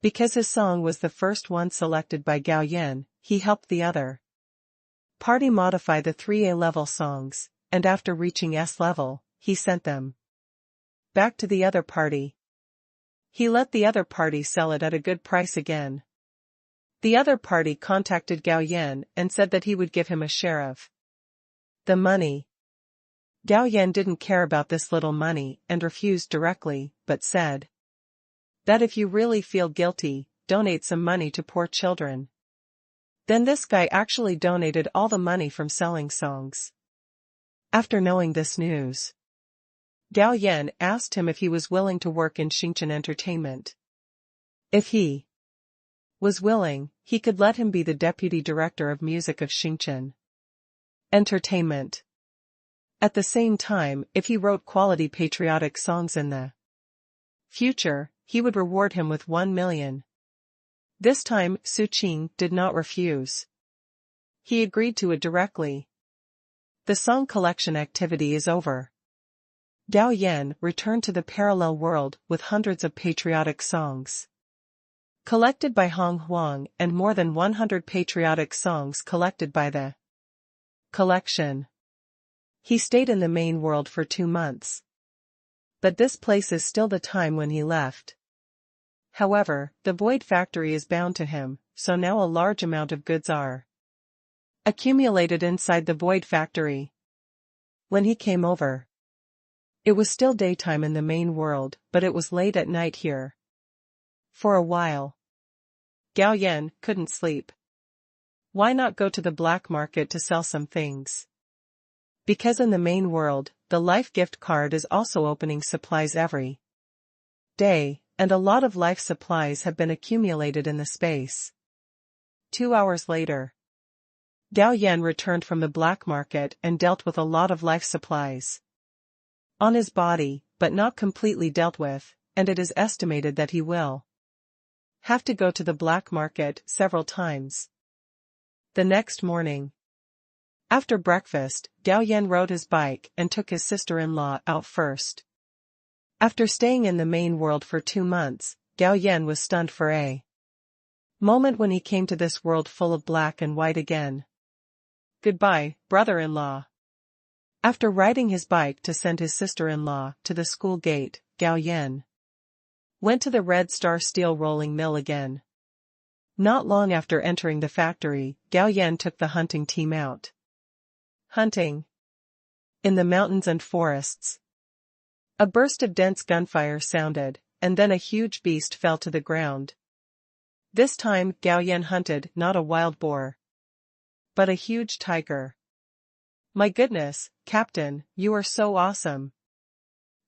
Because his song was the first one selected by Gao Yan, he helped the other party modify the 3 A-level songs, and after reaching S-level, he sent them back to the other party. He let the other party sell it at a good price again. The other party contacted Gao Yan and said that he would give him a share of the money. Gao Yan didn't care about this little money and refused directly, but said that if you really feel guilty, donate some money to poor children. Then this guy actually donated all the money from selling songs. After knowing this news, Gao Yan asked him if he was willing to work in Xingchen Entertainment. If he was willing, he could let him be the deputy director of music of Xingchen Entertainment. At the same time, if he wrote quality patriotic songs in the future, he would reward him with 1 million. This time, Su Qing did not refuse. He agreed to it directly. The song collection activity is over. Gao Yan returned to the parallel world with hundreds of patriotic songs collected by Hong Huang and more than 100 patriotic songs collected by the collection. He stayed in the main world for 2 months. But this place is still the time when he left. However, the Void Factory is bound to him, so now a large amount of goods are accumulated inside the Void Factory. When he came over, it was still daytime in the main world, but it was late at night here. For a while, Gao Yan couldn't sleep. Why not go to the black market to sell some things? Because in the main world, the life gift card is also opening supplies every day, and a lot of life supplies have been accumulated in the space. 2 hours later, Gao Yan returned from the black market and dealt with a lot of life supplies on his body, but not completely dealt with, and it is estimated that he will have to go to the black market several times. The next morning, after breakfast, Gao Yan rode his bike and took his sister-in-law out first. After staying in the main world for 2 months, Gao Yan was stunned for a moment when he came to this world full of black and white again. Goodbye, brother-in-law. After riding his bike to send his sister-in-law to the school gate, Gao Yan went to the Red Star steel rolling mill again. Not long after entering the factory, Gao Yan took the hunting team out. Hunting. In the mountains and forests. A burst of dense gunfire sounded, and then a huge beast fell to the ground. This time Gao Yan hunted not a wild boar, but a huge tiger. My goodness, Captain, you are so awesome.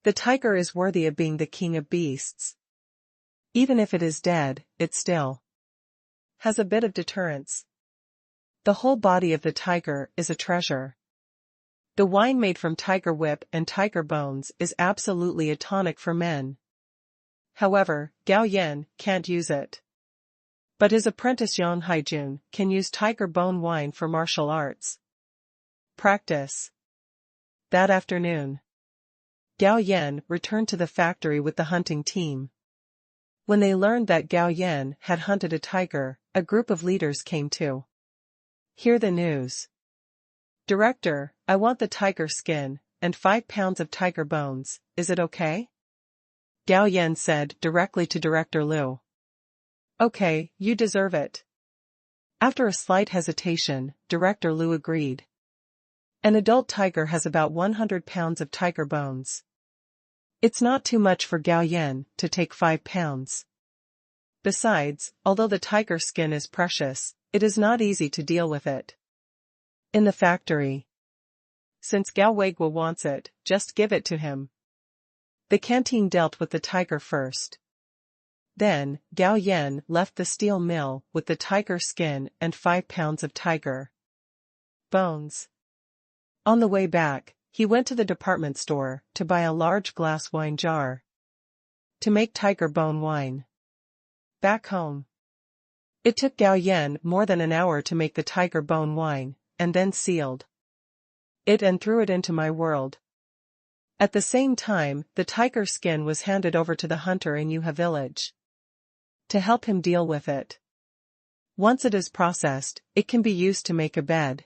The tiger is worthy of being the king of beasts. Even if it is dead, it still has a bit of deterrence. The whole body of the tiger is a treasure. The wine made from tiger whip and tiger bones is absolutely a tonic for men. However, Gao Yan can't use it. But his apprentice Yang Haijun can use tiger bone wine for martial arts. Practice. That afternoon, Gao Yan returned to the factory with the hunting team. When they learned that Gao Yan had hunted a tiger, a group of leaders came to hear the news. Director, I want the tiger skin, and 5 pounds of tiger bones, is it okay? Gao Yan said directly to Director Liu. Okay, you deserve it. After a slight hesitation, Director Liu agreed. An adult tiger has about 100 pounds of tiger bones. It's not too much for Gao Yan to take 5 pounds. Besides, although the tiger skin is precious, it is not easy to deal with it. In the factory. Since Gao Weiguo wants it, just give it to him. The canteen dealt with the tiger first. Then, Gao Yan left the steel mill with the tiger skin and 5 pounds of tiger bones. On the way back, he went to the department store to buy a large glass wine jar to make tiger bone wine. Back home, it took Gao Yan more than an hour to make the tiger bone wine, and then sealed it and threw it into my world. At the same time, the tiger skin was handed over to the hunter in Yuha village to help him deal with it. Once it is processed, it can be used to make a bed.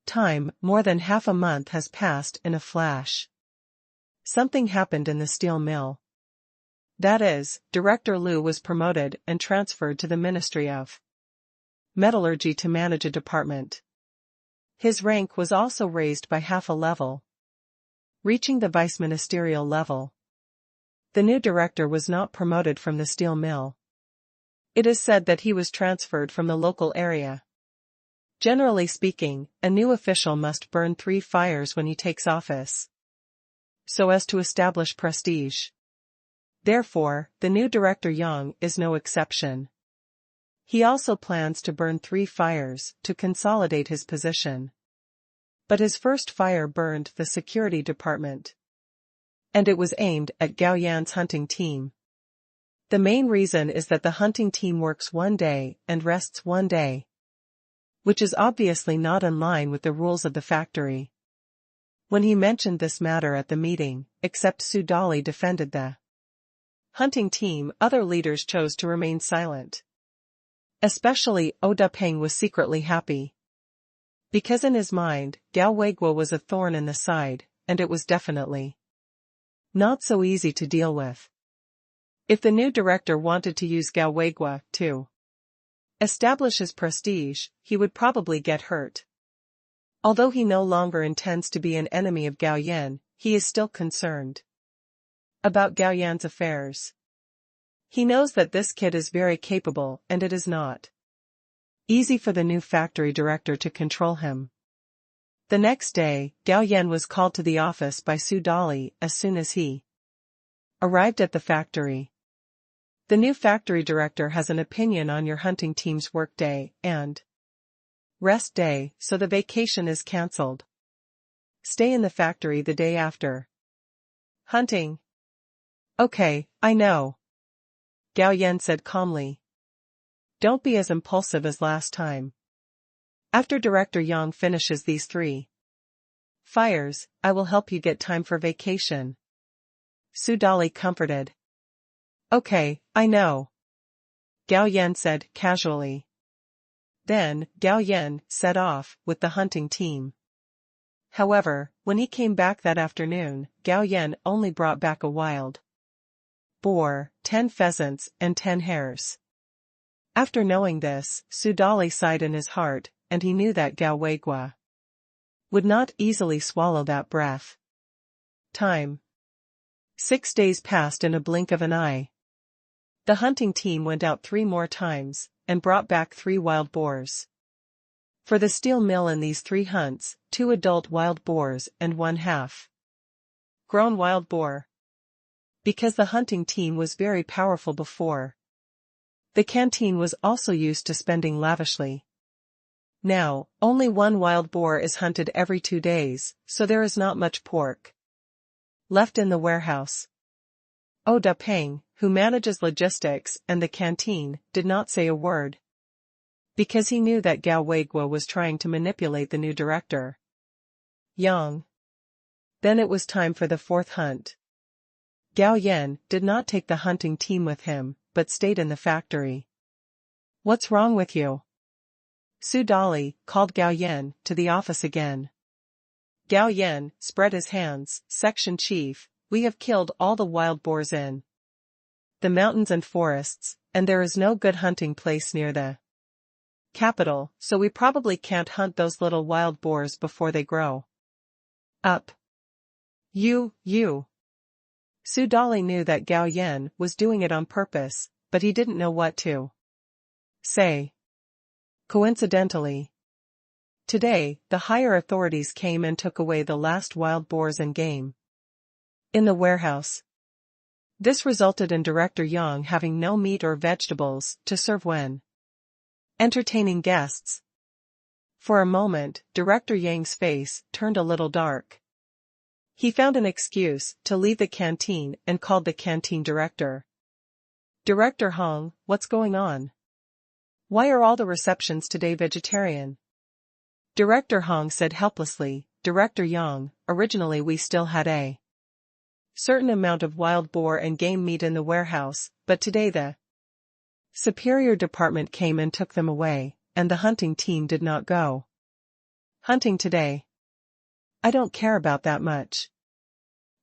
Time, more than half a month has passed in a flash. Something happened in the steel mill. That is, Director Liu was promoted and transferred to the Ministry of Metallurgy to manage a department. His rank was also raised by half a level, reaching the vice-ministerial level. The new director was not promoted from the steel mill. It is said that he was transferred from the local area. Generally speaking, a new official must burn 3 fires when he takes office, so as to establish prestige. Therefore, the new director Yang is no exception. He also plans to burn 3 fires to consolidate his position. But his first fire burned the security department. And it was aimed at Gao Yan's hunting team. The main reason is that the hunting team works one day and rests one day, which is obviously not in line with the rules of the factory. When he mentioned this matter at the meeting, except Su Dali defended the hunting team, other leaders chose to remain silent. Especially Oda Peng was secretly happy. Because in his mind, Gao Weiguo was a thorn in the side, and it was definitely not so easy to deal with. If the new director wanted to use Gao Weiguo to establish his prestige, he would probably get hurt. Although he no longer intends to be an enemy of Gao Yan, he is still concerned about Gao Yan's affairs. He knows that this kid is very capable and it is not easy for the new factory director to control him. The next day, Gao Yan was called to the office by Su Dali as soon as he arrived at the factory. The new factory director has an opinion on your hunting team's workday and rest day, so the vacation is cancelled. Stay in the factory the day after hunting. Okay, I know, Gao Yan said calmly. Don't be as impulsive as last time. After Director Yang finishes these 3 fires, I will help you get time for vacation. Su Dali comforted. Okay, I know, Gao Yan said casually. Then, Gao Yan set off with the hunting team. However, when he came back that afternoon, Gao Yan only brought back a wild boar, 10 pheasants and 10 hares. After knowing this, Su Dali sighed in his heart, and he knew that Gao Weigua would not easily swallow that breath. Time. 6 days passed in a blink of an eye. The hunting team went out 3 more times, and brought back 3 wild boars. For the steel mill in these 3 hunts, 2 adult wild boars and 1 half-grown wild boar. Because the hunting team was very powerful before, the canteen was also used to spending lavishly. Now, only 1 wild boar is hunted every 2 days, so there is not much pork left in the warehouse. O Da Peng, who manages logistics and the canteen, did not say a word, because he knew that Gao Weigua was trying to manipulate the new director, Yang. Then it was time for the 4th hunt. Gao Yan did not take the hunting team with him, but stayed in the factory. What's wrong with you? Su Dali called Gao Yan to the office again. Gao Yan spread his hands. Section chief, we have killed all the wild boars in the mountains and forests, and there is no good hunting place near the capital, so we probably can't hunt those little wild boars before they grow up. You. Su Dali knew that Gao Yan was doing it on purpose, but he didn't know what to say. Coincidentally, today, the higher authorities came and took away the last wild boars and game in the warehouse. This resulted in Director Yang having no meat or vegetables to serve when entertaining guests. For a moment, Director Yang's face turned a little dark. He found an excuse to leave the canteen and called the canteen director. Director Hong, what's going on? Why are all the receptions today vegetarian? Director Hong said helplessly, Director Yang, originally we still had a certain amount of wild boar and game meat in the warehouse, but today the superior department came and took them away, and the hunting team did not go hunting today. I don't care about that much.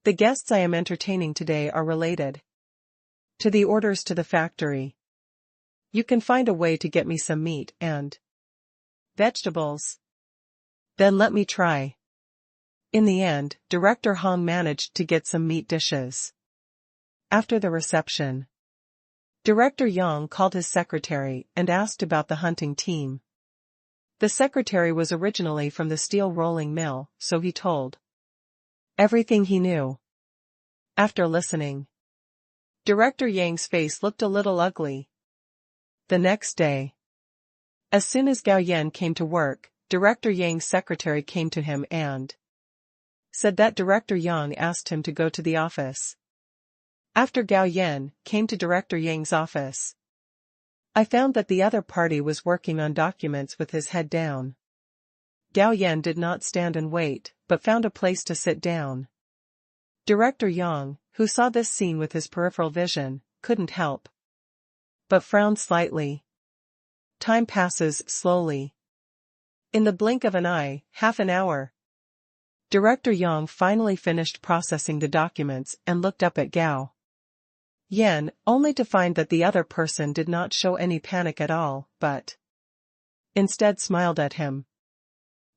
The guests I am entertaining today are related to the orders to the factory. You can find a way to get me some meat and vegetables. Then let me try. In the end, Director Hong managed to get some meat dishes. After the reception, Director Yang called his secretary and asked about the hunting team. The secretary was originally from the steel rolling mill, so he told everything he knew. After listening, Director Yang's face looked a little ugly. The next day, as soon as Gao Yan came to work, Director Yang's secretary came to him and said that Director Yang asked him to go to the office. After Gao Yan came to Director Yang's office, I found that the other party was working on documents with his head down. Gao Yan did not stand and wait, but found a place to sit down. Director Yang, who saw this scene with his peripheral vision, couldn't help but frowned slightly. Time passes slowly. In the blink of an eye, half an hour. Director Yang finally finished processing the documents and looked up at Gao Yan, only to find that the other person did not show any panic at all, but instead smiled at him.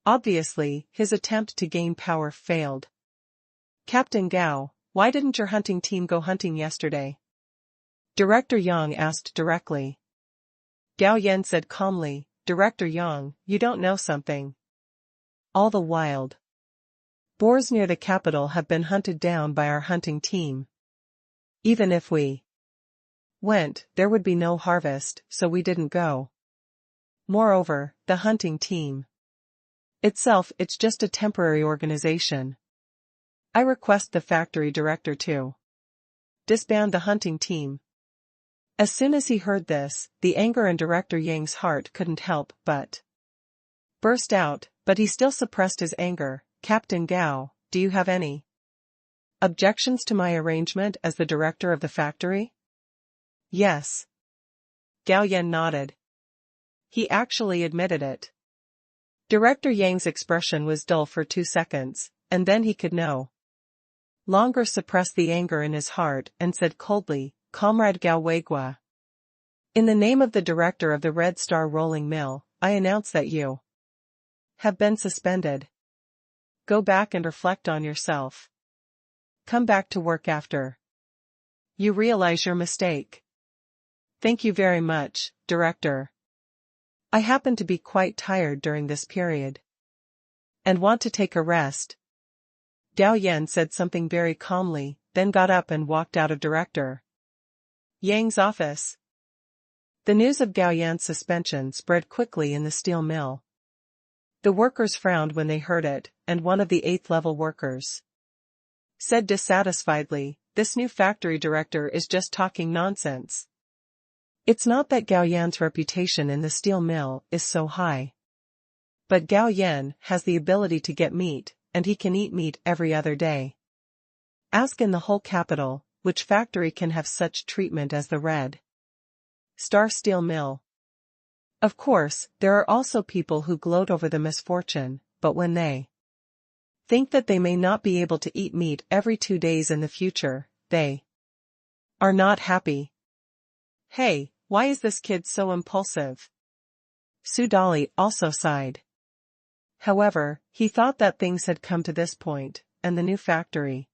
Obviously, his attempt to gain power failed. Captain Gao, why didn't your hunting team go hunting yesterday? Director Yang asked directly. Gao Yan said calmly, Director Yang, you don't know something. All the wild boars near the capital have been hunted down by our hunting team. Even if we went, there would be no harvest, so we didn't go. Moreover, the hunting team itself, it's just a temporary organization. I request the factory director to disband the hunting team. As soon as he heard this, the anger in Director Yang's heart couldn't help but burst out, but he still suppressed his anger. Captain Gao, do you have any objections to my arrangement as the director of the factory? Yes. Gao Yan nodded. He actually admitted it. Director Yang's expression was dull for 2 seconds, and then he could no longer suppress the anger in his heart and said coldly, Comrade Gao Weigua, In the name of the director of the Red Star Rolling Mill, I announce that you have been suspended. Go back and reflect on yourself. Come back to work after you realize your mistake. Thank you very much, Director. I happen to be quite tired during this period and want to take a rest. Gao Yan said something very calmly, then got up and walked out of Director Yang's office. The news of Gao Yan's suspension spread quickly in the steel mill. The workers frowned when they heard it, and one of the 8th-level workers said dissatisfiedly, "This new factory director is just talking nonsense. It's not that Gao Yan's reputation in the steel mill is so high. But Gao Yan has the ability to get meat, and he can eat meat every other day. Ask in the whole capital, which factory can have such treatment as the Red Star Steel Mill. Of course, there are also people who gloat over the misfortune, but when they think that they may not be able to eat meat every 2 days in the future, they are not happy. Hey, why is this kid so impulsive?" Su Dali also sighed. However, he thought that things had come to this point, and the new factory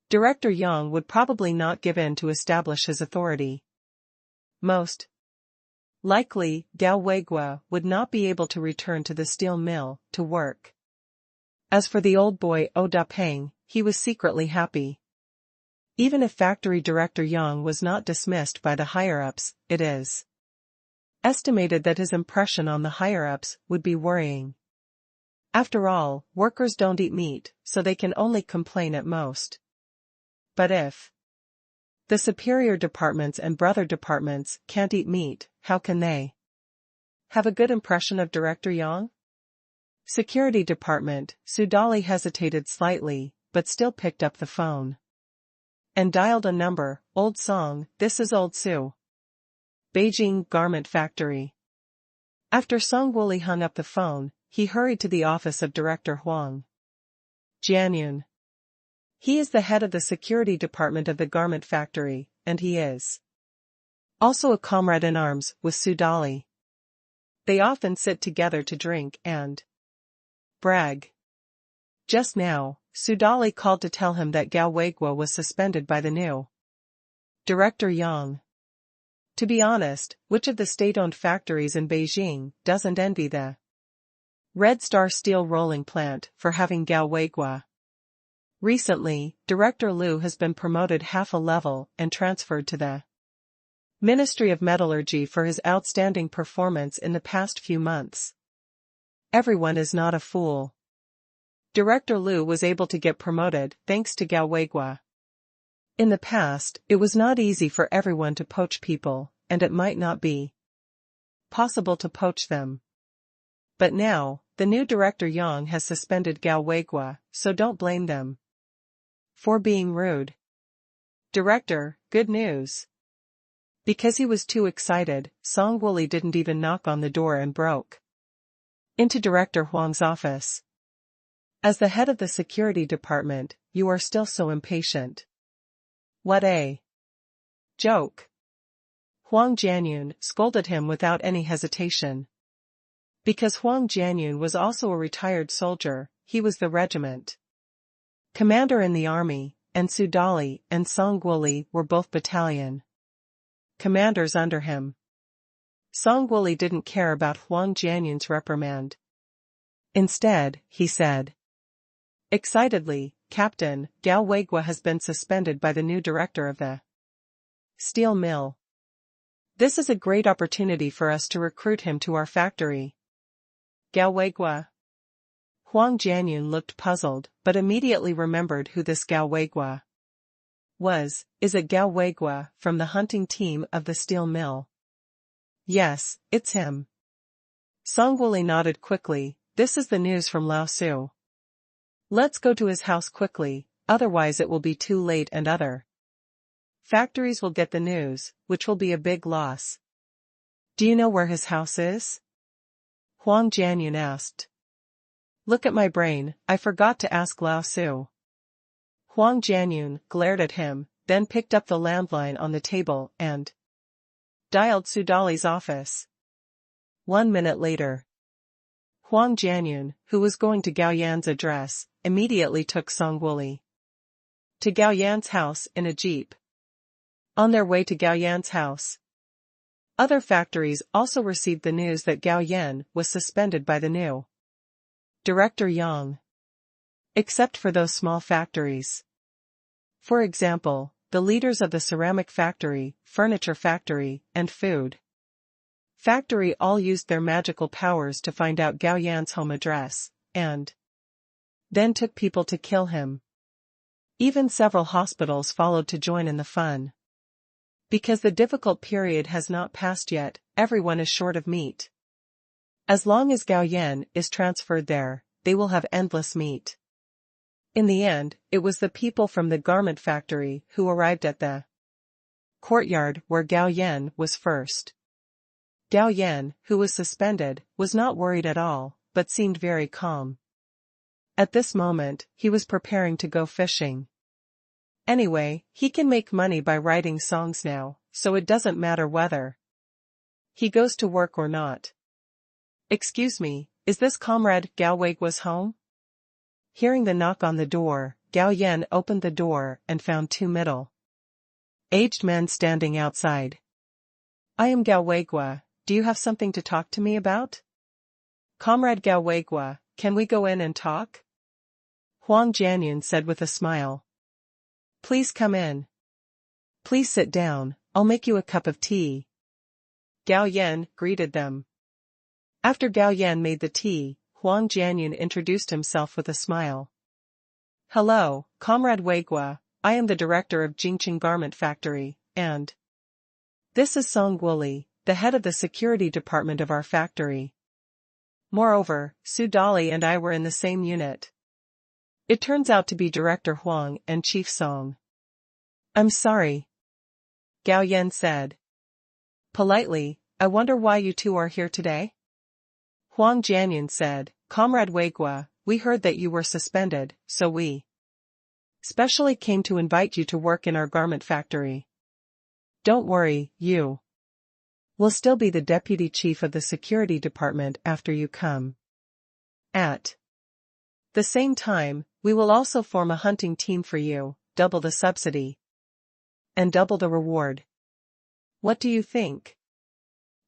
Director Yang would probably not give in to establish his authority. Most likely, Gao Weigua would not be able to return to the steel mill to work. As for the old boy Oda Peng, he was secretly happy. Even if factory director Yang was not dismissed by the higher-ups, it is estimated that his impression on the higher-ups would be worrying. After all, workers don't eat meat, so they can only complain at most. But if the superior departments and brother departments can't eat meat, how can they have a good impression of Director Yang? Security Department. Su Dali hesitated slightly, but still picked up the phone and dialed a number. Old Song, this is Old Su. Beijing Garment Factory. After Song Woolley hung up the phone, he hurried to the office of Director Huang Jianyun. He is the head of the security department of the garment factory, and he is also a comrade in arms with Su Dali. They often sit together to drink and brag. Just now, Su Dali called to tell him that Gao Weigua was suspended by the new Director Yang. To be honest, which of the state-owned factories in Beijing doesn't envy the Red Star Steel Rolling Plant for having Gao Weigua? Recently, Director Liu has been promoted half a level and transferred to the Ministry of Metallurgy for his outstanding performance in the past few months. Everyone is not a fool. Director Liu was able to get promoted thanks to Gao Weigua. In the past, it was not easy for everyone to poach people, and it might not be possible to poach them. But now, the new Director Yang has suspended Gao Weigua, so don't blame them for being rude. Director, good news. Because he was too excited, Song Woolley didn't even knock on the door and broke into Director Huang's office. As the head of the security department, you are still so impatient. What a joke. Huang Jianyun scolded him without any hesitation. Because Huang Jianyun was also a retired soldier, he was the regiment commander in the army, and Su Dali and Song Woolley were both battalion commanders under him. Song Woolley didn't care about Huang Jianyun's reprimand. Instead, he said excitedly, "Captain, Gao Weigua has been suspended by the new director of the steel mill. This is a great opportunity for us to recruit him to our factory." Gao Weigua? Huang Jianyun looked puzzled, but immediately remembered who this Gao Weigua was. Is it Gao Weigua from the hunting team of the steel mill? Yes, it's him. Song Woolley nodded quickly. This is the news from Lao Su. Let's go to his house quickly, otherwise it will be too late and other factories will get the news, which will be a big loss. Do you know where his house is? Huang Jianyun asked. Look at my brain, I forgot to ask Lao Su. Huang Jianyun glared at him, then picked up the landline on the table and dialed Su Dali's office. 1 minute later. Huang Jianyun, who was going to Gao Yan's address, immediately took Song Wooly to Gao Yan's house in a jeep. On their way to Gao Yan's house, other factories also received the news that Gao Yan was suspended by the new Director Yang. Except for those small factories. For example, the leaders of the ceramic factory, furniture factory, and food factory all used their magical powers to find out Gao Yan's home address, and then took people to kill him. Even several hospitals followed to join in the fun. Because the difficult period has not passed yet, everyone is short of meat. As long as Gao Yan is transferred there, they will have endless meat. In the end, it was the people from the garment factory who arrived at the courtyard where Gao Yan was first. Gao Yan, who was suspended, was not worried at all, but seemed very calm. At this moment, he was preparing to go fishing. Anyway, he can make money by writing songs now, so it doesn't matter whether he goes to work or not. Excuse me, is this Comrade Gao Weigua's home? Hearing the knock on the door, Gao Yan opened the door and found two middle-aged men standing outside. I am Gao Weigua, do you have something to talk to me about? Comrade Gao Weigua, can we go in and talk? Huang Jianyun said with a smile. Please come in. Please sit down, I'll make you a cup of tea. Gao Yan greeted them. After Gao Yan made the tea, Huang Jianyun introduced himself with a smile. Hello, Comrade Weigua, I am the director of Jingqing Garment Factory, and this is Song Wooly, the head of the security department of our factory. Moreover, Su Dali and I were in the same unit. It turns out to be Director Huang and Chief Song. I'm sorry, Gao Yan said. Politely, I wonder why you two are here today? Huang Jianyun said, Comrade Weigua, we heard that you were suspended, so we specially came to invite you to work in our garment factory. Don't worry, you will still be the deputy chief of the security department after you come. At the same time, we will also form a hunting team for you, double the subsidy and double the reward. What do you think?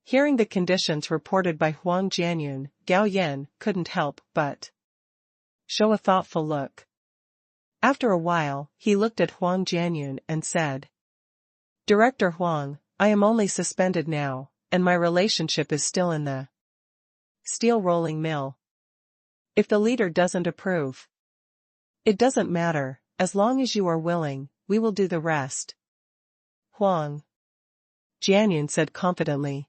Hearing the conditions reported by Huang Jianyun, Gao Yan couldn't help but show a thoughtful look. After a while, he looked at Huang Jianyun and said, Director Huang, I am only suspended now, and my relationship is still in the steel rolling mill. If the leader doesn't approve, it doesn't matter, as long as you are willing, we will do the rest. Huang Jianyun said confidently.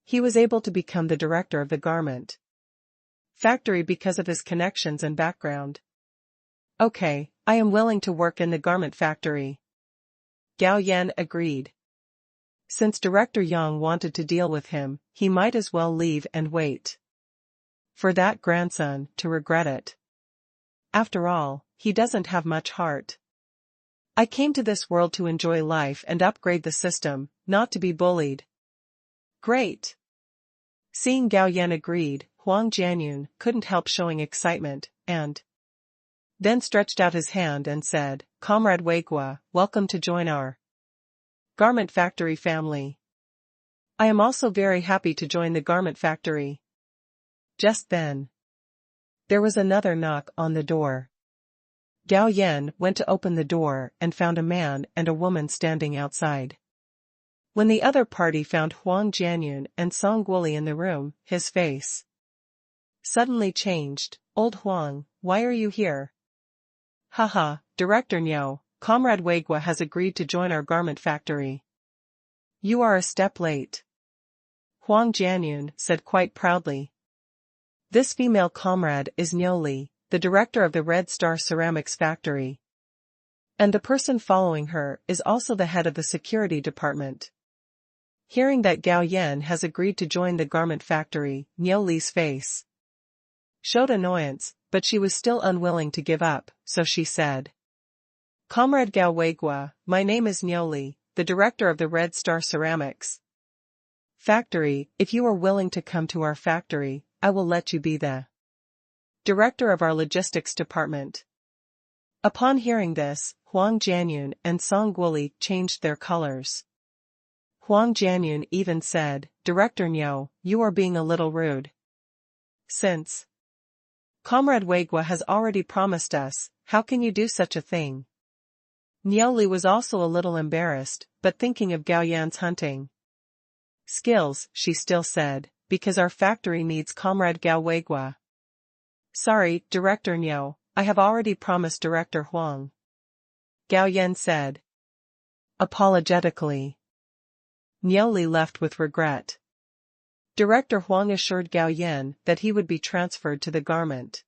He was able to become the director of the garment factory because of his connections and background. Okay, I am willing to work in the garment factory. Gao Yan agreed. Since Director Yang wanted to deal with him, he might as well leave and wait for that grandson to regret it. After all, he doesn't have much heart. I came to this world to enjoy life and upgrade the system, not to be bullied. Great. Seeing Gao Yan agreed, Huang Jianyun couldn't help showing excitement, and then stretched out his hand and said, Comrade Weigua, welcome to join our garment factory family. I am also very happy to join the garment factory. Just then, there was another knock on the door. Gao Yan went to open the door and found a man and a woman standing outside. When the other party found Huang Jianyun and Song Wooly in the room, his face suddenly changed. Old Huang, why are you here? Haha, Director Niao, Comrade Weigua has agreed to join our garment factory. You are a step late. Huang Jianyun said quite proudly. This female comrade is Niao Li, the director of the Red Star Ceramics factory. And the person following her is also the head of the security department. Hearing that Gao Yan has agreed to join the garment factory, Niao Li's face showed annoyance, but she was still unwilling to give up, so she said, Comrade Gao Weigua, my name is Niao Li, the director of the Red Star Ceramics. Factory, if you are willing to come to our factory, I will let you be the director of our logistics department. Upon hearing this, Huang Jianyun and Song Guoli changed their colors. Huang Jianyun even said, Director Niu, you are being a little rude. Since Comrade Weigua has already promised us, how can you do such a thing? Niu Li was also a little embarrassed, but thinking of Gao Yan's hunting skills, she still said, because our factory needs Comrade Gao Weigua. Sorry, Director Niu, I have already promised Director Huang. Gao Yan said apologetically. Niu Li left with regret. Director Huang assured Gao Yan that he would be transferred to the garment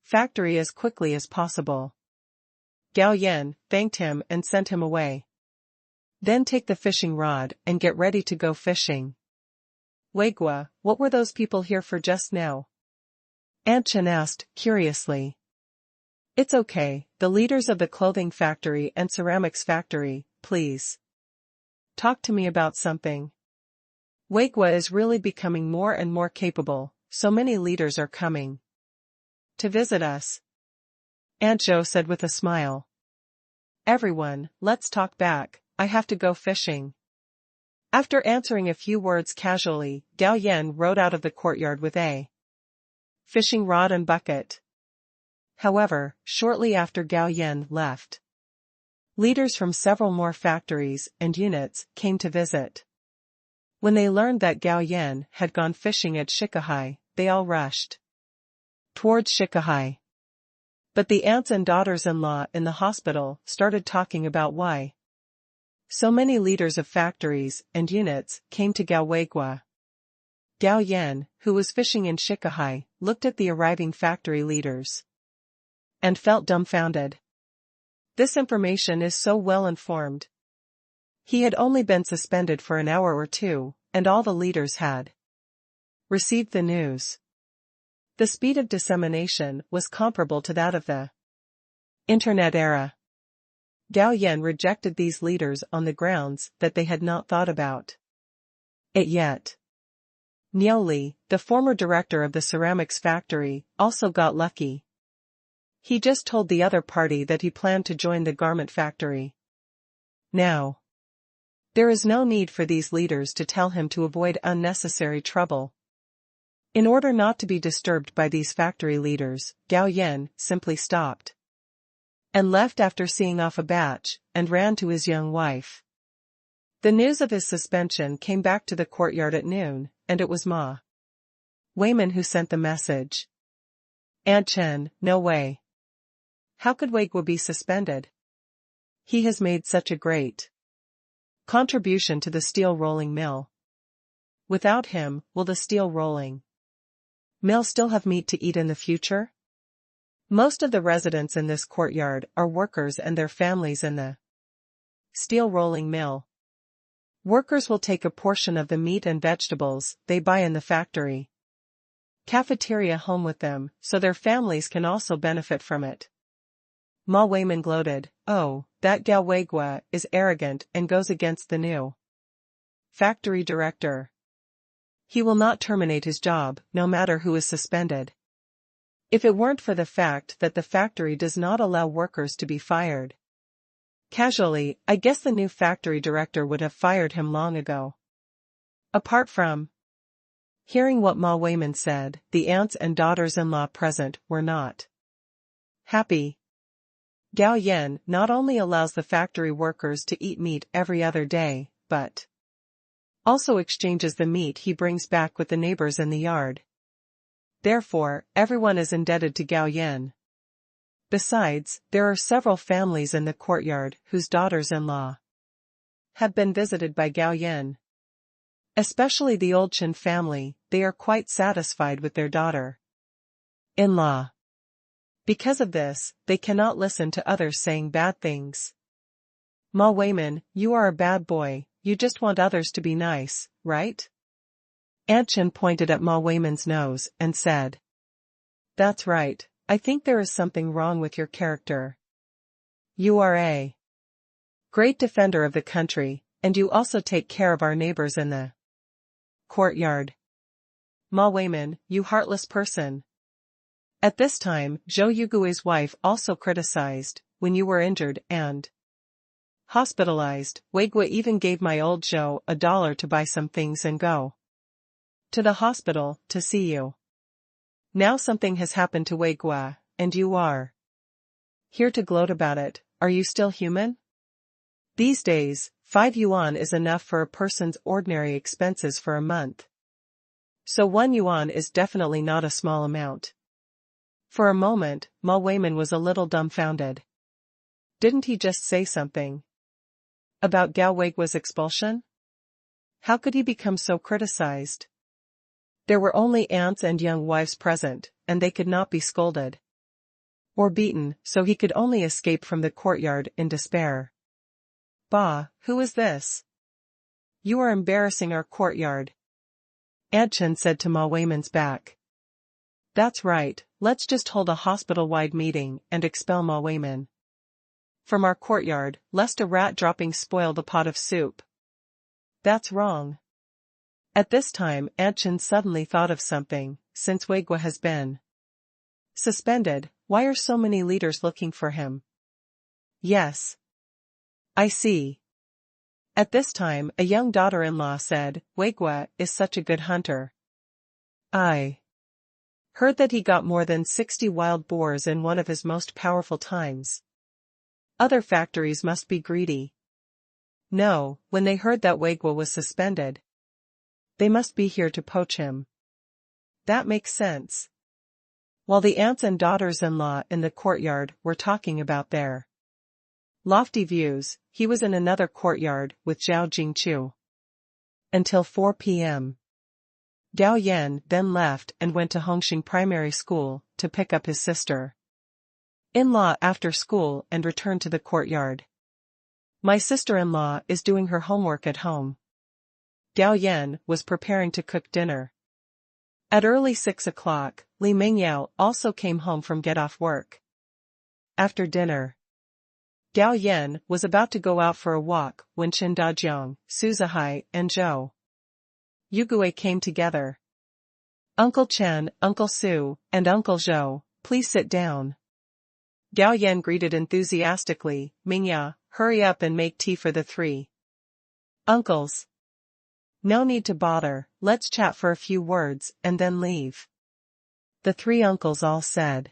factory as quickly as possible. Gao Yan thanked him and sent him away. Then take the fishing rod and get ready to go fishing. Weigua, what were those people here for just now? Aunt Chen asked, curiously. It's okay, the leaders of the clothing factory and ceramics factory, please. Talk to me about something. Weigua is really becoming more and more capable, so many leaders are coming to visit us. Aunt Zhou said with a smile. Everyone, let's talk back, I have to go fishing. After answering a few words casually, Gao Yan rode out of the courtyard with a fishing rod and bucket. However, shortly after Gao Yan left, leaders from several more factories and units came to visit. When they learned that Gao Yan had gone fishing at Shikahai, they all rushed towards Shikahai. But the aunts and daughters-in-law in the hospital started talking about why so many leaders of factories and units came to Gao Weigua. Gao Yan, who was fishing in Shikahai, looked at the arriving factory leaders and felt dumbfounded. This information is so well informed. He had only been suspended for an hour or two, and all the leaders had received the news. The speed of dissemination was comparable to that of the Internet era. Gao Yan rejected these leaders on the grounds that they had not thought about it yet. Niu Li, the former director of the ceramics factory, also got lucky. He just told the other party that he planned to join the garment factory. Now, there is no need for these leaders to tell him to avoid unnecessary trouble. In order not to be disturbed by these factory leaders, Gao Yan simply stopped and left after seeing off a batch, and ran to his young wife. The news of his suspension came back to the courtyard at noon, and it was Ma Weiman who sent the message. Aunt Chen, no way. How could Weigua be suspended? He has made such a great contribution to the steel rolling mill. Without him, will the steel rolling mill still have meat to eat in the future? Most of the residents in this courtyard are workers and their families in the steel rolling mill. Workers will take a portion of the meat and vegetables they buy in the factory cafeteria home with them, so their families can also benefit from it. Ma Weiman gloated, oh, that Gao Weigua is arrogant and goes against the new factory director. He will not terminate his job, no matter who is suspended. If it weren't for the fact that the factory does not allow workers to be fired casually, I guess the new factory director would have fired him long ago. Apart from hearing what Ma Weiman said, the aunts and daughters-in-law present were not happy. Gao Yan not only allows the factory workers to eat meat every other day, but also exchanges the meat he brings back with the neighbors in the yard. Therefore, everyone is indebted to Gao Yan. Besides, there are several families in the courtyard whose daughters-in-law have been visited by Gao Yan. Especially the old Chen family, they are quite satisfied with their daughter-in-law. Because of this, they cannot listen to others saying bad things. Ma Weiman, you are a bad boy, you just want others to be nice, right? Aunt Chen pointed at Ma Weiman's nose and said, that's right, I think there is something wrong with your character. You are a great defender of the country, and you also take care of our neighbors in the courtyard. Ma Weimin, you heartless person. At this time, Zhou Yugui's wife also criticized, when you were injured and hospitalized, Weigua even gave my old Zhou $1 to buy some things and go to the hospital to see you. Now something has happened to Weigua, and you are here to gloat about it. Are you still human? These days, 5 yuan is enough for a person's ordinary expenses for a month. So 1 yuan is definitely not a small amount. For a moment, Ma Weimin was a little dumbfounded. Didn't he just say something about Gao Weigua's expulsion? How could he become so criticized? There were only aunts and young wives present, and they could not be scolded or beaten, so he could only escape from the courtyard in despair. Bah, who is this? You are embarrassing our courtyard. Adchen said to Ma Weimin's back. That's right, let's just hold a hospital-wide meeting and expel Ma Weimin from our courtyard, lest a rat dropping spoil the pot of soup. That's wrong. At this time Adchen suddenly thought of something. Since Weigua has been suspended, why are so many leaders looking for him? Yes. I see. At this time a young daughter-in-law said, Weigua is such a good hunter. I heard that he got more than 60 wild boars in one of his most powerful times. Other factories must be greedy. No, when they heard that Weigua was suspended, they must be here to poach him. That makes sense. While the aunts and daughters-in-law in the courtyard were talking about their lofty views, he was in another courtyard with Zhao Jingchu until 4 p.m. Gao Yan then left and went to Hongxing Primary School to pick up his sister-in-law after school and returned to the courtyard. My sister-in-law is doing her homework at home. Gao Yan was preparing to cook dinner. At early 6 o'clock, Li Mingyao also came home from get-off work. After dinner, Gao Yan was about to go out for a walk when Chen Dajiang, Su Zihai, and Zhou Yugui came together. Uncle Chen, Uncle Su, and Uncle Zhou, please sit down. Gao Yan greeted enthusiastically, Mingyao, hurry up and make tea for the 3 uncles. No need to bother, let's chat for a few words and then leave. The 3 uncles all said.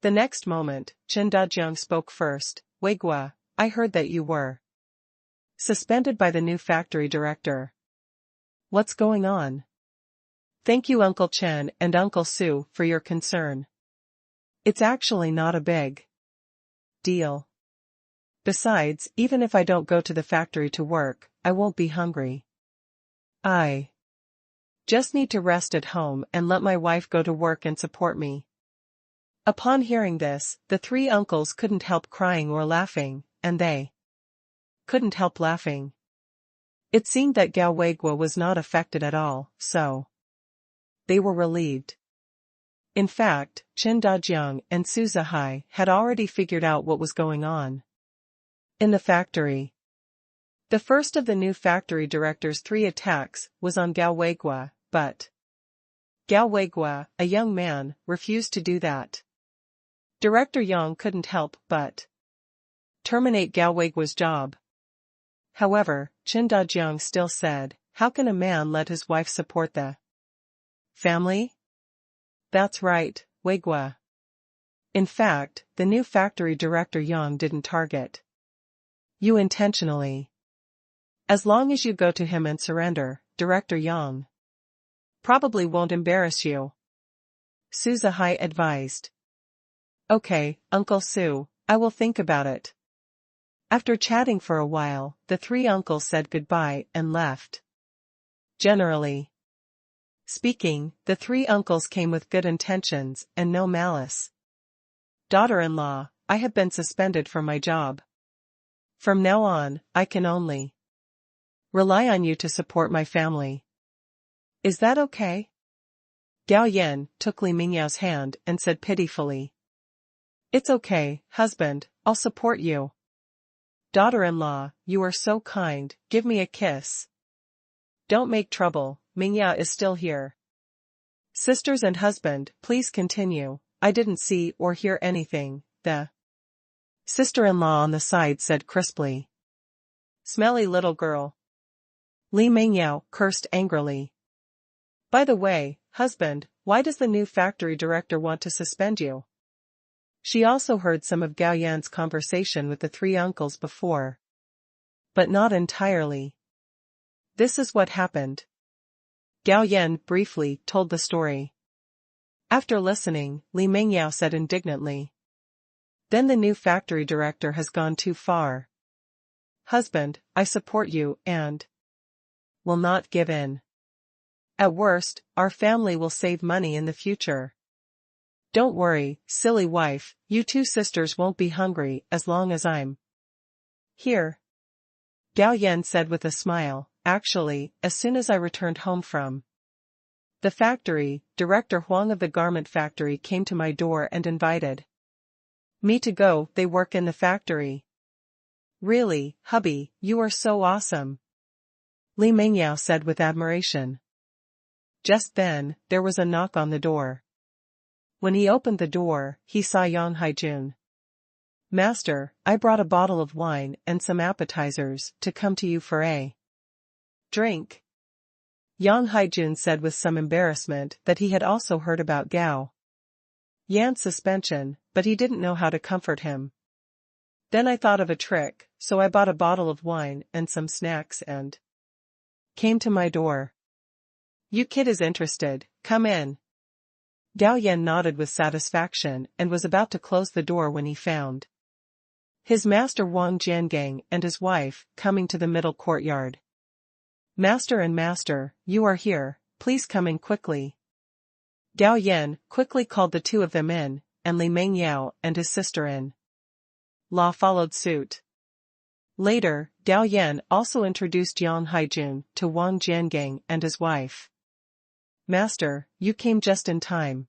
The next moment, Chen Dajiang spoke first. Weigua, I heard that you were suspended by the new factory director. What's going on? Thank you Uncle Chen and Uncle Su for your concern. It's actually not a big deal. Besides, even if I don't go to the factory to work, I won't be hungry. I just need to rest at home and let my wife go to work and support me. Upon hearing this, the 3 uncles couldn't help crying or laughing, and they couldn't help laughing. It seemed that Gao Weigua was not affected at all, so they were relieved. In fact, Chen Dajiang and Su Zihai had already figured out what was going on in the factory. The first of the new factory director's 3 attacks was on Gao Weigua, but Gao Weigua, a young man, refused to do that. Director Yang couldn't help but terminate Gao Weigua's job. However, Chen Dajiang still said, how can a man let his wife support the family? That's right, Weigua. In fact, the new factory director Yang didn't target you intentionally. As long as you go to him and surrender, Director Yang probably won't embarrass you. Su Zihai advised. Okay, Uncle Su, I will think about it. After chatting for a while, the 3 uncles said goodbye and left. Generally speaking, the 3 uncles came with good intentions and no malice. Daughter-in-law, I have been suspended from my job. From now on, I can only rely on you to support my family. Is that okay? Gao Yan took Li Mingyao's hand and said pitifully. It's okay, husband, I'll support you. Daughter-in-law, you are so kind, give me a kiss. Don't make trouble, Mingya is still here. Sisters and husband, please continue, I didn't see or hear anything, the sister-in-law on the side said crisply. Smelly little girl. Li Mingyao cursed angrily. By the way, husband, why does the new factory director want to suspend you? She also heard some of Gao Yan's conversation with the three uncles before. But not entirely. This is what happened. Gao Yan briefly told the story. After listening, Li Mingyao said indignantly. Then the new factory director has gone too far. Husband, I support you and will not give in. At worst, our family will save money in the future. Don't worry, silly wife, you two sisters won't be hungry as long as I'm here. Gao Yan said with a smile, actually, as soon as I returned home from the factory, Director Huang of the garment factory came to my door and invited me to go. They work in the factory. Really, hubby, you are so awesome. Li Mingyao said with admiration. Just then, there was a knock on the door. When he opened the door, he saw Yang Haijun. Master, I brought a bottle of wine and some appetizers to come to you for a drink. Yang Haijun said with some embarrassment that he had also heard about Gao Yan's suspension, but he didn't know how to comfort him. Then I thought of a trick, so I bought a bottle of wine and some snacks and came to my door. You kid is interested, come in. Gao Yan nodded with satisfaction and was about to close the door when he found his master Wang Jiangang and his wife coming to the middle courtyard. Master and master, you are here, please come in quickly. Gao Yan quickly called the two of them in, and Li Mingyao and his sister in law followed suit. Later, Gao Yan also introduced Yang Haijun to Wang Jiangang and his wife. Master, you came just in time.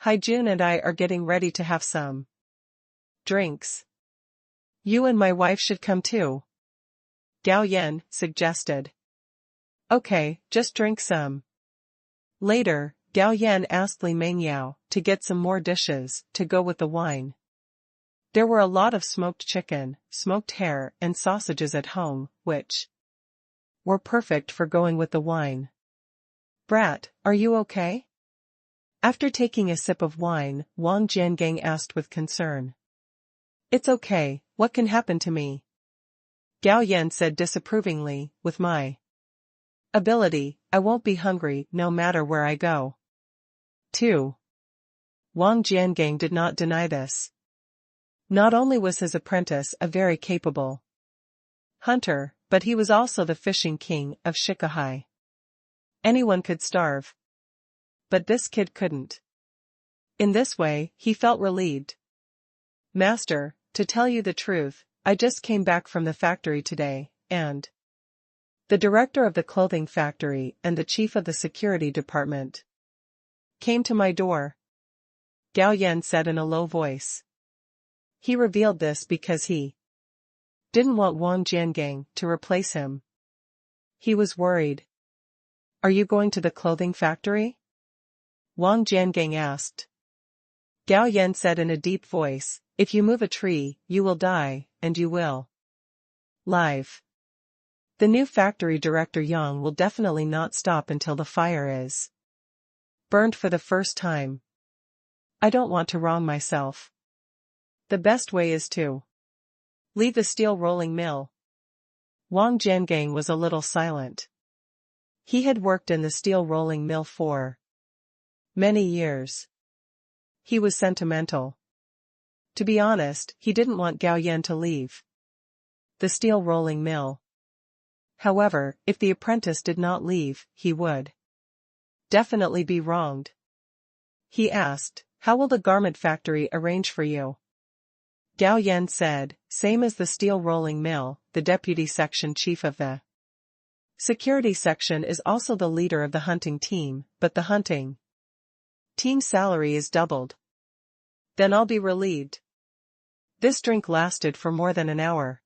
Haijun and I are getting ready to have some drinks. You and my wife should come too. Gao Yan suggested. Okay, just drink some. Later, Gao Yan asked Li Mingyao to get some more dishes to go with the wine. There were a lot of smoked chicken, smoked hare and sausages at home, which were perfect for going with the wine. Brat, are you okay? After taking a sip of wine, Wang Jiangang asked with concern. It's okay, what can happen to me? Gao Yan said disapprovingly, with my ability, I won't be hungry no matter where I go. 2. Wang Jiangang did not deny this. Not only was his apprentice a very capable hunter, but he was also the fishing king of Shikahai. Anyone could starve. But this kid couldn't. In this way, he felt relieved. Master, to tell you the truth, I just came back from the factory today, and the director of the clothing factory and the chief of the security department came to my door. Gao Yan said in a low voice. He revealed this because he didn't want Wang Jiangang to replace him. He was worried. Are you going to the clothing factory? Wang Jiangang asked. Gao Yan said in a deep voice, if you move a tree, you will die, and you will live. The new factory director Yang will definitely not stop until the fire is burned for the first time. I don't want to wrong myself. The best way is to leave the steel rolling mill. Wang Jiangang was a little silent. He had worked in the steel rolling mill for many years. He was sentimental. To be honest, he didn't want Gao Yan to leave the steel rolling mill. However, if the apprentice did not leave, he would definitely be wronged. He asked, how will the garment factory arrange for you? Gao Yan said, same as the steel rolling mill, the deputy section chief of the security section is also the leader of the hunting team, but the hunting team's salary is doubled. Then I'll be relieved. This drink lasted for more than an hour.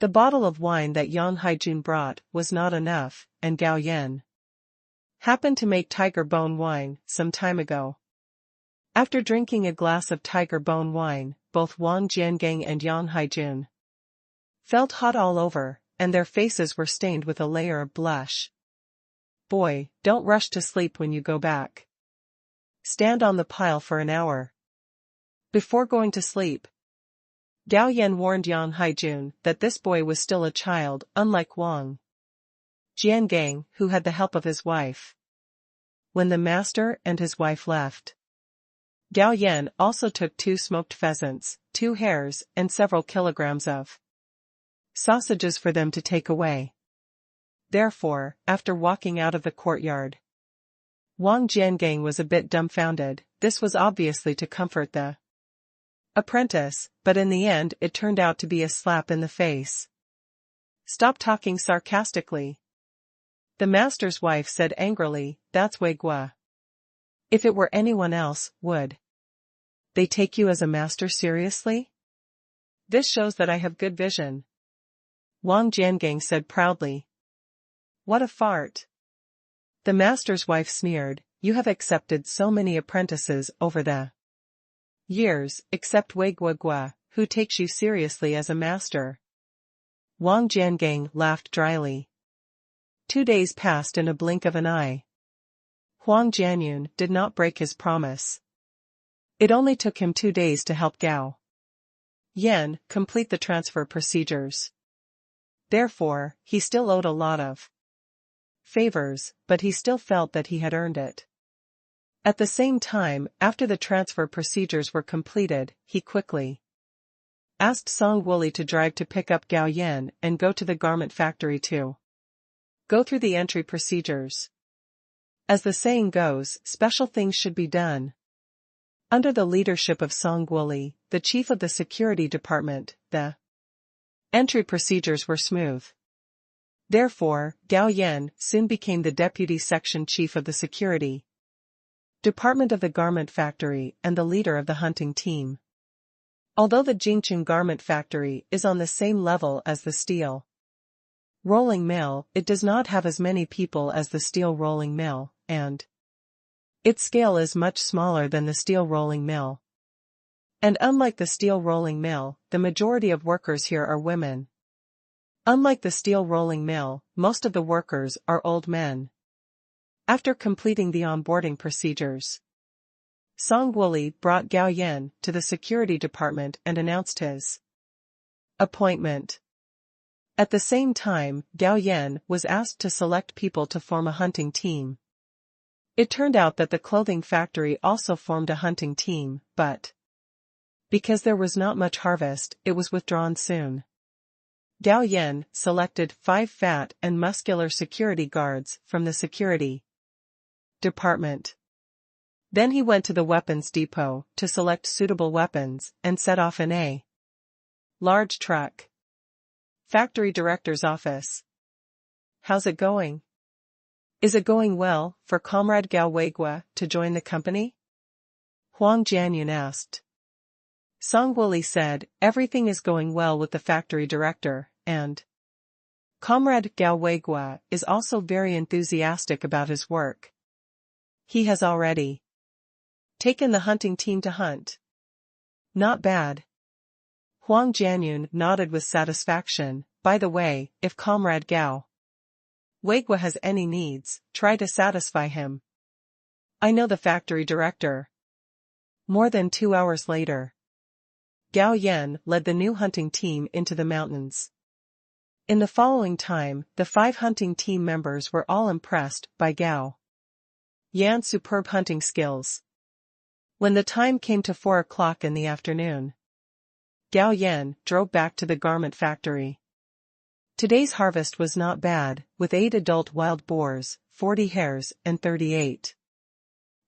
The bottle of wine that Yang Haijun brought was not enough, and Gao Yan happened to make tiger bone wine some time ago. After drinking a glass of tiger bone wine, both Wang Jiangang and Yang Haijun felt hot all over, and their faces were stained with a layer of blush. Boy, don't rush to sleep when you go back. Stand on the pile for an hour before going to sleep. Gao Yan warned Yang Haijun that this boy was still a child, unlike Wang Jiangang, who had the help of his wife. When the master and his wife left, Gao Yan also took 2 smoked pheasants, 2 hares, and several kilograms of sausages for them to take away. Therefore, after walking out of the courtyard, Wang Jiangang was a bit dumbfounded. This was obviously to comfort the apprentice, but in the end it turned out to be a slap in the face. Stop talking sarcastically, the master's wife said angrily. That's Wei Guo. If it were anyone else, would they take you as a master seriously? This shows that I have good vision, Wang Jiangang said proudly. What a fart. The master's wife sneered. You have accepted so many apprentices over the years, except Wei Guo, who takes you seriously as a master. Wang Jiangang laughed dryly. 2 days passed in a blink of an eye. Huang Jianyun did not break his promise. It only took him 2 days to help Gao Yan complete the transfer procedures. Therefore, he still owed a lot of favors, but he still felt that he had earned it. At the same time, after the transfer procedures were completed, he quickly asked Song Woolley to drive to pick up Gao Yan and go to the garment factory to go through the entry procedures. As the saying goes, special things should be done. Under the leadership of Song Woolley, the chief of the security department, the entry procedures were smooth. Therefore, Gao Yan soon became the deputy section chief of the security department of the garment factory and the leader of the hunting team. Although the Jingqing garment factory is on the same level as the steel rolling mill, it does not have as many people as the steel rolling mill, and its scale is much smaller than the steel rolling mill. And unlike the steel rolling mill, the majority of workers here are women. Unlike the steel rolling mill, most of the workers are old men. After completing the onboarding procedures, Song Woolley brought Gao Yan to the security department and announced his appointment. At the same time, Gao Yan was asked to select people to form a hunting team. It turned out that the clothing factory also formed a hunting team, but because there was not much harvest, it was withdrawn soon. Gao Yan selected 5 fat and muscular security guards from the security department. Then he went to the weapons depot to select suitable weapons and set off in a large truck. Factory director's office. How's it going? Is it going well for Comrade Gao Weiguo to join the company? Huang Jianyun asked. Song Woolley said, everything is going well with the factory director, and Comrade Gao Weiguo is also very enthusiastic about his work. He has already taken the hunting team to hunt. Not bad. Huang Jianyun nodded with satisfaction. By the way, if Comrade Gao Weiguo has any needs, try to satisfy him. I know the factory director. More than 2 hours later, Gao Yan led the new hunting team into the mountains. In the following time, the 5 hunting team members were all impressed by Gao Yan's superb hunting skills. When the time came to 4 o'clock in the afternoon, Gao Yan drove back to the garment factory. Today's harvest was not bad, with 8 adult wild boars, 40 hares, and 38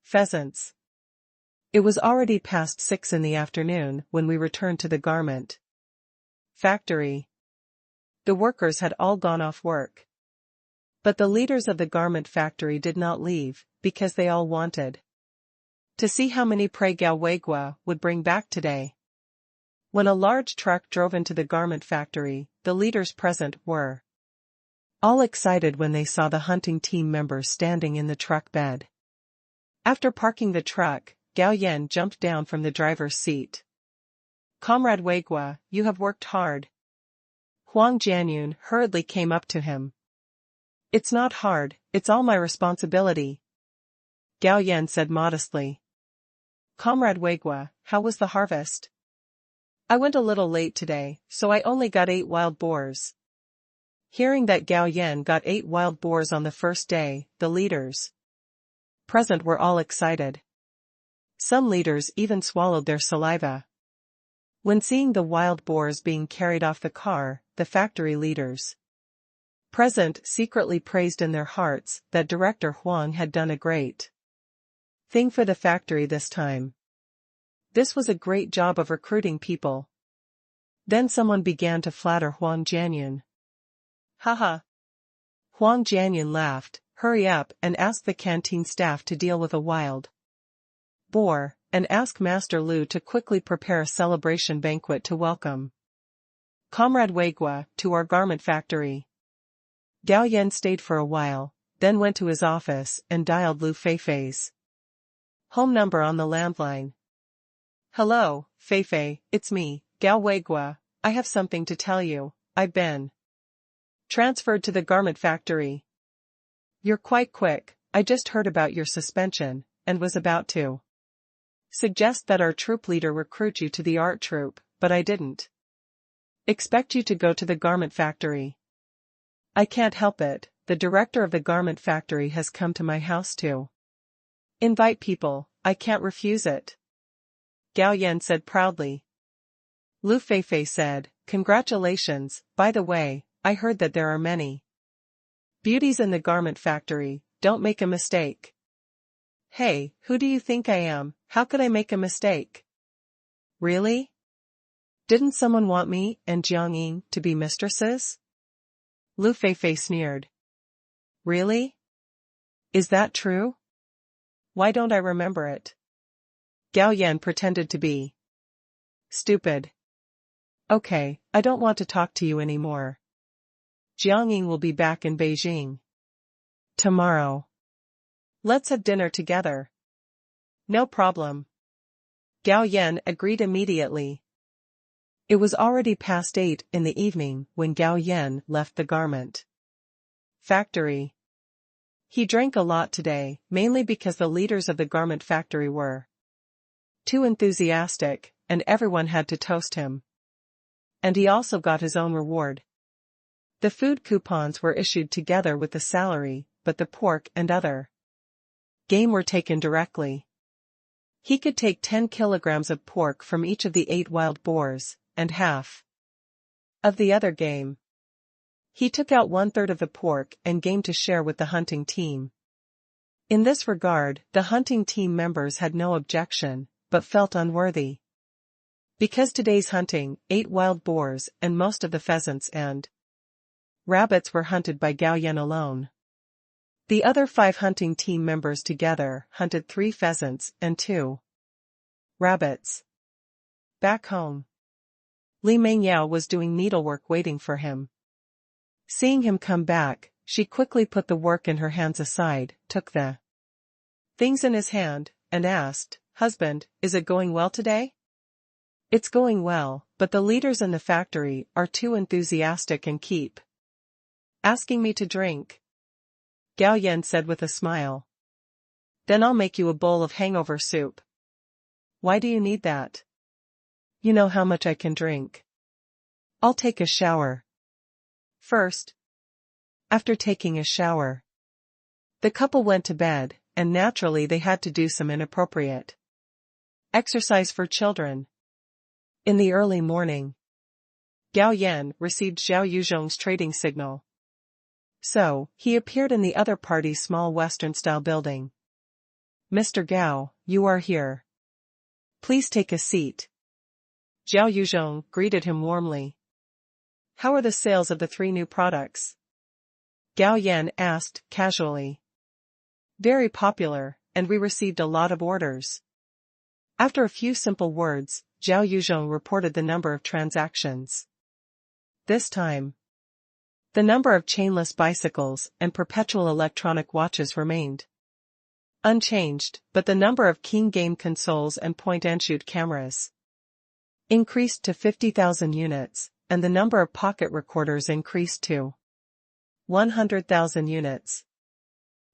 pheasants. It was already past 6 in the afternoon when we returned to the garment factory. The workers had all gone off work. But the leaders of the garment factory did not leave, because they all wanted to see how many prey Gao Weiguo would bring back today. When a large truck drove into the garment factory, the leaders present were all excited when they saw the hunting team members standing in the truck bed. After parking the truck, Gao Yan jumped down from the driver's seat. "Comrade Weigua, you have worked hard." Huang Jianyun hurriedly came up to him. "It's not hard, it's all my responsibility," Gao Yan said modestly. "Comrade Weigua, how was the harvest?" "I went a little late today, so I only got 8 wild boars." Hearing that Gao Yan got 8 wild boars on the first day, the leaders present were all excited. Some leaders even swallowed their saliva. When seeing the wild boars being carried off the car, the factory leaders present secretly praised in their hearts that Director Huang had done a great thing for the factory this time. This was a great job of recruiting people. Then someone began to flatter Huang Jianyun. "Haha." Huang Jianyun laughed, "Hurry up and ask the canteen staff to deal with a wild boar, and ask Master Lu to quickly prepare a celebration banquet to welcome Comrade Weigua to our garment factory." Gao Yan stayed for a while, then went to his office and dialed Lu Feifei's home number on the landline. "Hello, Feifei, it's me, Gao Weigua. I have something to tell you. I've been transferred to the garment factory." "You're quite quick. I just heard about your suspension, and was about to suggest that our troop leader recruit you to the art troupe, but I didn't expect you to go to the garment factory." "I can't help it, the director of the garment factory has come to my house to invite people, I can't refuse it," Gao Yan said proudly. Lu Feifei said, "Congratulations, by the way, I heard that there are many beauties in the garment factory, don't make a mistake." "Hey, who do you think I am? How could I make a mistake?" "Really? Didn't someone want me and Jiang Ying to be mistresses?" Lu Feifei sneered. "Really? Is that true? Why don't I remember it?" Gao Yan pretended to be stupid. "Okay, I don't want to talk to you anymore. Jiang Ying will be back in Beijing tomorrow. Let's have dinner together." "No problem." Gao Yan agreed immediately. It was already past 8 in the evening when Gao Yan left the garment factory. He drank a lot today, mainly because the leaders of the garment factory were too enthusiastic, and everyone had to toast him. And he also got his own reward. The food coupons were issued together with the salary, but the pork and other game were taken directly. He could take 10 kilograms of pork from each of the 8 wild boars, and half of the other game. He took out 1/3 of the pork and game to share with the hunting team. In this regard, the hunting team members had no objection, but felt unworthy. Because today's hunting, 8 wild boars and most of the pheasants and rabbits were hunted by Gao Yan alone. The other 5 hunting team members together hunted 3 pheasants and 2 rabbits. Back home, Li Mengyao was doing needlework waiting for him. Seeing him come back, she quickly put the work in her hands aside, took the things in his hand, and asked, "Husband, is it going well today?" "It's going well, but the leaders in the factory are too enthusiastic and keep asking me to drink," Gao Yan said with a smile. "Then I'll make you a bowl of hangover soup." "Why do you need that? You know how much I can drink." "I'll take a shower first." After taking a shower, the couple went to bed, and naturally they had to do some inappropriate exercise for children. In the early morning, Gao Yan received Zhao Yuzhong's trading signal. So, he appeared in the other party's small Western-style building. "Mr. Gao, you are here. Please take a seat." Zhao Yuzhong greeted him warmly. "How are the sales of the 3 new products?" Gao Yan asked, casually. "Very popular, and we received a lot of orders." After a few simple words, Zhao Yuzhong reported the number of transactions. This time, the number of chainless bicycles and perpetual electronic watches remained unchanged, but the number of King game consoles and point-and-shoot cameras increased to 50,000 units, and the number of pocket recorders increased to 100,000 units.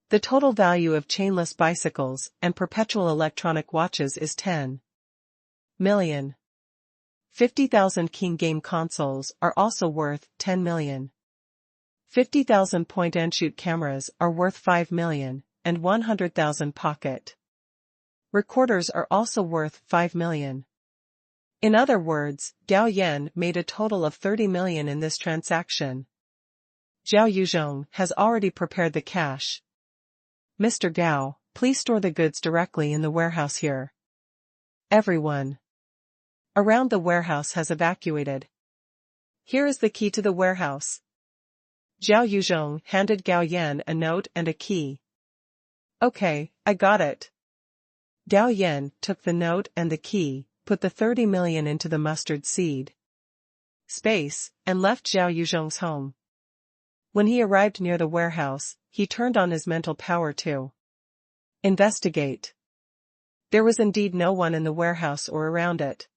The total value of chainless bicycles and perpetual electronic watches is 10 million. 50,000 King game consoles are also worth 10 million. 50,000 point-and-shoot cameras are worth 5 million, and 100,000 pocket recorders are also worth 5 million. In other words, Gao Yan made a total of 30 million in this transaction. Zhao Yuzhong has already prepared the cash. Mr. Gao, please store the goods directly in the warehouse here. Everyone around the warehouse has evacuated. Here is the key to the warehouse. Zhao Yuzhong handed Gao Yan a note and a key. Okay, I got it. Gao Yan took the note and the key, put the 30 million into the mustard seed space, and left Zhao Yuzhong's home. When he arrived near the warehouse, he turned on his mental power to investigate. There was indeed no one in the warehouse or around it.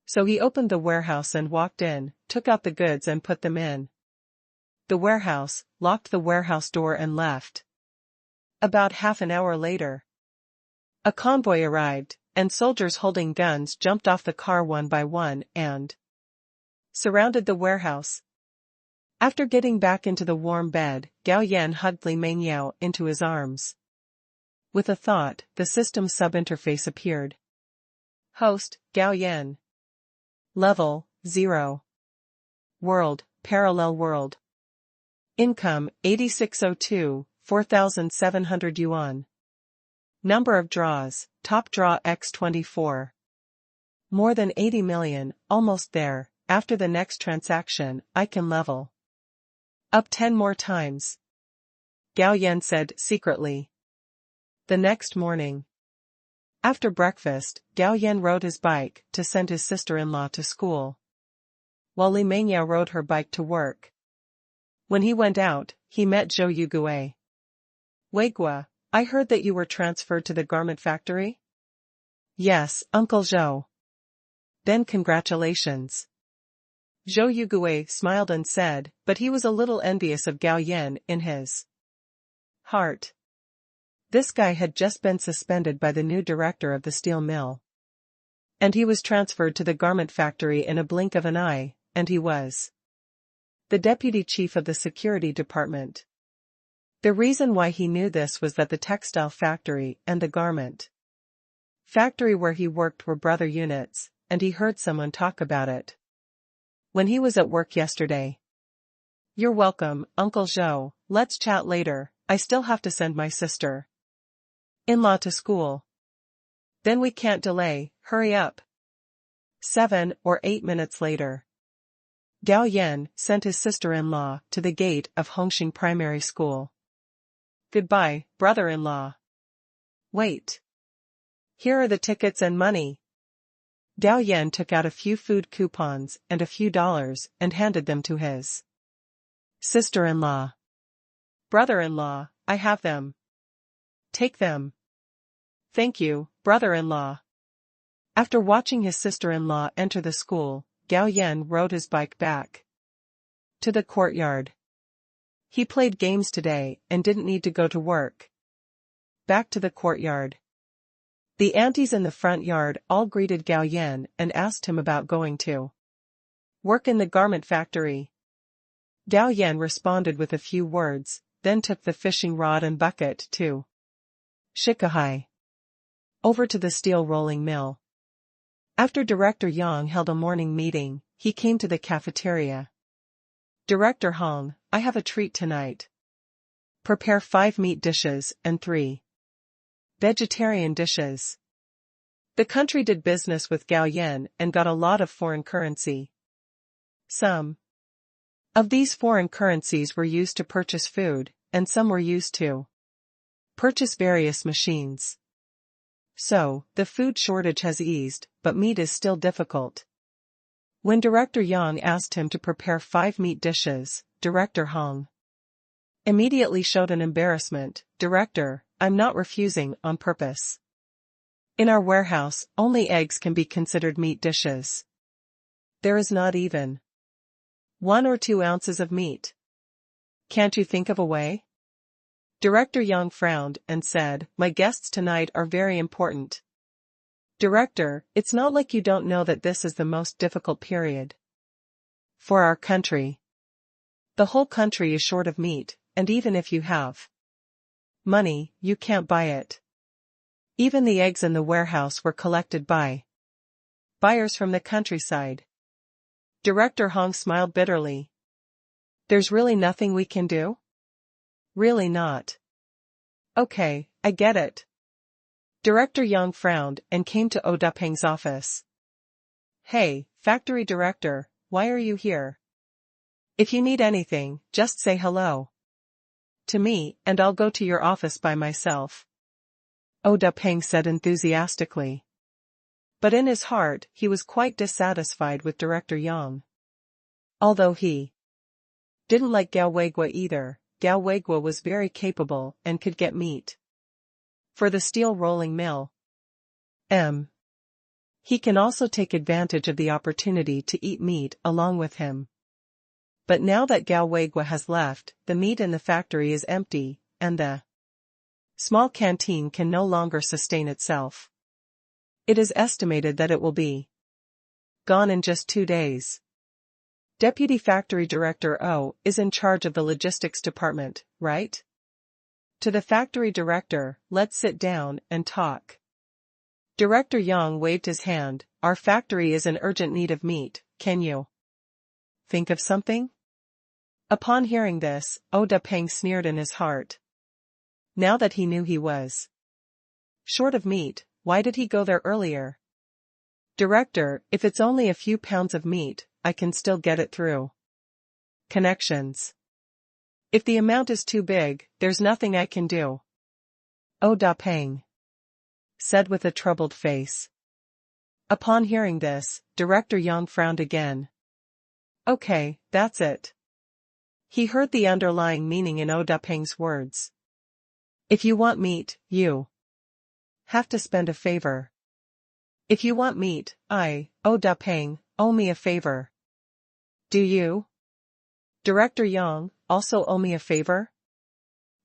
So he opened the warehouse and walked in, took out the goods and put them in the warehouse, locked the warehouse door and left. About half an hour later, a convoy arrived, and soldiers holding guns jumped off the car one by one and surrounded the warehouse. After getting back into the warm bed, Gao Yan hugged Li Mengyao into his arms. With a thought, the system sub-interface appeared. Host, Gao Yan. Level, 0. World, Parallel World. Income, 8602, 4,700 yuan. Number of draws, top draw x24. More than 80 million, almost there. After the next transaction, I can level up 10 more times. Gao Yan said secretly. The next morning, after breakfast, Gao Yan rode his bike to send his sister-in-law to school, while Li Mengyao rode her bike to work. When he went out, he met Zhou Yugue. Weigua, I heard that you were transferred to the garment factory? Yes, Uncle Zhou. Then congratulations. Zhou Yugue smiled and said, but he was a little envious of Gao Yan in his heart. This guy had just been suspended by the new director of the steel mill. And he was transferred to the garment factory in a blink of an eye, and he was the deputy chief of the security department. The reason why he knew this was that the textile factory and the garment factory where he worked were brother units, and he heard someone talk about it when he was at work yesterday. You're welcome, Uncle Zhou, let's chat later, I still have to send my sister-in-law to school. Then we can't delay, hurry up. 7 or 8 minutes later, Gao Yan sent his sister-in-law to the gate of Hongxing Primary School. Goodbye, brother-in-law. Wait. Here are the tickets and money. Gao Yan took out a few food coupons and a few dollars and handed them to his sister-in-law. Brother-in-law, I have them. Take them. Thank you, brother-in-law. After watching his sister-in-law enter the school, Gao Yan rode his bike back to the courtyard. He played games today and didn't need to go to work. Back to the courtyard. The aunties in the front yard all greeted Gao Yan and asked him about going to work in the garment factory. Gao Yan responded with a few words, then took the fishing rod and bucket to Shikahai over to the steel rolling mill. After Director Yang held a morning meeting, he came to the cafeteria. Director Hong, I have a treat tonight. Prepare 5 meat dishes and 3 vegetarian dishes. The country did business with Gao Yan and got a lot of foreign currency. Some of these foreign currencies were used to purchase food, and some were used to purchase various machines. So, the food shortage has eased, but meat is still difficult. When Director Yang asked him to prepare 5 meat dishes, Director Hong immediately showed an embarrassment. Director, I'm not refusing on purpose. In our warehouse, only eggs can be considered meat dishes. There is not even 1 or 2 ounces of meat. Can't you think of a way? Director Yang frowned and said, my guests tonight are very important. Director, it's not like you don't know that this is the most difficult period for our country. The whole country is short of meat, and even if you have money, you can't buy it. Even the eggs in the warehouse were collected by buyers from the countryside. Director Hong smiled bitterly. There's really nothing we can do? Really not. Okay, I get it. Director Yang frowned and came to O Dapeng's office. Hey, factory director, why are you here? If you need anything, just say hello to me, and I'll go to your office by myself. O Dapeng said enthusiastically. But in his heart, he was quite dissatisfied with Director Yang. Although he didn't like Gao Weigua either, Gao Weigua was very capable and could get meat for the steel rolling mill. He can also take advantage of the opportunity to eat meat along with him. But now that Gao Weigua has left, the meat in the factory is empty, and the small canteen can no longer sustain itself. It is estimated that it will be gone in just 2 days. Deputy Factory Director O is in charge of the logistics department, right? To the factory director, let's sit down and talk. Director Yang waved his hand. Our factory is in urgent need of meat, can you think of something? Upon hearing this, O Dapeng sneered in his heart. Now that he knew he was short of meat, why did he go there earlier? Director, if it's only a few pounds of meat, I can still get it through connections. If the amount is too big, there's nothing I can do. O Dapeng said with a troubled face. Upon hearing this, Director Yang frowned again. Okay, that's it. He heard the underlying meaning in O Dapeng's words. If you want meat, you have to spend a favor. If you want meat, O Dapeng, owe me a favor. Do you, Director Yang, also owe me a favor?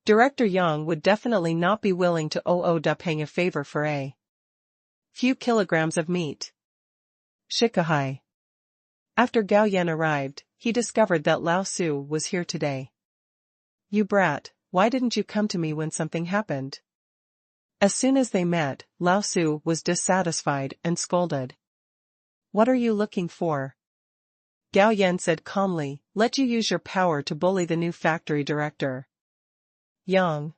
Director Yang would definitely not be willing to owe O Dapeng a favor for a few kilograms of meat. Shikahai. After Gao Yan arrived, he discovered that Lao Su was here today. You brat, why didn't you come to me when something happened? As soon as they met, Lao Su was dissatisfied and scolded. What are you looking for? Gao Yan said calmly, let you use your power to bully the new factory director. Yang.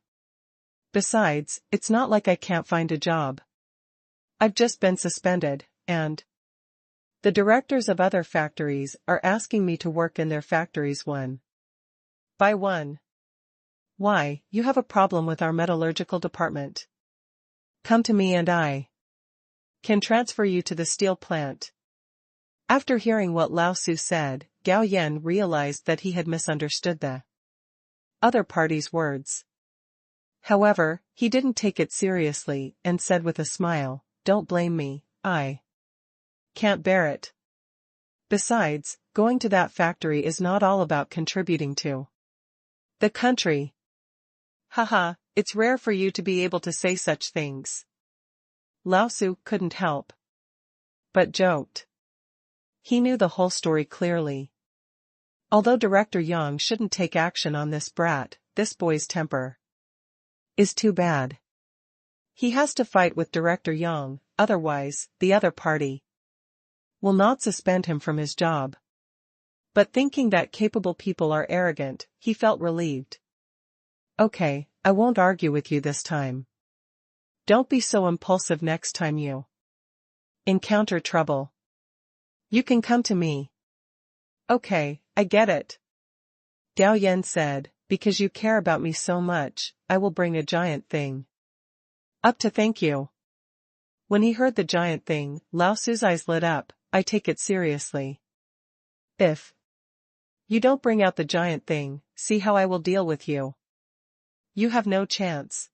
Besides, it's not like I can't find a job. I've just been suspended, and the directors of other factories are asking me to work in their factories one by one. Why, you have a problem with our metallurgical department. Come to me and I can transfer you to the steel plant. After hearing what Lao Su said, Gao Yan realized that he had misunderstood the other party's words. However, he didn't take it seriously and said with a smile, don't blame me, I can't bear it. Besides, going to that factory is not all about contributing to the country. Haha, it's rare for you to be able to say such things. Lao Su couldn't help but joked. He knew the whole story clearly. Although Director Yang shouldn't take action on this brat, this boy's temper is too bad. He has to fight with Director Yang, otherwise, the other party will not suspend him from his job. But thinking that capable people are arrogant, he felt relieved. Okay, I won't argue with you this time. Don't be so impulsive next time you encounter trouble. You can come to me. Okay, I get it. Gao Yan said, because you care about me so much, I will bring a giant thing up to thank you. When he heard the giant thing, Lao Tzu's eyes lit up. I take it seriously. If you don't bring out the giant thing, see how I will deal with you. You have no chance.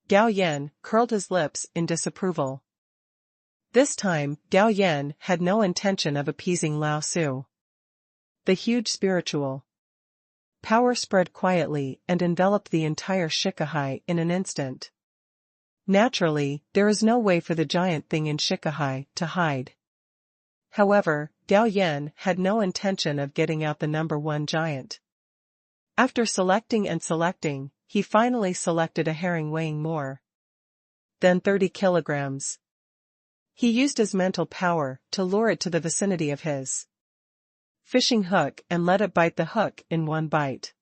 Gao Yan curled his lips in disapproval. This time, Gao Yan had no intention of appeasing Lao Tzu. The huge spiritual power spread quietly and enveloped the entire Shikahai in an instant. Naturally, there is no way for the giant thing in Shikahai to hide. However, Gao Yan had no intention of getting out the number one giant. After selecting and selecting, he finally selected a herring weighing more than 30 kilograms. He used his mental power to lure it to the vicinity of his fishing hook and let it bite the hook in one bite.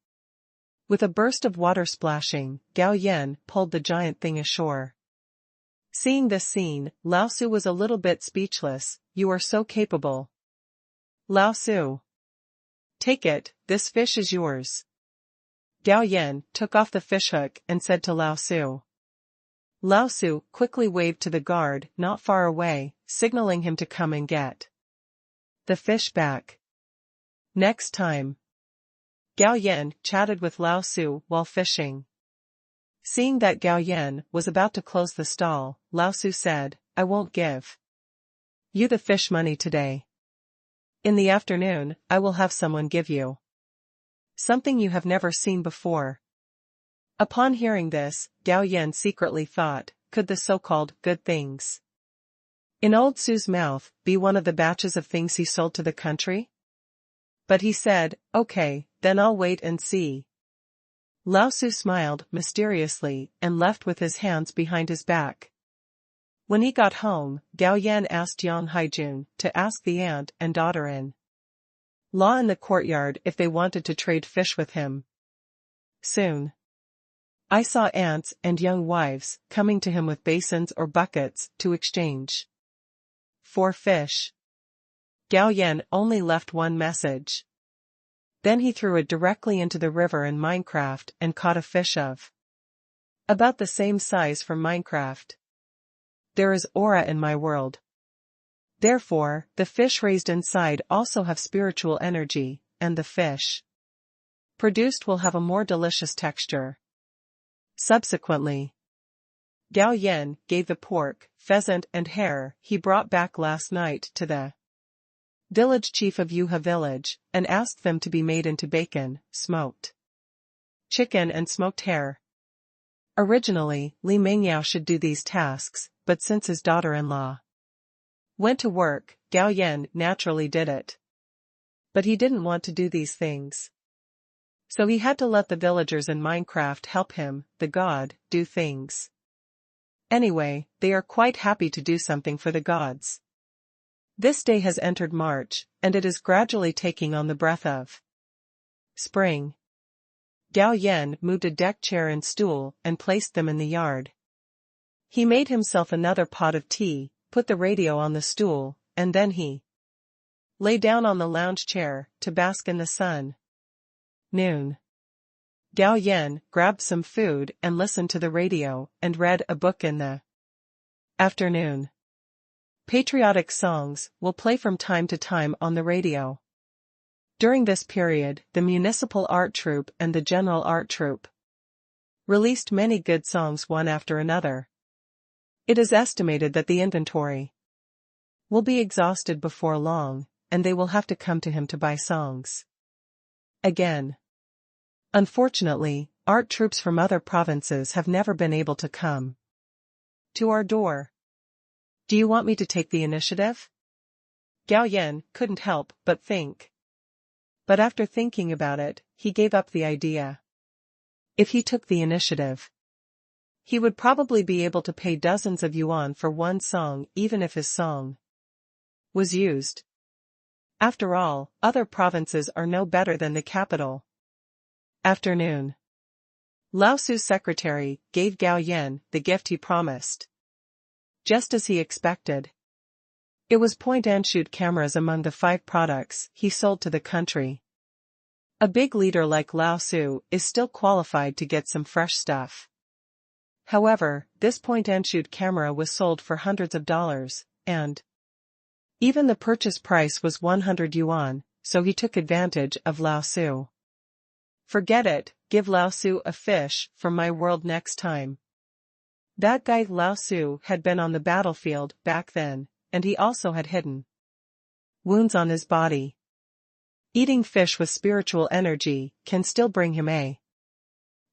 With a burst of water splashing, Gao Yan pulled the giant thing ashore. Seeing this scene, Lao Tzu was a little bit speechless. You are so capable. Lao Tzu. Take it, this fish is yours. Gao Yan took off the fishhook and said to Lao Tzu. Lao Tzu quickly waved to the guard not far away, signaling him to come and get the fish back. Next time, Gao Yan chatted with Lao Tzu while fishing. Seeing that Gao Yan was about to close the stall, Lao Tzu said, I won't give you the fish money today. In the afternoon, I will have someone give you something you have never seen before. Upon hearing this, Gao Yan secretly thought, could the so-called good things in old Tzu's mouth be one of the batches of things he sold to the country? But he said, okay, then I'll wait and see. Lao Tzu smiled mysteriously and left with his hands behind his back. When he got home, Gao Yan asked Yang Haijun to ask the aunt and daughter-in-law in the courtyard if they wanted to trade fish with him. Soon, I saw aunts and young wives coming to him with basins or buckets to exchange for fish. Gao Yan only left one message. Then he threw it directly into the river in Minecraft and caught a fish of about the same size from Minecraft. There is aura in my world. Therefore, the fish raised inside also have spiritual energy, and the fish produced will have a more delicious texture. Subsequently, Gao Yan gave the pork, pheasant and hare he brought back last night to the village chief of Yuha village, and asked them to be made into bacon, smoked chicken and smoked hare. Originally, Li Mengyao should do these tasks, but since his daughter-in-law went to work, Gao Yan naturally did it. But he didn't want to do these things. So he had to let the villagers in Minecraft help him, the god, do things. Anyway, they are quite happy to do something for the gods. This day has entered March, and it is gradually taking on the breath of spring. Gao Yan moved a deck chair and stool and placed them in the yard. He made himself another pot of tea, put the radio on the stool, and then he lay down on the lounge chair to bask in the sun. Noon. Gao Yan grabbed some food and listened to the radio and read a book in the afternoon. Patriotic songs will play from time to time on the radio. During this period, the Municipal Art Troupe and the General Art Troupe released many good songs one after another. It is estimated that the inventory will be exhausted before long, and they will have to come to him to buy songs again. Unfortunately, art troupes from other provinces have never been able to come to our door. Do you want me to take the initiative? Gao Yan couldn't help but think. But after thinking about it, he gave up the idea. If he took the initiative, he would probably be able to pay dozens of yuan for one song even if his song was used. After all, other provinces are no better than the capital. Afternoon. Lao Tzu's secretary gave Gao Yan the gift he promised. Just as he expected. It was point-and-shoot cameras among the 5 products he sold to the country. A big leader like Lao Tzu is still qualified to get some fresh stuff. However, this point-and-shoot camera was sold for hundreds of dollars, and even the purchase price was 100 yuan, so he took advantage of Lao Su. Forget it, give Lao Su a fish from my world next time. That guy Lao Su had been on the battlefield back then, and he also had hidden wounds on his body. Eating fish with spiritual energy can still bring him a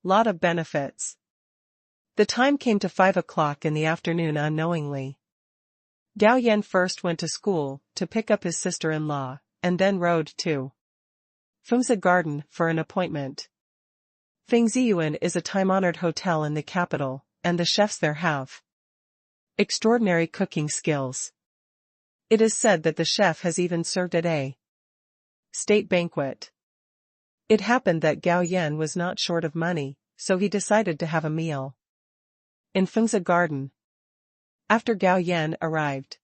lot of benefits. The time came to 5 o'clock in the afternoon unknowingly. Gao Yan first went to school to pick up his sister-in-law, and then rode to Fengzi Garden for an appointment. Fengziyuan is a time-honored hotel in the capital, and the chefs there have extraordinary cooking skills. It is said that the chef has even served at a state banquet. It happened that Gao Yan was not short of money, so he decided to have a meal in Fengzi Garden. After Gao Yan arrived,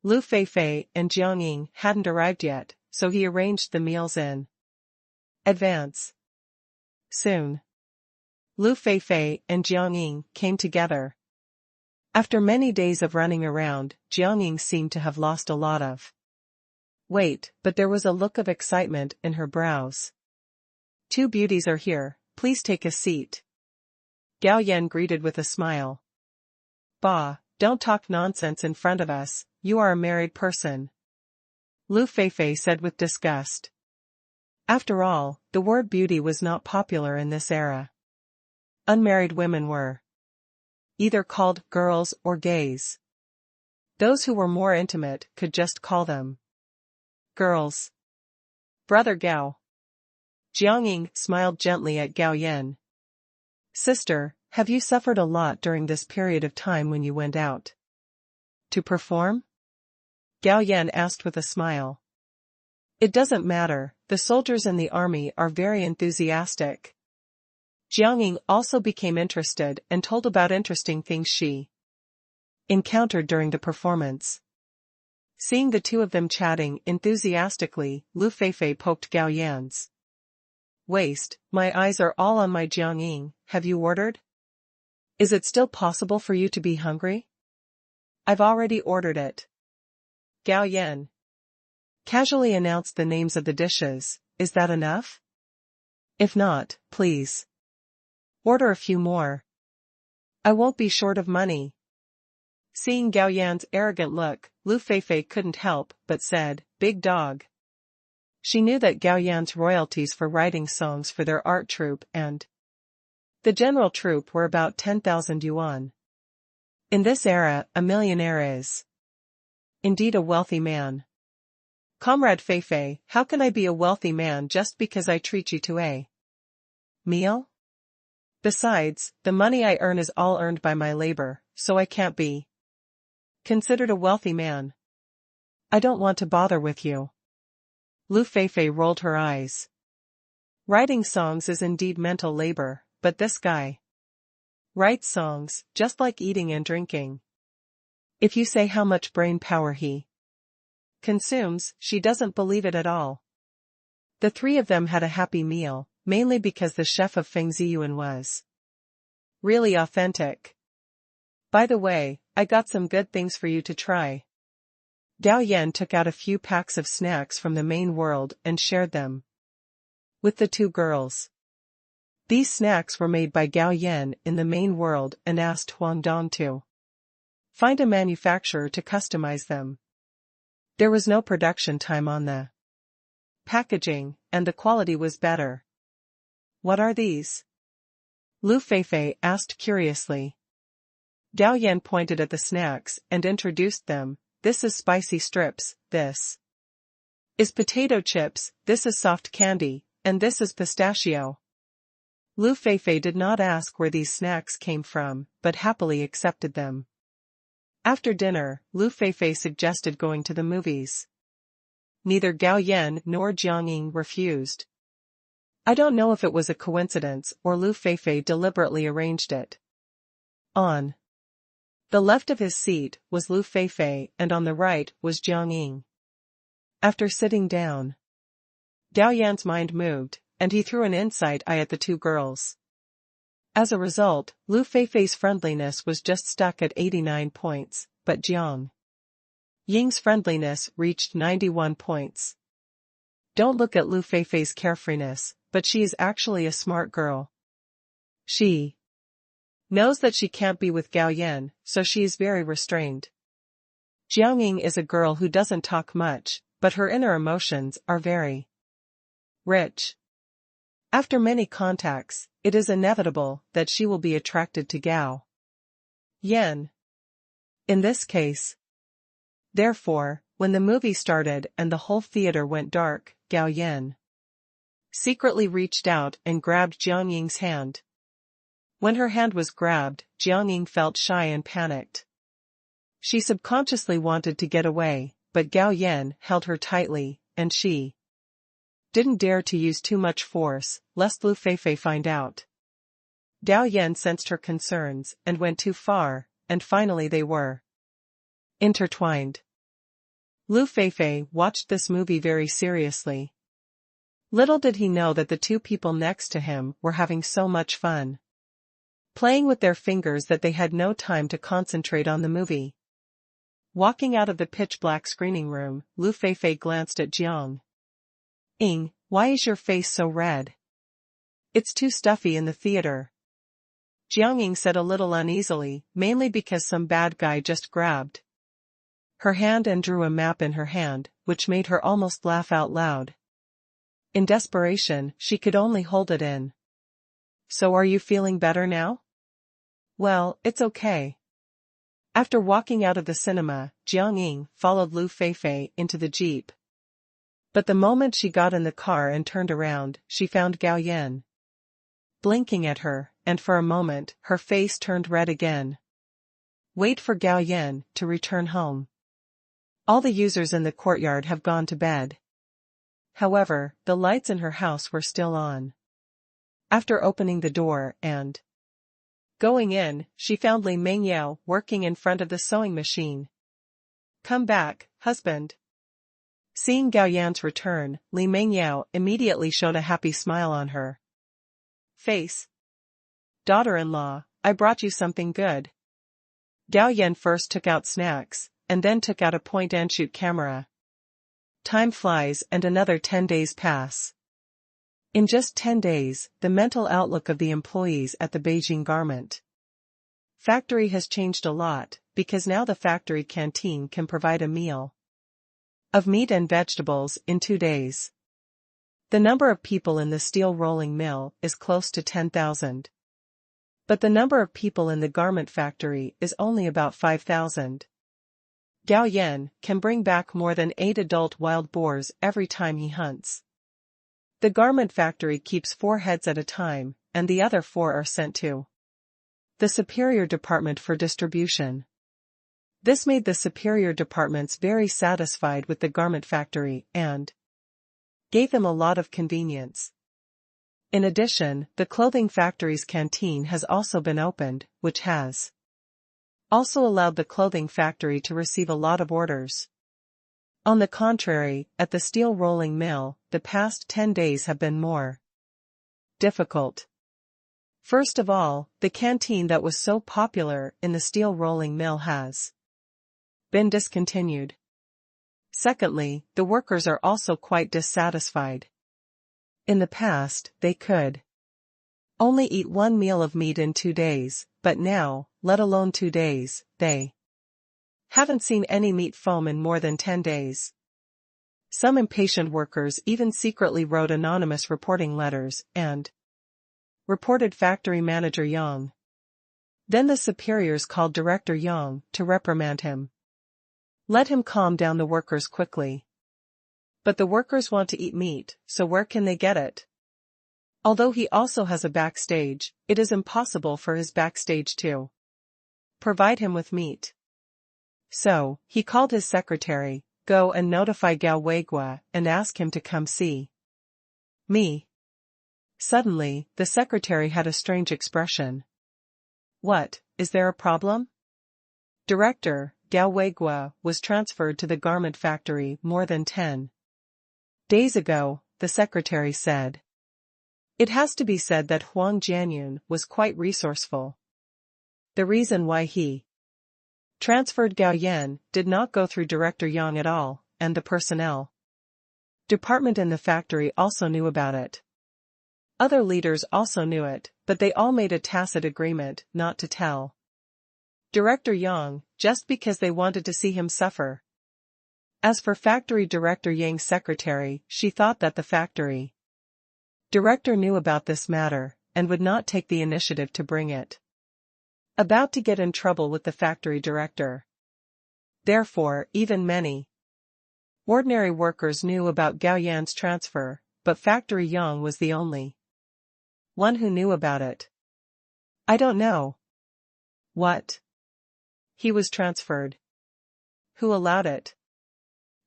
Lu Feifei and Jiang Ying hadn't arrived yet, so he arranged the meals in advance. Soon, Lu Feifei and Jiang Ying came together. After many days of running around, Jiang Ying seemed to have lost a lot of weight, but there was a look of excitement in her brows. Two beauties are here, please take a seat. Gao Yan greeted with a smile. Bah, don't talk nonsense in front of us, you are a married person. Lu Feifei said with disgust. After all, the word beauty was not popular in this era. Unmarried women were either called girls or gays. Those who were more intimate could just call them girls. Brother Gao. Jiang Ying smiled gently at Gao Yan. Sister, have you suffered a lot during this period of time when you went out to perform? Gao Yan asked with a smile. It doesn't matter, the soldiers in the army are very enthusiastic. Jiang Ying also became interested and told about interesting things she encountered during the performance. Seeing the two of them chatting enthusiastically, Lu Feifei poked Gao Yan's waist. My eyes are all on my Jiang Ying, have you ordered? Is it still possible for you to be hungry? I've already ordered it. Gao Yan casually announced the names of the dishes. Is that enough? If not, please order a few more. I won't be short of money. Seeing Gao Yan's arrogant look, Lu Feifei couldn't help but said, Big dog. She knew that Gao Yan's royalties for writing songs for their art troupe and the general troupe were about 10,000 yuan. In this era, a millionaire is indeed a wealthy man. Comrade Feifei, how can I be a wealthy man just because I treat you to a meal? Besides, the money I earn is all earned by my labor, so I can't be considered a wealthy man. I don't want to bother with you. Lu Feifei rolled her eyes. Writing songs is indeed mental labor, but this guy writes songs, just like eating and drinking. If you say how much brain power he consumes, she doesn't believe it at all. The three of them had a happy meal, mainly because the chef of Fengziyuan was really authentic. By the way, I got some good things for you to try. Gao Yan took out a few packs of snacks from the main world and shared them with the two girls. These snacks were made by Gao Yan in the main world and asked Huang Dong to find a manufacturer to customize them. There was no production time on the packaging, and the quality was better. What are these? Lu Feifei asked curiously. Gao Yan pointed at the snacks and introduced them. This is spicy strips, this is potato chips, this is soft candy, and this is pistachio. Lu Feifei did not ask where these snacks came from, but happily accepted them. After dinner, Lu Feifei suggested going to the movies. Neither Gao Yan nor Jiang Ying refused. I don't know if it was a coincidence or Lu Feifei deliberately arranged it. On the left of his seat was Lu Feifei and on the right was Jiang Ying. After sitting down, Gao Yan's mind moved, and he threw an insight eye at the two girls. As a result, Lu Feifei's friendliness was just stuck at 89 points, but Jiang Ying's friendliness reached 91 points. Don't look at Lu Feifei's carefreeness, but she is actually a smart girl. She knows that she can't be with Gao Yan, so she is very restrained. Jiang Ying is a girl who doesn't talk much, but her inner emotions are very rich. After many contacts, it is inevitable that she will be attracted to Gao Yan. In this case. Therefore, when the movie started and the whole theater went dark, Gao Yan secretly reached out and grabbed Jiang Ying's hand. When her hand was grabbed, Jiang Ying felt shy and panicked. She subconsciously wanted to get away, but Gao Yan held her tightly, and she didn't dare to use too much force, lest Lu Feifei find out. Gao Yan sensed her concerns and went too far, and finally they were intertwined. Lu Feifei watched this movie very seriously. Little did he know that the two people next to him were having so much fun playing with their fingers that they had no time to concentrate on the movie. Walking out of the pitch-black screening room, Lu Feifei glanced at Jiang Ying. Why is your face so red? It's too stuffy in the theater. Jiang Ying said a little uneasily, mainly because some bad guy just grabbed her hand and drew a map in her hand, which made her almost laugh out loud. In desperation, she could only hold it in. So are you feeling better now? Well, it's okay. After walking out of the cinema, Jiang Ying followed Lu Feifei into the jeep. But the moment she got in the car and turned around, she found Gao Yan blinking at her, and for a moment, her face turned red again. Wait for Gao Yan to return home. All the users in the courtyard have gone to bed. However, the lights in her house were still on. After opening the door and going in, she found Li Mengyao working in front of the sewing machine. Come back, husband. Seeing Gao Yan's return, Li Mengyao immediately showed a happy smile on her face. Daughter-in-law, I brought you something good. Gao Yan first took out snacks, and then took out a point-and-shoot camera. Time flies and another 10 days pass. In just 10 days, the mental outlook of the employees at the Beijing garment factory has changed a lot, because now the factory canteen can provide a meal of meat and vegetables in 2 days. The number of people in the steel rolling mill is close to 10,000. But the number of people in the garment factory is only about 5,000. Gao Yan can bring back more than 8 adult wild boars every time he hunts. The garment factory keeps 4 heads at a time, and the other 4 are sent to the Superior Department for distribution. This made the superior departments very satisfied with the garment factory and gave them a lot of convenience. In addition, the clothing factory's canteen has also been opened, which has also allowed the clothing factory to receive a lot of orders. On the contrary, at the steel rolling mill, the past 10 days have been more difficult. First of all, the canteen that was so popular in the steel rolling mill has been discontinued. Secondly, the workers are also quite dissatisfied. In the past, they could only eat 1 meal of meat in 2 days, but now, let alone 2 days, they haven't seen any meat foam in more than 10 days. Some impatient workers even secretly wrote anonymous reporting letters and reported factory manager Yang. Then the superiors called director Yang to reprimand him. Let him calm down the workers quickly. But the workers want to eat meat, so where can they get it? Although he also has a backstage, it is impossible for his backstage to provide him with meat. So, he called his secretary, go and notify Gao Weigua and ask him to come see me. Suddenly, the secretary had a strange expression. What, is there a problem? Director, Gao Weigua was transferred to the garment factory more than 10 days ago, the secretary said. It has to be said that Huang Jianyun was quite resourceful. The reason why he transferred Gao Yan did not go through Director Yang at all, and the personnel department in the factory also knew about it. Other leaders also knew it, but they all made a tacit agreement not to tell Director Yang, just because they wanted to see him suffer. As for Factory Director Yang's secretary, she thought that the factory director knew about this matter, and would not take the initiative to bring it about to get in trouble with the factory director. Therefore, even many ordinary workers knew about Gao Yan's transfer, but Factory Yang was the only one who knew about it. I don't know. What? He was transferred. Who allowed it?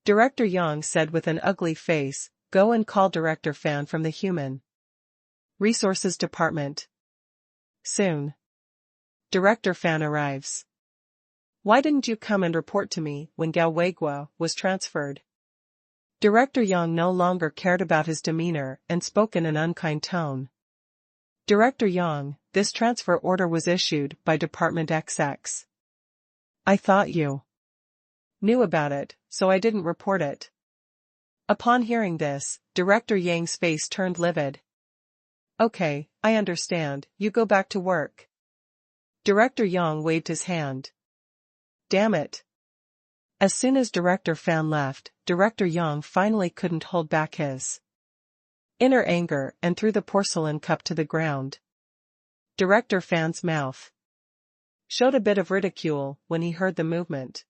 Director Yang said with an ugly face, go and call Director Fan from the Human Resources Department. Soon. Director Fan arrives. Why didn't you come and report to me when Gao Weiguo was transferred? Director Yang no longer cared about his demeanor and spoke in an unkind tone. Director Yang, this transfer order was issued by Department XX. I thought you knew about it, so I didn't report it. Upon hearing this, Director Yang's face turned livid. Okay, I understand, you go back to work. Director Yang waved his hand. Damn it. As soon as Director Fan left, Director Yang finally couldn't hold back his inner anger and threw the porcelain cup to the ground. Director Fan's mouth showed a bit of ridicule when he heard the movement.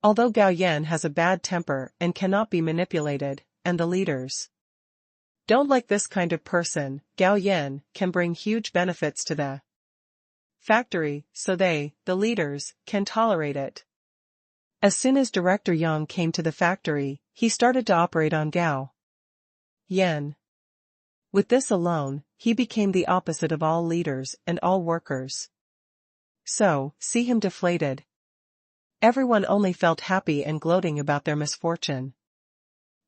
Although Gao Yan has a bad temper and cannot be manipulated, and the leaders don't like this kind of person, Gao Yan can bring huge benefits to the factory, so they, the leaders, can tolerate it. As soon as Director Yang came to the factory, he started to operate on Gao Yan. With this alone, he became the opposite of all leaders and all workers. So, see him deflated. Everyone only felt happy and gloating about their misfortune.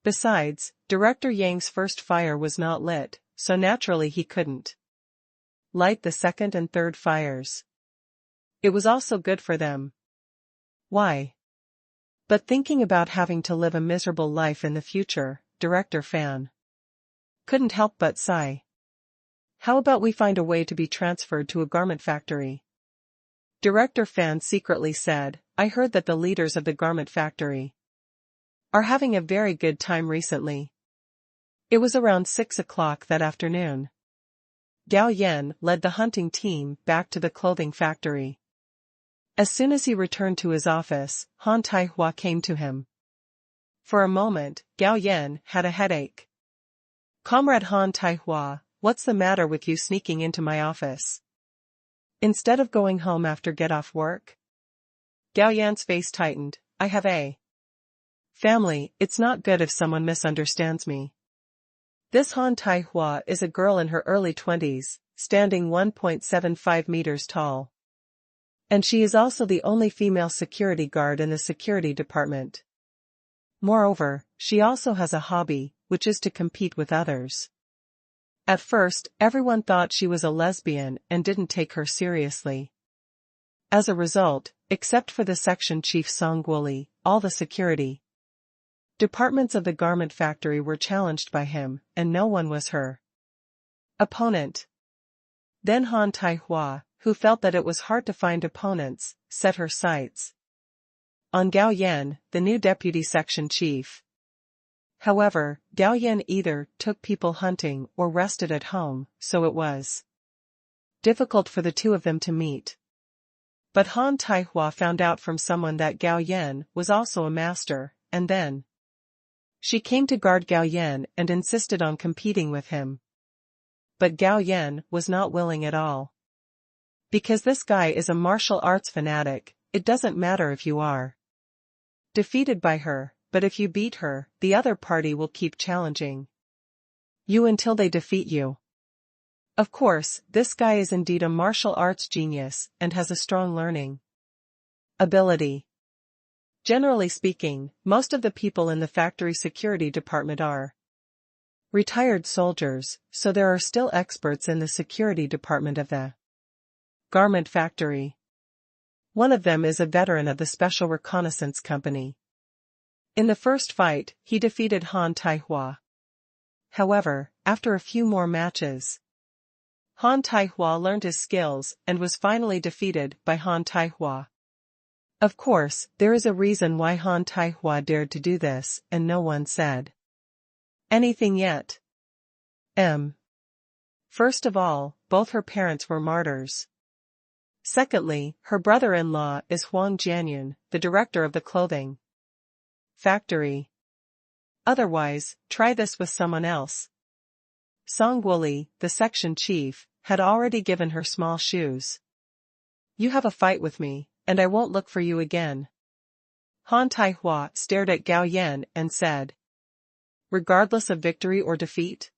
Besides, Director Yang's first fire was not lit, so naturally he couldn't light the second and third fires. It was also good for them. Why? But thinking about having to live a miserable life in the future, Director Fan couldn't help but sigh. How about we find a way to be transferred to a garment factory? Director Fan secretly said, I heard that the leaders of the garment factory are having a very good time recently. It was around 6 o'clock that afternoon. Gao Yan led the hunting team back to the clothing factory. As soon as he returned to his office, Han Taihua came to him. For a moment, Gao Yan had a headache. Comrade Han Taihua, what's the matter with you sneaking into my office? Instead of going home after get off work? Gao Yan's face tightened. I have a family, it's not good if someone misunderstands me. This Han Taihua is a girl in her early 20s, standing 1.75 meters tall. And she is also the only female security guard in the security department. Moreover, she also has a hobby, which is to compete with others. At first, everyone thought she was a lesbian and didn't take her seriously. As a result, except for the section chief Song Guoli, all the security departments of the garment factory were challenged by him, and no one was her opponent. Then Han Taihua, who felt that it was hard to find opponents, set her sights on Gao Yan, the new deputy section chief. However, Gao Yan either took people hunting or rested at home, so it was difficult for the two of them to meet. But Han Taihua found out from someone that Gao Yan was also a master, and then she came to guard Gao Yan and insisted on competing with him. But Gao Yan was not willing at all. Because this guy is a martial arts fanatic, it doesn't matter if you are defeated by her, but if you beat her, the other party will keep challenging you until they defeat you. Of course, this guy is indeed a martial arts genius and has a strong learning ability. Generally speaking, most of the people in the factory security department are Retired soldiers, so there are still experts in the security department of the garment factory. One of them is a veteran of the Special Reconnaissance Company. In the first fight, he defeated Han Taihua. However, after a few more matches, Han Taihua learned his skills and was finally defeated by Han Taihua. Of course, there is a reason why Han Taihua dared to do this, and no one said anything yet. First of all, both her parents were martyrs. Secondly, her brother-in-law is Huang Jianyun, the director of the clothing factory. Otherwise, try this with someone else. Song Wooly, the section chief, had already given her small shoes. You have a fight with me, and I won't look for you again. Han Taihua stared at Gao Yan and said, regardless of victory or defeat?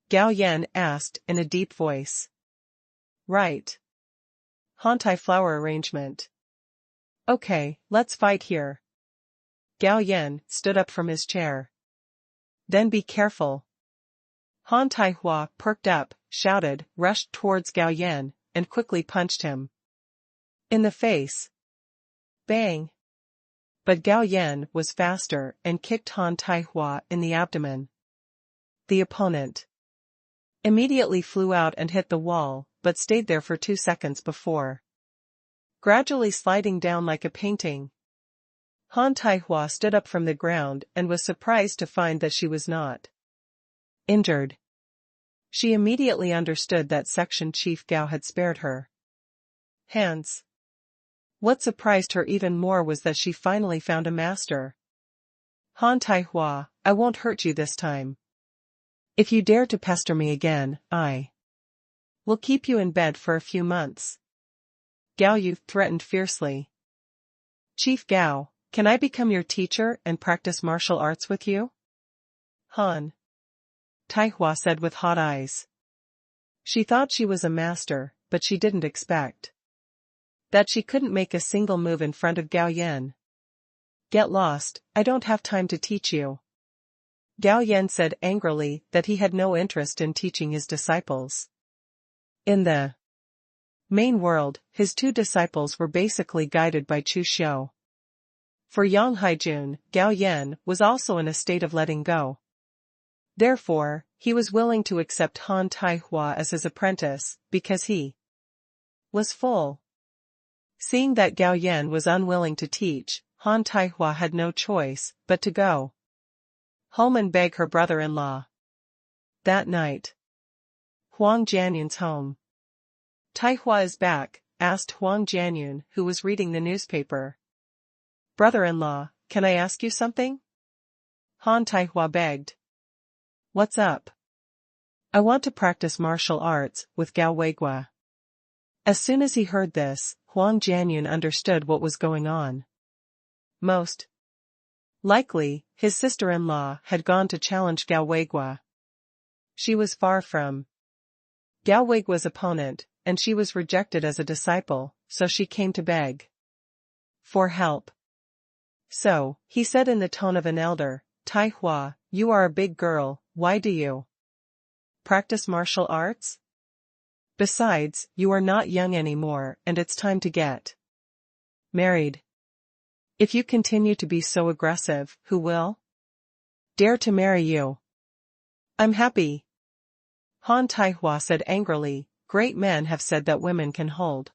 Gao Yan asked in a deep voice. Right. Han Tai flower arrangement. Okay, let's fight here. Gao Yan stood up from his chair. Then be careful. Han Taihua perked up, shouted, rushed towards Gao Yan, and quickly punched him in the face. Bang! But Gao Yan was faster and kicked Han Taihua in the abdomen. The opponent immediately flew out and hit the wall, but stayed there for 2 seconds before gradually sliding down like a painting. Han Taihua stood up from the ground and was surprised to find that she was not injured. She immediately understood that Section Chief Gao had spared her hands. What surprised her even more was that she finally found a master. Han Taihua, I won't hurt you this time. If you dare to pester me again, I will keep you in bed for a few months. Gao Yu threatened fiercely. Chief Gao, can I become your teacher and practice martial arts with you? Han Taihua said with hot eyes. She thought she was a master, but she didn't expect that she couldn't make a single move in front of Gao Yan. Get lost, I don't have time to teach you. Gao Yan said angrily that he had no interest in teaching his disciples. In the main world, his 2 disciples were basically guided by Chu Xiu. For Yang Haijun, Gao Yan was also in a state of letting go. Therefore, he was willing to accept Han Taihua as his apprentice, because he was full. Seeing that Gao Yan was unwilling to teach, Han Taihua had no choice but to go home and beg her brother-in-law. That night, Huang Jianyun's home. Taihua is back, asked Huang Jianyun, who was reading the newspaper. Brother-in-law, can I ask you something? Han Taihua begged. What's up? I want to practice martial arts with Gao Weigua. As soon as he heard this, Huang Jianyun understood what was going on. Most likely, his sister-in-law had gone to challenge Gao Weigua. She was far from Gao Weigua's opponent, and she was rejected as a disciple, so she came to beg for help. So, he said in the tone of an elder, Taihua, you are a big girl, why do you practice martial arts? Besides, you are not young anymore and it's time to get married. If you continue to be so aggressive, who will dare to marry you? I'm happy. Han Taihua said angrily, great men have said that women can hold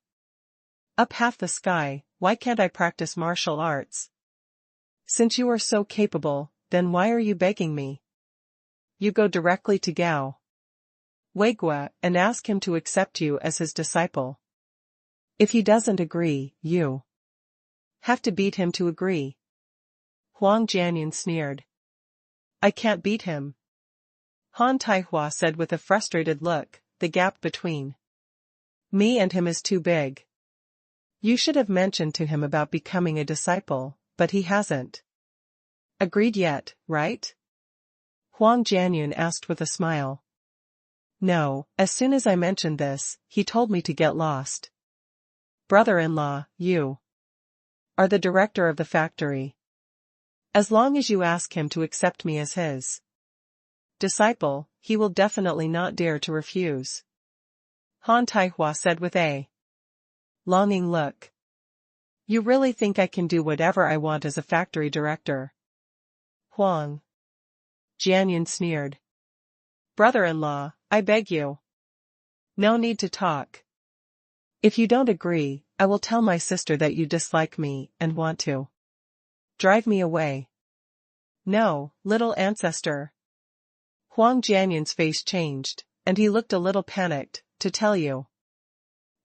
up half the sky, why can't I practice martial arts? Since you are so capable, then why are you begging me? You go directly to Gao Weigua and ask him to accept you as his disciple. If he doesn't agree, you have to beat him to agree. Huang Jianyun sneered. I can't beat him. Han Taihua said with a frustrated look, the gap between me and him is too big. You should have mentioned to him about becoming a disciple, but he hasn't agreed yet, right? Huang Jianyun asked with a smile. No, as soon as I mentioned this, he told me to get lost. Brother-in-law, you are the director of the factory. As long as you ask him to accept me as his disciple, he will definitely not dare to refuse. Han Taihua said with a longing look. You really think I can do whatever I want as a factory director? Huang Jianyun sneered. Brother-in-law, I beg you. No need to talk. If you don't agree, I will tell my sister that you dislike me and want to drive me away. No, little ancestor. Huang Jianyun's face changed, and he looked a little panicked. To tell you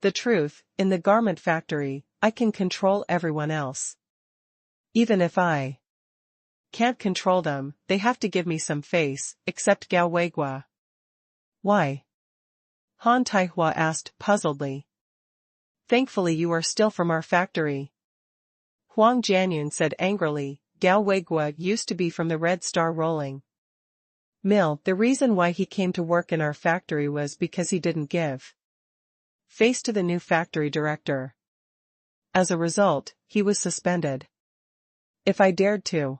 the truth, in the garment factory, I can control everyone else. Even if I can't control them, they have to give me some face, except Gao Weigua. Why? Han Taihua asked puzzledly. Thankfully you are still from our factory. Huang Jianyun said angrily. Gao Weigua used to be from the Red Star Rolling Mill. The reason why he came to work in our factory was because he didn't give face to the new factory director. As a result, he was suspended. If I dared to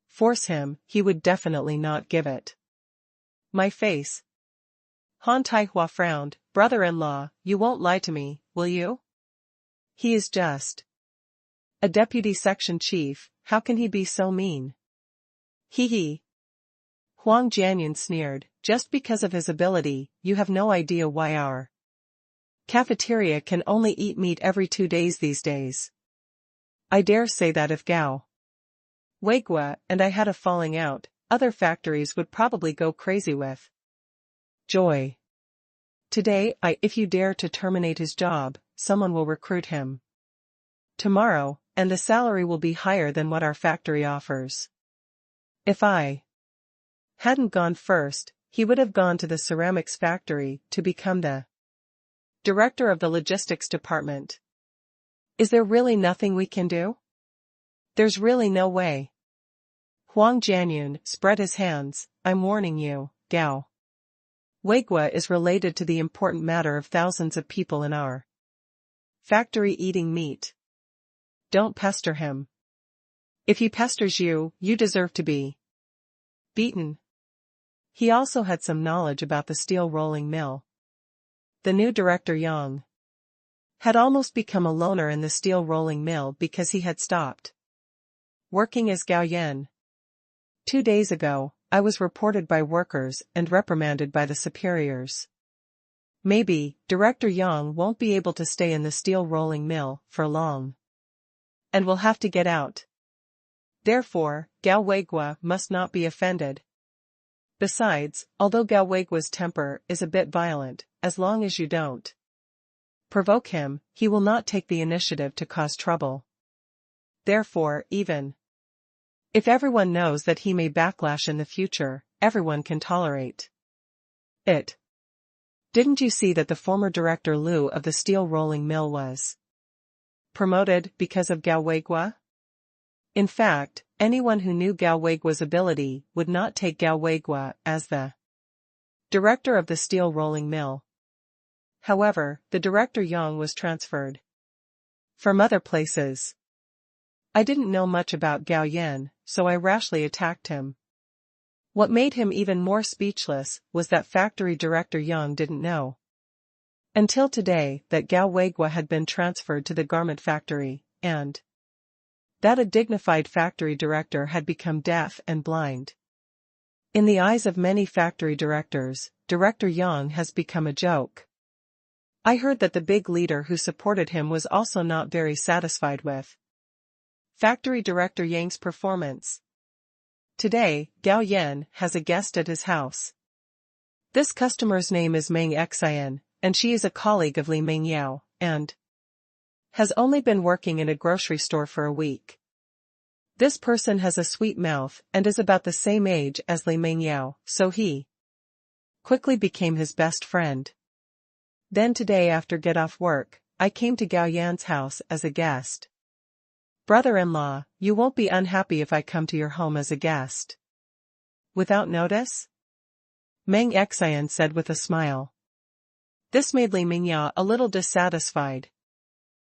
force him, he would definitely not give it. My face. Han Taihua frowned. Brother-in-law, you won't lie to me, will you? He is just a deputy section chief, how can he be so mean? Hee hee. Huang Jianyun sneered. Just because of his ability, you have no idea why our cafeteria can only eat meat every 2 days these days. I dare say that if Gao Weigua and I had a falling out, other factories would probably go crazy with joy. Today, if you dare to terminate his job, someone will recruit him tomorrow, and the salary will be higher than what our factory offers. If I hadn't gone first, he would have gone to the ceramics factory to become the director of the logistics department. Is there really nothing we can do? There's really no way. Huang Jianyun spread his hands. I'm warning you, Gao Weigua is related to the important matter of thousands of people in our factory eating meat. Don't pester him. If he pesters you, you deserve to be beaten. He also had some knowledge about the steel rolling mill. The new director Yang had almost become a loner in the steel rolling mill because he had stopped working as Gao Yan. 2 days ago, I was reported by workers and reprimanded by the superiors. Maybe, Director Yang won't be able to stay in the steel rolling mill for long, and will have to get out. Therefore, Gao Weigua must not be offended. Besides, although Gao Weigua's temper is a bit violent, as long as you don't provoke him, he will not take the initiative to cause trouble. Therefore, even if everyone knows that he may backlash in the future, everyone can tolerate it. Didn't you see that the former director Liu of the steel rolling mill was promoted because of Gao Weigua? In fact, anyone who knew Gao Weigua's ability would not take Gao Weigua as the director of the steel rolling mill. However, the director Yang was transferred from other places. I didn't know much about Gao Yan, so I rashly attacked him. What made him even more speechless was that factory director Yang didn't know until today that Gao Weigua had been transferred to the garment factory, and that a dignified factory director had become deaf and blind. In the eyes of many factory directors, Director Yang has become a joke. I heard that the big leader who supported him was also not very satisfied with factory director Yang's performance. Today, Gao Yan has a guest at his house. This customer's name is Meng Xian, and she is a colleague of Li Mengyao, and has only been working in a grocery store for a week. This person has a sweet mouth and is about the same age as Li Mengyao, so he quickly became his best friend. Then today after get off work, I came to Gao Yan's house as a guest. Brother-in-law, you won't be unhappy if I come to your home as a guest without notice? Meng Xian said with a smile. This made Li Mengyao a little dissatisfied.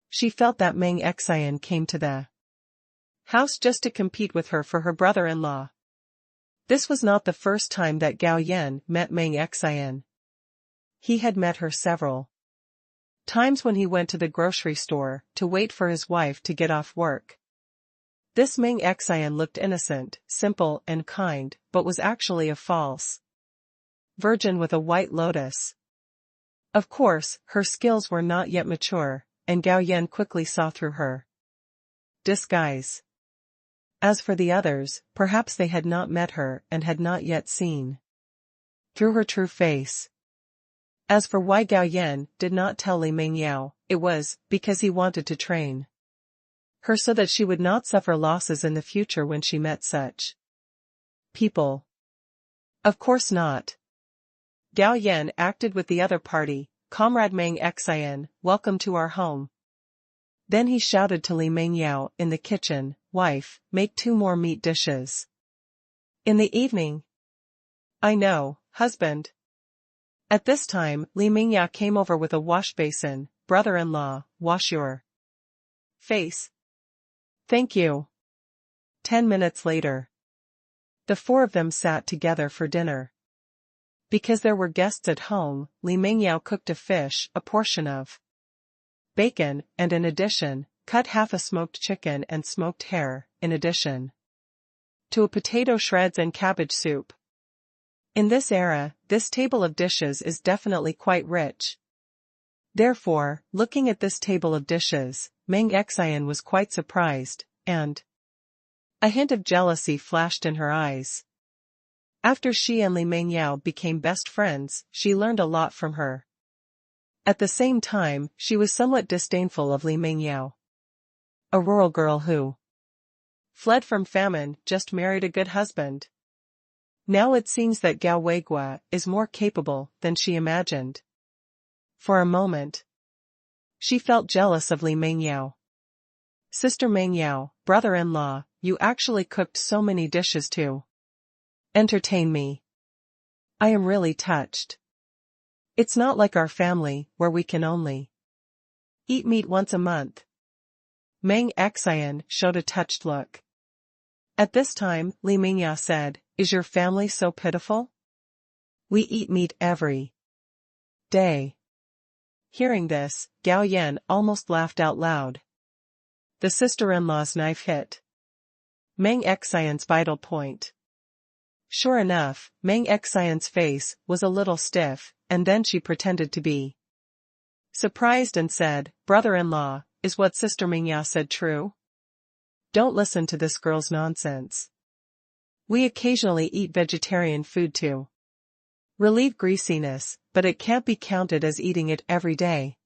She felt that Meng Xian came to the house just to compete with her for her brother-in-law. This was not the first time that Gao Yan met Meng Xian. He had met her several times when he went to the grocery store to wait for his wife to get off work. This Meng Xian looked innocent, simple and kind, but was actually a false virgin with a white lotus. Of course, her skills were not yet mature, and Gao Yan quickly saw through her disguise. As for the others, perhaps they had not met her and had not yet seen through her true face. As for why Gao Yan did not tell Li Mingyao, it was because he wanted to train her so that she would not suffer losses in the future when she met such people. Of course not. Gao Yan acted with the other party. Comrade Meng Xian, welcome to our home. Then he shouted to Li Mingyao in the kitchen, wife, make 2 more meat dishes. In the evening. I know, husband. At this time, Li Mingyao came over with a wash basin. Brother-in-law, wash your face. Thank you. 10 minutes later. The 4 of them sat together for dinner. Because there were guests at home, Li Mingyao cooked a fish, a portion of bacon, and in addition, cut half a smoked chicken and smoked hare, in addition to a potato shreds and cabbage soup. In this era, this table of dishes is definitely quite rich. Therefore, looking at this table of dishes, Meng Xian was quite surprised, and a hint of jealousy flashed in her eyes. After she and Li Mingyao became best friends, she learned a lot from her. At the same time, she was somewhat disdainful of Li Mingyao. A rural girl who fled from famine just married a good husband. Now it seems that Gao Weigua is more capable than she imagined. For a moment, she felt jealous of Li Mingyao. Sister Mingyao, brother-in-law, you actually cooked so many dishes to entertain me. I am really touched. It's not like our family, where we can only eat meat once a month. Meng Xian showed a touched look. At this time, Li Mingyao said, is your family so pitiful? We eat meat every day. Hearing this, Gao Yan almost laughed out loud. The sister-in-law's knife hit Meng Xian's vital point. Sure enough, Meng Xian's face was a little stiff, and then she pretended to be surprised and said, brother-in-law, is what Sister Mingyao said true? Don't listen to this girl's nonsense. We occasionally eat vegetarian food to relieve greasiness, but it can't be counted as eating it every day.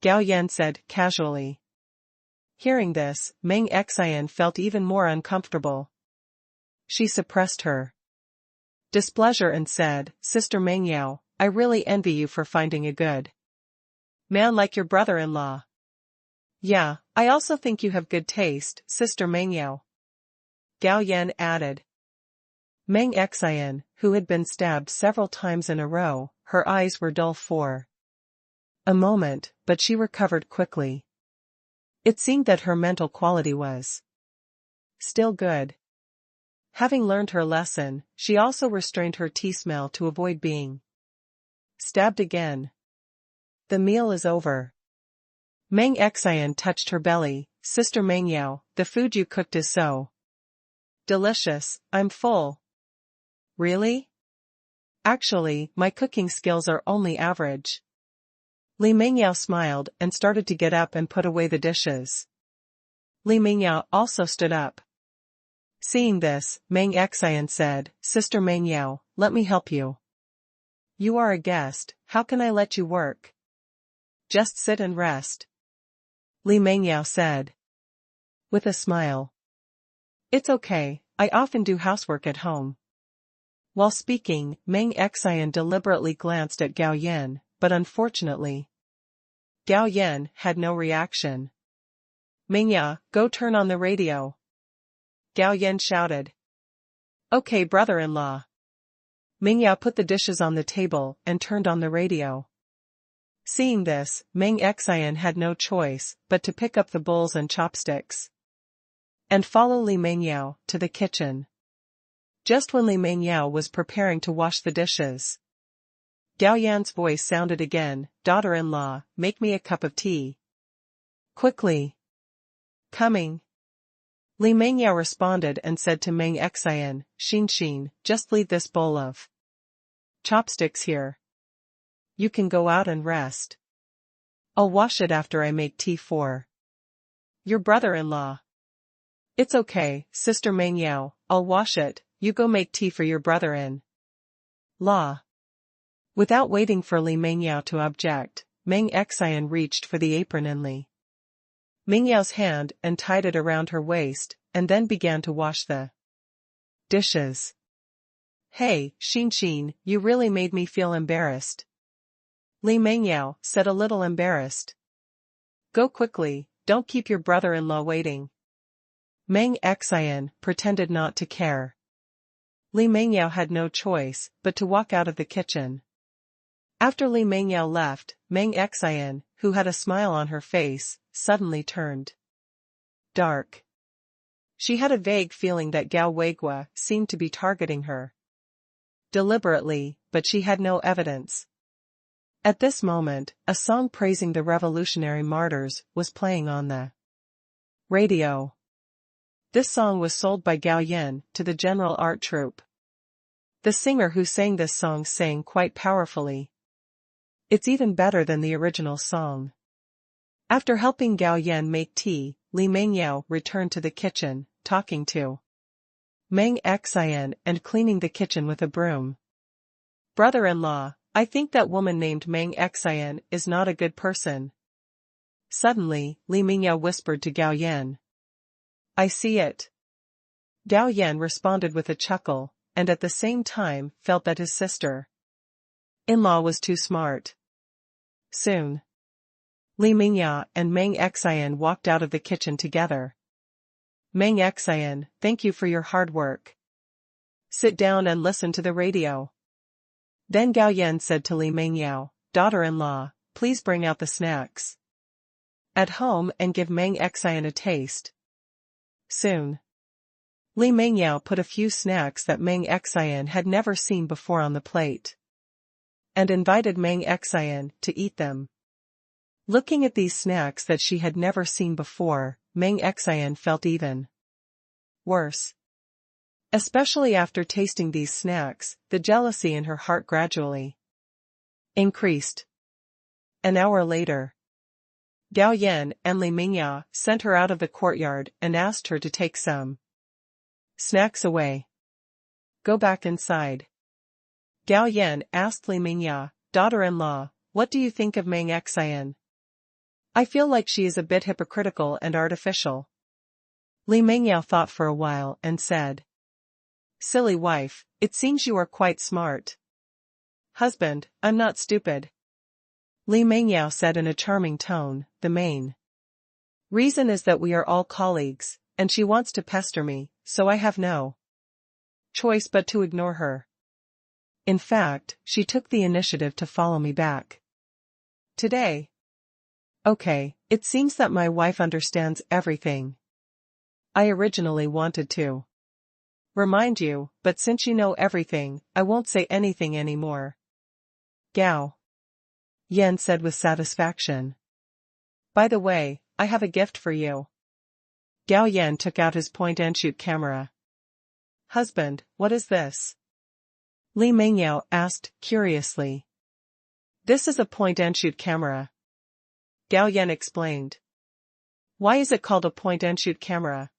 Gao Yan said casually. Hearing this, Meng Xian felt even more uncomfortable. She suppressed her displeasure and said, Sister Mingyao, I really envy you for finding a good man like your brother-in-law. Yeah, I also think you have good taste, Sister Mingyao. Gao Yan added. Meng Xian, who had been stabbed several times in a row, her eyes were dull for a moment, but she recovered quickly. It seemed that her mental quality was still good. Having learned her lesson, she also restrained her tea smell to avoid being stabbed again. The meal is over. Meng Xian touched her belly. Sister Mingyao, the food you cooked is so delicious, I'm full. Really? Actually, my cooking skills are only average. Li Mingyao smiled and started to get up and put away the dishes. Li Mingyao also stood up. Seeing this, Meng Xian said, Sister Mingyao, let me help you. You are a guest, how can I let you work? Just sit and rest. Li Mingyao said. With a smile. It's okay, I often do housework at home. While speaking, Meng Xian deliberately glanced at Gao Yan, but unfortunately, Gao Yan had no reaction. Mingyao, go turn on the radio. Gao Yan shouted. Okay, brother-in-law. Mingyao put the dishes on the table and turned on the radio. Seeing this, Meng Xian had no choice but to pick up the bowls and chopsticks and follow Li Mingyao to the kitchen. just when Li Mengyao was preparing to wash the dishes. Gao Yan's voice sounded again, "Daughter-in-law, make me a cup of tea." "Quickly." "Coming." Li Mengyao responded and said to Meng Xian, "Xin, just leave this bowl of chopsticks here. You can go out and rest. I'll wash it after I make tea for your brother-in-law." "It's okay, Sister Mengyao, I'll wash it, you go make tea for your brother-in-law." Without waiting for Li Mengyao to object, Meng Xian reached for the apron in Li Mengyao's hand and tied it around her waist, and then began to wash the dishes. "Hey, Xin, you really made me feel embarrassed." Li Mengyao said, a little embarrassed. "Go quickly, don't keep your brother-in-law waiting." Meng Xian pretended not to care. Li Mengyao had no choice but to walk out of the kitchen. After Li Mengyao left, Meng Xian, who had a smile on her face, suddenly turned dark. She had a vague feeling that Gao Weigua seemed to be targeting her deliberately, but she had no evidence. At this moment, a song praising the revolutionary martyrs was playing on the radio. This song was sold by Gao Yan to the General Art Troupe. The singer who sang this song sang quite powerfully. It's even better than the original song. After helping Gao Yan make tea, Li Mengyao returned to the kitchen, talking to Meng Xian and cleaning the kitchen with a broom. "Brother-in-law, I think that woman named Meng Xian is not a good person." Suddenly, Li Mengyao whispered to Gao Yan. "I see it." Gao Yan responded with a chuckle, and at the same time felt that his sister-in-law was too smart. Soon, Li Mengyao and Meng Xian walked out of the kitchen together. "Meng Xian, thank you for your hard work. Sit down and listen to the radio." Then Gao Yan said to Li Mengyao, "Daughter-in-law, please bring out the snacks at home and give Meng Xian a taste." Soon, Li Mengyao put a few snacks that Meng Xian had never seen before on the plate, and invited Meng Xian to eat them. Looking at these snacks that she had never seen before, Meng Xian felt even worse. Especially after tasting these snacks, the jealousy in her heart gradually increased. An hour later, Gao Yan and Li Mengyao sent her out of the courtyard and asked her to take some snacks away. "Go back inside." Gao Yan asked Li Mengyao, "Daughter-in-law, what do you think of Meng Xian? I feel like she is a bit hypocritical and artificial." Li Mengyao thought for a while and said, "Silly wife, it seems you are quite smart." "Husband, I'm not stupid." Li Mengyao said in a charming tone, "The main reason is that we are all colleagues, and she wants to pester me, so I have no choice but to ignore her. In fact, she took the initiative to follow me back today." "Okay, it seems that my wife understands everything. I originally wanted to remind you, but since you know everything, I won't say anything anymore." Gao Yan said with satisfaction. "By the way, I have a gift for you." Gao Yan took out his point-and-shoot camera. "Husband, what is this?" Li Mengyao asked curiously. "This is a point-and-shoot camera." Gao Yan explained. "Why is it called a point-and-shoot camera?"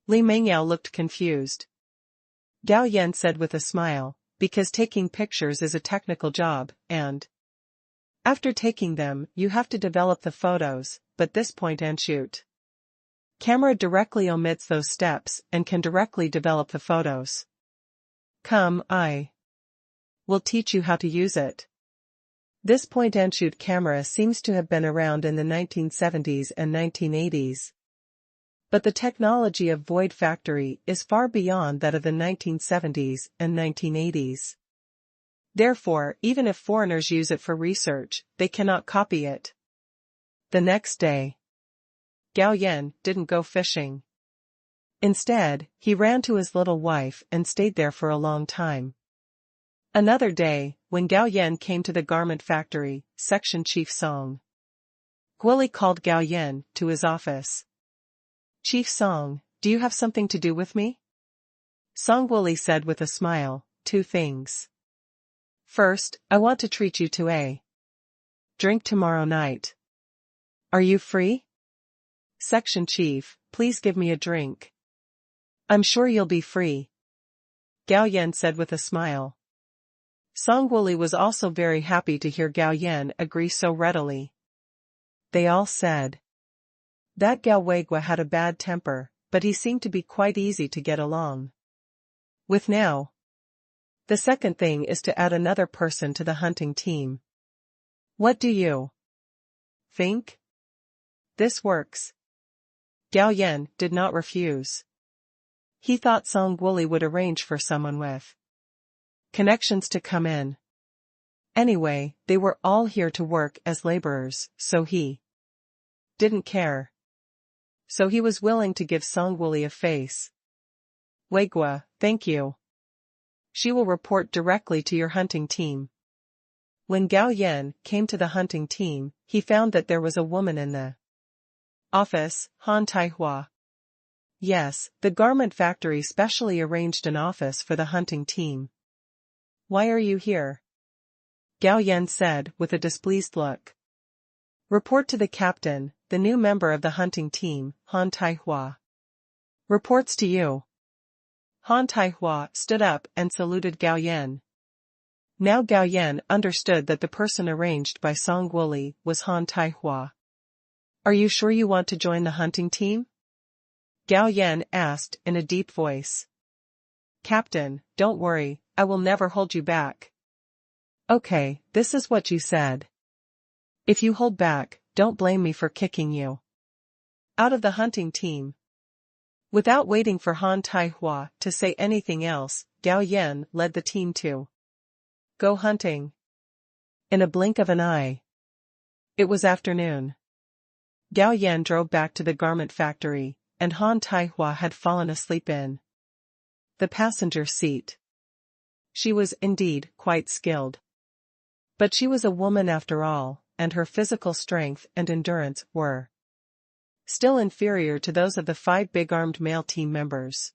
Li Mengyao looked confused. Gao Yan said with a smile, "Because taking pictures is a technical job, and after taking them, you have to develop the photos, but this point-and-shoot camera directly omits those steps and can directly develop the photos. Come, I will teach you how to use it." This point-and-shoot camera seems to have been around in the 1970s and 1980s. But the technology of Void Factory is far beyond that of the 1970s and 1980s. Therefore, even if foreigners use it for research, they cannot copy it. The next day, Gao Yan didn't go fishing. Instead, he ran to his little wife and stayed there for a long time. Another day, when Gao Yan came to the garment factory, section chief Song Guoli called Gao Yan to his office. "Chief Song, do you have something to do with me?" Song Guoli said with a smile, "Two things. First, I want to treat you to a drink tomorrow night. Are you free?" "Section chief, please give me a drink." "I'm sure you'll be free," Gao Yan said with a smile. Song Guoli was also very happy to hear Gao Yan agree so readily. They all said that Gao Weigua had a bad temper, but he seemed to be quite easy to get along with now. The second thing is to add another person to the hunting team. What do you think? This works. Gao Yan did not refuse. He thought Song Guoli would arrange for someone with connections to come in. Anyway, they were all here to work as laborers, so he didn't care. So he was willing to give Song Guoli a face. "Weigua, thank you. She will report directly to your hunting team." When Gao Yan came to the hunting team, he found that there was a woman in the office, Han Taihua. Yes, the garment factory specially arranged an office for the hunting team. "Why are you here?" Gao Yan said with a displeased look. "Report to the captain, the new member of the hunting team, Han Taihua. Reports to you." Han Taihua stood up and saluted Gao Yan. Now Gao Yan understood that the person arranged by Song Guoli was Han Taihua. "Are you sure you want to join the hunting team?" Gao Yan asked in a deep voice. "Captain, don't worry, I will never hold you back." "Okay, this is what you said. If you hold back, don't blame me for kicking you out of the hunting team." Without waiting for Han Taihua to say anything else, Gao Yan led the team to go hunting. In a blink of an eye, it was afternoon. Gao Yan drove back to the garment factory, and Han Taihua had fallen asleep in the passenger seat. She was indeed quite skilled. But she was a woman after all, and her physical strength and endurance were still inferior to those of the 5 big-armed male team members.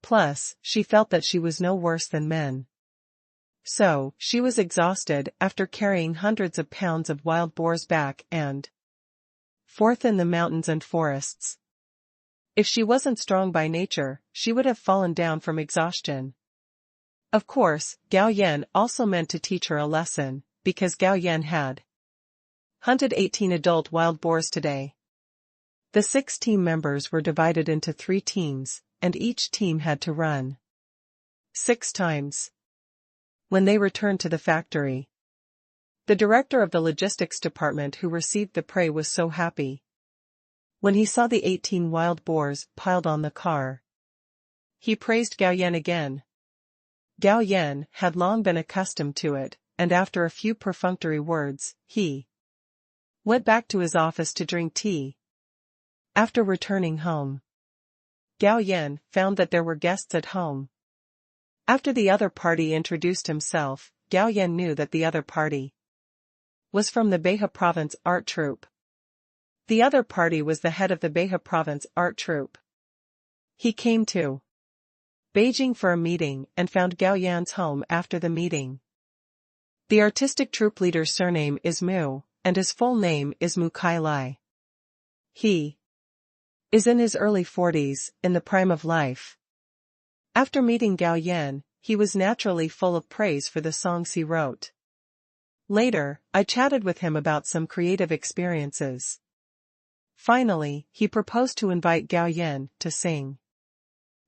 Plus, she felt that she was no worse than men. So, she was exhausted after carrying hundreds of pounds of wild boars back and forth in the mountains and forests. If she wasn't strong by nature, she would have fallen down from exhaustion. Of course, Gao Yan also meant to teach her a lesson, because Gao Yan had hunted 18 adult wild boars today. The 6 team members were divided into 3 teams, and each team had to run 6 times. When they returned to the factory, the director of the logistics department who received the prey was so happy. When he saw the 18 wild boars piled on the car, he praised Gao Yan again. Gao Yan had long been accustomed to it, and after a few perfunctory words, he went back to his office to drink tea. After returning home, Gao Yan found that there were guests at home. After the other party introduced himself, Gao Yan knew that the other party was from the Beha Province art troupe. The other party was the head of the Beha Province art troupe. He came to Beijing for a meeting and found Gao Yan's home after the meeting. The artistic troupe leader's surname is Mu, and his full name is Mu Kai Lai. He is in his early 40s, in the prime of life. After meeting Gao Yan, he was naturally full of praise for the songs he wrote. Later, I chatted with him about some creative experiences. Finally, he proposed to invite Gao Yan to sing.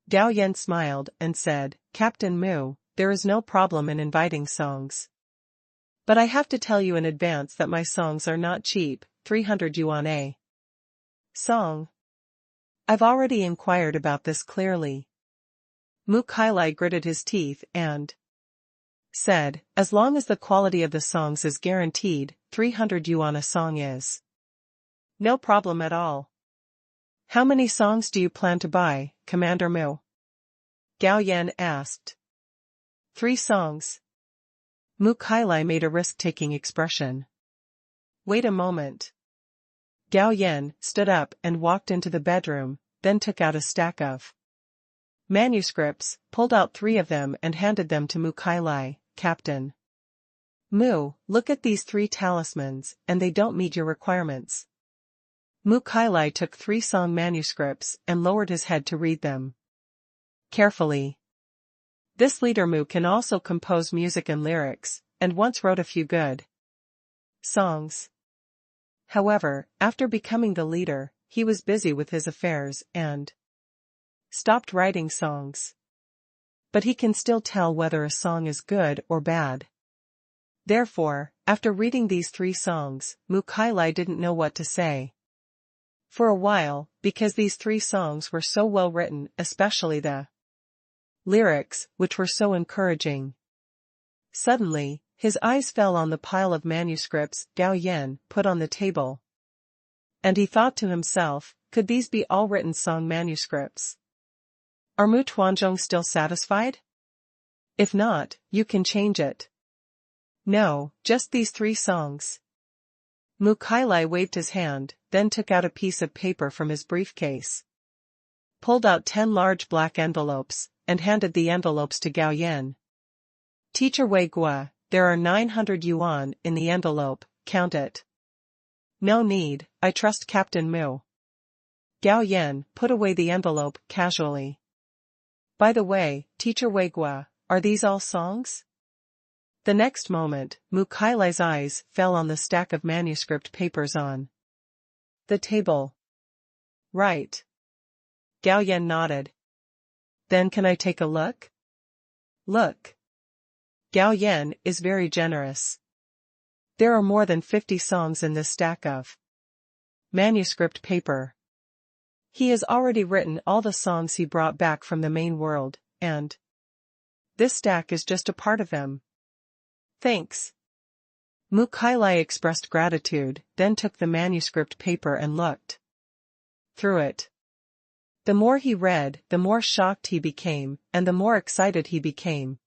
Gao Yan smiled and said, "Captain Mu, there is no problem in inviting songs. But I have to tell you in advance that my songs are not cheap, 300 yuan a song. I've already inquired about this clearly." Mu Kailai gritted his teeth and said, "As long as the quality of the songs is guaranteed, 300 yuan a song is no problem at all. How many songs do you plan to buy?" Commander Mu? Gao Yan asked. 3 songs. Mu Kailai made a risk-taking expression. Wait a moment. Gao Yan stood up and walked into the bedroom, then took out a stack of manuscripts, pulled out 3 of them and handed them to Mu Kailai. Captain Mu, look at these 3 talismans, and they don't meet your requirements. Mu Kailai took 3 song manuscripts and lowered his head to read them carefully. This leader Mu can also compose music and lyrics, and once wrote a few good songs. However, after becoming the leader, he was busy with his affairs and stopped writing songs. But he can still tell whether a song is good or bad. Therefore, after reading these 3 songs, Mu Kailai didn't know what to say for a while, because these 3 songs were so well written, especially the lyrics, which were so encouraging. Suddenly, his eyes fell on the pile of manuscripts Gao Yan put on the table. And he thought to himself, could these be all written song manuscripts? Are Mu Tuanzhong still satisfied? If not, you can change it. No, just these 3 songs. Mu Kailai waved his hand, then took out a piece of paper from his briefcase, pulled out 10 large black envelopes, and handed the envelopes to Gao Yan. Teacher Wei Gua, there are 900 yuan in the envelope, count it. No need, I trust Captain Mu. Gao Yan put away the envelope casually. By the way, Teacher Wei Gua, are these all songs? The next moment, Mu Kailai's eyes fell on the stack of manuscript papers on the table. Right. Gao Yan nodded. Then can I take a look? Look. Gao Yan is very generous. There are more than 50 songs in this stack of manuscript paper. He has already written all the songs he brought back from the main world, and this stack is just a part of them. Thanks. Mu Kailai expressed gratitude, then took the manuscript paper and looked through it. The more he read, the more shocked he became, and the more excited he became.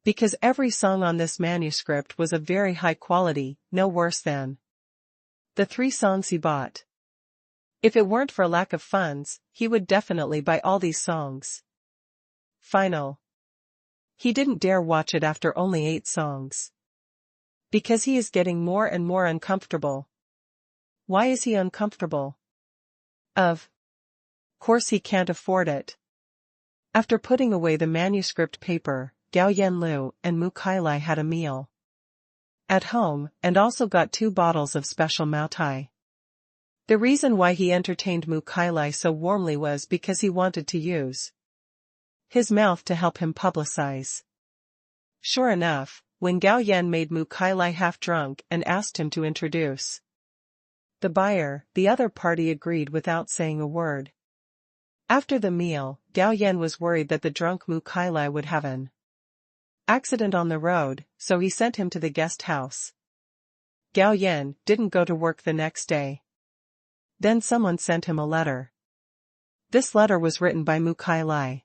Because every song on this manuscript was of very high quality, no worse than the 3 songs he bought. If it weren't for lack of funds, he would definitely buy all these songs. Final. He didn't dare watch it after only 8 songs. Because he is getting more and more uncomfortable. Why is he uncomfortable? Of course he can't afford it. After putting away the manuscript paper, Gao Yanlu and Mu Kailai had a meal at home, and also got 2 bottles of special Maotai. The reason why he entertained Mu Kailai so warmly was because he wanted to use his mouth to help him publicize. Sure enough, when Gao Yan made Mu Kailai half drunk and asked him to introduce the buyer, the other party agreed without saying a word. After the meal, Gao Yan was worried that the drunk Mu Kailai would have an accident on the road, so he sent him to the guest house. Gao Yan didn't go to work the next day. Then someone sent him a letter. This letter was written by Mu Kailai.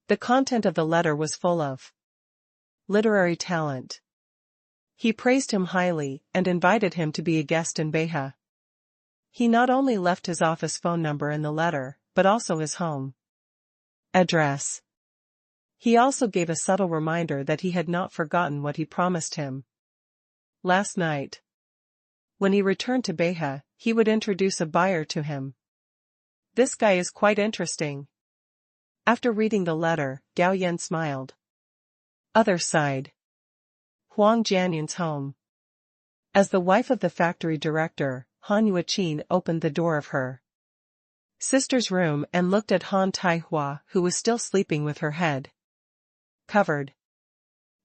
The content of the letter was full of literary talent. He praised him highly and invited him to be a guest in Beha. He not only left his office phone number in the letter, but also his home address. He also gave a subtle reminder that he had not forgotten what he promised him last night. When he returned to Beha, he would introduce a buyer to him. This guy is quite interesting. After reading the letter, Gao Yan smiled. Other side. Huang Jianyun's home. As the wife of the factory director, Han Yuqin opened the door of her sister's room and looked at Han Taihua, who was still sleeping with her head covered.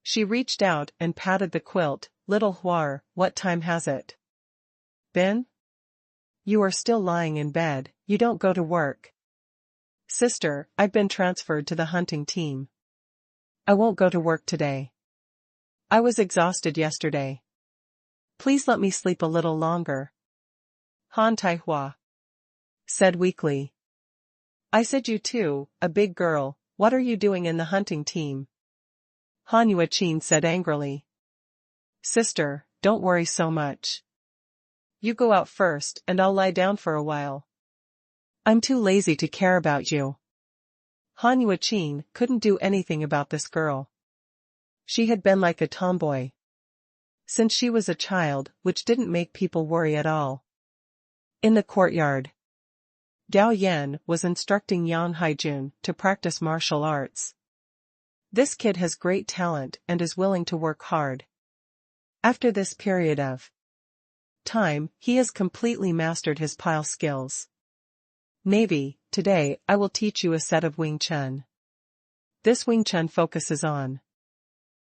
She reached out and patted the quilt. Little Huar, what time has it been? You are still lying in bed, you don't go to work. Sister, I've been transferred to the hunting team. I won't go to work today. I was exhausted yesterday. Please let me sleep a little longer. Han Taihua said weakly. I said you too, a big girl, what are you doing in the hunting team? Han Yuqin said angrily. Sister, don't worry so much. You go out first and I'll lie down for a while. I'm too lazy to care about you. Han Yuqin couldn't do anything about this girl. She had been like a tomboy since she was a child, which didn't make people worry at all. In the courtyard, Gao Yan was instructing Yang Haijun to practice martial arts. This kid has great talent and is willing to work hard. After this period of time, he has completely mastered his pile skills. Navy, today I will teach you a set of Wing Chun. This Wing Chun focuses on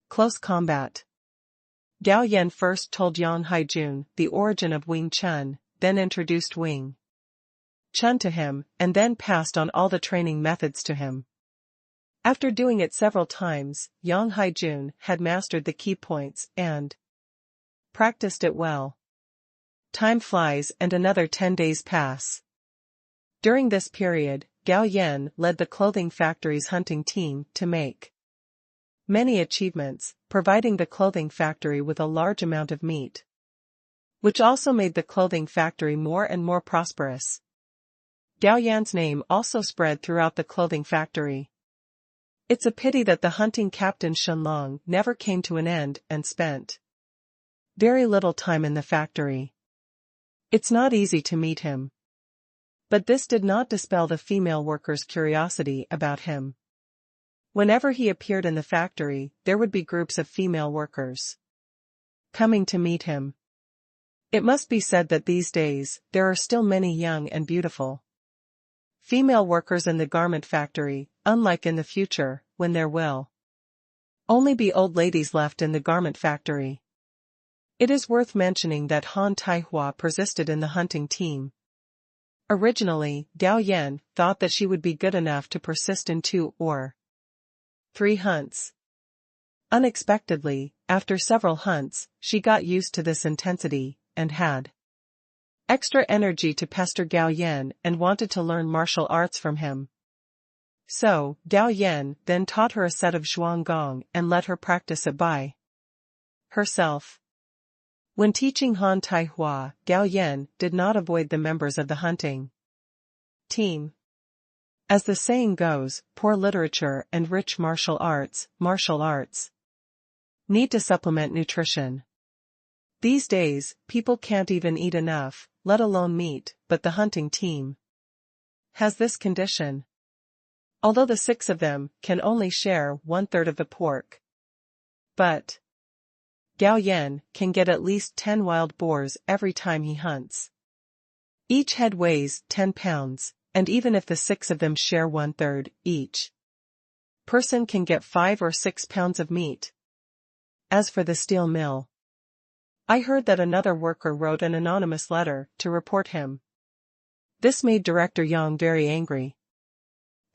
close combat. Gao Yan first told Yang Haijun the origin of Wing Chun, then introduced Wing Chun to him, and then passed on all the training methods to him. After doing it several times, Yang Haijun had mastered the key points and practiced it well. Time flies and another 10 days pass. During this period, Gao Yan led the clothing factory's hunting team to make many achievements, providing the clothing factory with a large amount of meat, which also made the clothing factory more and more prosperous. Gao Yan's name also spread throughout the clothing factory. It's a pity that the hunting captain Shenlong never came to an end and spent very little time in the factory. It's not easy to meet him. But this did not dispel the female workers' curiosity about him. Whenever he appeared in the factory, there would be groups of female workers coming to meet him. It must be said that these days, there are still many young and beautiful female workers in the garment factory, unlike in the future, when there will only be old ladies left in the garment factory. It is worth mentioning that Han Taihua persisted in the hunting team. Originally, Gao Yan thought that she would be good enough to persist in 2 or 3 hunts. Unexpectedly, after several hunts, she got used to this intensity, and had extra energy to pester Gao Yan and wanted to learn martial arts from him. So, Gao Yan then taught her a set of Zhuang Gong and let her practice it by herself. When teaching Han Taihua, Gao Yan did not avoid the members of the hunting team. As the saying goes, poor literature and rich martial arts need to supplement nutrition. These days, people can't even eat enough, let alone meat, but the hunting team has this condition. Although the 6 of them can only share 1/3 of the pork. But Gao Yan can get at least 10 wild boars every time he hunts. Each head weighs 10 pounds, and even if the 6 of them share 1/3, each person can get 5 or 6 pounds of meat. As for the steel mill, I heard that another worker wrote an anonymous letter to report him. This made Director Yang very angry.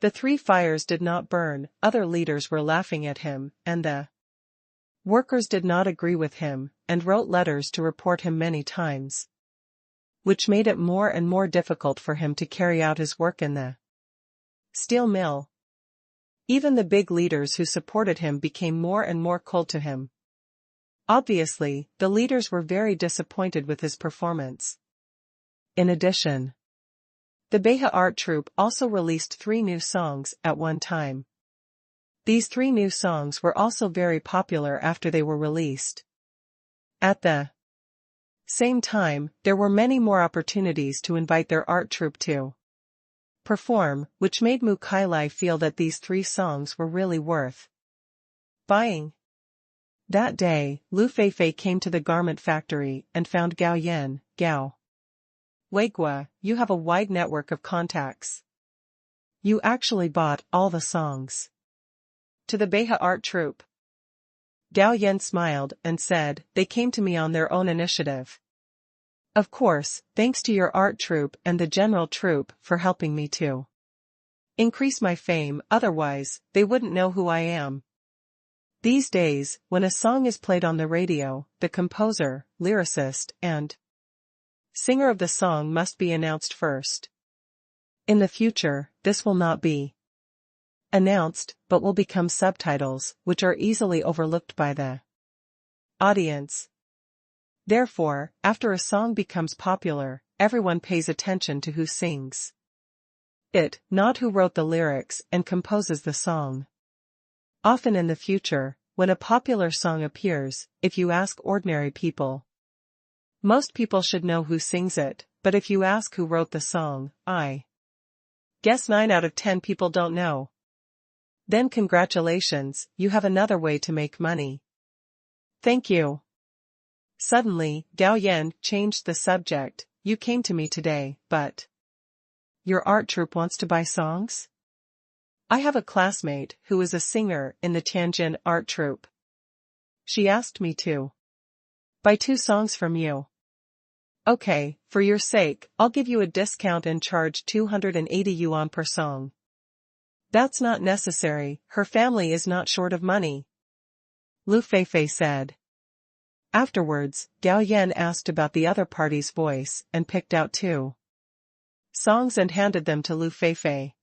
The 3 fires did not burn, other leaders were laughing at him, and the workers did not agree with him, and wrote letters to report him many times, which made it more and more difficult for him to carry out his work in the steel mill. Even the big leaders who supported him became more and more cold to him. Obviously, the leaders were very disappointed with his performance. In addition, the Beha Art Troupe also released 3 new songs at one time. These 3 new songs were also very popular after they were released. At the same time, there were many more opportunities to invite their art troupe to perform, which made Mu Kailai feel that these 3 songs were really worth buying. That day, Lu Feifei came to the garment factory and found Gao Yan. Gao Weigua, you have a wide network of contacts. You actually bought all the songs to the Beha Art Troupe. Gao Yan smiled and said, they came to me on their own initiative. Of course, thanks to your art troupe and the general troupe for helping me to increase my fame, otherwise, they wouldn't know who I am. These days, when a song is played on the radio, the composer, lyricist, and singer of the song must be announced first. In the future, this will not be announced, but will become subtitles, which are easily overlooked by the audience. Therefore, after a song becomes popular, everyone pays attention to who sings it, not who wrote the lyrics and composes the song. Often in the future, when a popular song appears, if you ask ordinary people, most people should know who sings it, but if you ask who wrote the song, I guess 9 out of 10 people don't know. Then congratulations, you have another way to make money. Thank you. Suddenly, Gao Yan changed the subject. You came to me today, but your art troupe wants to buy songs? I have a classmate who is a singer in the Tianjin art troupe. She asked me to buy 2 songs from you. Okay, for your sake, I'll give you a discount and charge 280 yuan per song. That's not necessary, her family is not short of money, Lu Feifei said. Afterwards, Gao Yan asked about the other party's voice and picked out 2 songs and handed them to Lu Feifei.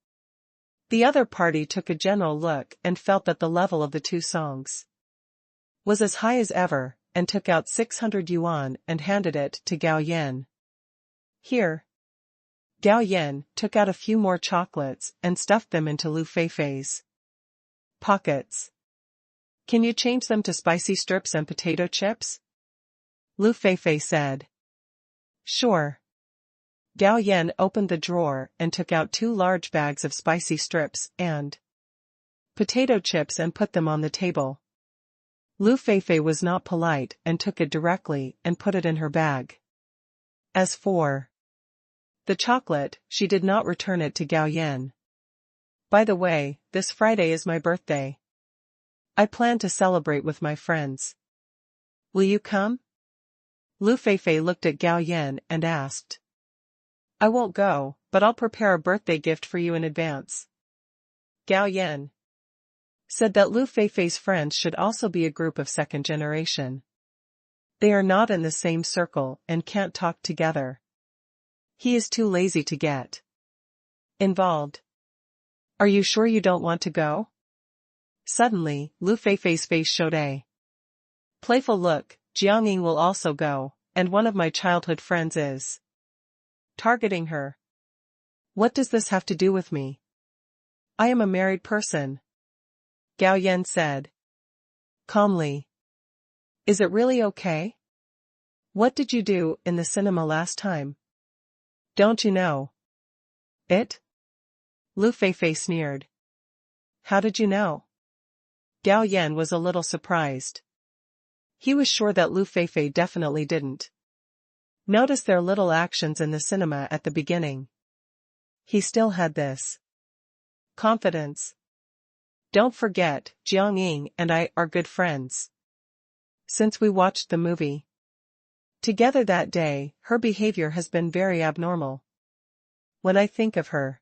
The other party took a general look and felt that the level of the 2 songs was as high as ever, and took out 600 yuan and handed it to Gao Yan. Here. Gao Yan took out a few more chocolates and stuffed them into Lu Feifei's pockets. Can you change them to spicy strips and potato chips? Lu Feifei said. Sure. Gao Yan opened the drawer and took out 2 large bags of spicy strips and potato chips and put them on the table. Lu Feifei was not polite and took it directly and put it in her bag. As for the chocolate, she did not return it to Gao Yan. By the way, this Friday is my birthday. I plan to celebrate with my friends. Will you come? Lu Feifei looked at Gao Yan and asked. I won't go, but I'll prepare a birthday gift for you in advance. Gao Yan said that Lu Feifei's friends should also be a group of second generation. They are not in the same circle and can't talk together. He is too lazy to get involved. Are you sure you don't want to go? Suddenly, Lu Feifei's face showed a playful look. Jiangying will also go, and one of my childhood friends is targeting her. What does this have to do with me? I am a married person, Gao Yan said calmly. Is it really okay? What did you do in the cinema last time? Don't you know it? Lu Feifei sneered. How did you know? Gao Yan was a little surprised. He was sure that Lu Feifei definitely didn't notice their little actions in the cinema at the beginning. He still had this confidence. Don't forget, Jiangying and I are good friends. Since we watched the movie together that day, her behavior has been very abnormal. When I think of her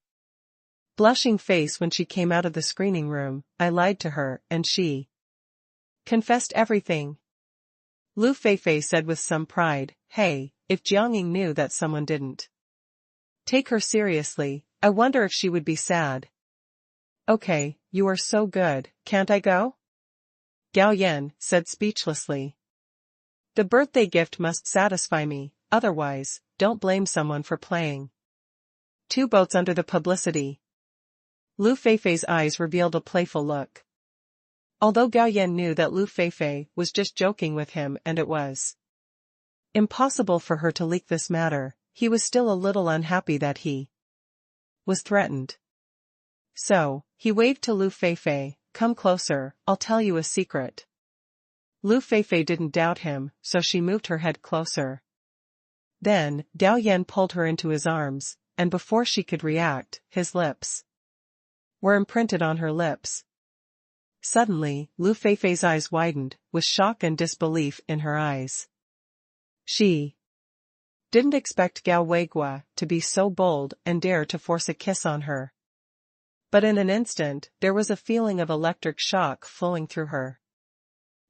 blushing face when she came out of the screening room, I lied to her and she confessed everything. Lu Feifei said with some pride, hey, if Jiangying knew that someone didn't take her seriously, I wonder if she would be sad. Okay, you are so good, can't I go? Gao Yan said speechlessly. The birthday gift must satisfy me, otherwise, don't blame someone for playing 2 boats under the publicity. Lu Feifei's eyes revealed a playful look. Although Gao Yan knew that Lu Feifei was just joking with him and it was impossible for her to leak this matter, he was still a little unhappy that he was threatened. So, he waved to Lu Feifei, come closer, I'll tell you a secret. Lu Feifei didn't doubt him, so she moved her head closer. Then, Gao Yan pulled her into his arms, and before she could react, his lips were imprinted on her lips. Suddenly, Lu Feifei's eyes widened, with shock and disbelief in her eyes. She didn't expect Gao Weigua to be so bold and dare to force a kiss on her. But in an instant, there was a feeling of electric shock flowing through her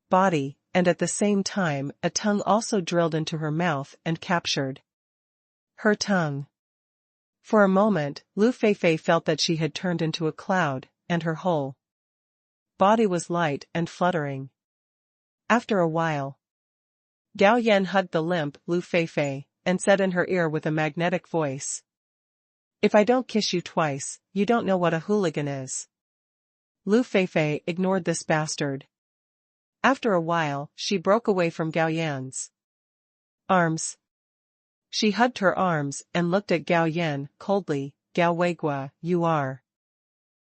body, and at the same time, a tongue also drilled into her mouth and captured her tongue. For a moment, Lu Feifei felt that she had turned into a cloud, and her whole body was light and fluttering. After a while, Gao Yan hugged the limp Lu Feifei, and said in her ear with a magnetic voice, "If I don't kiss you twice, you don't know what a hooligan is." Lu Feifei ignored this bastard. After a while, she broke away from Gao Yan's arms. She hugged her arms and looked at Gao Yan coldly. "Gao Weigua, you are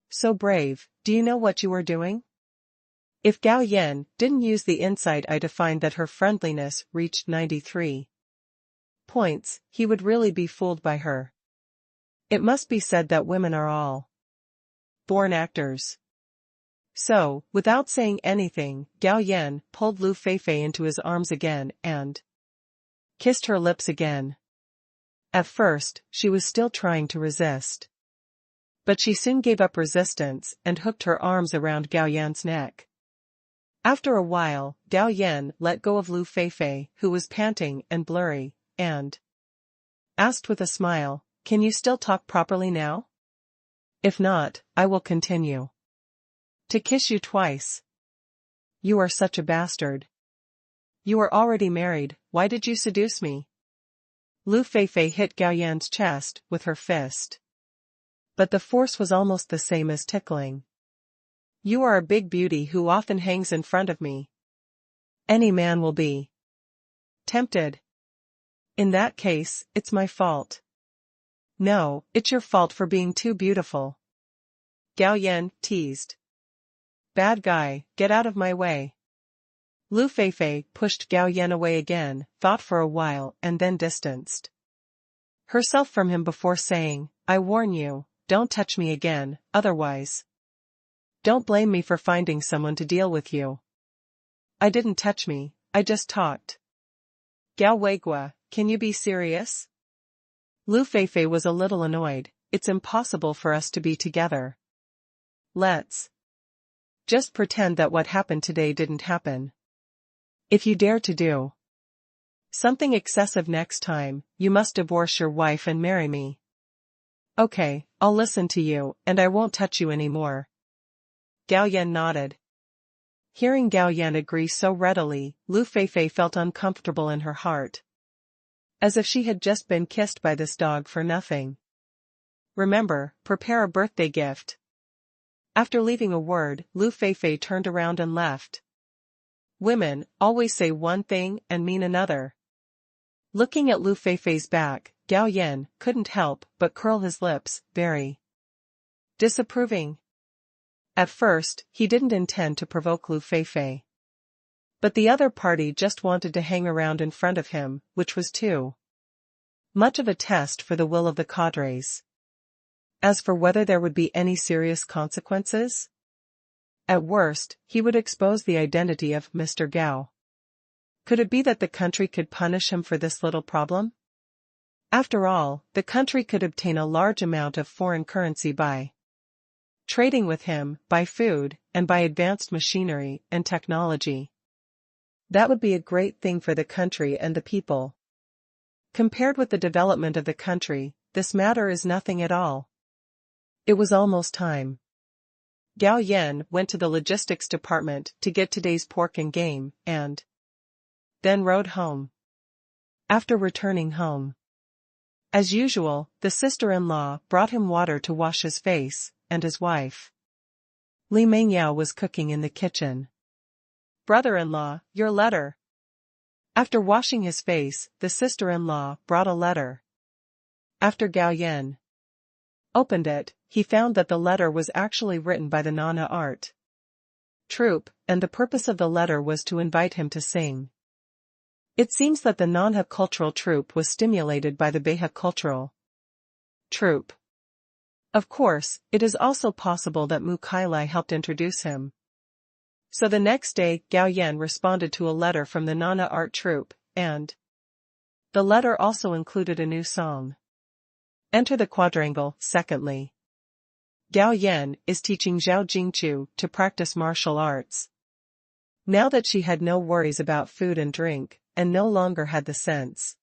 so brave, do you know what you are doing?" If Gao Yan didn't use the insight eye to find that her friendliness reached 93 points, he would really be fooled by her. It must be said that women are all born actors. So, without saying anything, Gao Yan pulled Lu Feifei into his arms again and kissed her lips again. At first, she was still trying to resist. But she soon gave up resistance and hooked her arms around Gao Yan's neck. After a while, Gao Yan let go of Lu Feifei, who was panting and blurry, and asked with a smile, "Can you still talk properly now? If not, I will continue to kiss you twice." "You are such a bastard. You are already married, why did you seduce me?" Lu Feifei hit Gao Yan's chest with her fist. But the force was almost the same as tickling. "You are a big beauty who often hangs in front of me. Any man will be tempted. In that case, it's my fault." "No, it's your fault for being too beautiful," Gao Yan teased. "Bad guy, get out of my way." Lu Feifei pushed Gao Yan away again, thought for a while and then distanced herself from him before saying, "I warn you, don't touch me again, otherwise don't blame me for finding someone to deal with you." "I didn't touch me, I just talked." "Gao Weigua, can you be serious?" Lu Feifei was a little annoyed. "It's impossible for us to be together. Let's just pretend that what happened today didn't happen. If you dare to do something excessive next time, you must divorce your wife and marry me." "Okay, I'll listen to you, and I won't touch you anymore." Gao Yan nodded. Hearing Gao Yan agree so readily, Lu Feifei felt uncomfortable in her heart. As if she had just been kissed by this dog for nothing. "Remember, prepare a birthday gift." After leaving a word, Lu Feifei turned around and left. Women always say one thing and mean another. Looking at Lu Feifei's back, Gao Yan couldn't help but curl his lips, very disapproving. At first, he didn't intend to provoke Lu Feifei. But the other party just wanted to hang around in front of him, which was too much of a test for the will of the cadres. As for whether there would be any serious consequences, at worst, he would expose the identity of Mr. Gao. Could it be that the country could punish him for this little problem? After all, the country could obtain a large amount of foreign currency by trading with him, by food, and by advanced machinery and technology. That would be a great thing for the country and the people. Compared with the development of the country, this matter is nothing at all. It was almost time. Gao Yan went to the logistics department to get today's pork and game, and then rode home. After returning home, as usual, the sister-in-law brought him water to wash his face, and his wife, Li Mengyao, was cooking in the kitchen. "Brother-in-law, your letter." After washing his face, the sister-in-law brought a letter. After Gao Yan opened it, he found that the letter was actually written by the Nana art troupe, and the purpose of the letter was to invite him to sing. It seems that the Nana cultural troupe was stimulated by the Beha cultural troupe. Of course, it is also possible that Mu Kailai helped introduce him. So the next day, Gao Yan responded to a letter from the Nana art troupe, and the letter also included a new song. Enter the quadrangle. Secondly, Gao Yan is teaching Zhao Jingchu to practice martial arts. Now that she had no worries about food and drink, and no longer had the sense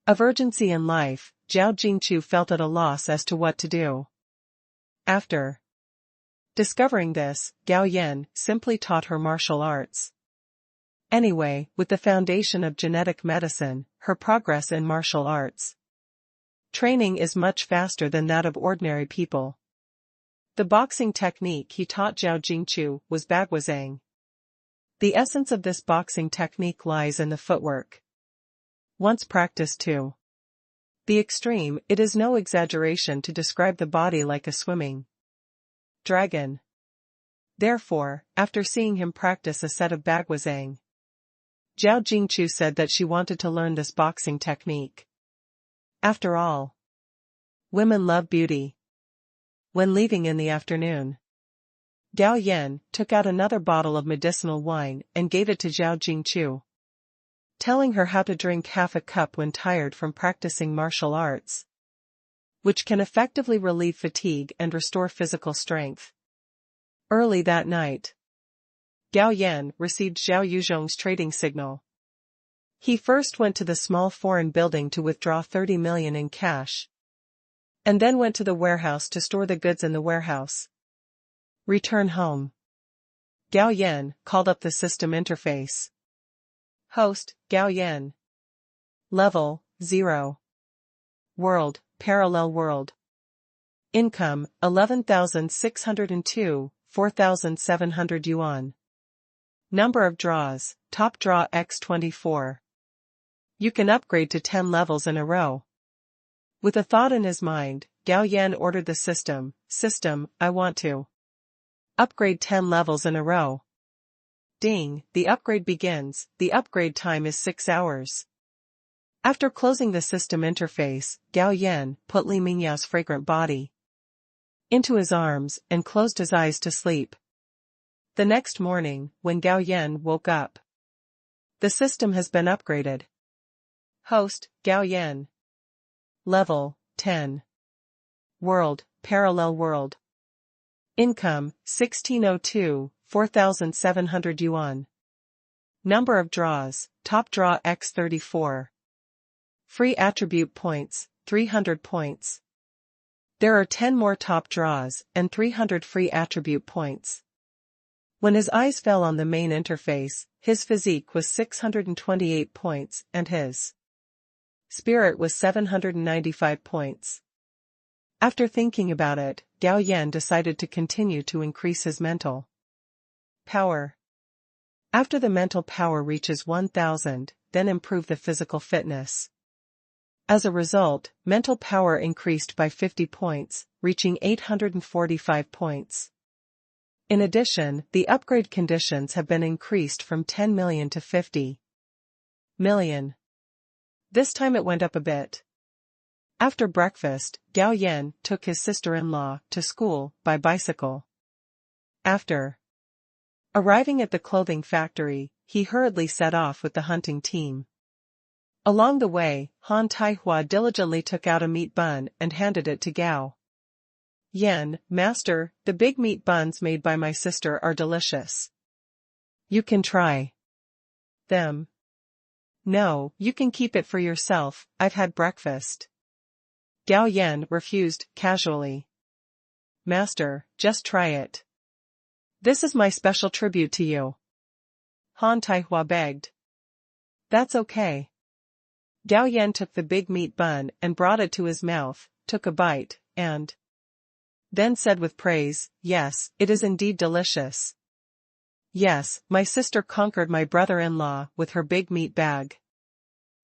Of urgency in life, Zhao Jingchu felt at a loss as to what to do. After discovering this, Gao Yan simply taught her martial arts. Anyway, with the foundation of genetic medicine, her progress in martial arts training is much faster than that of ordinary people. The boxing technique he taught Zhao Jingchu was bagwazang. The essence of this boxing technique lies in the footwork. Once practiced to the extreme, it is no exaggeration to describe the body like a swimming dragon. Therefore, after seeing him practice a set of bagwazang, Zhao Jingchu said that she wanted to learn this boxing technique. After all, women love beauty. When leaving in the afternoon, Gao Yan took out another bottle of medicinal wine and gave it to Zhao Jingchu, telling her how to drink half a cup when tired from practicing martial arts, which can effectively relieve fatigue and restore physical strength. Early that night, Gao Yan received Zhao Yuzhong's trading signal. He first went to the small foreign building to withdraw 30 million in cash, and then went to the warehouse to store the goods in the warehouse. Return home. Gao Yan called up the system interface. Host, Gao Yan. Level, 0. World, parallel world. Income, 11,602, 4,700 yuan. Number of draws, top draw x24. You can upgrade to 10 levels in a row. With a thought in his mind, Gao Yan ordered the system, I want to upgrade 10 levels in a row. Ding, the upgrade begins. The upgrade time is 6 hours. After closing the system interface, Gao Yan put Li Mingyao's fragrant body into his arms and closed his eyes to sleep. The next morning, when Gao Yan woke up, the system has been upgraded. Host, Gao Yan. Level, 10. World, parallel world. Income, 1602, 4,700 yuan. Number of draws, top draw x34. Free attribute points, 300 points. There are 10 more top draws and 300 free attribute points. When his eyes fell on the main interface, his physique was 628 points and his spirit was 795 points. After thinking about it, Gao Yan decided to continue to increase his mental power. After the mental power reaches 1,000, then improve the physical fitness. As a result, mental power increased by 50 points, reaching 845 points. In addition, the upgrade conditions have been increased from 10 million to 50 million. This time it went up a bit. After breakfast, Gao Yan took his sister-in-law to school by bicycle. After arriving at the clothing factory, he hurriedly set off with the hunting team. Along the way, Han Taihua diligently took out a meat bun and handed it to Gao Yan. Master, the big meat buns made by my sister are delicious. You can try them. No, you can keep it for yourself, I've had breakfast. Gao Yan refused, casually. Master, just try it. This is my special tribute to you. Han Taihua begged. That's okay. Gao Yan took the big meat bun and brought it to his mouth, took a bite, and then said with praise, yes, it is indeed delicious. Yes, my sister conquered my brother-in-law with her big meat bag.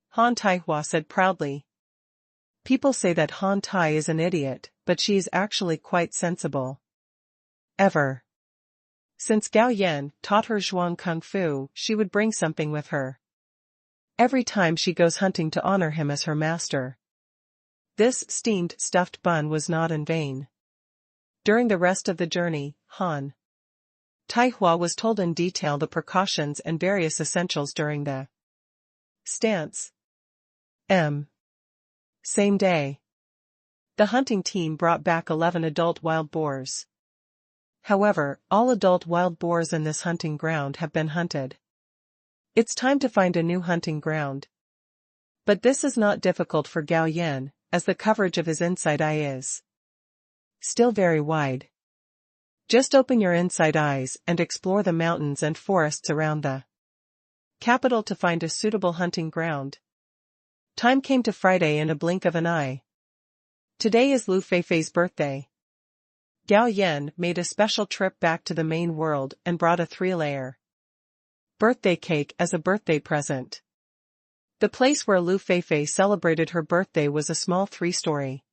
Han Taihua said proudly. People say that Han Tai is an idiot, but she is actually quite sensible. Since Gao Yan taught her Zhuang Kung Fu, she would bring something with her every time she goes hunting to honor him as her master. This steamed stuffed bun was not in vain. During the rest of the journey, Han Taihua was told in detail the precautions and various essentials during the stance. Same day, the hunting team brought back 11 adult wild boars. However, all adult wild boars in this hunting ground have been hunted. It's time to find a new hunting ground. But this is not difficult for Gao Yan, as the coverage of his inside eye is still very wide. Just open your inside eyes and explore the mountains and forests around the capital to find a suitable hunting ground. Time came to Friday in a blink of an eye. Today is Lu Feifei's birthday. Gao Yan made a special trip back to the main world and brought a 3-layer birthday cake as a birthday present. The place where Lu Feifei celebrated her birthday was a small 3-story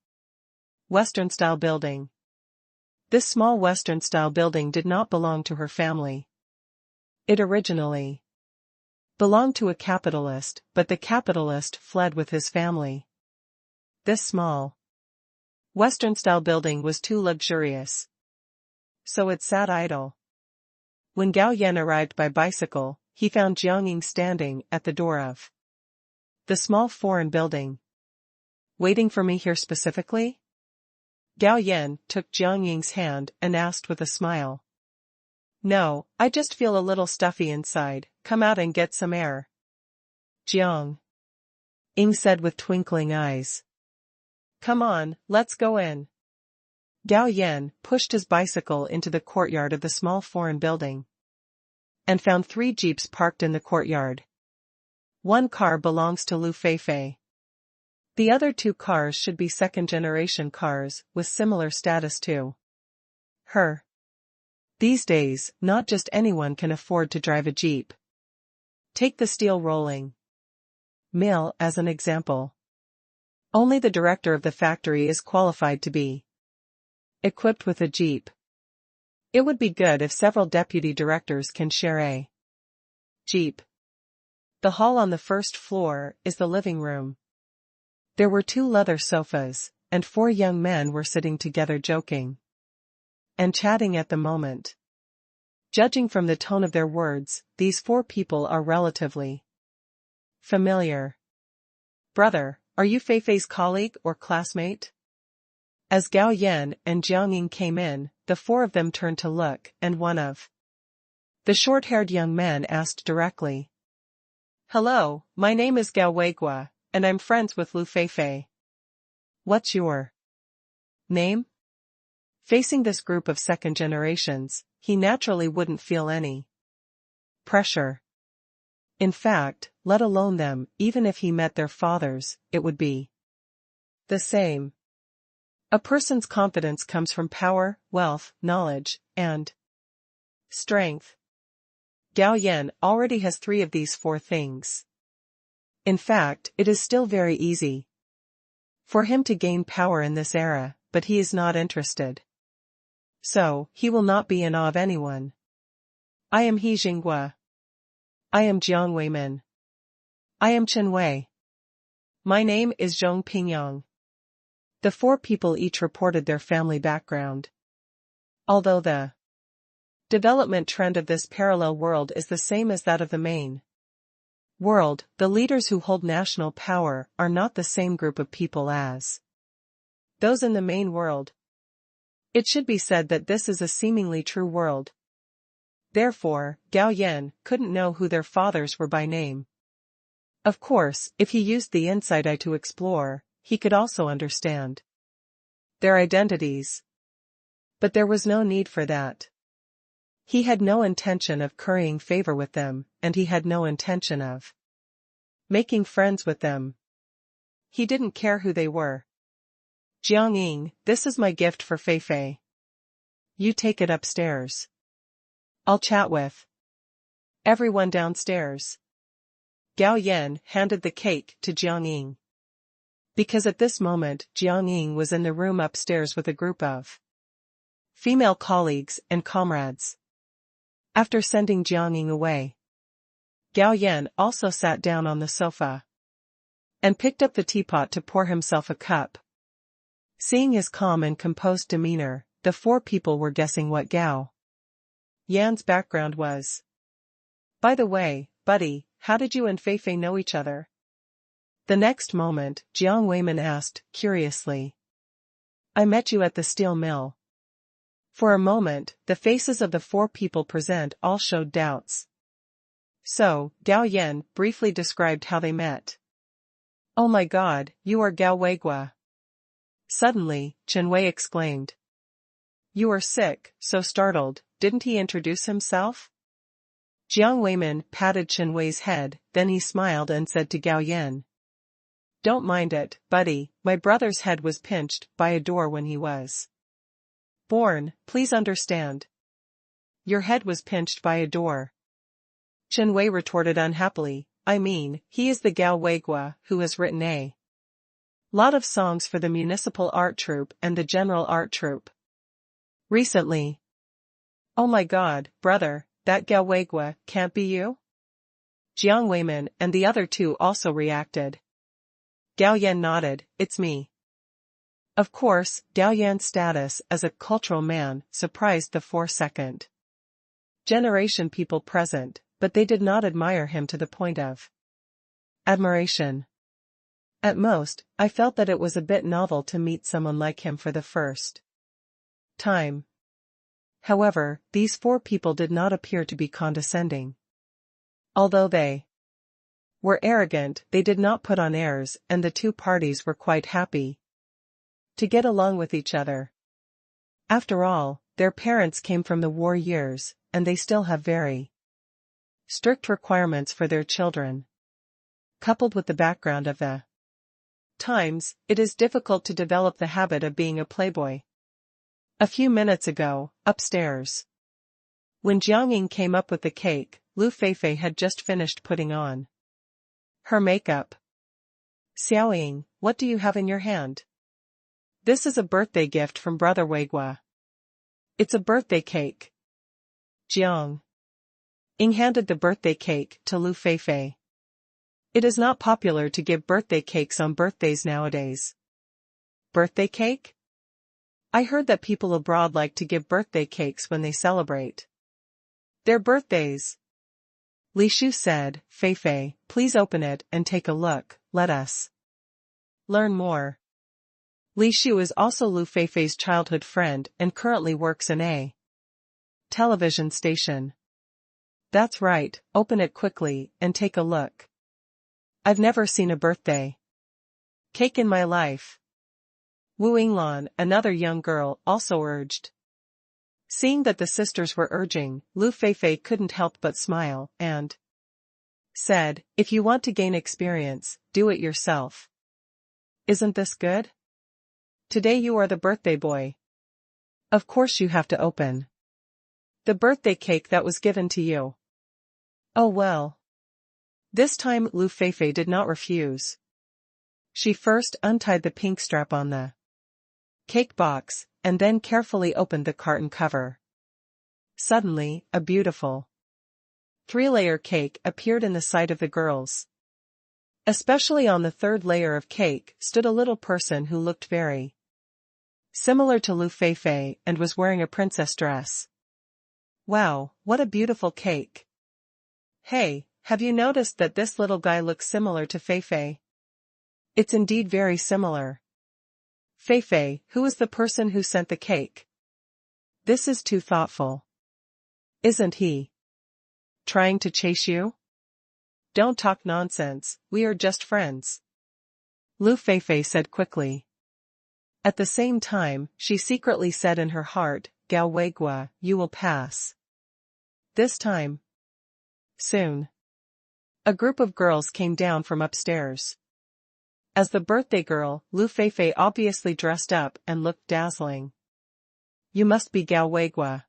Western-style building. This small Western-style building did not belong to her family. It originally belonged to a capitalist, but the capitalist fled with his family. This small Western-style building was too luxurious, so it sat idle. When Gao Yan arrived by bicycle, he found Jiang Ying standing at the door of the small foreign building. Waiting for me here specifically? Gao Yan took Jiang Ying's hand and asked with a smile. No, I just feel a little stuffy inside, come out and get some air. Jiang Ying said with twinkling eyes. Come on, let's go in. Gao Yan pushed his bicycle into the courtyard of the small foreign building and found 3 jeeps parked in the courtyard. One car belongs to Lu Feifei. The other 2 cars should be second-generation cars with similar status to her. These days, not just anyone can afford to drive a jeep. Take the steel rolling mill as an example. Only the director of the factory is qualified to be equipped with a jeep. It would be good if several deputy directors can share a jeep. The hall on the first floor is the living room. There were 2 leather sofas, and 4 young men were sitting together joking and chatting at the moment. Judging from the tone of their words, these 4 people are relatively familiar. Brother, are you Feifei's colleague or classmate? As Gao Yan and Jiang Ying came in, the 4 of them turned to look, and one of the short-haired young men asked directly. Hello, my name is Gao Weigua, and I'm friends with Lu Feifei. What's your name? Facing this group of second generations, he naturally wouldn't feel any pressure. In fact, let alone them, even if he met their fathers, it would be the same. A person's confidence comes from power, wealth, knowledge, and strength. Gao Yan already has 3 of these 4 things. In fact, it is still very easy for him to gain power in this era, but he is not interested. So, he will not be in awe of anyone. I am He Jinghua. I am Jiang Weimin. I am Chen Wei. My name is Zhong Pingyang. The 4 people each reported their family background. Although the development trend of this parallel world is the same as that of the main world, the leaders who hold national power are not the same group of people as those in the main world. It should be said that this is a seemingly true world. Therefore, Gao Yan couldn't know who their fathers were by name. Of course, if he used the inside eye to explore, he could also understand their identities. But there was no need for that. He had no intention of currying favor with them, and he had no intention of making friends with them. He didn't care who they were. Jiang Ying, this is my gift for Feifei. You take it upstairs. I'll chat with everyone downstairs. Gao Yan handed the cake to Jiang Ying. Because at this moment Jiang Ying was in the room upstairs with a group of female colleagues and comrades. After sending Jiang Ying away, Gao Yan also sat down on the sofa and picked up the teapot to pour himself a cup. Seeing his calm and composed demeanor, the 4 people were guessing what Gao Yan's background was. By the way, buddy, how did you and Feifei know each other? The next moment, Jiang Weimin asked, curiously. I met you at the steel mill. For a moment, the faces of the 4 people present all showed doubts. So, Gao Yan briefly described how they met. Oh my god, you are Gao Weigua. Suddenly, Chen Wei exclaimed. You are sick, so startled, didn't he introduce himself? Jiang Weimin patted Chen Wei's head, then he smiled and said to Gao Yan. Don't mind it, buddy, my brother's head was pinched by a door when he was born, please understand. Your head was pinched by a door. Chen Wei retorted unhappily, I mean, he is the Gao Weigua who has written a lot of songs for the municipal art troupe and the general art troupe. Recently. Oh my god, brother, that Gao Weigua can't be you? Jiang Weimin and the other two also reacted. Gao Yan nodded, it's me. Of course, Gao Yan's status as a cultural man surprised the 4th generation people present, but they did not admire him to the point of admiration. At most, I felt that it was a bit novel to meet someone like him for the first time. However, these 4 people did not appear to be condescending. Although they were arrogant, they did not put on airs, and the 2 parties were quite happy to get along with each other. After all, their parents came from the war years, and they still have very strict requirements for their children. Coupled with the background of the times, it is difficult to develop the habit of being a playboy. A few minutes ago, upstairs, when Jiang came up with the cake, Lu Feifei had just finished putting on her makeup. Xiaoying, what do you have in your hand? This is a birthday gift from Brother Weigua. It's a birthday cake. Jiang handed the birthday cake to Lu Feifei. It is not popular to give birthday cakes on birthdays nowadays. Birthday cake? I heard that people abroad like to give birthday cakes when they celebrate their birthdays. Li Shu said, Feifei, please open it and take a look, let us learn more. Li Shu is also Lu Feifei's childhood friend and currently works in a television station. That's right, open it quickly and take a look. I've never seen a birthday cake in my life. Wu Yinglan, another young girl, also urged. Seeing that the sisters were urging, Lu Feifei couldn't help but smile, and said, if you want to gain experience, do it yourself. Isn't this good? Today you are the birthday boy. Of course you have to open the birthday cake that was given to you. Oh well. This time Lu Feifei did not refuse. She first untied the pink strap on the cake box, and then carefully opened the carton cover. Suddenly, a beautiful 3-layer cake appeared in the sight of the girls. Especially on the 3rd layer of cake stood a little person who looked very similar to Lu Feifei and was wearing a princess dress. Wow, what a beautiful cake. Hey, have you noticed that this little guy looks similar to Feifei? It's indeed very similar. Feifei, who is the person who sent the cake? This is too thoughtful. Isn't he trying to chase you? Don't talk nonsense, we are just friends. Lu Feifei said quickly. At the same time, she secretly said in her heart, Gao Weigua, you will pass. This time. Soon. A group of girls came down from upstairs. As the birthday girl, Lu Feifei obviously dressed up and looked dazzling. You must be Gao Weigua.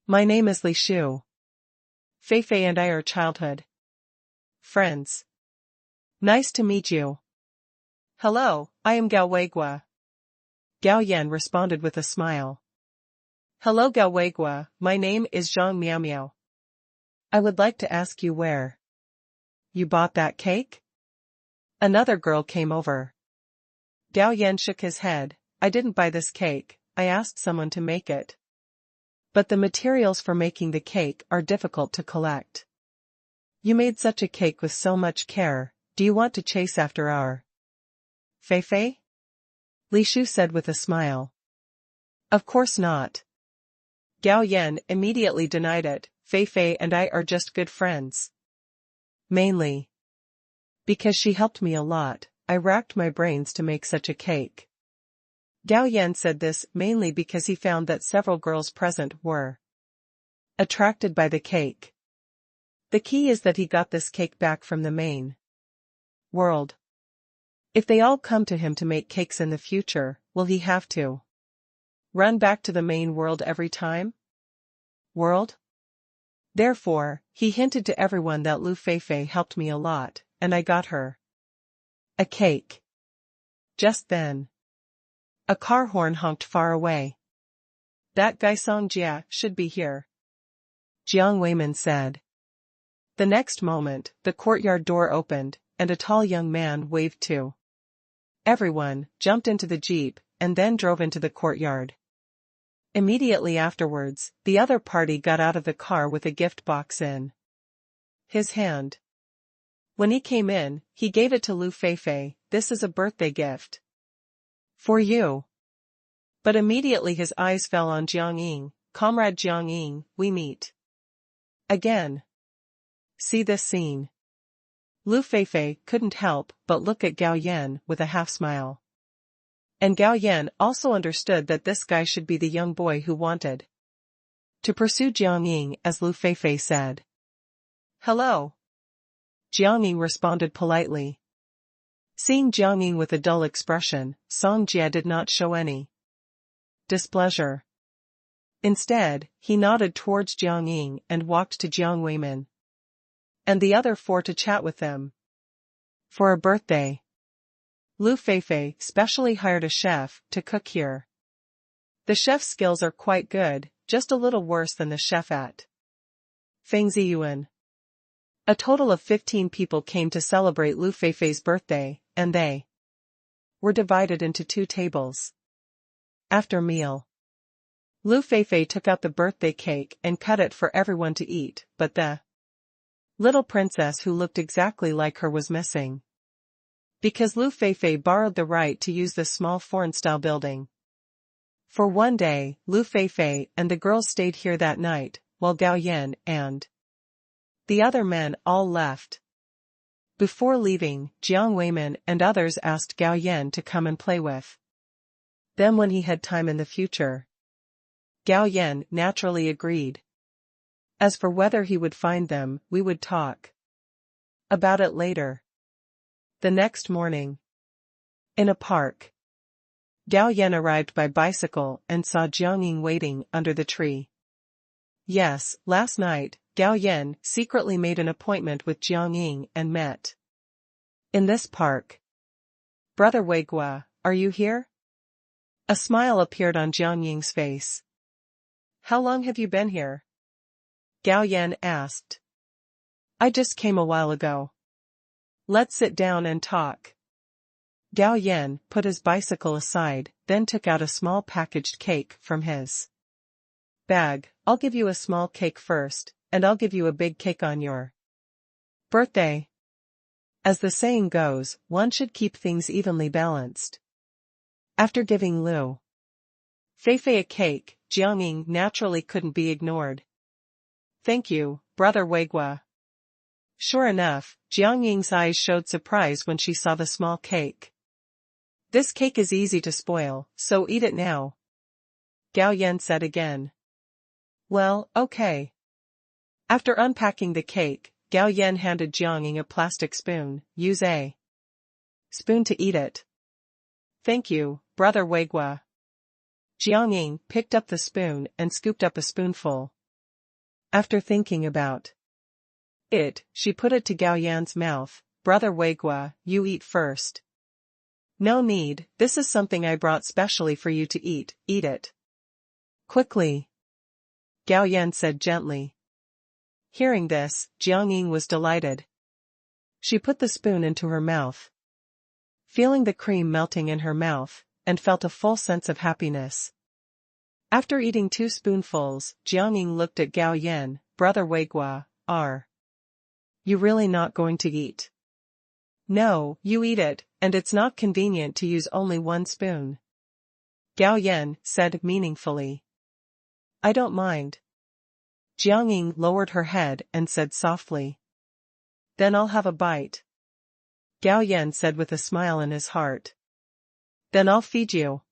My name is Li Shu. Feifei and I are childhood friends. Nice to meet you. Hello, I am Gao Weigua. Gao Yan responded with a smile. Hello Gao Weigua, my name is Zhang Miao Miao. I would like to ask you where you bought that cake? Another girl came over. Gao Yan shook his head, I didn't buy this cake, I asked someone to make it. But the materials for making the cake are difficult to collect. You made such a cake with so much care, do you want to chase after our Feifei? Li Shu said with a smile. Of course not. Gao Yan immediately denied it, Feifei and I are just good friends. Mainly because she helped me a lot, I racked my brains to make such a cake. Gao Yan said this mainly because he found that several girls present were attracted by the cake. The key is that he got this cake back from the main world. If they all come to him to make cakes in the future, will he have to run back to the main world every time? Therefore, he hinted to everyone that Lu Feifei helped me a lot, and I got her a cake. Just then, a car horn honked far away. That guy Song Jia should be here, Jiang Weimin said. The next moment, the courtyard door opened, and a tall young man waved too. Everyone jumped into the jeep, and then drove into the courtyard. Immediately afterwards, the other party got out of the car with a gift box in his hand. When he came in, he gave it to Lu Feifei. This is a birthday gift for you. But immediately his eyes fell on Jiang Ying. Comrade Jiang Ying, we meet again. See this scene. Lu Feifei couldn't help but look at Gao Yan with a half-smile. And Gao Yan also understood that this guy should be the young boy who wanted to pursue Jiang Ying, as Lu Feifei said. Hello. Jiang Ying responded politely. Seeing Jiang Ying with a dull expression, Song Jia did not show any displeasure. Instead, he nodded towards Jiang Ying and walked to Jiang Weimin and the other four to chat with them. For a birthday, Lu Feifei specially hired a chef to cook here. The chef's skills are quite good, just a little worse than the chef at Fengziyuan. A total of 15 people came to celebrate Lu Feifei's birthday, and they were divided into 2 tables. After meal, Lu Feifei took out the birthday cake and cut it for everyone to eat, but the little princess who looked exactly like her was missing. Because Lu Feifei borrowed the right to use this small foreign-style building. For one day, Lu Feifei and the girls stayed here that night, while Gao Yan and the other men all left. Before leaving, Jiang Weimin and others asked Gao Yan to come and play with them when he had time in the future. Gao Yan naturally agreed. As for whether he would find them, we would talk about it later. The next morning, in a park, Gao Yan arrived by bicycle and saw Jiang Ying waiting under the tree. Yes, last night, Gao Yan secretly made an appointment with Jiang Ying and met in this park. Brother Weigua, are you here? A smile appeared on Jiang Ying's face. How long have you been here? Gao Yan asked. I just came a while ago. Let's sit down and talk. Gao Yan put his bicycle aside, then took out a small packaged cake from his bag. I'll give you a small cake first, and I'll give you a big cake on your birthday. As the saying goes, one should keep things evenly balanced. After giving Lu Feifei a cake, Jiang Ying naturally couldn't be ignored. Thank you, Brother Weigua. Sure enough, Jiang Ying's eyes showed surprise when she saw the small cake. This cake is easy to spoil, so eat it now, Gao Yan said again. Well, okay. After unpacking the cake, Gao Yan handed Jiang Ying a plastic spoon. Use a spoon to eat it. Thank you, Brother Weigua. Jiang Ying picked up the spoon and scooped up a spoonful. After thinking about it, she put it to Gao Yan's mouth. Brother Weigua, you eat first. No need, this is something I brought specially for you to eat. Eat it quickly, Gao Yan said gently. Hearing this, Jiang Ying was delighted. She put the spoon into her mouth, feeling the cream melting in her mouth, and felt a full sense of happiness. After eating 2 spoonfuls, Jiang Ying looked at Gao Yan. Brother Weigua, are you really not going to eat? No, you eat it, and it's not convenient to use only 1 spoon, Gao Yan said meaningfully. I don't mind. Jiang Ying lowered her head and said softly. Then I'll have a bite. Gao Yan said with a smile in his heart. Then I'll feed you.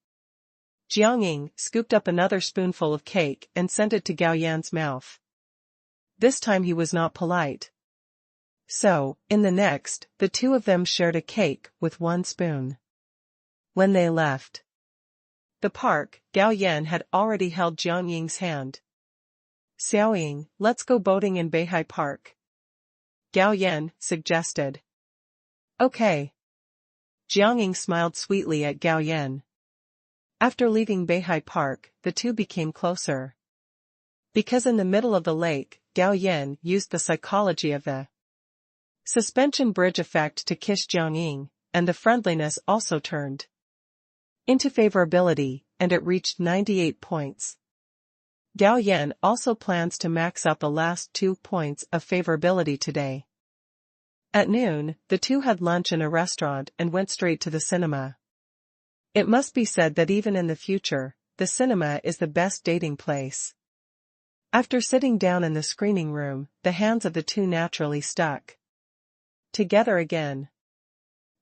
Jiang Ying scooped up another spoonful of cake and sent it to Gao Yan's mouth. This time he was not polite. So, in the next, the two of them shared a cake with one spoon. When they left the park, Gao Yan had already held Jiang Ying's hand. Xiao Ying, let's go boating in Beihai Park, Gao Yan suggested. Okay. Jiang Ying smiled sweetly at Gao Yan. After leaving Beihai Park, the two became closer. Because in the middle of the lake, Gao Yan used the psychology of the suspension bridge effect to kiss Jiang Ying, and the friendliness also turned into favorability, and it reached 98 points. Gao Yan also plans to max out the last 2 points of favorability today. At noon, the two had lunch in a restaurant and went straight to the cinema. It must be said that even in the future, the cinema is the best dating place. After sitting down in the screening room, the hands of the two naturally stuck together again.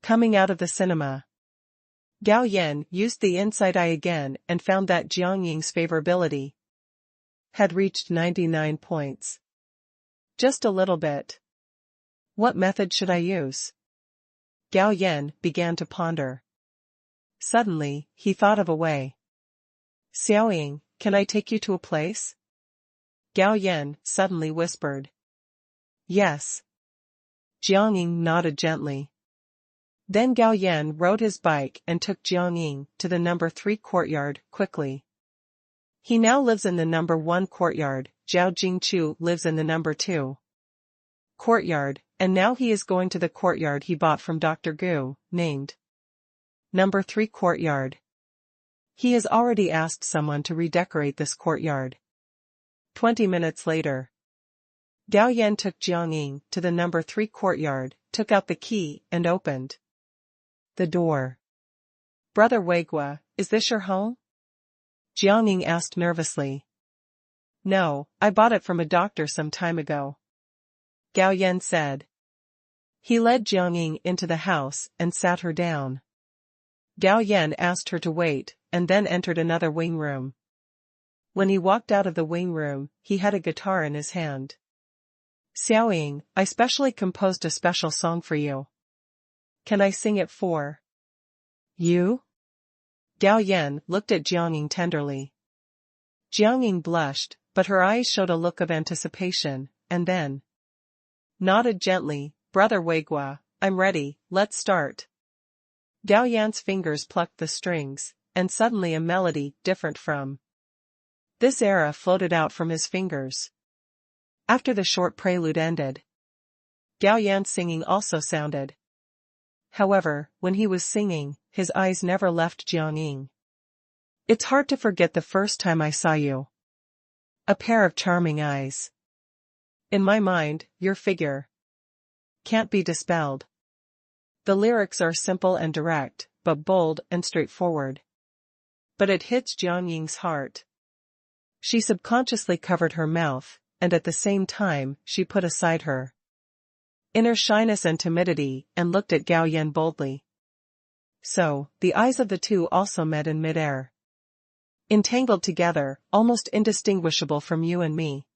Coming out of the cinema, Gao Yan used the inside eye again and found that Jiang Ying's favorability had reached 99 points. Just a little bit. What method should I use? Gao Yan began to ponder. Suddenly, he thought of a way. Xiao Ying, can I take you to a place? Gao Yan suddenly whispered. Yes. Jiang Ying nodded gently. Then Gao Yan rode his bike and took Jiang Ying to the number 3 courtyard quickly. He now lives in the number 1 courtyard, Zhao Jingchu lives in the number 2 courtyard, and now he is going to the courtyard he bought from Dr. Gu, named number 3 courtyard. He has already asked someone to redecorate this courtyard. 20 minutes later, Gao Yan took Jiang Ying to the number 3 courtyard, took out the key, and opened the door. Brother Weigua, is this your home? Jiang Ying asked nervously. No, I bought it from a doctor some time ago, Gao Yan said. He led Jiang Ying into the house and sat her down. Gao Yan asked her to wait, and then entered another wing room. When he walked out of the wing room, he had a guitar in his hand. Xiao Ying, I specially composed a special song for you. Can I sing it for you? Gao Yan looked at Jiang Ying tenderly. Jiang Ying blushed, but her eyes showed a look of anticipation, and then nodded gently. Brother Weigua, I'm ready, let's start. Gao Yan's fingers plucked the strings, and suddenly a melody different from this era floated out from his fingers. After the short prelude ended, Gao Yan's singing also sounded. However, when he was singing, his eyes never left Jiang Ying. It's hard to forget the first time I saw you. A pair of charming eyes. In my mind, your figure can't be dispelled. The lyrics are simple and direct, but bold and straightforward. But it hits Jiang Ying's heart. She subconsciously covered her mouth, and at the same time, she put aside her inner shyness and timidity, and looked at Gao Yan boldly. So, the eyes of the two also met in midair. Entangled together, almost indistinguishable from you and me.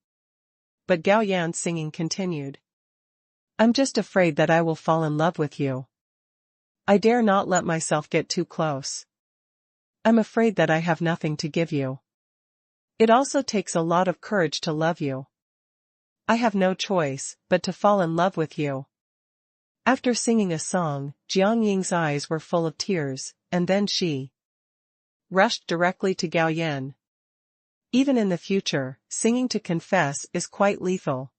But Gao Yan's singing continued. I'm just afraid that I will fall in love with you. I dare not let myself get too close. I'm afraid that I have nothing to give you. It also takes a lot of courage to love you. I have no choice but to fall in love with you. After singing a song, Jiang Ying's eyes were full of tears, and then she rushed directly to Gao Yan. Even in the future, singing to confess is quite lethal.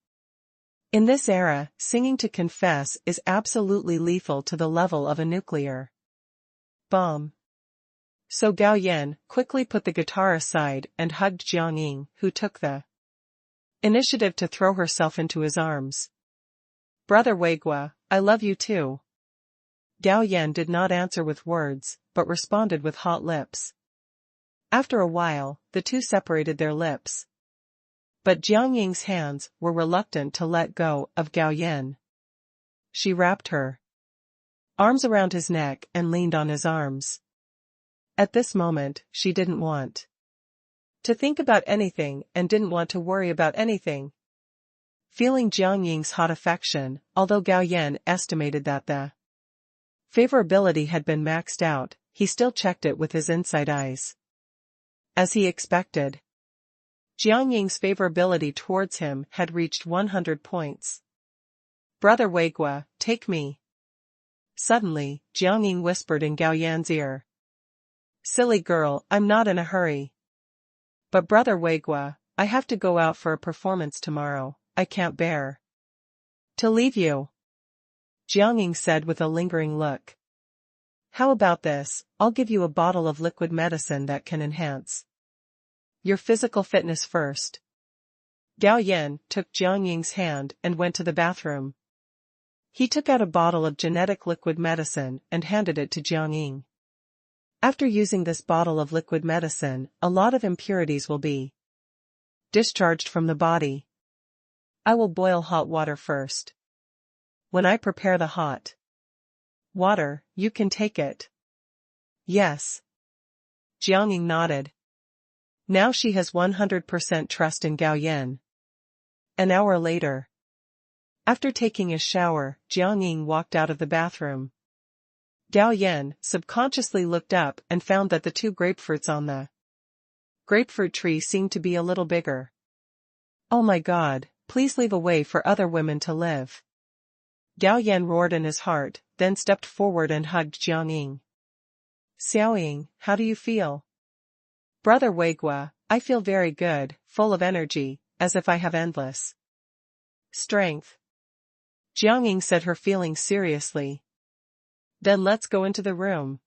In this era, singing to confess is absolutely lethal to the level of a nuclear bomb. So Gao Yan quickly put the guitar aside and hugged Jiang Ying, who took the initiative to throw herself into his arms. Brother Weigua, I love you too. Gao Yan did not answer with words, but responded with hot lips. After a while, the two separated their lips. But Jiang Ying's hands were reluctant to let go of Gao Yan. She wrapped her arms around his neck and leaned on his arms. At this moment, she didn't want to think about anything and didn't want to worry about anything. Feeling Jiang Ying's hot affection, although Gao Yan estimated that the favorability had been maxed out, he still checked it with his inside eyes. As he expected, Jiang Ying's favorability towards him had reached 100 points. "Brother Weigua, take me." Suddenly, Jiang Ying whispered in Gao Yan's ear. "Silly girl, I'm not in a hurry. But Brother Weigua, I have to go out for a performance tomorrow, I can't bear to leave you," Jiang Ying said with a lingering look. "How about this, I'll give you a bottle of liquid medicine that can enhance your physical fitness first." Gao Yan took Jiang Ying's hand and went to the bathroom. He took out a bottle of genetic liquid medicine and handed it to Jiang Ying. "After using this bottle of liquid medicine, a lot of impurities will be discharged from the body. I will boil hot water first. When I prepare the hot water, you can take it." "Yes." Jiang Ying nodded. Now she has 100% trust in Gao Yan. An hour later, after taking a shower, Jiang Ying walked out of the bathroom. Gao Yan subconsciously looked up and found that the 2 grapefruits on the grapefruit tree seemed to be a little bigger. "Oh my God, please leave a way for other women to live." Gao Yan roared in his heart, then stepped forward and hugged Jiang Ying. "Xiao Ying, how do you feel?" "Brother Weigua, I feel very good, full of energy, as if I have endless strength." Jiang Ying said her feelings seriously. "Then let's go into the room."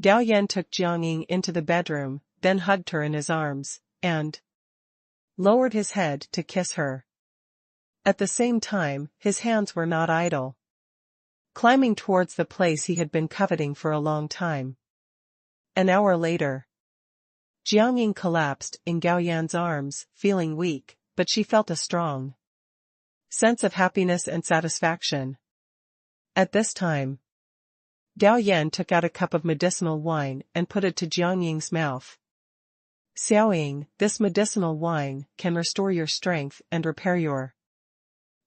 Gao Yan took Jiang Ying into the bedroom, then hugged her in his arms, and lowered his head to kiss her. At the same time, his hands were not idle, climbing towards the place he had been coveting for a long time. An hour later, Jiang Ying collapsed in Gao Yan's arms, feeling weak, but she felt a strong sense of happiness and satisfaction. At this time, Gao Yan took out a cup of medicinal wine and put it to Jiang Ying's mouth. "Xiao Ying, this medicinal wine can restore your strength and repair your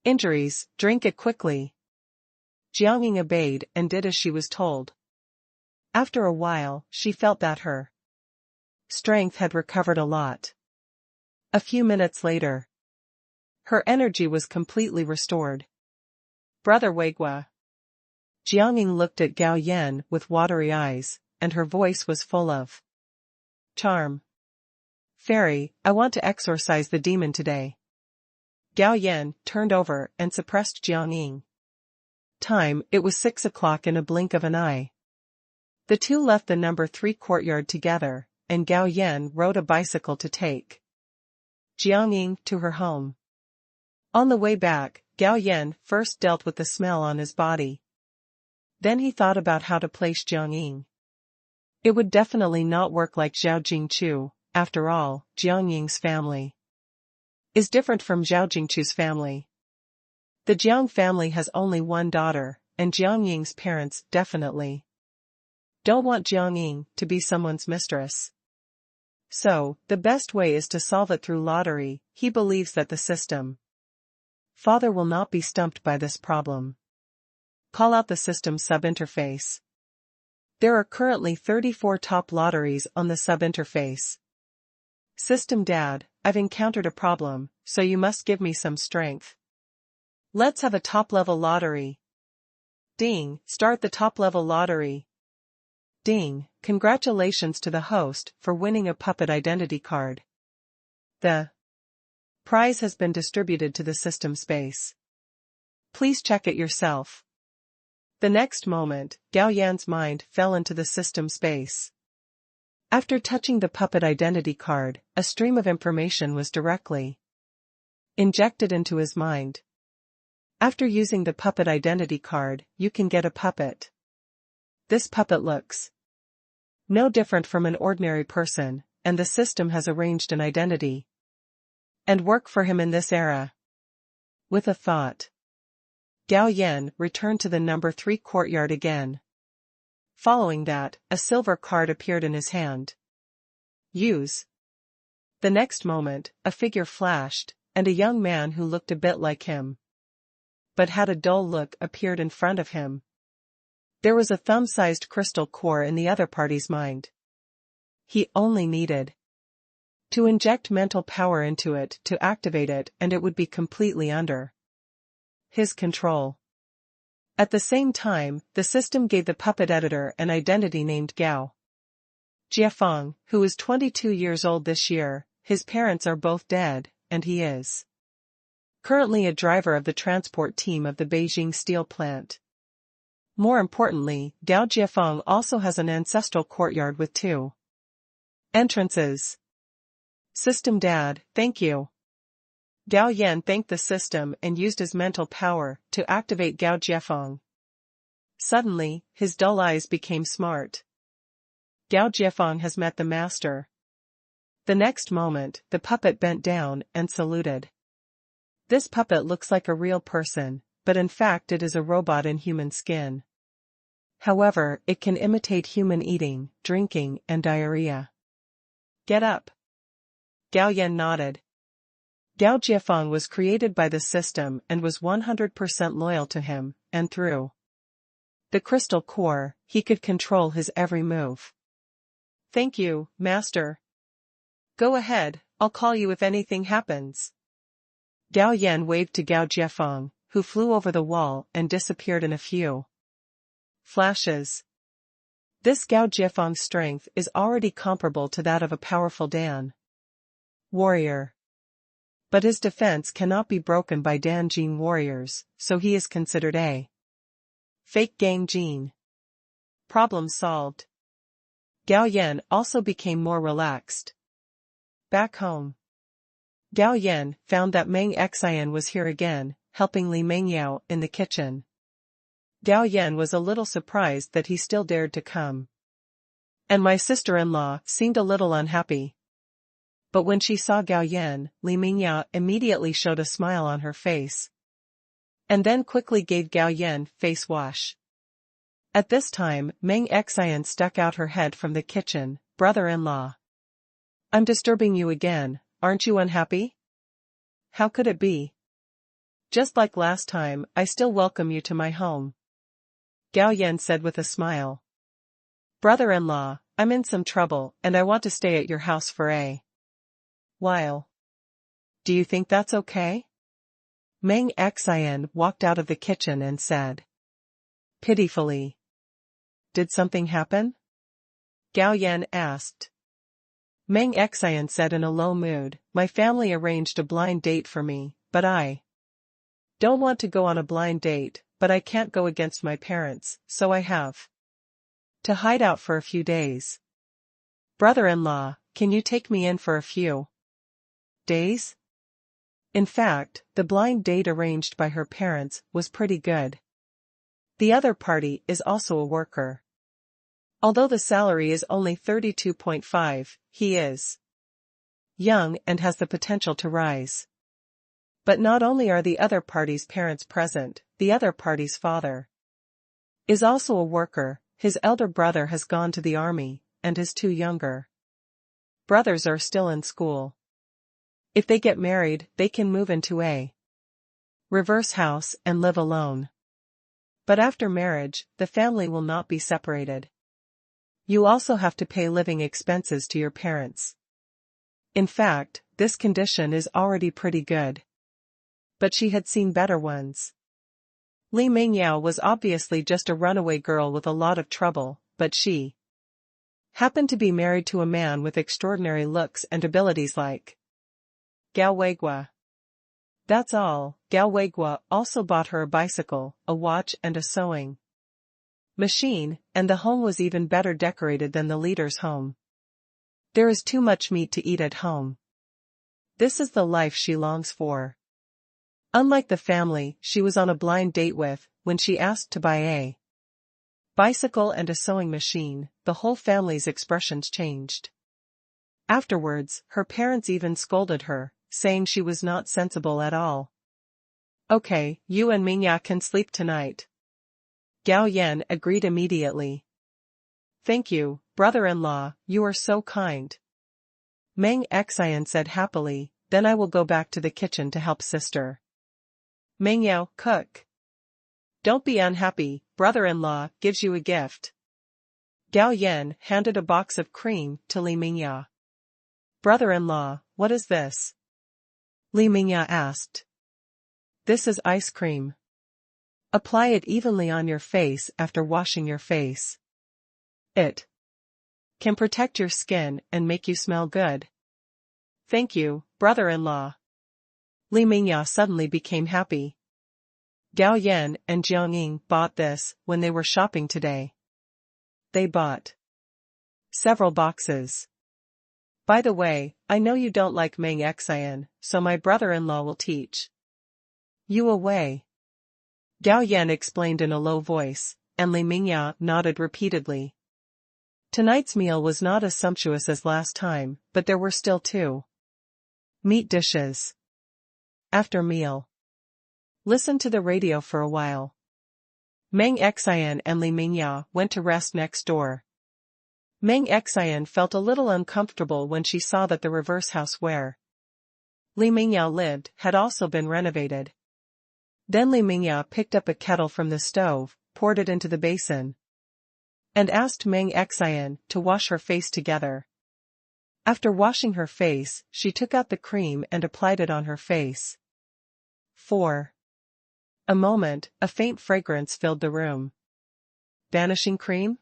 injuries, drink it quickly." Jiang Ying obeyed and did as she was told. After a while, she felt that her strength had recovered a lot. A few minutes later, her energy was completely restored. "Brother Weigua." Jiang Ying looked at Gao Yan with watery eyes, and her voice was full of charm. "Fairy, I want to exorcise the demon today." Gao Yan turned over and suppressed Jiang Ying. Time, it was 6 o'clock in a blink of an eye. The two left the number 3 courtyard together, and Gao Yan rode a bicycle to take Jiang Ying to her home. On the way back, Gao Yan first dealt with the smell on his body. Then he thought about how to place Jiang Ying. It would definitely not work like Zhao Jingchu. After all, Jiang Ying's family is different from Zhao Jingchu's family. The Jiang family has only one daughter, and Jiang Ying's parents definitely don't want Jiang Ying to be someone's mistress. So, the best way is to solve it through lottery. He believes that the system father will not be stumped by this problem. Call out the system sub-interface. There are currently 34 top lotteries on the sub-interface. System Dad, I've encountered a problem, so you must give me some strength. Let's have a top-level lottery. Ding, start the top-level lottery. Ding, congratulations to the host for winning a puppet identity card. The prize has been distributed to the system space. Please check it yourself. The next moment, Gao Yan's mind fell into the system space. After touching the puppet identity card, a stream of information was directly injected into his mind. After using the puppet identity card, you can get a puppet. This puppet looks no different from an ordinary person, and the system has arranged an identity and work for him in this era. With a thought, Gao Yan returned to the number 3 courtyard again. Following that, a silver card appeared in his hand. Use. The next moment, a figure flashed, and a young man who looked a bit like him, but had a dull look, appeared in front of him. There was a thumb-sized crystal core in the other party's mind. He only needed to inject mental power into it to activate it, and it would be completely under his control. At the same time, the system gave the puppet editor an identity named Gao Jiefeng, who is 22 years old this year. His parents are both dead, and he is currently a driver of the transport team of the Beijing steel plant. More importantly, Gao Jiefeng also has an ancestral courtyard with 2 entrances. System Dad, thank you. Gao Yan thanked the system and used his mental power to activate Gao Jiefeng. Suddenly, his dull eyes became smart. Gao Jiefeng has met the master. The next moment, the puppet bent down and saluted. This puppet looks like a real person, but in fact it is a robot in human skin. However, it can imitate human eating, drinking, and diarrhea. Get up. Gao Yan nodded. Gao Jiefeng was created by the system and was 100% loyal to him, and through the crystal core, he could control his every move. Thank you, Master. Go ahead, I'll call you if anything happens. Gao Yan waved to Gao Jiefeng, who flew over the wall and disappeared in a few flashes. This Gao Jiefeng's strength is already comparable to that of a powerful Dan warrior. But his defense cannot be broken by Dan Jin warriors, so he is considered a fake Gang Jin. Problem solved. Gao Yan also became more relaxed. Back home, Gao Yan found that Meng Xian was here again, helping Li Mengyao in the kitchen. Gao Yan was a little surprised that he still dared to come. And my sister-in-law seemed a little unhappy. But when she saw Gao Yan, Li Mengyao immediately showed a smile on her face. And then quickly gave Gao Yan face wash. At this time, Meng Xian stuck out her head from the kitchen. Brother-in-law, I'm disturbing you again, aren't you unhappy? How could it be? Just like last time, I still welcome you to my home. Gao Yan said with a smile. Brother-in-law, I'm in some trouble and I want to stay at your house for a while. Do you think that's okay? Meng Xian walked out of the kitchen and said pitifully. Did something happen? Gao Yan asked. Meng Xian said in a low mood, my family arranged a blind date for me, but I don't want to go on a blind date, but I can't go against my parents, so I have to hide out for a few days. Brother-in-law, can you take me in for a few days? In fact, the blind date arranged by her parents was pretty good. The other party is also a worker. Although the salary is only 32.5, he is young and has the potential to rise. But not only are the other party's parents present, the other party's father is also a worker. His elder brother has gone to the army, and his 2 younger brothers are still in school. If they get married, they can move into a reverse house and live alone. But after marriage, the family will not be separated. You also have to pay living expenses to your parents. In fact, this condition is already pretty good. But she had seen better ones. Li Mengyao was obviously just a runaway girl with a lot of trouble, but she happened to be married to a man with extraordinary looks and abilities like Gao Weigua. That's all. Gao Weigua also bought her a bicycle, a watch and a sewing machine, and the home was even better decorated than the leader's home. There is too much meat to eat at home. This is the life she longs for. Unlike the family she was on a blind date with, when she asked to buy a bicycle and a sewing machine, the whole family's expressions changed. Afterwards, her parents even scolded her, saying she was not sensible at all. Okay, you and Mingya can sleep tonight. Gao Yan agreed immediately. Thank you, brother-in-law, you are so kind. Meng Xian said happily, then I will go back to the kitchen to help sister. Mengyao, cook. Don't be unhappy, brother-in-law gives you a gift. Gao Yan handed a box of cream to Li Mingya. Brother-in-law, what is this? Li Mingya asked. This is ice cream. Apply it evenly on your face after washing your face. It can protect your skin and make you smell good. Thank you, brother-in-law. Li Mingya suddenly became happy. Gao Yan and Jiangying bought this when they were shopping today. They bought several boxes. By the way, I know you don't like Meng Xian, so my brother-in-law will teach you a way. Gao Yan explained in a low voice, and Li Mingya nodded repeatedly. Tonight's meal was not as sumptuous as last time, but there were still 2 meat dishes. After meal, listen to the radio for a while. Meng Xian and Li Mingya went to rest next door. Meng Xian felt a little uncomfortable when she saw that the reverse house where Li Mingya lived had also been renovated. Then Li Mingya picked up a kettle from the stove, poured it into the basin, and asked Meng Xian to wash her face together. After washing her face, she took out the cream and applied it on her face. For a moment, a faint fragrance filled the room. Vanishing cream?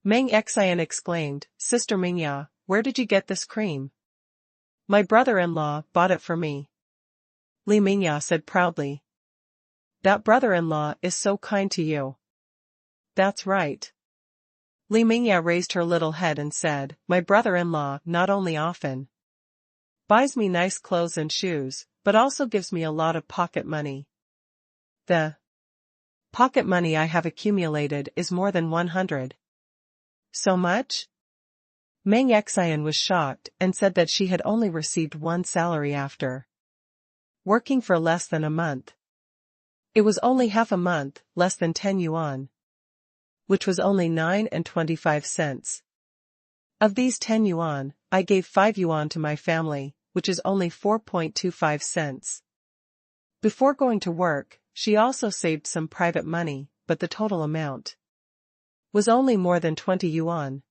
Meng Xian exclaimed, Sister Mingya, where did you get this cream? My brother-in-law bought it for me. Li Mingya said proudly. That brother-in-law is so kind to you. That's right. Li Mingya raised her little head and said, my brother-in-law not only often buys me nice clothes and shoes, but also gives me a lot of pocket money. The pocket money I have accumulated is more than 100. So much? Meng Xian was shocked and said that she had only received 1 salary after working for less than a month. It was only half a month, less than 10 yuan, which was only 9.25 cents. Of these 10 yuan, I gave 5 yuan to my family, which is only 4.25 cents. Before going to work, she also saved some private money, but the total amount was only more than 20 yuan.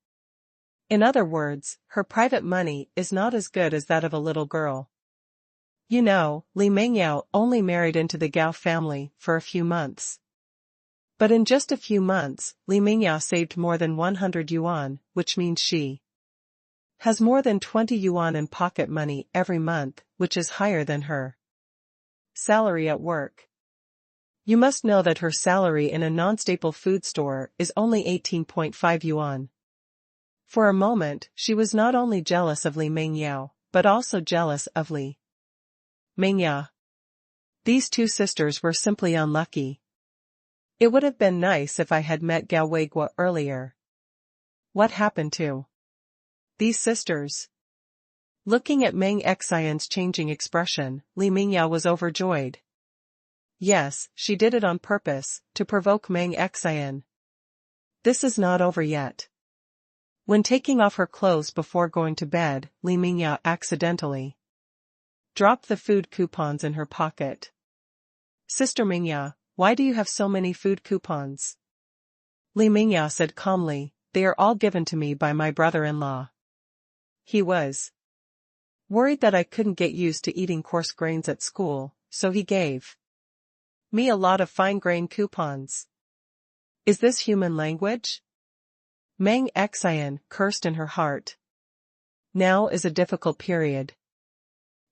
In other words, her private money is not as good as that of a little girl. You know, Li Mengyao only married into the Gao family for a few months. But in just a few months, Li Mengyao saved more than 100 yuan, which means she has more than 20 yuan in pocket money every month, which is higher than her salary at work. You must know that her salary in a non-staple food store is only 18.5 yuan. For a moment, she was not only jealous of Li Mengyao, but also jealous of Li Mingya. These 2 sisters were simply unlucky. It would have been nice if I had met Gao Weiguo earlier. What happened to these sisters? Looking at Meng Xian's changing expression, Li Mingya was overjoyed. Yes, she did it on purpose, to provoke Meng Xian. This is not over yet. When taking off her clothes before going to bed, Li Mingya accidentally dropped the food coupons in her pocket. Sister Mingya, why do you have so many food coupons? Li Mingya said calmly, they are all given to me by my brother-in-law. He was worried that I couldn't get used to eating coarse grains at school, so he gave me a lot of fine-grain coupons. Is this human language? Meng Xian cursed in her heart. Now is a difficult period.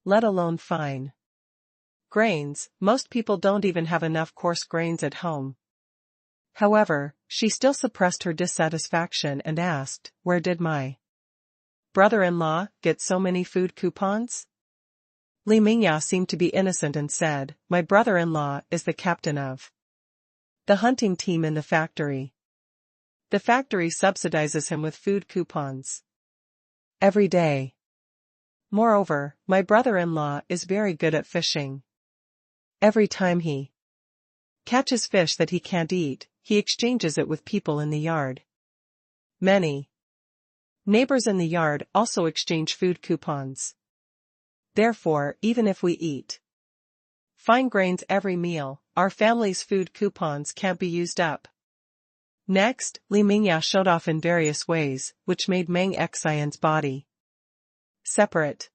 Let alone fine grains, most people don't even have enough coarse grains at home. However, she still suppressed her dissatisfaction and asked, where did my brother-in-law get so many food coupons? Li Mingya seemed to be innocent and said, my brother-in-law is the captain of the hunting team in the factory. The factory subsidizes him with food coupons every day. Moreover, my brother-in-law is very good at fishing. Every time he catches fish that he can't eat, he exchanges it with people in the yard. Many neighbors in the yard also exchange food coupons. Therefore, even if we eat fine grains every meal, our family's food coupons can't be used up. Next, Li Mingya showed off in various ways, which made Meng Xian's body separate.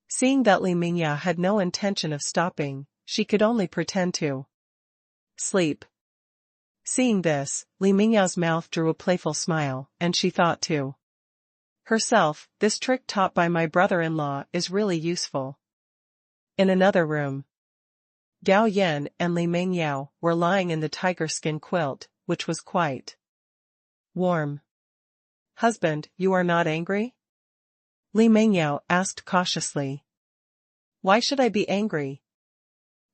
Seeing that Li Mingya had no intention of stopping, she could only pretend to sleep. Seeing this, Li Mingya's mouth drew a playful smile, and she thought to herself, this trick taught by my brother-in-law is really useful. In another room, Gao Yan and Li Mingyao were lying in the tiger skin quilt, which was quite warm. Husband, you are not angry? Li Mingyao asked cautiously. Why should I be angry?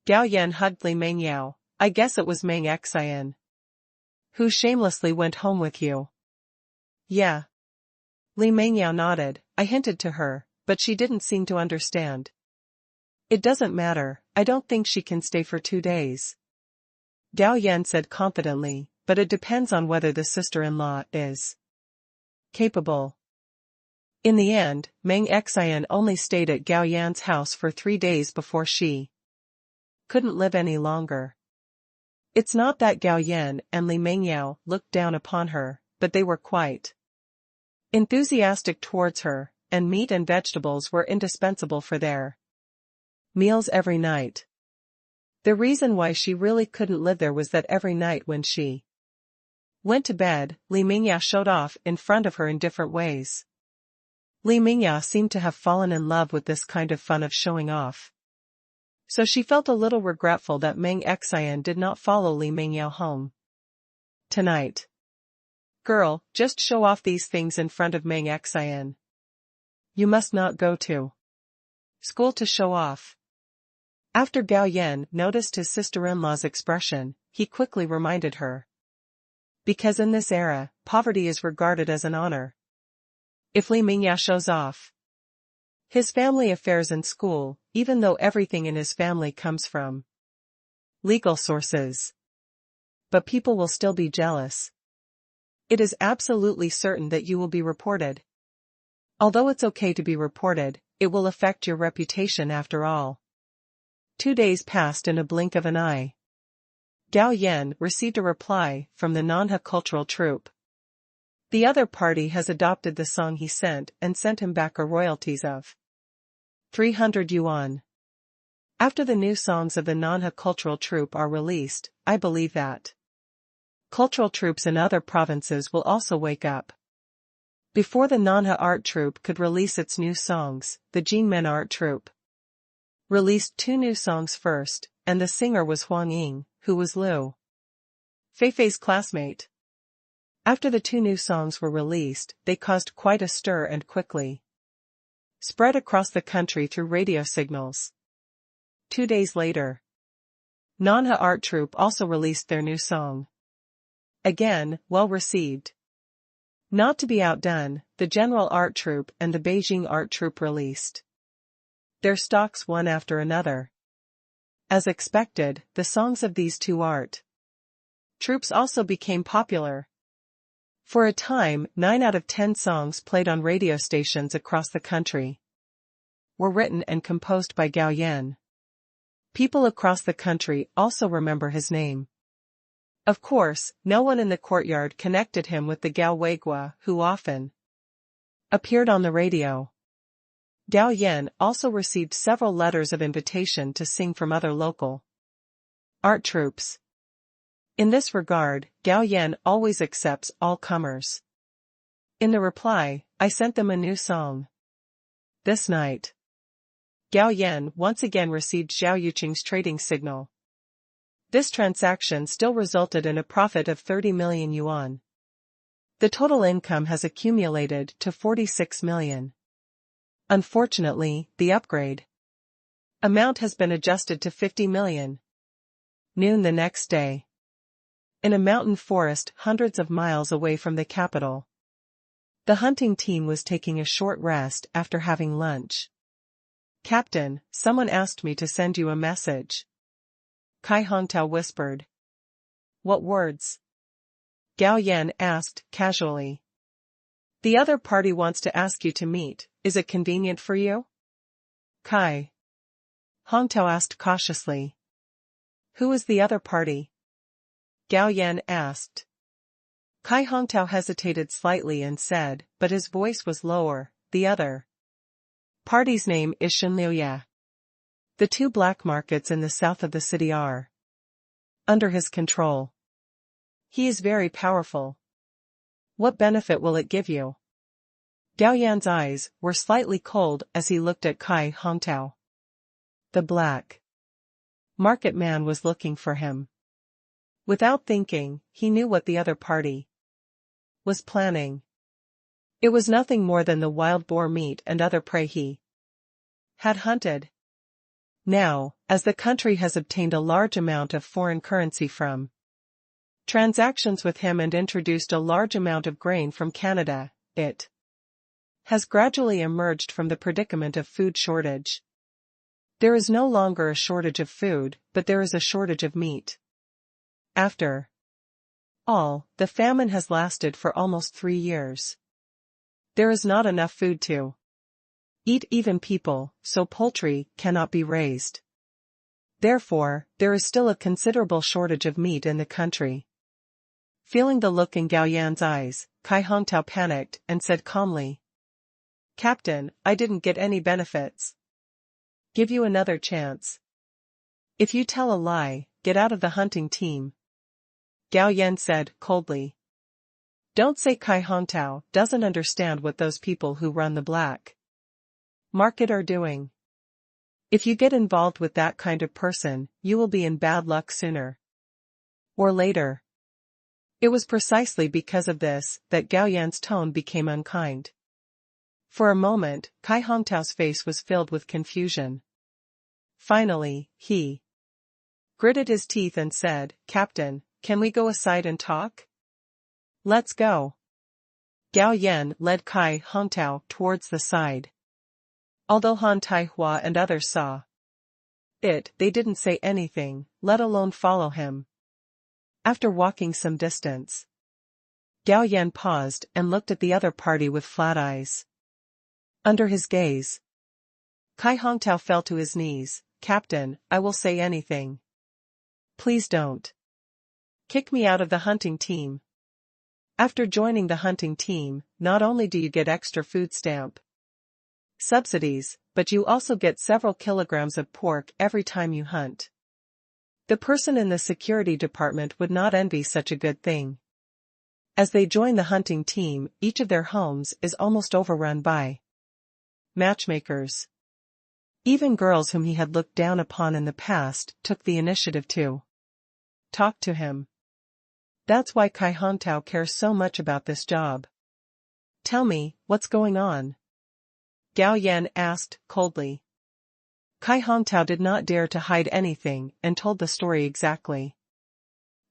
Gao Yan hugged Li Mingyao. I guess it was Meng Xian who shamelessly went home with you. Yeah. Li Mingyao nodded. I hinted to her, but she didn't seem to understand. It doesn't matter, I don't think she can stay for 2 days. Gao Yan said confidently, but it depends on whether the sister-in-law is capable. In the end, Meng Xian only stayed at Gao Yan's house for 3 days before she couldn't live any longer. It's not that Gao Yan and Li Mingyao looked down upon her, but they were quite enthusiastic towards her, and meat and vegetables were indispensable for their meals every night. The reason why she really couldn't live there was that every night when she went to bed, Li Mingyao showed off in front of her in different ways. Li Mingyao seemed to have fallen in love with this kind of fun of showing off. So she felt a little regretful that Meng Xian did not follow Li Mingyao home tonight. Girl, just show off these things in front of Meng Xian. You must not go to school to show off. After Gao Yan noticed his sister-in-law's expression, he quickly reminded her. Because in this era, poverty is regarded as an honor. If Li Mingyao shows off his family affairs in school, even though everything in his family comes from legal sources, but people will still be jealous. It is absolutely certain that you will be reported. Although it's okay to be reported, it will affect your reputation after all. 2 days passed in a blink of an eye. Gao Yan received a reply from the Nanha cultural troupe. The other party has adopted the song he sent and sent him back a royalties of 300 yuan. After the new songs of the Nanha cultural troupe are released, I believe that cultural troupes in other provinces will also wake up. Before the Nanha art troupe could release its new songs, the Jinmen art troupe released 2 new songs first, and the singer was Huang Ying, who was Liu Feifei's classmate. After the 2 new songs were released, they caused quite a stir and quickly spread across the country through radio signals. 2 days later, Nanha art troupe also released their new song. Again, well received. Not to be outdone, the General art troupe and the Beijing art troupe released their stocks one after another. As expected, the songs of these 2 art troupes also became popular. For a time, 9 out of 10 songs played on radio stations across the country were written and composed by Gao Yan. People across the country also remember his name. Of course, no one in the courtyard connected him with the Gao Weigua who often appeared on the radio. Gao Yan also received several letters of invitation to sing from other local art troupes. In this regard, Gao Yan always accepts all comers. In the reply, I sent them a new song. This night, Gao Yan once again received Zhao Yuqing's trading signal. This transaction still resulted in a profit of 30 million yuan. The total income has accumulated to 46 million. Unfortunately, the upgrade amount has been adjusted to 50 million. Noon the next day. In a mountain forest hundreds of miles away from the capital, the hunting team was taking a short rest after having lunch. Captain, someone asked me to send you a message. Kai Hongtao whispered. What words? Gao Yan asked, casually. The other party wants to ask you to meet, is it convenient for you? Kai Hongtao asked cautiously. Who is the other party? Gao Yan asked. Kai Hongtao hesitated slightly and said, but his voice was lower, the other party's name is Shenliuya. The 2 black markets in the south of the city are under his control. He is very powerful. What benefit will it give you? Gao Yan's eyes were slightly cold as he looked at Kai Hongtao. The black market man was looking for him. Without thinking, he knew what the other party was planning. It was nothing more than the wild boar meat and other prey he had hunted. Now, as the country has obtained a large amount of foreign currency from transactions with him and introduced a large amount of grain from Canada, it has gradually emerged from the predicament of food shortage. There is no longer a shortage of food, but there is a shortage of meat. After all, the famine has lasted for almost 3 years. There is not enough food to eat even people, so poultry cannot be raised. Therefore, there is still a considerable shortage of meat in the country. Feeling the look in Gao Yan's eyes, Kai Hongtao panicked and said calmly, Captain, I didn't get any benefits. Give you another chance. If you tell a lie, get out of the hunting team. Gao Yan said coldly. Don't say Kai Hongtao doesn't understand what those people who run the black market are doing. If you get involved with that kind of person, you will be in bad luck sooner or later. It was precisely because of this that Gao Yan's tone became unkind. For a moment, Kai Hongtao's face was filled with confusion. Finally, he gritted his teeth and said, Captain, can we go aside and talk? Let's go. Gao Yan led Kai Hongtao towards the side. Although Han Taihua and others saw it, they didn't say anything, let alone follow him. After walking some distance, Gao Yan paused and looked at the other party with flat eyes. Under his gaze, Kai Hongtao fell to his knees. Captain, I will say anything. Please don't kick me out of the hunting team. After joining the hunting team, not only do you get extra food stamp subsidies, but you also get several kilograms of pork every time you hunt. The person in the security department would not envy such a good thing. As they join the hunting team, each of their homes is almost overrun by matchmakers. Even girls whom he had looked down upon in the past took the initiative to talk to him. That's why Kai Hongtao cares so much about this job. Tell me, what's going on? Gao Yan asked, coldly. Kai Hongtao did not dare to hide anything and told the story exactly.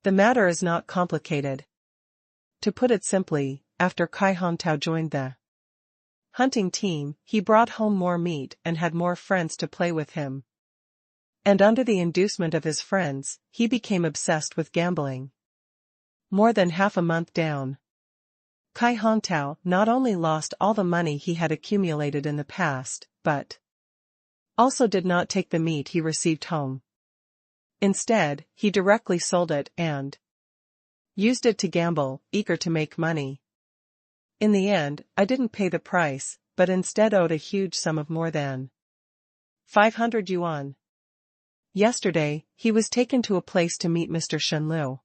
The matter is not complicated. To put it simply, after Kai Hongtao joined the hunting team, he brought home more meat and had more friends to play with him. And under the inducement of his friends, he became obsessed with gambling. More than half a month down, Kai Hongtao not only lost all the money he had accumulated in the past, but also did not take the meat he received home. Instead, he directly sold it and used it to gamble, eager to make money. In the end, I didn't pay the price, but instead owed a huge sum of more than 500 yuan. Yesterday, he was taken to a place to meet Mr. Shenlu.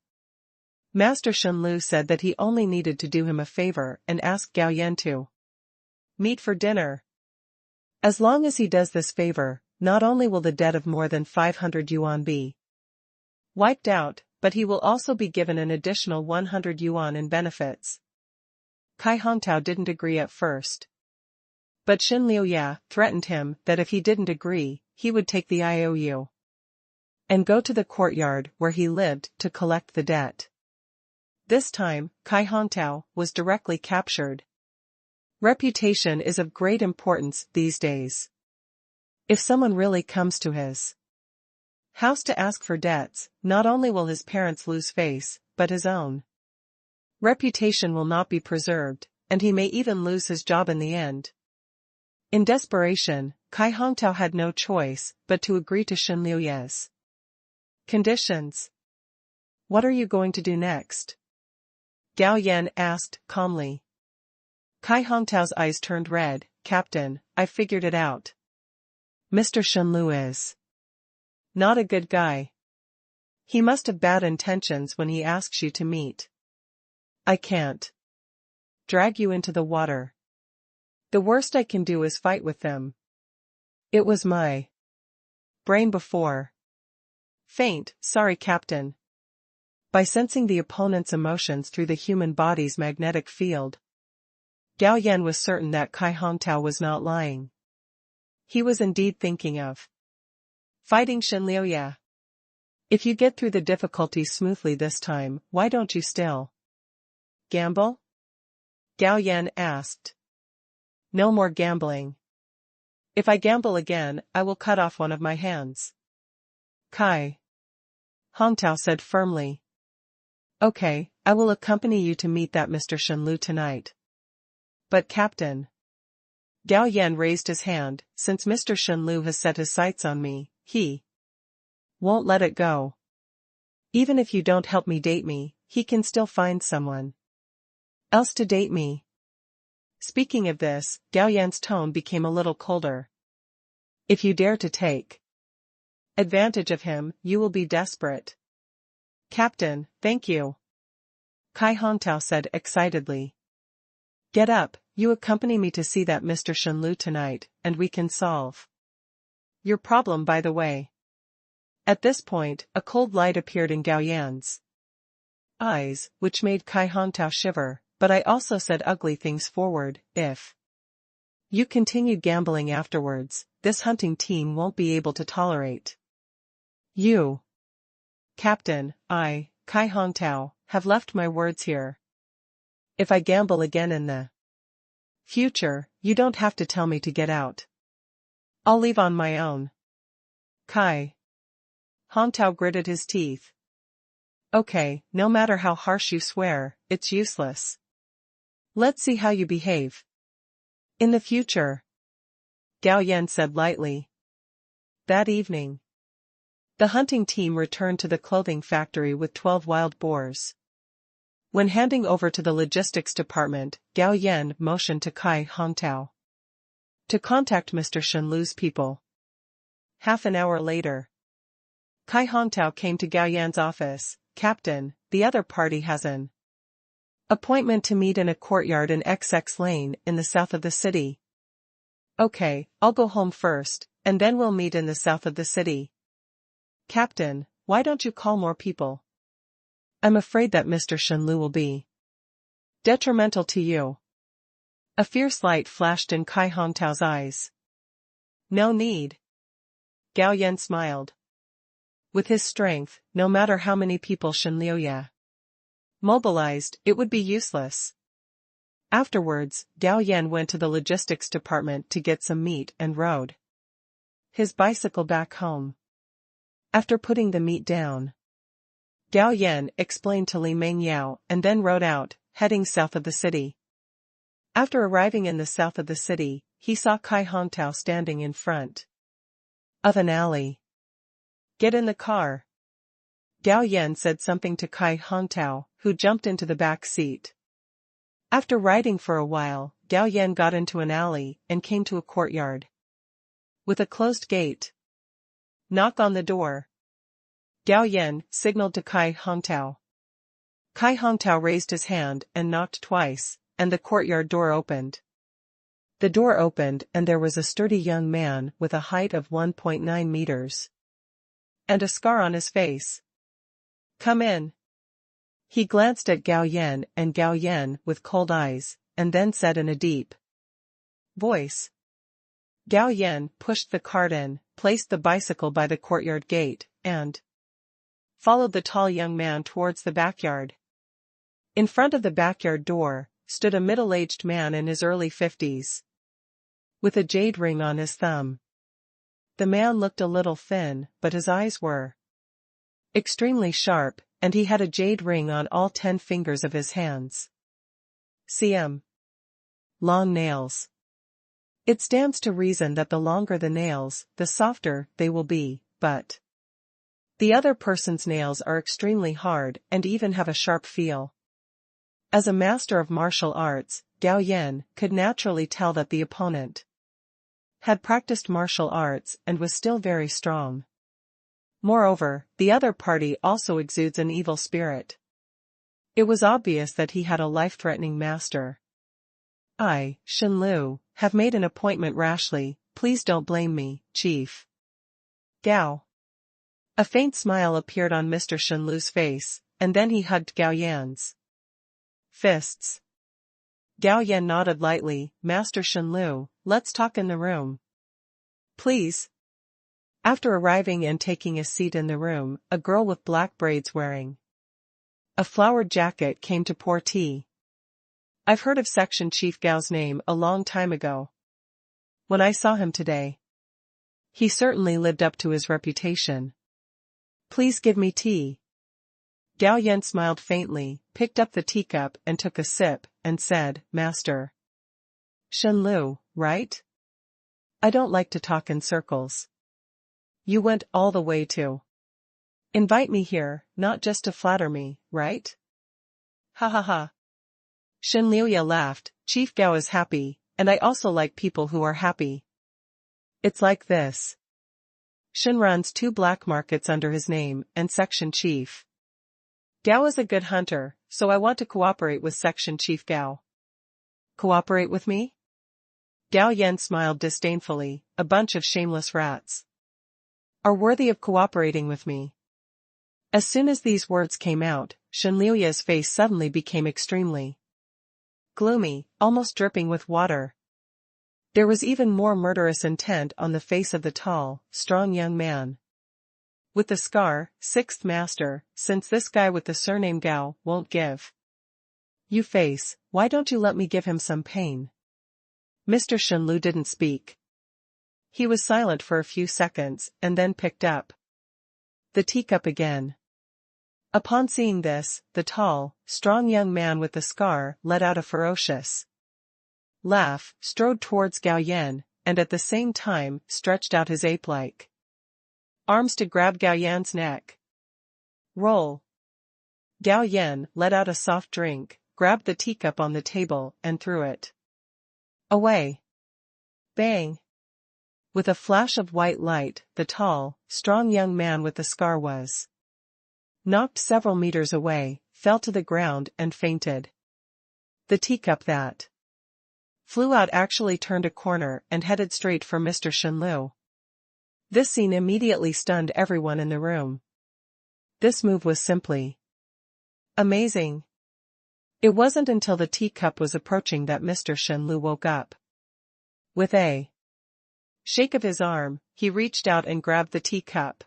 Master Shenlu said that he only needed to do him a favor and ask Gao Yan to meet for dinner. As long as he does this favor, not only will the debt of more than 500 yuan be wiped out, but he will also be given an additional 100 yuan in benefits. Kai Hongtao didn't agree at first. But Shenliuya threatened him that if he didn't agree, he would take the IOU and go to the courtyard where he lived to collect the debt. This time, Kai Hongtao was directly captured. Reputation is of great importance these days. If someone really comes to his house to ask for debts. Not only will his parents lose face, but his own reputation will not be preserved, and he may even lose his job in the end. In desperation, Kai Hongtao had no choice but to agree to Shen Liuye's conditions. What are you going to do next? Gao Yan asked calmly. Kai Hongtao's eyes turned red. Captain, I figured it out. Mr. Shen Liu is not a good guy. He must have bad intentions when he asks you to meet. I can't drag you into the water. The worst I can do is fight with them. It was my brain before. Faint, sorry Captain. By sensing the opponent's emotions through the human body's magnetic field, Gao Yan was certain that Kai Hongtao was not lying. He was indeed thinking of fighting Shen Liuye. If you get through the difficulties smoothly this time, why don't you still gamble? Gao Yan asked. No more gambling. If I gamble again, I will cut off one of my hands. Kai Hongtao said firmly. Okay, I will accompany you to meet that Mr. Shen Liu tonight. But Captain. Gao Yan raised his hand. Since Mr. Shen Liu has set his sights on me, he won't let it go. Even if you don't help me date me, he can still find someone else to date me. Speaking of this, Gao Yan's tone became a little colder. If you dare to take advantage of him, you will be desperate. Captain, thank you. Kai Hongtao said excitedly. Get up, you accompany me to see that Mr. Shen Liu tonight, and we can solve your problem by the way. At this point, a cold light appeared in Gao Yan's eyes, which made Kai Hongtao shiver. But I also said ugly things forward. If you continued gambling afterwards, this hunting team won't be able to tolerate you. Captain, I, Kai Hongtao, have left my words here. If I gamble again in the future, you don't have to tell me to get out. I'll leave on my own. Kai Hongtao gritted his teeth. Okay, no matter how harsh you swear, it's useless. Let's see how you behave in the future, Gao Yan said lightly. That evening, the hunting team returned to the clothing factory with 12 wild boars. When handing over to the logistics department, Gao Yan motioned to Kai Hongtao to contact Mr. Shen Liu's people. Half an hour later, Kai Hongtao came to Gao Yan's office. Captain, the other party has an appointment to meet in a courtyard in XX Lane in the south of the city. Okay, I'll go home first, and then we'll meet in the south of the city. Captain, why don't you call more people? I'm afraid that Mr. Shen Liu will be detrimental to you. A fierce light flashed in Kai Hongtao's eyes. No need. Gao Yan smiled. With his strength, no matter how many people Shen Liuye mobilized, it would be useless. Afterwards, Gao Yan went to the logistics department to get some meat and rode his bicycle back home. After putting the meat down, Gao Yan explained to Li Mengyao and then rode out, heading south of the city. After arriving in the south of the city, he saw Kai Hongtao standing in front of an alley. Get in the car. Gao Yan said something to Kai Hongtao, who jumped into the back seat. After riding for a while, Gao Yan got into an alley and came to a courtyard with a closed gate. Knock on the door. Gao Yan signaled to Kai Hongtao. Kai Hongtao raised his hand and knocked twice, and the courtyard door opened. The door opened and there was a sturdy young man with a height of 1.9 meters and a scar on his face. Come in. He glanced at Gao Yan and Gao Yan with cold eyes, and then said in a deep voice. Gao Yan pushed the cart in, placed the bicycle by the courtyard gate, and followed the tall young man towards the backyard. In front of the backyard door, stood a middle-aged man in his early 50s, with a jade ring on his thumb. The man looked a little thin, but his eyes were extremely sharp, and he had a jade ring on all 10 fingers of his hands. Cm. Long nails. It stands to reason that the longer the nails, the softer they will be, but the other person's nails are extremely hard and even have a sharp feel. As a master of martial arts, Gao Yan could naturally tell that the opponent had practiced martial arts and was still very strong. Moreover, the other party also exudes an evil spirit. It was obvious that he had a life-threatening master. I, Shen Lu, have made an appointment rashly, please don't blame me, Chief. Gao. A faint smile appeared on Mr. Shen Lu's face, and then he hugged Gao Yan's fists. Gao Yan nodded lightly, Master Shen Lu, let's talk in the room. Please. After arriving and taking a seat in the room, a girl with black braids wearing a flowered jacket came to pour tea. I've heard of Section Chief Gao's name a long time ago. When I saw him today, he certainly lived up to his reputation. Please give me tea. Gao Yan smiled faintly, picked up the teacup and took a sip, and said, Master Shen Lu, right? I don't like to talk in circles. You went all the way to invite me here, not just to flatter me, right? Ha ha ha. Shen Liuya laughed, Chief Gao is happy, and I also like people who are happy. It's like this. Shen runs 2 black markets under his name and Section Chief Gao is a good hunter, so I want to cooperate with Section Chief Gao. Cooperate with me? Gao Yan smiled disdainfully, a bunch of shameless rats are worthy of cooperating with me. As soon as these words came out, Shen Liuya's face suddenly became extremely gloomy, almost dripping with water. There was even more murderous intent on the face of the tall, strong young man with the scar, 6th Master, since this guy with the surname Gao won't give you face, why don't you let me give him some pain? Mr. Shen Lu didn't speak. He was silent for a few seconds and then picked up the teacup again. Upon seeing this, the tall, strong young man with the scar let out a ferocious laugh, strode towards Gao Yan, and at the same time stretched out his ape-like arms to grab Gao Yan's neck. Roll. Gao Yan let out a soft drink, grabbed the teacup on the table and threw it away. Bang. With a flash of white light, the tall, strong young man with the scar was knocked several meters away, fell to the ground and fainted. The teacup that flew out actually turned a corner and headed straight for Mr. Shen Lu. This scene immediately stunned everyone in the room. This move was simply amazing. It wasn't until the teacup was approaching that Mr. Shen Lu woke up. With a shake of his arm, he reached out and grabbed the teacup.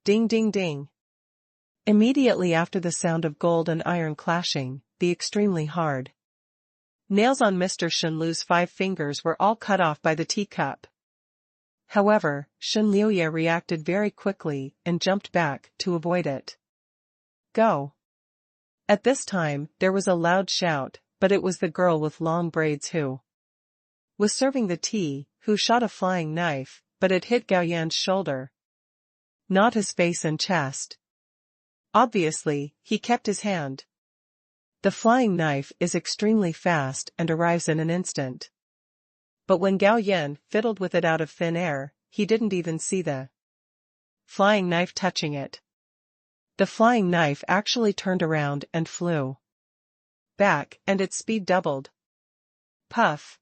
Ding ding ding. Immediately after the sound of gold and iron clashing, the extremely hard nails on Mr. Shen Lu's 5 fingers were all cut off by the teacup. However, Shen Liuya reacted very quickly and jumped back to avoid it. Go. At this time, there was a loud shout, but it was the girl with long braids who was serving the tea, who shot a flying knife, but it hit Gao Yan's shoulder, not his face and chest. Obviously, he kept his hand. The flying knife is extremely fast and arrives in an instant. But when Gao Yan fiddled with it out of thin air, he didn't even see the flying knife touching it. The flying knife actually turned around and flew back, and its speed doubled. Puff.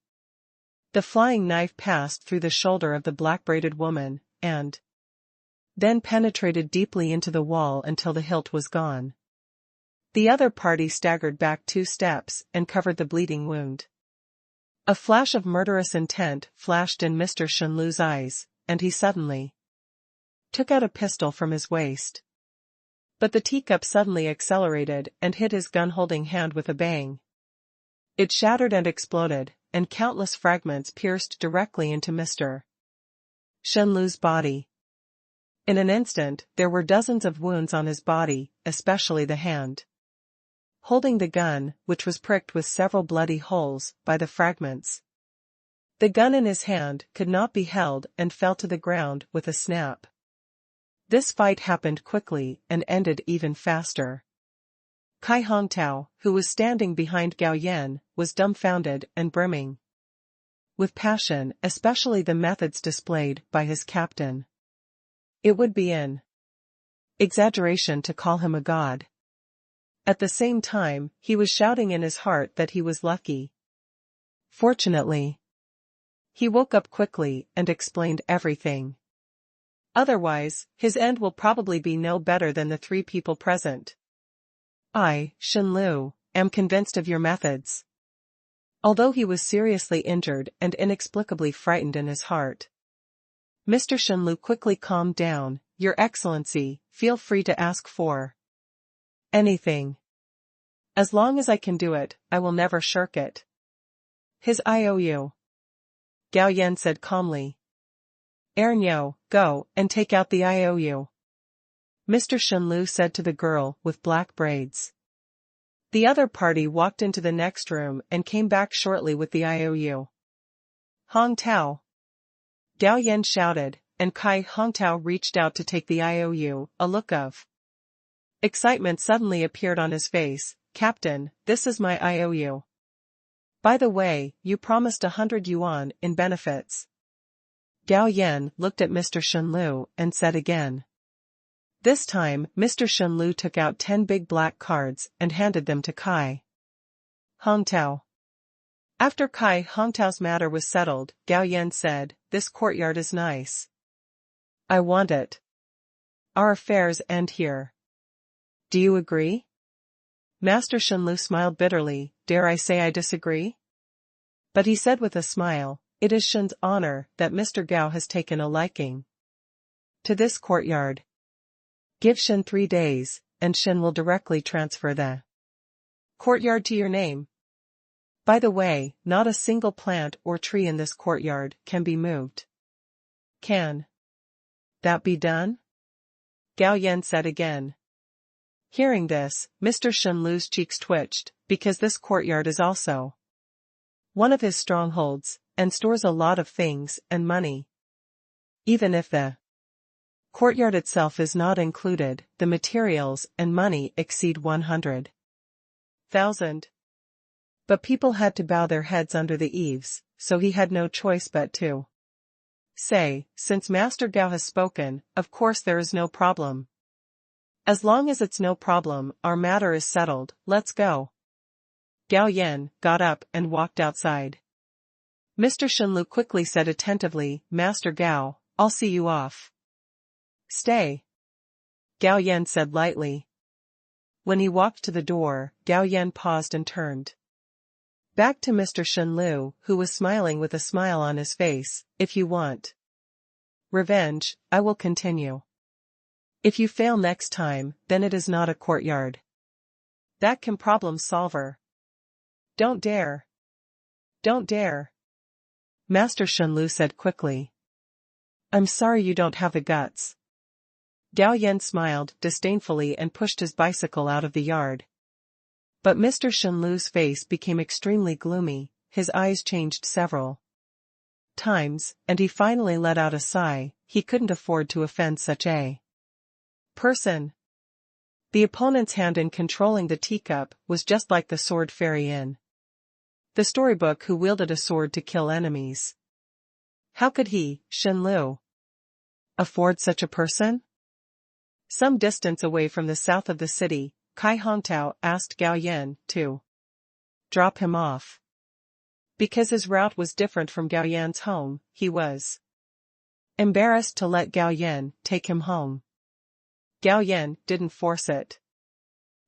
The flying knife passed through the shoulder of the black-braided woman, and then penetrated deeply into the wall until the hilt was gone. The other party staggered back 2 steps and covered the bleeding wound. A flash of murderous intent flashed in Mr. Shen Lu's eyes, and he suddenly took out a pistol from his waist. But the teacup suddenly accelerated and hit his gun-holding hand with a bang. It shattered and exploded, and countless fragments pierced directly into Mr. Shen Lu's body. In an instant, there were dozens of wounds on his body, especially the hand. Holding the gun, which was pricked with several bloody holes by the fragments. The gun in his hand could not be held and fell to the ground with a snap. This fight happened quickly and ended even faster. Kai Hongtao, who was standing behind Gao Yan, was dumbfounded and brimming with passion, especially the methods displayed by his captain. It would be an exaggeration to call him a god. At the same time, he was shouting in his heart that he was lucky. Fortunately, he woke up quickly and explained everything. Otherwise, his end will probably be no better than the 3 people present. I, Shen Lu, am convinced of your methods. Although he was seriously injured and inexplicably frightened in his heart, Mr. Shen Lu quickly calmed down. Your Excellency, feel free to ask for anything. As long as I can do it, I will never shirk it. His IOU. Gao Yan said calmly. Ernyo, go and take out the IOU. Mr. Shen Lu said to the girl with black braids. The other party walked into the next room and came back shortly with the IOU. Hong Tao. Gao Yan shouted, and Kai Hongtao reached out to take the IOU. A look of excitement suddenly appeared on his face. Captain, this is my IOU. By the way, you promised 100 yuan in benefits. Gao Yan looked at Mr. Shen Lu and said again. This time, Mr. Shen Lu took out 10 big black cards and handed them to Kai Hongtao. After Kai Hongtao's matter was settled, Gao Yan said, this courtyard is nice. I want it. Our affairs end here. Do you agree? Master Shen Lu smiled bitterly. Dare I say I disagree? But he said with a smile, it is Shen's honor that Mr. Gao has taken a liking to this courtyard. Give Shen 3 days, and Shen will directly transfer the courtyard to your name. By the way, not a single plant or tree in this courtyard can be moved. Can that be done? Gao Yan said again. Hearing this, Mr. Shen Lu's cheeks twitched, because this courtyard is also one of his strongholds, and stores a lot of things and money. Even if the courtyard itself is not included, the materials and money exceed 100,000. But people had to bow their heads under the eaves, so he had no choice but to say, since Master Gao has spoken, of course there is no problem. As long as it's no problem, our matter is settled, let's go. Gao Yan got up and walked outside. Mr. Shen Lu quickly said attentively, Master Gao, I'll see you off. Stay. Gao Yan said lightly. When he walked to the door, Gao Yan paused and turned back to Mr. Shen Lu, who was smiling with a smile on his face. If you want revenge, I will continue. If you fail next time, then it is not a courtyard that can problem solver. Don't dare. Don't dare. Master Shen Lu said quickly. I'm sorry you don't have the guts. Gao Yan smiled disdainfully and pushed his bicycle out of the yard. But Mr. Shen Lu's face became extremely gloomy, his eyes changed several times, and he finally let out a sigh. He couldn't afford to offend such a person. The opponent's hand in controlling the teacup was just like the sword fairy in the storybook who wielded a sword to kill enemies. How could he, Shen Lu, afford such a person? Some distance away from the south of the city, Kai Hongtao asked Gao Yan to drop him off. Because his route was different from Gao Yan's home, he was embarrassed to let Gao Yan take him home. Gao Yan didn't force it.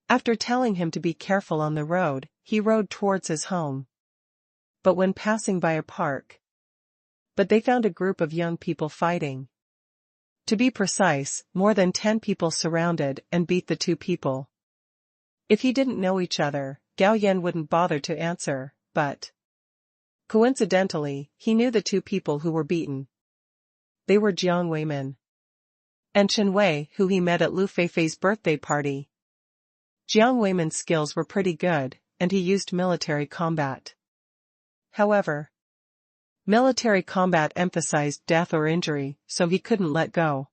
After telling him to be careful on the road, he rode towards his home. But when passing by a park, they found a group of young people fighting. To be precise, more than 10 people surrounded and beat the 2 people. If he didn't know each other, Gao Yan wouldn't bother to answer, but coincidentally, he knew the 2 people who were beaten. They were Jiang Weimin and Chen Wei, who he met at Lu Feifei's birthday party. Jiang Weimin's skills were pretty good, and he used military combat. However, military combat emphasized death or injury, so he couldn't let go.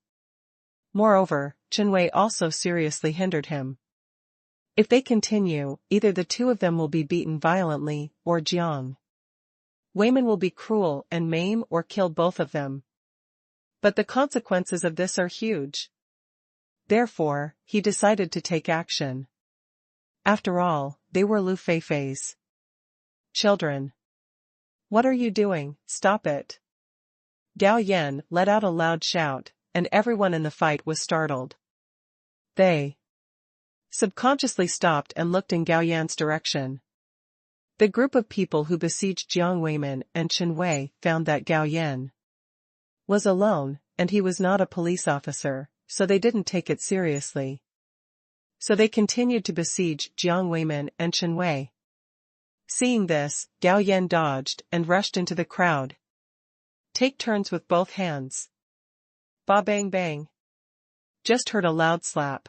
Moreover, Chen Wei also seriously hindered him. If they continue, either the two of them will be beaten violently, or Jiang Weimin will be cruel and maim or kill both of them. But the consequences of this are huge. Therefore, he decided to take action. After all, they were Lu Feifei's children. "What are you doing? Stop it!" Gao Yan let out a loud shout, and everyone in the fight was startled. They subconsciously stopped and looked in Gao Yan's direction. The group of people who besieged Jiang Weimin and Chen Wei found that Gao Yan was alone, and he was not a police officer, so they didn't take it seriously. So they continued to besiege Jiang Weimin and Chen Wei. Seeing this, Gao Yan dodged and rushed into the crowd. "Take turns with both hands." Ba bang bang. Just heard a loud slap.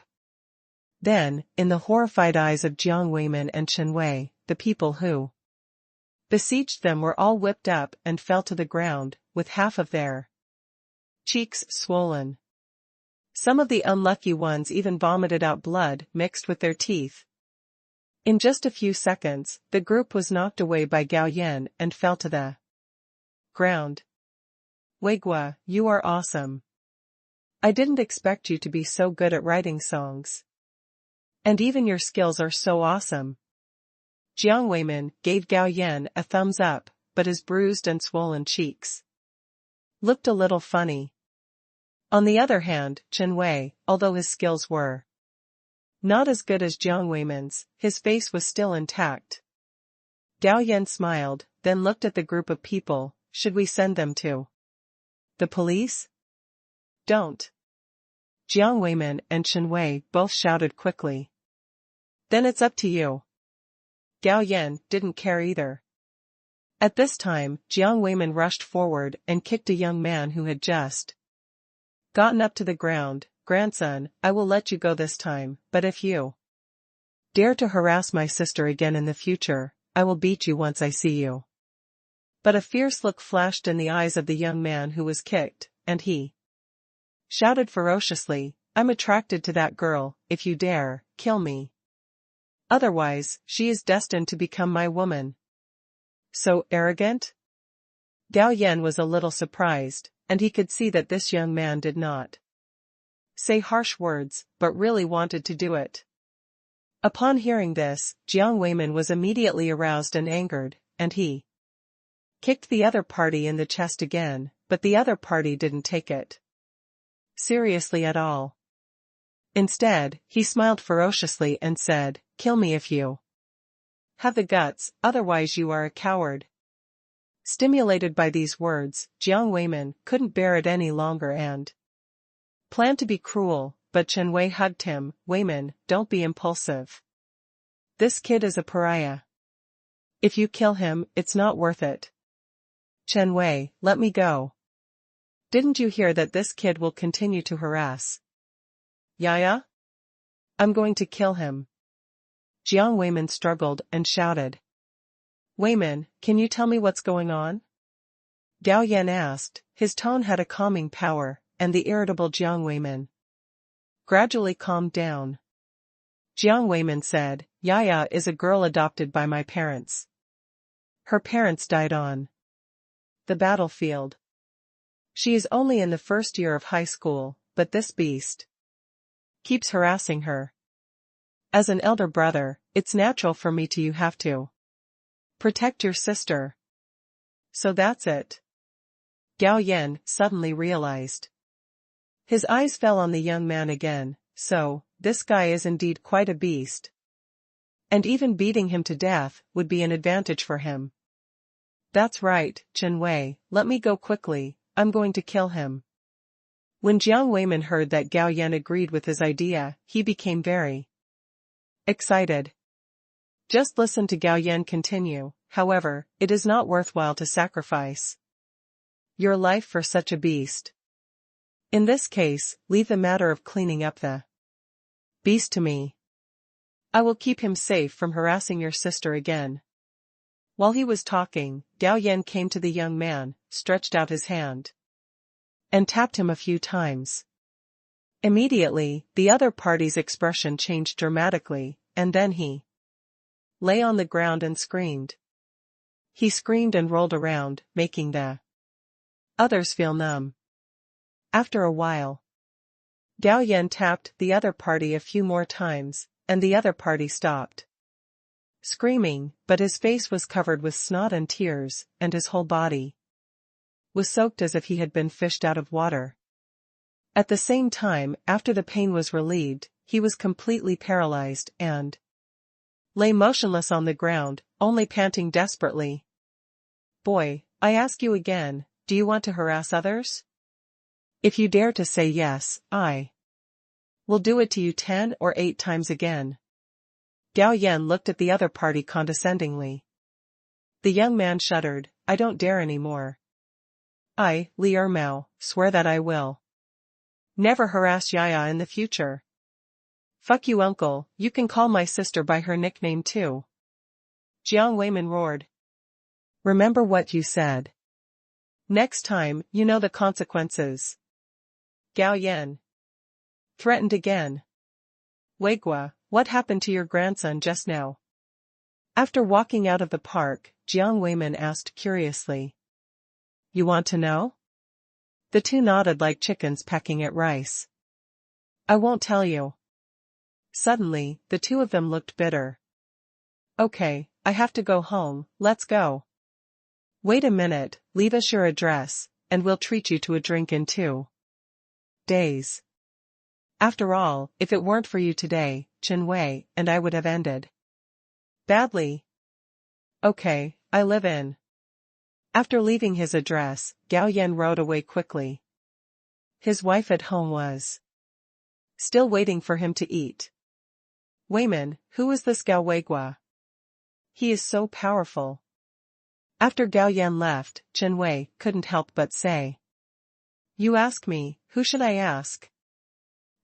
Then, in the horrified eyes of Jiang Weimin and Chen Wei, the people who besieged them were all whipped up and fell to the ground, with half of their cheeks swollen. Some of the unlucky ones even vomited out blood mixed with their teeth. In just a few seconds, the group was knocked away by Gao Yan and fell to the ground. "Weigua, you are awesome. I didn't expect you to be so good at writing songs. And even your skills are so awesome." Jiang Weimin gave Gao Yan a thumbs up, but his bruised and swollen cheeks looked a little funny. On the other hand, Chen Wei, although his skills were not as good as Jiang Weimin's, his face was still intact. Gao Yan smiled, then looked at the group of people. "Should we send them to the police?" "Don't." Jiang Weimin and Chen Wei both shouted quickly. "Then it's up to you." Gao Yan didn't care either. At this time, Jiang Weimin rushed forward and kicked a young man who had just gotten up to the ground. "Grandson, I will let you go this time, but if you dare to harass my sister again in the future, I will beat you once I see you." But a fierce look flashed in the eyes of the young man who was kicked, and he shouted ferociously, "I'm attracted to that girl. If you dare, kill me. Otherwise, she is destined to become my woman." "So arrogant?" Gao Yan was a little surprised, and he could see that this young man did not say harsh words, but really wanted to do it. Upon hearing this, Jiang Weimin was immediately aroused and angered, and he kicked the other party in the chest again, but the other party didn't take it seriously at all. Instead, he smiled ferociously and said, "Kill me if you have the guts, otherwise you are a coward." Stimulated by these words, Jiang Weimin couldn't bear it any longer and planned to be cruel, but Chen Wei hugged him. "Weimin, don't be impulsive. This kid is a pariah. If you kill him, it's not worth it." "Chen Wei, let me go. Didn't you hear that this kid will continue to harass Yaya? I'm going to kill him." Jiang Weimin struggled and shouted. "Weimin, can you tell me what's going on?" Gao Yan asked. His tone had a calming power, and the irritable Jiang Weimin gradually calmed down. Jiang Weimin said, "Yaya is a girl adopted by my parents. Her parents died on the battlefield. She is only in the first year of high school, but this beast keeps harassing her. As an elder brother, it's natural for me to have to protect your sister. So that's it." Gao Yan suddenly realized. His eyes fell on the young man again. So, this guy is indeed quite a beast. And even beating him to death would be an advantage for him. "That's right, Chen Wei, let me go quickly, I'm going to kill him." When Jiang Weimin heard that Gao Yan agreed with his idea, he became very excited. Just listen to Gao Yan continue. "However, it is not worthwhile to sacrifice your life for such a beast. In this case, leave the matter of cleaning up the beast to me. I will keep him safe from harassing your sister again. While he was talking, Gao Yan came to the young man, stretched out his hand, and tapped him a few times. Immediately, the other party's expression changed dramatically, and then he lay on the ground and screamed. He screamed and rolled around, making the others feel numb. After a while, Gao Yan tapped the other party a few more times, and the other party stopped screaming, but his face was covered with snot and tears, and his whole body was soaked as if he had been fished out of water. At the same time, after the pain was relieved, he was completely paralyzed and lay motionless on the ground, only panting desperately. Boy, I ask you again, do you want to harass others? If you dare to say yes, I will do it to you 10 or 8 times again. Gao Yan looked at the other party condescendingly. The young man shuddered. I don't dare anymore. I, Li Ermao, swear that I will never harass Yaya in the future. Fuck you, uncle, you can call my sister by her nickname too. Jiang Weimin roared. Remember what you said. Next time, you know the consequences. Gao Yan threatened again. Weigua, what happened to your grandson just now? After walking out of the park, Jiang Weimin asked curiously. You want to know? The two nodded like chickens pecking at rice. I won't tell you. Suddenly, the two of them looked bitter. Okay, I have to go home, let's go. Wait a minute, leave us your address, and we'll treat you to a drink in 2 days. After all, if it weren't for you today, Chen Wei and I would have ended badly. Okay, I live in. After leaving his address, Gao Yan rode away quickly. His wife at home was still waiting for him to eat. Weimin, who is this Gao Weigua? He is so powerful. After Gao Yan left, Chen Wei couldn't help but say. You ask me, who should I ask?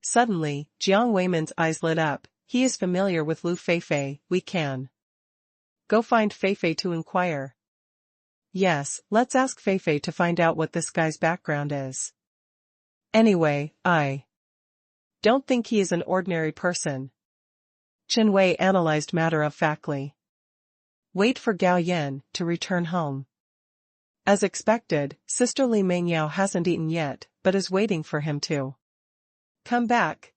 Suddenly, Jiang Weimin's eyes lit up. He is familiar with Lu Feifei, we can go find Feifei to inquire. Yes, let's ask Feifei to find out what this guy's background is. Anyway, I don't think he is an ordinary person. Chen Wei analyzed matter-of-factly. Wait for Gao Yan to return home. As expected, Sister Li Mingyao hasn't eaten yet, but is waiting for him to come back.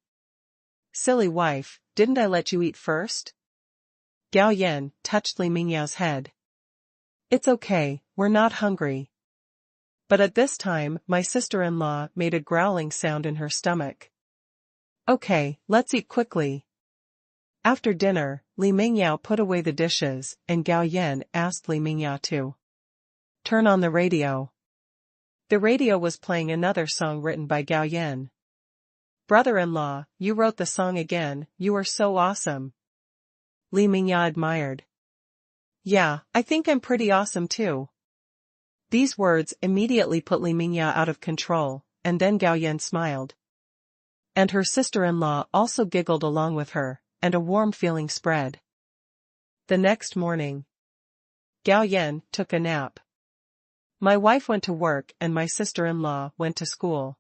Silly wife, didn't I let you eat first? Gao Yan touched Li Mingyao's head. It's okay, we're not hungry. But at this time, my sister-in-law made a growling sound in her stomach. Okay, let's eat quickly. After dinner, Li Mingyao put away the dishes, and Gao Yan asked Li Mingyao to turn on the radio. The radio was playing another song written by Gao Yan. Brother-in-law, you wrote the song again, you are so awesome. Li Mingyao admired. Yeah, I think I'm pretty awesome too. These words immediately put Li Mingyao out of control, and then Gao Yan smiled. And her sister-in-law also giggled along with her, and a warm feeling spread. The next morning, Gao Yan took a nap. My wife went to work and my sister-in-law went to school.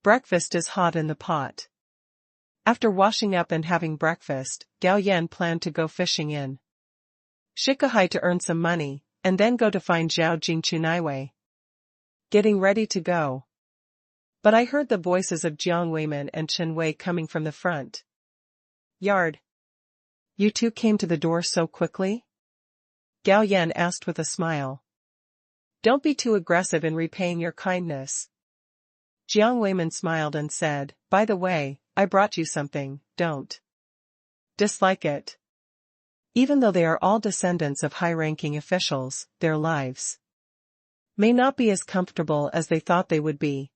Breakfast is hot in the pot. After washing up and having breakfast, Gao Yan planned to go fishing in Shikahai to earn some money, and then go to find Zhao Jingchunaiwei. Getting ready to go. But I heard the voices of Jiang Weimin and Chen Wei coming from the front yard. You two came to the door so quickly? Gao Yan asked with a smile. Don't be too aggressive in repaying your kindness. Jiang Weimin smiled and said, by the way, I brought you something, don't dislike it. Even though they are all descendants of high-ranking officials, their lives may not be as comfortable as they thought they would be.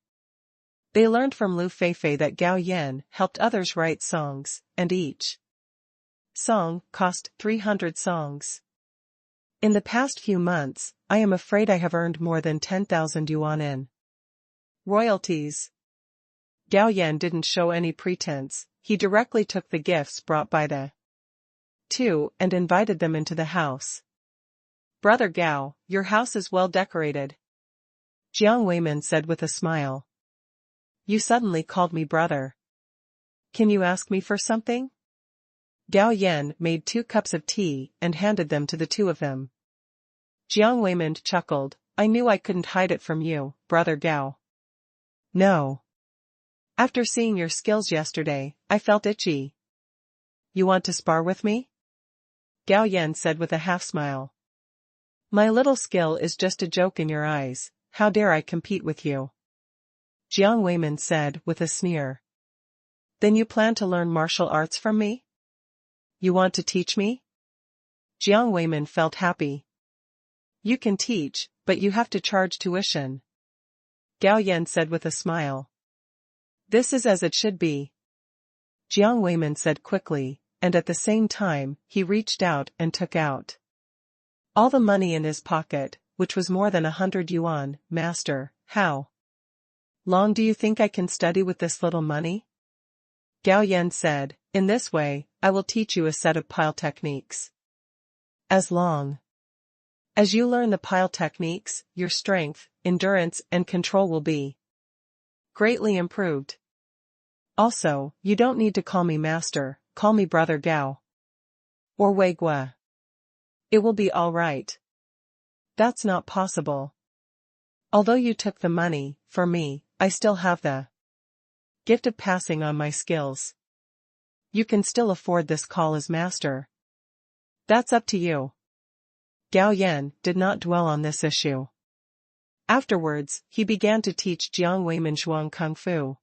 They learned from Lu Feifei that Gao Yan helped others write songs, and each song cost 300 songs. In the past few months, I am afraid I have earned more than 10,000 yuan in royalties. Gao Yan didn't show any pretense, he directly took the gifts brought by the two and invited them into the house. "Brother Gao, your house is well decorated," Jiang Weimin said with a smile. "You suddenly called me brother. Can you ask me for something?" Gao Yan made 2 cups of tea and handed them to the two of them. Jiang Weimin chuckled, "I knew I couldn't hide it from you, brother Gao. No. After seeing your skills yesterday, I felt itchy. You want to spar with me?" Gao Yan said with a half-smile. "My little skill is just a joke in your eyes, how dare I compete with you?" Jiang Weimin said with a sneer. "Then you plan to learn martial arts from me? You want to teach me?" Jiang Weimin felt happy. "You can teach, but you have to charge tuition," Gao Yan said with a smile. "This is as it should be," Jiang Weimin said quickly, and at the same time, he reached out and took out all the money in his pocket, which was more than 100 yuan. "Master, how long do you think I can study with this little money?" Gao Yan said, "In this way, I will teach you a set of pile techniques. As long as you learn the pile techniques, your strength, endurance and control will be greatly improved. Also, you don't need to call me master, call me brother Gao. Or Wei Gua. It will be all right." "That's not possible. Although you took the money, for me, I still have the gift of passing on my skills. You can still afford this call as master. That's up to you." Gao Yan did not dwell on this issue. Afterwards, he began to teach Jiang Weimin Zhuang Kung Fu.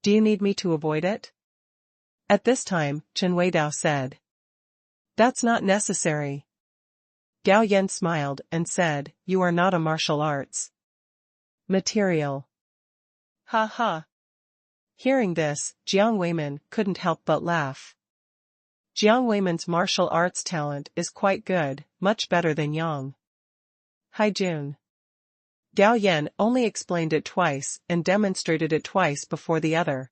"Do you need me to avoid it?" At this time, Chen Weidao said. "That's not necessary." Gao Yan smiled and said, "You are not a martial arts material." Ha ha. Hearing this, Jiang Weimin couldn't help but laugh. Jiang Weimin's martial arts talent is quite good, much better than Yang Haijun. Gao Yan only explained it twice and demonstrated it twice before the other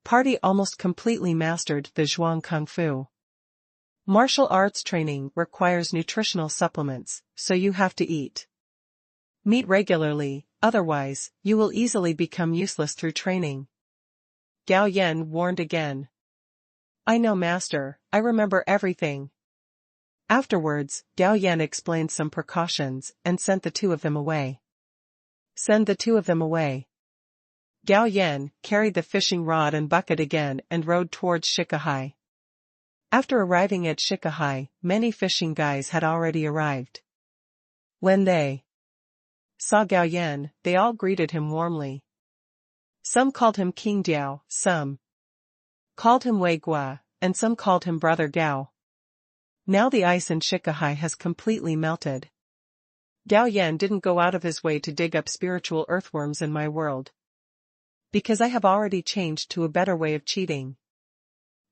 party almost completely mastered the Zhuang Kung Fu. Martial arts training requires nutritional supplements, so you have to eat meat regularly, otherwise, you will easily become useless through training. Gao Yan warned again. "I know, master, I remember everything." Afterwards, Gao Yan explained some precautions and sent the two of them away. Send the two of them away. Gao Yan carried the fishing rod and bucket again and rowed towards Shikahai. After arriving at Shikahai, many fishing guys had already arrived. When they saw Gao Yan, they all greeted him warmly. Some called him King Diao, some called him Wei Gua, and some called him Brother Gao. Now the ice in Shikahai has completely melted. Gao Yan didn't go out of his way to dig up spiritual earthworms in my world. Because I have already changed to a better way of cheating.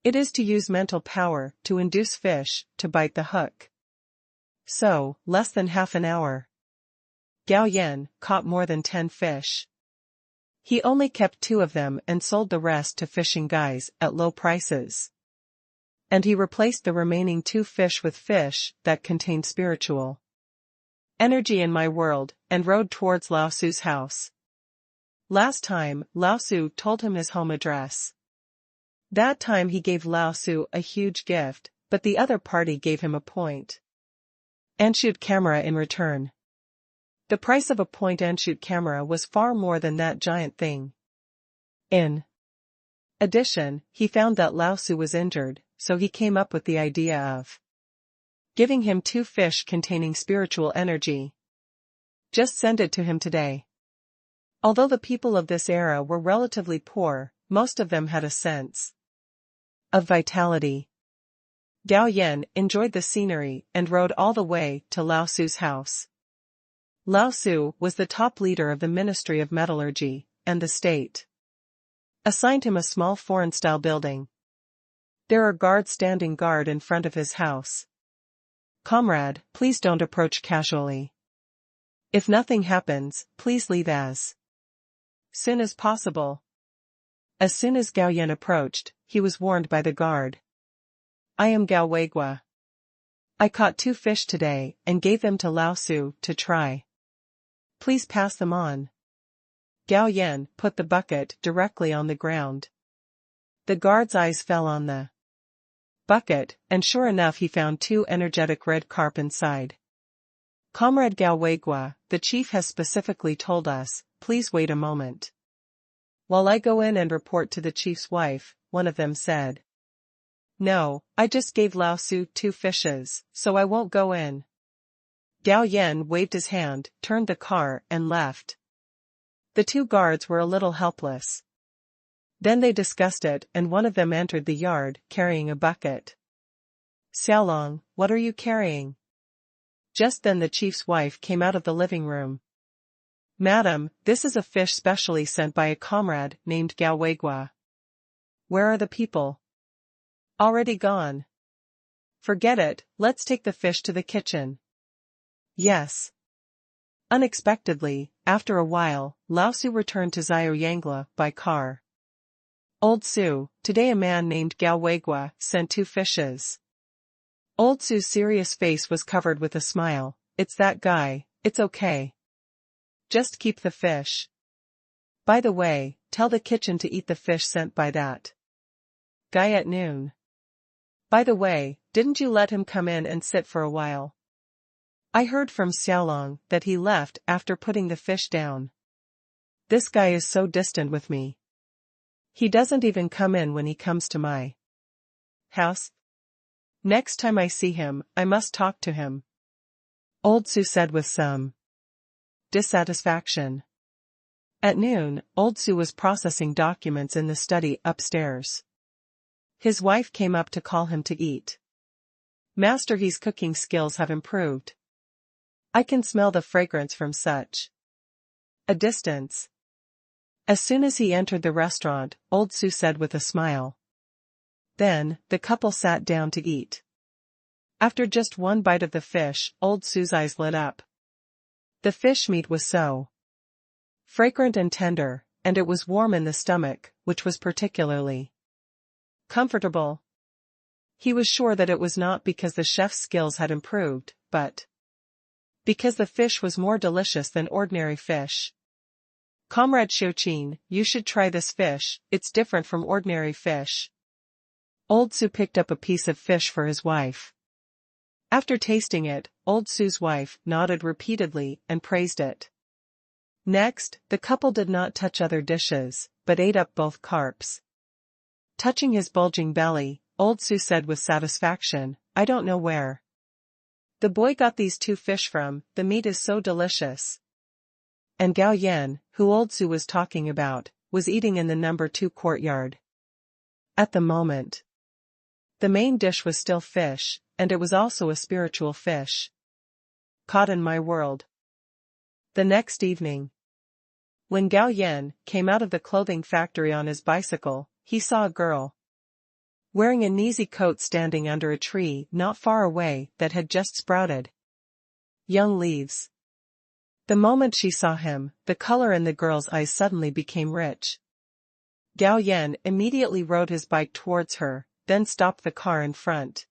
It is to use mental power to induce fish to bite the hook. So, less than half an hour. Gao Yan caught more than 10 fish. He only kept 2 of them and sold the rest to fishing guys at low prices. And he replaced the remaining 2 fish with fish that contained spiritual energy in my world, and rode towards Lao Su's house. Last time, Lao Su told him his home address. That time he gave Lao Su a huge gift, but the other party gave him a point-and-shoot camera in return. The price of a point-and-shoot camera was far more than that giant thing. In addition, he found that Lao Su was injured, so he came up with the idea of giving him 2 fish containing spiritual energy. Just send it to him today. Although the people of this era were relatively poor, most of them had a sense of vitality. Gao Yan enjoyed the scenery and rode all the way to Lao Su's house. Lao Su was the top leader of the Ministry of Metallurgy, and the state assigned him a small foreign-style building. There are guards standing guard in front of his house. Comrade, please don't approach casually. If nothing happens, please leave as soon as possible. As soon as Gao Yan approached, he was warned by the guard. I am Gao Weigua. I caught 2 fish today and gave them to Lao Su to try. Please pass them on. Gao Yan put the bucket directly on the ground. The guard's eyes fell on the bucket, and sure enough he found 2 energetic red carp inside. Comrade Gao Weigua, the chief has specifically told us, please wait a moment. While I go in and report to the chief's wife, one of them said. No, I just gave Lao Su 2 fishes, so I won't go in. Gao Yan waved his hand, turned the car, and left. The 2 guards were a little helpless. Then they discussed it, and one of them entered the yard, carrying a bucket. Xiaolong, what are you carrying? Just then the chief's wife came out of the living room. Madam, this is a fish specially sent by a comrade named Gao Weigua. Where are the people? Already gone. Forget it, let's take the fish to the kitchen. Yes. Unexpectedly, after a while, Lao Su returned to Ziyangla by car. Old Su, today a man named Gao Weigua sent 2 fishes. Old Su's serious face was covered with a smile. It's that guy, it's okay. Just keep the fish. By the way, tell the kitchen to eat the fish sent by that guy at noon. By the way, didn't you let him come in and sit for a while? I heard from Xiaolong that he left after putting the fish down. This guy is so distant with me. He doesn't even come in when he comes to my house. Next time I see him, I must talk to him. Old Su said with some dissatisfaction. At noon, Old Su was processing documents in the study upstairs. His wife came up to call him to eat. Master, his cooking skills have improved. I can smell the fragrance from such a distance. As soon as he entered the restaurant, Old Su said with a smile. Then, the couple sat down to eat. After just one bite of the fish, Old Su's eyes lit up. The fish meat was so fragrant and tender, and it was warm in the stomach, which was particularly comfortable. He was sure that it was not because the chef's skills had improved, but because the fish was more delicious than ordinary fish. Comrade Xiuqin, you should try this fish, it's different from ordinary fish. Old Su picked up a piece of fish for his wife. After tasting it, Old Su's wife nodded repeatedly and praised it. Next, the couple did not touch other dishes, but ate up both carps. Touching his bulging belly, Old Su said with satisfaction, I don't know where the boy got these 2 fish from, the meat is so delicious. And Gao Yan, who Old Su was talking about, was eating in the number 2 courtyard. At the moment, the main dish was still fish, and it was also a spiritual fish. Caught in my world. The next evening, when Gao Yan came out of the clothing factory on his bicycle, he saw a girl wearing an easy coat standing under a tree not far away that had just sprouted young leaves. The moment she saw him, the color in the girl's eyes suddenly became rich. Gao Yan immediately rode his bike towards her, then stopped the car in front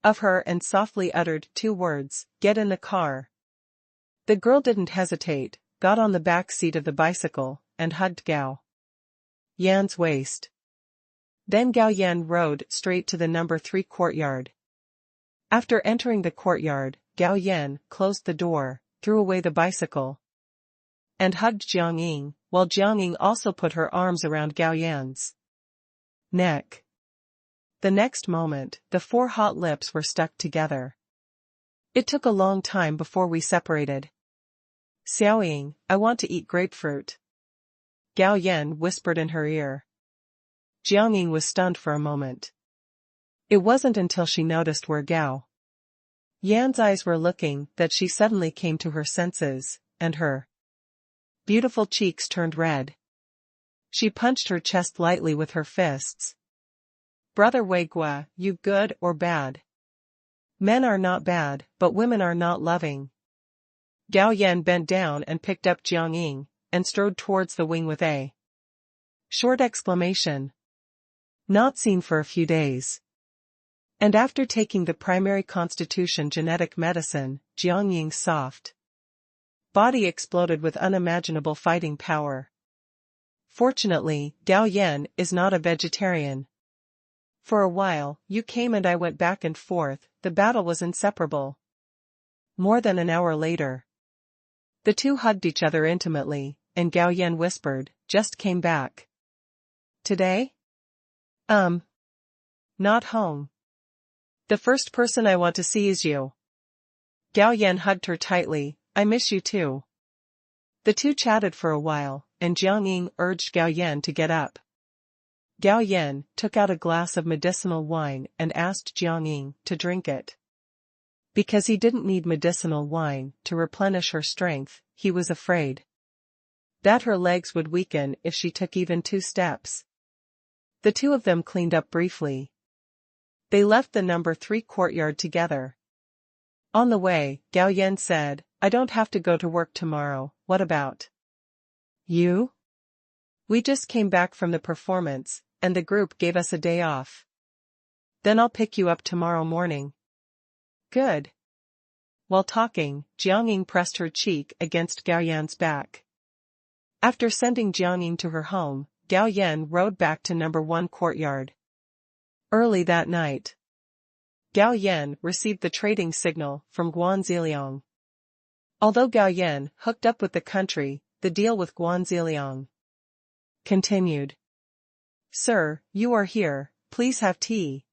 of her and softly uttered 2 words, get in the car. The girl didn't hesitate, got on the back seat of the bicycle, and hugged Gao Yan's waist. Then Gao Yan rode straight to the number 3 courtyard. After entering the courtyard, Gao Yan closed the door, threw away the bicycle, and hugged Jiang, while Jiang also put her arms around Gao Yan's neck. The next moment, the 4 hot lips were stuck together. It took a long time before we separated. Xiaoying, I want to eat grapefruit. Gao Yan whispered in her ear. Jiang was stunned for a moment. It wasn't until she noticed where Gao Yan's eyes were looking that she suddenly came to her senses, and her beautiful cheeks turned red. She punched her chest lightly with her fists. Brother Weigua, you good or bad? Men are not bad, but women are not loving. Gao Yan bent down and picked up Jiang, and strode towards the wing with a Short exclamation. Not seen for a few days. And after taking the primary constitution genetic medicine, Jiang Ying's soft body exploded with unimaginable fighting power. Fortunately, Gao Yan is not a vegetarian. For a while, you came and I went back and forth, the battle was inseparable. More than an hour later, the two hugged each other intimately, and Gao Yan whispered, "Just came back. Today? Not home. The first person I want to see is you." Gao Yan hugged her tightly, "I miss you too." The two chatted for a while, and Jiang Ying urged Gao Yan to get up. Gao Yan took out a glass of medicinal wine and asked Jiang Ying to drink it. Because he didn't need medicinal wine to replenish her strength, he was afraid that her legs would weaken if she took even 2 steps. The two of them cleaned up briefly. They left the number 3 courtyard together. On the way, Gao Yan said, "I don't have to go to work tomorrow, what about you? We just came back from the performance, and the group gave us a day off. Then I'll pick you up tomorrow morning." "Good." While talking, Jiang Ying pressed her cheek against Gao Yan's back. After sending Jiang Ying to her home, Gao Yan rode back to number 1 courtyard. Early that night, Gao Yan received the trading signal from Guan Ziliang. Although Gao Yan hooked up with the country, the deal with Guan Ziliang continued. "Sir, you are here, please have tea."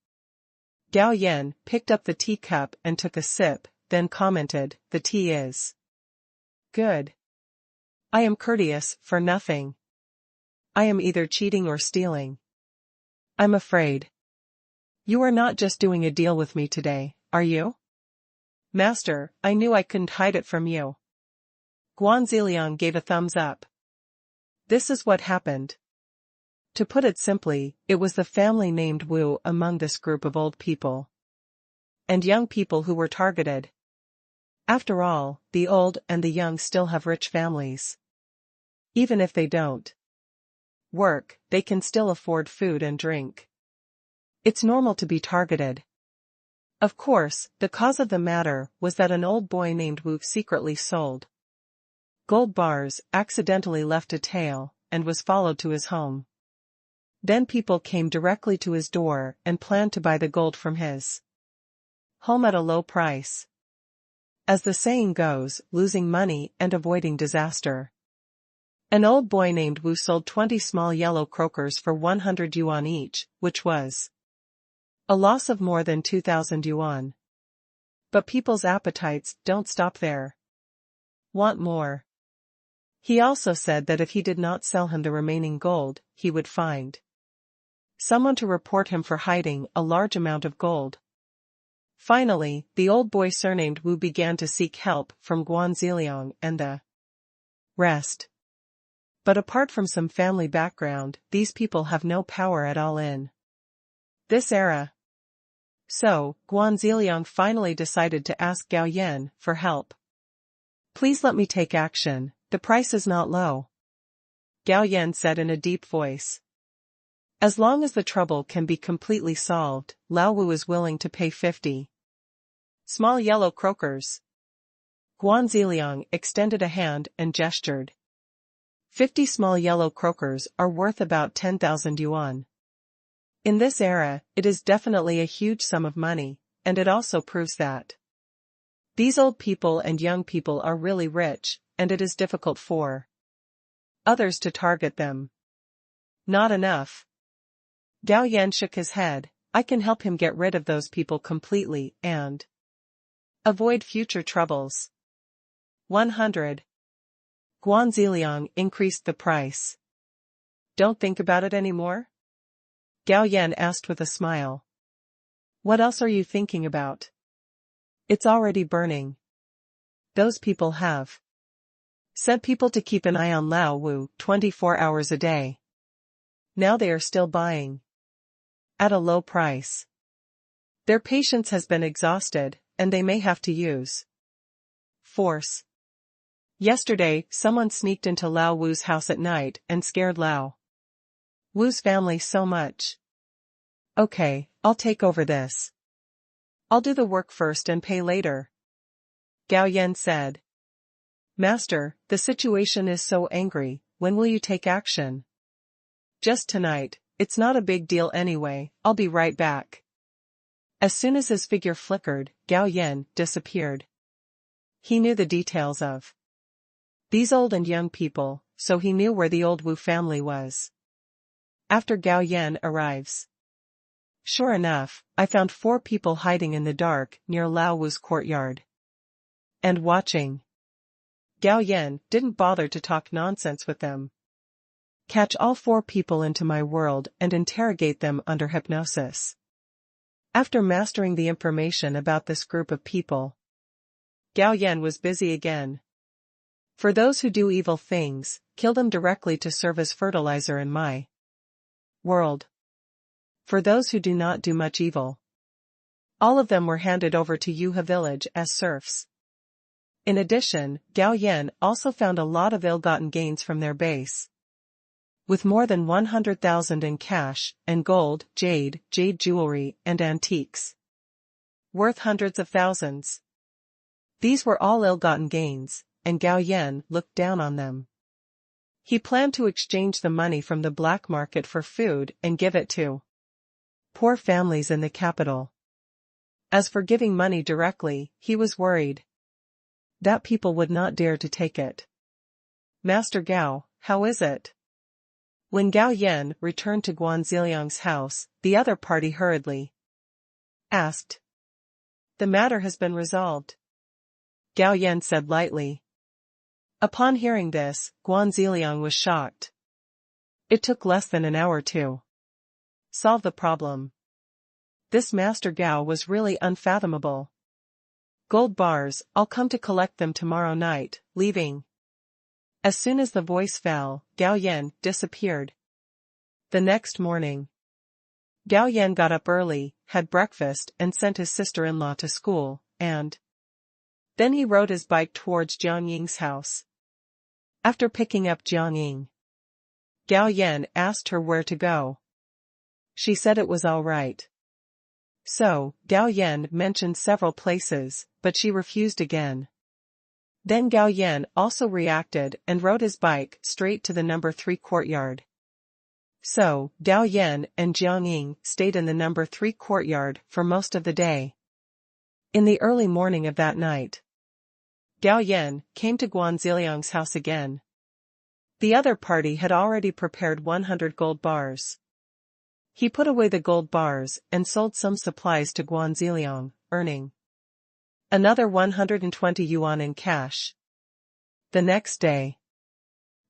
Gao Yan picked up the teacup and took a sip, then commented, "The tea is good. I am courteous for nothing. I am either cheating or stealing. I'm afraid you are not just doing a deal with me today, are you?" "Master, I knew I couldn't hide it from you." Guan Ziliang gave a thumbs up. "This is what happened." To put it simply, it was the family named Wu among this group of old people and young people who were targeted. After all, the old and the young still have rich families. Even if they don't work, they can still afford food and drink. It's normal to be targeted. Of course, the cause of the matter was that an old boy named Wu secretly sold gold bars, accidentally left a tail, and was followed to his home. Then people came directly to his door and planned to buy the gold from his home at a low price. As the saying goes, losing money and avoiding disaster. An old boy named Wu sold 20 small yellow croakers for 100 yuan each, which was a loss of more than 2,000 yuan. But people's appetites don't stop there. Want more. He also said that if he did not sell him the remaining gold, he would find someone to report him for hiding a large amount of gold. Finally, the old boy surnamed Wu began to seek help from Guan Ziliang and the rest. But apart from some family background, these people have no power at all in this era. So, Guan Ziliang finally decided to ask Gao Yan for help. "Please let me take action, the price is not low," Gao Yan said in a deep voice. As long as the trouble can be completely solved, Lao Wu is willing to pay 50 small yellow croakers. Guan Ziliang extended a hand and gestured. 50 small yellow croakers are worth about 10,000 yuan. In this era, it is definitely a huge sum of money, and it also proves that these old people and young people are really rich, and it is difficult for others to target them. Not enough. Gao Yan shook his head. "I can help him get rid of those people completely and avoid future troubles." 100. Guan Ziliang increased the price. "Don't think about it anymore?" Gao Yan asked with a smile. "What else are you thinking about?" "It's already burning. Those people have sent people to keep an eye on Lao Wu 24 hours a day. Now they are still buying at a low price. Their patience has been exhausted, and they may have to use force. Yesterday, someone sneaked into Lao Wu's house at night and scared Lao Wu's family so much. Okay, I'll take over this. I'll do the work first and pay later. Gao Yan said. Master, the situation is so angry, when will you take action? Just tonight, it's not a big deal anyway, I'll be right back. As soon as his figure flickered, Gao Yan disappeared. He knew the details of these old and young people, so he knew where the old Wu family was. After Gao Yan arrives. Sure enough, I found 4 people hiding in the dark near Lao Wu's courtyard. And watching. Gao Yan didn't bother to talk nonsense with them. Catch all 4 people into my world and interrogate them under hypnosis. After mastering the information about this group of people, Gao Yan was busy again. For those who do evil things, kill them directly to serve as fertilizer in my world. For those who do not do much evil, all of them were handed over to Yuha village as serfs. In addition, Gao Yan also found a lot of ill-gotten gains from their base. With more than 100,000 in cash, and gold, jade jewelry, and antiques. Worth hundreds of thousands. These were all ill-gotten gains, and Gao Yan looked down on them. He planned to exchange the money from the black market for food and give it to poor families in the capital. As for giving money directly, he was worried that people would not dare to take it. Master Gao, how is it? When Gao Yan returned to Guan Ziliang's house, the other party hurriedly asked. The matter has been resolved. Gao Yan said lightly. Upon hearing this, Guan Ziliang was shocked. It took less than an hour to solve the problem. This Master Gao was really unfathomable. Gold bars, I'll come to collect them tomorrow night, leaving. As soon as the voice fell, Gao Yan disappeared. The next morning, Gao Yan got up early, had breakfast and sent his sister-in-law to school, and then he rode his bike towards Jiang Ying's house. After picking up Jiang Ying, Gao Yan asked her where to go. She said it was all right. So, Gao Yan mentioned several places, but she refused again. Then Gao Yan also reacted and rode his bike straight to the number 3 courtyard. So, Gao Yan and Jiang Ying stayed in the number 3 courtyard for most of the day. In the early morning of that night, Gao Yan came to Guan Ziliang's house again. The other party had already prepared 100 gold bars. He put away the gold bars and sold some supplies to Guan Ziliang, earning another 120 yuan in cash. The next day,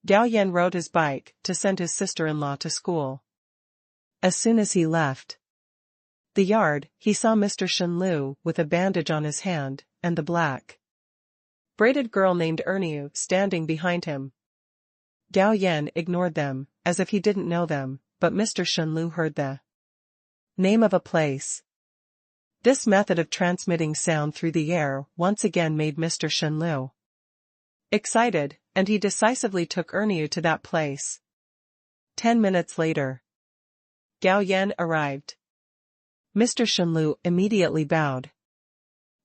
Gao Yan rode his bike to send his sister-in-law to school. As soon as he left the yard, he saw Mr. Shenlu with a bandage on his hand, and the black-braided girl named Erniu standing behind him. Gao Yan ignored them, as if he didn't know them, but Mr. Shenlu heard the name of a place. This method of transmitting sound through the air once again made Mr. Shenlu excited, and he decisively took Erniu to that place. 10 minutes later, Gao Yan arrived. Mr. Shenlu immediately bowed.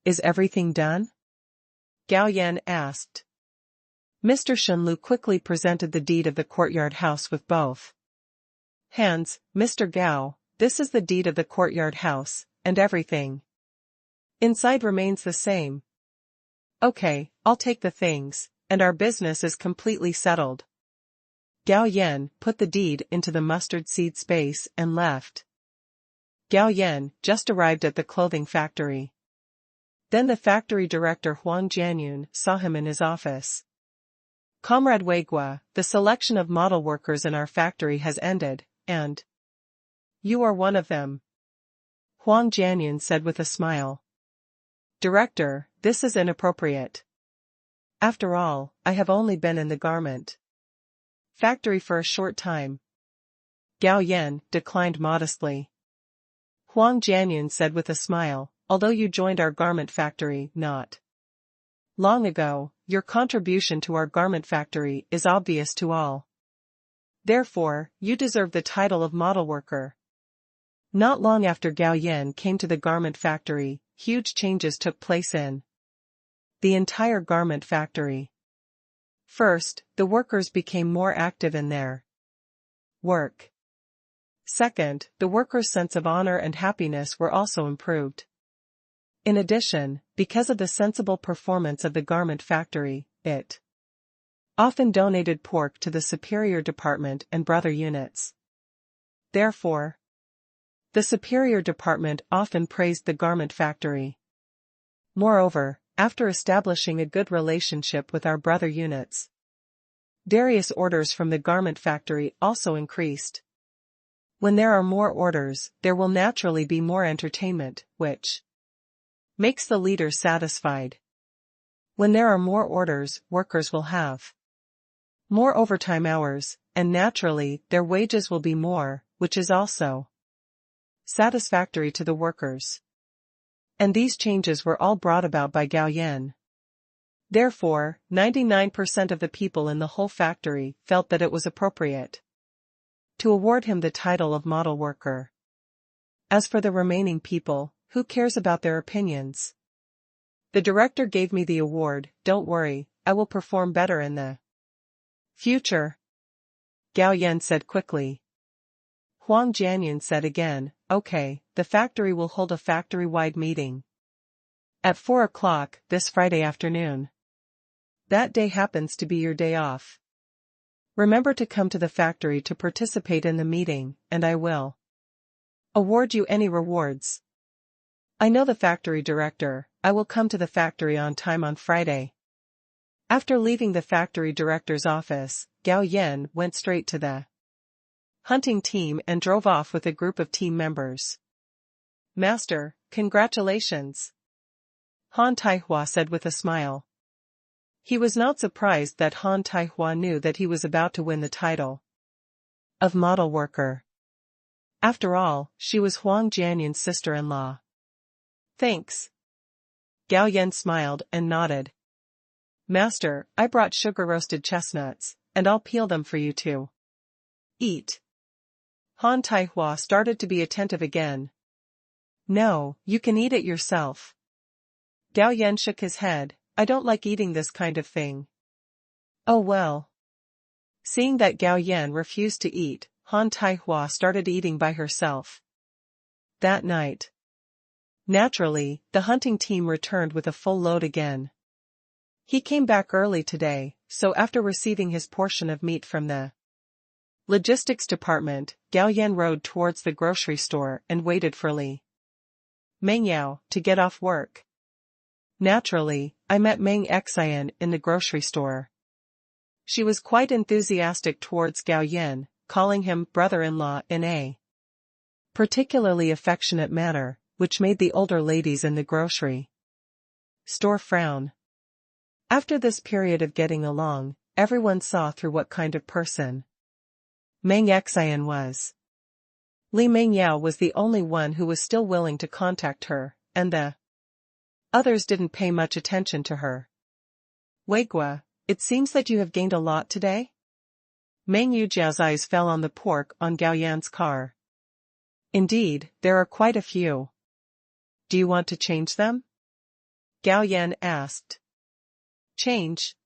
Is everything done? Gao Yan asked. Mr. Shenlu quickly presented the deed of the courtyard house with both hands. Mr. Gao, this is the deed of the courtyard house, and everything inside remains the same. Okay, I'll take the things, and our business is completely settled. Gao Yan put the deed into the mustard seed space and left. Gao Yan just arrived at the clothing factory. Then the factory director Huang Jianyun saw him in his office. Comrade Weigua, the selection of model workers in our factory has ended, and you are one of them. Huang Jianyun said with a smile. Director, this is inappropriate. After all, I have only been in the garment factory for a short time. Gao Yan declined modestly. Huang Jianyun said with a smile, although you joined our garment factory not long ago, your contribution to our garment factory is obvious to all. Therefore, you deserve the title of model worker. Not long after Gao Yan came to the garment factory, huge changes took place in the entire garment factory. First, the workers became more active in their work. Second, the workers' sense of honor and happiness were also improved. In addition, because of the sensible performance of the garment factory, it often donated pork to the superior department and brother units. Therefore, the superior department often praised the garment factory. Moreover, after establishing a good relationship with our brother units, various orders from the garment factory also increased. When there are more orders, there will naturally be more entertainment, which makes the leaders satisfied. When there are more orders, workers will have more overtime hours, and naturally, their wages will be more, which is also satisfactory to the workers. And these changes were all brought about by Gao Yan. Therefore, 99% of the people in the whole factory felt that it was appropriate to award him the title of model worker. As for the remaining people, who cares about their opinions? The director gave me the award, don't worry, I will perform better in the future. Gao Yan said quickly. Huang Jianyan said again, okay, the factory will hold a factory-wide meeting at 4 o'clock this Friday afternoon. That day happens to be your day off. Remember to come to the factory to participate in the meeting, and I will award you any rewards. I know the factory director, I will come to the factory on time on Friday. After leaving the factory director's office, Gao Yan went straight to the hunting team and drove off with a group of team members. Master, congratulations, Han Taihua said with a smile. He was not surprised that Han Taihua knew that he was about to win the title of model worker. After all, she was Huang Jianyan's sister-in-law. Thanks. Gao Yan smiled and nodded. Master, I brought sugar-roasted chestnuts, and I'll peel them for you to eat. Han Taihua started to be attentive again. No, you can eat it yourself. Gao Yan shook his head, I don't like eating this kind of thing. Oh well. Seeing that Gao Yan refused to eat, Han Taihua started eating by herself. That night, naturally, the hunting team returned with a full load again. He came back early today, so after receiving his portion of meat from the logistics department, Gao Yan rode towards the grocery store and waited for Li Mengyao to get off work. Naturally, I met Meng Xian in the grocery store. She was quite enthusiastic towards Gao Yan, calling him brother-in-law in a particularly affectionate manner, which made the older ladies in the grocery store frown. After this period of getting along, everyone saw through what kind of person Meng Xian was. Li Mengyao was the only one who was still willing to contact her, and the others didn't pay much attention to her. Weigua, it seems that you have gained a lot today? Meng Yujiao's eyes fell on the pork on Gao Yan's car. Indeed, there are quite a few. Do you want to change them? Gao Yan asked. Change?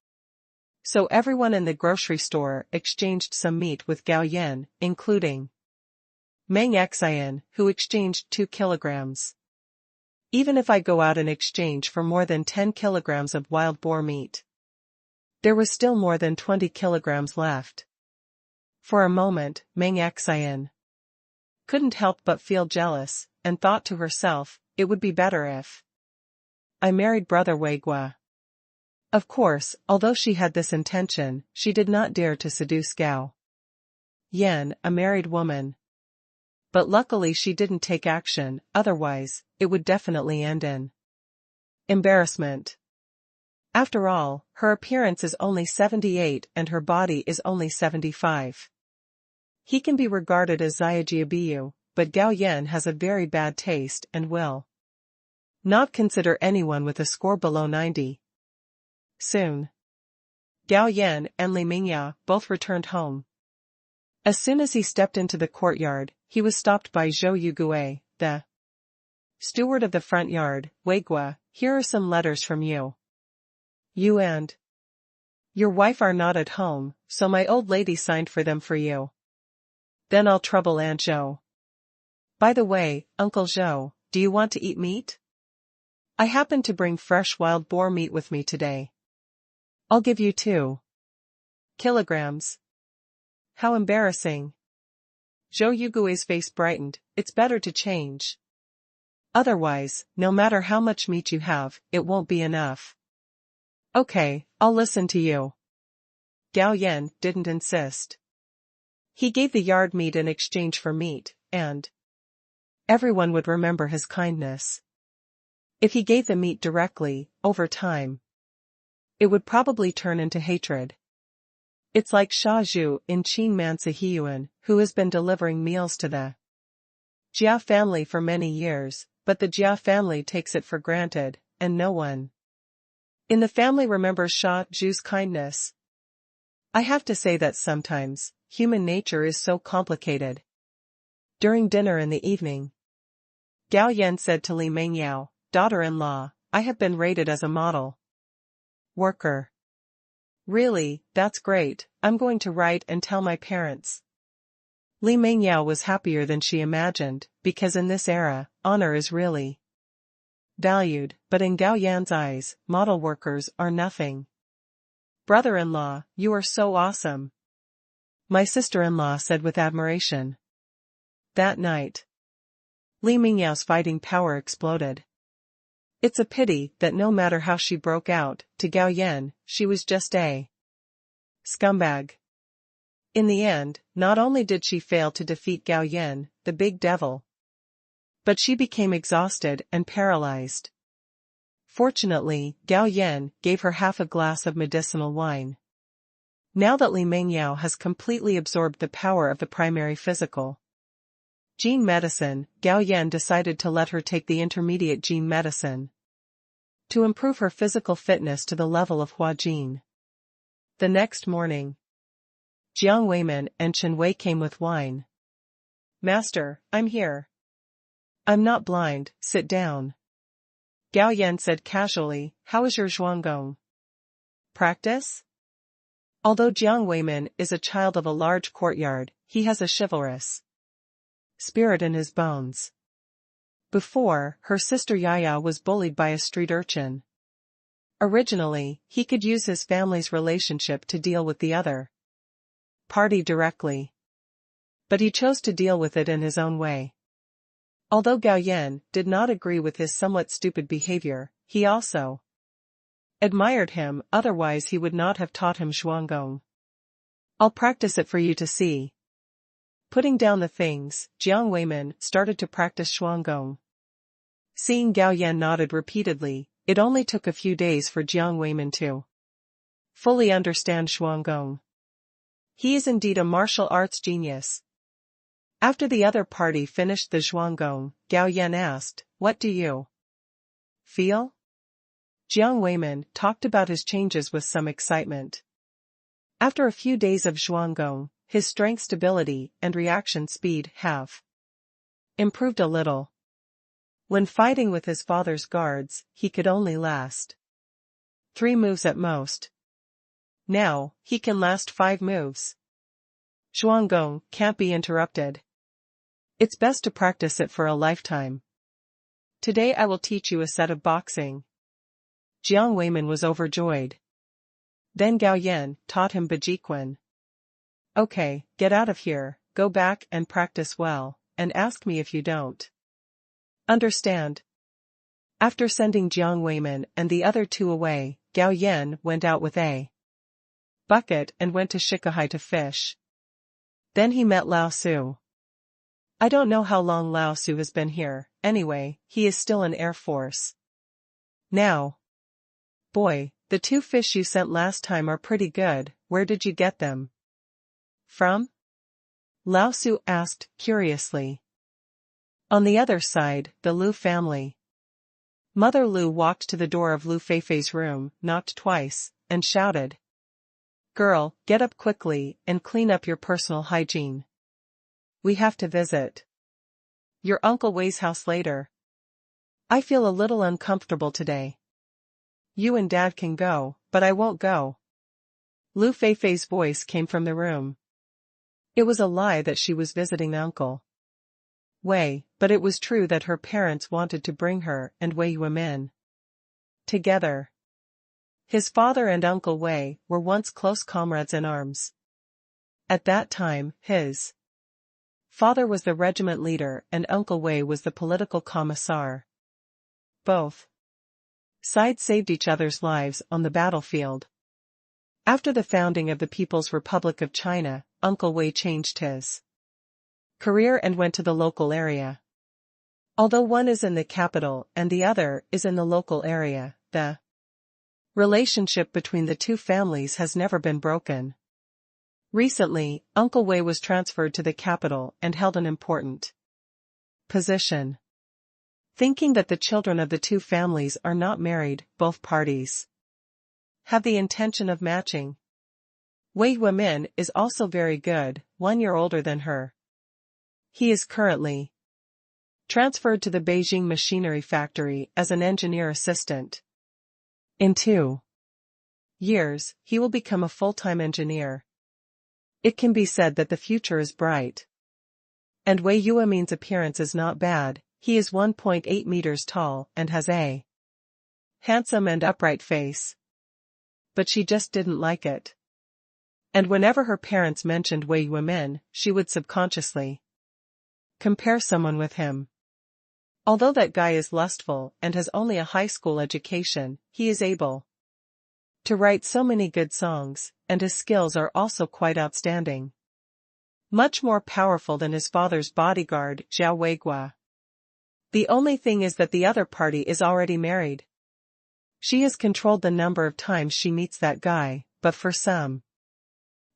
So everyone in the grocery store exchanged some meat with Gao Yan, including Meng Xian, who exchanged 2 kilograms. Even if I go out in exchange for more than 10 kilograms of wild boar meat, there was still more than 20 kilograms left. For a moment, Meng Xian couldn't help but feel jealous, and thought to herself, it would be better if I married brother Weigua. Of course, although she had this intention, she did not dare to seduce Gao Yan, a married woman. But luckily she didn't take action, otherwise, it would definitely end in embarrassment. After all, her appearance is only 78 and her body is only 75. He can be regarded as Xiajiabiyu, but Gao Yan has a very bad taste and will not consider anyone with a score below 90. Soon, Gao Yan and Li Mingyao both returned home. As soon as he stepped into the courtyard, he was stopped by Zhou Yugue, the steward of the front yard. Weigua, here are some letters from you. You and your wife are not at home, so my old lady signed for them for you. Then I'll trouble Aunt Zhou. By the way, Uncle Zhou, do you want to eat meat? I happen to bring fresh wild boar meat with me today. I'll give you 2 kilograms. How embarrassing. Zhou Yugue's face brightened. It's better to change. Otherwise, no matter how much meat you have, it won't be enough. Okay, I'll listen to you. Gao Yan didn't insist. He gave the yard meat in exchange for meat, and everyone would remember his kindness. If he gave the meat directly, over time, it would probably turn into hatred. It's like Sha Zhu in Qin Mansi Hiyuan, who has been delivering meals to the Jia family for many years, but the Jia family takes it for granted, and no one in the family remembers Sha Zhu's kindness. I have to say that sometimes, human nature is so complicated. During dinner in the evening, Gao Yan said to Li Mengyao, daughter-in-law, I have been rated as a model worker. Really, that's great, I'm going to write and tell my parents. Li Mengyao was happier than she imagined, because in this era, honor is really valued, but in Gao Yan's eyes, model workers are nothing. Brother-in-law, you are so awesome. My sister-in-law said with admiration. That night, Li Mingyao's fighting power exploded. It's a pity that no matter how she broke out, to Gao Yan, she was just a scumbag. In the end, not only did she fail to defeat Gao Yan, the big devil, but she became exhausted and paralyzed. Fortunately, Gao Yan gave her half a glass of medicinal wine. Now that Li Mengyao has completely absorbed the power of the primary physical gene medicine, Gao Yan decided to let her take the intermediate gene medicine to improve her physical fitness to the level of Hua Jin. The next morning, Jiang Weiman and Chen Wei came with wine. Master, I'm here. I'm not blind, sit down. Gao Yan said casually, how is your Zhuanggong? Practice? Although Jiang Weiman is a child of a large courtyard, he has a chivalrous spirit in his bones. Before, her sister Yaya was bullied by a street urchin. Originally, he could use his family's relationship to deal with the other party directly. But he chose to deal with it in his own way. Although Gao Yan did not agree with his somewhat stupid behavior, he also admired him, otherwise he would not have taught him Zhuanggong. I'll practice it for you to see. Putting down the things, Jiang Weiman started to practice Zhuanggong. Seeing Gao Yan nodded repeatedly, it only took a few days for Jiang Weiman to fully understand Zhuanggong. He is indeed a martial arts genius. After the other party finished the Zhuanggong, Gao Yan asked, what do you feel? Jiang Weiman talked about his changes with some excitement. After a few days of Zhuanggong, his strength, stability, and reaction speed have improved a little. When fighting with his father's guards, he could only last 3 moves at most. Now, he can last 5 moves. Zhuanggong can't be interrupted. It's best to practice it for a lifetime. Today I will teach you a set of boxing. Jiang Weiman was overjoyed. Then Gao Yan taught him Bajiquan. Okay, get out of here, go back and practice well, and ask me if you don't understand. After sending Jiang Weiman and the other 2 away, Gao Yan went out with a bucket and went to Shikuhai to fish. Then he met Lao Su. I don't know how long Lao Su has been here, anyway, he is still in Air Force. Now, boy, the 2 fish you sent last time are pretty good, where did you get them from? Lao Su asked, curiously. On the other side, the Lu family. Mother Lu walked to the door of Lu Feifei's room, knocked twice, and shouted. Girl, get up quickly and clean up your personal hygiene. We have to visit your Uncle Wei's house later. I feel a little uncomfortable today. You and Dad can go, but I won't go. Lu Feifei's voice came from the room. It was a lie that she was visiting Uncle Wei, but it was true that her parents wanted to bring her and Wei Yuemin together. His father and Uncle Wei were once close comrades in arms. At that time, his father was the regiment leader and Uncle Wei was the political commissar. Both sides saved each other's lives on the battlefield. After the founding of the People's Republic of China, Uncle Wei changed his career and went to the local area. Although one is in the capital and the other is in the local area, the relationship between the two families has never been broken. Recently, Uncle Wei was transferred to the capital and held an important position. Thinking that the children of the two families are not married, both parties have the intention of matching. Wei Yuemin is also very good, 1 year older than her. He is currently transferred to the Beijing machinery factory as an engineer assistant. In 2 years, he will become a full-time engineer. It can be said that the future is bright. And Wei Yuemin's appearance is not bad. He is 1.8 meters tall and has a handsome and upright face. But she just didn't like it. And whenever her parents mentioned Wei Yuemin, she would subconsciously compare someone with him. Although that guy is lustful and has only a high school education, he is able to write so many good songs, and his skills are also quite outstanding. Much more powerful than his father's bodyguard, Zhao Weigua. The only thing is that the other party is already married. She has controlled the number of times she meets that guy, but for some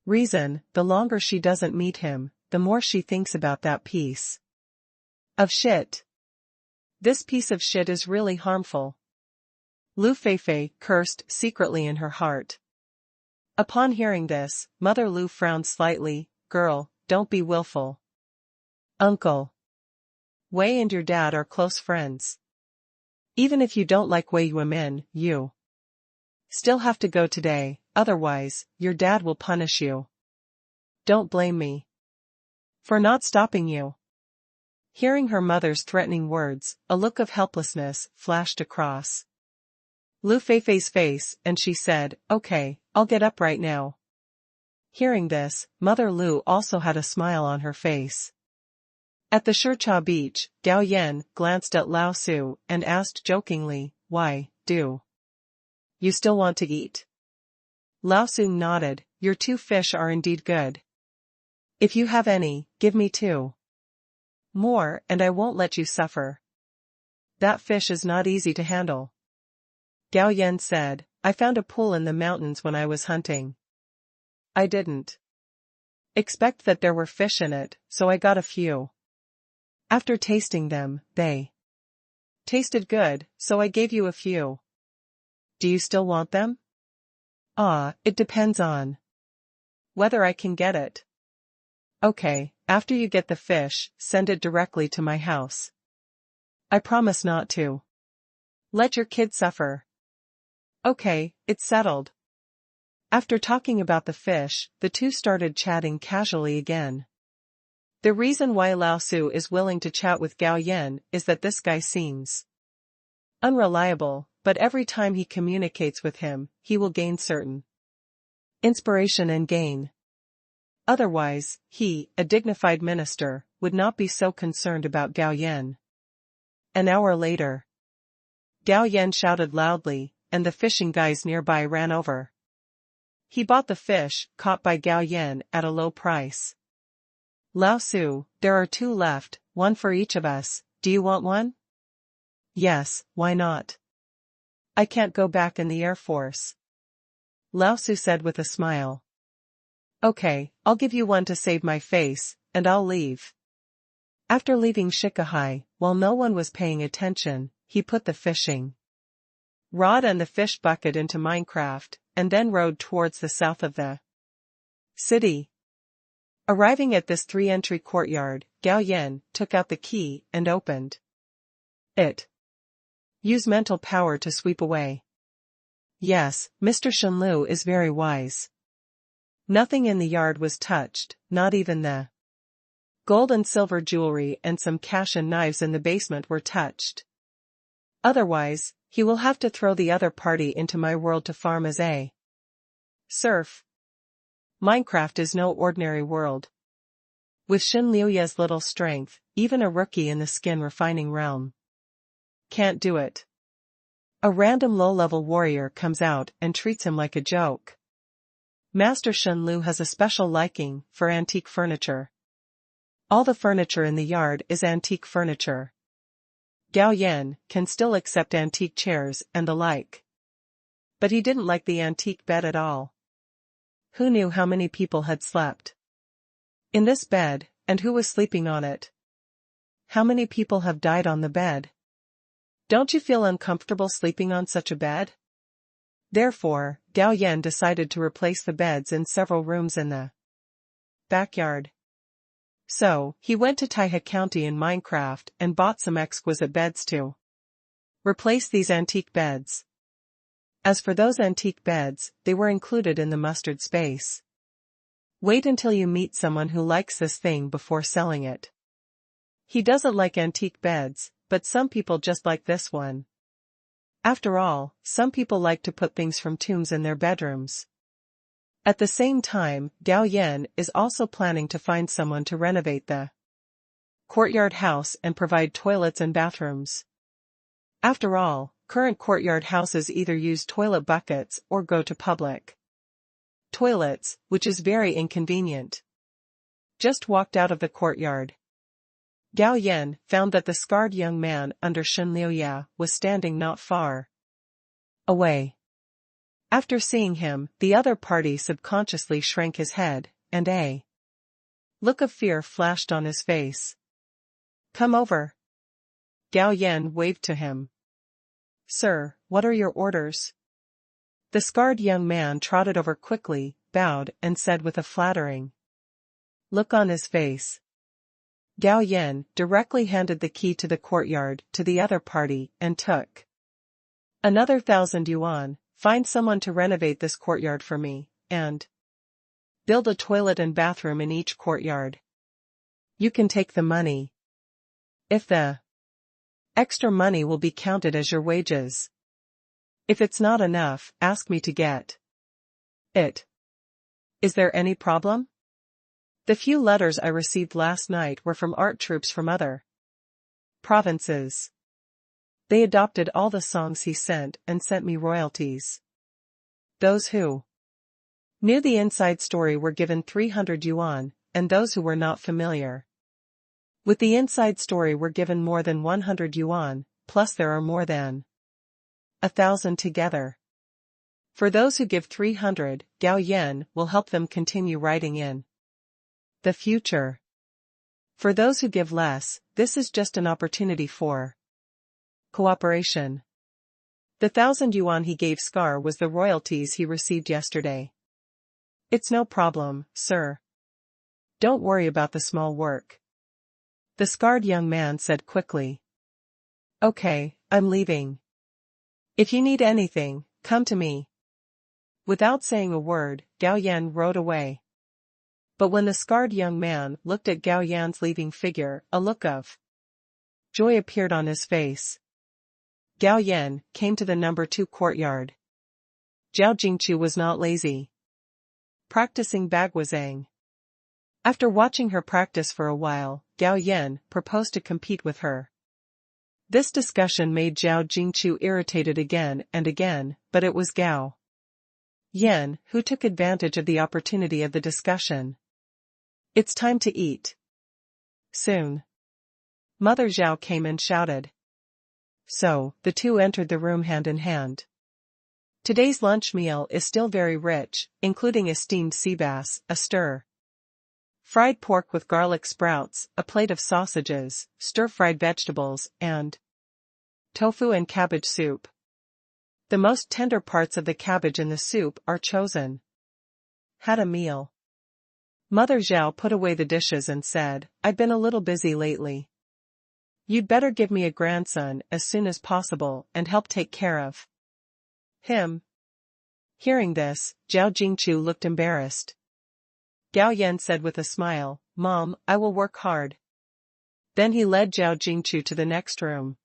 reason, the longer she doesn't meet him, the more she thinks about that piece of shit. This piece of shit is really harmful. Lu Feifei cursed secretly in her heart. Upon hearing this, Mother Lu frowned slightly. Girl, don't be willful. Uncle Wei and your dad are close friends. Even if you don't like Wei Yuemin, you still have to go today, otherwise, your dad will punish you. Don't blame me for not stopping you. Hearing her mother's threatening words, a look of helplessness flashed across Lu Feifei's face and she said, Okay, I'll get up right now. Hearing this, Mother Lu also had a smile on her face. At the Shicha beach, Gao Yan glanced at Lao Su and asked jokingly, Why, do you still want to eat? Lao Su nodded, Your 2 fish are indeed good. If you have any, give me 2 more and I won't let you suffer. That fish is not easy to handle. Gao Yan said, I found a pool in the mountains when I was hunting. I didn't expect that there were fish in it, so I got a few. After tasting them, they tasted good, so I gave you a few. Do you still want them? It depends on whether I can get it. Okay, after you get the fish, send it directly to my house. I promise not to let your kid suffer. Okay, it's settled. After talking about the fish, the two started chatting casually again. The reason why Lao Su is willing to chat with Gao Yan is that this guy seems unreliable, but every time he communicates with him, he will gain certain inspiration and gain. Otherwise, he, a dignified minister, would not be so concerned about Gao Yan. An hour later, Gao Yan shouted loudly, and the fishing guys nearby ran over. He bought the fish, caught by Gao Yan, at a low price. Lao Su, there are 2 left, 1 for each of us, do you want one? Yes, why not? I can't go back in the Air Force. Lao Su said with a smile. Okay, I'll give you 1 to save my face, and I'll leave. After leaving Shikahai, while no one was paying attention, he put the fishing rod and the fish bucket into Minecraft, and then rode towards the south of the City. Arriving at this three-entry courtyard, Gao Yan took out the key and opened it. Use mental power to sweep away. Yes, Mr. Shenlu is very wise. Nothing in the yard was touched, not even the gold and silver jewelry and some cash and knives in the basement were touched. Otherwise, he will have to throw the other party into my world to farm as a serf. Minecraft is no ordinary world. With Shen Liuya's little strength, even a rookie in the skin refining realm can't do it. A random low-level warrior comes out and treats him like a joke. Master Shen Liu has a special liking for antique furniture. All the furniture in the yard is antique furniture. Gao Yan can still accept antique chairs and the like. But he didn't like the antique bed at all. Who knew how many people had slept in this bed, and who was sleeping on it? How many people have died on the bed? Don't you feel uncomfortable sleeping on such a bed? Therefore, Gao Yan decided to replace the beds in several rooms in the backyard. So, he went to Taihe County in Minecraft and bought some exquisite beds to replace these antique beds. As for those antique beds, they were included in the mustard space. Wait until you meet someone who likes this thing before selling it. He doesn't like antique beds, but some people just like this one. After all, some people like to put things from tombs in their bedrooms. At the same time, Gao Yan is also planning to find someone to renovate the courtyard house and provide toilets and bathrooms. After all, current courtyard houses either use toilet buckets or go to public toilets, which is very inconvenient. Just walked out of the courtyard. Gao Yan found that the scarred young man under Shen Liuya was standing not far away. After seeing him, the other party subconsciously shrank his head, and a look of fear flashed on his face. Come over. Gao Yan waved to him. Sir, what are your orders? The scarred young man trotted over quickly, bowed, and said with a flattering look on his face. Gao Yan directly handed the key to the courtyard to the other party and took another 1,000 yuan. Find someone to renovate this courtyard for me, and build a toilet and bathroom in each courtyard. You can take the money. If the extra money will be counted as your wages. If it's not enough, ask me to get it. Is there any problem? The few letters I received last night were from art troupes from other provinces. They adopted all the songs he sent and sent me royalties. Those who knew the inside story were given 300 yuan, and those who were not familiar with the inside story were given more than 100 yuan, plus there are more than 1,000 together. For those who give 300, Gao Yan will help them continue writing in the future. For those who give less, this is just an opportunity for cooperation. The 1,000 yuan he gave Scar was the royalties he received yesterday. It's no problem, sir. Don't worry about the small work. The scarred young man said quickly. Okay, I'm leaving. If you need anything, come to me. Without saying a word, Gao Yan rode away. But when the scarred young man looked at Gao Yan's leaving figure, a look of joy appeared on his face. Gao Yan came to the number 2 courtyard. Zhao Jingchu was not lazy. Practicing bagwazang. After watching her practice for a while, Gao Yan proposed to compete with her. This discussion made Zhao Jingchu irritated again and again, but it was Gao Yan who took advantage of the opportunity of the discussion. It's time to eat. Soon. Mother Zhao came and shouted. So, the two entered the room hand in hand. Today's lunch meal is still very rich, including a steamed sea bass, a stir fried pork with garlic sprouts, a plate of sausages, stir-fried vegetables, and tofu and cabbage soup. The most tender parts of the cabbage in the soup are chosen. Had a meal. Mother Zhao put away the dishes and said, "I've been a little busy lately. You'd better give me a grandson as soon as possible and help take care of him." Hearing this, Zhao Jingchu looked embarrassed. Gao Yan said with a smile, "Mom, I will work hard." Then he led Zhao Jingchu to the next room.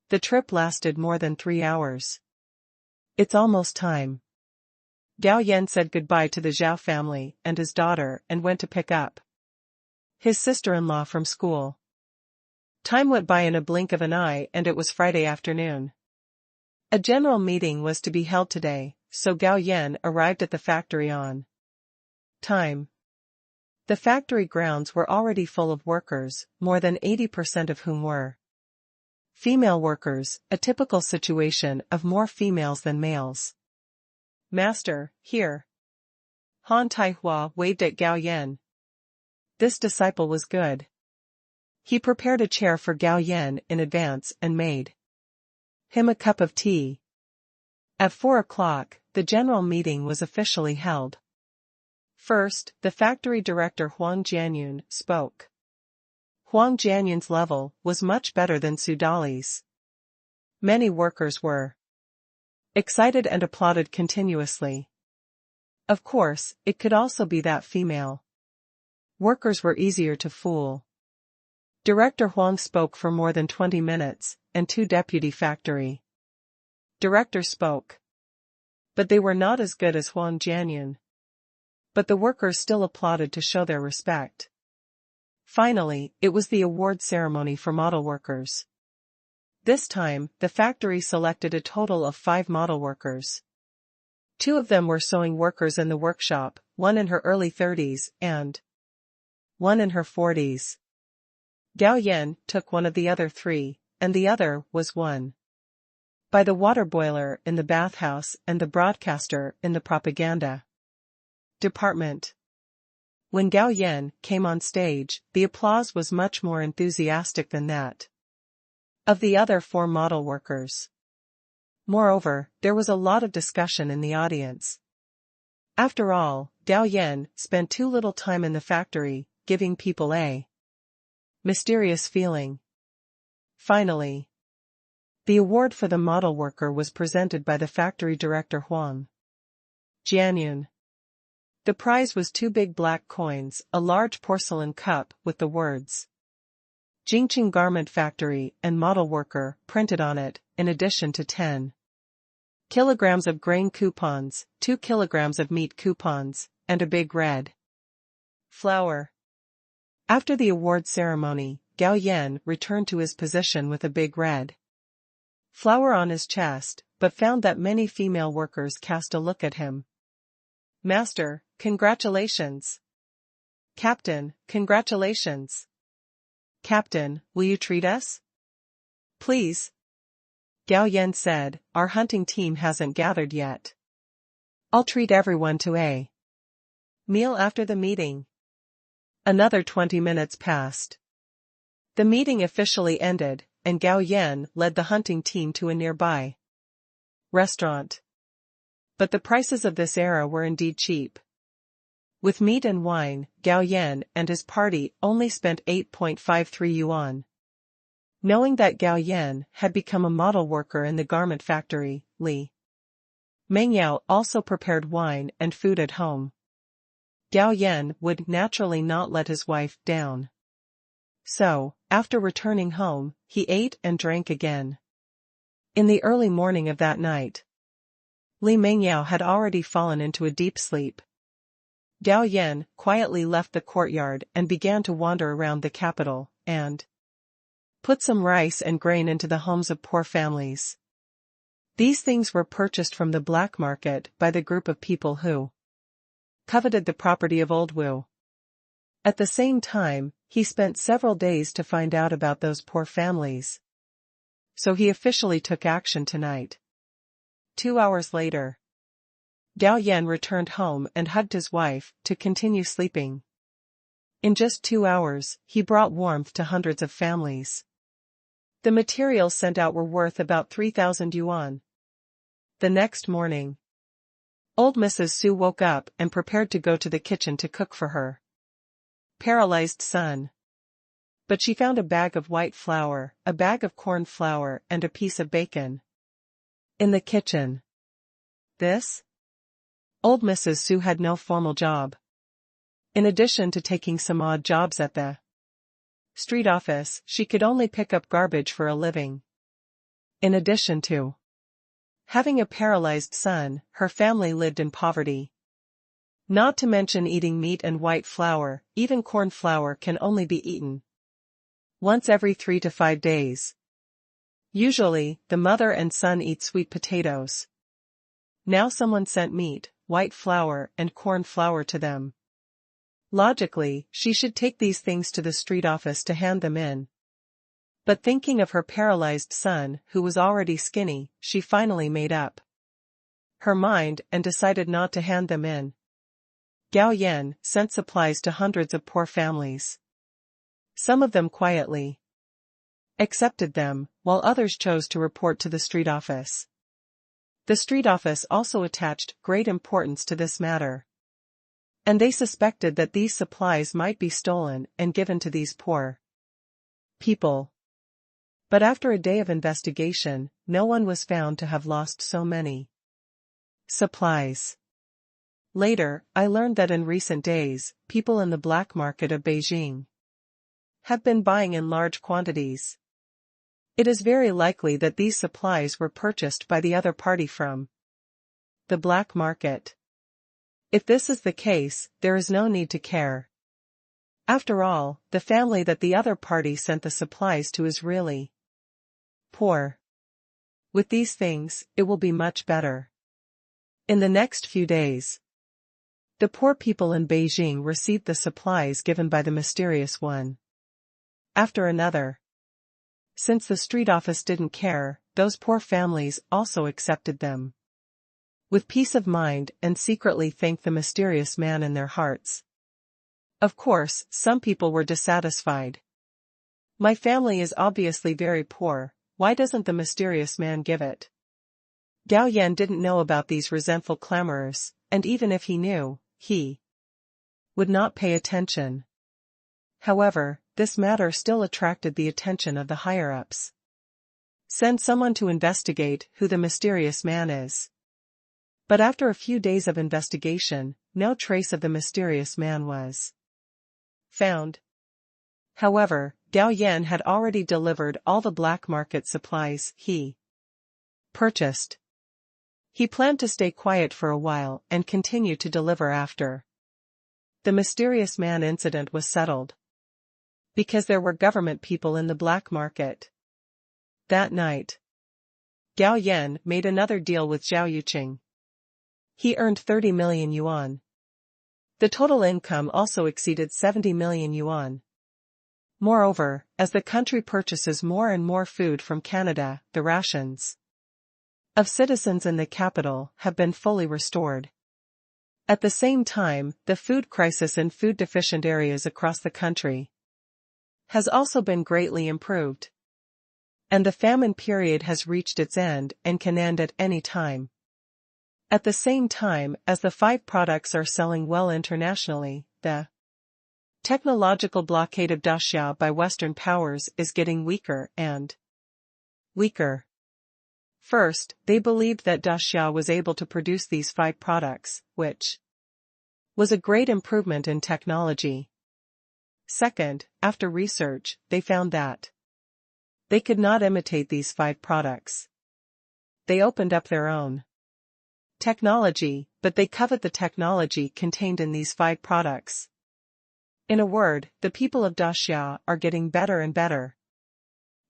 The trip lasted more than 3 hours. "It's almost time." Gao Yan said goodbye to the Zhao family and his daughter and went to pick up his sister-in-law from school. Time went by in a blink of an eye and it was Friday afternoon. A general meeting was to be held today, so Gao Yan arrived at the factory on time. The factory grounds were already full of workers, more than 80% of whom were female workers, a typical situation of more females than males. "Master, here." Han Taihua waved at Gao Yan. This disciple was good. He prepared a chair for Gao Yan in advance and made him a cup of tea. At 4 o'clock, the general meeting was officially held. First, the factory director Huang Jianyun spoke. Huang Jianyun's level was much better than Su Dali's. Many workers were excited and applauded continuously. Of course, it could also be that female workers were easier to fool. Director Huang spoke for more than 20 minutes, and 2 deputy factory directors spoke. But they were not as good as Huang Jianyun. But the workers still applauded to show their respect. Finally, it was the award ceremony for model workers. This time, the factory selected a total of 5 model workers. 2 of them were sewing workers in the workshop, 1 in her early 30s and 1 in her 40s. Gao Yan took one of the other 3, and the other was one by the water boiler in the bathhouse and the broadcaster in the propaganda department. When Gao Yan came on stage, the applause was much more enthusiastic than that of the other 4 model workers. Moreover, there was a lot of discussion in the audience. After all, Gao Yan spent too little time in the factory, giving people a mysterious feeling. Finally, the award for the model worker was presented by the factory director Huang Jianyun. The prize was 2 big black coins, a large porcelain cup with the words Jingqing Garment Factory and Model Worker printed on it, in addition to 10 kilograms of grain coupons, 2 kilograms of meat coupons, and a big red flower. After the award ceremony, Gao Yan returned to his position with a big red flower on his chest, but found that many female workers cast a look at him. "Master, congratulations." "Captain, congratulations." "Captain, will you treat us?" "Please." Gao Yan said, "Our hunting team hasn't gathered yet. I'll treat everyone to a meal after the meeting." Another 20 minutes passed. The meeting officially ended, and Gao Yan led the hunting team to a nearby restaurant. But the prices of this era were indeed cheap. With meat and wine, Gao Yan and his party only spent 8.53 yuan. Knowing that Gao Yan had become a model worker in the garment factory, Li Mengyao also prepared wine and food at home. Gao Yan would naturally not let his wife down. So, after returning home, he ate and drank again. In the early morning of that night, Li Mengyao had already fallen into a deep sleep. Gao Yan quietly left the courtyard and began to wander around the capital, and put some rice and grain into the homes of poor families. These things were purchased from the black market by the group of people who coveted the property of Old Wu. At the same time, he spent several days to find out about those poor families. So he officially took action tonight. 2 hours later, Gao Yan returned home and hugged his wife to continue sleeping. In just 2 hours, he brought warmth to hundreds of families. The materials sent out were worth about 3,000 yuan. The next morning, Old Mrs. Su woke up and prepared to go to the kitchen to cook for her paralyzed son. But she found a bag of white flour, a bag of corn flour, and a piece of bacon in the kitchen. This? Old Mrs. Su had no formal job. In addition to taking some odd jobs at the street office, she could only pick up garbage for a living. In addition to having a paralyzed son, her family lived in poverty. Not to mention eating meat and white flour, even corn flour can only be eaten once every 3 to 5 days. Usually, the mother and son eat sweet potatoes. Now someone sent meat, white flour, and corn flour to them. Logically, she should take these things to the street office to hand them in. But thinking of her paralyzed son, who was already skinny, she finally made up her mind and decided not to hand them in. Gao Yan sent supplies to hundreds of poor families. Some of them quietly accepted them, while others chose to report to the street office. The street office also attached great importance to this matter, and they suspected that these supplies might be stolen and given to these poor people. But after a day of investigation, no one was found to have lost so many supplies. Later, I learned that in recent days, people in the black market of Beijing have been buying in large quantities. It is very likely that these supplies were purchased by the other party from the black market. If this is the case, there is no need to care. After all, the family that the other party sent the supplies to is really poor. With these things, it will be much better. In the next few days, the poor people in Beijing received the supplies given by the mysterious one after another. Since the street office didn't care, those poor families also accepted them with peace of mind and secretly thanked the mysterious man in their hearts. Of course, some people were dissatisfied. My family is obviously very poor, why doesn't the mysterious man give it? Gao Yan didn't know about these resentful clamorers, and even if he knew, he would not pay attention. However, this matter still attracted the attention of the higher-ups. Send someone to investigate who the mysterious man is. But after a few days of investigation, no trace of the mysterious man was found. However, Gao Yan had already delivered all the black market supplies he purchased. He planned to stay quiet for a while and continue to deliver after the mysterious man incident was settled. Because there were government people in the black market. That night, Gao Yan made another deal with Zhao Yuqing. He earned 30 million yuan. The total income also exceeded 70 million yuan. Moreover, as the country purchases more and more food from Canada, the rations of citizens in the capital have been fully restored. At the same time, the food crisis in food-deficient areas across the country has also been greatly improved. And the famine period has reached its end and can end at any time. At the same time as the 5 products are selling well internationally, the technological blockade of Daxia by Western powers is getting weaker and weaker. First, they believed that Daxia was able to produce these 5 products, which was a great improvement in technology. Second, after research, they found that they could not imitate these 5 products. They opened up their own technology, but they covet the technology contained in these 5 products. In a word, the people of Daxia are getting better and better.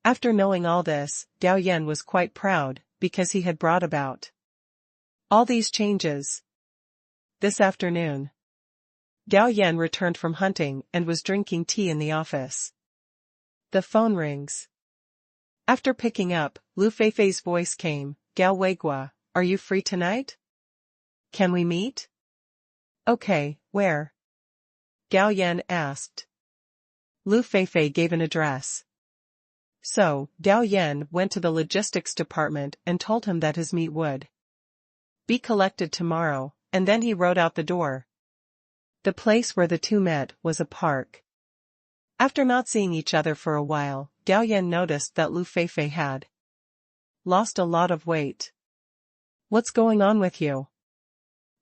After knowing all this, Gao Yan was quite proud, because he had brought about all these changes. This afternoon, Gao Yan returned from hunting and was drinking tea in the office. The phone rings. After picking up, Lu Feifei's voice came, Gao Weigua, are you free tonight? Can we meet? Okay, where? Gao Yan asked. Lu Feifei gave an address. So, Gao Yan went to the logistics department and told him that his meat would be collected tomorrow, and then he rode out the door. The place where the two met was a park. After not seeing each other for a while, Gao Yan noticed that Lu Feifei had lost a lot of weight. What's going on with you?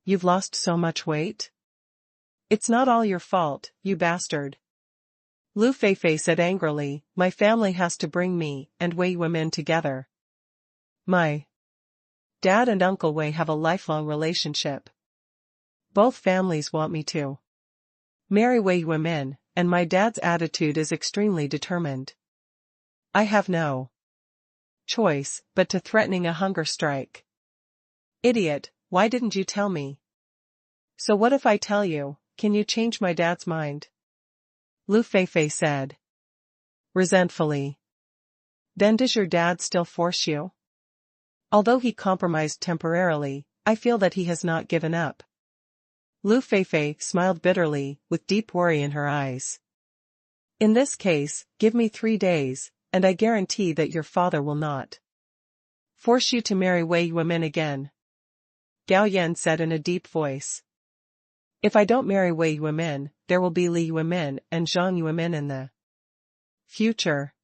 You've lost so much weight? It's not all your fault, you bastard. Lu Feifei said angrily, my family has to bring me and Wei Women together. My dad and Uncle Wei have a lifelong relationship. Both families want me to marry Wei Women, and my dad's attitude is extremely determined. I have no choice but to threatening a hunger strike. Idiot, why didn't you tell me? So what if I tell you, can you change my dad's mind? Lu Feifei said resentfully. Then does your dad still force you? Although he compromised temporarily, I feel that he has not given up. Lu Feifei smiled bitterly, with deep worry in her eyes. In this case, give me 3 days, and I guarantee that your father will not force you to marry Wei Women again. Gao Yan said in a deep voice. If I don't marry Wei Women, there will be Li Women and Zhang Women in the future.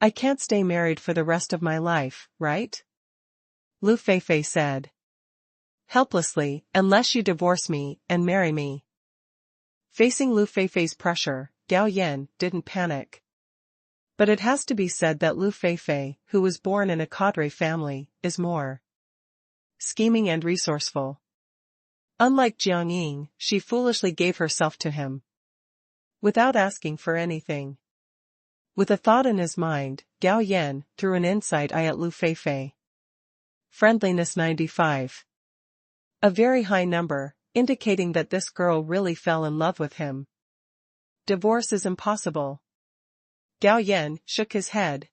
I can't stay married for the rest of my life, right? Lu Feifei said helplessly, unless you divorce me and marry me. Facing Lu Feifei's pressure, Gao Yan didn't panic. But it has to be said that Lu Feifei, who was born in a cadre family, is more scheming and resourceful. Unlike Jiang Ying, she foolishly gave herself to him without asking for anything. With a thought in his mind, Gao Yan threw an insight eye at Lu Feifei. Friendliness 95. A very high number, indicating that this girl really fell in love with him. Divorce is impossible. Gao Yan shook his head.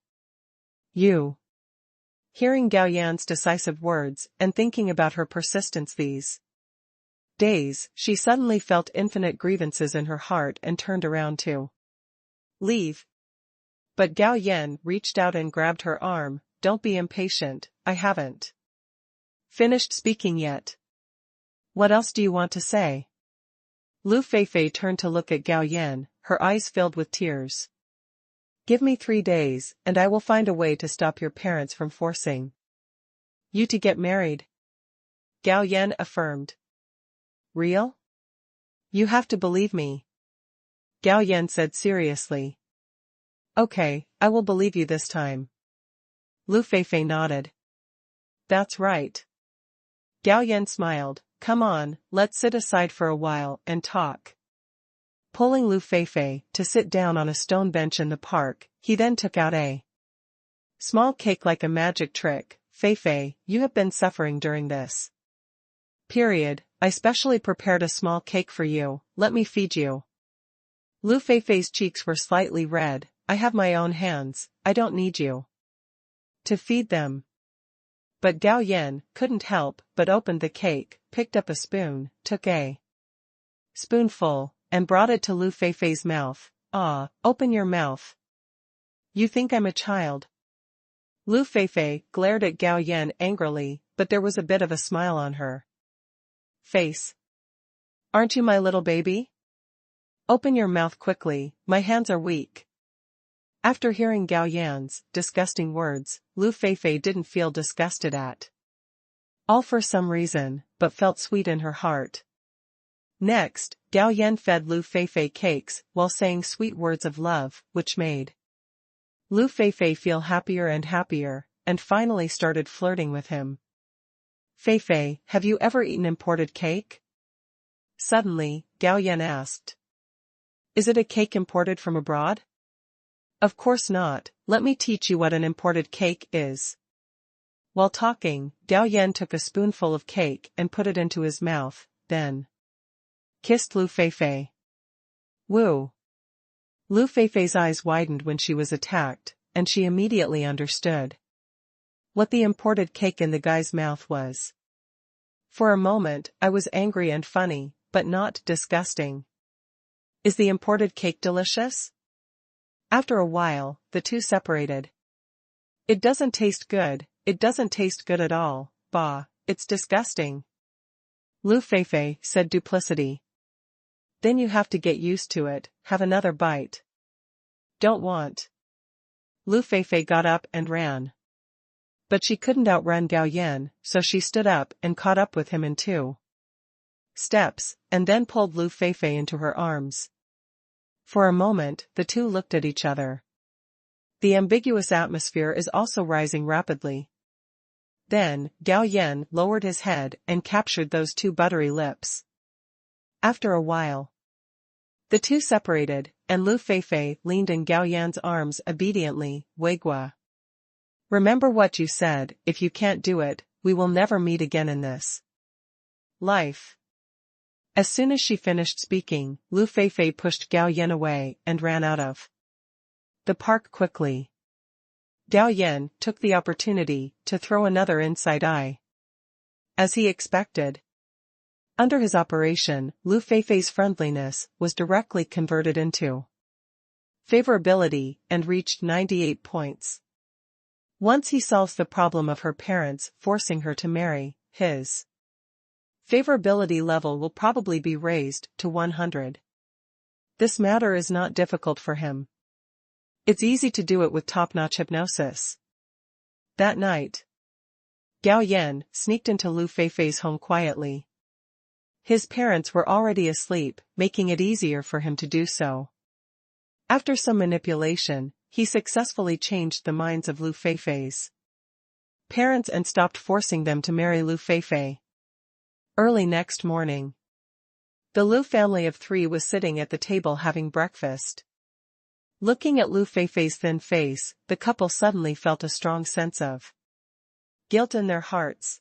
You. Hearing Gao Yan's decisive words and thinking about her persistence these days, she suddenly felt infinite grievances in her heart and turned around to leave. But Gao Yan reached out and grabbed her arm. Don't be impatient, I haven't finished speaking yet. What else do you want to say? Lu Feifei turned to look at Gao Yan, her eyes filled with tears. Give me 3 days, and I will find a way to stop your parents from forcing you to get married. Gao Yan affirmed. Real? You have to believe me. Gao Yan said seriously. Okay, I will believe you this time. Lu Feifei nodded. That's right. Gao Yan smiled. Come on, let's sit aside for a while and talk. Pulling Lu Feifei to sit down on a stone bench in the park, he then took out a small cake like a magic trick. Feifei, you have been suffering during this period. I specially prepared a small cake for you, let me feed you. Lu Feifei's cheeks were slightly red. I have my own hands, I don't need you to feed them. But Gao Yan couldn't help but opened the cake, picked up a spoon, took a spoonful, and brought it to Lu Feifei's mouth. Ah, open your mouth. You think I'm a child? Lu Feifei glared at Gao Yan angrily, but there was a bit of a smile on her face. Aren't you my little baby? Open your mouth quickly, my hands are weak. After hearing Gao Yan's disgusting words, Lu Feifei didn't feel disgusted at all for some reason, but felt sweet in her heart. Next, Gao Yan fed Lu Feifei cakes while saying sweet words of love, which made Lu Feifei feel happier and finally started flirting with him. Feifei, have you ever eaten imported cake? Suddenly, Gao Yan asked. Is it a cake imported from abroad? Of course not, let me teach you what an imported cake is. While talking, Gao Yan took a spoonful of cake and put it into his mouth, then kissed Lu Feifei. Woo! Lu Feifei's eyes widened when she was attacked, and she immediately understood what the imported cake in the guy's mouth was. For a moment, I was angry and funny, but not disgusting. Is the imported cake delicious? After a while, the two separated. It doesn't taste good at all, bah, it's disgusting. Lu Feifei said duplicity. Then you have to get used to it, have another bite. Don't want. Lu Feifei got up and ran. But she couldn't outrun Gao Yan, so she stood up and caught up with him in 2 steps, and then pulled Lu Feifei into her arms. For a moment, the two looked at each other. The ambiguous atmosphere is also rising rapidly. Then, Gao Yan lowered his head and captured those 2 buttery lips. After a while, the two separated, and Lu Feifei leaned in Gao Yan's arms obediently. Weigua. Remember what you said, if you can't do it, we will never meet again in this life. As soon as she finished speaking, Lu Feifei pushed Gao Yan away and ran out of the park quickly. Gao Yan took the opportunity to throw another inside eye. As he expected, under his operation, Lu Feifei's friendliness was directly converted into favorability and reached 98 points. Once he solves the problem of her parents forcing her to marry, his favorability level will probably be raised to 100. This matter is not difficult for him. It's easy to do it with top-notch hypnosis. That night, Gao Yan sneaked into Lu Feifei's home quietly. His parents were already asleep, making it easier for him to do so. After some manipulation, he successfully changed the minds of Lu Feifei's parents and stopped forcing them to marry Lu Feifei. Early next morning, the Lu family of 3 was sitting at the table having breakfast. Looking at Lu Feifei's thin face, the couple suddenly felt a strong sense of guilt in their hearts.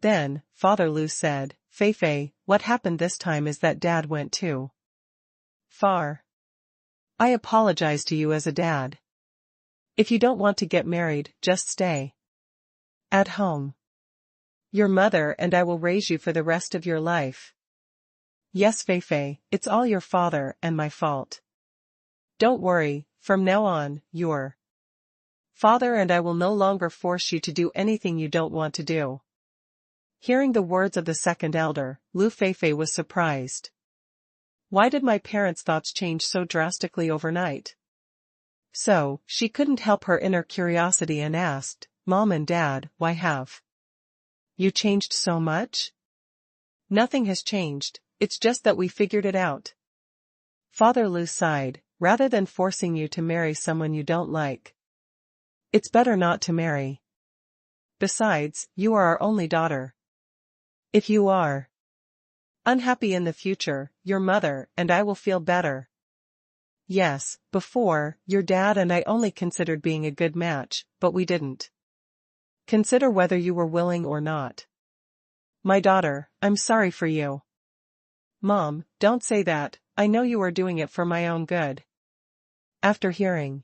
Then, Father Lu said, "Feifei, what happened this time is that Dad went too far. I apologize to you as a dad. If you don't want to get married, just stay at home. Your mother and I will raise you for the rest of your life." "Yes, Feifei, it's all your father and my fault. Don't worry, from now on, your father and I will no longer force you to do anything you don't want to do." Hearing the words of the second elder, Lu Feifei was surprised. Why did my parents' thoughts change so drastically overnight? So, she couldn't help her inner curiosity and asked, "Mom and Dad, why have you changed so much?" "Nothing has changed, it's just that we figured it out." Father Lu sighed, "Rather than forcing you to marry someone you don't like, it's better not to marry. Besides, you are our only daughter. If you are unhappy in the future, your mother and I will feel better. Yes, before, your dad and I only considered being a good match, but we didn't consider whether you were willing or not. My daughter, I'm sorry for you." "Mom, don't say that, I know you are doing it for my own good." After hearing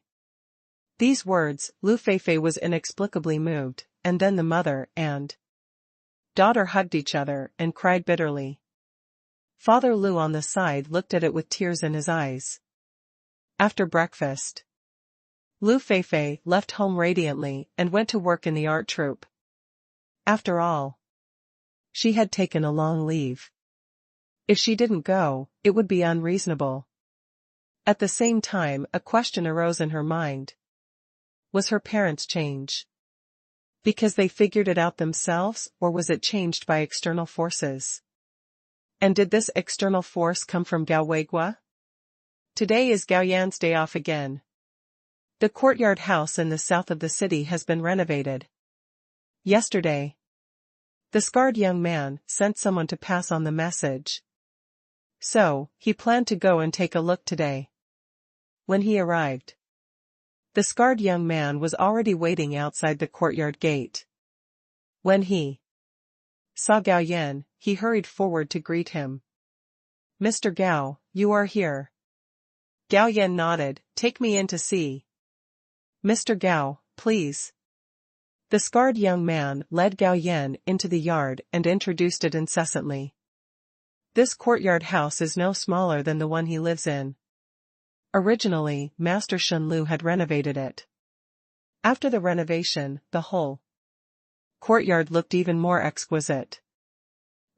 these words, Lu Feifei was inexplicably moved, and then the mother and daughter hugged each other and cried bitterly. Father Lu on the side looked at it with tears in his eyes. After breakfast, Lu Feifei left home radiantly and went to work in the art troupe. After all, she had taken a long leave. If she didn't go, it would be unreasonable. At the same time, a question arose in her mind. Was her parents' change because they figured it out themselves, or was it changed by external forces? And did this external force come from Gao Weigua? Today is Gao Yan's day off again. The courtyard house in the south of the city has been renovated. Yesterday, the scarred young man sent someone to pass on the message. So, he planned to go and take a look today. When he arrived, the scarred young man was already waiting outside the courtyard gate. When he saw Gao Yan, he hurried forward to greet him. "Mr. Gao, you are here." Gao Yan nodded. "Take me in to see Mr. Gao, please." The scarred young man led Gao Yan into the yard and introduced it incessantly. This courtyard house is no smaller than the one he lives in. Originally, Master Shen Lu had renovated it. After the renovation, the whole courtyard looked even more exquisite.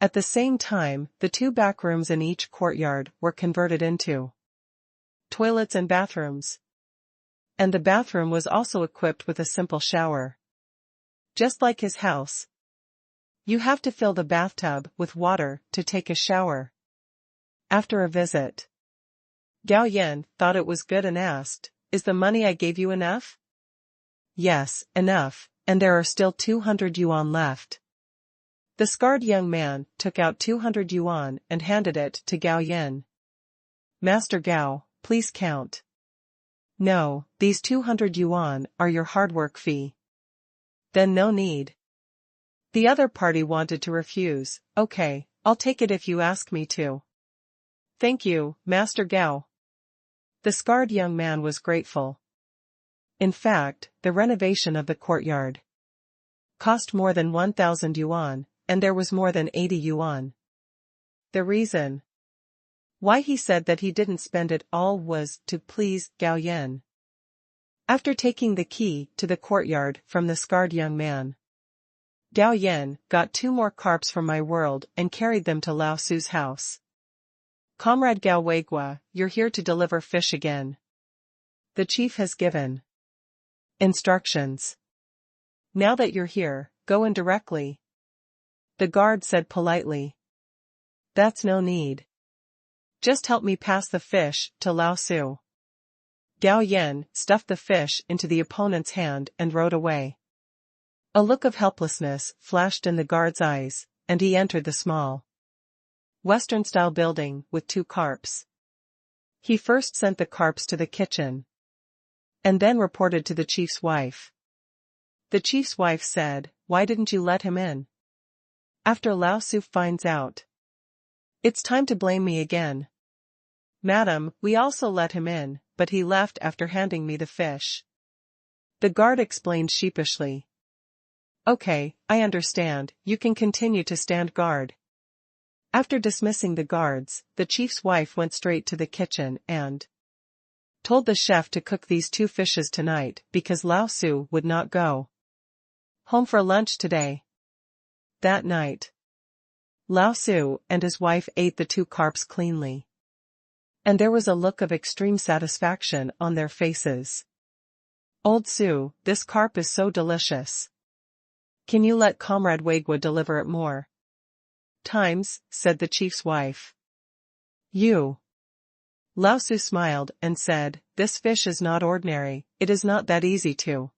At the same time, the 2 back rooms in each courtyard were converted into toilets and bathrooms. And the bathroom was also equipped with a simple shower. Just like his house. You have to fill the bathtub with water to take a shower. After a visit, Gao Yan thought it was good and asked, "Is the money I gave you enough?" "Yes, enough, and there are still 200 yuan left." The scarred young man took out 200 yuan and handed it to Gao Yan. "Master Gao, please count." "No, these 200 yuan are your hard work fee." "Then no need." The other party wanted to refuse. "Okay, I'll take it if you ask me to." "Thank you, Master Gao." The scarred young man was grateful. In fact, the renovation of the courtyard cost more than 1,000 yuan, and there was more than 80 yuan. The reason why he said that he didn't spend it all was to please Gao Yan. After taking the key to the courtyard from the scarred young man, Gao Yan got 2 more carps from my world and carried them to Lao Su's house. "Comrade Gao Weigua, you're here to deliver fish again. The chief has given instructions. Now that you're here, go in directly." The guard said politely. "That's no need. Just help me pass the fish to Lao Su." Gao Yan stuffed the fish into the opponent's hand and rode away. A look of helplessness flashed in the guard's eyes, and he entered the small Western-style building with 2 carps. He first sent the carps to the kitchen, and then reported to the chief's wife. The chief's wife said, "Why didn't you let him in?" "After Lao Su finds out, it's time to blame me again." "Madam, we also let him in, but he left after handing me the fish." The guard explained sheepishly. "Okay, I understand, you can continue to stand guard." After dismissing the guards, the chief's wife went straight to the kitchen and told the chef to cook these 2 fishes tonight because Lao Su would not go home for lunch today. That night, Lao Su and his wife ate the 2 carps cleanly. And there was a look of extreme satisfaction on their faces. "Old Su, this carp is so delicious. Can you let Comrade Weigua deliver it more times?" said the chief's wife. "You." Lao Su smiled and said, "This fish is not ordinary, it is not that easy to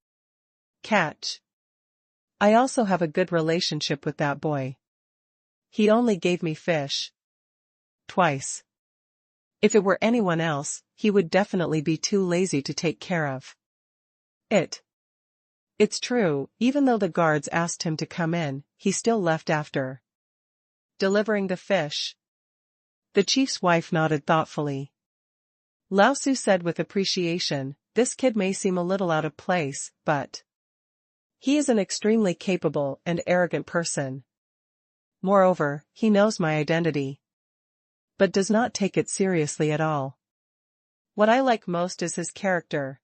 catch. I also have a good relationship with that boy. He only gave me fish twice. If it were anyone else, he would definitely be too lazy to take care of it." It's true, even though the guards asked him to come in, he still left after delivering the fish. The chief's wife nodded thoughtfully. Lao Su said with appreciation, "This kid may seem a little out of place, but he is an extremely capable and arrogant person. Moreover, he knows my identity, but does not take it seriously at all. What I like most is his character.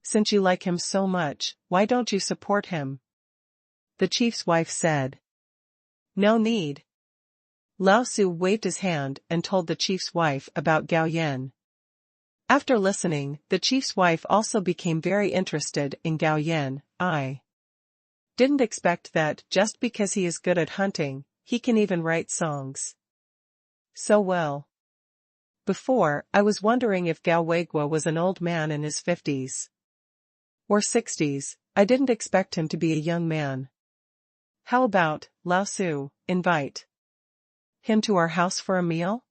Since you like him so much, why don't you support him?" The chief's wife said. "No need." Lao Su waved his hand and told the chief's wife about Gao Yan. After listening, the chief's wife also became very interested in Gao Yan. "I didn't expect that just because he is good at hunting, he can even write songs so well. Before, I was wondering if Gao Weigua was an old man in his 50s or 60s, I didn't expect him to be a young man. How about, Lao Su, invite him to our house for a meal?"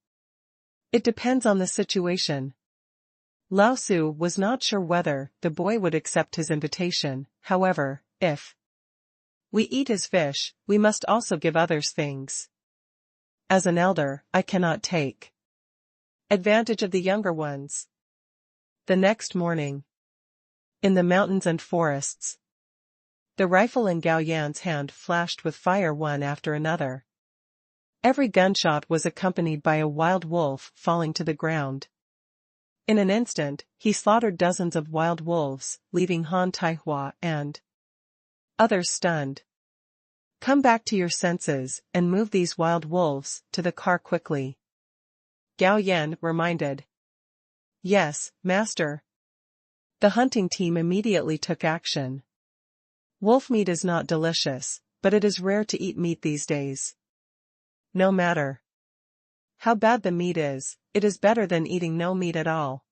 "It depends on the situation." Lao Su was not sure whether the boy would accept his invitation. However, if we eat his fish, we must also give others things. As an elder, I cannot take advantage of the younger ones. The next morning, in the mountains and forests, the rifle in Gao Yan's hand flashed with fire one after another. Every gunshot was accompanied by a wild wolf falling to the ground. In an instant, he slaughtered dozens of wild wolves, leaving Han Taihua and others stunned. Come back to your senses and move these wild wolves to the car quickly. Gao Yan reminded. Yes, master. The hunting team immediately took action. Wolf meat is not delicious, but it is rare to eat meat these days. No matter how bad the meat is, it is better than eating no meat at all.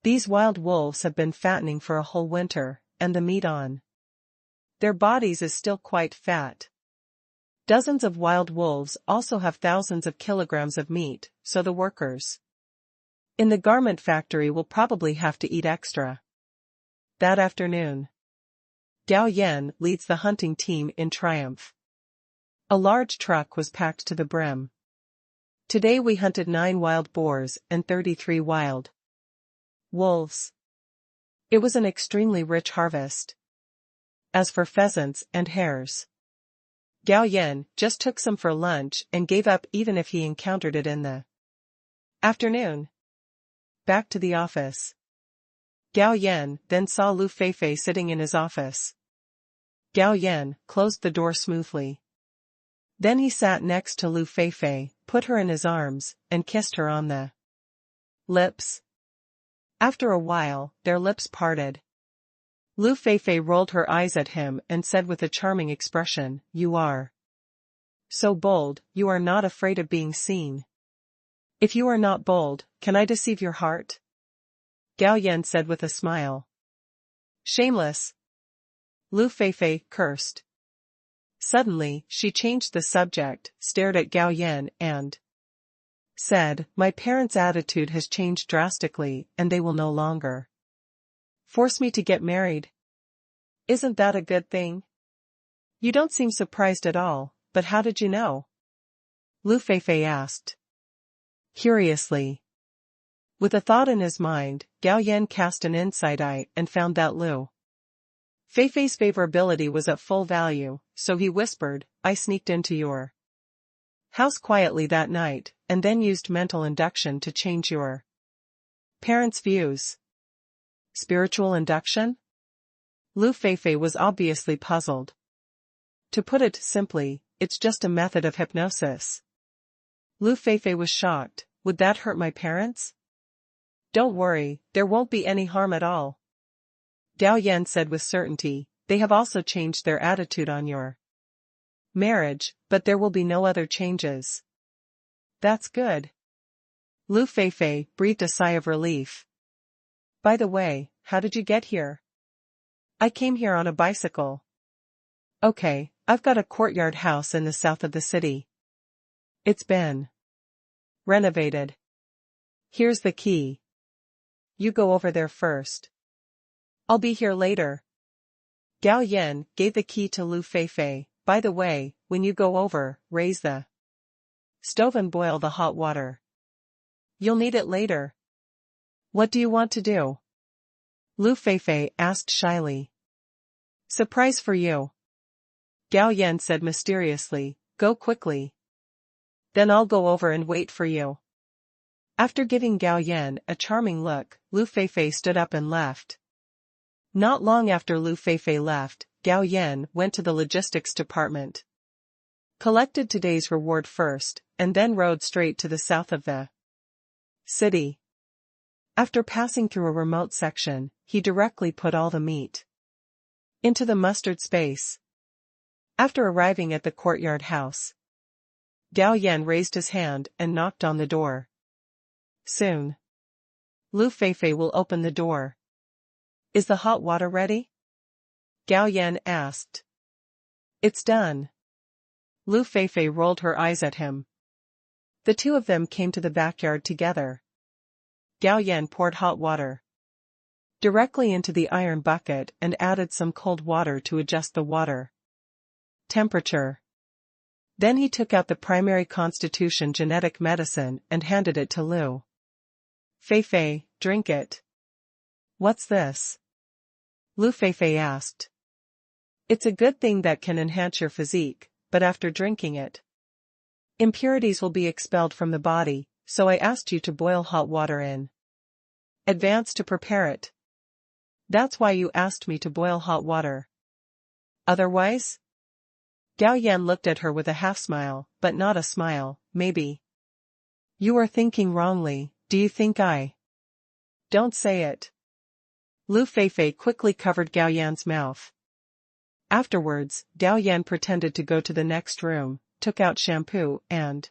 These wild wolves have been fattening for a whole winter, and the meat on their bodies is still quite fat. Dozens of wild wolves also have thousands of kilograms of meat, so the workers in the garment factory will probably have to eat extra. That afternoon, Gao Yan leads the hunting team in triumph. A large truck was packed to the brim. Today we hunted 9 wild boars and 33 wild wolves. It was an extremely rich harvest. As for pheasants and hares, Gao Yan just took some for lunch and gave up even if he encountered it in the afternoon. Back to the office. Gao Yan then saw Lu Feifei sitting in his office. Gao Yan closed the door smoothly. Then he sat next to Lu Feifei, put her in his arms, and kissed her on the lips. After a while, their lips parted. Lu Feifei rolled her eyes at him and said with a charming expression, "You are so bold, you are not afraid of being seen. If you are not bold, can I deceive your heart?" Gao Yan said with a smile. "Shameless." Lu Feifei cursed. Suddenly, she changed the subject, stared at Gao Yan and said, "My parents' attitude has changed drastically and they will no longer force me to get married. Isn't that a good thing?" "You don't seem surprised at all, but how did you know?" Lu Feifei asked curiously. With a thought in his mind, Gao Yan cast an inside eye and found that Lu Feifei's favorability was at full value, so he whispered, "I sneaked into your house quietly that night, and then used mental induction to change your parents' views." Spiritual induction? Lu Feifei was obviously puzzled. To put it simply, it's just a method of hypnosis. Lu Feifei was shocked. "Would that hurt my parents?" "Don't worry, there won't be any harm at all." Gao Yan said with certainty, "They have also changed their attitude on your marriage, but there will be no other changes." "That's good." Lu Feifei breathed a sigh of relief. "By the way, how did you get here?" "I came here on a bicycle." "Okay, I've got a courtyard house in the south of the city. It's been renovated. Here's the key. You go over there first. I'll be here later." Gao Yan gave the key to Lu Feifei. "By the way, when you go over, raise the stove and boil the hot water. You'll need it later." "What do you want to do?" Lu Feifei asked shyly. "Surprise for you." Gao Yan said mysteriously, "Go quickly. Then I'll go over and wait for you." After giving Gao Yan a charming look, Lu Feifei stood up and left. Not long after Lu Feifei left, Gao Yan went to the logistics department, collected today's reward first, and then rode straight to the south of the city. After passing through a remote section, he directly put all the meat into the mustard space. After arriving at the courtyard house, Gao Yan raised his hand and knocked on the door. Soon, Lu Feifei will open the door. "Is the hot water ready?" Gao Yan asked. "It's done." Lu Feifei rolled her eyes at him. The two of them came to the backyard together. Gao Yan poured hot water directly into the iron bucket and added some cold water to adjust the water temperature. Then he took out the primary constitution genetic medicine and handed it to Lu Feifei. "Drink it." "What's this?" Lu Feifei asked. "It's a good thing that can enhance your physique, but after drinking it, impurities will be expelled from the body, so I asked you to boil hot water in advance to prepare it. That's why you asked me to boil hot water. Otherwise?" Gao Yan looked at her with a half-smile, but not a smile. Maybe. You are thinking wrongly, do you think I? Don't say it. Lu Feifei quickly covered Gao Yan's mouth. Afterwards, Gao Yan pretended to go to the next room, took out shampoo and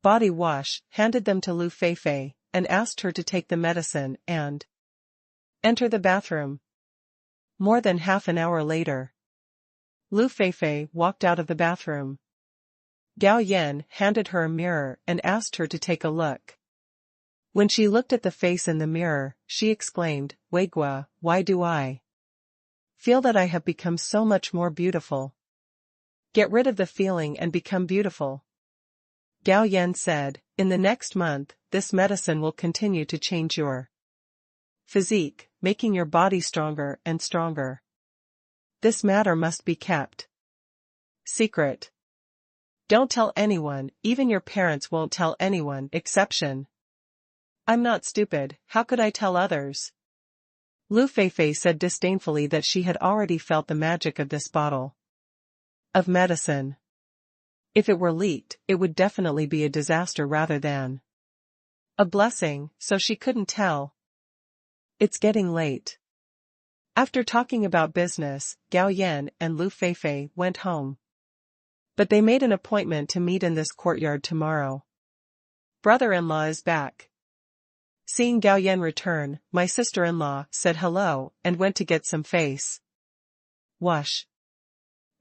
body wash, handed them to Lu Feifei, and asked her to take the medicine and enter the bathroom. More than half an hour later, Lu Feifei walked out of the bathroom. Gao Yan handed her a mirror and asked her to take a look. When she looked at the face in the mirror, she exclaimed, "Weigua, why do I feel that I have become so much more beautiful? Get rid of the feeling and become beautiful." Gao Yan said, "In the next month, this medicine will continue to change your physique, making your body stronger and stronger. This matter must be kept secret. Don't tell anyone, even your parents won't tell anyone, exception. I'm not stupid, how could I tell others?" Lu Feifei said disdainfully that she had already felt the magic of this bottle of medicine. If it were leaked, it would definitely be a disaster rather than a blessing, so she couldn't tell. It's getting late. After talking about business, Gao Yan and Lu Feifei went home. But they made an appointment to meet in this courtyard tomorrow. Brother-in-law is back. Seeing Gao Yan return, my sister-in-law said hello and went to get some face wash.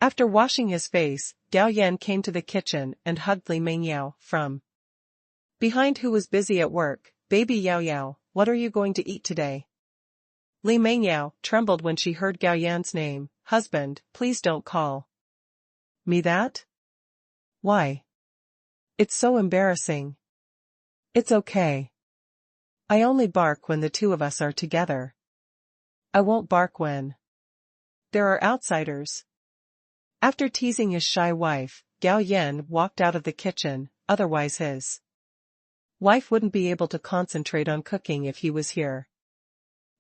After washing his face, Gao Yan came to the kitchen and hugged Li Mengyao from behind, who was busy at work. "Baby Yao Yao, what are you going to eat today?" Li Mengyao trembled when she heard Gao Yan's name. "Husband, please don't call me that." "Why? It's so embarrassing." "It's okay. I only bark when the two of us are together. I won't bark when there are outsiders." After teasing his shy wife, Gao Yan walked out of the kitchen, otherwise his wife wouldn't be able to concentrate on cooking if he was here.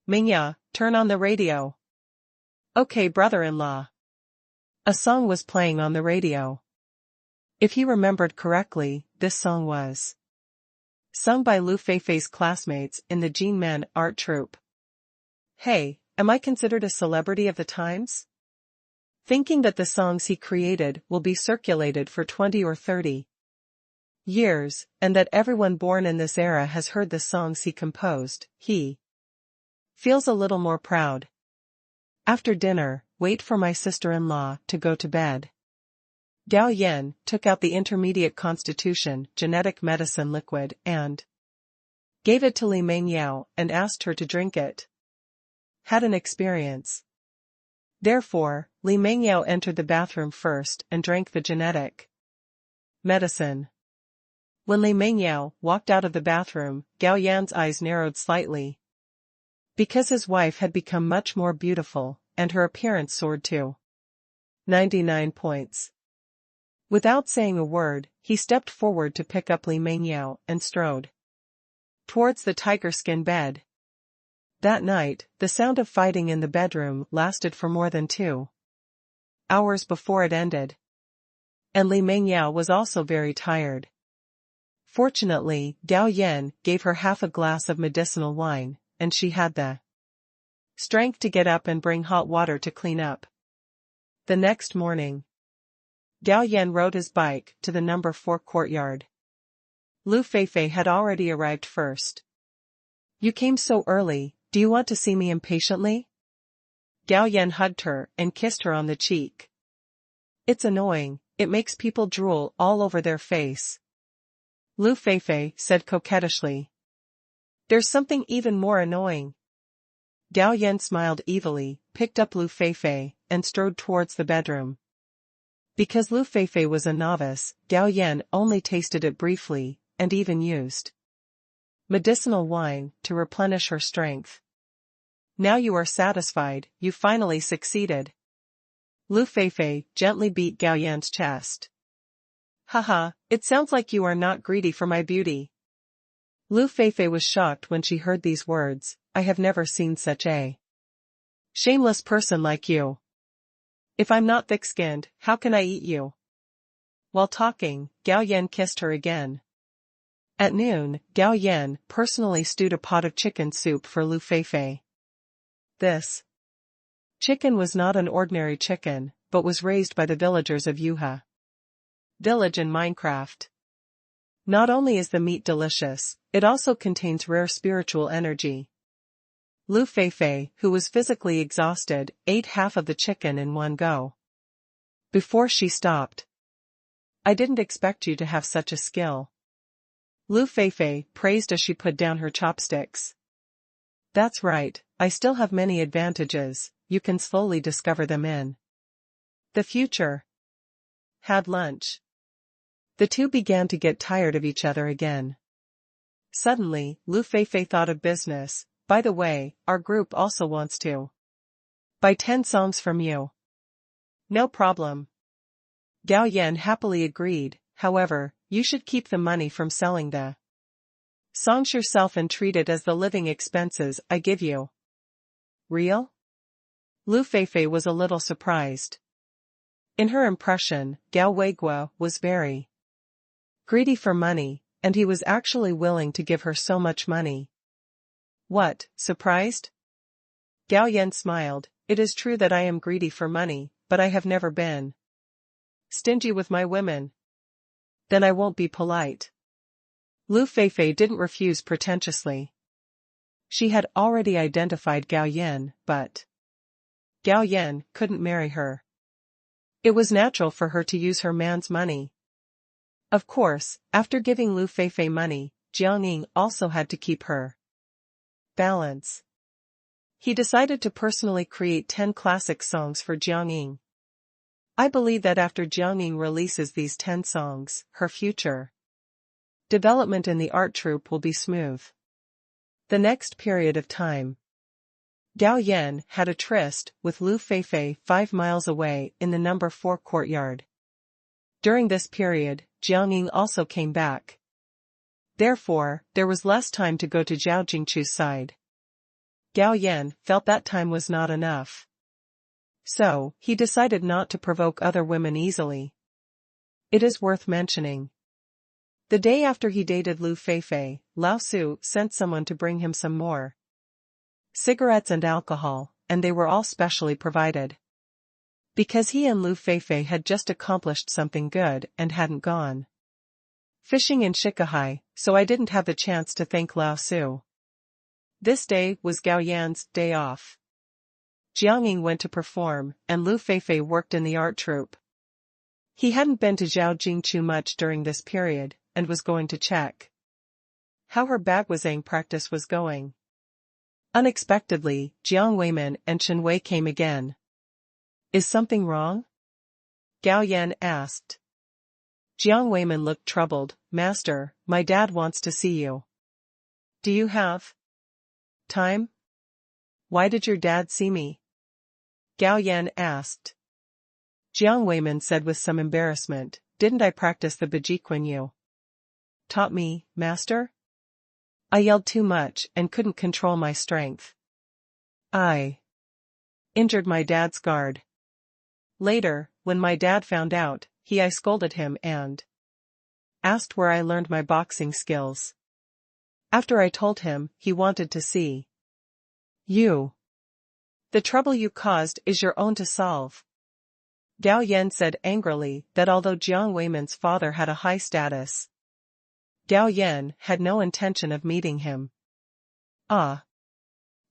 "Mingya, turn on the radio." "Okay, brother-in-law." A song was playing on the radio. If he remembered correctly, this song was sung by Lu Feifei's classmates in the Jin Men art troupe. "Hey, am I considered a celebrity of the times?" Thinking that the songs he created will be circulated for 20 or 30 years, and that everyone born in this era has heard the songs he composed, he feels a little more proud. After dinner, wait for my sister-in-law to go to bed. Gao Yan took out the intermediate constitution genetic medicine liquid and gave it to Li Mengyao and asked her to drink it. Had an experience. Therefore, Li Mengyao entered the bathroom first and drank the genetic medicine. When Li Mengyao walked out of the bathroom, Gao Yan's eyes narrowed slightly. Because his wife had become much more beautiful, and her appearance soared to 99 points. Without saying a word, he stepped forward to pick up Li Mengyao and strode towards the tiger-skin bed. That night, the sound of fighting in the bedroom lasted for more than 2 hours before it ended. And Li Mengyao was also very tired. Fortunately, Gao Yan gave her half a glass of medicinal wine, and she had the strength to get up and bring hot water to clean up. The next morning, Gao Yan rode his bike to the number 4 courtyard. Lu Feifei had already arrived first. "You came so early, do you want to see me impatiently?" Gao Yan hugged her and kissed her on the cheek. "It's annoying, it makes people drool all over their face," Lu Feifei said coquettishly. "There's something even more annoying." Gao Yan smiled evilly, picked up Lu Feifei, and strode towards the bedroom. Because Lu Feifei was a novice, Gao Yan only tasted it briefly, and even used medicinal wine to replenish her strength. "Now you are satisfied, you finally succeeded." Lu Feifei gently beat Gao Yan's chest. "Haha, it sounds like you are not greedy for my beauty." Lu Feifei was shocked when she heard these words. "I have never seen such a shameless person like you. If I'm not thick-skinned, how can I eat you? While talking, Gao Yan kissed her again. At noon, Gao Yan personally stewed a pot of chicken soup for Lu Feifei. This chicken was not an ordinary chicken, but was raised by the villagers of Yuha village in Minecraft. Not only is the meat delicious, it also contains rare spiritual energy. Lu Feifei, who was physically exhausted, ate half of the chicken in one go. Before she stopped. I didn't expect you to have such a skill. Lu Feifei praised as she put down her chopsticks. That's right, I still have many advantages, you can slowly discover them in the future. Had lunch. The two began to get tired of each other again. Suddenly, Lu Feifei thought of business. By the way, our group also wants to buy 10 songs from you. No problem. Gao Yan happily agreed, however, you should keep the money from selling the songs yourself and treat it as the living expenses I give you. Real? Lu Feifei was a little surprised. In her impression, Gao Weiguo was very greedy for money, and he was actually willing to give her so much money. What, surprised? Gao Yan smiled. It is true that I am greedy for money, but I have never been stingy with my women. Then I won't be polite. Lu Feifei didn't refuse pretentiously. She had already identified Gao Yan, but Gao Yan couldn't marry her. It was natural for her to use her man's money. Of course, after giving Lu Feifei money, Jiang Ying also had to keep her balance. He decided to personally create 10 classic songs for Jiang Ying. I believe that after Jiang Ying releases these 10 songs, her future development in the art troupe will be smooth. The next period of time. Gao Yan had a tryst with Lu Feifei 5 miles away in the number 4 courtyard. During this period, Jiang Ying also came back. Therefore, there was less time to go to Zhao Jingchu's side. Gao Yan felt that time was not enough. So, he decided not to provoke other women easily. It is worth mentioning. The day after he dated Lu Feifei, Lao Su sent someone to bring him some more cigarettes and alcohol, and they were all specially provided. Because he and Lu Feifei had just accomplished something good and hadn't gone fishing in Shikahai, so I didn't have the chance to thank Lao Su. This day was Gao Yan's day off. Jiang Ying went to perform, and Lu Feifei worked in the art troupe. He hadn't been to Zhao Jingchu much during this period, and was going to check how her bagwazang practice was going. Unexpectedly, Jiang Weiman and Chen Wei came again. Is something wrong? Gao Yan asked. Jiang Weiman looked troubled. Master, my dad wants to see you. Do you have time? Why did your dad see me? Gao Yan asked. Jiang Weiman said with some embarrassment, didn't I practice the Bejiquan you taught me, master? I yelled too much and couldn't control my strength. I injured my dad's guard. Later, when my dad found out, I scolded him and asked where I learned my boxing skills. After I told him, he wanted to see you. The trouble you caused is your own to solve. Gao Yan said angrily that although Jiang Weiman's father had a high status, Gao Yan had no intention of meeting him. Ah.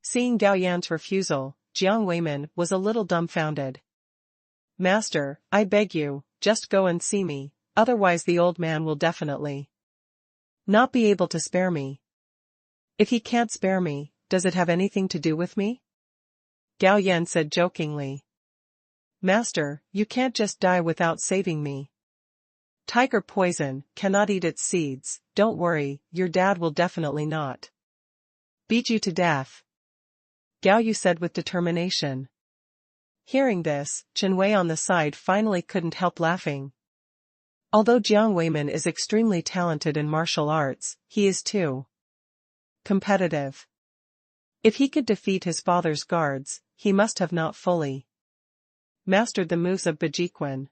Seeing Gao Yan's refusal, Jiang Weiman was a little dumbfounded. Master, I beg you, just go and see me, otherwise the old man will definitely not be able to spare me. If he can't spare me, does it have anything to do with me? Gao Yan said jokingly. Master, you can't just die without saving me. Tiger poison cannot eat its seeds. Don't worry, your dad will definitely not beat you to death. Gao Yu said with determination. Hearing this, Chen Wei on the side finally couldn't help laughing. Although Jiang Weiman is extremely talented in martial arts, he is too competitive. If he could defeat his father's guards, he must have not fully mastered the moves of Bajiquan.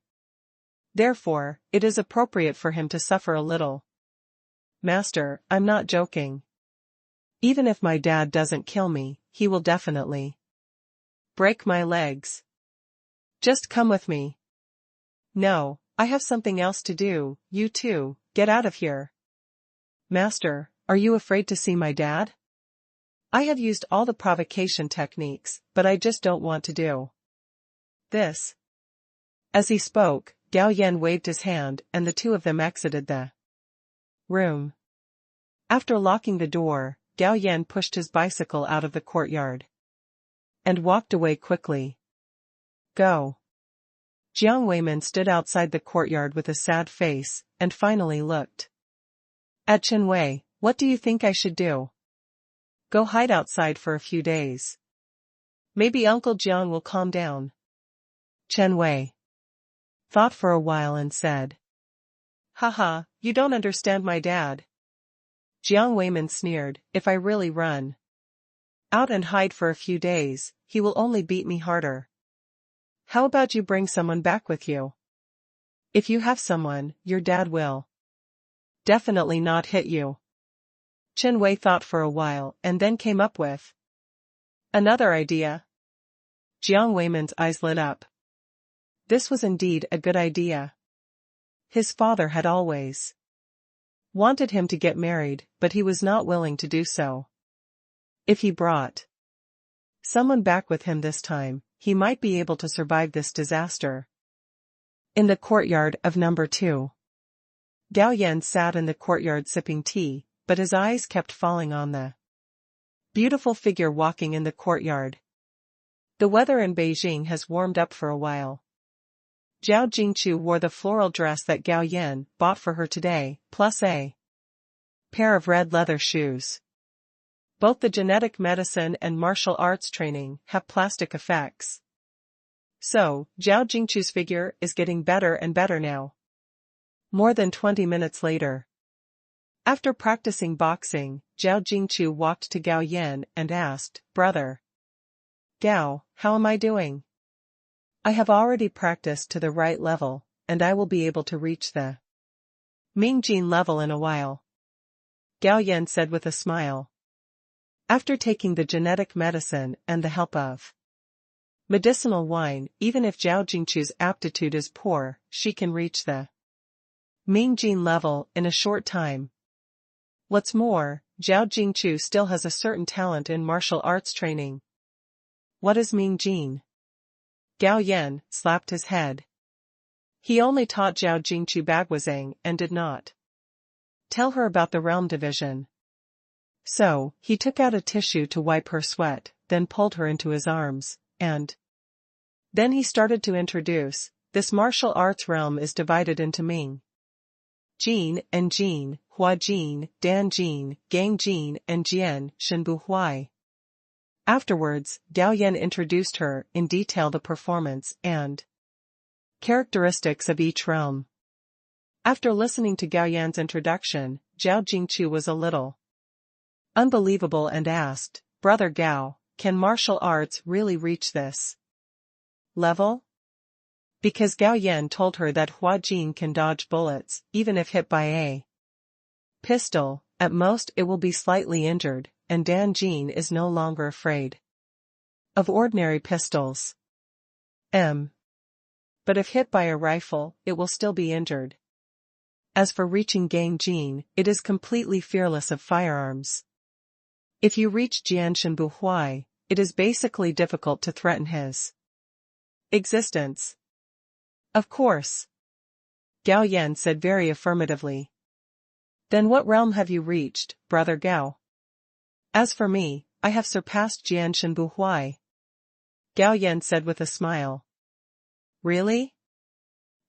Therefore, it is appropriate for him to suffer a little. Master, I'm not joking. Even if my dad doesn't kill me, he will definitely break my legs. Just come with me. No, I have something else to do, you too, get out of here. Master, are you afraid to see my dad? I have used all the provocation techniques, but I just don't want to do this. As he spoke, Gao Yan waved his hand and the two of them exited the room. After locking the door, Gao Yan pushed his bicycle out of the courtyard and walked away quickly. Go. Jiang Weimin stood outside the courtyard with a sad face, and finally looked at Chen Wei. What do you think I should do? Go hide outside for a few days. Maybe Uncle Jiang will calm down. Chen Wei thought for a while and said, Haha, you don't understand my dad. Jiang Weimin sneered, if I really run out and hide for a few days, he will only beat me harder. How about you bring someone back with you? If you have someone, your dad will definitely not hit you. Chen Wei thought for a while and then came up with another idea. Jiang Weimin's eyes lit up. This was indeed a good idea. His father had always wanted him to get married, but he was not willing to do so. If he brought someone back with him this time, he might be able to survive this disaster. In the courtyard of number 2. Gao Yan sat in the courtyard sipping tea, but his eyes kept falling on the beautiful figure walking in the courtyard. The weather in Beijing has warmed up for a while. Zhao Jingchu wore the floral dress that Gao Yan bought for her today, plus a pair of red leather shoes. Both the genetic medicine and martial arts training have plastic effects. So, Zhao Jingchu's figure is getting better and better now. More than 20 minutes later. After practicing boxing, Zhao Jingchu walked to Gao Yan and asked, Brother Gao, how am I doing? I have already practiced to the right level, and I will be able to reach the Mingjin level in a while. Gao Yan said with a smile. After taking the genetic medicine and the help of medicinal wine, even if Zhao Jingchu's aptitude is poor, she can reach the Mingjin level in a short time. What's more, Zhao Jingchu still has a certain talent in martial arts training. What is Mingjin? Gao Yan slapped his head. He only taught Zhao Jingchu Bagwazang and did not tell her about the realm division. So, he took out a tissue to wipe her sweat, then pulled her into his arms, and then he started to introduce, this martial arts realm is divided into Ming Jin and Jin, Hua Jin, Dan Jin, Gang Jin and Jian Shenbu Huai. Afterwards, Gao Yan introduced her in detail the performance and characteristics of each realm. After listening to Gao Yan's introduction, Zhao Jingchu was a little unbelievable and asked, Brother Gao, can martial arts really reach this level? Because Gao Yan told her that Hua Jin can dodge bullets, even if hit by a pistol, at most it will be slightly injured, and Dan Jin is no longer afraid of ordinary pistols. But if hit by a rifle, it will still be injured. As for reaching Gang Jin, it is completely fearless of firearms. If you reach Jian Shenbu Huai, it is basically difficult to threaten his existence. Of course. Gao Yan said very affirmatively. Then what realm have you reached, Brother Gao? As for me, I have surpassed Jian Shenbu Huai. Gao Yan said with a smile. Really?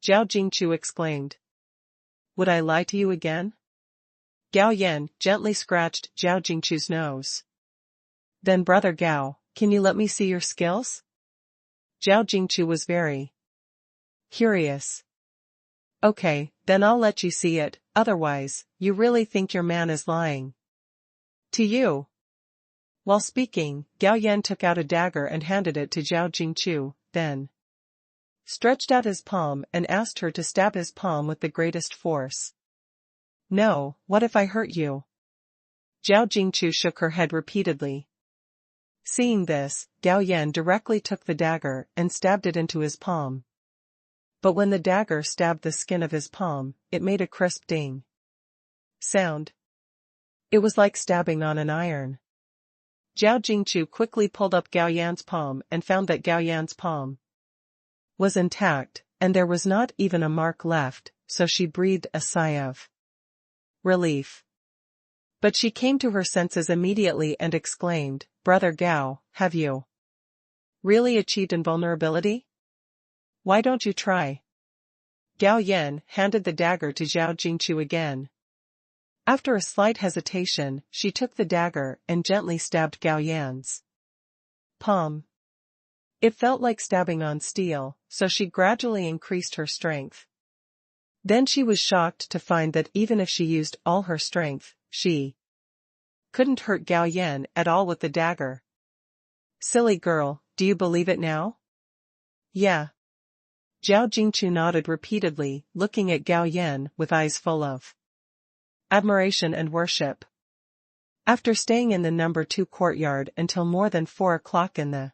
Zhao Jingchu exclaimed. Would I lie to you again? Gao Yan gently scratched Zhao Jingchu's nose. Then Brother Gao, can you let me see your skills? Zhao Jingchu was very curious. Okay, then I'll let you see it, otherwise, you really think your man is lying to you. While speaking, Gao Yan took out a dagger and handed it to Zhao Jingchu, then stretched out his palm and asked her to stab his palm with the greatest force. No, what if I hurt you? Zhao Jingchu shook her head repeatedly. Seeing this, Gao Yan directly took the dagger and stabbed it into his palm. But when the dagger stabbed the skin of his palm, it made a crisp ding sound. It was like stabbing on an iron. Zhao Jingchu quickly pulled up Gao Yan's palm and found that Gao Yan's palm was intact, and there was not even a mark left, so she breathed a sigh of relief. But she came to her senses immediately and exclaimed, "Brother Gao, have you really achieved invulnerability? Why don't you try?" Gao Yan handed the dagger to Zhao Jingchu again. After a slight hesitation, she took the dagger and gently stabbed Gao Yan's palm. It felt like stabbing on steel, so she gradually increased her strength. Then she was shocked to find that even if she used all her strength, she couldn't hurt Gao Yan at all with the dagger. "Silly girl, do you believe it now?" "Yeah." Zhao Jingchu nodded repeatedly, looking at Gao Yan with eyes full of admiration and worship. After staying in the number 2 courtyard until more than 4 o'clock in the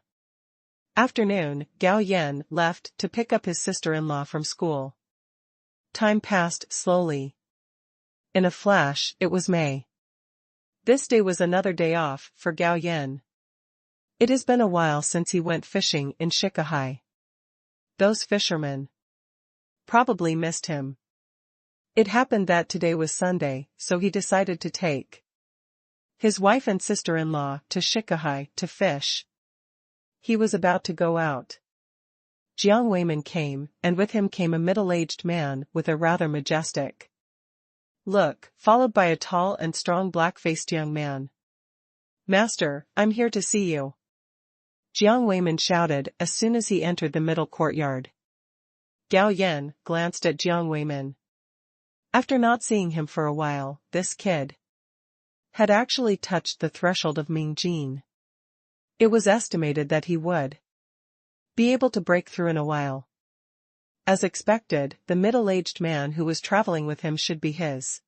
afternoon, Gao Yan left to pick up his sister-in-law from school. Time passed slowly. In a flash, it was May. This day was another day off for Gao Yan. It has been a while since he went fishing in Shikahai. Those fishermen probably missed him. It happened that today was Sunday, so he decided to take his wife and sister-in-law to Shikahai to fish. He was about to go out. Jiang Weiman came, and with him came a middle-aged man with a rather majestic look, followed by a tall and strong black-faced young man. "Master, I'm here to see you," Jiang Weiman shouted as soon as he entered the middle courtyard. Gao Yan glanced at Jiang Weiman. After not seeing him for a while, this kid had actually touched the threshold of Mingjin. It was estimated that he would be able to break through in a while. As expected, the middle-aged man who was traveling with him should be his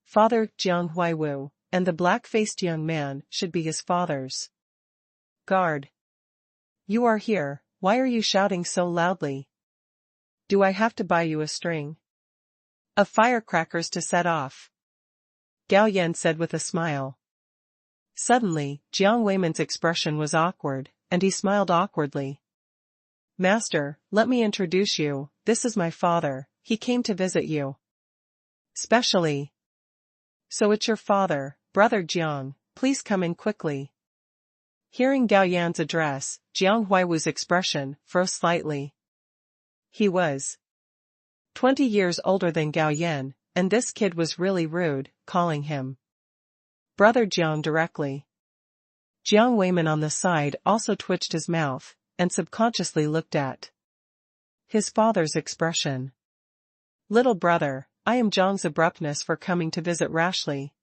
father, Jiang Huaiwu, and the black-faced young man should be his father's guard. "You are here, why are you shouting so loudly? Do I have to buy you a string of firecrackers to set off?" Gao Yan said with a smile. Suddenly, Jiang Weiman's expression was awkward, and he smiled awkwardly. "Master, let me introduce you, this is my father, he came to visit you. Specially." "So it's your father, brother Jiang, please come in quickly." Hearing Gao Yan's address, Jiang Huaiwu's expression froze slightly. He was 20 years older than Gao Yan, and this kid was really rude, calling him brother Jiang directly. Jiang Weiman on the side also twitched his mouth, and subconsciously looked at his father's expression. "Little brother, I am Jiang's abruptness for coming to visit rashly."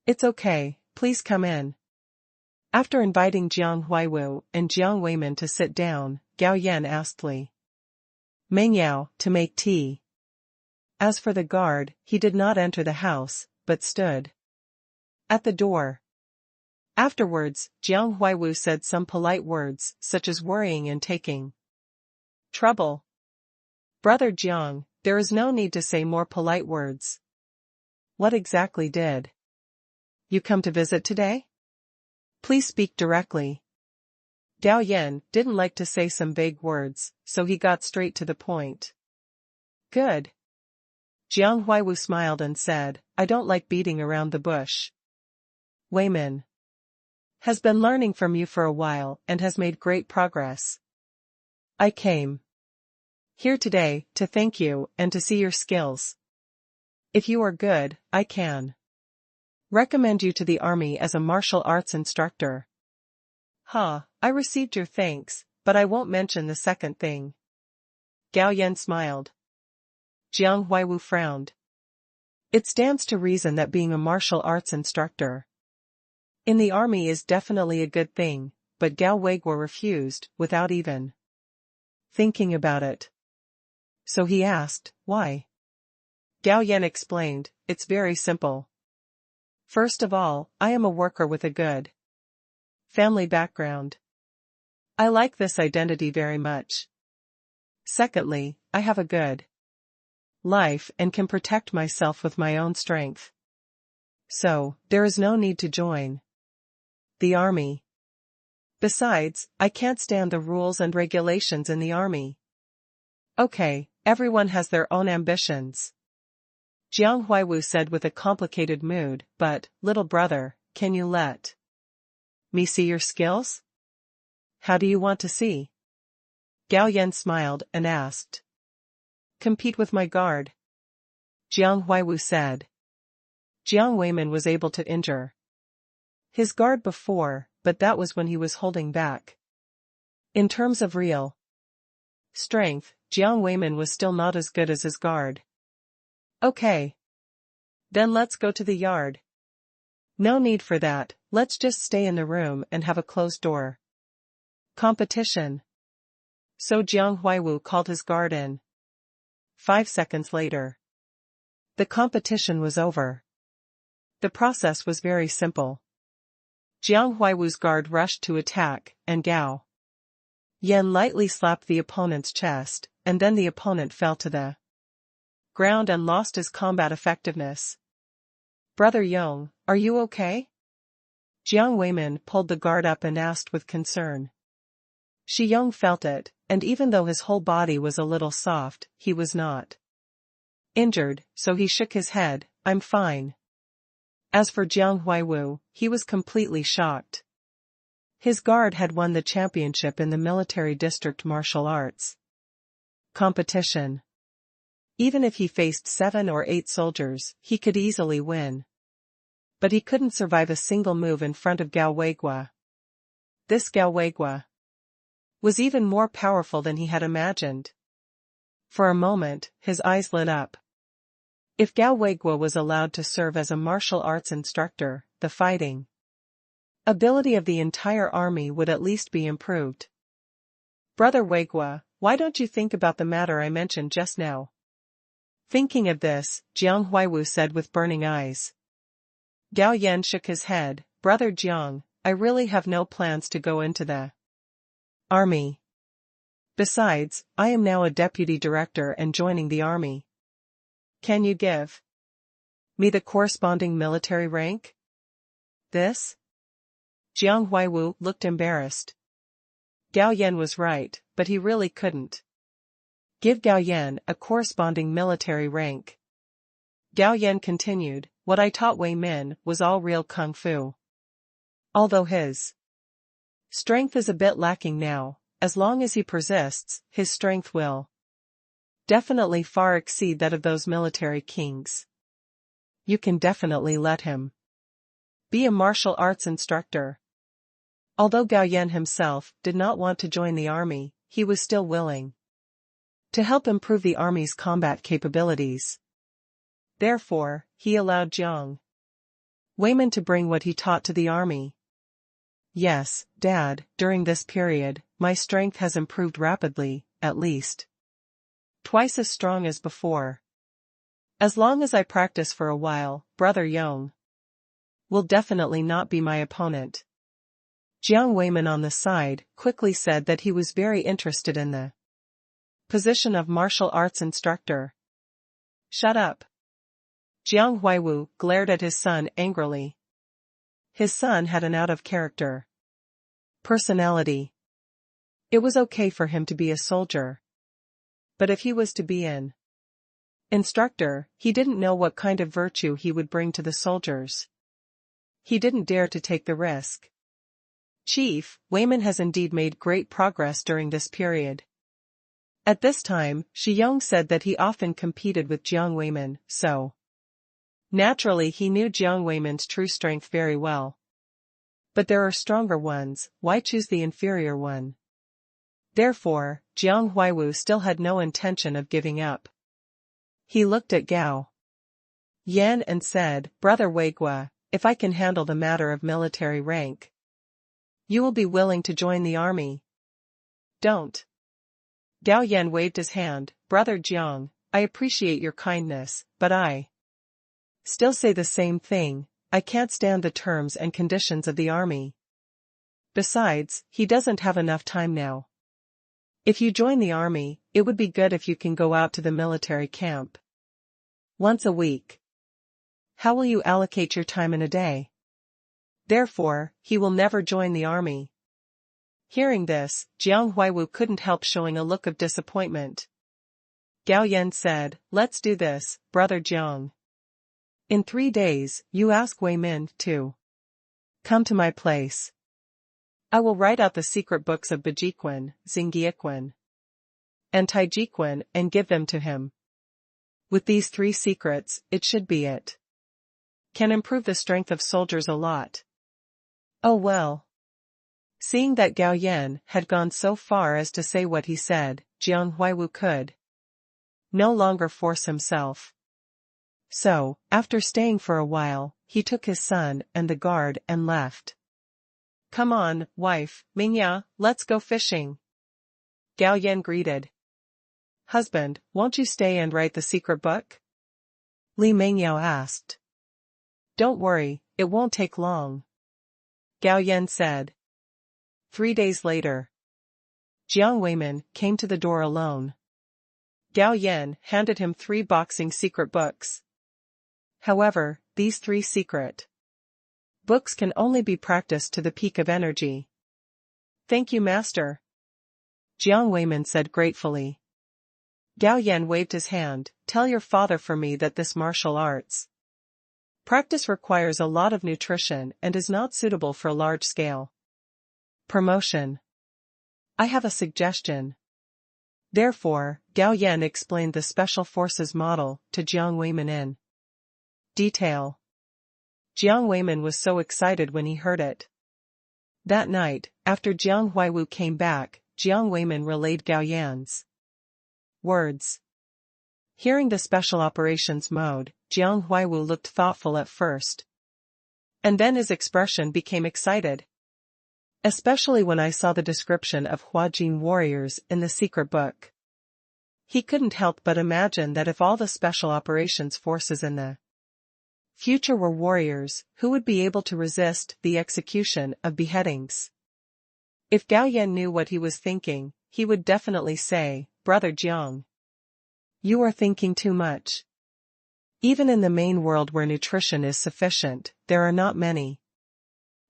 "It's okay, please come in." After inviting Jiang Huaiwu and Jiang Weiman to sit down, Gao Yan asked Li Mengyao to make tea. As for the guard, he did not enter the house, but stood at the door. Afterwards, Jiang Huaiwu said some polite words, such as worrying and taking trouble. "Brother Jiang, there is no need to say more polite words." "What exactly did you come to visit today? Please speak directly." Gao Yan didn't like to say some vague words, so he got straight to the point. "Good." Jiang Huaiwu smiled and said, "I don't like beating around the bush. Weiman has been learning from you for a while and has made great progress. I came here today to thank you and to see your skills. If you are good, I can recommend you to the army as a martial arts instructor." I received your thanks, but I won't mention the second thing." Gao Yan smiled. Jiang Huaiwu frowned. It stands to reason that being a martial arts instructor in the army is definitely a good thing, but Gao Weiguo refused, without even thinking about it. So he asked, why? Gao Yan explained, it's very simple. First of all, I am a worker with a good family background. I like this identity very much. Secondly, I have a good life and can protect myself with my own strength. So, there is no need to join the army. Besides, I can't stand the rules and regulations in the army. Okay, everyone has their own ambitions. Jiang Huaiwu said with a complicated mood, but, little brother, can you let me see your skills? How do you want to see? Gao Yan smiled and asked. Compete with my guard. Jiang Huaiwu said. Jiang Weimin was able to injure his guard before, but that was when he was holding back. In terms of real strength, Jiang Weimin was still not as good as his guard. Okay. Then let's go to the yard. No need for that, let's just stay in the room and have a closed door competition. So Jiang Huaiwu called his guard in. 5 seconds later, the competition was over. The process was very simple. Jiang Huaiwu's guard rushed to attack, and Gao Yan lightly slapped the opponent's chest, and then the opponent fell to the ground and lost his combat effectiveness. Brother Yong, are you okay? Jiang Weimin pulled the guard up and asked with concern. Shi Yong felt it, and even though his whole body was a little soft, he was not injured, so he shook his head, I'm fine. As for Jiang Huaiwu, he was completely shocked. His guard had won the championship in the military district martial arts competition. Even if he faced 7 or 8 soldiers, he could easily win. But he couldn't survive a single move in front of Gao Weigua. This Gao Weigua was even more powerful than he had imagined. For a moment, his eyes lit up. If Gao Weigua was allowed to serve as a martial arts instructor, the fighting ability of the entire army would at least be improved. Brother Weigua, why don't you think about the matter I mentioned just now? Thinking of this, Jiang Huaiwu said with burning eyes. Gao Yan shook his head, Brother Jiang, I really have no plans to go into the army. Besides, I am now a deputy director and joining the army. Can you give me the corresponding military rank? This? Jiang Huaiwu looked embarrassed. Gao Yan was right, but he really couldn't give Gao Yan a corresponding military rank. Gao Yan continued, what I taught Wei Min was all real kung fu. Although his strength is a bit lacking now, as long as he persists, his strength will definitely far exceed that of those military kings. You can definitely let him be a martial arts instructor. Although Gao Yan himself did not want to join the army, he was still willing to help improve the army's combat capabilities. Therefore, he allowed Jiang Weimin to bring what he taught to the army. Yes, Dad, during this period, my strength has improved rapidly, at least twice as strong as before. As long as I practice for a while, Brother Yong will definitely not be my opponent. Jiang Weimin on the side quickly said that he was very interested in the position of martial arts instructor. Shut up. Jiang Huaiwu glared at his son angrily. His son had an out-of-character personality. It was okay for him to be a soldier. But if he was to be an instructor, he didn't know what kind of virtue he would bring to the soldiers. He didn't dare to take the risk. Chief, Weimin has indeed made great progress during this period. At this time, Shi Yong said that he often competed with Jiang Weimin, so naturally he knew Jiang Weimin's true strength very well. But there are stronger ones, why choose the inferior one? Therefore, Jiang Huaiwu still had no intention of giving up. He looked at Gao Yan and said, Brother Weigua, if I can handle the matter of military rank, you will be willing to join the army. Don't Gao Yan waved his hand. Brother Jiang, I appreciate your kindness, but I still say the same thing, I can't stand the terms and conditions of the army. Besides, he doesn't have enough time now. If you join the army, it would be good if you can go out to the military camp once a week. How will you allocate your time in a day? Therefore, he will never join the army. Hearing this, Jiang Huaiwu couldn't help showing a look of disappointment. Gao Yan said, let's do this, Brother Jiang. In 3 days, you ask Wei Min to come to my place. I will write out the secret books of Bijiquan, Xingyiquan, and Taijiquan and give them to him. With these 3 secrets, it should be it. Can improve the strength of soldiers a lot. Oh well. Seeing that Gao Yan had gone so far as to say what he said, Jiang Huaiwu could no longer force himself. So, after staying for a while, he took his son and the guard and left. Come on, wife, Mingya, let's go fishing. Gao Yan greeted. Husband, won't you stay and write the secret book? Li Mingyao asked. Don't worry, it won't take long. Gao Yan said. 3 days later. Jiang Weimin came to the door alone. Gao Yan handed him 3 boxing secret books. However, these 3 secret books can only be practiced to the peak of energy. Thank you, master. Jiang Weimin said gratefully. Gao Yan waved his hand. Tell your father for me that this martial arts practice requires a lot of nutrition and is not suitable for large-scale promotion. I have a suggestion. Therefore, Gao Yan explained the Special Forces model to Jiang Weimin in detail. Jiang Weimin was so excited when he heard it. That night, after Jiang Huaiwu came back, Jiang Weimin relayed Gao Yan's words. Hearing the special operations mode, Jiang Huaiwu looked thoughtful at first. And then his expression became excited. Especially when I saw the description of Huajin warriors in the secret book. He couldn't help but imagine that if all the special operations forces in the future were warriors, who would be able to resist the execution of beheadings? If Gao Yan knew what he was thinking, he would definitely say, Brother Jiang, you are thinking too much. Even in the main world where nutrition is sufficient, there are not many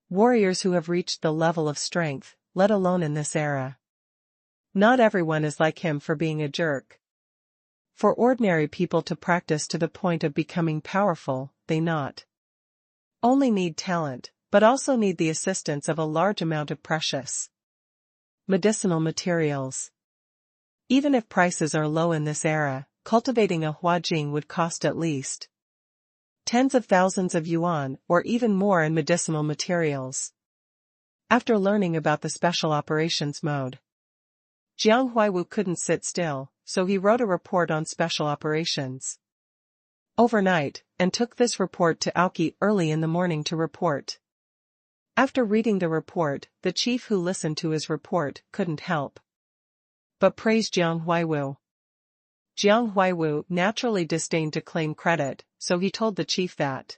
warriors who have reached the level of strength, let alone in this era. Not everyone is like him for being a jerk. For ordinary people to practice to the point of becoming powerful, they not only need talent, but also need the assistance of a large amount of precious medicinal materials. Even if prices are low in this era, cultivating a huajing would cost at least tens of thousands of yuan or even more in medicinal materials. After learning about the special operations mode, Jiang Huaiwu couldn't sit still, so he wrote a report on special operations overnight, and took this report to Aoki early in the morning to report. After reading the report, the chief who listened to his report couldn't help but praise Jiang Huaiwu. Jiang Huaiwu naturally disdained to claim credit, so he told the chief that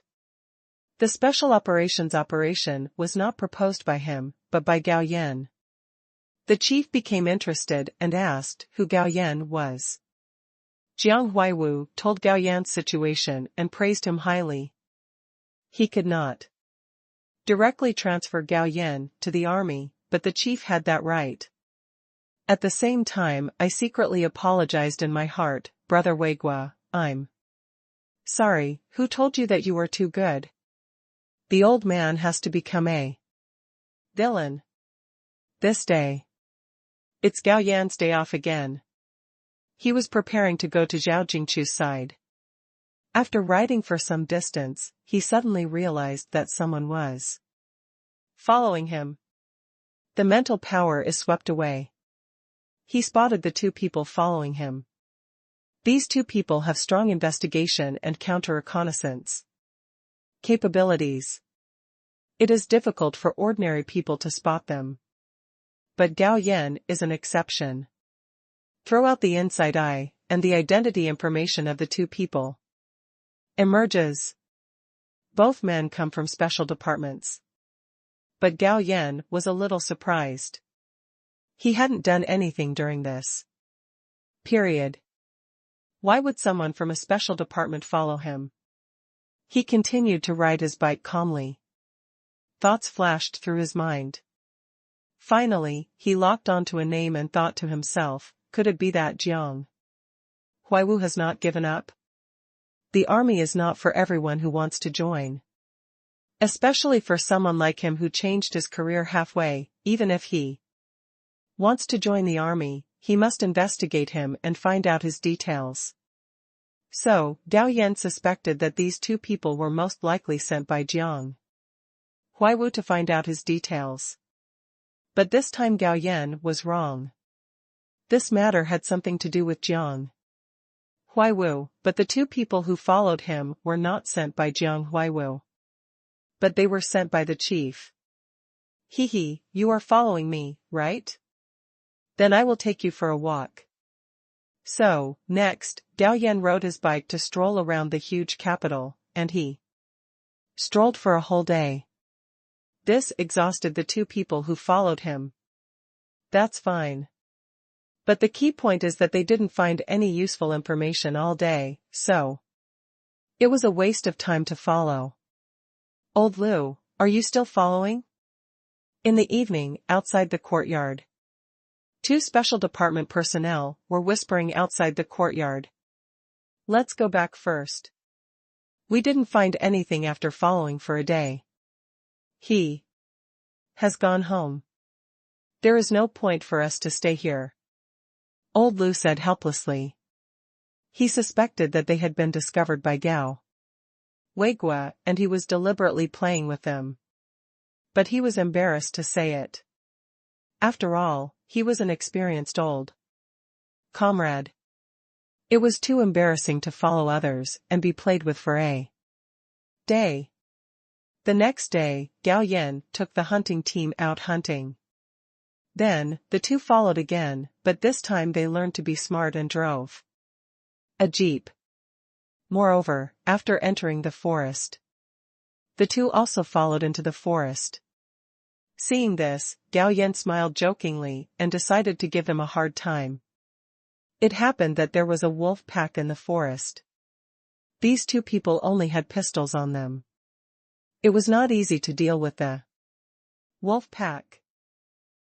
the special operations operation was not proposed by him, but by Gao Yan. The chief became interested and asked who Gao Yan was. Jiang Huaiwu told Gao Yan's situation and praised him highly. He could not directly transfer Gao Yan to the army, but the chief had that right. At the same time, I secretly apologized in my heart, Brother Weigua, I'm sorry, who told you that you were too good? The old man has to become a villain this day. It's Gao Yan's day off again. He was preparing to go to Zhao Jingchu's side. After riding for some distance, he suddenly realized that someone was following him. The mental power is swept away. He spotted the 2 people following him. These 2 people have strong investigation and counter-reconnaissance capabilities. It is difficult for ordinary people to spot them. But Gao Yan is an exception. Throw out the inside eye, and the identity information of the two people emerges. Both men come from special departments. But Gao Yan was a little surprised. He hadn't done anything during this period. Why would someone from a special department follow him? He continued to ride his bike calmly. Thoughts flashed through his mind. Finally, he locked onto a name and thought to himself, could it be that Jiang Huiwu has not given up? The army is not for everyone who wants to join. Especially for someone like him who changed his career halfway. Even if he wants to join the army, he must investigate him and find out his details. So, Gao Yan suspected that these two people were most likely sent by Jiang Huiwu to find out his details. But this time Gao Yan was wrong. This matter had something to do with Jiang Huiwu, but the two people who followed him were not sent by Jiang Huiwu. But they were sent by the chief. Hee, you are following me, right? Then I will take you for a walk. So, next, Gao Yan rode his bike to stroll around the huge capital, and he strolled for a whole day. This exhausted the two people who followed him. That's fine. But the key point is that they didn't find any useful information all day, so it was a waste of time to follow. Old Liu, are you still following? In the evening, outside the courtyard, two special department personnel were whispering outside the courtyard. Let's go back first. We didn't find anything after following for a day. He has gone home. There is no point for us to stay here. Old Liu said helplessly. He suspected that they had been discovered by Gao Weigua, and he was deliberately playing with them. But he was embarrassed to say it. After all, he was an experienced old comrade. It was too embarrassing to follow others and be played with for a day. The next day, Gao Yan took the hunting team out hunting. Then, the two followed again, but this time they learned to be smart and drove a jeep. Moreover, after entering the forest, the two also followed into the forest. Seeing this, Gao Yan smiled jokingly and decided to give them a hard time. It happened that there was a wolf pack in the forest. These two people only had pistols on them. It was not easy to deal with the wolf pack.